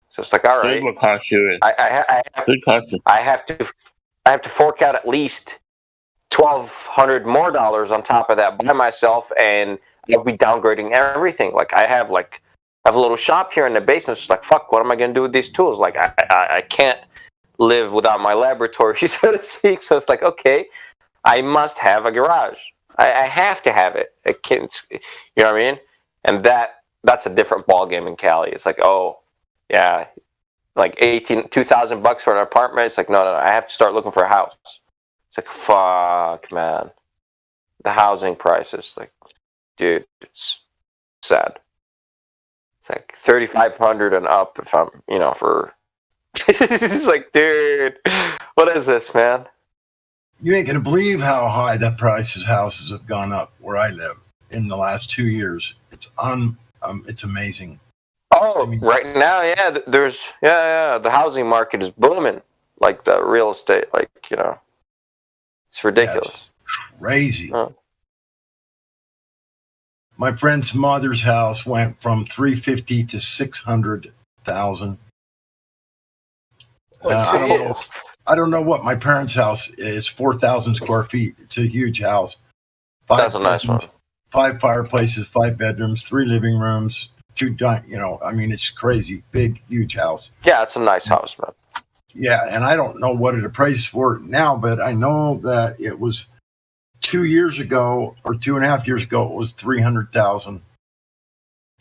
So it's like, all right. Food will cost you. Food costs you. I have to fork out at least $1,200 more on top of that by myself, and I'll be downgrading everything. Like I have a little shop here in the basement. It's like, fuck, what am I gonna do with these tools? Like I can't live without my laboratory, so to speak. So it's like, okay, I must have a garage. I have to have it. I can't, you know what I mean? And that's a different ball game in Cali. It's like, oh, yeah, like $2,000 for an apartment. It's like, no, I have to start looking for a house. It's like, fuck, man. The housing prices, like, dude, it's sad. It's like $3,500 and up if I'm, for. It's like, dude, what is this, man? You ain't gonna believe how high the prices of houses have gone up where I live in the last 2 years. It's amazing. Oh, right now, yeah. The housing market is booming. Like the real estate, it's ridiculous. That's crazy. My friend's mother's house went from $350,000 to $600,000. I don't know what my parents' house is. 4,000 square feet. It's a huge house. That's a nice one. 5 fireplaces, 5 bedrooms, 3 living rooms, 2. It's crazy. Big, huge house. Yeah, it's a nice house, man. Yeah, and I don't know what it appraises for now, but I know that it was 2 years ago or 2.5 years ago, it was $300,000.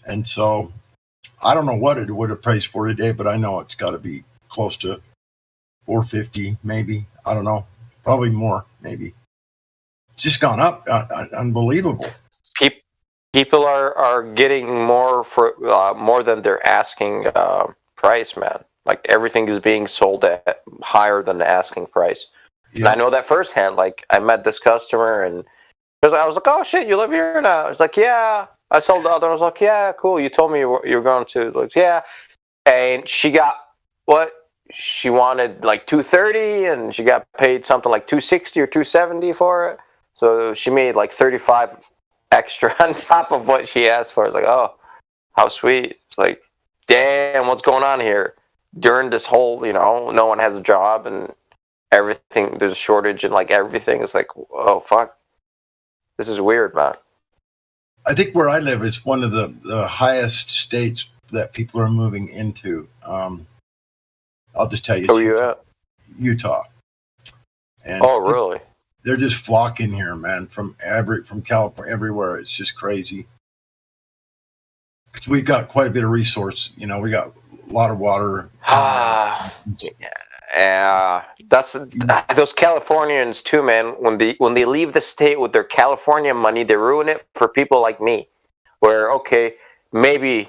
And so I don't know what it would appraise for today, but I know it's got to be close to $450, maybe. I don't know. Probably more, maybe. It's just gone up. Unbelievable. People are getting more for more than they're asking price, man. Like everything is being sold at higher than the asking price. Yeah. And I know that firsthand. Like I met this customer and I was like, "Oh shit, you live here now?" It's like, "Yeah." I sold the other. I was like, "Yeah, cool. You told me you were going to." Like, "Yeah." And she got what she wanted, like $230, and she got paid something like $260 or $270 for it. So she made like $35 extra on top of what she asked for. It's like, oh, how sweet. It's like, damn, what's going on here? During this whole, no one has a job and everything, there's a shortage in like everything. It's like, oh, fuck. This is weird, man. I think where I live is one of the highest states that people are moving into. I'll just tell you. Where are you at? Utah. And oh, really? They're just flocking here, man, from California, everywhere. It's just crazy. Because we've got quite a bit of resource. We got a lot of water. Yeah, that's those Californians too, man. When they leave the state with their California money, they ruin it for people like me. Where okay, maybe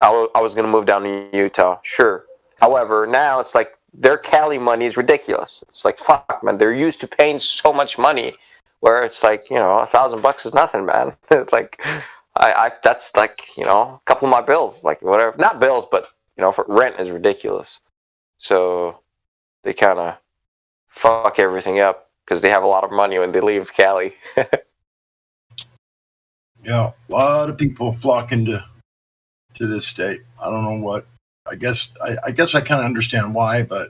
I was gonna move down to Utah, sure. However, now it's like their Cali money is ridiculous. It's like fuck, man. They're used to paying so much money, where it's like $1,000 is nothing, man. It's like I that's like a couple of my bills, like whatever. Not bills, but for rent is ridiculous. So they kind of fuck everything up because they have a lot of money when they leave Cali. Yeah, a lot of people flocking to this state. I don't know what. I guess I kind of understand why, but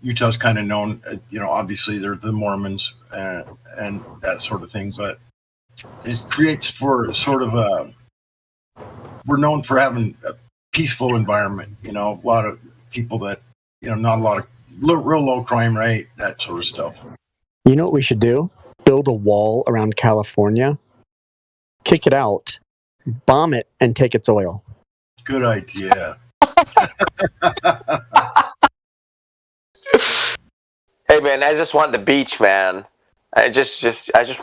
Utah's kind of known. Obviously they're the Mormons and that sort of thing, but it creates for sort of we're known for having a peaceful environment. A lot of people that not a lot of real low crime rate, that sort of stuff. You know what we should do? Build a wall around California, kick it out, bomb it, and take its oil. Good idea. Hey man, I just want the beach, man. I just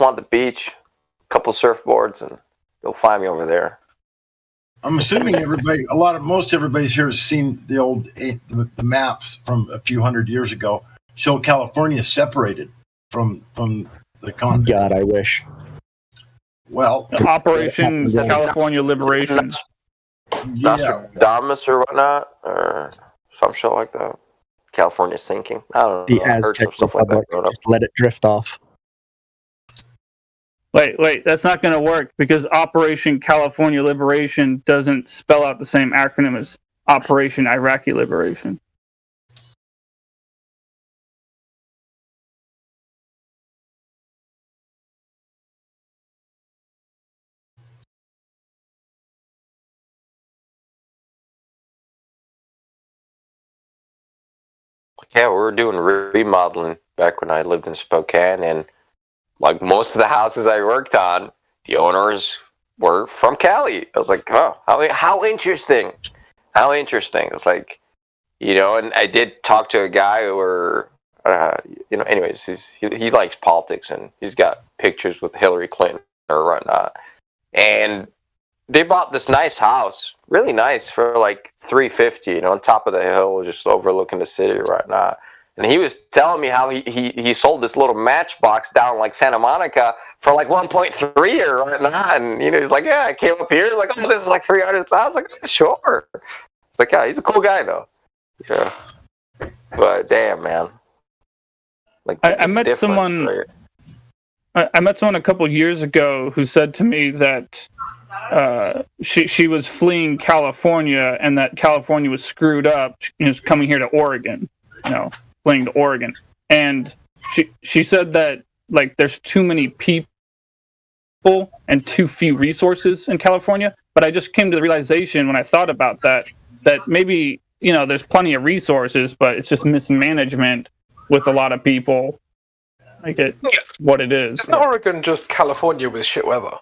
want the beach, a couple surfboards, and you'll find me over there. I'm assuming most everybody's here has seen the old the maps from a few hundred years ago show California separated from the continent. God, I wish. Well, Operation California Liberation. Nostradamus or whatnot, or some shit like that. California sinking. I don't know. The Aztec Republic. Just let it drift off. Wait, that's not going to work because Operation California Liberation doesn't spell out the same acronym as Operation Iraqi Liberation. Yeah, we were doing remodeling back when I lived in Spokane, and like most of the houses I worked on, the owners were from Cali. I was like, oh, how interesting. How interesting. It's like, and I did talk to a guy who anyways, he likes politics and he's got pictures with Hillary Clinton or whatnot. And they bought this nice house, really nice, for like $350, on top of the hill, just overlooking the city or whatnot. And he was telling me how he sold this little matchbox down like Santa Monica for like 1.3 or whatnot. And he's like, yeah, I came up here, like, oh, this is like 300,000. Like, sure. It's like, yeah, he's a cool guy though. Yeah. But damn, man. Like I met someone. Right? I met someone a couple years ago who said to me that she was fleeing California and that California was screwed up. She was coming here to Oregon, fleeing to Oregon, and she said that like there's too many people and too few resources in California. But I just came to the realization when I thought about that maybe there's plenty of resources, but it's just mismanagement with a lot of people. What it is. Isn't Oregon just California with shit weather?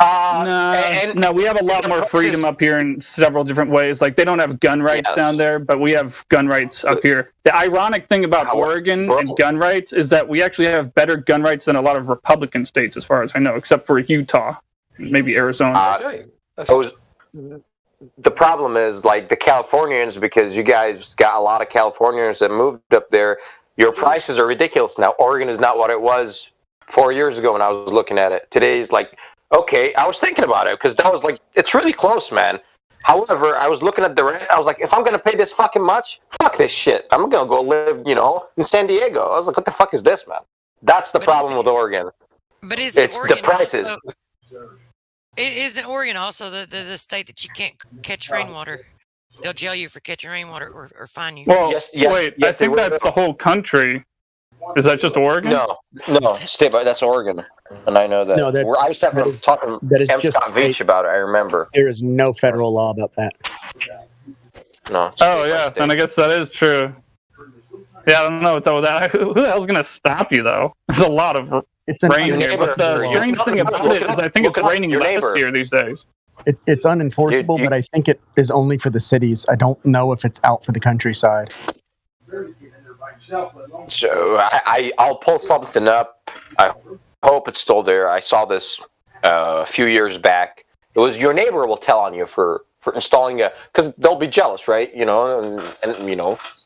No, we have a lot more freedom up here in several different ways. Like, they don't have gun rights down there, but we have gun rights up here. The ironic thing about Oregon and gun rights is that we actually have better gun rights than a lot of Republican states, as far as I know, except for Utah, maybe Arizona. The problem is, like, the Californians, because you guys got a lot of Californians that moved up there, your prices are ridiculous now. Oregon is not what it was 4 years ago when I was looking at it. Today's like, okay, I was thinking about it because that was like, it's really close, man. However, I was looking at the rent. I was like, if I'm going to pay this fucking much, fuck this shit. I'm going to go live, in San Diego. I was like, what the fuck is this, man? That's the problem with Oregon. But it's the prices. Isn't Oregon also the state that you can't catch rainwater? They'll jail you for catching rainwater or fine you. Well, wait, I think that's the whole country. Is that just Oregon? No, that's Oregon, and I know that. No, I was talking to M. Scott Veach about it. I remember. There is no federal law about that. No. Oh yeah, then I guess that is true. Yeah, I don't know what's up with that. Who the hell's gonna stop you though? There's a lot of rain here. But the strange thing about it is I think it's raining less here these days. It's unenforceable, but I think it is only for the cities. I don't know if it's out for the countryside. So I'll pull something up. I hope it's still there. I saw this a few years back. It was your neighbor will tell on you for installing because they'll be jealous, right? And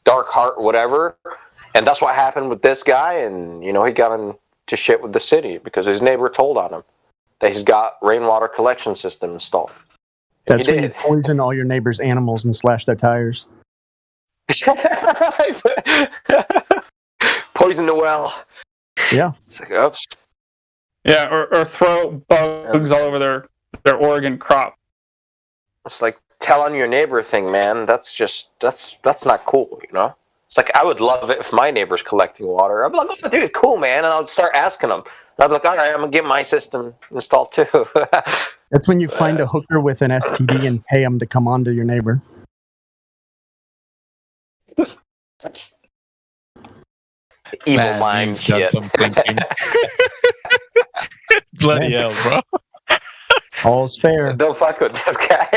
dark heart, whatever. And that's what happened with this guy. And he got into shit with the city because his neighbor told on him that he's got rainwater collection system installed. That's when you poison all your neighbors' animals and slash their tires. Poison the well. Yeah. It's like, oops. Yeah, or throw bugs all over their Oregon crop. It's like tell on your neighbor thing, man. That's not cool, It's like I would love it if my neighbor's collecting water. I'd be like, oh, dude, cool, man. And I would start asking them. And I'd be like, all right, I'm gonna get my system installed too. That's when you find a hooker with an STD and pay them to come on to your neighbor. Evil mind shit. Bloody hell, bro. All's fair. Don't fuck with this guy.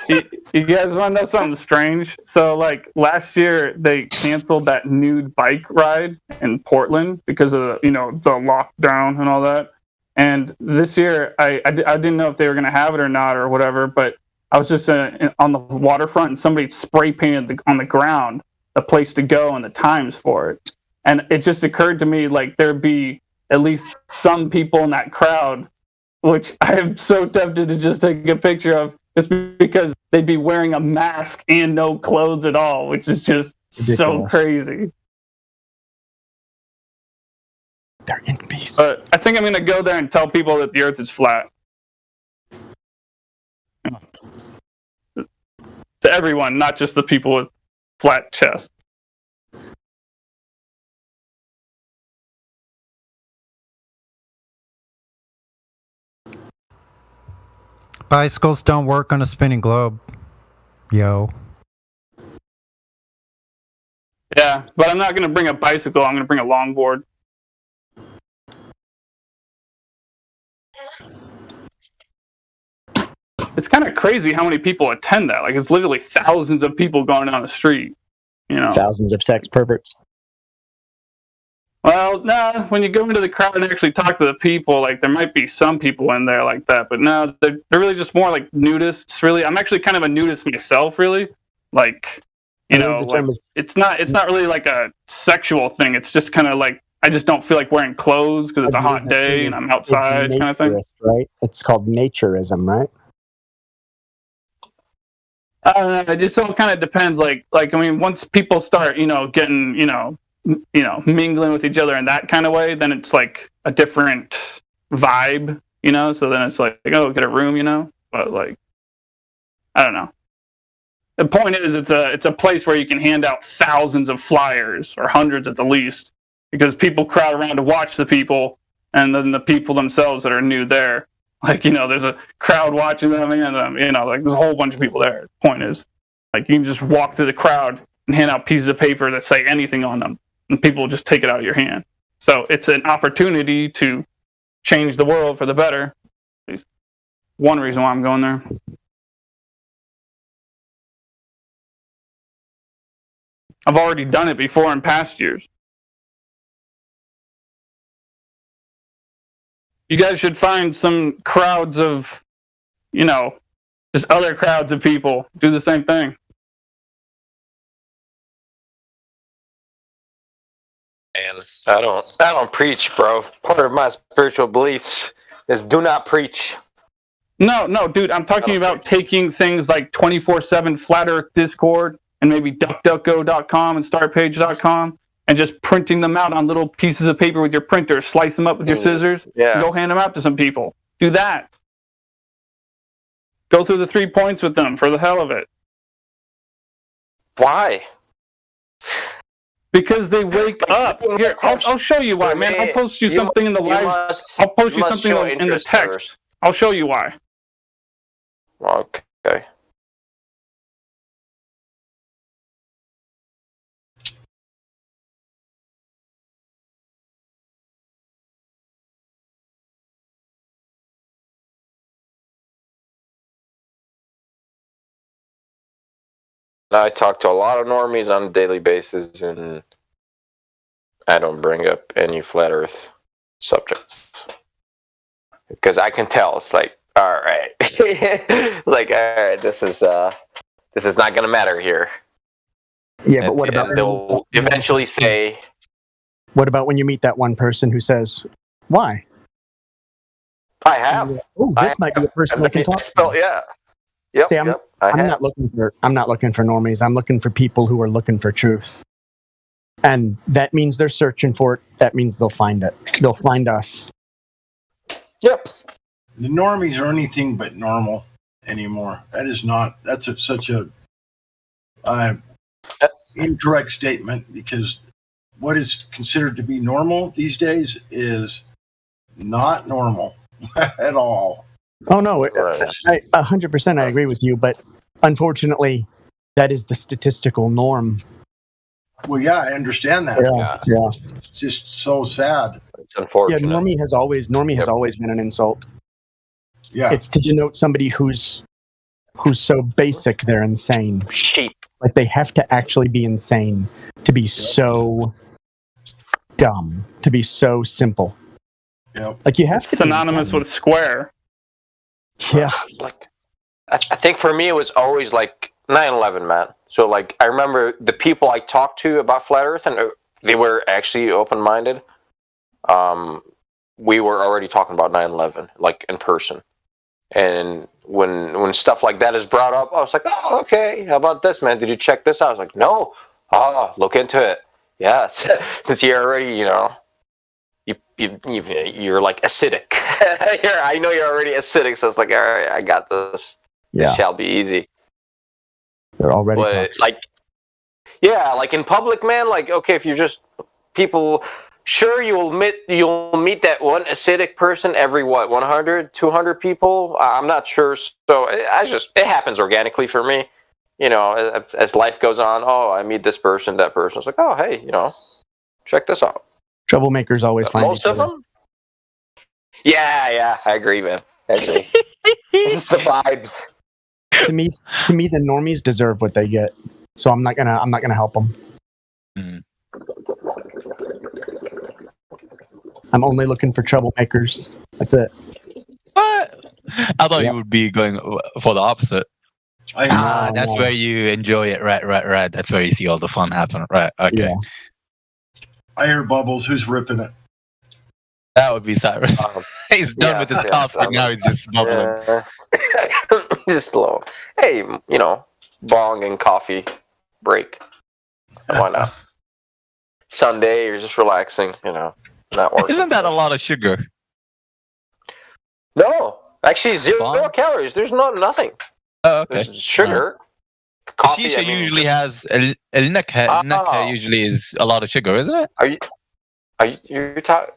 hey, you guys want to know something strange? So, like, last year they canceled that nude bike ride in Portland because of the lockdown and all that. And this year, I didn't know if they were going to have it or not or whatever, but I was just on the waterfront and somebody spray painted on the ground the place to go and the times for it. And it just occurred to me, like, there'd be at least some people in that crowd, which I am so tempted to just take a picture of, just because they'd be wearing a mask and no clothes at all, which is just so crazy. They're in peace. But I think I'm going to go there and tell people that the Earth is flat. To everyone, not just the people with flat chests. Bicycles don't work on a spinning globe. Yo. Yeah, but I'm not going to bring a bicycle. I'm going to bring a longboard. It's kind of crazy how many people attend that. Like, it's literally thousands of people going down the street. Thousands of sex perverts. Well, no, when you go into the crowd and actually talk to the people, like, there might be some people in there like that, but no, they're really just more like nudists, really. I'm actually kind of a nudist myself, really. Like, it's not really like a sexual thing. It's just kind of like, I just don't feel like wearing clothes because it's a hot day and I'm outside kind of thing. Right? It's called naturism, right? It just all kind of depends. Like, I mean, once people start, getting, mingling with each other in that kind of way, then it's like a different vibe, So then it's like, oh, get a room, But like, I don't know. The point is, it's a place where you can hand out thousands of flyers, or hundreds at the least, because people crowd around to watch the people, and then the people themselves that are new there. Like, there's a crowd watching them, and like, there's a whole bunch of people there. The point is, like, you can just walk through the crowd and hand out pieces of paper that say anything on them, and people will just take it out of your hand. So it's an opportunity to change the world for the better. At least one reason why I'm going there. I've already done it before in past years. You guys should find some crowds of, just other crowds of people do the same thing. Man, I don't preach, bro. Part of my spiritual beliefs is do not preach. No, dude, I'm talking about taking things like 24/7 Flat Earth Discord and maybe DuckDuckGo.com and StartPage.com and just printing them out on little pieces of paper with your printer, slice them up with your scissors, and go hand them out to some people. Do that. Go through the 3 points with them for the hell of it. Why? Because they wake up. Here, I'll show you why, man. I'll post you something in the live. I'll post you something in the text. I'll show you why. Okay. I talk to a lot of normies on a daily basis, and I don't bring up any flat Earth subjects because I can tell. It's like, all right, like, all right, this is not gonna matter here. Yeah, but what about? They'll eventually say. What about when you meet that one person who says, "Why?" I have. Oh, this might be the person I can talk to. Yeah. Yep. See, I'm not looking for normies. I'm looking for people who are looking for truth. And that means they're searching for it. That means they'll find it. They'll find us. Yep. The normies are anything but normal anymore. That's such a incorrect statement, because what is considered to be normal these days is not normal at all. Oh, no, 100% I agree with you, but unfortunately, that is the statistical norm. Well, yeah, I understand that. Yeah. It's just so sad. It's unfortunate. Yeah, normie has always been an insult. Yeah. It's to denote somebody who's so basic they're insane. Sheep. Like they have to actually be insane to be so dumb, to be so simple. Yep. Like you have to be synonymous with square. Yeah. Like, I think for me it was always like 9/11, man. So like I remember the people I talked to about flat Earth, and they were actually open-minded. We were already talking about 9/11, like in person. And when stuff like that is brought up, I was like, oh, okay, how about this, man? Did you check this out? I was like, no. Oh, look into it. Yes. Since you're already, you're like acidic. I know you're already acidic, so it's like, all right, I got this. Yeah. It shall be easy. They're already like in public, man. Like, okay, if you're just people, sure, you'll meet that one acidic person every 100, 200 people. I'm not sure. So it happens organically for me. As life goes on. Oh, I meet this person, that person. It's like, oh, hey, check this out. Troublemakers always find most of them. Yeah, I agree, man. I agree. It's the vibes. To me, the normies deserve what they get. So I'm not gonna help them. Mm. I'm only looking for troublemakers. That's it. What? I thought you would be going for the opposite. That's where you enjoy it. Right. That's where you see all the fun happen. Right. Okay. Yeah. I hear Bubbles. Who's ripping it? That would be Cyrus. He's done with his coffee. Now he's just bubbling. Just slow. Hey, bong and coffee break. Why not? Sunday, you're just relaxing, not working. Isn't that a lot of sugar? No, actually, zero calories. There's nothing. Oh, okay. There's sugar. Coffee, Shisha usually has El Nakha usually is a lot of sugar, isn't it? Are you talking?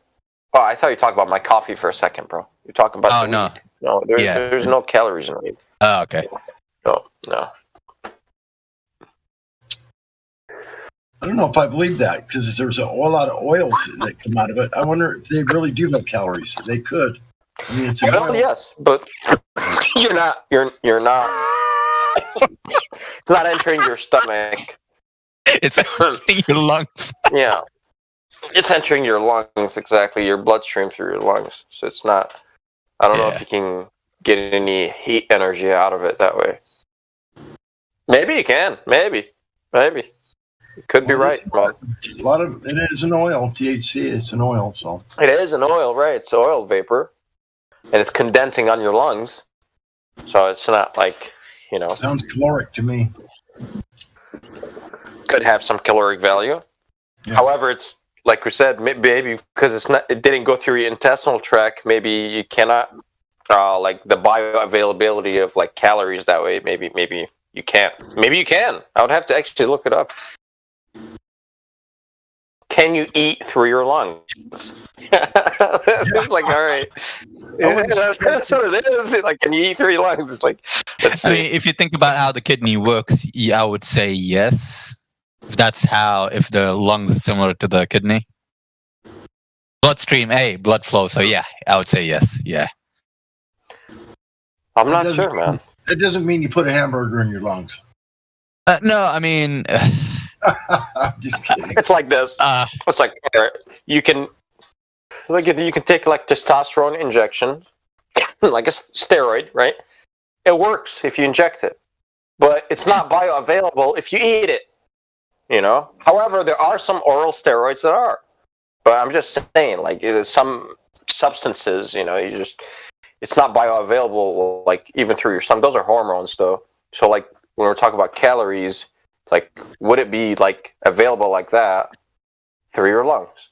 Oh, I thought you were talking about my coffee for a second, bro. You're talking about the weed. No, there's no calories in weed. Oh, okay. No. I don't know if I believe that, because there's a whole lot of oils that come out of it. I wonder if they really do have calories. They could. I mean, it's Well, yes, but you're not. You're not. It's not entering your stomach. It's entering your lungs. Yeah, it's entering your lungs, exactly. Your bloodstream through your lungs. So it's not. I don't know if you can get any heat energy out of it that way. Maybe you can. Maybe. You could be right, man. A lot of it is an oil. THC. It's an oil. So It is an oil, right? It's oil vapor, and it's condensing on your lungs. So it's not like, sounds caloric to me. Could have some caloric value. Yeah. However, it's like we said, maybe because it didn't go through your intestinal tract. Maybe you cannot like the bioavailability of like calories that way. Maybe you can't. Maybe you can. I would have to actually look it up. Can you eat through your lungs? It's like, all right. That's what it is. Like, can you eat through your lungs? It's like, let's see. I mean, if you think about how the kidney works, I would say yes. If the lungs is similar to the kidney. Bloodstream, blood flow. So yeah, I would say yes. Yeah. I'm not sure, man. It doesn't mean you put a hamburger in your lungs. No, I mean, just kidding. It's like this. It's like, all right, you can take like testosterone injection, like a steroid, right? It works if you inject it, but it's not bioavailable if you eat it. However, there are some oral steroids that are. But I'm just saying, like, some substances, it's not bioavailable, like, even through your stomach. Those are hormones, though. So, like, when we're talking about calories, like, would it be, like, available like that through your lungs?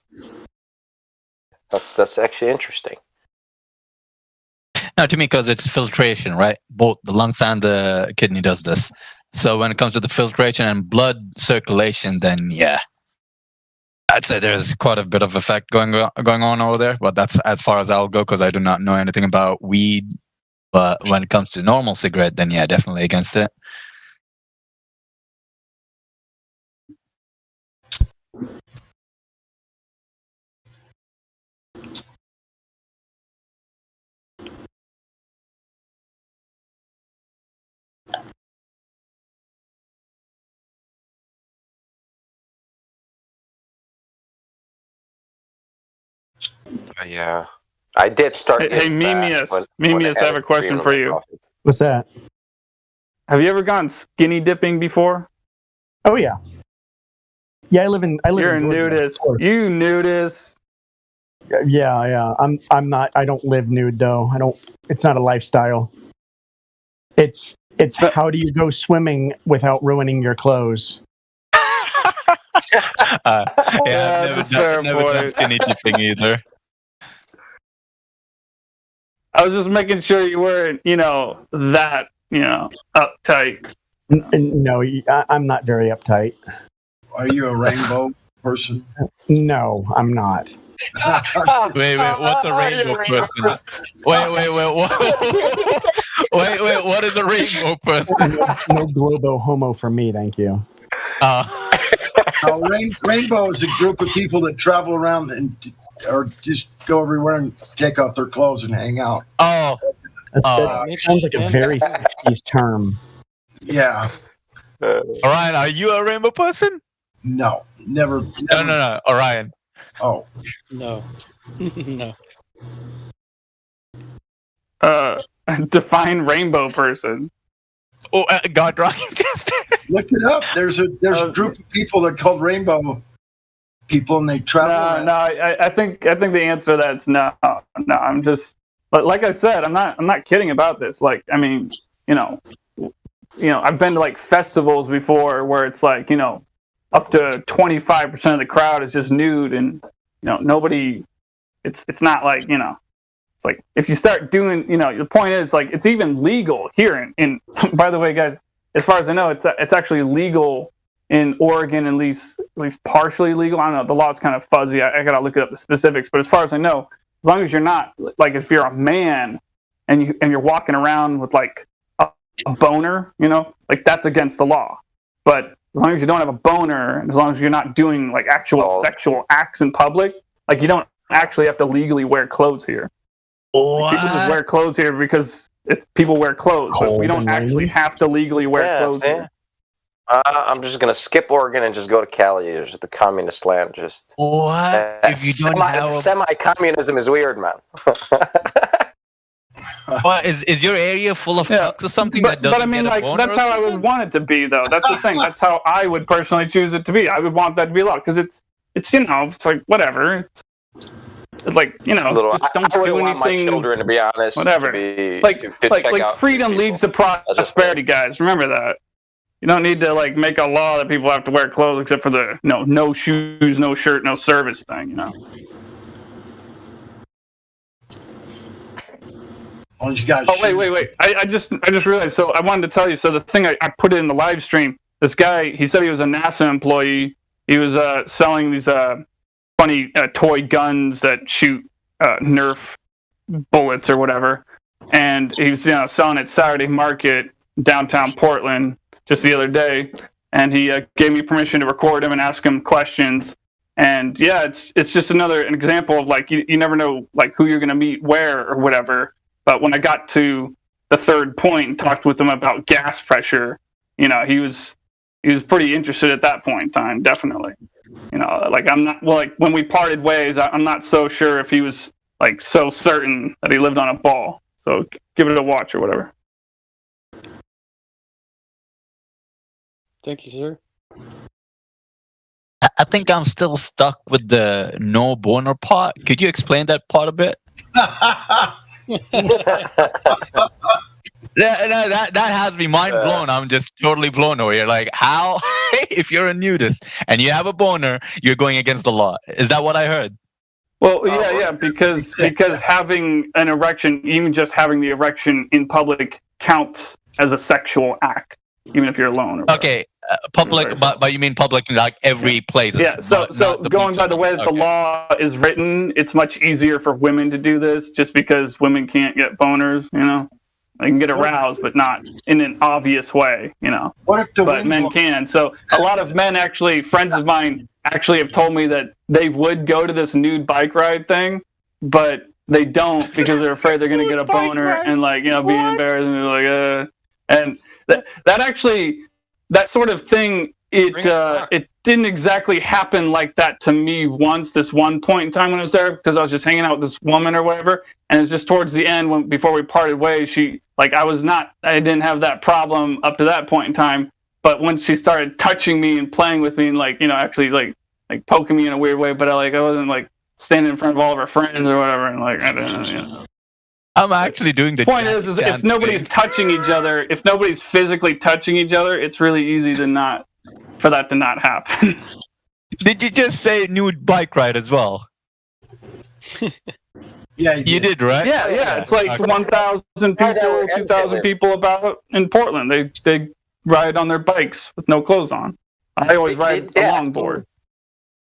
That's actually interesting. No, to me, because it's filtration, right? Both the lungs and the kidney does this. So when it comes to the filtration and blood circulation, then yeah, I'd say there's quite a bit of effect going on over there. But that's as far as I'll go because I do not know anything about weed. But when it comes to normal cigarette, then yeah, definitely against it. Yeah. I did start. Hey, Mimius, I have a question for you. What's that? Have you ever gone skinny dipping before? Oh yeah. Yeah, I live in. You're in a Georgia, nudist. You nudist. Yeah. I'm not. I don't live nude though. I don't. It's not a lifestyle. It's how do you go swimming without ruining your clothes? I've never done skinny dipping either. I was just making sure you weren't, that, uptight. No, I'm not very uptight. Are you a rainbow person? No, I'm not. Wait, what's a rainbow person? Wait, what is a rainbow person? No globo homo for me, thank you. Rainbow is a group of people that travel around or just go everywhere and take off their clothes and hang out. That sounds like a very 60s term. Yeah. Orion, are you a rainbow person? No, never. No, Orion. Oh. No. No. Define rainbow person. Oh, God, Rocking Chester. Look it up. There's a group of people that are called rainbow people, and they travel. No, I think the answer to that's no. I'm just, but like I said, I'm not kidding about this. Like, I mean, I've been to like festivals before where it's like, up to 25% of the crowd is just nude, and nobody. It's not like It's like if you start doing, the point is like it's even legal here in by the way, guys, as far as I know, it's actually legal in Oregon, at least partially legal. I don't know, the law's kind of fuzzy. I gotta look up the specifics, but as far as I know, as long as you're not like if you're a man and you're walking around with like a boner, like that's against the law. But as long as you don't have a boner, and as long as you're not doing like actual sexual acts in public, like you don't actually have to legally wear clothes here. People just wear clothes here because people wear clothes, but we don't actually have to legally wear clothes here. I'm just gonna skip Oregon and just go to Cali, just the communist land. Just what? If you don't have semi-communism is weird, man. Well, is your area full of trucks or something? But I mean, like, that's how I would want it to be, though. That's the thing. That's how I would personally choose it to be. I would want that to be allowed because it's it's like whatever. It's like just don't I would do want my anything. children, to be honest. Whatever. Like freedom leads to prosperity, guys. Remember that. You don't need to make a law that people have to wear clothes except for the no shoes, no shirt, no service thing. Wait. I just realized. So I wanted to tell you. So the thing I put it in the live stream. This guy, he said he was a NASA employee. He was selling these funny toy guns that shoot Nerf bullets or whatever. And he was selling at Saturday Market downtown Portland just the other day. And he gave me permission to record him and ask him questions. And yeah, it's just an example of you never know who you're going to meet where or whatever. But when I got to the third point and talked with him about gas pressure, he was pretty interested at that point in time, definitely. I'm not when we parted ways, I'm not so sure if he was so certain that he lived on a ball. So give it a watch or whatever. Thank you, sir. I think I'm still stuck with the no boner part. Could you explain that part a bit? That has me mind blown. I'm just totally blown away. Like, how, if you're a nudist and you have a boner, you're going against the law? Is that what I heard? Well, yeah, because having an erection, even just having the erection in public, counts as a sexual act, even if you're alone. Okay, public, but you mean public in every place? Yeah. So going by the way that the law is written, it's much easier for women to do this, just because women can't get boners. They can get aroused, but not in an obvious way. But men can. So a lot of men, friends of mine, have told me that they would go to this nude bike ride thing, but they don't because they're afraid they're going to get a boner and be embarrassed and and that sort of thing. It didn't exactly happen like that to me once. This one point in time when I was there, because I was just hanging out with this woman or whatever, and it's just towards the end before we parted ways. She I didn't have that problem up to that point in time. But when she started touching me and playing with me and actually poking me in a weird way, but I wasn't standing in front of all of her friends or whatever, and I didn't. I'm actually doing the point is if nobody's touching each other, if nobody's physically touching each other, it's really easy for that to not happen. Did you just say nude bike ride as well? Yeah, you did, right? Yeah. It's 1,000 people, 2,000 people about in Portland. They ride on their bikes with no clothes on. I always ride a longboard.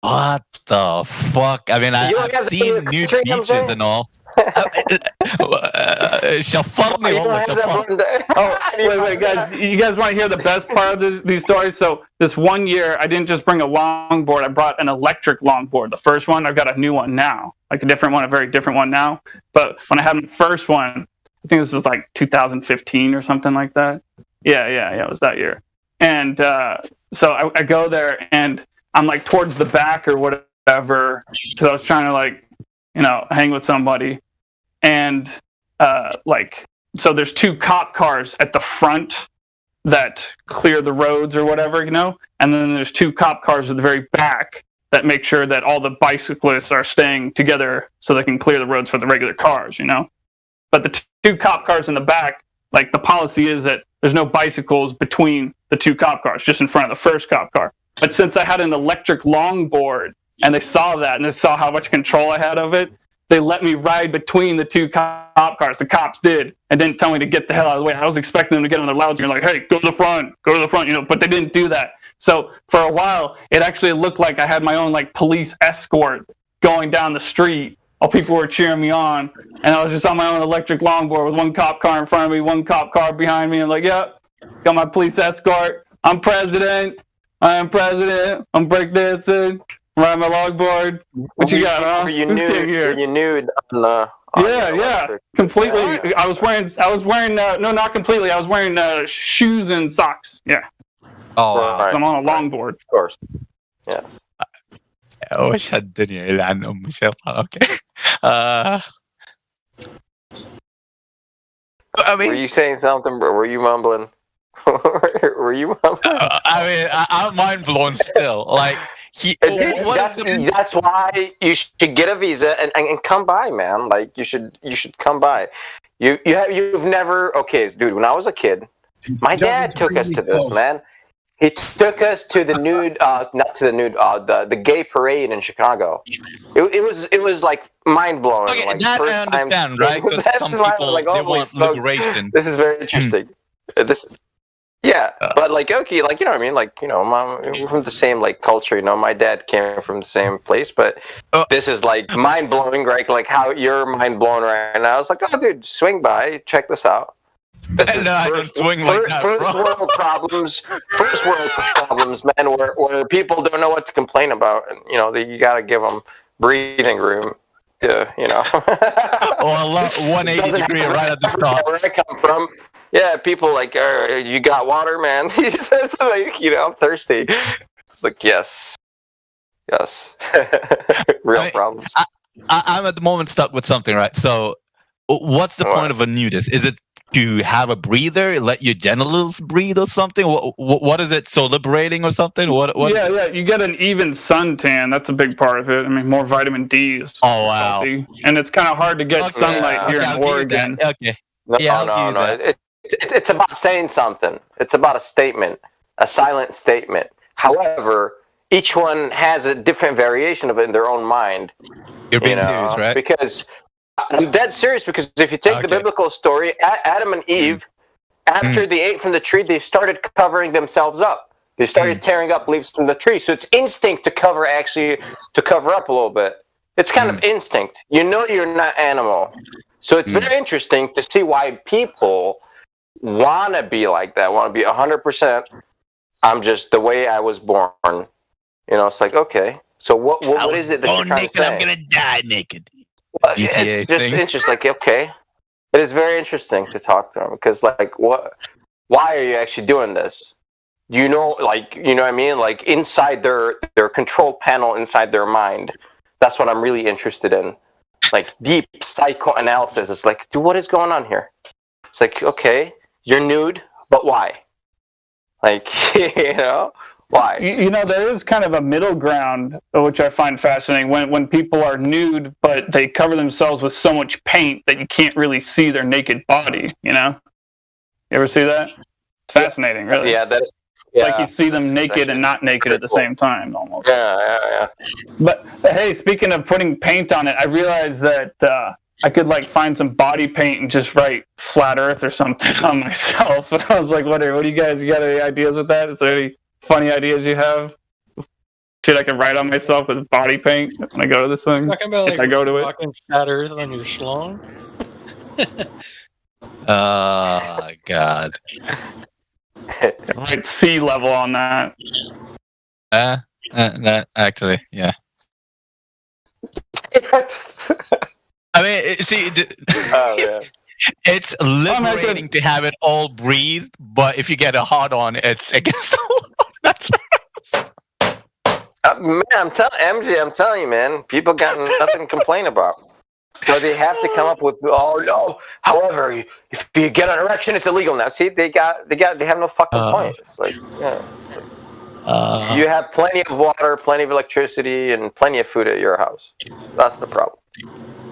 What the fuck? I mean, I've seen nude beaches and all. Wait, guys! You guys want to hear the best part of these stories? So this one year, I didn't just bring a longboard; I brought an electric longboard. The first one, I've got a new one now, a different one, a very different one now. But when I had the first one, I think this was 2015 or something like that. Yeah, it was that year. And so I go there and I'm towards the back or whatever because I was trying to hang with somebody, and so there's two cop cars at the front that clear the roads or whatever, and then there's two cop cars at the very back that make sure that all the bicyclists are staying together so they can clear the roads for the regular cars, But the two cop cars in the back, the policy is that there's no bicycles between the two cop cars, just in front of the first cop car. But since I had an electric longboard and they saw that and they saw how much control I had of it, they let me ride between the two cop cars. The cops did, and didn't tell me to get the hell out of the way. I was expecting them to get on their loudspeaker hey, go to the front, but they didn't do that. So for a while, it actually looked like I had my own police escort going down the street while people were cheering me on, and I was just on my own electric longboard with one cop car in front of me, one cop car behind me. I'm yep, got my police escort. I'm president. I am president. I'm breakdancing. Ride my longboard. What you got, huh? Were you nude Yeah, completely. I was wearing no, not completely. I was wearing shoes and socks. Yeah. Oh, wow. I'm on a longboard. Of course. Yeah. وش هالدنيا يلعن ام شيطان. اوكي. I mean, were you saying something? Were you mumbling? Were you mumbling? I mean, I'm mind blown still. Like, that's why you should get a visa and come by, man. Like, you should come by. You've never, okay, dude. When I was a kid, my dad took us to this, man. He took us to the nude, not to the nude, the gay parade in Chicago. It was like mind blowing. Okay, like, that I understand, right? Because some people like, they want liberation. This is very interesting. But like, okay, like, you know what I mean? Like, you know, we're from the same like culture. You know, my dad came from the same place, but this is like mind blowing, right? Like how you're mind blown right now. I was like, oh, dude, swing by, check this out. I don't swing like that, first world problems, man, where people don't know what to complain about, and you know, you got to give them breathing room to, you know. 180 degree right at the start. Where I come from, yeah, people like, you got water, man? It's like, you know, I'm thirsty. It's like, yes, real problems. I'm at the moment stuck with something, right? So, what's the point of a nudist? Is it to have a breather, let your genitals breathe or something? What is it? So liberating or something? What? Yeah. You get an even suntan. That's a big part of it. I mean, more vitamin D. Oh wow! Healthy. And it's kind of hard to get sunlight here in Oregon. Okay. No. It's about saying something. It's about a statement, a silent statement. However, each one has a different variation of it in their own mind. You're being serious, right? Because I'm dead serious, because if you take the biblical story, Adam and Eve, after they ate from the tree, they started covering themselves up. They started tearing up leaves from the tree. So it's instinct to cover up a little bit. It's kind of instinct. You know you're not animal. So it's very interesting to see why people want to be like that, want to be 100%. I'm just the way I was born. You know, it's like, okay. So what is it that you're trying to say? I'm going to die naked. It's just interesting. Like, okay, it is very interesting to talk to them, because like, why are you actually doing this? You know, like, you know what I mean? Like inside their control panel, inside their mind, that's what I'm really interested in. Like deep psychoanalysis. It's like, dude, what is going on here? It's like, okay, you're nude, but why? Like, you know. Why? You know, there is kind of a middle ground, which I find fascinating, when people are nude, but they cover themselves with so much paint that you can't really see their naked body, you know? You ever see that? It's fascinating, really. Yeah, that is. It's like you see them naked and not naked at the same time, almost. Yeah. But hey, speaking of putting paint on it, I realized that I could like find some body paint and just write flat Earth or something on myself. And I was like, what do you guys, you got any ideas with that? Is there any funny ideas you have? Shit I can write on myself with body paint when I go to this thing? Talking about, like, if I go to it. Fucking flat Earth on your schlong? Oh, God. Right, sea level on that. That actually, yeah. I mean, see, it's liberating to have it all breathe, but if you get a hard on, it's against the law. That's man, I'm telling you, man, people got nothing to complain about. So they have to come up with, oh no. However, if you get an erection, it's illegal now. See, they have no fucking point. It's like, you have plenty of water, plenty of electricity, and plenty of food at your house. That's the problem.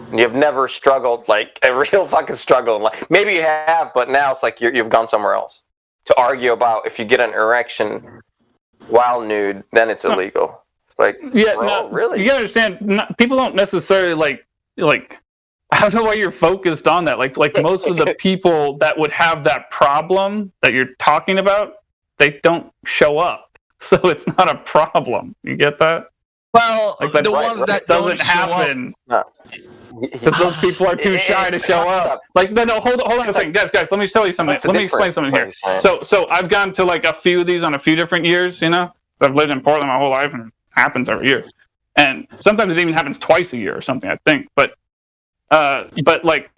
And you've never struggled, like a real fucking struggle. Like maybe you have, but now it's like you've gone somewhere else to argue about if you get an erection while nude, then it's illegal. It's like, really? You gotta understand, people don't necessarily like. I don't know why you're focused on that. Like most of the people that would have that problem that you're talking about, they don't show up, so it's not a problem. You get that? Well, like the ones that doesn't happen because those people are too shy to show up. Like no, hold on a second, guys. Let me tell you something. Let me explain something here. So I've gone to like a few of these on a few different years. You know, so I've lived in Portland my whole life, and it happens every year. And sometimes it even happens twice a year or something, I think. But But like,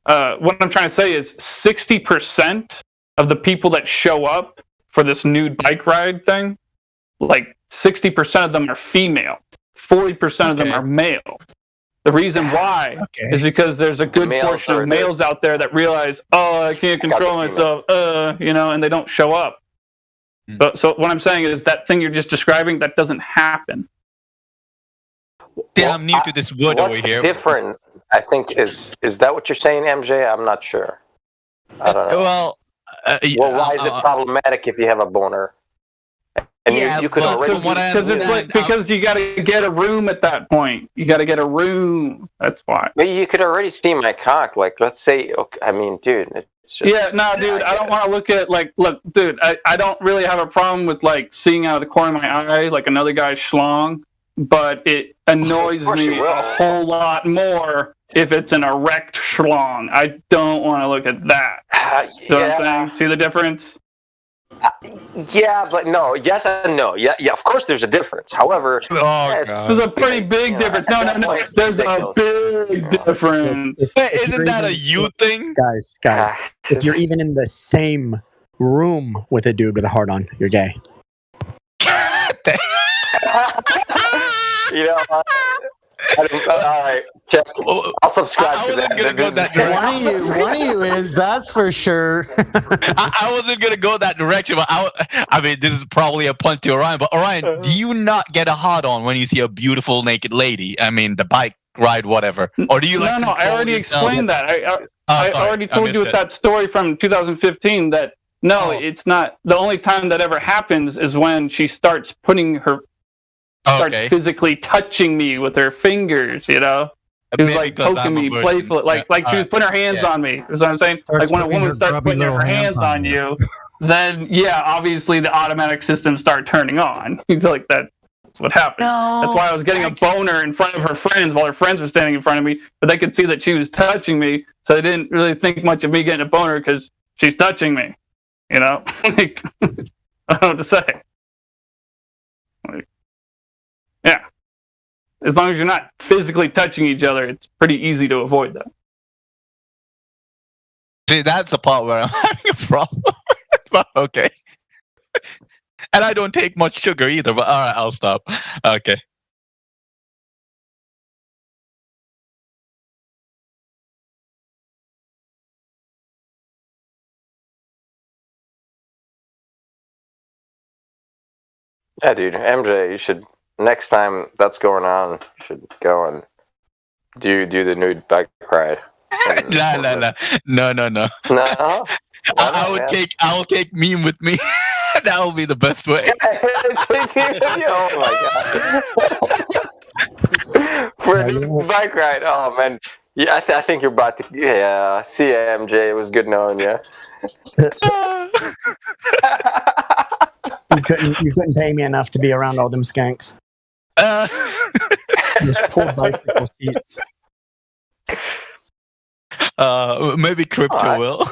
what I'm trying to say is 60% of the people that show up for this nude bike ride thing, like 60% of them are female, 40% of them are male. The reason why is because there's a good portion of males out there that realize, oh, I can't control myself, and they don't show up. So what I'm saying is that thing you're just describing, that doesn't happen. Yeah, I'm new to this word over here. What's different? I think is that what you're saying, MJ? I'm not sure. I don't know. Well, why is it problematic if you have a boner? And you could already because you got to get a room at that point. You got to get a room. That's why. But you could already see my cock. Like, let's say, okay, I mean, dude, it's just. Yeah, no, dude, I don't want to look at look, dude, I don't really have a problem with like seeing out of the corner of my eye like another guy's schlong, but it annoys me a whole lot more if it's an erect schlong. I don't want to look at that. You know what I'm saying? See the difference? Yeah, but no. Yes and no. Yeah. Of course, there's a difference. However, there's a pretty big difference. No. There's a big difference. Isn't that a you thing? Guys, if you're even in the same room with a dude with a hard on, you're gay. You know. All right, check. I'll subscribe to that. One of you is, that's for sure. I wasn't gonna go that direction, but I mean, this is probably a punt to Orion. But Orion, do you not get a hard on when you see a beautiful naked lady? I mean, the bike ride, whatever. Or do you like? No. I already explained that. I already told you with that story from 2015 that it's not. The only time that ever happens is when she starts starts physically touching me with her fingers, She was like poking me playfully, like she was putting her hands on me. Is what I'm saying? Like when a woman starts putting her hands on you, then obviously the automatic systems start turning on. You feel like that's what happened. That's why I was getting a boner in front of her friends while her friends were standing in front of me, but they could see that she was touching me, so they didn't really think much of me getting a boner because she's touching me. Like, I don't know what to say. Yeah. As long as you're not physically touching each other, it's pretty easy to avoid that. See, that's the part where I'm having a problem. But okay. And I don't take much sugar either, but alright, I'll stop. Okay. Yeah, dude, MJ, you should. Next time that's going on, you should go and do the nude bike ride. No. No. I will take meme with me. That will be the best way. Oh my god! For a nude bike ride, oh man. Yeah, I think you're about to. Yeah, see ya, MJ. It was good knowing you. You couldn't pay me enough to be around all them skanks. Those poor bicycle seats. Maybe crypto will.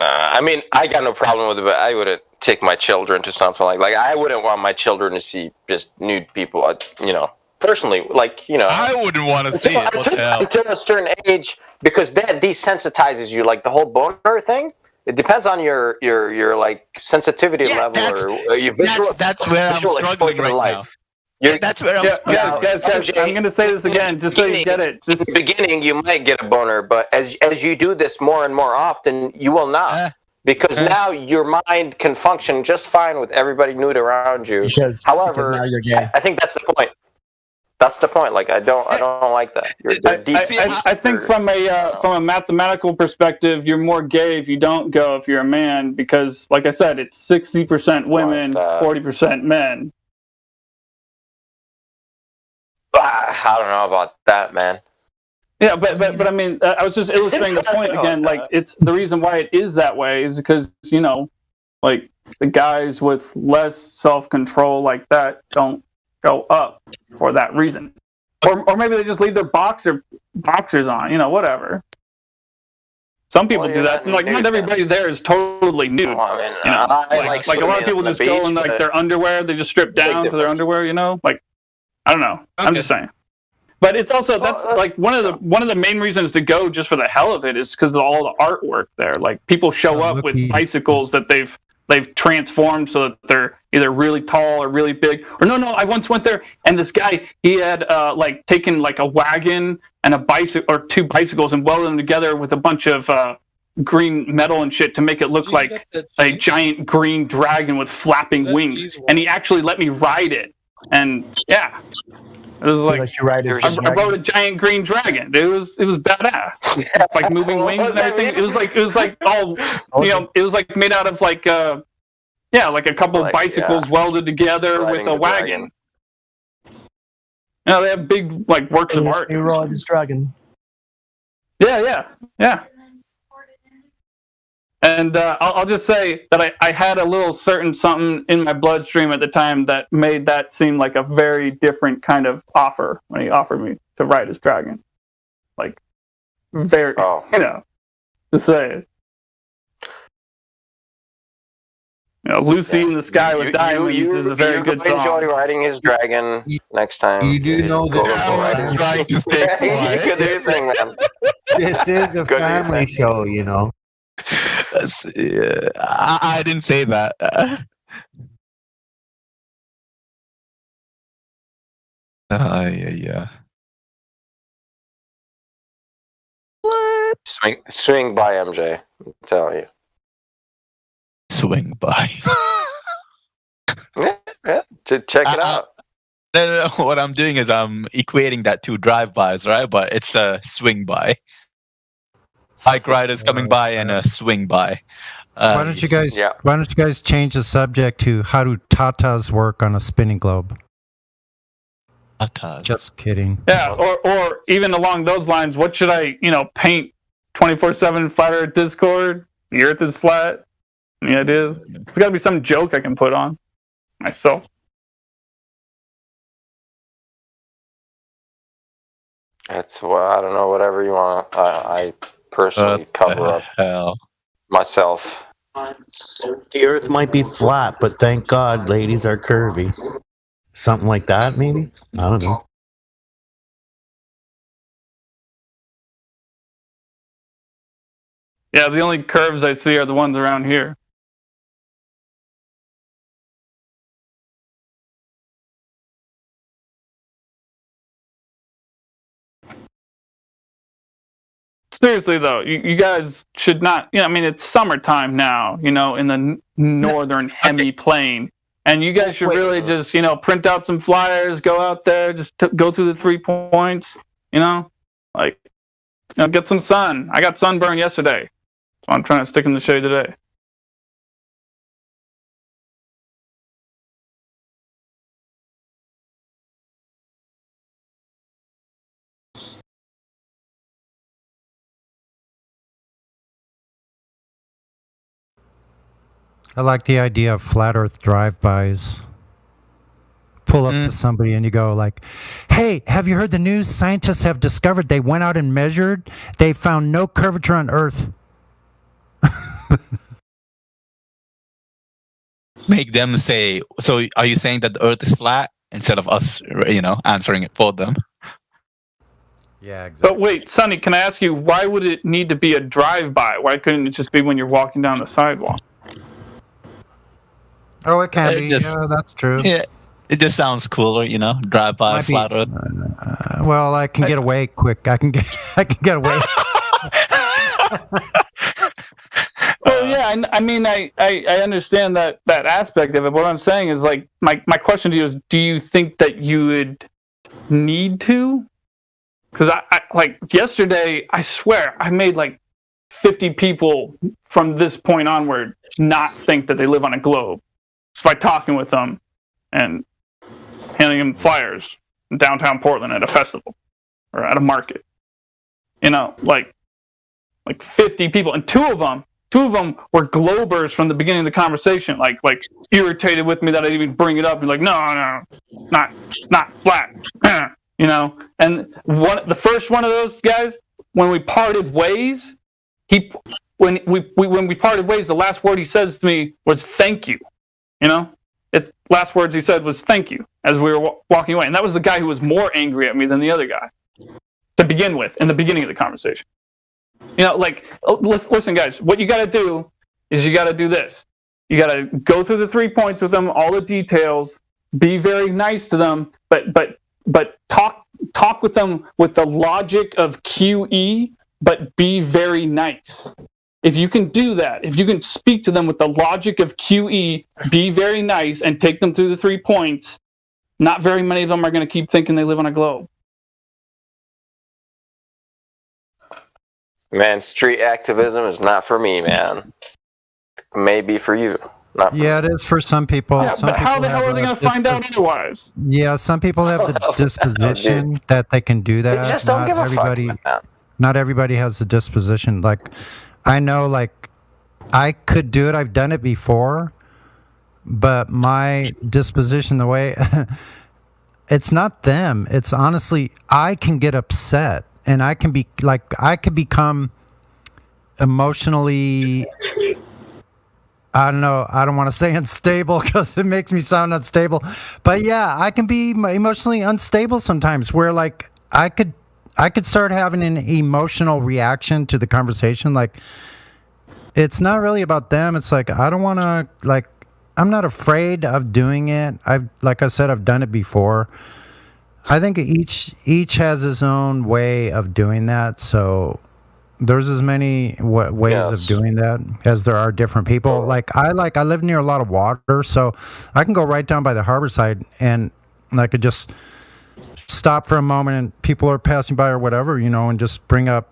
I mean, I got no problem with it, but I wouldn't take my children to something like I wouldn't want my children to see just nude people. Personally, I wouldn't want to see it. What the hell? Until a certain age, because that desensitizes you. Like the whole boner thing. It depends on your like sensitivity level or your visual. That's where I'm struggling right now. That's where I'm guys, I'm going to say this again, just so you get it. In the beginning, you might get a boner, but as you do this more and more often, you will not. Because now your mind can function just fine with everybody nude around you. However, now you're gay. I think that's the point. That's the point. Like I don't like that. I think from a mathematical perspective, you're more gay if you don't go if you're a man, because like I said, it's 60% women, 40% men. I don't know about that, man. Yeah, but I mean, I was just illustrating the point again. Like, it's the reason why it is that way is because like the guys with less self-control like that don't go up for that reason, or maybe they just leave their boxers on. Whatever. Some people do that. Like, not everybody there is totally nude. Like a lot of people just go in like their underwear. They just strip down to their underwear. Like, I don't know. I'm just saying. But it's also that's like one of the main reasons to go just for the hell of it is because of all the artwork there. Like people show up with bicycles that they've transformed so that they're either really tall or really big. Or no, I once went there and this guy, he had like taken like a wagon and a bicycle or two bicycles and welded them together with a bunch of green metal and shit to make it look like a giant green dragon with flapping wings. And he actually let me ride it. And yeah, it was like I rode a giant green dragon. It was badass. It's like moving wings and everything. It was like all it was like made out of like like a couple of bicycles welded together with a wagon. They have big like works of art. You ride this dragon. Yeah. And I'll just say that I had a little certain something in my bloodstream at the time that made that seem like a very different kind of offer when he offered me to ride his dragon. Like, very, to say it. Lucy in the Sky with Diamonds is a very good song. Enjoy riding his dragon next time. You do know that trying to stay quiet. You can do your thing, man. This is a family show, you know. I didn't say that. Yeah. What? Swing by, MJ. I'm telling you. Swing by. yeah. Check it out. No. What I'm doing is I'm equating that to drive-bys, right? But it's a swing by. Bike riders coming by and a swing by. Why don't you guys change the subject to how do tatas work on a spinning globe? Tatas. Just kidding. Yeah, or even along those lines, what should I, paint 24/7 Flat Earth Discord? The Earth is flat. Any ideas? There's got to be some joke I can put on myself. That's I don't know. Whatever you want. I personally cover up myself. The Earth might be flat, but thank God ladies are curvy. Something like that, maybe? I don't know. Yeah, the only curves I see are the ones around here. Seriously though, you guys should not. It's summertime now. In the northern hemiplane, and you guys should really just print out some flyers, go out there, just go through the 3 points. Get some sun. I got sunburn yesterday, so I'm trying to stick in the shade today. I like the idea of flat Earth drive-bys. Pull up to somebody and you go like, "Hey, have you heard the news? Scientists have discovered they went out and measured. They found no curvature on Earth." Make them say. So, are you saying that the Earth is flat instead of us, answering it for them? Yeah, exactly. But wait, Sonny, can I ask you, why would it need to be a drive-by? Why couldn't it just be when you're walking down the sidewalk? Oh, it can be. Yeah, that's true. Yeah, it just sounds cooler, drive by flat Earth. Well, I can get away quick. I can get away. Well, yeah, I understand that aspect of it. What I'm saying is, like, my question to you is, do you think that you would need to? Because I like yesterday, I swear, I made like 50 people from this point onward not think that they live on a globe. Just by talking with them and handing them flyers in downtown Portland at a festival or at a market. Like 50 people, and two of them were Globers from the beginning of the conversation, like irritated with me that I even bring it up and like, no, not flat, And the first one of those guys, when we parted ways, when we parted ways, the last word he says to me was "thank you." last words he said was "thank you" as we were walking away, and that was the guy who was more angry at me than the other guy to begin with in the beginning of the conversation. You know, like, listen, guys, what you got to do is you got to do this. You got to go through the 3 points with them, all the details, be very nice to them, but talk with them with the logic of QE, but be very nice. If you can do that, if you can speak to them with the logic of QE, be very nice, and take them through the 3 points, not very many of them are going to keep thinking they live on a globe. Man, street activism is not for me, man. Maybe for you. Not for Yeah, it is for some people. Yeah, Some but how people the hell have are they a going to find out otherwise? Yeah, some people have the disposition that they can do that. just don't give a fuck, man. Not everybody has the disposition. Like, I know, like, I could do it. I've done it before, but my disposition, the way, it's not them. It's honestly, I can get upset, and I can be like, I could become emotionally, I don't know, I don't want to say unstable because it makes me sound unstable, but yeah, I can be emotionally unstable sometimes, where like I could start having an emotional reaction to the conversation. Like, it's not really about them. It's like, I don't want to, like, I'm not afraid of doing it. Like I said, I've done it before. I think each has his own way of doing that. So there's as many ways of doing that as there are different people. I live near a lot of water, so I can go right down by the harbor side, and I could just stop for a moment and people are passing by or whatever, you know, and just bring up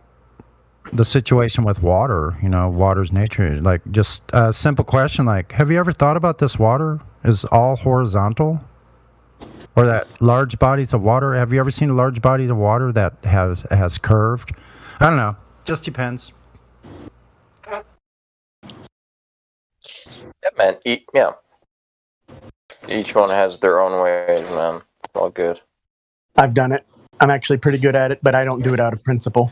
the situation with water, you know, water's nature. Like, just a simple question like, have you ever thought about this water is all horizontal? Or that large bodies of water? Have you ever seen a large body of water that has curved? I don't know. Just depends. Yeah, man. Yeah. Each one has their own ways, man. All good. I've done it. I'm actually pretty good at it, but I don't do it out of principle.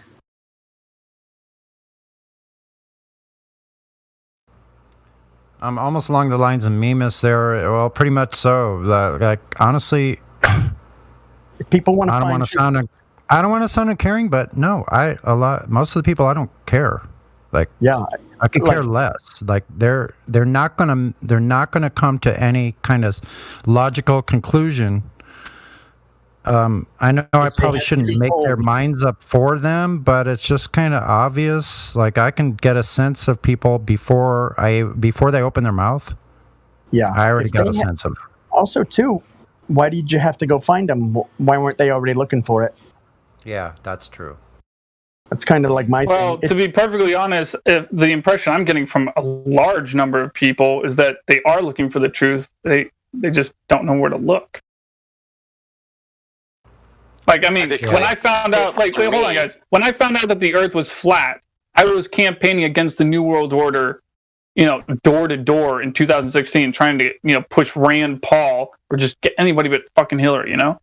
I'm almost along the lines of Mimas there. Well, pretty much so. Like, honestly, if people want to, I don't want to sound uncaring, but no, most of the people I don't care. Like, yeah, I could care less. Like, they're not gonna come to any kind of logical conclusion. I know I probably shouldn't make their minds up for them, but it's just kind of obvious. Like, I can get a sense of people before they open their mouth. Yeah, I already got a sense of. Also, too, why did you have to go find them? Why weren't they already looking for it? Yeah, that's true. That's kind of like my thing. Well, to be perfectly honest, if the impression I'm getting from a large number of people is that they are looking for the truth. They just don't know where to look. Like, I mean, when I found out, like, wait, hold on, guys. When I found out that the Earth was flat, I was campaigning against the New World Order, you know, door to door in 2016, trying to, you know, push Rand Paul or just get anybody but fucking Hillary, you know?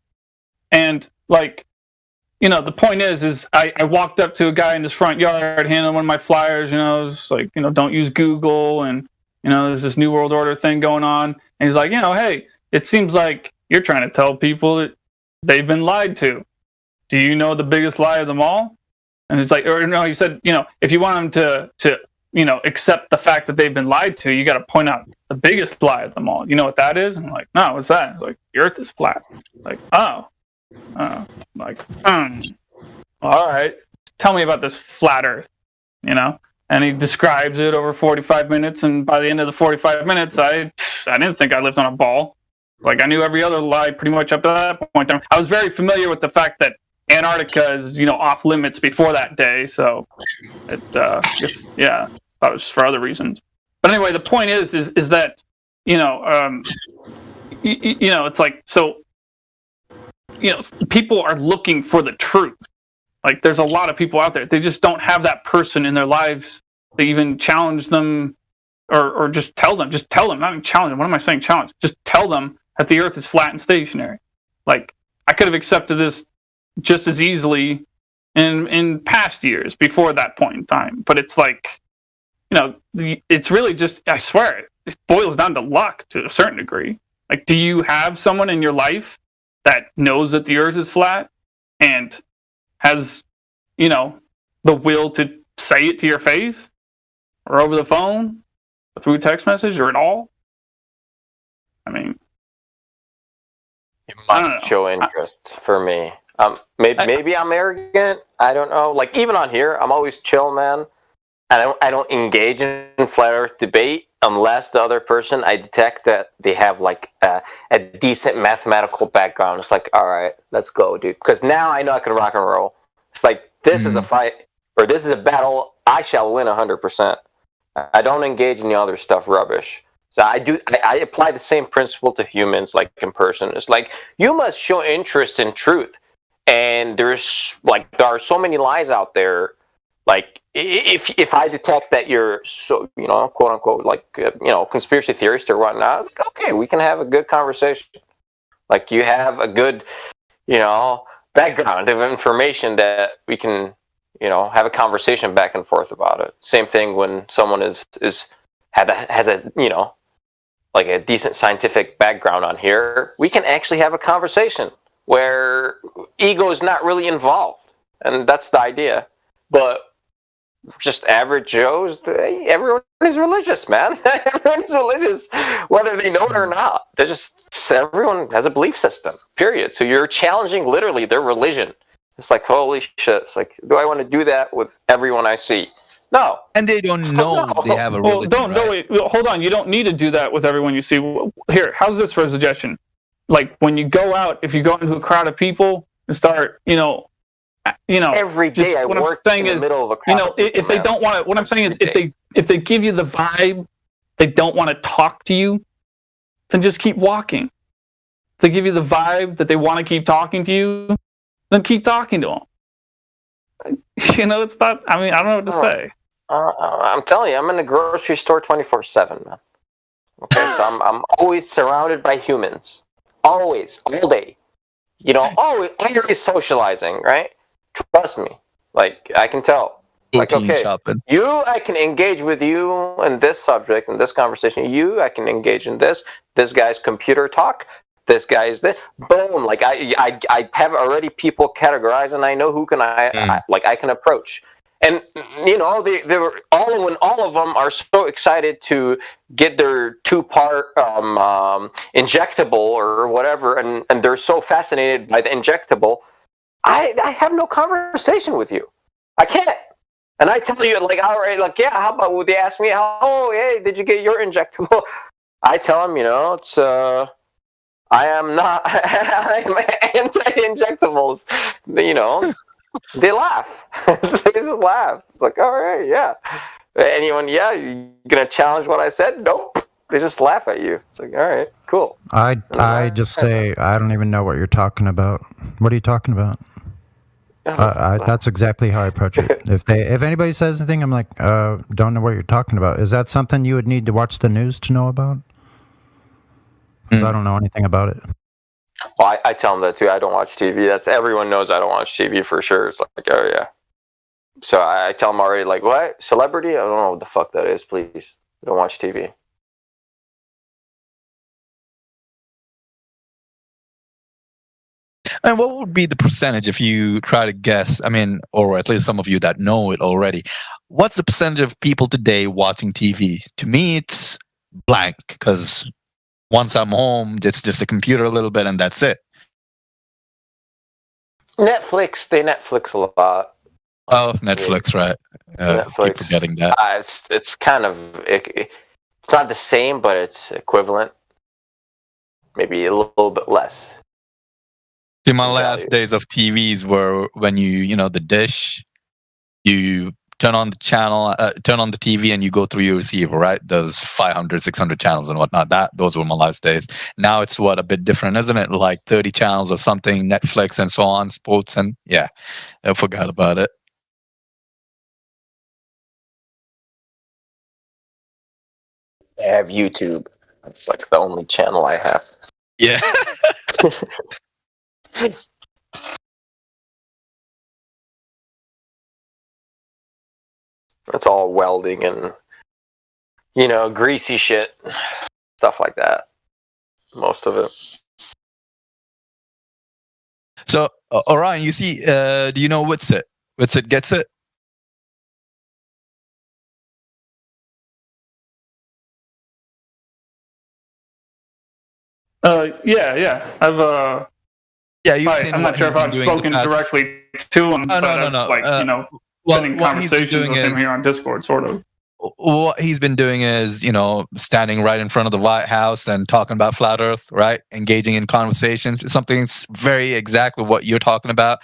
And, like, you know, the point is I walked up to a guy in his front yard handing one of my flyers, you know, it's like, you know, don't use Google, and, you know, there's this New World Order thing going on. And he's like, you know, hey, it seems like you're trying to tell people that they've been lied to. Do you know the biggest lie of them all? And it's like, or no, he said, you know, if you want them to you know, accept the fact that they've been lied to, you got to point out the biggest lie of them all. You know what that is? And I'm like, no, what's that? It's like, the Earth is flat. Like, oh, like, all right, tell me about this flat Earth, you know? And he describes it over 45 minutes, and by the end of the 45 minutes, I didn't think I lived on a ball. Like, I knew every other lie pretty much up to that point. I was very familiar with the fact that Antarctica is, you know, off limits before that day, so it just, yeah, thought it was just for other reasons. But anyway, the point is that, you know, you know, it's like, so, you know, people are looking for the truth. Like, there's a lot of people out there. They just don't have that person in their lives to even challenge them or just tell them, not even challenge them. What am I saying? Challenge. Just tell them that the Earth is flat and stationary. Like, I could have accepted this just as easily in past years before that point in time. But it's like, you know, it's really just, I swear, it boils down to luck to a certain degree. Like, do you have someone in your life that knows that the earth is flat and has, you know, the will to say it to your face or over the phone or through text message or at all? I mean, you must show interest for me. Maybe I'm arrogant. I don't know. Like, even on here, I'm always chill, man. I don't engage in flat Earth debate unless the other person, I detect that they have like a decent mathematical background. It's like, all right, let's go, dude. Because now I know I can rock and roll. It's like, this is a fight, or this is a battle. I shall win 100%. I don't engage in the other stuff rubbish. So I apply the same principle to humans, like in person. It's like, you must show interest in truth. And there are so many lies out there. Like, if I detect that you're so, you know, quote unquote, like, you know, conspiracy theorist or whatnot, it's like, okay, we can have a good conversation. Like, you have a good, you know, background of information that we can, you know, have a conversation back and forth about it. Same thing when someone has a, you know, like a decent scientific background on here, we can actually have a conversation where ego is not really involved. And that's the idea. But just average Joes, everyone is religious, man. Everyone is religious, whether they know it or not. Everyone has a belief system, period. So you're challenging literally their religion. It's like, holy shit. It's like, do I want to do that with everyone I see? No. And they don't know they have a religion. Wait, hold on. You don't need to do that with everyone you see. Here, how's this for a suggestion? Like, when you go out, if you go into a crowd of people and start, you know, every day I work in the middle of a crowd. You know, if they don't want to, what I'm saying is, if they give you the vibe they don't want to talk to you, then just keep walking. If they give you the vibe that they want to keep talking to you, then keep talking to them. You know, it's not. I mean, I don't know what to say. I'm telling you, I'm in the grocery store 24/7, man. Okay, so I'm always surrounded by humans, always, all day. You know, always socializing, right? Trust me, like, I can tell. Like, okay, I can engage with you in this subject, in this conversation. I can engage in this. This guy's computer talk. This guy is this. Boom! Like, I have already people categorized, and I know who I can approach. And you know, all of them are so excited to get their 2-part injectable or whatever, and they're so fascinated by the injectable. I have no conversation with you. I can't. And I tell you, like, all right, like, yeah, how about, would they ask me, hey, did you get your injectable? I tell them, you know, it's I am not. I'm anti-injectables. You know. They laugh. They just laugh. It's like, all right, yeah. Anyone, yeah, you gonna challenge what I said? Nope. They just laugh at you. It's like, all right, cool. I just say, I don't even know what you're talking about. What are you talking about? That's exactly how I approach it. If anybody says anything, I'm like, don't know what you're talking about. Is that something you would need to watch the news to know about? Because I don't know anything about it. Well, I tell them that too. I don't watch TV. Everyone knows I don't watch TV for sure. It's like, oh yeah. So I tell them already, like, what? Celebrity? I don't know what the fuck that is, please. I don't watch TV. And what would be the percentage if you try to guess? I mean, or at least some of you that know it already. What's the percentage of people today watching TV? To me, it's blank, because once I'm home, it's just a computer a little bit, and that's it. Netflix, they Netflix a lot. Oh, Netflix, right? Netflix. Keep forgetting that. It's kind of, it's not the same, but it's equivalent. Maybe a little bit less. See, my last days of TVs were when you know, the dish, you turn on the channel, turn on the TV, and you go through your receiver, right? Those 500, 600 channels and whatnot. Those were my last days. Now it's a bit different, isn't it? Like 30 channels or something, Netflix and so on, sports, and yeah, I forgot about it. I have YouTube. That's like the only channel I have. Yeah. It's all welding and, you know, greasy shit, stuff like that. most of it. So, Orion, you see, do you know Witsit? Witsit gets it? Yeah. I've Yeah, you've seen I'm not what sure if he's I've been doing the spoken past- directly to him, Oh, but no, I've, no. like, been in what he's been conversations doing with him is- here on Discord, sort of. What he's been doing is, standing right in front of the White House and talking about flat Earth, right? Engaging in conversations. Something very exactly what you're talking about.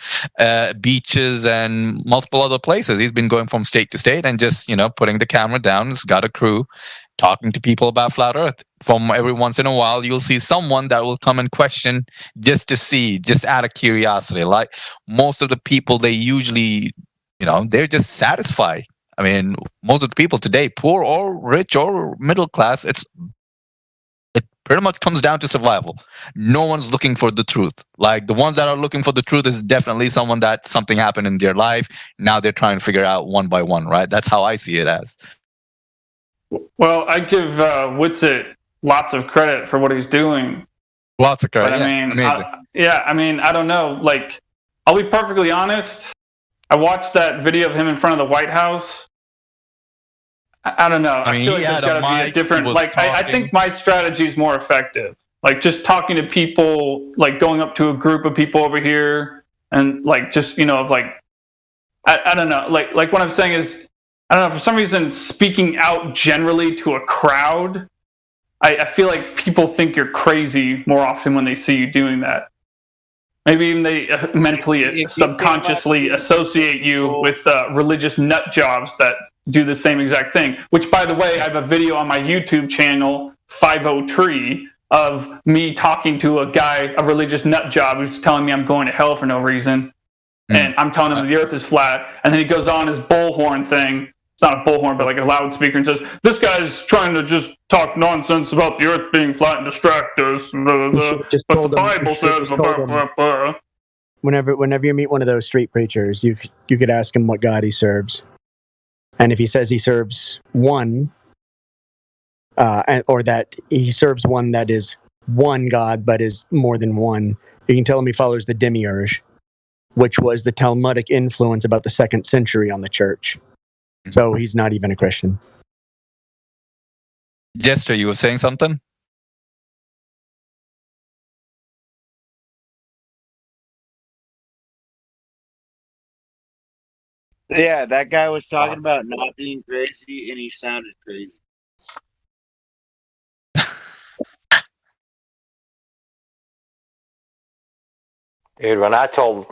Beaches and multiple other places. He's been going from state to state and just, putting the camera down. He's got a crew talking to people about flat Earth. From every once in a while, you'll see someone that will come and question just to see, just out of curiosity. Like most of the people, they usually, they're just satisfied. I mean, most of the people today, poor or rich or middle class, it pretty much comes down to survival. No one's looking for the truth. Like the ones that are looking for the truth is definitely someone that something happened in their life. Now they're trying to figure out one by one, right? That's how I see it as. Well, I give Witsit lots of credit for what he's doing. Lots of credit. But, Amazing. I mean, I don't know. Like, I'll be perfectly honest. I watched that video of him in front of the White House. I don't know. I feel like there's got to be a different. Like, I think my strategy is more effective. Like, just talking to people, like going up to a group of people over here, and like just I don't know. Like what I'm saying is, I don't know. For some reason, speaking out generally to a crowd, I feel like people think you're crazy more often when they see you doing that. Maybe even they mentally, subconsciously associate you with religious nut jobs that do the same exact thing. Which, by the way, I have a video on my YouTube channel, 503, of me talking to a guy, a religious nut job, who's telling me I'm going to hell for no reason. And I'm telling him the earth is flat. And then he goes on his bullhorn thing. It's not a bullhorn, but like a loudspeaker, and says, "This guy's trying to just talk nonsense about the earth being flat and distract us. But the Bible says..." Blah, blah. Whenever you meet one of those street preachers, you could ask him what God he serves. And if he says he serves one, or that he serves one that is one God but is more than one, you can tell him he follows the Demiurge, which was the Talmudic influence about the 2nd century on the church. So he's not even a Christian. Jester, you were saying something? Yeah, that guy was talking about not being crazy, and he sounded crazy. Dude, when I told,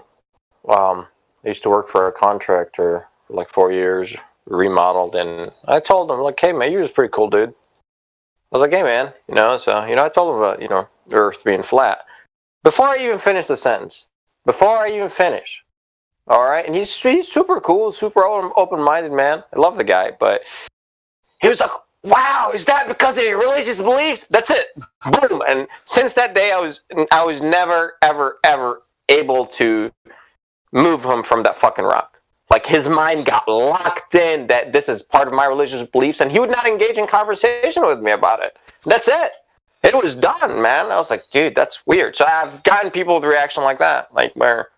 I used to work for a contractor for like 4 years, remodeled, and I told him, like, "Hey man, you're just pretty cool, dude." I was like, "Hey man, I told him about, the earth being flat." Before I even finished the sentence, all right, and he's super cool, super open-minded man. I love the guy, but he was like, "Wow, is that because of your religious beliefs?" That's it. Boom. And since that day, I was never, ever, ever able to move him from that fucking rock. Like, his mind got locked in that this is part of my religious beliefs, and he would not engage in conversation with me about it. That's it. It was done, man. I was like, dude, that's weird. So I've gotten people with a reaction like that, like where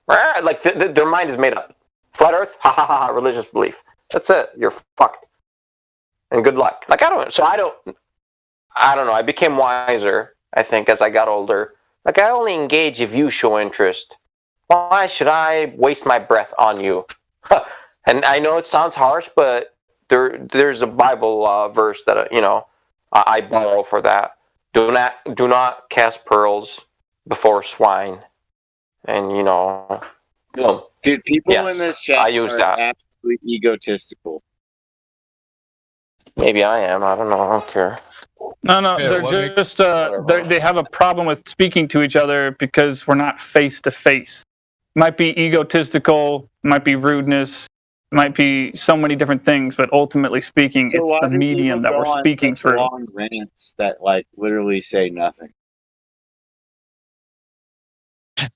their mind is made up. Flat Earth, ha ha ha, religious belief. That's it. You're fucked. And good luck. Like, I don't know. I became wiser, I think, as I got older. Like, I only engage if you show interest. Why should I waste my breath on you? And I know it sounds harsh, but there's a Bible verse that I borrow for that. Do not cast pearls before swine. And boom. Dude, people in this chat are absolutely egotistical. Maybe I am. I don't know. I don't care. No, they're just they have a problem with speaking to each other because we're not face to face. Might be egotistical, might be rudeness, might be so many different things, but ultimately speaking, So it's the medium that we're speaking through. Long rants that literally say nothing.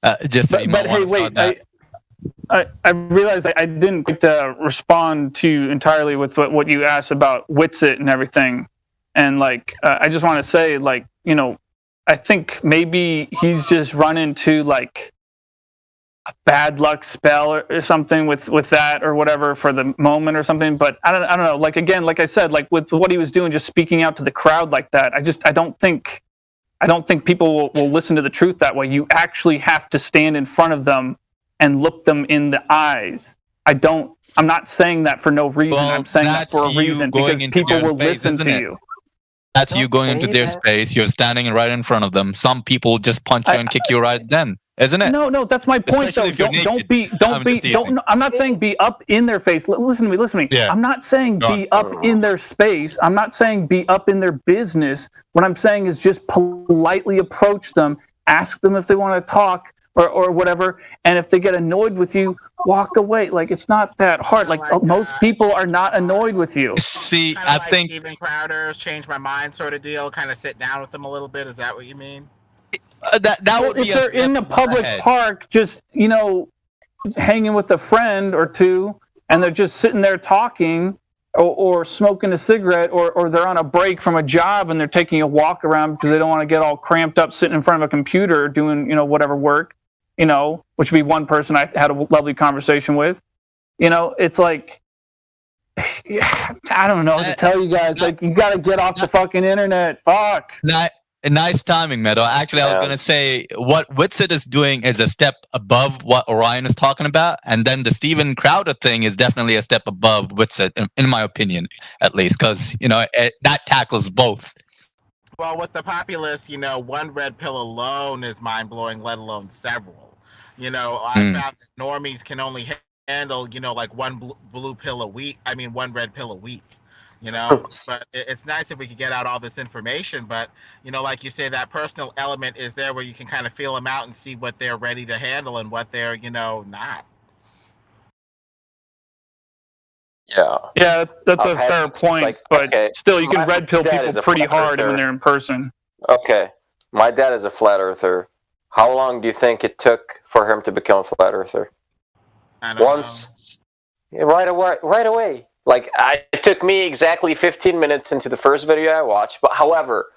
But hey, wait! I realized I didn't get to respond to you entirely with what you asked about Witsit and everything, and I just want to say, I think maybe he's just run into like a bad luck spell or something with that or whatever for the moment or something. But I don't know. Like again, like I said, like with what he was doing, just speaking out to the crowd like that. I don't think people will listen to the truth that way. You actually have to stand in front of them and look them in the eyes. I'm not saying that for no reason. Well, I'm saying that for a that's you reason going because into people their will space, listen isn't to it? you. That's you going into their space. You're standing right in front of them. Some people just punch you and kick you right then, isn't it? No, that's my point. Especially Though. if you're Don't be. I'm not saying be up in their face. Listen to me. Yeah. I'm not saying Go be up in their space. I'm not saying be up in their business. What I'm saying is just politely approach them, ask them if they want to talk or whatever, and if they get annoyed with you, walk away. Like it's not that hard. Like most people are not annoyed with you. See, Kinda like Steven Crowder's Change My Mind sort of deal. Kind of sit down with them a little bit. Is that what you mean? That would be if they're in a public park, just hanging with a friend or two, and they're just sitting there talking or smoking a cigarette, or they're on a break from a job and they're taking a walk around because they don't want to get all cramped up sitting in front of a computer doing whatever work, which would be one person I had a lovely conversation with. It's like, I don't know what to tell you guys. Like, you got to get off the fucking internet. Fuck. Nice timing, Meadow. Actually, I was going to say what Witsit is doing is a step above what Orion is talking about. And then the Steven Crowder thing is definitely a step above Witsit, in my opinion, at least, because, that tackles both. Well, with the populace, one red pill alone is mind-blowing, let alone several. I found that normies can only handle, like one blue pill a week. I mean, one red pill a week. But it's nice if we could get out all this information. But, like you say, that personal element is there where you can kind of feel them out and see what they're ready to handle and what they're, not. Yeah, that's a fair point. But still, you can red pill people pretty hard when they're in person. Okay. My dad is a flat earther. How long do you think it took for him to become a flat earther? I don't know. Right away. Like, it took me exactly 15 minutes into the first video I watched. But however,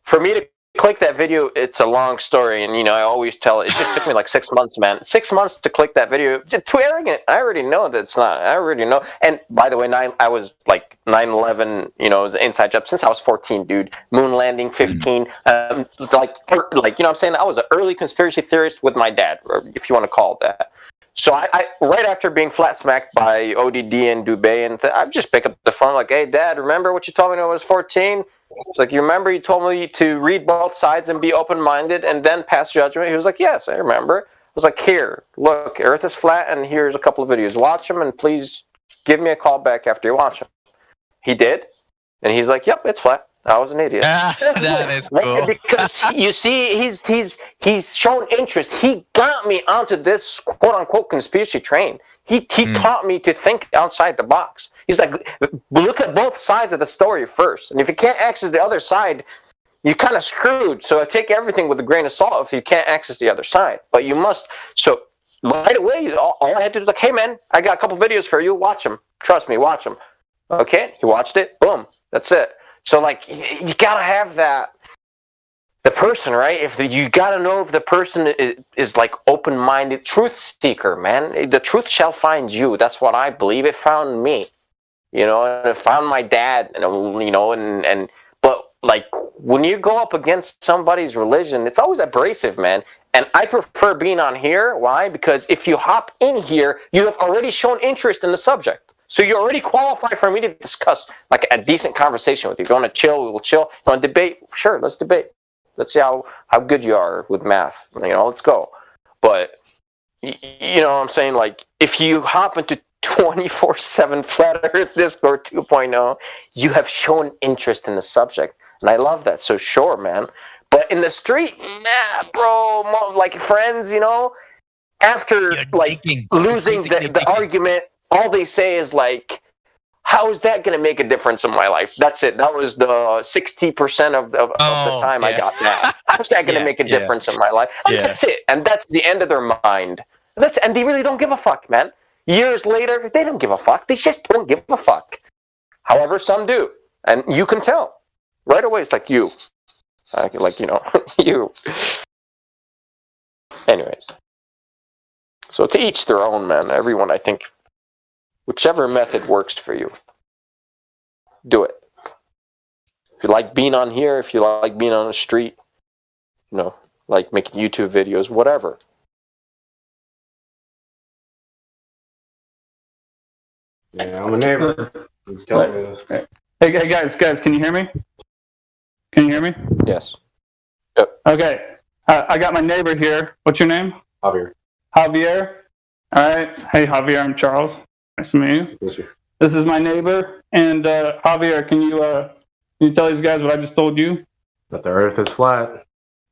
for me to click that video, it's a long story. And, I always tell it just took me like 6 months, man. 6 months to click that video. It's too arrogant. I already know that it's not. I already know. And by the way, I was like 9/11, it was an inside job since I was 14, dude. Moon landing, 15. I'm saying? I was an early conspiracy theorist with my dad, or if you want to call it that. So I right after being flat smacked by ODD and Dubé, and I just pick up the phone like, "Hey, Dad, remember what you told me when I was 14?" It's like, "You remember you told me to read both sides and be open-minded and then pass judgment?" He was like, "Yes, I remember." I was like, "Here, look, Earth is flat, and here's a couple of videos. Watch them, and please give me a call back after you watch them." He did, and he's like, "Yep, it's flat. I was an idiot." That is cool. Because you see, he's shown interest. He got me onto this quote unquote conspiracy train. He taught me to think outside the box. He's like, look at both sides of the story first, and if you can't access the other side, you're kind of screwed. So I take everything with a grain of salt if you can't access the other side. But you must. So right away, all I had to do was like, "Hey man, I got a couple videos for you. Watch them. Trust me, watch them." Okay, he watched it. Boom, that's it. So, like, you gotta have that, the person, right? You gotta know if the person is like open-minded, truth seeker, man. The truth shall find you. That's what I believe. It found me, and it found my dad, but like when you go up against somebody's religion, it's always abrasive, man. And I prefer being on here. Why? Because if you hop in here, you have already shown interest in the subject. So you already qualify for me to discuss like a decent conversation with you. If you want to chill, we will chill. If you want to debate? Sure, let's debate. Let's see how good you are with math. Let's go. But, what I'm saying? Like, if you hop into 24/7 Flat Earth Discord 2.0, you have shown interest in the subject. And I love that. So sure, man. But in the street, nah, bro, like friends, after like losing the argument, all they say is like, "How is that going to make a difference in my life?" That's it. That was the 60% of the time I got that. How's that going to make a difference in my life? And that's it. And that's the end of their mind. And they really don't give a fuck, man. Years later, they don't give a fuck. They just don't give a fuck. However, some do. And you can tell. Right away, it's like you. Like, you know, you. Anyways. So to each their own, man. Everyone, I think, whichever method works for you, do it. If you like being on here, if you like being on the street, you know, like making YouTube videos, whatever. Yeah, I'm a neighbor. He's telling me this. Hey guys, can you hear me? Can you hear me? Yes. Yep. Okay. I got my neighbor here. What's your name? Javier. Javier. All right. Hey, Javier. I'm Charles. Nice to meet you. Yes, sir. This is my neighbor. And Javier, can you tell these guys what I just told you? That the Earth is flat.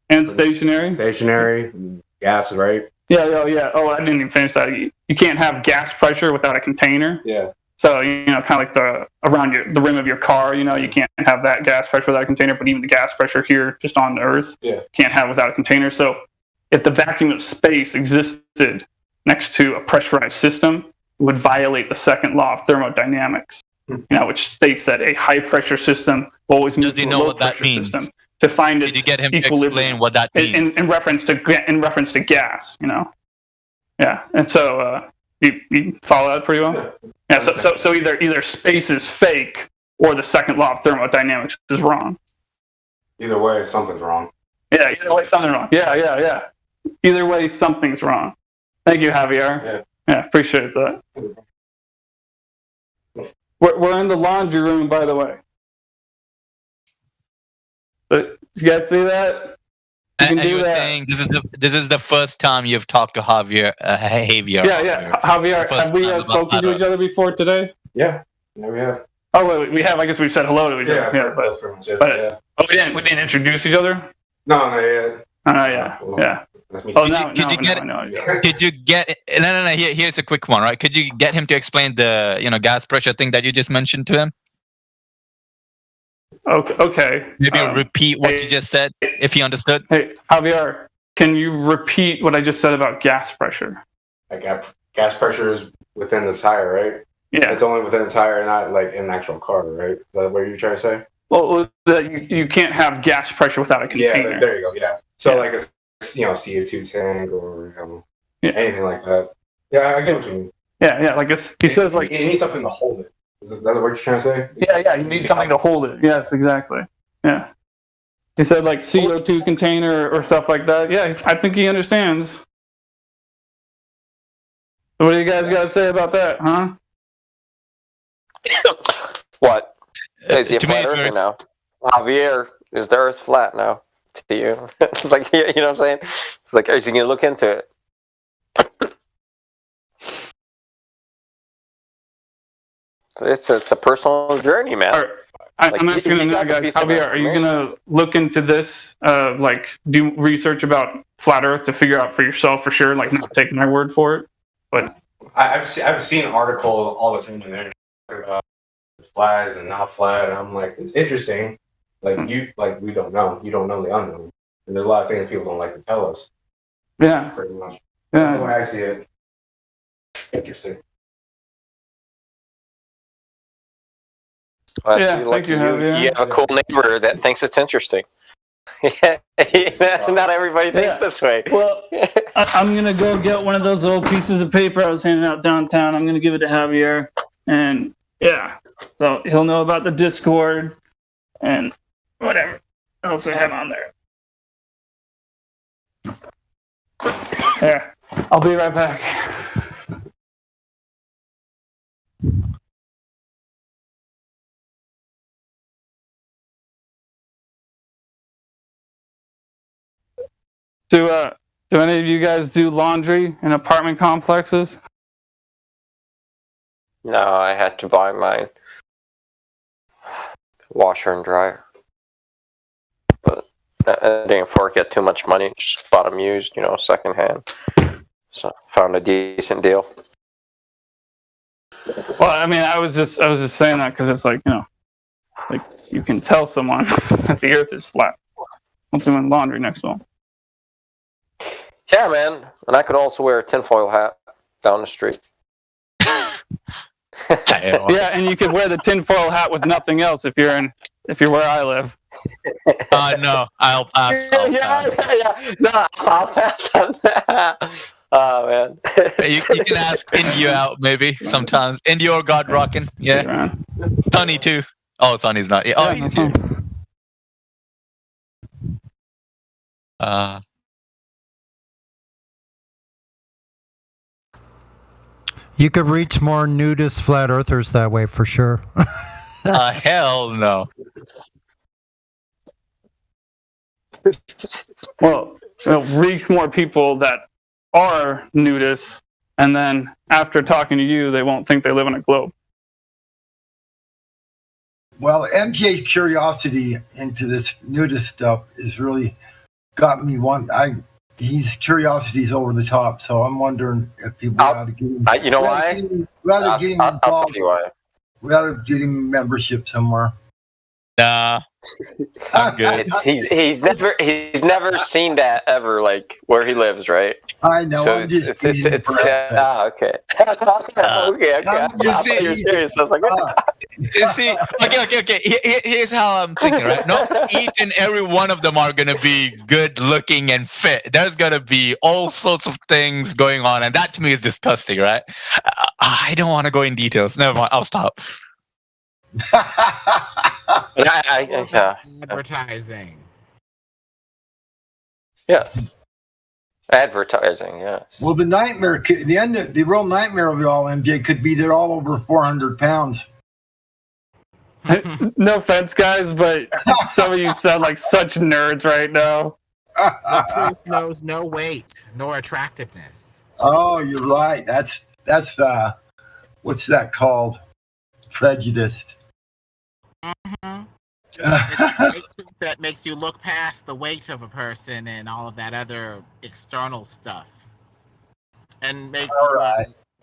And stationary. Stationary. Gas, right? Yeah. Oh, I didn't even finish that. You can't have gas pressure without a container. Yeah. So, you know, kind of like around the rim of your car, you know, you can't have that gas pressure without a container, but even the gas pressure here just on the Earth, can't have without a container. So if the vacuum of space existed next to a pressurized system, it would violate the second law of thermodynamics, you know, which states that a high pressure system will always move to a low pressure system to find its Did you get him to equilibrium. explain what that means? In reference to gas, you know. Yeah, and so you follow that pretty well. Yeah. So either space is fake or the second law of thermodynamics is wrong. Either way, something's wrong. Yeah. Either way, something's wrong. Yeah. Either way, something's wrong. Thank you, Javier. Yeah. Appreciate that. We're in the laundry room, by the way. But you guys see that? And you were saying this is the first time you've talked to Javier. Javier. Yeah. Javier, have we spoken to each other before today? Yeah. We have. Oh wait, we have. I guess we've said hello to each other. Yeah, that's pretty much it. But we didn't introduce each other. No, not yet. Yeah. Oh, Could you get? No. Here's a quick one, right? Could you get him to explain the gas pressure thing that you just mentioned to him? Okay. Maybe repeat what you just said, if he understood. Hey, Javier, can you repeat what I just said about gas pressure? Like gas pressure is within the tire, right? Yeah. It's only within the tire, not like in the actual car, right? Is that what you're trying to say? Well, you can't have gas pressure without a container. Yeah, there you go. Yeah. So like a CO2 tank or anything like that. Yeah, I get what you mean. Yeah. Like he says, like you need something to hold it. Is that what you're trying to say? Yeah. You need something to hold it. Yes, exactly. Yeah. He said like CO2 container or stuff like that. Yeah, I think he understands. What do you guys got to say about that, huh? What? Is he a flat earther now? Javier, is the Earth flat now? To you, it's like, you know what I'm saying? It's like, is he gonna look into it? It's a personal journey, man. I'm asking him now, guys. Javier, are you gonna look into this? Like, do research about flat Earth to figure out for yourself for sure? Like, not taking my word for it, but I've seen articles all the time in there about flat and not flat, and I'm like, it's interesting. We don't know. You don't know the unknown, and there's a lot of things people don't like to tell us. Yeah, pretty much. Yeah, that's the way I see it. Interesting. Well, thank you. You have a cool neighbor that thinks it's interesting. Not everybody thinks this way. Well, I'm gonna go get one of those old pieces of paper I was handing out downtown. I'm gonna give it to Javier, and so he'll know about the Discord and whatever else I have on there. There, I'll be right back. Do any of you guys do laundry in apartment complexes? No, I had to buy my washer and dryer. But I didn't forget too much money. Just bought them used, secondhand. So found a decent deal. Well, I mean, I was just saying that because it's like, like you can tell someone that the Earth is flat. I'm doing laundry next to them. Yeah, man. And I could also wear a tinfoil hat down the street. Yeah, and you could wear the tinfoil hat with nothing else if you're where I live. No, I'll pass. Yeah. No, I'll pass on that. Oh man. You can ask India out maybe sometimes. India or God Rockin'. Yeah. Sonny too. Oh, Sonny's not. Yeah. Oh, he's here. You could reach more nudist flat earthers that way for sure. Hell no. Well, it'll reach more people that are nudists, and then after talking to you, they won't think they live on a globe. Well, MJ's curiosity into this nudist stuff is really got me his curiosity's over the top, so I'm wondering if people ought to get him. You know why? I'll tell you why. We ought to get him membership somewhere. Nah, I'm good. He's never seen that ever, like where he lives, right? I know. So I'm just okay. Okay. You're serious. I was like, you see, okay. Here's how I'm thinking, right? Not each and every one of them are gonna be good looking and fit. There's gonna be all sorts of things going on, and that to me is disgusting, right? I don't want to go in details. Never mind. I'll stop. Advertising. Yeah. Advertising, yes. Well, the real nightmare of it all, MJ, could be they're all over 400 pounds. No offense, guys, but some of you sound like such nerds right now. The truth knows no weight nor attractiveness. Oh, you're right. That's what's that called? Prejudiced. Mm-hmm. It's the truth that makes you look past the weight of a person and all of that other external stuff, and make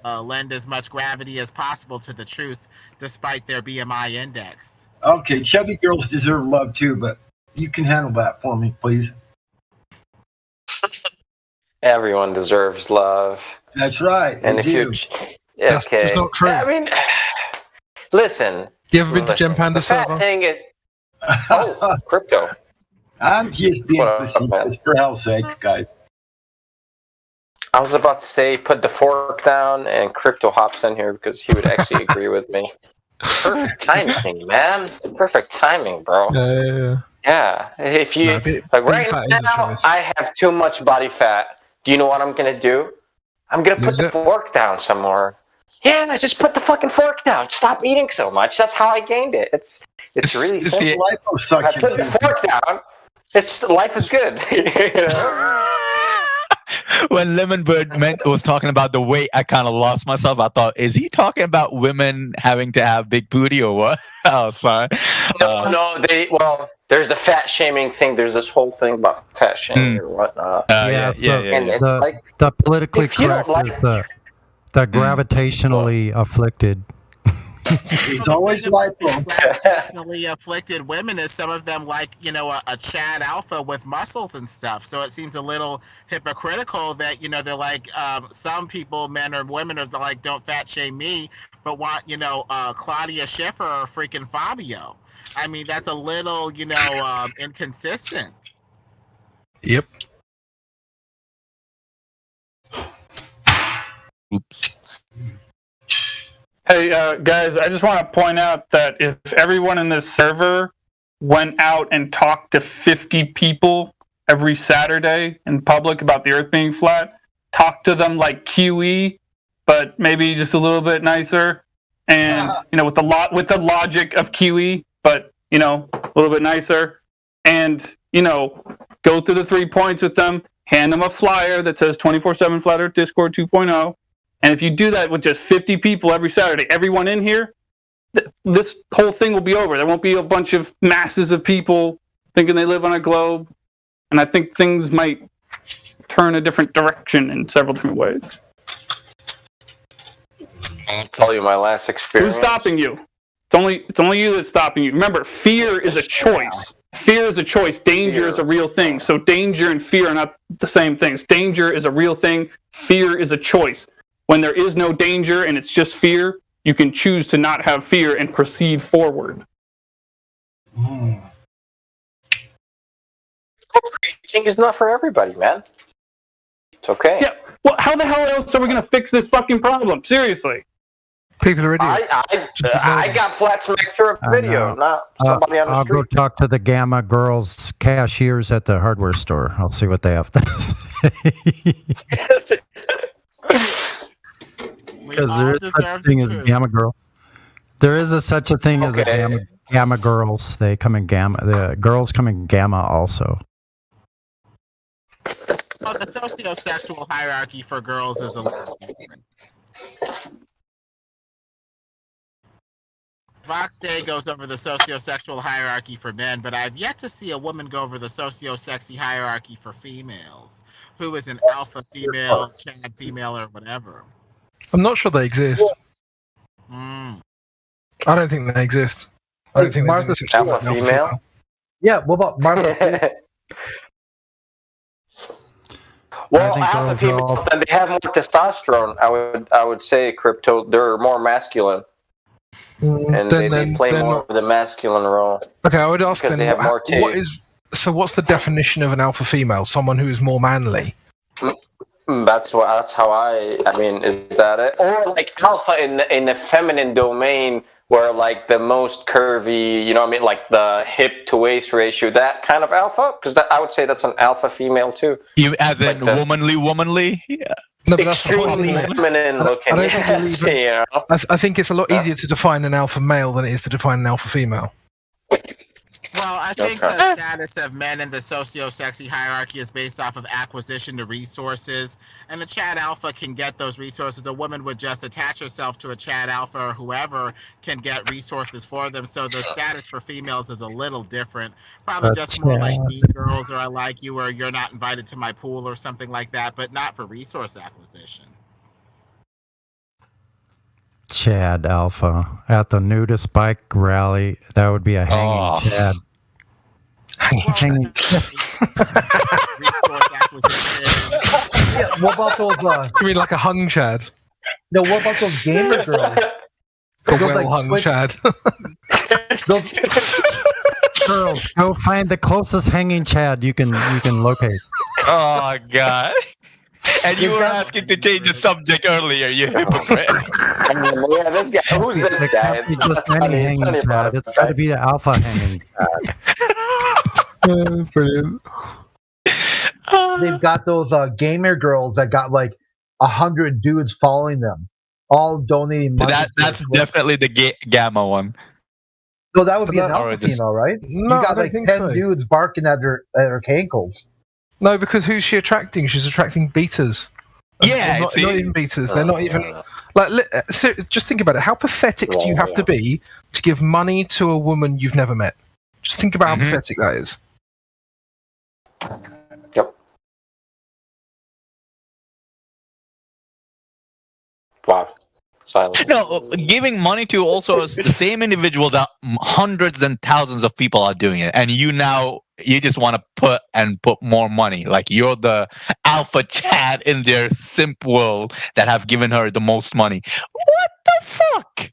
lend as much gravity as possible to the truth, despite their BMI index. Okay, chubby girls deserve love too, but you can handle that for me, please. Everyone deserves love. That's right. And if you, okay, that's not true. I mean, listen. You ever been to Gem Panda server? The thing is, crypto. I'm just being facetious, for hell's sakes, guys. I was about to say, put the fork down, and Crypto hops in here because he would actually agree with me. Perfect timing, man. Perfect timing, bro. Yeah. If you right now, I have too much body fat. Do you know what I'm gonna do? I'm gonna put the fork down somewhere. Yeah, just put the fucking fork down. Stop eating so much. That's how I gained it. It's really simple. If I put the fork down, life is good. You know? When Lemon Bird was talking about the weight, I kind of lost myself. I thought, is he talking about women having to have big booty or what? Oh, sorry. No. There's the fat shaming thing. There's this whole thing about fat shaming or whatnot. It's the politically correct is the gravitationally afflicted. It's always gravitationally afflicted women is some of them like, a Chad Alpha with muscles and stuff. So it seems a little hypocritical that, they're like, some people, men or women, are like, don't fat shame me, but want, Claudia Schiffer or freaking Fabio. I mean, that's a little, inconsistent. Yep. Oops. Hey, guys, I just want to point out that if everyone in this server went out and talked to 50 people every Saturday in public about the Earth being flat, talk to them like QE, but maybe just a little bit nicer, and with the logic of QE, but a little bit nicer, and go through the 3 points with them, hand them a flyer that says 24/7 Flat Earth Discord 2.0. And if you do that with just 50 people every Saturday, everyone in here, this whole thing will be over. There won't be a bunch of masses of people thinking they live on a globe. And I think things might turn a different direction in several different ways. I'll tell you my last experience. Who's stopping you? It's only you that's stopping you. Remember, fear is a choice. Fear is a choice. Danger is a real thing. So danger and fear are not the same things. Danger is a real thing. Fear is a choice. When there is no danger and it's just fear, you can choose to not have fear and proceed forward. Breastfeeding is not for everybody, man. It's okay. Yeah. Well, how the hell else are we gonna fix this fucking problem? Seriously. People are idiots. I got flat smacked through a video, not somebody on the I'll street. go talk to the Gamma Girls cashiers at the hardware store. I'll see what they have to say. Because there is such a thing as Gamma Girl. There is such a thing as a Gamma Girls. They come in Gamma. The girls come in Gamma also. Well, the sociosexual hierarchy for girls is a little different. Vox Day goes over the sociosexual hierarchy for men, but I've yet to see a woman go over the socio-sexy hierarchy for females. Who is an alpha female, Chad female, or whatever. I'm not sure they exist. Mm. I don't think they exist. I don't think Martha there's any such thing as an alpha female. Yeah, what about Martha? Well, alpha females, then they have more testosterone. I would say, Crypto, they're more masculine. And they play more of the masculine role. Okay, I would ask because then, they have more what's the definition of an alpha female? Someone who is more manly. That's how I mean, is that it? Or like alpha in the feminine domain, where like the most curvy, you know what I mean, like the hip to waist ratio, that kind of alpha? Because I would say that's an alpha female too. You as in like womanly? Yeah. No, but extremely feminine looking. I think it's a lot easier to define an alpha male than it is to define an alpha female. Well, I think the status of men in the socio-sexy hierarchy is based off of acquisition to resources, and a Chad Alpha can get those resources. A woman would just attach herself to a Chad Alpha or whoever can get resources for them, so the status for females is a little different. Probably just more like Mean Girls or I Like You, or You're Not Invited to My Pool or something like that, but not for resource acquisition. Chad Alpha at the nudist bike rally. That would be a hanging Chad. Hanging. Yeah, what about those? You mean like a hung Chad? No, what about those gamer girls? A well-hung Chad. Girls, go find the closest hanging Chad you can locate. Oh God! And you were asking to change the subject earlier, you hypocrite. Yeah, this guy. Who's this guy? Just any hanging Chad. It's got to be the alpha hanging Chad. Brilliant. They've got those gamer girls that got like 100 dudes following them, all donating money. That's definitely the Gamma one. So that would be an alpha female, right? No, you got like 10 dudes barking at her ankles. No, because who's she attracting? She's attracting beaters. Yeah, not even beaters. They're not even like. Just think about it. How pathetic do you have to be to give money to a woman you've never met? Just think about how pathetic that is. Yep. Wow. Silence. No, giving money to also is the same individual that hundreds and thousands of people are doing it, and you just want to put more money. Like you're the alpha Chad in their simp world that have given her the most money. What the fuck?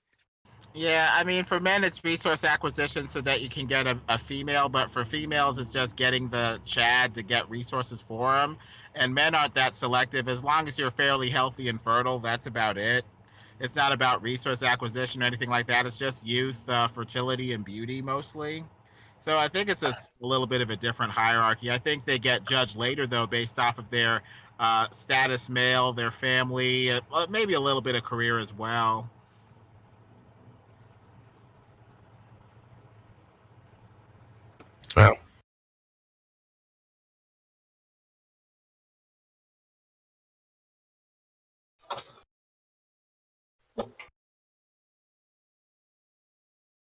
Yeah, I mean, for men, it's resource acquisition so that you can get a female, but for females, it's just getting the Chad to get resources for them. And men aren't that selective. As long as you're fairly healthy and fertile, that's about it. It's not about resource acquisition or anything like that. It's just youth, fertility, and beauty mostly. So I think it's a little bit of a different hierarchy. I think they get judged later, though, based off of their status male, their family, maybe a little bit of career as well. Well.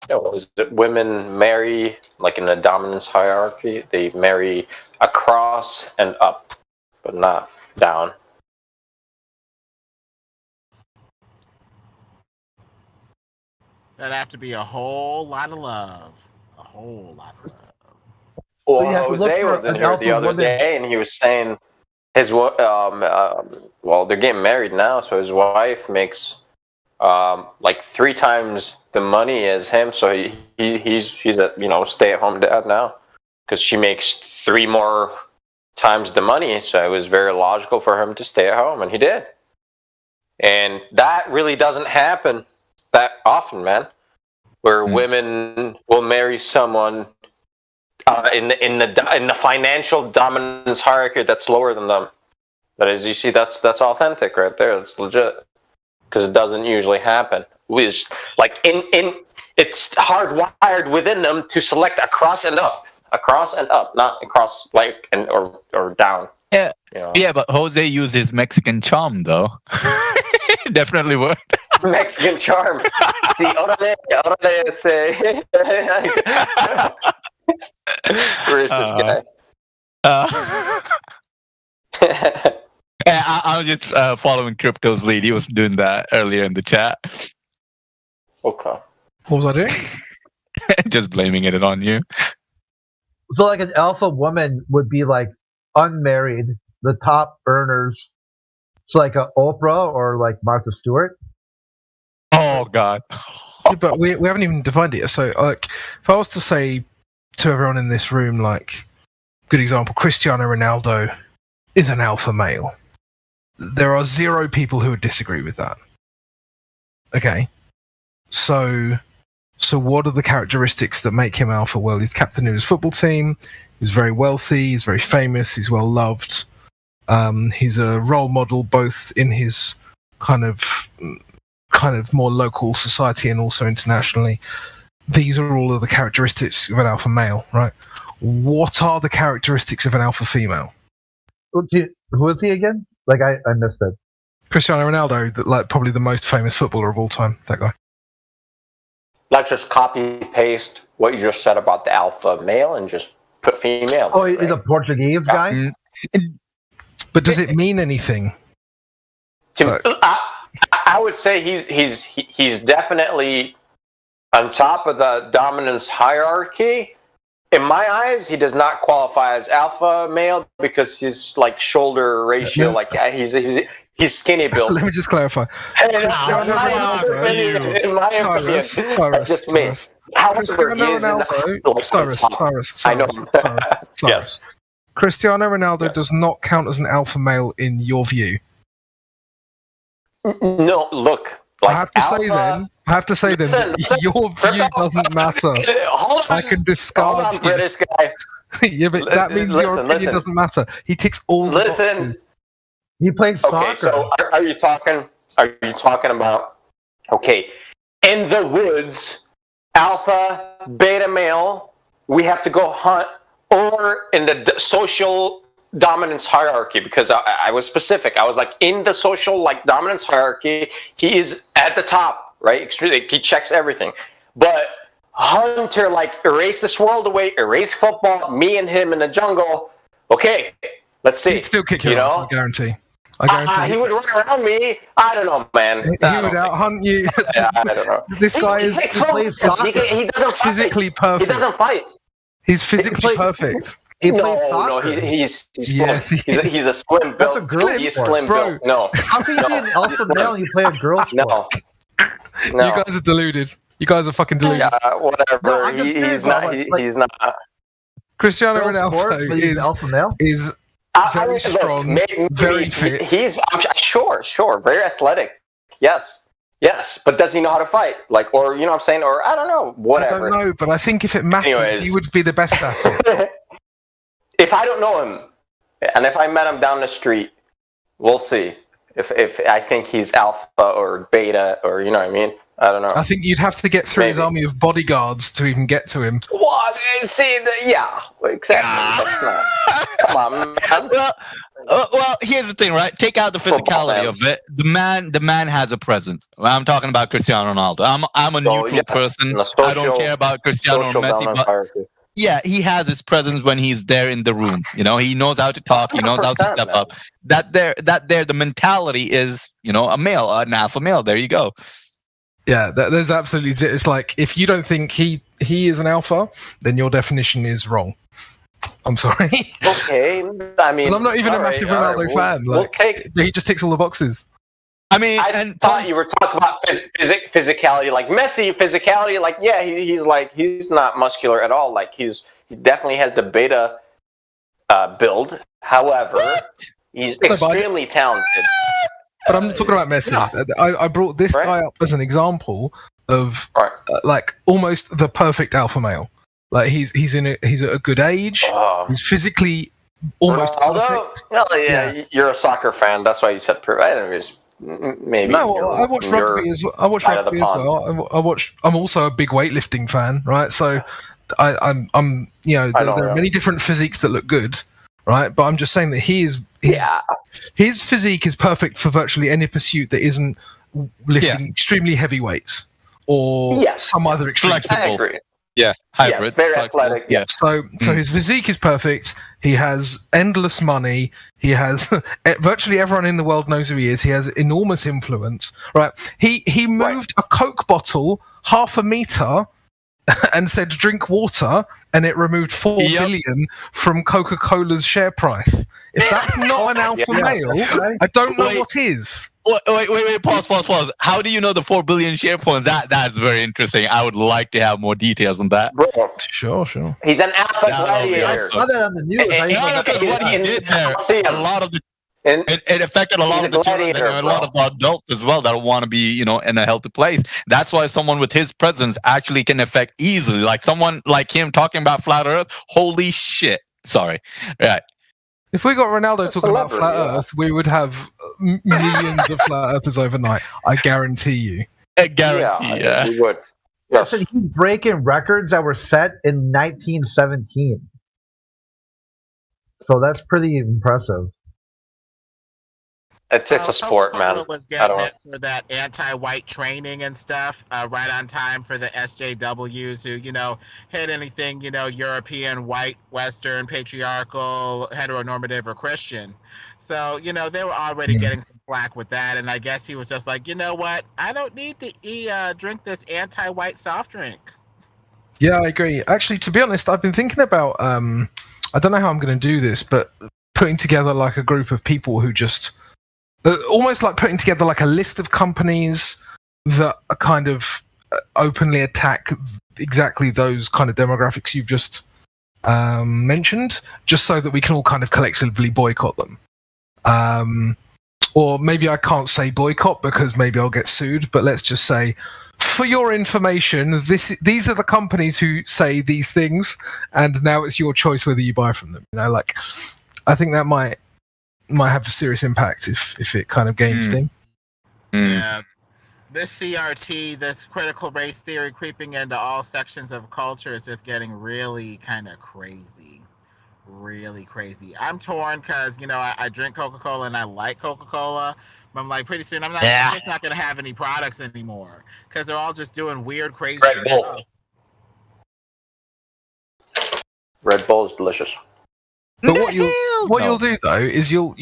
Yeah, what is it? Women marry, like in a dominance hierarchy, they marry across and up, but not down. That'd have to be a whole lot of love. A whole lot of love. Well, Jose was in here the other day, and he was saying his well, they're getting married now, so his wife makes like 3 times the money as him, so he's a stay-at-home dad now because she makes 3 more times the money, so it was very logical for him to stay at home, and he did. And that really doesn't happen that often, man, where women will marry someone in the financial dominance hierarchy that's lower than them. But as you see, that's authentic right there. That's legit, because it doesn't usually happen. It's hardwired within them to select across and up, not across like and or down. Yeah, you know? Yeah, but Jose used his Mexican charm though. Definitely would. Mexican charm. The orale say. Where's this guy? I was just following Crypto's lead. He was doing that earlier in the chat. Okay. What was I doing? Just blaming it on you. So, like, an alpha woman would be like unmarried, the top earners. So, like a Oprah or like Martha Stewart. Oh God. Yeah, but we haven't even defined it. So, like, if I was to say to everyone in this room, like, good example, Cristiano Ronaldo is an alpha male. There are 0 people who would disagree with that. Okay. So what are the characteristics that make him alpha? Well, he's captain of his football team. He's very wealthy. He's very famous. He's well loved. He's a role model both in his kind of more local society and also internationally. These are all of the characteristics of an alpha male, right? What are the characteristics of an alpha female? Who is he again? Like, I missed it. Cristiano Ronaldo, like probably the most famous footballer of all time. That guy. Like, just copy paste what you just said about the alpha male and just put female. Oh, he's a Portuguese guy. But does it mean anything? I would say he's definitely on top of the dominance hierarchy. In my eyes, he does not qualify as alpha male because his like shoulder ratio, like he's skinny built. Let me just clarify. In my opinion, Cyrus. I know. Cyrus. Cristiano Ronaldo does not count as an alpha male in your view. No, look. I have to say then, that your view doesn't matter. I can discard Hold on, British guy. Yeah, but that means your opinion doesn't matter. He ticks all the boxes. He plays soccer. Okay, so are you talking about, okay, in the woods, alpha, beta male, we have to go hunt, or in the social dominance hierarchy, because I was specific. I was like, in the social like dominance hierarchy, he is at the top, right? Extremely, he checks everything. But hunter, like, erase this world away, erase football, me and him in the jungle. Okay, let's see. He'd still kick your ass, I guarantee. He would run around me. I don't know, man. He would out-hunt you. Yeah, I don't know. This guy is he plays soccer. He doesn't fight. Physically perfect. He doesn't fight. He's physically perfect. He plays soccer. No, he's slim. Yes, he's a slim build. That's a girl He's sport. slim build. No. How can you be an alpha male and you play a girl sport? No. You guys are deluded. You guys are fucking deluded. Yeah, whatever. No, I'm just he's curious, not. He's not. Girl Cristiano sport, Ronaldo but he's an alpha male. is very strong, maybe very fit. I'm sure, very athletic. Yes, but does he know how to fight? Like, or you know what I'm saying? Or I don't know, whatever. I don't know, but I think if it mattered, Anyways. he would be the best at it. If I don't know him, and if I met him down the street, we'll see. If I think he's alpha or beta, or you know what I mean? I don't know. I think you'd have to get through his Maybe. army of bodyguards to even get to him. Well, see, yeah, exactly. That's not. Come on, man. Well, here's the thing, right? Take out the physicality of it. The man has a presence. I'm talking about Cristiano Ronaldo. I'm a neutral person. I don't care about Cristiano or Messi, but yeah, he has his presence when he's there in the room. You know, he knows how to talk. He knows how to step up. That there, the mentality is, you know, a male, an alpha male. There you go. Yeah, there's absolutely. It's like if you don't think he is an alpha, then your definition is wrong. I'm sorry. Okay, I mean, and I'm not even a massive Ronaldo fan. He just ticks all the boxes. I mean, I thought you were talking about physicality, like Messi physicality. Like, yeah, he's not muscular at all. Like, he definitely has the beta build. However, he's extremely talented. But I'm not talking about Messi. I brought this guy up as an example of like almost the perfect alpha male. Like he's at a good age. He's physically almost perfect. Yeah, you're a soccer fan. That's why you said perfect. Maybe. No, I watch rugby as well. I'm also a big weightlifting fan, right? So I'm there are many different physiques that look good, right? But I'm just saying that his physique is perfect for virtually any pursuit that isn't lifting extremely heavy weights or some other extreme. Flexible. I agree. Yeah, hybrid. Yes, very athletic. Yeah. So his physique is perfect. He has endless money. He has virtually everyone in the world knows who he is. He has enormous influence. Right? He moved a Coke bottle half a meter and said drink water, and it removed 4 billion from Coca-Cola's share price. If that's not an alpha male, I don't know what is. Wait, pause. How do you know the 4 billion share points? That's very interesting. I would like to have more details on that. Bro, sure. He's an alpha gladiator. I saw that on the news. Because what he did there, a lot of the it affected a lot of the children and a lot of the adults as well that want to be, in a healthy place. That's why someone with his presence actually can affect easily. Like someone like him talking about flat Earth. Holy shit! Sorry. Right. If we got Ronaldo talking about flat Earth, we would have millions of flat Earthers overnight. I guarantee you. I guarantee. Yeah. We would. Yes. Listen, he's breaking records that were set in 1917. So that's pretty impressive. It's a sport, man. Was getting it for that anti-white training and stuff right on time for the SJWs who, hit anything, European, white, Western, patriarchal, heteronormative, or Christian. So, they were already getting some flack with that. And I guess he was just like, you know what? I don't need to drink this anti-white soft drink. Yeah, I agree. Actually, to be honest, I've been thinking about, I don't know how I'm going to do this, but putting together like a group of people who just... almost like putting together like a list of companies that are kind of openly attack exactly those kind of demographics you've just mentioned, just so that we can all kind of collectively boycott them. Or maybe I can't say boycott because maybe I'll get sued, but let's just say, for your information, these are the companies who say these things, and now it's your choice whether you buy from them. I think that might have a serious impact if it kind of gains steam. Yeah. This CRT, this critical race theory creeping into all sections of culture is just getting really kind of crazy. Really crazy. I'm torn because, I drink Coca-Cola and I like Coca-Cola. But I'm like, pretty soon I'm just not going to have any products anymore because they're all just doing weird, crazy stuff. Red Bull is delicious. But what you'll do though is you'll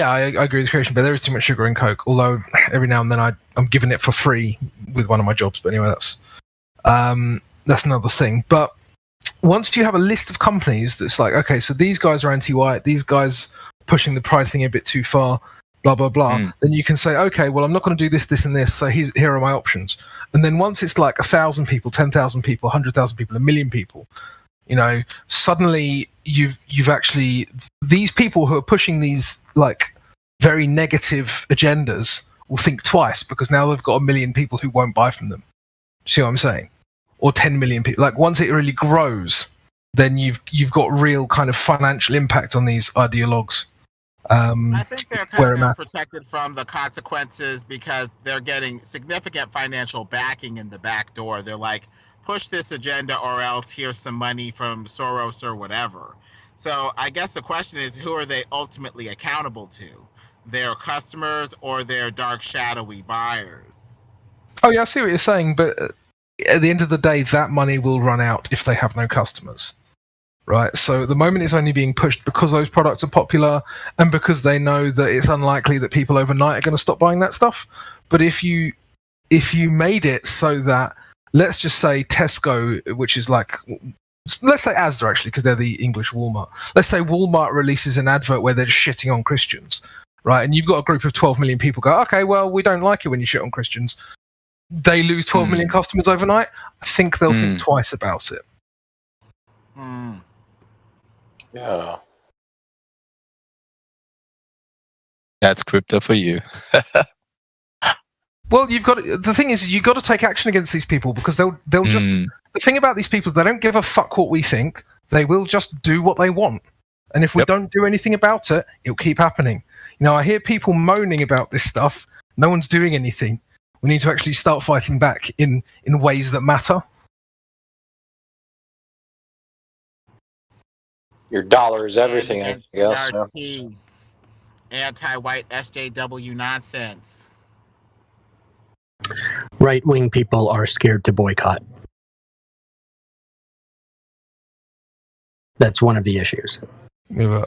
I agree with creation, but there is too much sugar in Coke. Although every now and then I'm giving it for free with one of my jobs. But anyway, that's another thing. But once you have a list of companies that's like, okay, so these guys are anti-white, these guys pushing the pride thing a bit too far, blah blah blah. Then you can say, okay, well I'm not going to do this, this, and this. So here are my options. And then once it's like 1,000 people, 10,000 people, 100,000 people, 1 million people. Suddenly you've actually, these people who are pushing these like very negative agendas will think twice because now they've got 1 million people who won't buy from them. See what I'm saying? Or 10 million people. Like once it really grows, then you've got real kind of financial impact on these ideologues. I think they're kind of protected from the consequences because they're getting significant financial backing in the back door. They're like, push this agenda or else here's some money from Soros or whatever. So I guess the question is, who are they ultimately accountable to? Their customers or their dark, shadowy buyers? Oh yeah, I see what you're saying, but at the end of the day, that money will run out if they have no customers. Right? So at the moment it's only being pushed because those products are popular and because they know that it's unlikely that people overnight are going to stop buying that stuff. But if you made it so that, let's just say Tesco, which is like, let's say Asda actually, because they're the English Walmart. Let's say Walmart releases an advert where they're just shitting on Christians, right? And you've got a group of 12 million people go, okay, well, we don't like it when you shit on Christians. They lose 12 million customers overnight. I think they'll think twice about it. Yeah. That's crypto for you. Well, the thing is, you've got to take action against these people because they'll just. The thing about these people is they don't give a fuck what we think. They will just do what they want, and if we don't do anything about it, it'll keep happening. You know, I hear people moaning about this stuff. No one's doing anything. We need to actually start fighting back in ways that matter. Your dollar is everything, I guess. NCRT, anti-white SJW nonsense. Right-wing people are scared to boycott. That's one of the issues. A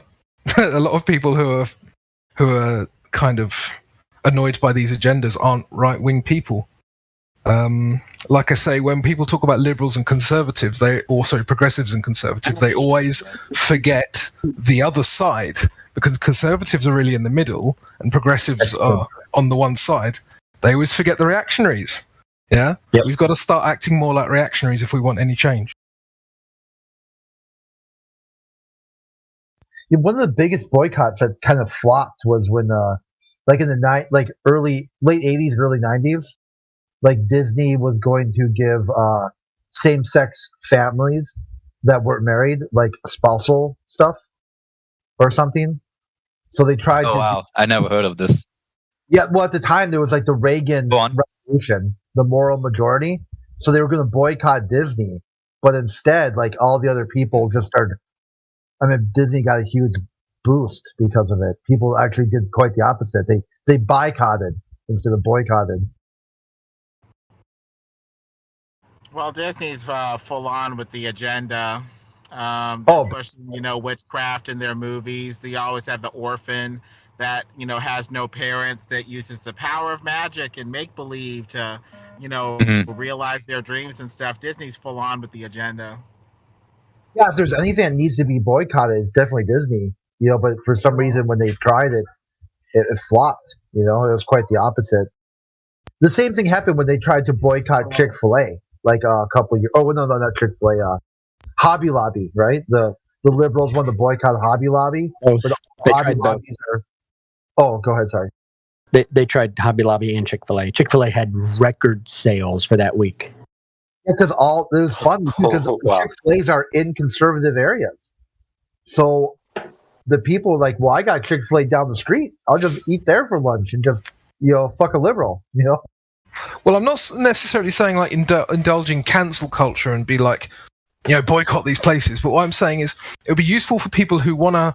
lot of people who are kind of annoyed by these agendas aren't right-wing people. Like I say, when people talk about liberals and conservatives, progressives and conservatives, they always forget the other side, because conservatives are really in the middle and progressives are on the one side. They always forget the reactionaries. Yeah? Yep. We've got to start acting more like reactionaries if we want any change. Yeah, one of the biggest boycotts that kind of flopped was when, late 80s, early 90s, like Disney was going to give same-sex families that weren't married like spousal stuff or something. So they tried. Oh wow, I never heard of this. Yeah, well, at the time there was like the Reagan Revolution, the moral majority. So they were going to boycott Disney, but instead, like all the other people just started. I mean, Disney got a huge boost because of it. People actually did quite the opposite. They boycotted instead of boycotted. Well, Disney's full on with the agenda. Pushing, witchcraft in their movies. They always have the orphan that, has no parents, that uses the power of magic and make believe to, realize their dreams and stuff. Disney's full on with the agenda. Yeah, if there's anything that needs to be boycotted, it's definitely Disney. But for some reason, when they tried it, it flopped. It was quite the opposite. The same thing happened when they tried to boycott Chick-fil-A, like a couple of years. Oh, no, not Chick-fil-A. Hobby Lobby, right? The liberals wanted to boycott Hobby Lobby. Oh, but they Hobby tried Lobbies are. Oh, go ahead. Sorry. They tried Hobby Lobby and Chick-fil-A. Chick-fil-A had record sales for that week. Yeah, because it was fun because Chick-fil-A's are in conservative areas. So the people are like, well, I got Chick-fil-A down the street. I'll just eat there for lunch and just, fuck a liberal, Well, I'm not necessarily saying like indulging cancel culture and be like, boycott these places. But what I'm saying is it would be useful for people who want to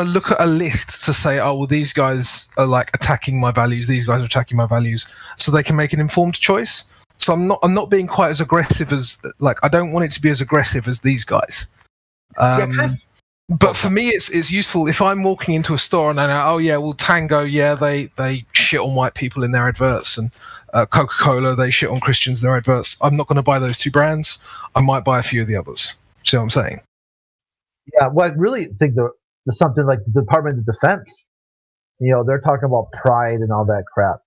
look at a list to say, oh, well, these guys are like attacking my values. These guys are attacking my values, so they can make an informed choice. So I'm not being quite as aggressive as I don't want it to be as aggressive as these guys. But for me, it's useful if I'm walking into a store and I know, oh yeah, well Tango, yeah, they shit on white people in their adverts, and Coca-Cola, they shit on Christians in their adverts. I'm not going to buy those two brands. I might buy a few of the others. See what I'm saying? Yeah, well, I really think there's something like the Department of Defense. They're talking about pride and all that crap.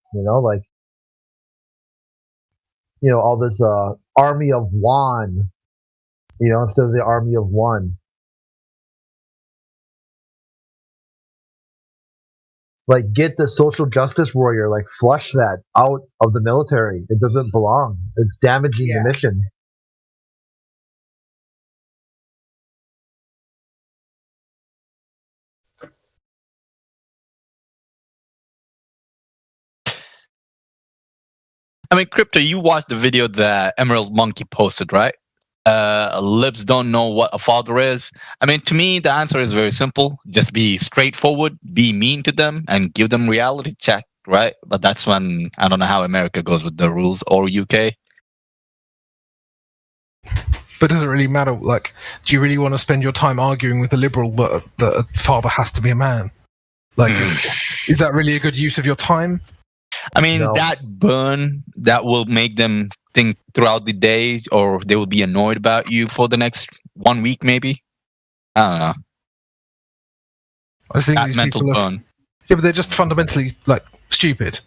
All this army of one. Instead of the army of one. Like, get the social justice warrior. Like, flush that out of the military. It doesn't belong. It's damaging the mission. I mean, Crypto, you watched the video that Emerald Monkey posted, right? Libs don't know what a father is. I mean, to me, the answer is very simple. Just be straightforward, be mean to them, and give them reality check, right? But that's when, I don't know how America goes with the rules, or UK. But does it really matter? Like, do you really want to spend your time arguing with a liberal that a father has to be a man? Like, is that really a good use of your time? I mean, that burn, that will make them think throughout the day, or they will be annoyed about you for the next 1 week, maybe. I don't know. I think that these mental people burn. Yeah, but they're just fundamentally stupid.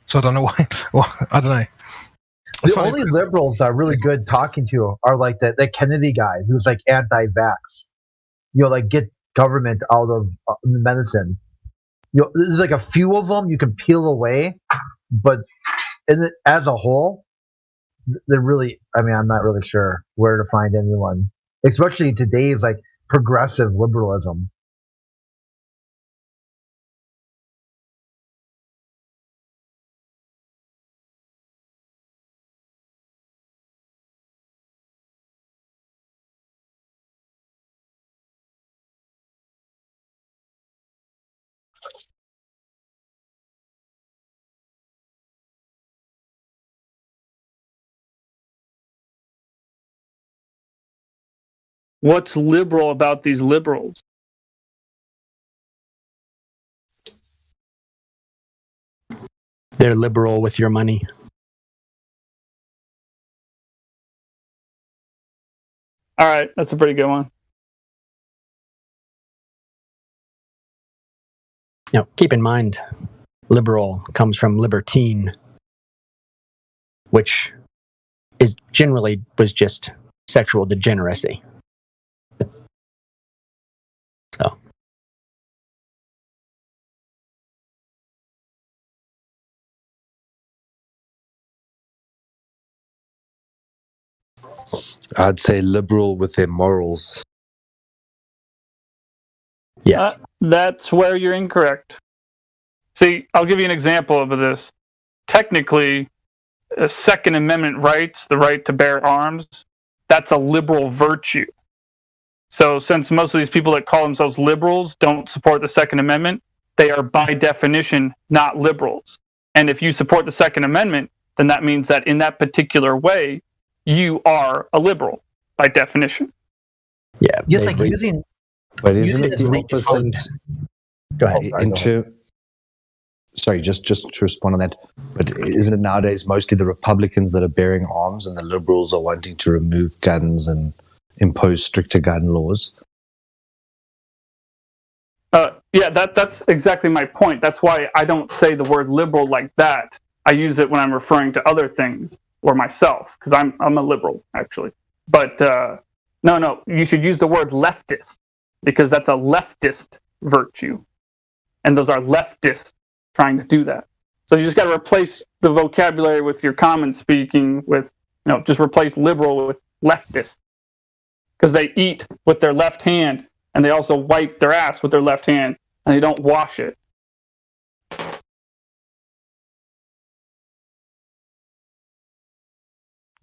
So I don't know why. Well, I don't know. The only liberals are really good talking to are like that Kennedy guy who's like anti-vax. like get government out of medicine. There's like a few of them you can peel away, but as a whole, they're really. I mean, I'm not really sure where to find anyone, especially today's like progressive liberalism. What's liberal about these liberals? They're liberal with your money. All right, that's a pretty good one. Now, keep in mind, liberal comes from libertine, which is generally was just sexual degeneracy. So. I'd say liberal with their morals. Yes. That's where you're incorrect. See, I'll give you an example of this. Technically, Second Amendment rights, the right to bear arms, that's a liberal virtue. So since most of these people that call themselves liberals don't support the Second Amendment, they are by definition not liberals. And if you support the Second Amendment, then that means that in that particular way, you are a liberal by definition. Yeah. Just like using. But isn't it the opposite? Go ahead. Sorry, just to respond on that. But isn't it nowadays mostly the Republicans that are bearing arms and the liberals are wanting to remove guns and impose stricter gun laws? Yeah, that's exactly my point. That's why I don't say the word liberal like that. I use it when I'm referring to other things or myself, because I'm a liberal, actually. But no, you should use the word leftist, because that's a leftist virtue. And those are leftists trying to do that. So you just got to replace the vocabulary with your common speaking with, just replace liberal with leftist. Because they eat with their left hand, and they also wipe their ass with their left hand, and they don't wash it.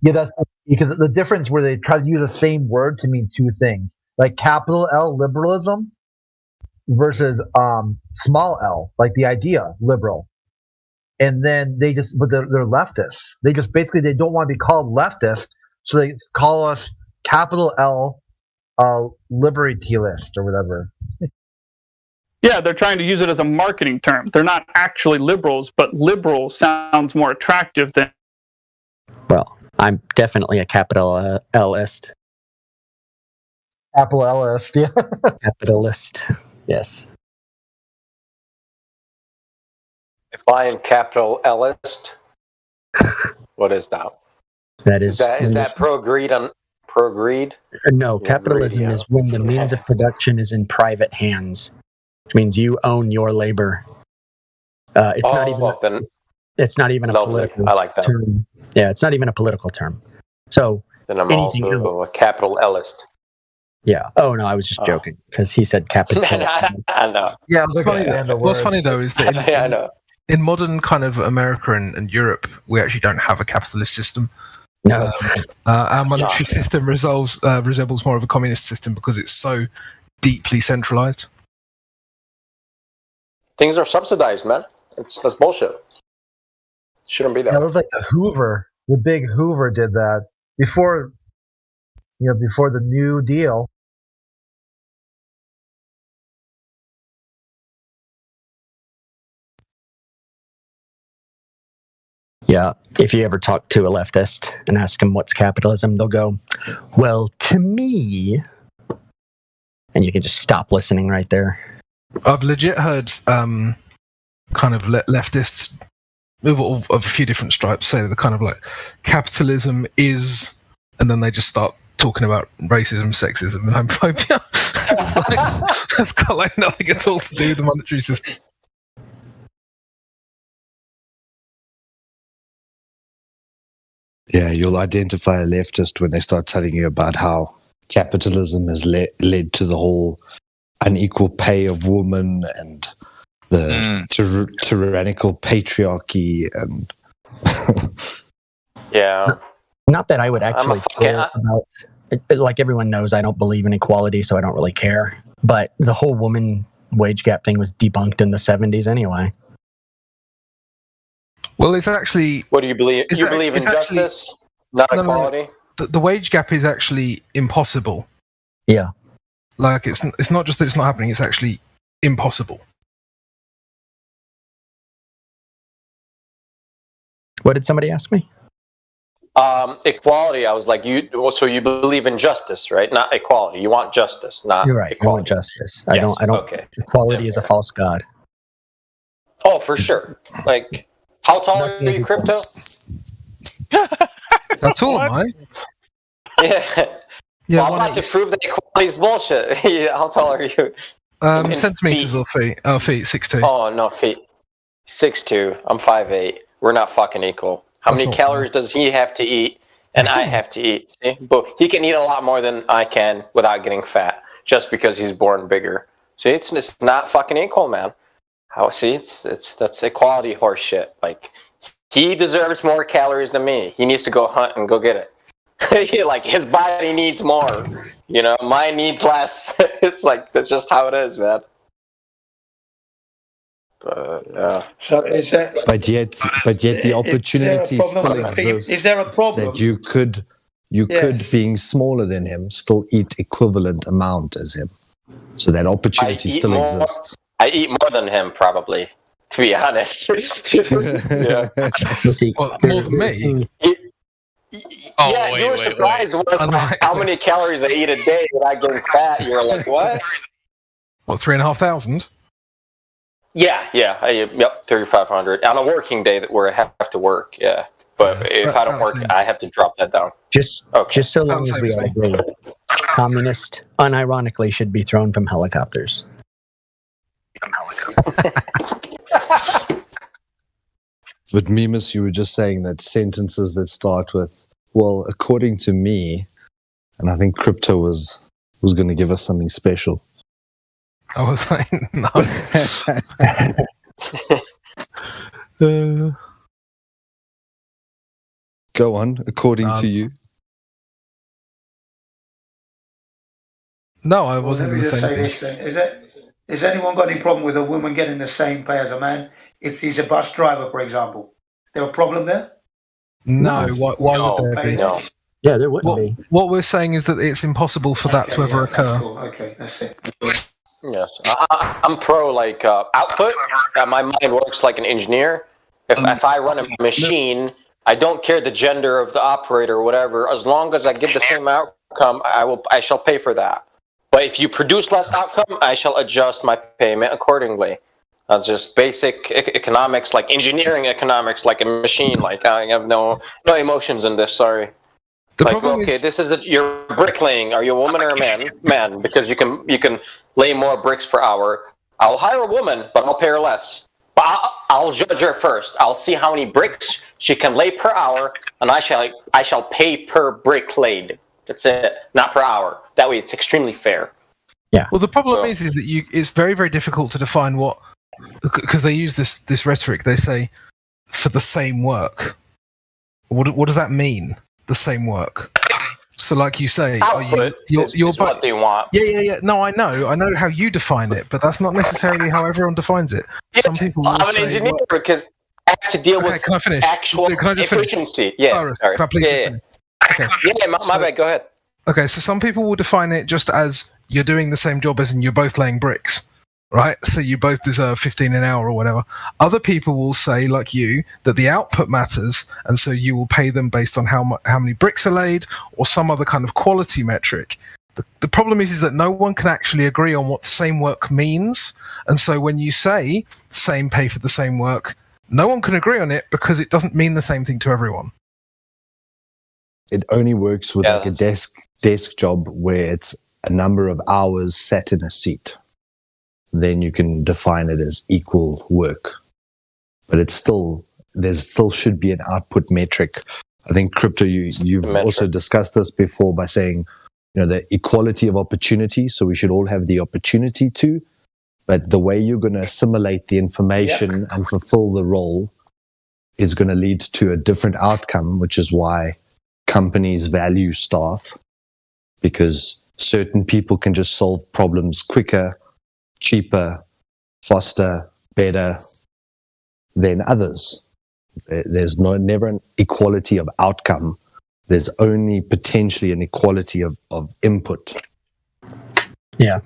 Yeah, that's because the difference where they try to use the same word to mean two things, like capital L liberalism versus small L, like the idea liberal. And then but they're leftists. They just basically they don't want to be called leftist, so they call us capital L libertalist or whatever. Yeah, they're trying to use it as a marketing term. They're not actually liberals, but liberal sounds more attractive than. Well, I'm definitely a capital L-ist. Capitalist, yeah. Capitalist, yes. Define capital L-ist. What is that? Is that pro-greed on pro-greed? No, capitalism is when the means of production is in private hands, which means you own your labor. It's not even a political I like that. term. Yeah, it's not even a political term. So then I'm also a capital L-ist. Yeah. Oh no, I was just joking because he said capital. I know. Yeah, what's funny though is that I know. In modern kind of America and Europe, we actually don't have a capitalist system. No. Our monetary system resembles more of a communist system because it's so deeply centralized. Things are subsidized, man. That's bullshit. Shouldn't be that. Yeah, it was like the big Hoover did that before the New Deal. Yeah, if you ever talk to a leftist and ask them what's capitalism, they'll go, well, to me, and you can just stop listening right there. I've legit heard kind of leftists of a few different stripes say that kind of like capitalism is, and then they just start talking about racism, sexism, and homophobia. It's like, that's got like nothing at all to do with the monetary system. Yeah, you'll identify a leftist when they start telling you about how capitalism has led to the whole unequal pay of women and the tyrannical patriarchy and yeah. Not that I would actually care about. Like everyone knows, I don't believe in equality, so I don't really care. But the whole woman wage gap thing was debunked in the 70s anyway. Well, it's actually. What do you believe? You believe in justice, not equality? The wage gap is actually impossible. Yeah. Like, it's not just that it's not happening, it's actually impossible. What did somebody ask me? Equality. I was like, so you believe in justice, right? Not equality. You want justice, not You're right. equality. I want justice. I don't. Okay. Equality is a false god. Oh, for sure. Like, how tall are you, Crypto? How tall am I? Yeah. Yeah, well, I'm about to prove that equality is bullshit. How tall are you? Centimeters or feet? Oh, feet. 6'2". Oh no, feet. 6'2". I'm 5'8". We're not fucking equal. How many calories does he have to eat and I have to eat? See? But he can eat a lot more than I can without getting fat just because he's born bigger. See, it's not fucking equal, man. That's equality horse shit. Like, he deserves more calories than me. He needs to go hunt and go get it. Like, his body needs more. You know, mine needs less. It's like, that's just how it is, man. Yeah. So is that, but yet the opportunity still exists. Is there a problem that you could being smaller than him still eat equivalent amount as him? So that opportunity still exists. I eat more than him, probably, to be honest. Yeah. Well, more than me. You were surprised how many calories I eat a day without getting fat. You were like, what? What, 3,500? Yeah. Yep, 3,500 on a working day where I have to work. Yeah, but if I don't work, I have to drop that down. Just so long as we all agree, communist, unironically, should be thrown from helicopters. But Mimas, you were just saying that sentences that start with, well, according to me, and I think Crypto was going to give us something special. I was like, no. Go on, according to you. No, I wasn't going to say this thing. Has anyone got any problem with a woman getting the same pay as a man if he's a bus driver, for example? Is there a problem there? No. Why would there be? No. Yeah, there wouldn't be. What we're saying is that it's impossible for that to ever occur. Cool. Okay, that's it. Yes, I'm pro output. My mind works like an engineer. If I run a machine, I don't care the gender of the operator or whatever. As long as I get the same outcome, I shall pay for that. But if you produce less outcome, I shall adjust my payment accordingly. That's just basic economics, like engineering economics, like a machine. Like, I have no emotions in this. Sorry. This is you're bricklaying. Are you a woman or a man? Man, because you can lay more bricks per hour. I'll hire a woman, but I'll pay her less. But I'll judge her first. I'll see how many bricks she can lay per hour, and I shall pay per brick laid. That's it, not per hour. That way, it's extremely fair. Yeah. Well, the problem is that it's very, very difficult to define what, because they use this rhetoric. They say for the same work. What does that mean? The same work. So, like you say, you're what they want. Yeah. No, I know how you define it, but that's not necessarily how everyone defines it. Some people. I'm an engineer because I have to deal with actual efficiency. Yeah. Sorry. Can I please finish? Okay. Yeah, my bad. Go ahead. Okay, so some people will define it just as you're doing the same job as and you're both laying bricks, right? So you both deserve 15 an hour or whatever. Other people will say, like you, that the output matters, and so you will pay them based on how many bricks are laid or some other kind of quality metric. The problem is that no one can actually agree on what the same work means, and so when you say same pay for the same work, no one can agree on it because it doesn't mean the same thing to everyone. It only works with like a desk job where it's a number of hours sat in a seat, then you can define it as equal work. But it's still, there still should be an output metric. I think, Crypto, you've also discussed this before by saying, the equality of opportunity. So we should all have the opportunity to, but the way you're going to assimilate the information and fulfill the role is going to lead to a different outcome, which is why companies value staff, because certain people can just solve problems quicker, cheaper, faster, better than others. There's never an equality of outcome. There's only potentially an equality of input. Yeah,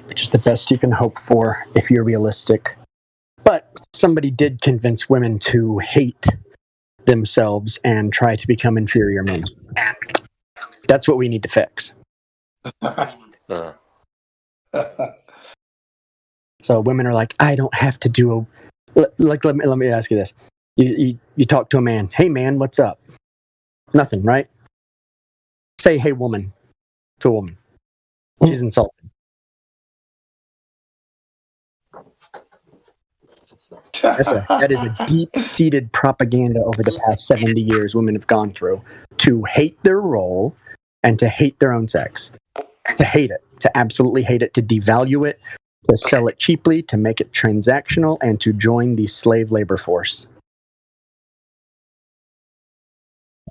which is the best you can hope for if you're realistic. But somebody did convince women to hate themselves and try to become inferior men. That's what we need to fix. So women are like, I don't have to do let me ask you this. You talk to a man, hey man, what's up? Nothing, right? Say hey woman to a woman. She's insulted. That is a deep-seated propaganda over the past 70 years women have gone through to hate their role and to hate their own sex. To hate it, to absolutely hate it, to devalue it, to sell it cheaply, to make it transactional, and to join the slave labor force.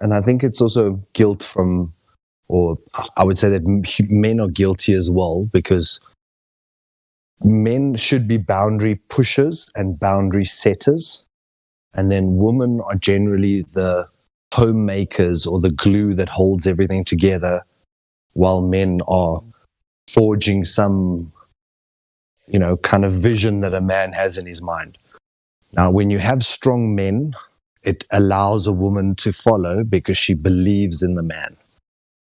And I think it's also guilt from, or I would say that men are guilty as well, because men should be boundary pushers and boundary setters. And then women are generally the homemakers or the glue that holds everything together, while men are forging some, kind of vision that a man has in his mind. Now, when you have strong men, it allows a woman to follow because she believes in the man.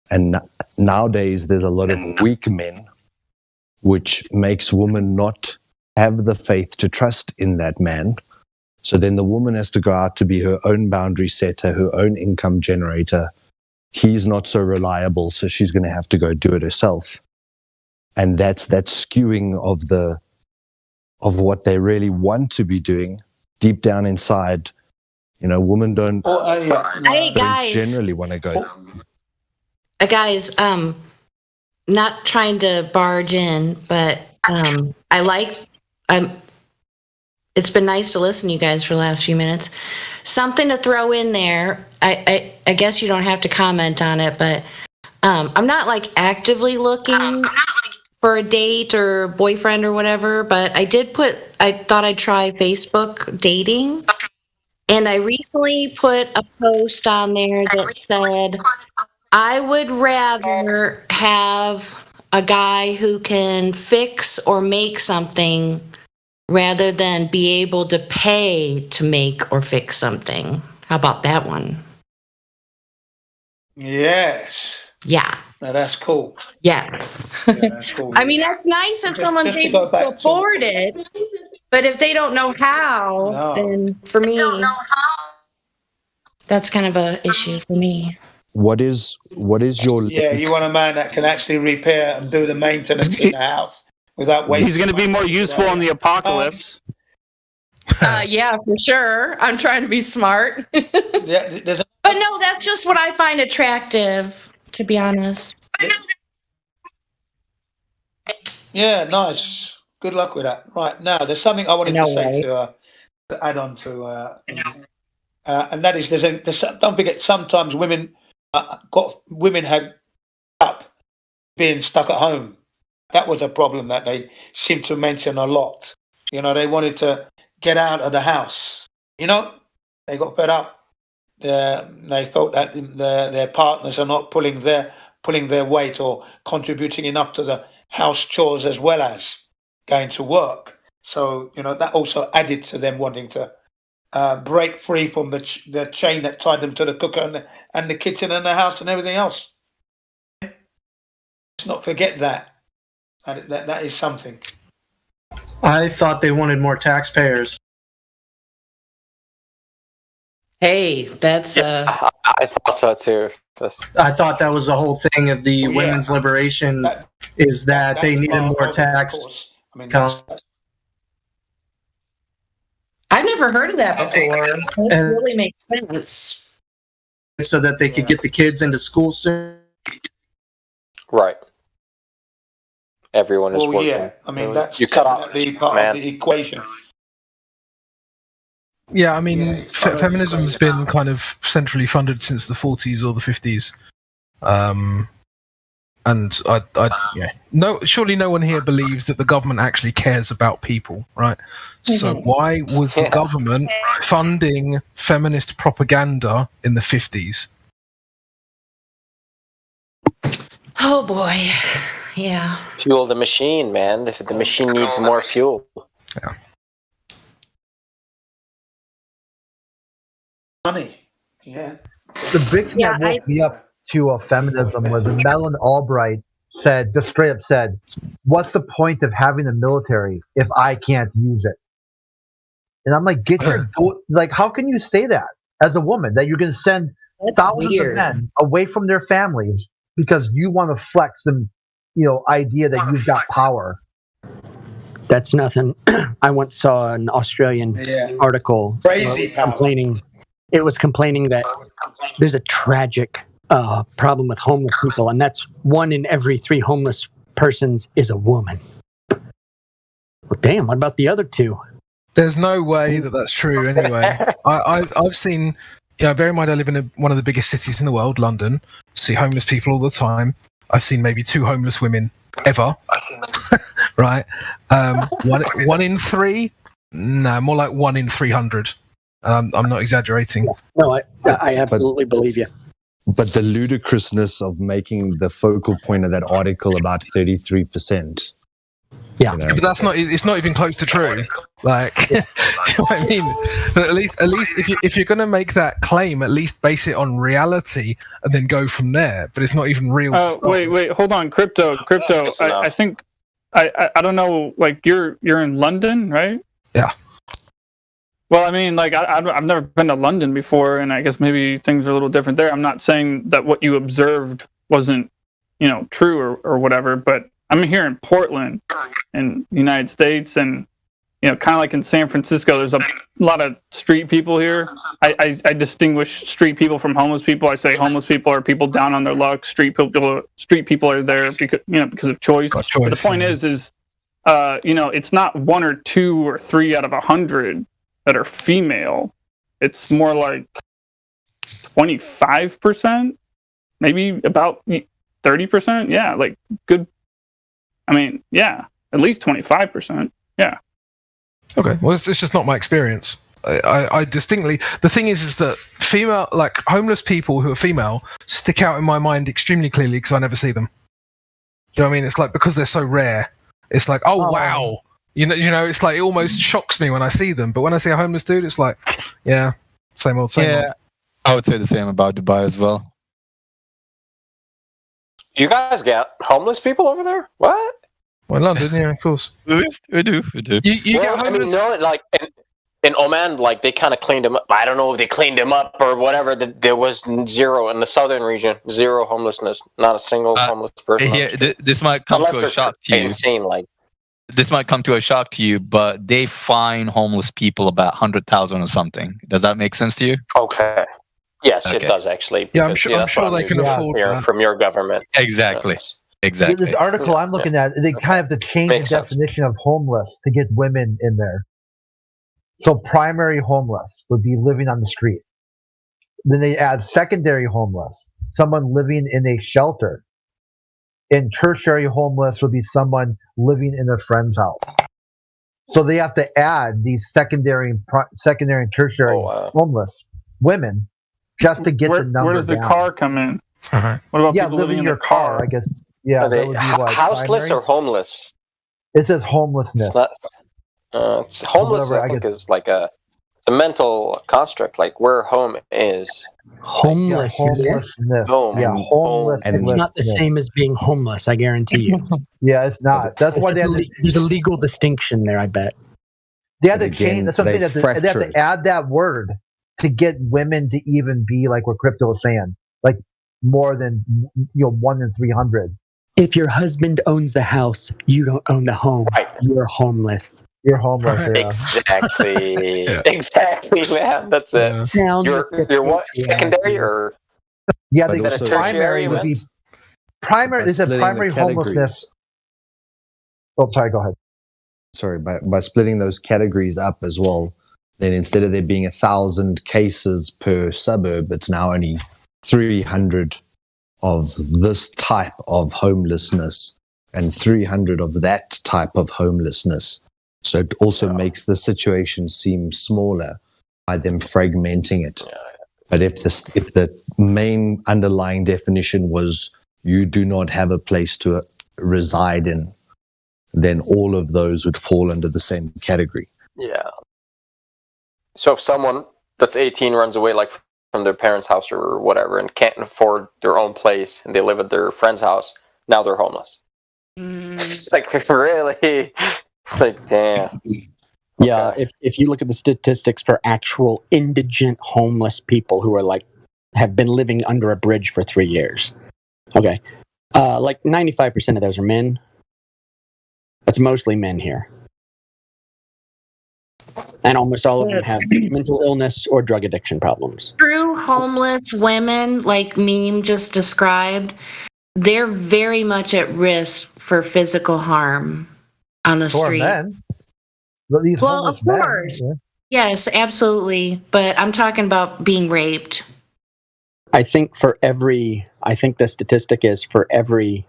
And nowadays, there's a lot of weak men, which makes women not have the faith to trust in that man. So then the woman has to go out to be her own boundary setter, her own income generator. He's not so reliable, so she's going to have to go do it herself. And that's that skewing of what they really want to be doing deep down inside. Women don't guys, generally want to go. Guys, not trying to barge in, but it's been nice to listen to you guys for the last few minutes. Something to throw in there. I guess you don't have to comment on it, but I'm not actively looking for a date or boyfriend or whatever, but I thought I'd try Facebook dating. And I recently put a post on there that said, I would rather have a guy who can fix or make something rather than be able to pay to make or fix something. How about that one? Yes. Yeah. Now that's cool. Yeah. That's cool. I mean, that's nice if someone's able to afford it, but if they don't know how, then for me, that's kind of a issue for me. What is your you want a man that can actually repair and do the maintenance in the house without waiting. He's going to be more useful in the apocalypse. Yeah, for sure. I'm trying to be smart. But no, that's just what I find attractive, to be honest. Yeah, nice. Good luck with that. Right, now there's something I wanted to say to add on to, and that is don't forget, sometimes women had up being stuck at home. That was a problem that they seem to mention a lot. They wanted to get out of the house. They got fed up. They felt that their partners are not pulling their weight or contributing enough to the house chores as well as going to work. So that also added to them wanting to break free from the chain that tied them to the cooker and the kitchen and the house and everything else. Let's not forget that. That is something. I thought they wanted more taxpayers. Hey, that's I I thought so too. I thought that was the whole thing of the women's liberation is that they needed more tax. I've never heard of that before. It really makes sense. So that they could get the kids into school soon. Right. Everyone is Well, working. yeah. I mean, that's you cut off, definitely part man. of the equation. Yeah, I mean, feminism's been kind of centrally funded since the 40s or the 50s. And surely no one here believes that the government actually cares about people, right? So why was the government funding feminist propaganda in the 50s? Oh boy, yeah. Fuel the machine, man. The machine needs more fuel. Yeah. Money, yeah. The big thing that woke me up to feminism was when Madeleine Albright just straight up said, "What's the point of having a military if I can't use it?" And I'm like, how can you say that as a woman, that you're going to send thousands of men away from their families because you want to flex some, idea that you've got power? That's nothing. I once saw an Australian article complaining. It was complaining that there's a tragic problem with homeless people, and that's 1 in every 3 homeless persons is a woman. Well, damn, what about the other 2? There's no way that that's true anyway. I've seen, bear in mind I live in one of the biggest cities in the world, London, see homeless people all the time. I've seen maybe 2 homeless women ever, right? 1 in 3? No, more like 1 in 300. I'm not exaggerating. No, I absolutely believe you. But the ludicrousness of making the focal point of that article about 33%. Yeah, but that's not. It's not even close to true. Like, you know what I mean? But at least, if you're going to make that claim, at least base it on reality and then go from there. But it's not even real. Wait, hold on, crypto. I think I don't know. Like, you're in London, right? Yeah. Well, I mean, like, I've never been to London before, and I guess maybe things are a little different there. I'm not saying that what you observed wasn't, true or whatever, but I'm here in Portland, in the United States, and, kind of like in San Francisco, there's a lot of street people here. I distinguish street people from homeless people. I say homeless people are people down on their luck. Street people are there because of choice. But the point is, it's not 1 or 2 or 3 out of 100 that are female. It's more like 25%, maybe about 30%. Yeah, like good. I mean, yeah, at least 25%. Yeah. Okay, well, it's just not my experience. I distinctly, the thing is that female, like homeless people who are female, stick out in my mind extremely clearly because I never see them. Do you know what I mean? It's like, because they're so rare, it's like, oh wow. You know, it's like, it almost shocks me when I see them. But when I see a homeless dude, it's like, yeah, same old. I would say the same about Dubai as well. You guys got homeless people over there? What? Well, in London, yeah, of course. We do. You get homeless? I mean, no, like in Oman, like they kind of cleaned them up. I don't know if they cleaned them up or whatever. There was 0 in the southern region. 0 homelessness. Not a single homeless person. Yeah, this might come to a shock to you. Insane, like. This might come to a shock to you, but they fine homeless people about 100,000 or something. Does that make sense to you? Okay. Yes, it does actually. Yeah, I'm sure they can afford that from your government. Exactly. Exactly. This article I'm looking at, they kind of have to change the definition of homeless to get women in there. So primary homeless would be living on the street. Then they add secondary homeless, someone living in a shelter. And tertiary homeless would be someone living in a friend's house. So they have to add these secondary and tertiary homeless women just to get the number. Where does the car come in? Uh-huh. What about people living in your car? I guess. Yeah, are they houseless or homeless? It says homelessness. It's homeless. I think is like a mental construct, like where home is. Homelessness. Home. Yeah, homeless. And it's not the same as being homeless, I guarantee you. Yeah, it's not. That's why there's a legal distinction there, I bet. They have to change. That's what I'm saying. They have to add that word to get women to even be like what Crypto was saying, like more than 1 in 300. If your husband owns the house, you don't own the home. Right. You're homeless. You're homeless. Yeah. Exactly. Exactly, man. That's it. Down You're what? Secondary or? Yeah, But the also- primary would be primary. By Is it splitting primary the categories. homelessness? Oh, sorry. Go ahead. Sorry, by splitting those categories up as well, then instead of there being 1,000 cases per suburb, it's now only 300 of this type of homelessness and 300 of that type of homelessness. So it also makes the situation seem smaller by them fragmenting it. But if the main underlying definition was you do not have a place to reside in, then all of those would fall under the same category. Yeah. So if someone that's 18 runs away, like from their parents' house or whatever, and can't afford their own place, and they live at their friend's house, now they're homeless. It's like, really? It's like, damn. Yeah, if you look at the statistics for actual indigent homeless people who are have been living under a bridge for 3 years, okay, 95% of those are men. That's mostly men here, and almost all of them have mental illness or drug addiction problems. True homeless women, like Meme just described, they're very much at risk for physical harm on the For street. men. But these Well, homeless of men, course. yeah. Yes, absolutely. But I'm talking about being raped. I think the statistic is for every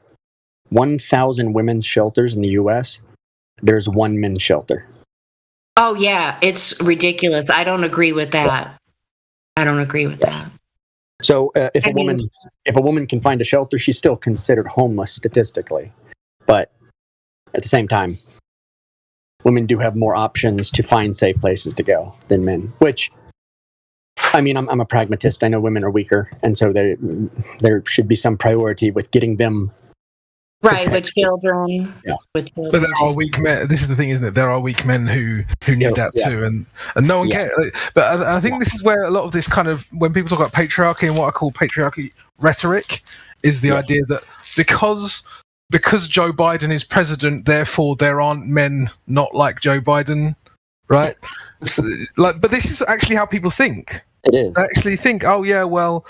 1,000 women's shelters in the U.S., there's one men's shelter. Oh, yeah. It's ridiculous. I don't agree with that. I don't agree with that. So if a woman can find a shelter, she's still considered homeless statistically. But at the same time, women do have more options to find safe places to go than men. Which, I mean, I'm a pragmatist. I know women are weaker, and so there should be some priority with getting them. Right, with children. Yeah. But there are weak men. This is the thing, isn't it? There are weak men who need that too, and no one cares. But I think this is where a lot of this kind of, when people talk about patriarchy and what I call patriarchy rhetoric, is the idea that because Joe Biden is president, therefore there aren't men not like Joe Biden, right? But this is actually how people think. It is. They actually think, oh yeah, well,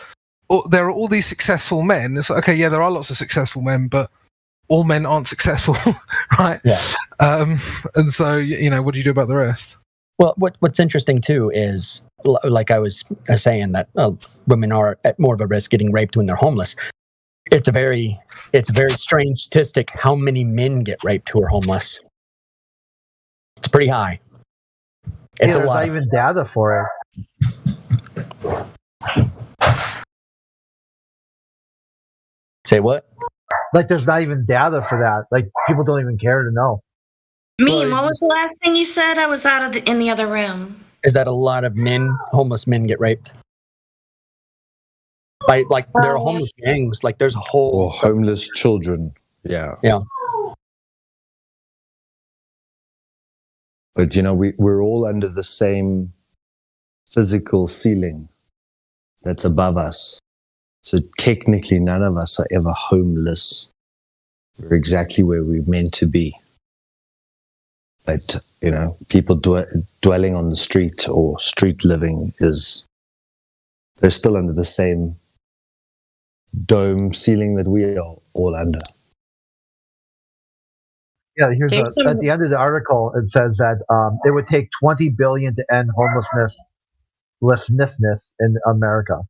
there are all these successful men. It's like, okay, yeah, there are lots of successful men, but all men aren't successful, right? Yeah. And so, what do you do about the rest? Well, what's interesting too is, like I was saying, that women are at more of a risk getting raped when they're homeless. It's a very strange statistic how many men get raped who are homeless. It's pretty high. It's there's a lot. not even data for it. Say what? Like, there's not even data for that. Like, people don't even care to know. Meme, what was the last thing you said? I was out in the other room. Is that a lot of homeless men get raped? There are homeless gangs. Like, there's a whole. Or homeless children. Yeah. Yeah. But we're all under the same physical ceiling that's above us. So technically, none of us are ever homeless. We're exactly where we're meant to be. But, people dwelling on the street or street living they're still under the same dome ceiling that we are all under. Yeah, at the end of the article, it says that it would take $20 billion to end homelessness in America.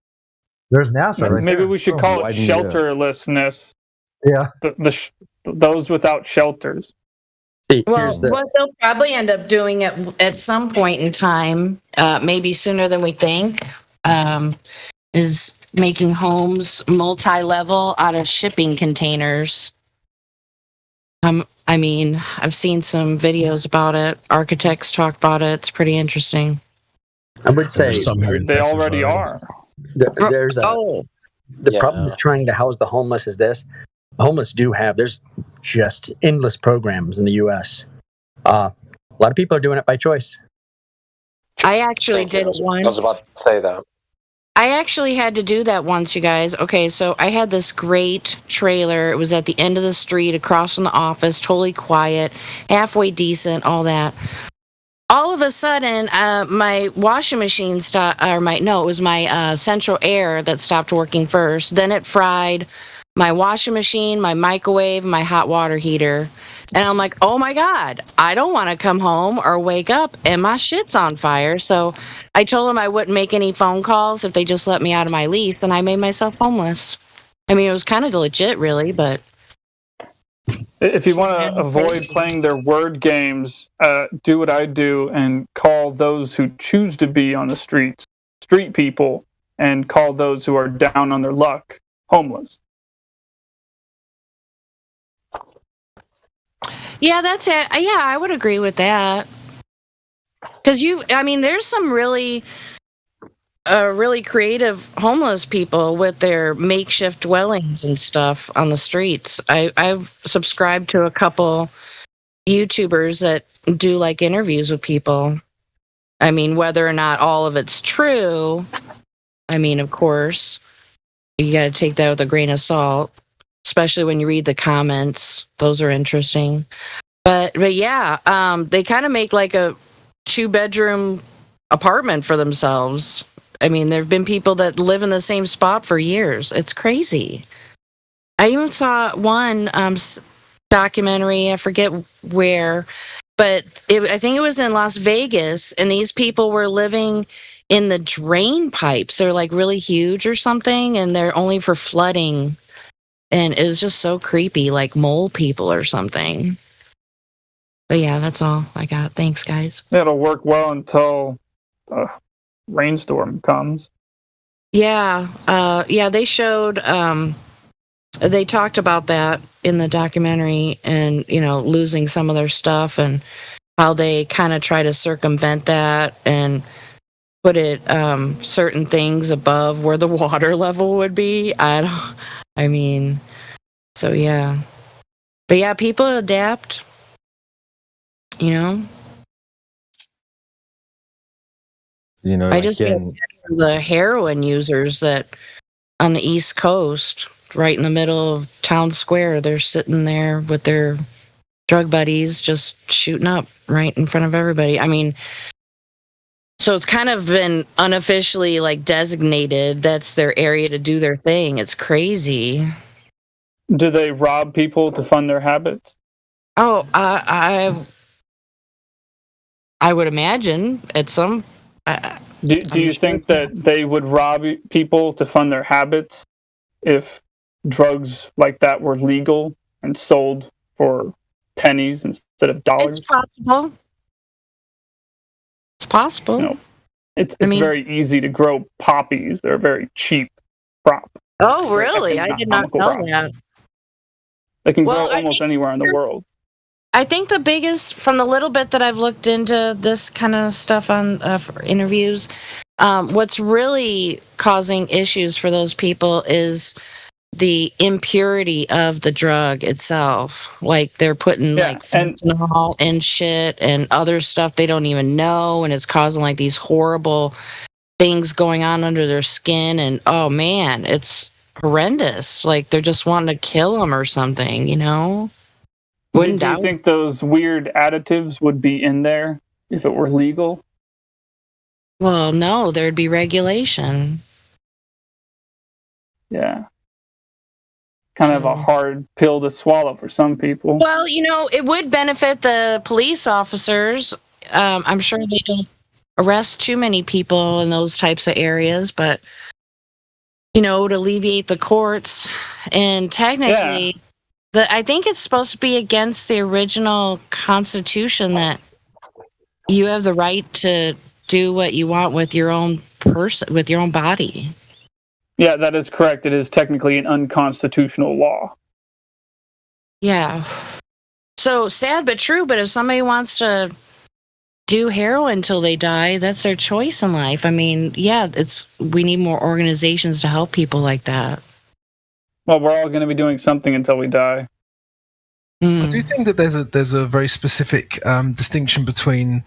There's NASA. Right Maybe there. we should call it shelterlessness. Yeah. Those without shelters. Well, what they'll probably end up doing at some point in time, maybe sooner than we think, is making homes multi-level out of shipping containers. I mean, I've seen some videos about it. Architects talk about it. It's pretty interesting. I would say they already are. The problem with trying to house the homeless is this. The homeless there's just endless programs in the U.S. A lot of people are doing it by choice. I actually Thank you. did it once. I was about to say that. I actually had to do that once, you guys. Okay, so I had this great trailer. It was at the end of the street, across from the office, totally quiet, halfway decent, all that. All of a sudden, my washing machine stopped, it was my central air that stopped working first. Then it fried my washing machine, my microwave, my hot water heater. And I'm like, oh my God, I don't want to come home or wake up and my shit's on fire. So I told them I wouldn't make any phone calls if they just let me out of my lease, and I made myself homeless. I mean, it was kind of legit, really, but... If you want to avoid playing their word games, do what I do and call those who choose to be on the streets street people, and call those who are down on their luck homeless. Yeah, that's it. Yeah, I would agree with that. Because there's some really creative homeless people with their makeshift dwellings and stuff on the streets. I've subscribed to a couple YouTubers that do like interviews with people. I mean, whether or not all of it's true, I mean, of course, you got to take that with a grain of salt, especially when you read the comments. Those are interesting. But yeah, they kind of make like a 2-bedroom apartment for themselves. I mean, there have been people that live in the same spot for years. It's crazy. I even saw one documentary, I forget where, but I think it was in Las Vegas, and these people were living in the drain pipes. They're like really huge or something, and they're only for flooding. And it was just so creepy, like mole people or something. But yeah, that's all I got. Thanks, guys. It'll work well until a rainstorm comes. Yeah, they showed, they talked about that in the documentary, and, losing some of their stuff and how they kind of try to circumvent that and put it, certain things above where the water level would be. So yeah. But yeah, people adapt, I just feel the heroin users that on the East Coast, right in the middle of town square, they're sitting there with their drug buddies just shooting up right in front of everybody. I mean, so it's kind of been unofficially like designated that's their area to do their thing. It's crazy. Do they rob people to fund their habits? Oh, I would imagine at some. Do you think that they would rob people to fund their habits if drugs like that were legal and sold for pennies instead of dollars? It's possible. It's possible. It's very easy to grow poppies. They're a very cheap crop. Oh, really? I did not know that. They can grow almost anywhere in the world. I think the biggest, from the little bit that I've looked into this kind of stuff on for interviews, what's really causing issues for those people is the impurity of the drug itself. Like they're putting like fentanyl and shit and other stuff they don't even know, and it's causing like these horrible things going on under their skin. And oh man, it's horrendous. Like they're just wanting to kill them or something, Do you think those weird additives would be in there if it were legal? Well, no, there'd be regulation. Yeah. Kind of a hard pill to swallow for some people. Well, it would benefit the police officers. I'm sure they don't arrest too many people in those types of areas, but, to alleviate the courts. And technically... Yeah. I think it's supposed to be against the original Constitution that you have the right to do what you want with your own with your own body. Yeah, that is correct. It is technically an unconstitutional law. Yeah. So sad but true, but if somebody wants to do heroin until they die, that's their choice in life. I mean, yeah, we need more organizations to help people like that. Well, we're all going to be doing something until we die. I do think that there's a very specific distinction between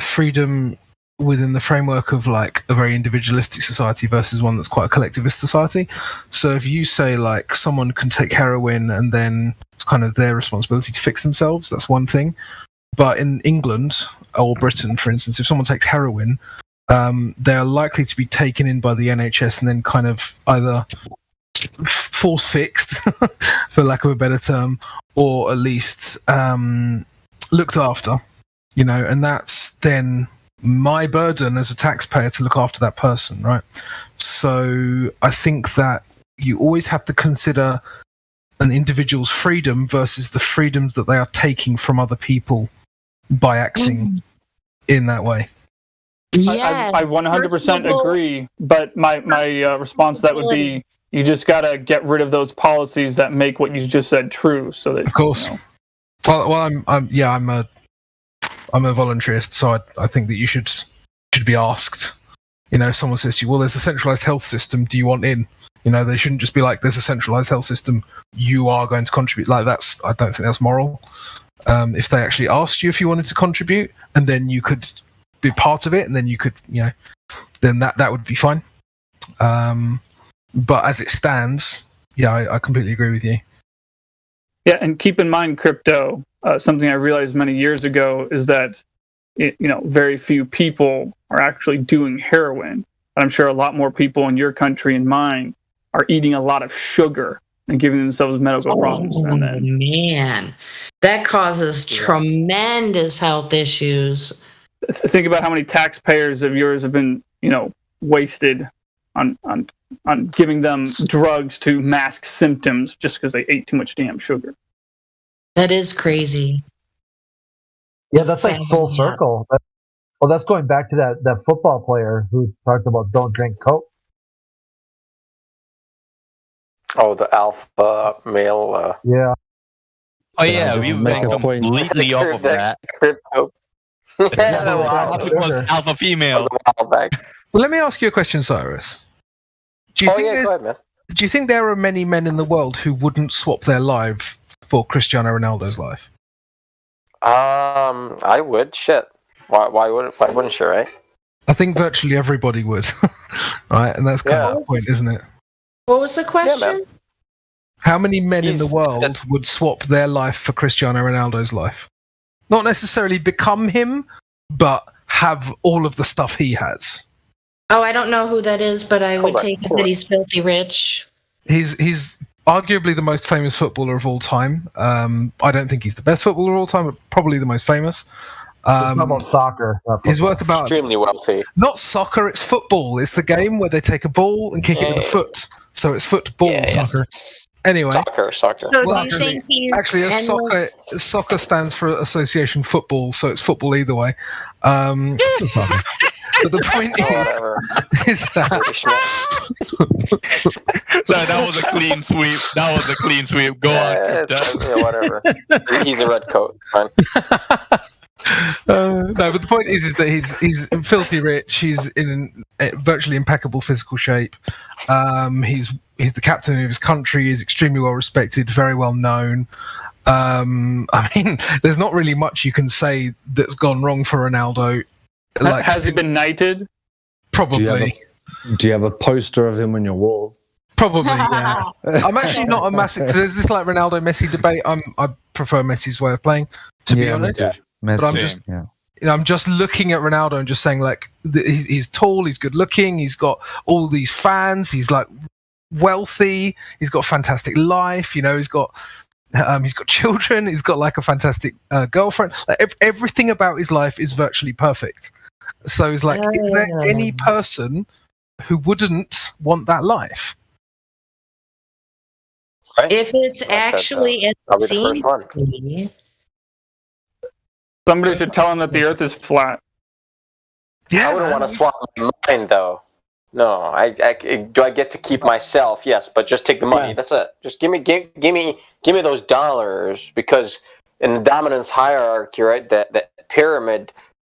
freedom within the framework of like a very individualistic society versus one that's quite a collectivist society. So if you say like someone can take heroin and then it's kind of their responsibility to fix themselves, that's one thing. But in England or Britain, for instance, if someone takes heroin, they are likely to be taken in by the NHS and then kind of either force fixed, for lack of a better term, or at least looked after, you know, and that's then my burden as a taxpayer to look after that person, right? So I think that you always have to consider an individual's freedom versus the freedoms that they are taking from other people by acting in that way. I 100% agree, but my response to that would be, you just got to get rid of those policies that make what you just said true. So that, of course. You know. Well, I'm a voluntarist, so I think that you should be asked. You know, if someone says to you, well, there's a centralized health system, do you want in? You know, they shouldn't just be like, there's a centralized health system, you are going to contribute. Like, I don't think that's moral. If they actually asked you if you wanted to contribute, and then you could be part of it, and then you could, you know, then that would be fine. But as it stands, yeah, I completely agree with you. Yeah, and keep in mind, crypto, something I realized many years ago is that, very few people are actually doing heroin. But I'm sure a lot more people in your country and mine are eating a lot of sugar and giving themselves medical problems. And then, man, that causes tremendous health issues. Think about how many taxpayers of yours have been, wasted on giving them drugs to mask symptoms just because they ate too much damn sugar. That is crazy. Yeah, that's like full circle. Well, that's going back to that football player who talked about don't drink Coke. Oh, the alpha male. Yeah. Oh yeah, we went completely off of that. Crypto. Alpha female. Well, let me ask you a question, Cyrus. Do you think there are many men in the world who wouldn't swap their life for Cristiano Ronaldo's life? I would. Shit. Why wouldn't you, right? I think virtually everybody would. Right? And that's kind of the point, isn't it? What was the question? How many men in the world would swap their life for Cristiano Ronaldo's life? Not necessarily become him, but have all of the stuff he has. Oh, I don't know who that is, but I would take it that he's filthy rich. He's arguably the most famous footballer of all time. I don't think he's the best footballer of all time, but probably the most famous. It's about soccer. He's worth about extremely wealthy. Not soccer, it's football. It's the game where they take a ball and kick it with a foot. So it's football soccer. Anyway, soccer. So do you think he's soccer stands for Association Football, so it's football either way. But the point is that that was a clean sweep. Go on. Whatever. He's a red coat. Fine. No, but the point is that he's filthy rich. He's in virtually impeccable physical shape. He's the captain of his country. He's extremely well respected, very well known. I mean, there's not really much you can say that's gone wrong for Ronaldo. Like, has he been knighted? Probably. Do you have a poster of him on your wall? Probably, yeah. I'm actually not a massive, because there's this like Ronaldo Messi debate. I prefer Messi's way of playing, to be honest. Yeah. But I'm just looking at Ronaldo and just saying, like, he's tall, he's good looking, he's got all these fans, he's like wealthy, he's got a fantastic life, he's got children, he's got like a fantastic girlfriend. Like, everything about his life is virtually perfect. So it's like, is there any person who wouldn't want that life? Right? If it's actually I'll be the first one. Somebody should tell him that the Earth is flat. I wouldn't want to swap my mind, though. No, do I get to keep myself? Yes, but just take the money. That's it. Just give me those dollars, because in the dominance hierarchy, right? That pyramid,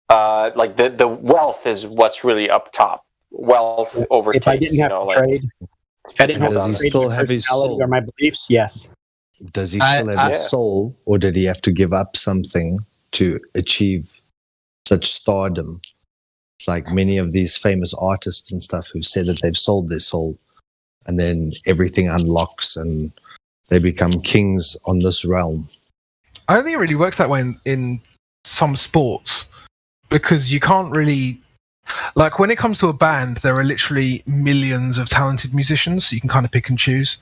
like the wealth is what's really up top. Wealth overtakes. If I didn't have to trade, does he still have his soul? Or my beliefs? Yes. Does he still have his soul, or did he have to give up something to achieve such stardom? It's like many of these famous artists and stuff who've said that they've sold their soul, and then everything unlocks and they become kings on this realm. I don't think it really works that way in some sports, because you can't really, like, when it comes to a band, there are literally millions of talented musicians, so you can kind of pick and choose.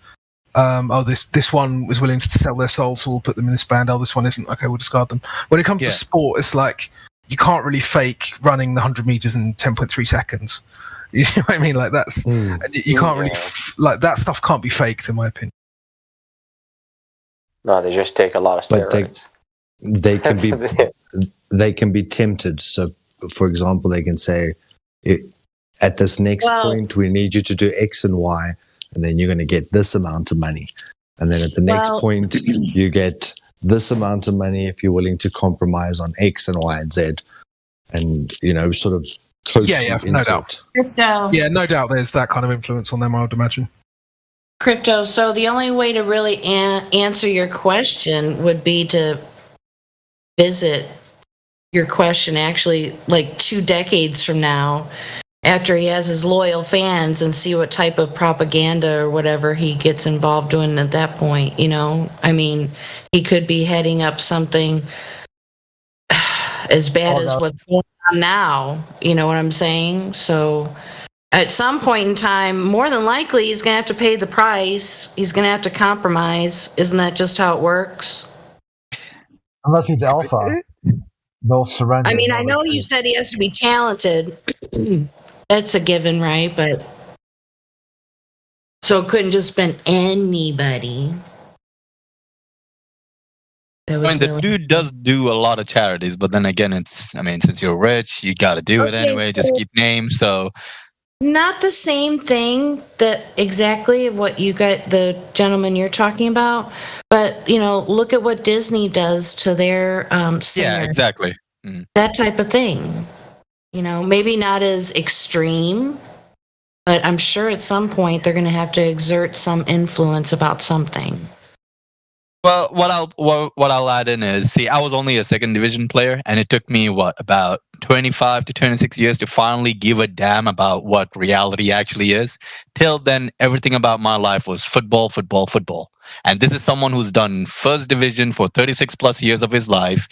This one was willing to sell their soul, so we'll put them in this band. Oh, this one isn't. Okay, we'll discard them. When it comes to sport, it's like you can't really fake running the 100 meters in 10.3 seconds. You know what I mean? Like that's you can't really like that stuff can't be faked, in my opinion. No, they just take a lot of steroids. But they can be tempted. So, for example, they can say, at this next point, we need you to do X and Y, and then you're going to get this amount of money. And then at the next point, you get this amount of money if you're willing to compromise on X and Y and Z. And, sort of coach you into no doubt. Crypto. Yeah, no doubt there's that kind of influence on them, I would imagine. Crypto. So the only way to really answer your question would be to visit your question actually like 2 decades from now, after he has his loyal fans, and see what type of propaganda or whatever he gets involved in at that point. I mean, he could be heading up something as bad as what's going on now. You know what I'm saying? So at some point in time, more than likely, he's going to have to pay the price. He's going to have to compromise. Isn't that just how it works? Unless he's alpha, they'll surrender. I mean, I know you said he has to be talented. That's a given, right? But so it couldn't just been anybody. The dude does do a lot of charities, but then again, since you're rich, you got to do it anyway. Just keep names. So not the same thing that exactly what you got, the gentleman you're talking about, but look at what Disney does to their singer. Yeah, exactly. That type of thing. Maybe not as extreme, but I'm sure at some point they're going to have to exert some influence about something. Well, what I'll add in is, I was only a second division player, and it took me about 25 to 26 years to finally give a damn about what reality actually is. Till then, everything about my life was football, football, football. And this is someone who's done first division for 36 plus years of his life,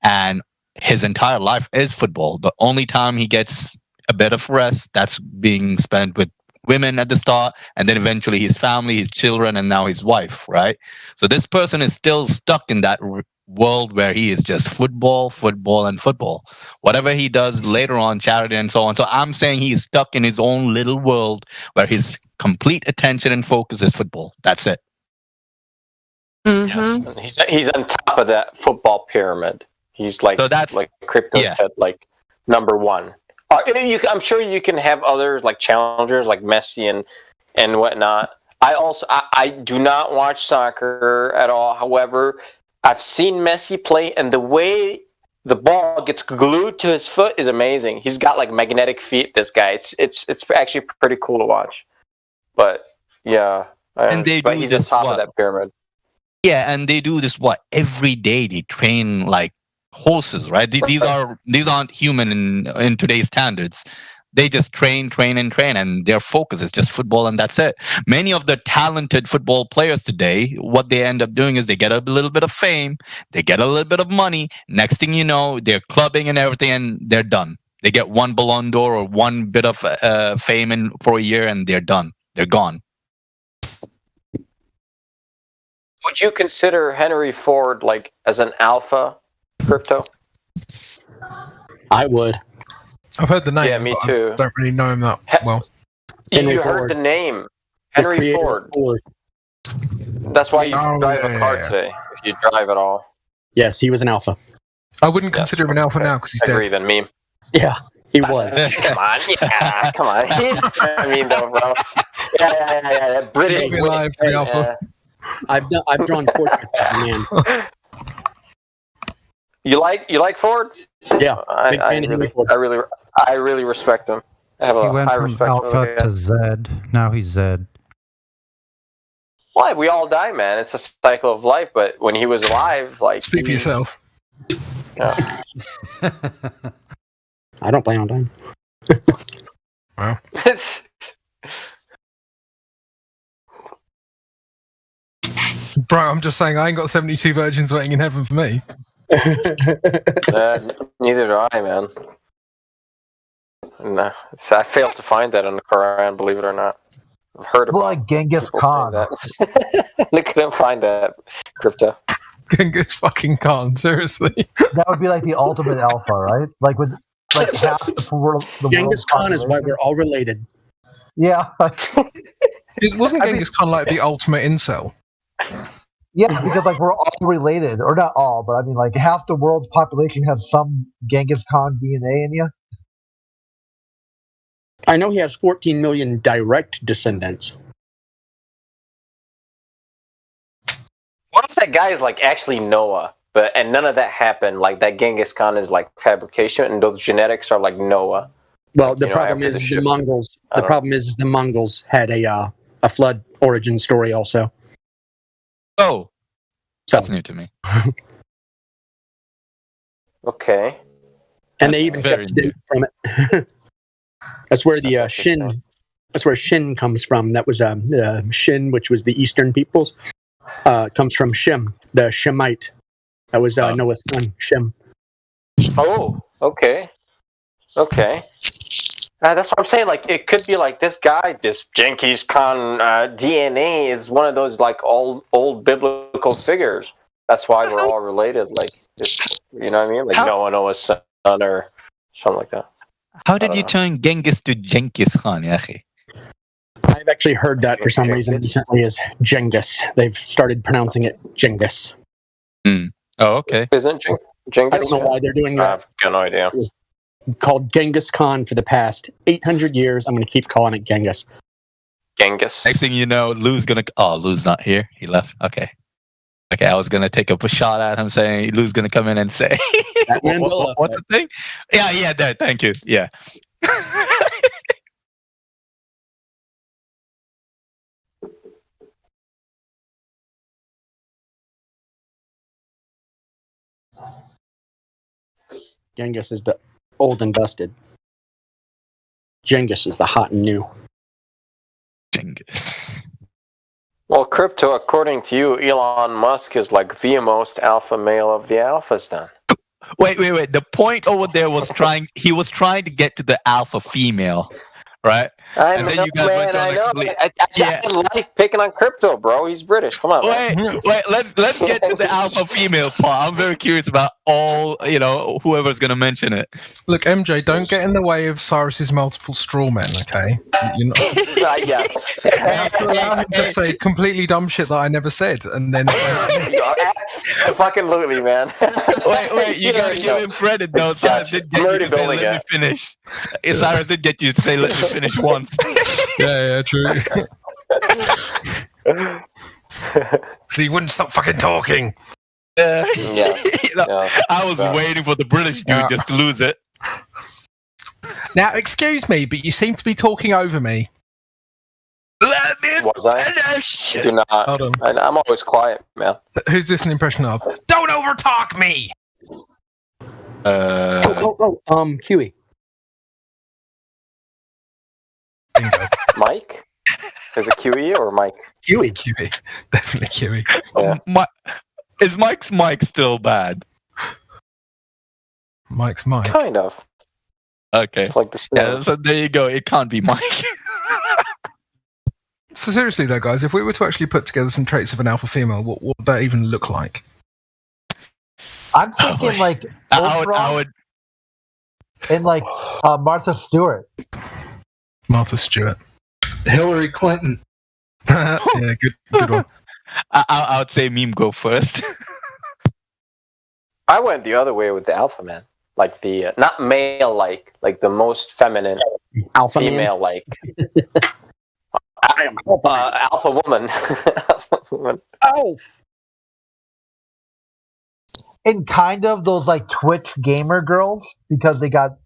and his entire life is football. The only time he gets a bit of rest, that's being spent with women at the start, and then eventually his family, his children, and now his wife, right? So this person is still stuck in that world where he is just football, football, and football. Whatever he does later on, charity and so on. So I'm saying he's stuck in his own little world where his complete attention and focus is football. That's it. Mm-hmm. He's on top of that football pyramid. He's like Crypto's head, like number one. I'm sure you can have others like challengers, like Messi and whatnot. I do not watch soccer at all. However, I've seen Messi play, and the way the ball gets glued to his foot is amazing. He's got like magnetic feet. This guy, it's actually pretty cool to watch. But yeah, but he's on top of that pyramid. Yeah, and they do this every day. They train like horses, right? These aren't human in today's standards. They just train, and their focus is just football, and that's it. Many of the talented football players today, what they end up doing is they get a little bit of fame, they get a little bit of money. Next thing you know, they're clubbing and everything, and they're done. They get one Ballon d'Or or one bit of fame for a year, and they're done. They're gone. Would you consider Henry Ford like as an alpha, Crypto? I would. I've heard the name. Yeah, me too. I don't really know him that well. You heard the name, Henry Ford. That's why you drive a car today, if you drive at all. Yes, he was an alpha. I wouldn't consider him an alpha now because he's dead. Agree than me. Yeah, he was. Come on, come on. I mean, though, bro. Yeah. British. Alive to the alpha. I've drawn portraits of the man. You like Ford? Yeah, I really respect him. I have He a went high from respect for Alpha him. to Zed. Now he's Zed. Why? We all die, man. It's a cycle of life. But when he was alive, like speak for yourself. Yeah. I don't plan on dying. Wow. Bro, I'm just saying I ain't got 72 virgins waiting in heaven for me. Neither do I, man. No, so I failed to find that in the Quran, believe it or not. I've heard about like Genghis Khan. that. I couldn't find that, Crypto. Genghis fucking Khan, seriously. That would be like the ultimate alpha, right? Like with like half the world. Genghis Khan is why we're all related. Yeah. Wasn't Genghis Khan like the ultimate incel? Yeah, because like we're all related, or not all, but I mean like half the world's population has some Genghis Khan DNA in you. I know he has 14 million direct descendants. What if that guy is like actually Noah, and none of that happened? Like that Genghis Khan is like fabrication, and those genetics are like Noah. Well, the problem is the Mongols. The problem is the Mongols had a flood origin story also. Oh, that's new to me. Okay. And they even kept date from it. That's where the Shin. That's where Shin comes from. That was Shin, which was the Eastern peoples. Comes from Shem, the Shemite. That was Noah's son, Shem. Oh, okay. Okay. That's what I'm saying. Like, it could be like this guy, this Genghis Khan DNA is one of those like old biblical figures. That's why we're all related. Like, you know what I mean? Like Noah's son or something like that. How did you turn Genghis to Genghis Khan, Yahi? I've actually heard that for some reason recently as Genghis. They've started pronouncing it Genghis. Oh, okay. Isn't Genghis? I don't know why they're doing that. I have no idea. It's called Genghis Khan for the past 800 years. I'm going to keep calling it Genghis. Genghis. Next thing you know, Lou's gonna. Oh, Lou's not here. He left. Okay. Okay, I was gonna take a shot at him, saying Lou's gonna come in and say, "What's the thing?" Yeah, there. Thank you. Yeah. Genghis is the old and dusted. Genghis is the hot and new. Genghis. Well, Crypto, according to you, Elon Musk is like the most alpha male of the alphas then. Wait. The point over there was he was trying to get to the alpha female, right? I know, man. I know. I like picking on Crypto, bro. He's British. Come on. Wait. Let's get to the alpha female part. I'm very curious about whoever's gonna mention it. Look, MJ, don't get in the way of Cyrus's multiple straw men, okay? You're not. Yes. You have to allow him to say completely dumb shit that I never said, and then. Fucking literally, man. Wait. You gotta give him credit though. Cyrus did get you to say, "Let me finish." Cyrus did get you to say, "Let me finish" once. Yeah, true. So you wouldn't stop fucking talking. Yeah. I was waiting for the British dude just to lose it. Now, excuse me, but you seem to be talking over me. Was I? Do not. Hold on. I'm always quiet, man. Who's this an impression of? Don't overtalk me! Huey. Mike? Is it QE or Mike? QE. Definitely QE. Yeah. Is Mike's mic still bad? Mike's mic? Kind of. Okay. It's like the so there you go. It can't be Mike. So seriously though, guys, if we were to actually put together some traits of an alpha female, what would that even look like? I'm thinking like I would and like Martha Stewart. Martha Stewart. Hillary Clinton. Yeah, good one. I would say Meme go first. I went the other way with the alpha man. Like the, not male like the most feminine alpha female like. I am alpha woman. Alpha. And kind of those like Twitch gamer girls because they got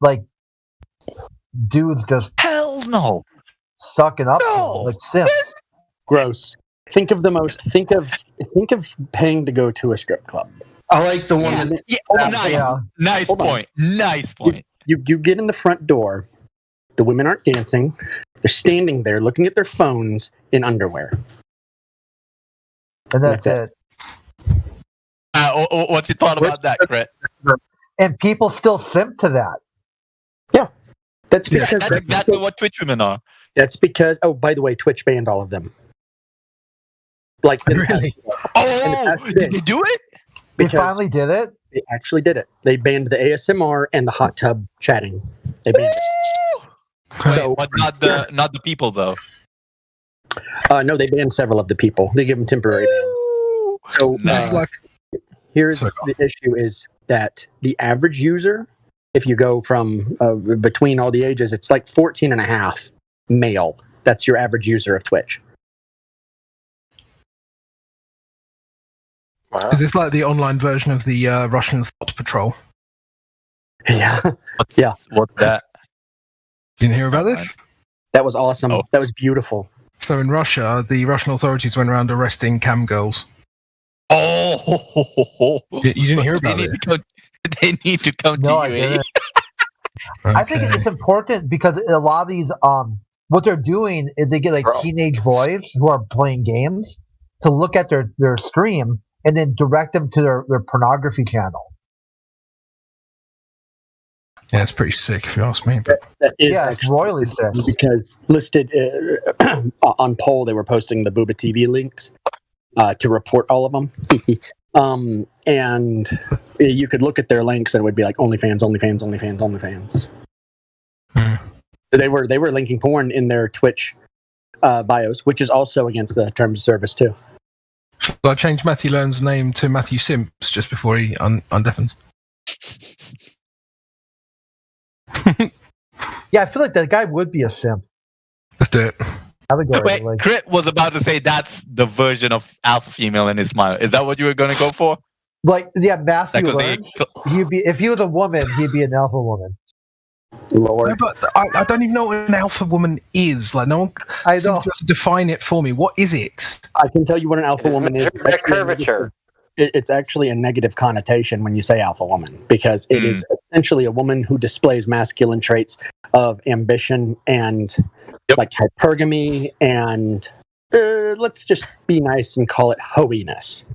like dudes just hell no sucking up to them, like simps. Gross. Think of paying to go to a strip club. I like the one that's Nice point. You get in the front door. The women aren't dancing. They're standing there looking at their phones in underwear. And that's it. What's your thought about that, Crit? And people still simp to that. Yeah. That's because that's exactly what Twitch women are. That's because, oh, by the way, Twitch banned all of them. Like, really? Did they do it? They finally did it? They actually did it. They banned the ASMR and the hot tub chatting. They banned it. Wait, but not the people though. No, they banned several of the people. They give them temporary bans. So here's the issue: is that the average user, if you go from between all the ages, it's like 14 and a half male. That's your average user of Twitch. Wow. Is this like the online version of the Russian Thought Patrol? Yeah. What's that? Didn't hear about this? That was awesome. That was beautiful. So in Russia, the Russian authorities went around arresting cam girls. Oh, you didn't hear about it? They need to come to UAE. I think it's important because a lot of these, what they're doing is they get like teenage boys who are playing games to look at their stream and then direct them to their pornography channel. Yeah, it's pretty sick if you ask me. But it's royally sick. Because listed on poll, they were posting the Booba TV links to report all of them. And you could look at their links and it would be like OnlyFans, OnlyFans, OnlyFans, OnlyFans. So they were linking porn in their Twitch bios, which is also against the terms of service too. Should I change Matthew Learn's name to Matthew Simps just before he undeafens? Yeah, I feel like that guy would be a simp. Let's do it. Wait, Crit was about to say that's the version of alpha female in his smile. Is that what you were going to go for? Like, yeah, Matthew Learns, he'd be, if he was a woman, he'd be an alpha woman. Lord. No, but I don't even know what an alpha woman is. Like, no one seems to be able to define it for me. What is it? I can tell you what an alpha woman is. Curvature. It's actually a negative connotation when you say alpha woman, because it is essentially a woman who displays masculine traits of ambition and like hypergamy and let's just be nice and call it hoiness.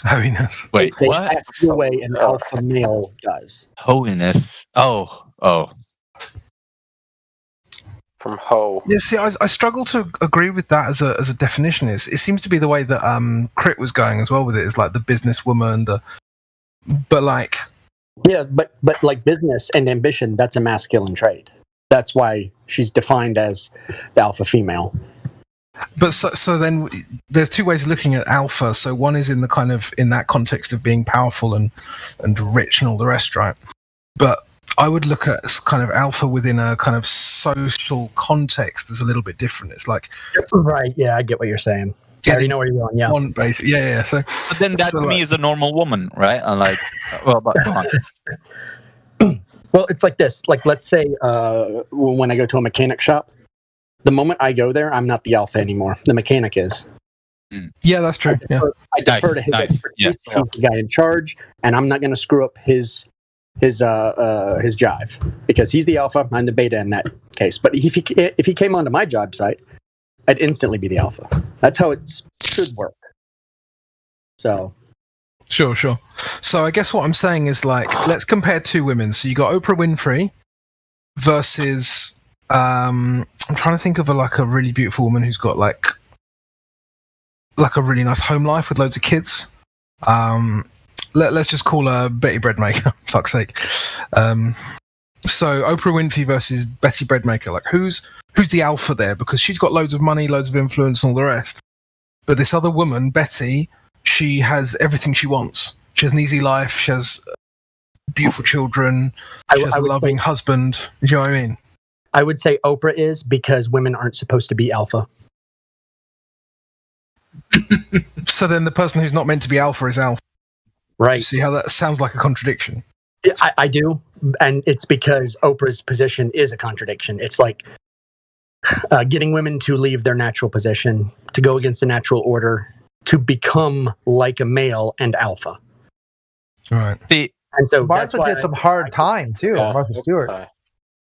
Hoiness. Wait, they what? act the way an alpha male does. Holiness. Oh. From hoe. Yeah, see, I struggle to agree with that as a definition. It seems to be the way that Crit was going as well with it. Is like the businesswoman, but like but like business and ambition, that's a masculine trait. That's why she's defined as the alpha female. But so then there's two ways of looking at alpha. So one is in that context of being powerful and rich and all the rest, right? But I would look at kind of alpha within a kind of social context as a little bit different. It's like, right? Yeah, I get what you're saying. I already know where you're going. Yeah, one basic. Yeah. So, but then that to me is a normal woman, right? And like, well, but come on. Well, it's like this. Like, let's say when I go to a mechanic shop, the moment I go there, I'm not the alpha anymore. The mechanic is. Yeah, that's true. I defer to his expertise. He's the guy in charge, and I'm not going to screw up his jive because he's the alpha. I'm the beta in that case. But if he came onto my job site, I'd instantly be the alpha. That's how it should work. So. Sure. So I guess what I'm saying is, like, let's compare two women. So you got Oprah Winfrey versus I'm trying to think of a really beautiful woman who's got like a really nice home life with loads of kids. Let's just call her Betty Breadmaker. Fuck's sake. So Oprah Winfrey versus Betty Breadmaker. Like, who's the alpha there? Because she's got loads of money, loads of influence, and all the rest. But this other woman, Betty, she has everything she wants. She has an easy life. She has beautiful children. She has a loving husband. You know what I mean? I would say Oprah is, because women aren't supposed to be alpha. So then the person who's not meant to be alpha is alpha. Right. You see how that sounds like a contradiction? Yeah, I do. And it's because Oprah's position is a contradiction. It's like getting women to leave their natural position, to go against the natural order, to become like a male and alpha. Right. And so Martha did some hard time too. Martha Stewart.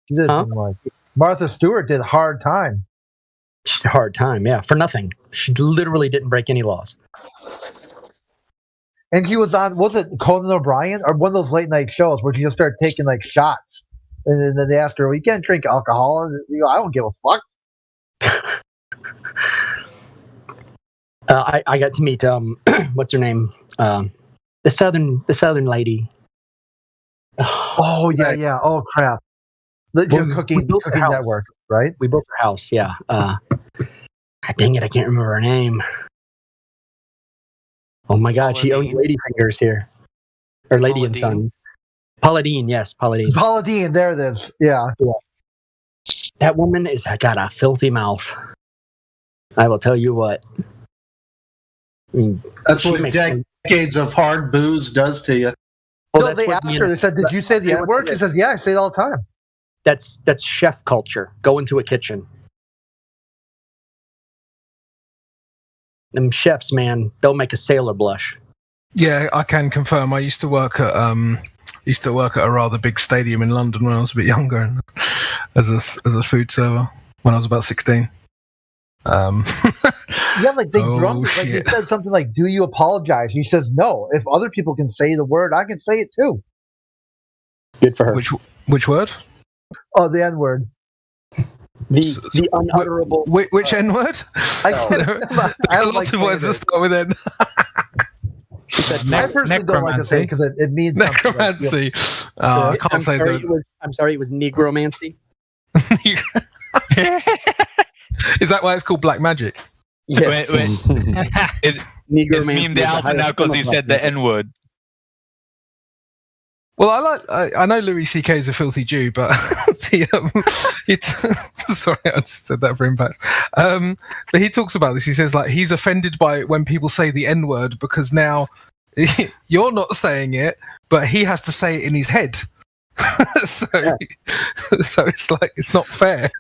She did some like Martha Stewart did Hard Time. Hard Time, yeah, for nothing. She literally didn't break any laws. And she was on, was it Conan O'Brien or one of those late night shows where she just started taking like shots, and then they asked her, "Well, you can't drink alcohol." And you know, I don't give a fuck. I got to meet what's her name? The southern lady. Oh yeah. Oh crap. The cooking network, right? We built her house. Yeah. Dang it, I can't remember her name. Oh my God, she owns Ladyfingers here, or Lady and Sons. Paula Deen, yes, Paula Deen. Paula Deen, there it is. Yeah. That woman has got a filthy mouth. I will tell you what. I mean, That's what decades of hard booze does to you. No, they asked her. They said, "Did you say the N word?" She says, "Yeah, I say it all the time." That's chef culture. Go into a kitchen. Them chefs, man, they'll make a sailor blush. Yeah, I can confirm. I used to work at a rather big stadium in London when I was a bit younger, and as a food server when I was about 16. Yeah, like they drunk. Like they said something like, "Do you apologize?" She says, "No. If other people can say the word, I can say it too." Good for her. Which word? Oh, the N word. The unutterable. Which N word? I don't lots of words that start with N. I personally don't like to say it because it means necromancy. I can't say that. I'm sorry, it was negromancy. Is that why it's called black magic? Yes. It's memed out now because he said the N word. Well, I know Louis C.K. is a filthy Jew, but sorry, I just said that for impact. But he talks about this. He says like he's offended by it when people say the N word because now you're not saying it, but he has to say it in his head. So it's like it's not fair.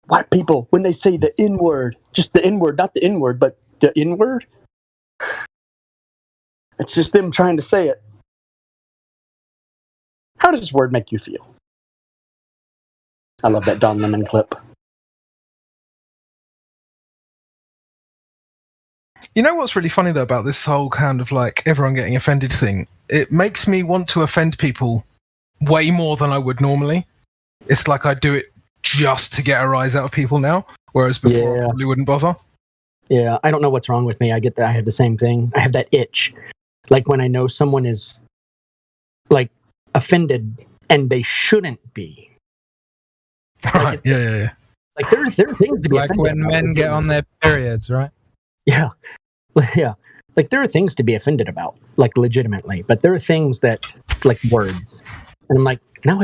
White people, when they say the N word, just the N word, not the N word, but the N word, it's just them trying to say it. How does this word make you feel? I love that Don Lemon clip. You know what's really funny though about this whole kind of like everyone getting offended thing? It makes me want to offend people way more than I would normally. It's like I do it just to get a rise out of people now, whereas before I probably wouldn't bother. Yeah, I don't know what's wrong with me. I get that. I have the same thing. I have that itch. Like when I know someone is like offended and they shouldn't be. Right. Yeah. Like there are things to be like offended when about. men get on their periods, right? Yeah. Yeah. Like there are things to be offended about, like legitimately. But there are things that like words. And I'm like, now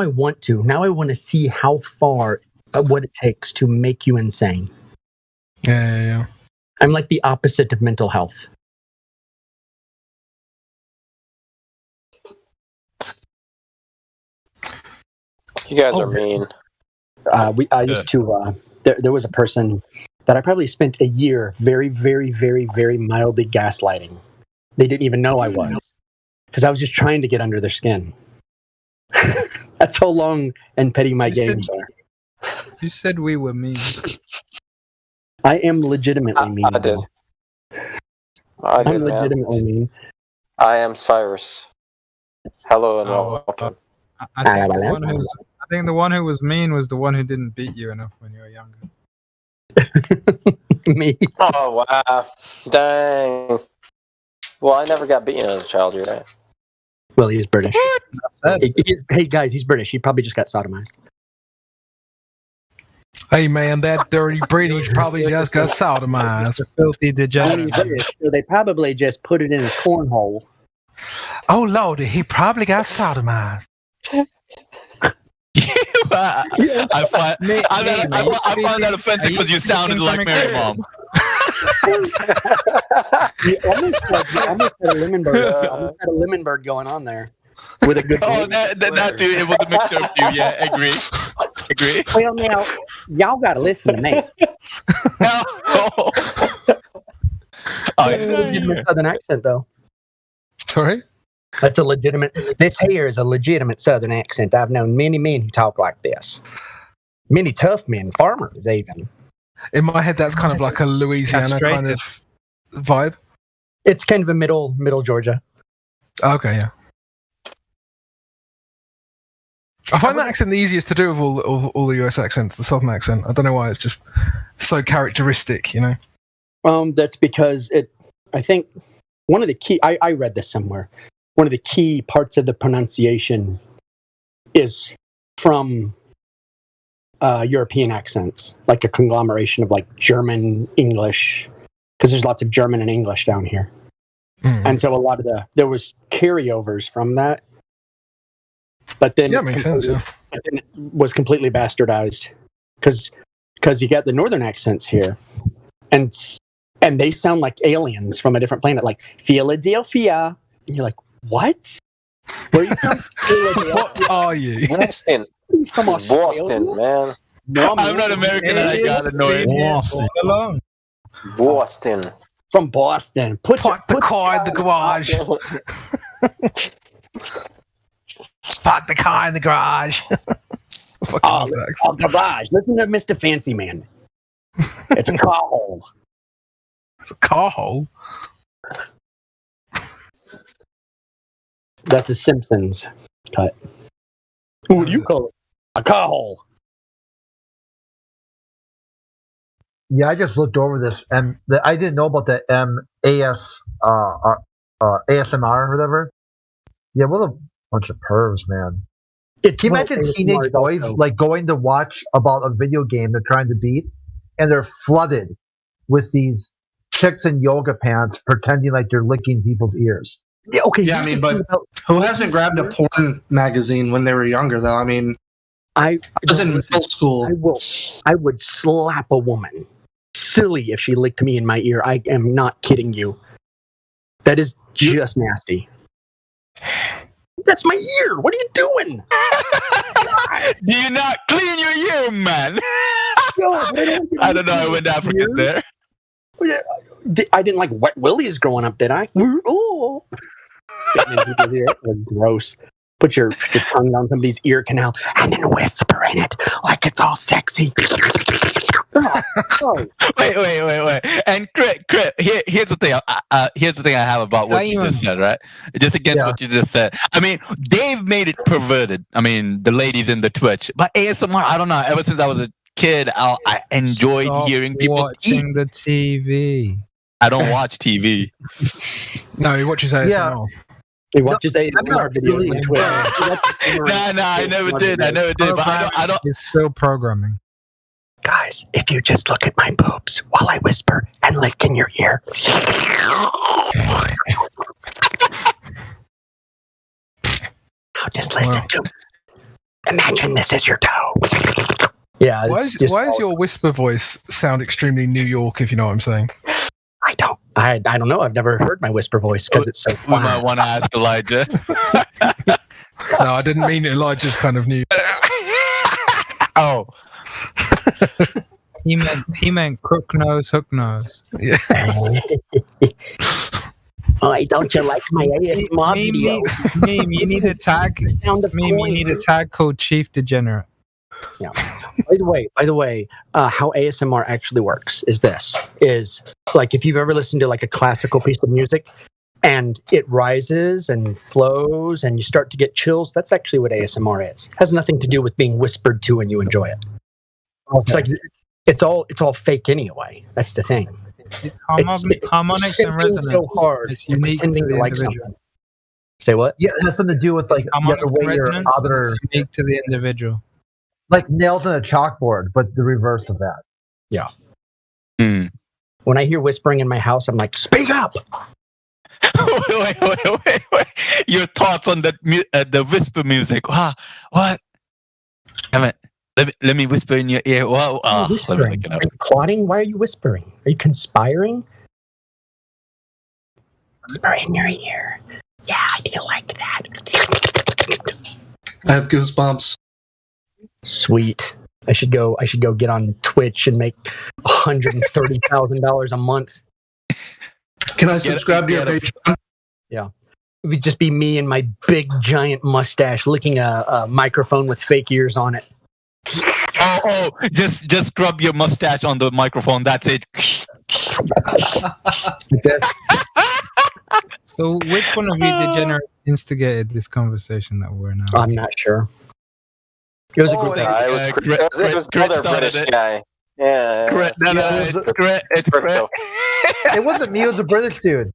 I want to see how far what it takes to make you insane. Yeah. I'm like the opposite of mental health. You guys are mean. I used to. There was a person that I probably spent a year very, very, very, very mildly gaslighting. They didn't even know I was, because I was just trying to get under their skin. That's how long and petty my games are. You said we were mean. I am legitimately mean. I did. I'm legitimately mean. I am Cyrus. Hello and welcome. I think the one who was mean was the one who didn't beat you enough when you were younger. Me. Oh wow! Dang. Well, I never got beaten as a child, right? Well, he's British. Hey guys, he's British. He probably just got sodomized. Hey man, that dirty British probably just got sodomized. Filthy degenerate. So they probably just put it in his cornhole. Oh lordy, he probably got sodomized. I find that offensive because you sounded like Mary Mom. You almost had a Lemonberg going on there with a good. Oh, that dude, it was a mixture of two. Yeah, agree. Well, now y'all gotta listen to me. Oh, Southern accent though. Sorry. That's a legitimate. This here is a legitimate Southern accent. I've known many men who talk like this. Many tough men, farmers even. In my head, that's kind of like a Louisiana kind of vibe. It's kind of a middle Georgia. Okay, yeah. I find that accent the easiest to do of all the US accents, the Southern accent. I don't know why, it's just so characteristic, you know? That's because I think one of the key, I read this somewhere, one of the key parts of the pronunciation is from European accents, like a conglomeration of like German, English, because there's lots of German and English down here. And so a lot of there was carryovers from that. But then, yeah, makes sense. Yeah. But then it was completely bastardized because you got the northern accents here, and they sound like aliens from a different planet, like Philadelphia. And you're like, what? Where are you from? What are you? Boston. From Boston, man. No, I'm not American and I got annoyed. Boston. From Boston. Put the car in the garage. Park the car in the garage. Garage. Listen to Mr. Fancy Man. It's a car hole. It's a car hole? That's a Simpsons cut. What do you call it? A car hole. Yeah, I just looked over this, and I didn't know about the ASMR or whatever. Yeah, what a bunch of pervs, man. Can you imagine teenage boys like going to watch about a video game they're trying to beat, and they're flooded with these chicks in yoga pants pretending like they're licking people's ears? Yeah, okay. Yeah, I mean, but who hasn't grabbed a porn magazine when they were younger, though? I mean, I was in middle school. I would slap a woman silly if she licked me in my ear. I am not kidding you. That is just nasty. That's my ear. What are you doing? Do you not clean your ear, man? I don't know. I went African there. I didn't like wet willies growing up, did I? Oh. Gross. Put your tongue down somebody's ear canal and then whisper in it like it's all sexy. Wait. And Crit, here's the thing. Here's the thing I have about what you just said, right? Just against what you just said. I mean, they've made it perverted. I mean, the ladies in the Twitch, but ASMR, I don't know. Ever since I was a kid, I enjoyed hearing people watching the TV. I don't watch TV. No, he watches ASMR. Yeah. He watches ASMR videos on Twitter. No, I never did. But I don't. It's still programming. Guys, if you just look at my boobs while I whisper and lick in your ear. Now just listen to me. Imagine this is your toe. Yeah. Why does your whisper voice sound extremely New York, if you know what I'm saying? I don't know. I've never heard my whisper voice because it's so We might want to ask Elijah. No, I didn't mean Elijah's kind of New York. Oh. He meant crook nose, hook nose. Yeah. Oh, don't you like my ASMR video? Meme, you need a tag. You need a tag called Chief Degenerate. Yeah. By the way, how ASMR actually works is like if you've ever listened to like a classical piece of music and it rises and flows and you start to get chills, that's actually what ASMR is. It has nothing to do with being whispered to and you enjoy it. Okay. It's like it's all fake anyway. That's the thing. It's harmonics and resonance. So hard. It's unique to the individual. Say what? Yeah, it has something to do with like the way your other unique to the individual. Like nails on a chalkboard, but the reverse of that. Yeah. When I hear whispering in my house, I'm like, speak up. Wait. Your thoughts on the whisper music? What? Let me whisper in your ear. Wow. Are you plotting? Why are you whispering? Are you conspiring? Whisper in your ear. Yeah, I do like that. I have goosebumps. Sweet. I should go get on Twitch and make $130,000 a month. Can I subscribe to your Patreon? Yeah. It would just be me and my big giant mustache licking a microphone with fake ears on it. Oh, just scrub your mustache on the microphone. That's it. So, which one of you degenerates instigated this conversation that we're now? I'm not sure. It was a group. It was another British guy. Yeah. It wasn't me. It was a British dude.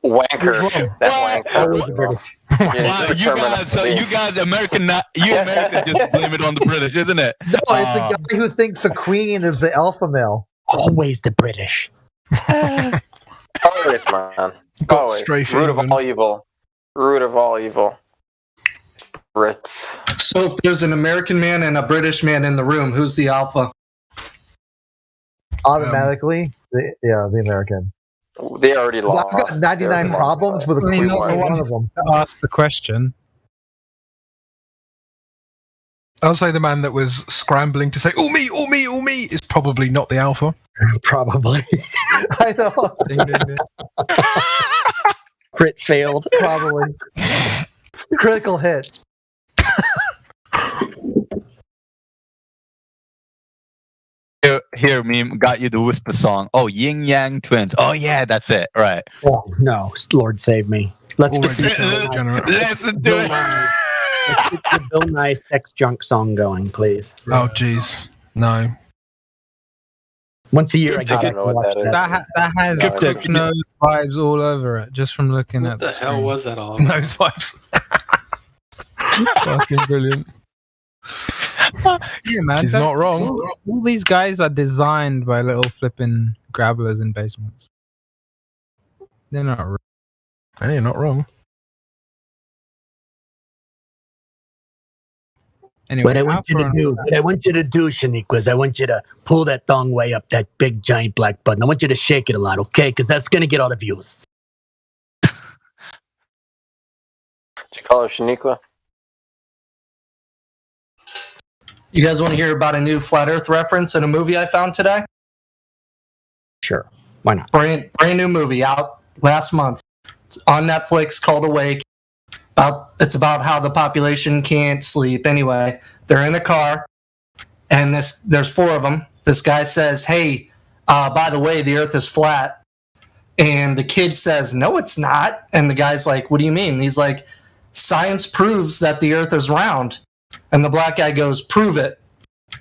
Wanker. That wanker. Wow, you guys, American just blame it on the British, isn't it? No, it's a guy who thinks a queen is the alpha male. Always the British. Always, man. Always. Root of all evil. Root of all evil. Brits. So if there's an American man and a British man in the room, who's the alpha? Automatically, the American. They already lost. I've got 99 problems with a queen. One of them. Ask the question. I'll say the man that was scrambling to say, "Oh me, oh me, oh me," is probably not the alpha. Probably. I know. Crit failed. Probably. Critical hit. Here, meme got you the whisper song. Oh, Yin Yang Twins. Oh yeah, that's it. Right. Oh no, Lord save me. Let's do Let's do it. Let's get the Bill Nye sex junk song going, please. Oh jeez, no. Once a year, I get to watch that. That has nose vibes all over it, just from looking at What the hell was that all? Nose vibes. Fucking brilliant. Yeah, man. He's not wrong. All these guys are designed by little flipping grabblers in basements. They're not wrong. Hey, you're not wrong. Anyway, What I want you to do, Shaniqua, is I want you to pull that thong way up that big giant black button. I want you to shake it a lot, okay? Because that's gonna get all the views. Did you call her Shaniqua? You guys want to hear about a new flat Earth reference in a movie I found today? Sure, why not? Brand new movie out last month. It's on Netflix called Awake. It's about how the population can't sleep. Anyway, they're in a car, and there's four of them. This guy says, "Hey, by the way, the Earth is flat." And the kid says, "No, it's not." And the guy's like, "What do you mean?" And he's like, "Science proves that the Earth is round." And the black guy goes, "Prove it."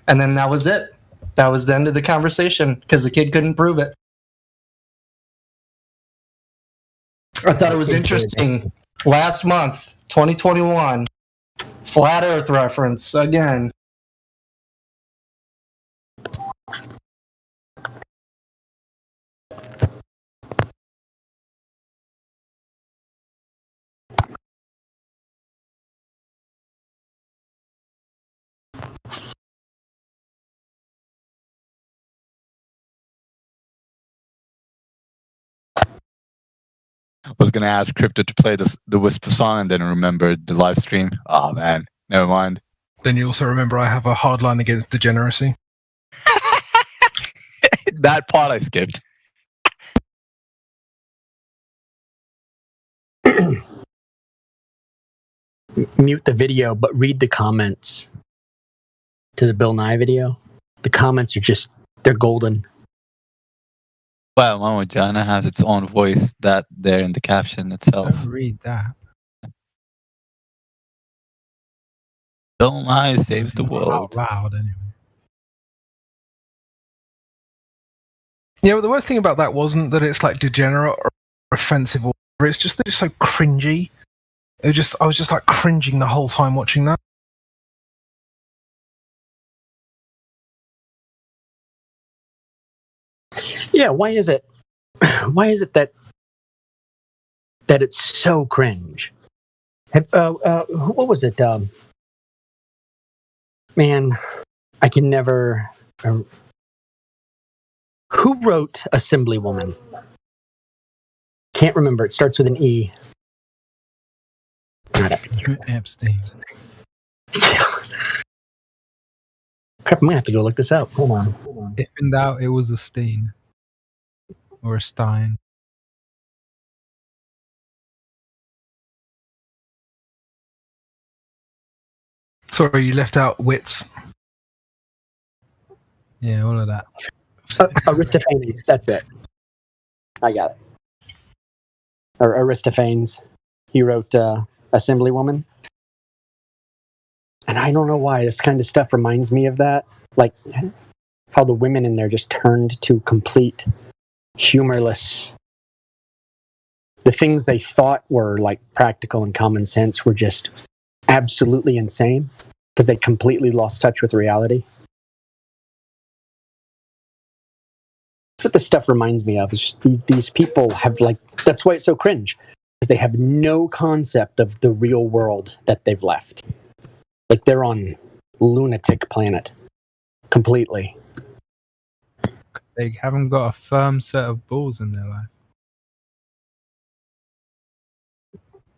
And then that was it. That was the end of the conversation because the kid couldn't prove it. I thought it was interesting. Last month, 2021, flat Earth reference again. I was gonna ask Crypto to play the whisper song and then remembered the live stream. Oh man, never mind. Then you also remember I have a hard line against degeneracy. That part I skipped. Mute the video, but read the comments to the Bill Nye video. The comments are they're golden. Well, Mama Jana has its own voice that there in the caption itself. Read that. Bill Nye saves the world. Out loud, anyway. Yeah, but the worst thing about that wasn't that it's like degenerate or offensive, or it's just that it's so cringy. I was just like cringing the whole time watching that. Yeah, why is it that it's so cringe? What was it? Man, I can never. Who wrote Assemblywoman? Can't remember. It starts with an E. Not Epstein. Crap, I'm gonna have to go look this up. Hold on. If in doubt, it was a Steen. Or a Stein. Sorry, you left out wits. Yeah, all of that. Aristophanes, that's it. I got it. Or Aristophanes. He wrote Assemblywoman. And I don't know why, this kind of stuff reminds me of that. Like, how the women in there just turned to complete humorless. The things they thought were like practical and common sense were just absolutely insane because they completely lost touch with reality. That's what this stuff reminds me of. It's just these people have like, that's why it's so cringe, because they have no concept of the real world that they've left. Like they're on lunatic planet completely. They haven't got a firm set of balls in their life.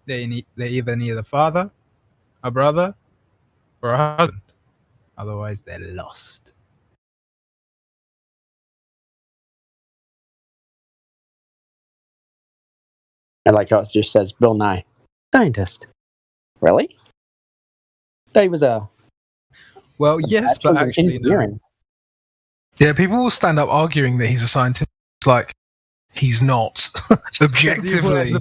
They either need a father, a brother, or a husband. Otherwise, they're lost. I like how it just says Bill Nye, scientist. Really? Thought he was a. Well, yes, but actually, no. Yeah, people will stand up arguing that he's a scientist. Like, he's not. Objectively.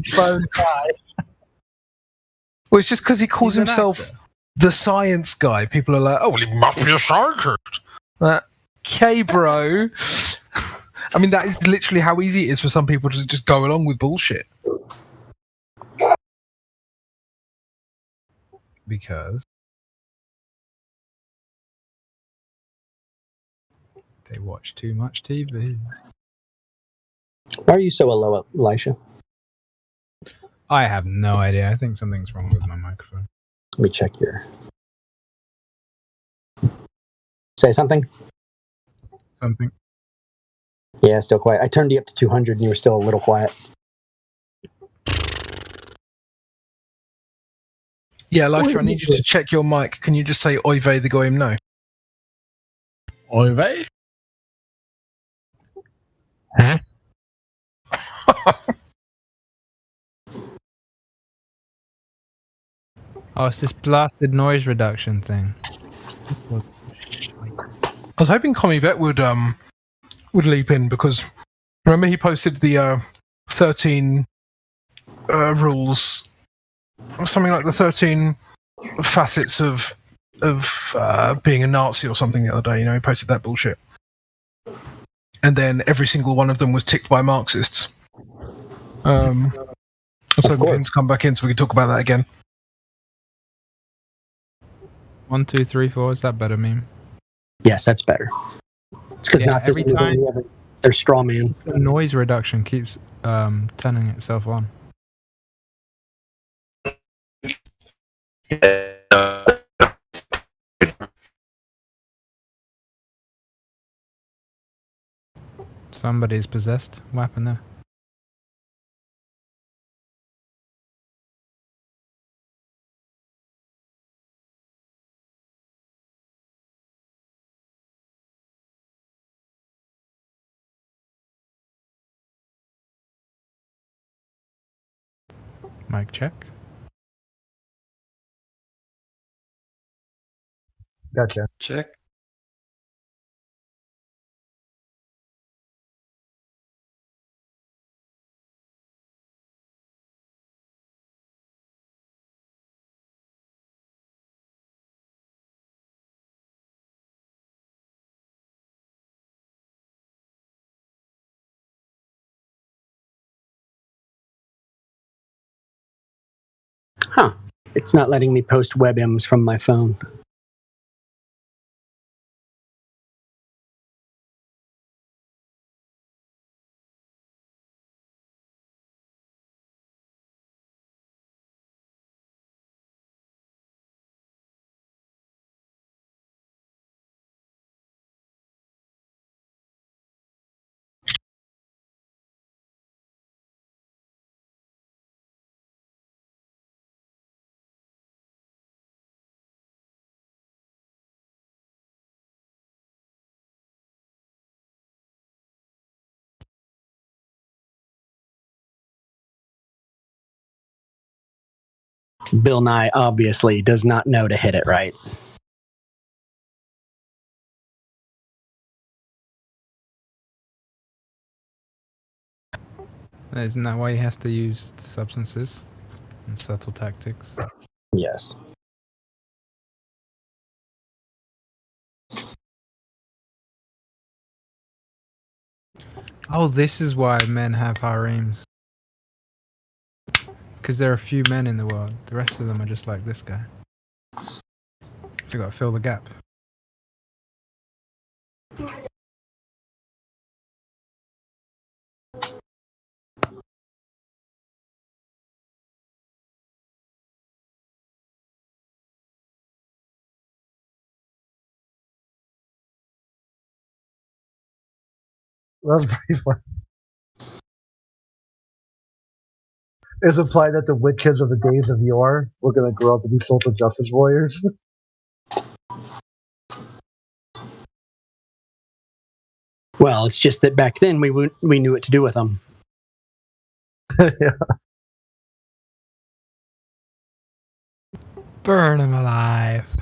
Well, it's just because he calls himself the science guy. People are like, oh, well, he must be a scientist. Okay, bro. I mean, that is literally how easy it is for some people to just go along with bullshit. Because they watch too much TV. Why are you so low, Elisha? I have no idea. I think something's wrong with my microphone. Let me check your. Say something. Something. Yeah, still quiet. I turned you up to 200 and you were still a little quiet. Yeah, Elisha, I need you to check your mic. Can you just say Oy vey the goyim no? Oy vey? Huh? Oh, it's this blasted noise reduction thing. I was hoping Commie would leap in because remember he posted the 13 rules, something like the 13 facets of being a Nazi or something the other day. You know, he posted that bullshit, and then every single one of them was ticked by Marxists. I was hoping for him to come back in so we could talk about that again. 1, 2, 3, 4. Is that better, meme? Yes, that's better. It's because Nazis every time they're straw man. The noise reduction keeps turning itself on. Somebody's possessed. What happened there? Mic check. Gotcha. Check. Huh. It's not letting me post WebMs from my phone. Bill Nye obviously does not know to hit it right. Isn't that why he has to use substances and subtle tactics? Yes. Oh, this is why men have harems. Because there are a few men in the world. The rest of them are just like this guy. So you gotta fill the gap. That's pretty funny. It's implied that the witches of the days of yore were going to grow up to be social justice warriors. Well, it's just that back then we knew what to do with them. Yeah. Burn him alive.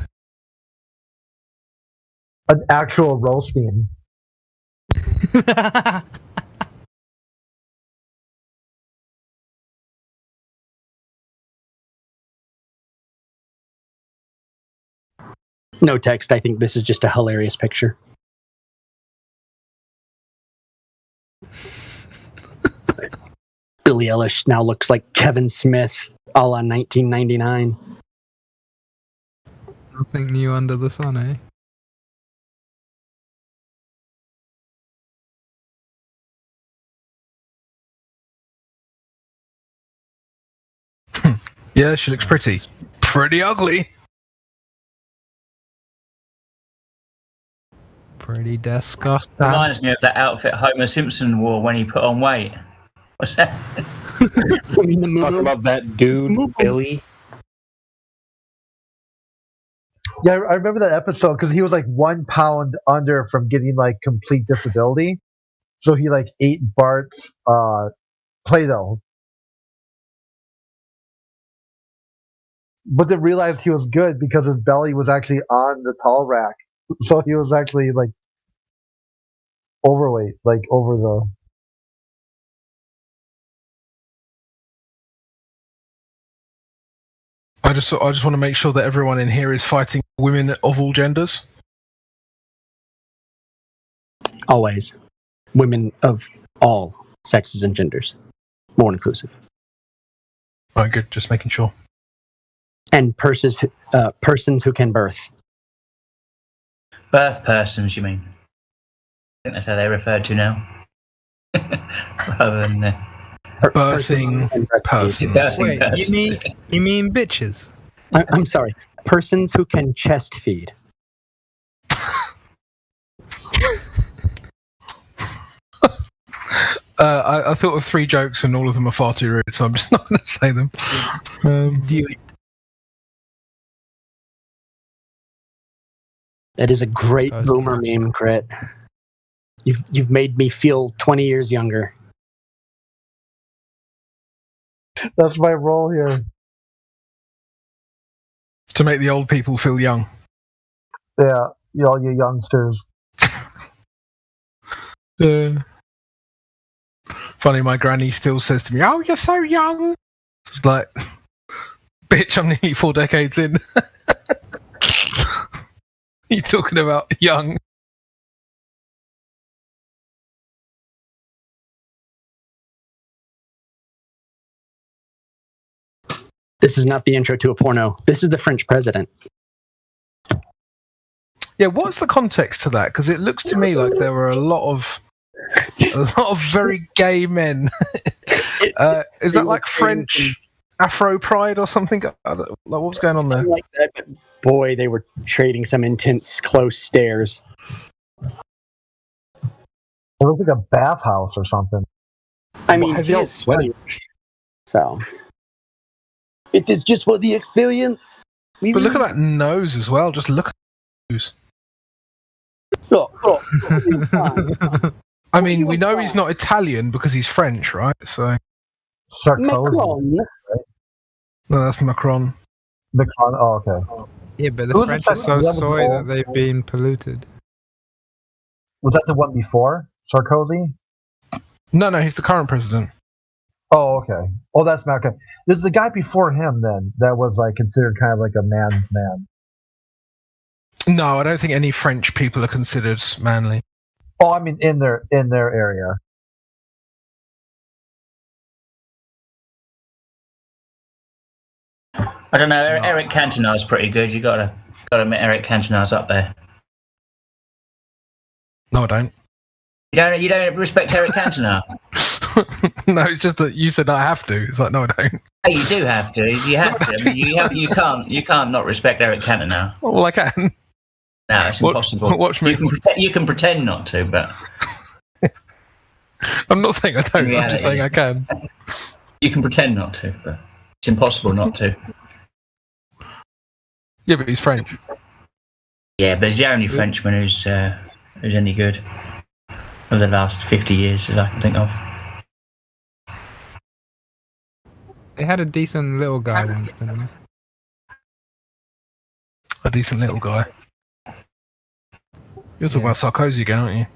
An actual roasting. No text. I think this is just a hilarious picture. Billie Eilish now looks like Kevin Smith, a la 1999. Nothing new under the sun, eh? Yeah, she looks pretty. Pretty ugly. Pretty disgusting. Reminds me of that outfit Homer Simpson wore when he put on weight. What's that? Talking about that dude, Billy. Yeah, I remember that episode because he was like 1 pound under from getting like complete disability. So he like ate Bart's Play-Doh. But then realized he was good because his belly was actually on the tall rack. So he was actually like overweight, like over the. I just want to make sure that everyone in here is fighting women of all genders. Always. Women of all sexes and genders. More inclusive. Right, good. Just making sure. And persons who can birth. Birth persons, you mean? I think that's how they're referred to now. Rather than birthing persons. Wait, you mean bitches? I'm sorry. Persons who can chest feed. I thought of 3 jokes and all of them are far too rude, so I'm just not going to say them. That is a great boomer meme, Crit. You've made me feel 20 years younger. That's my role here. To make the old people feel young. Yeah, all you youngsters. Funny, my granny still says to me, "Oh, you're so young." It's like, bitch, I'm nearly 4 decades in. You talking about young? This is not the intro to a porno. This is the French president. Yeah, what's the context to that? Because it looks to me like there were a lot of very gay men. Is that like French Afro pride or something? Like, what's going on there? Like that, but boy, they were trading some intense close stares. It looked like a bathhouse or something. I mean, he is sweaty. So it is just for the experience. But look at that nose as well. Just look at the nose. I mean, we know he's not Italian because he's French, right? So Sarkozy. No, that's Macron. Macron. Oh, okay. Yeah, but the French are so sorry that they've been polluted. Was that the one before Sarkozy? No, he's the current president. Oh, okay. Oh, that's not good. There's a guy before him then that was like considered kind of like a man's man. No, I don't think any French people are considered manly. Oh, I mean in their area. I don't know. Eric Cantona's pretty good. You gotta admit, Eric Cantona's up there. No, I don't. You don't respect Eric Cantona? No, it's just that you said I have to. It's like, no, I don't. Hey, you do have to. You have to. I mean, you can't not respect Eric Cantona. Well, I can. No, it's impossible. Watch me. You can pretend not to, but I'm not saying I don't. I'm just saying I can. You can pretend not to, but it's impossible not to. Yeah, but he's French. Yeah, but he's the only Frenchman who's any good of the last 50 years that I can think of. They had a decent little guy once, didn't they? A decent little guy. You're talking about Sarkozy again, aren't you?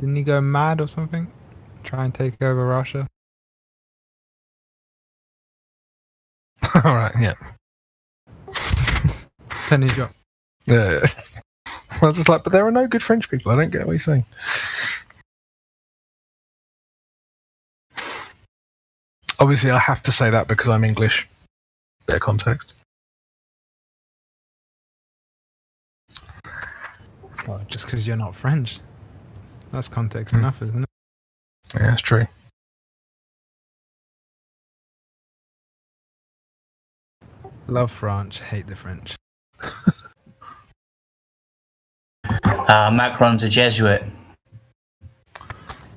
Didn't he go mad or something? Try and take over Russia? All right, yeah. Then he got... Yeah. I was just like, but there are no good French people. I don't get what you're saying. Obviously, I have to say that because I'm English. Bit of context. Well, just because you're not French. That's context enough, isn't it? Yeah, that's true. Love France, hate the French. Macron's a Jesuit.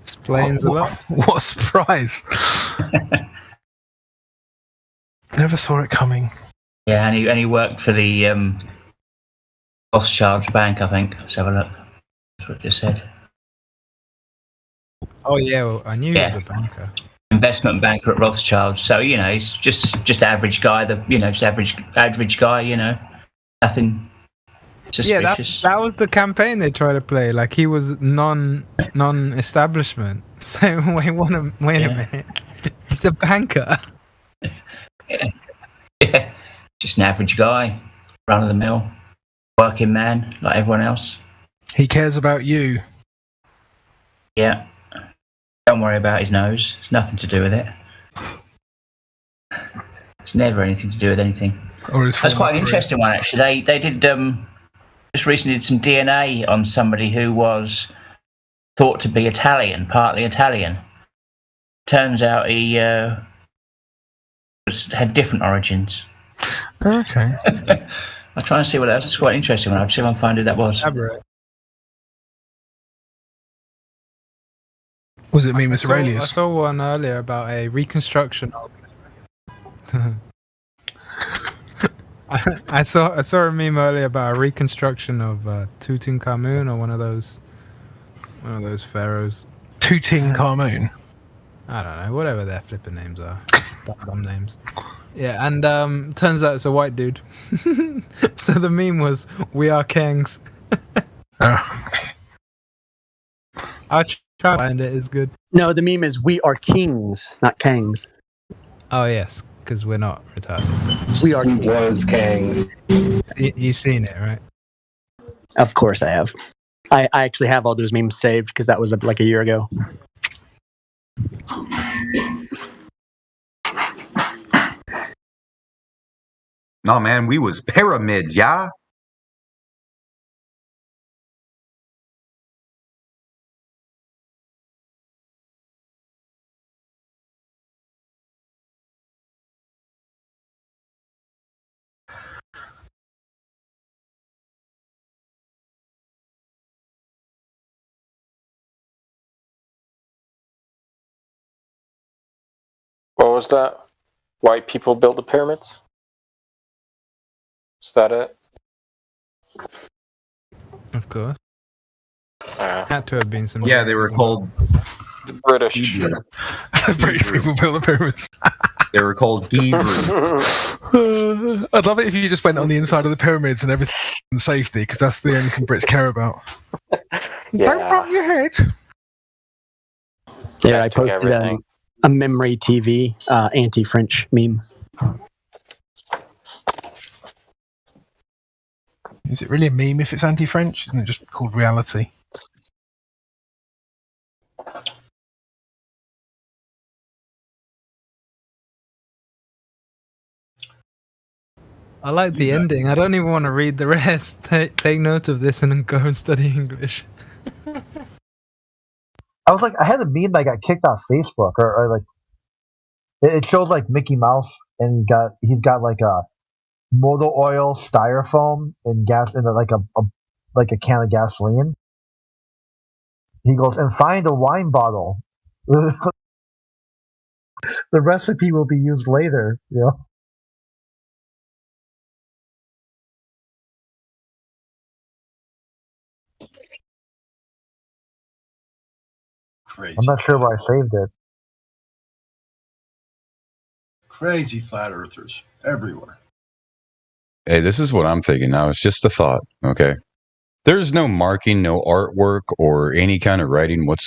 Explains a lot. What a surprise! Never saw it coming. Yeah, and he worked for the Rothschild Bank, I think. Let's have a look. That's what it just said. Oh yeah, well, I knew he was a banker. Investment banker at Rothschild. So he's just average guy. Just average guy. Nothing suspicious. Yeah, that was the campaign they tried to play. Like he was non-establishment. So wait a minute. He's a banker. Yeah, just an average guy, run of the mill, working man like everyone else. He cares about you. Yeah. Don't worry about his nose. It's nothing to do with it. It's never anything to do with anything. That's quite an interesting one, actually. They did just recently did some DNA on somebody who was thought to be Italian, partly Italian. Turns out he had different origins. Okay. I'll try and see what else. It's quite an interesting one. I'll see if I can find who that was. Was it me, Mr. Aurelius? I saw one earlier about a reconstruction of... I saw a meme earlier about a reconstruction of Tutankhamun or one of those pharaohs. Tutankhamun? I don't know, whatever their flipping names are. Dumb names. Yeah, and turns out it's a white dude. So the meme was, "We are kings." I'll try to find it. It's good. No, the meme is "We are kings, not kangs." Oh yes, because we're not retarded. We are. Was kings. You've seen it, right? Of course, I have. I actually have all those memes saved because that was like a year ago. No, man, we was pyramids, yeah? What was that? White people built the pyramids? Is that it? Of course. Had to have been some. Yeah, they were called British. British people built the pyramids. They were called Hebrew. I'd love it if you just went on the inside of the pyramids and everything in safety, because that's the only thing Brits care about. Yeah. Don't bump your head. Yeah, I posted a memory TV anti-French meme. Is it really a meme if it's anti-French? Isn't it just called reality? I like the ending. I don't even want to read the rest. Take note of this and then go and study English. I was like, I had a meme that got kicked off Facebook, or like, it shows like Mickey Mouse, and he's got like a motor oil, styrofoam, and gas, and like a can of gasoline. He goes, and find a wine bottle. The recipe will be used later. You know. Crazy. I'm not sure where I saved it. Crazy flat earthers everywhere. Hey, this is what I'm thinking now. It's just a thought, okay? There's no marking, no artwork, or any kind of writing whatsoever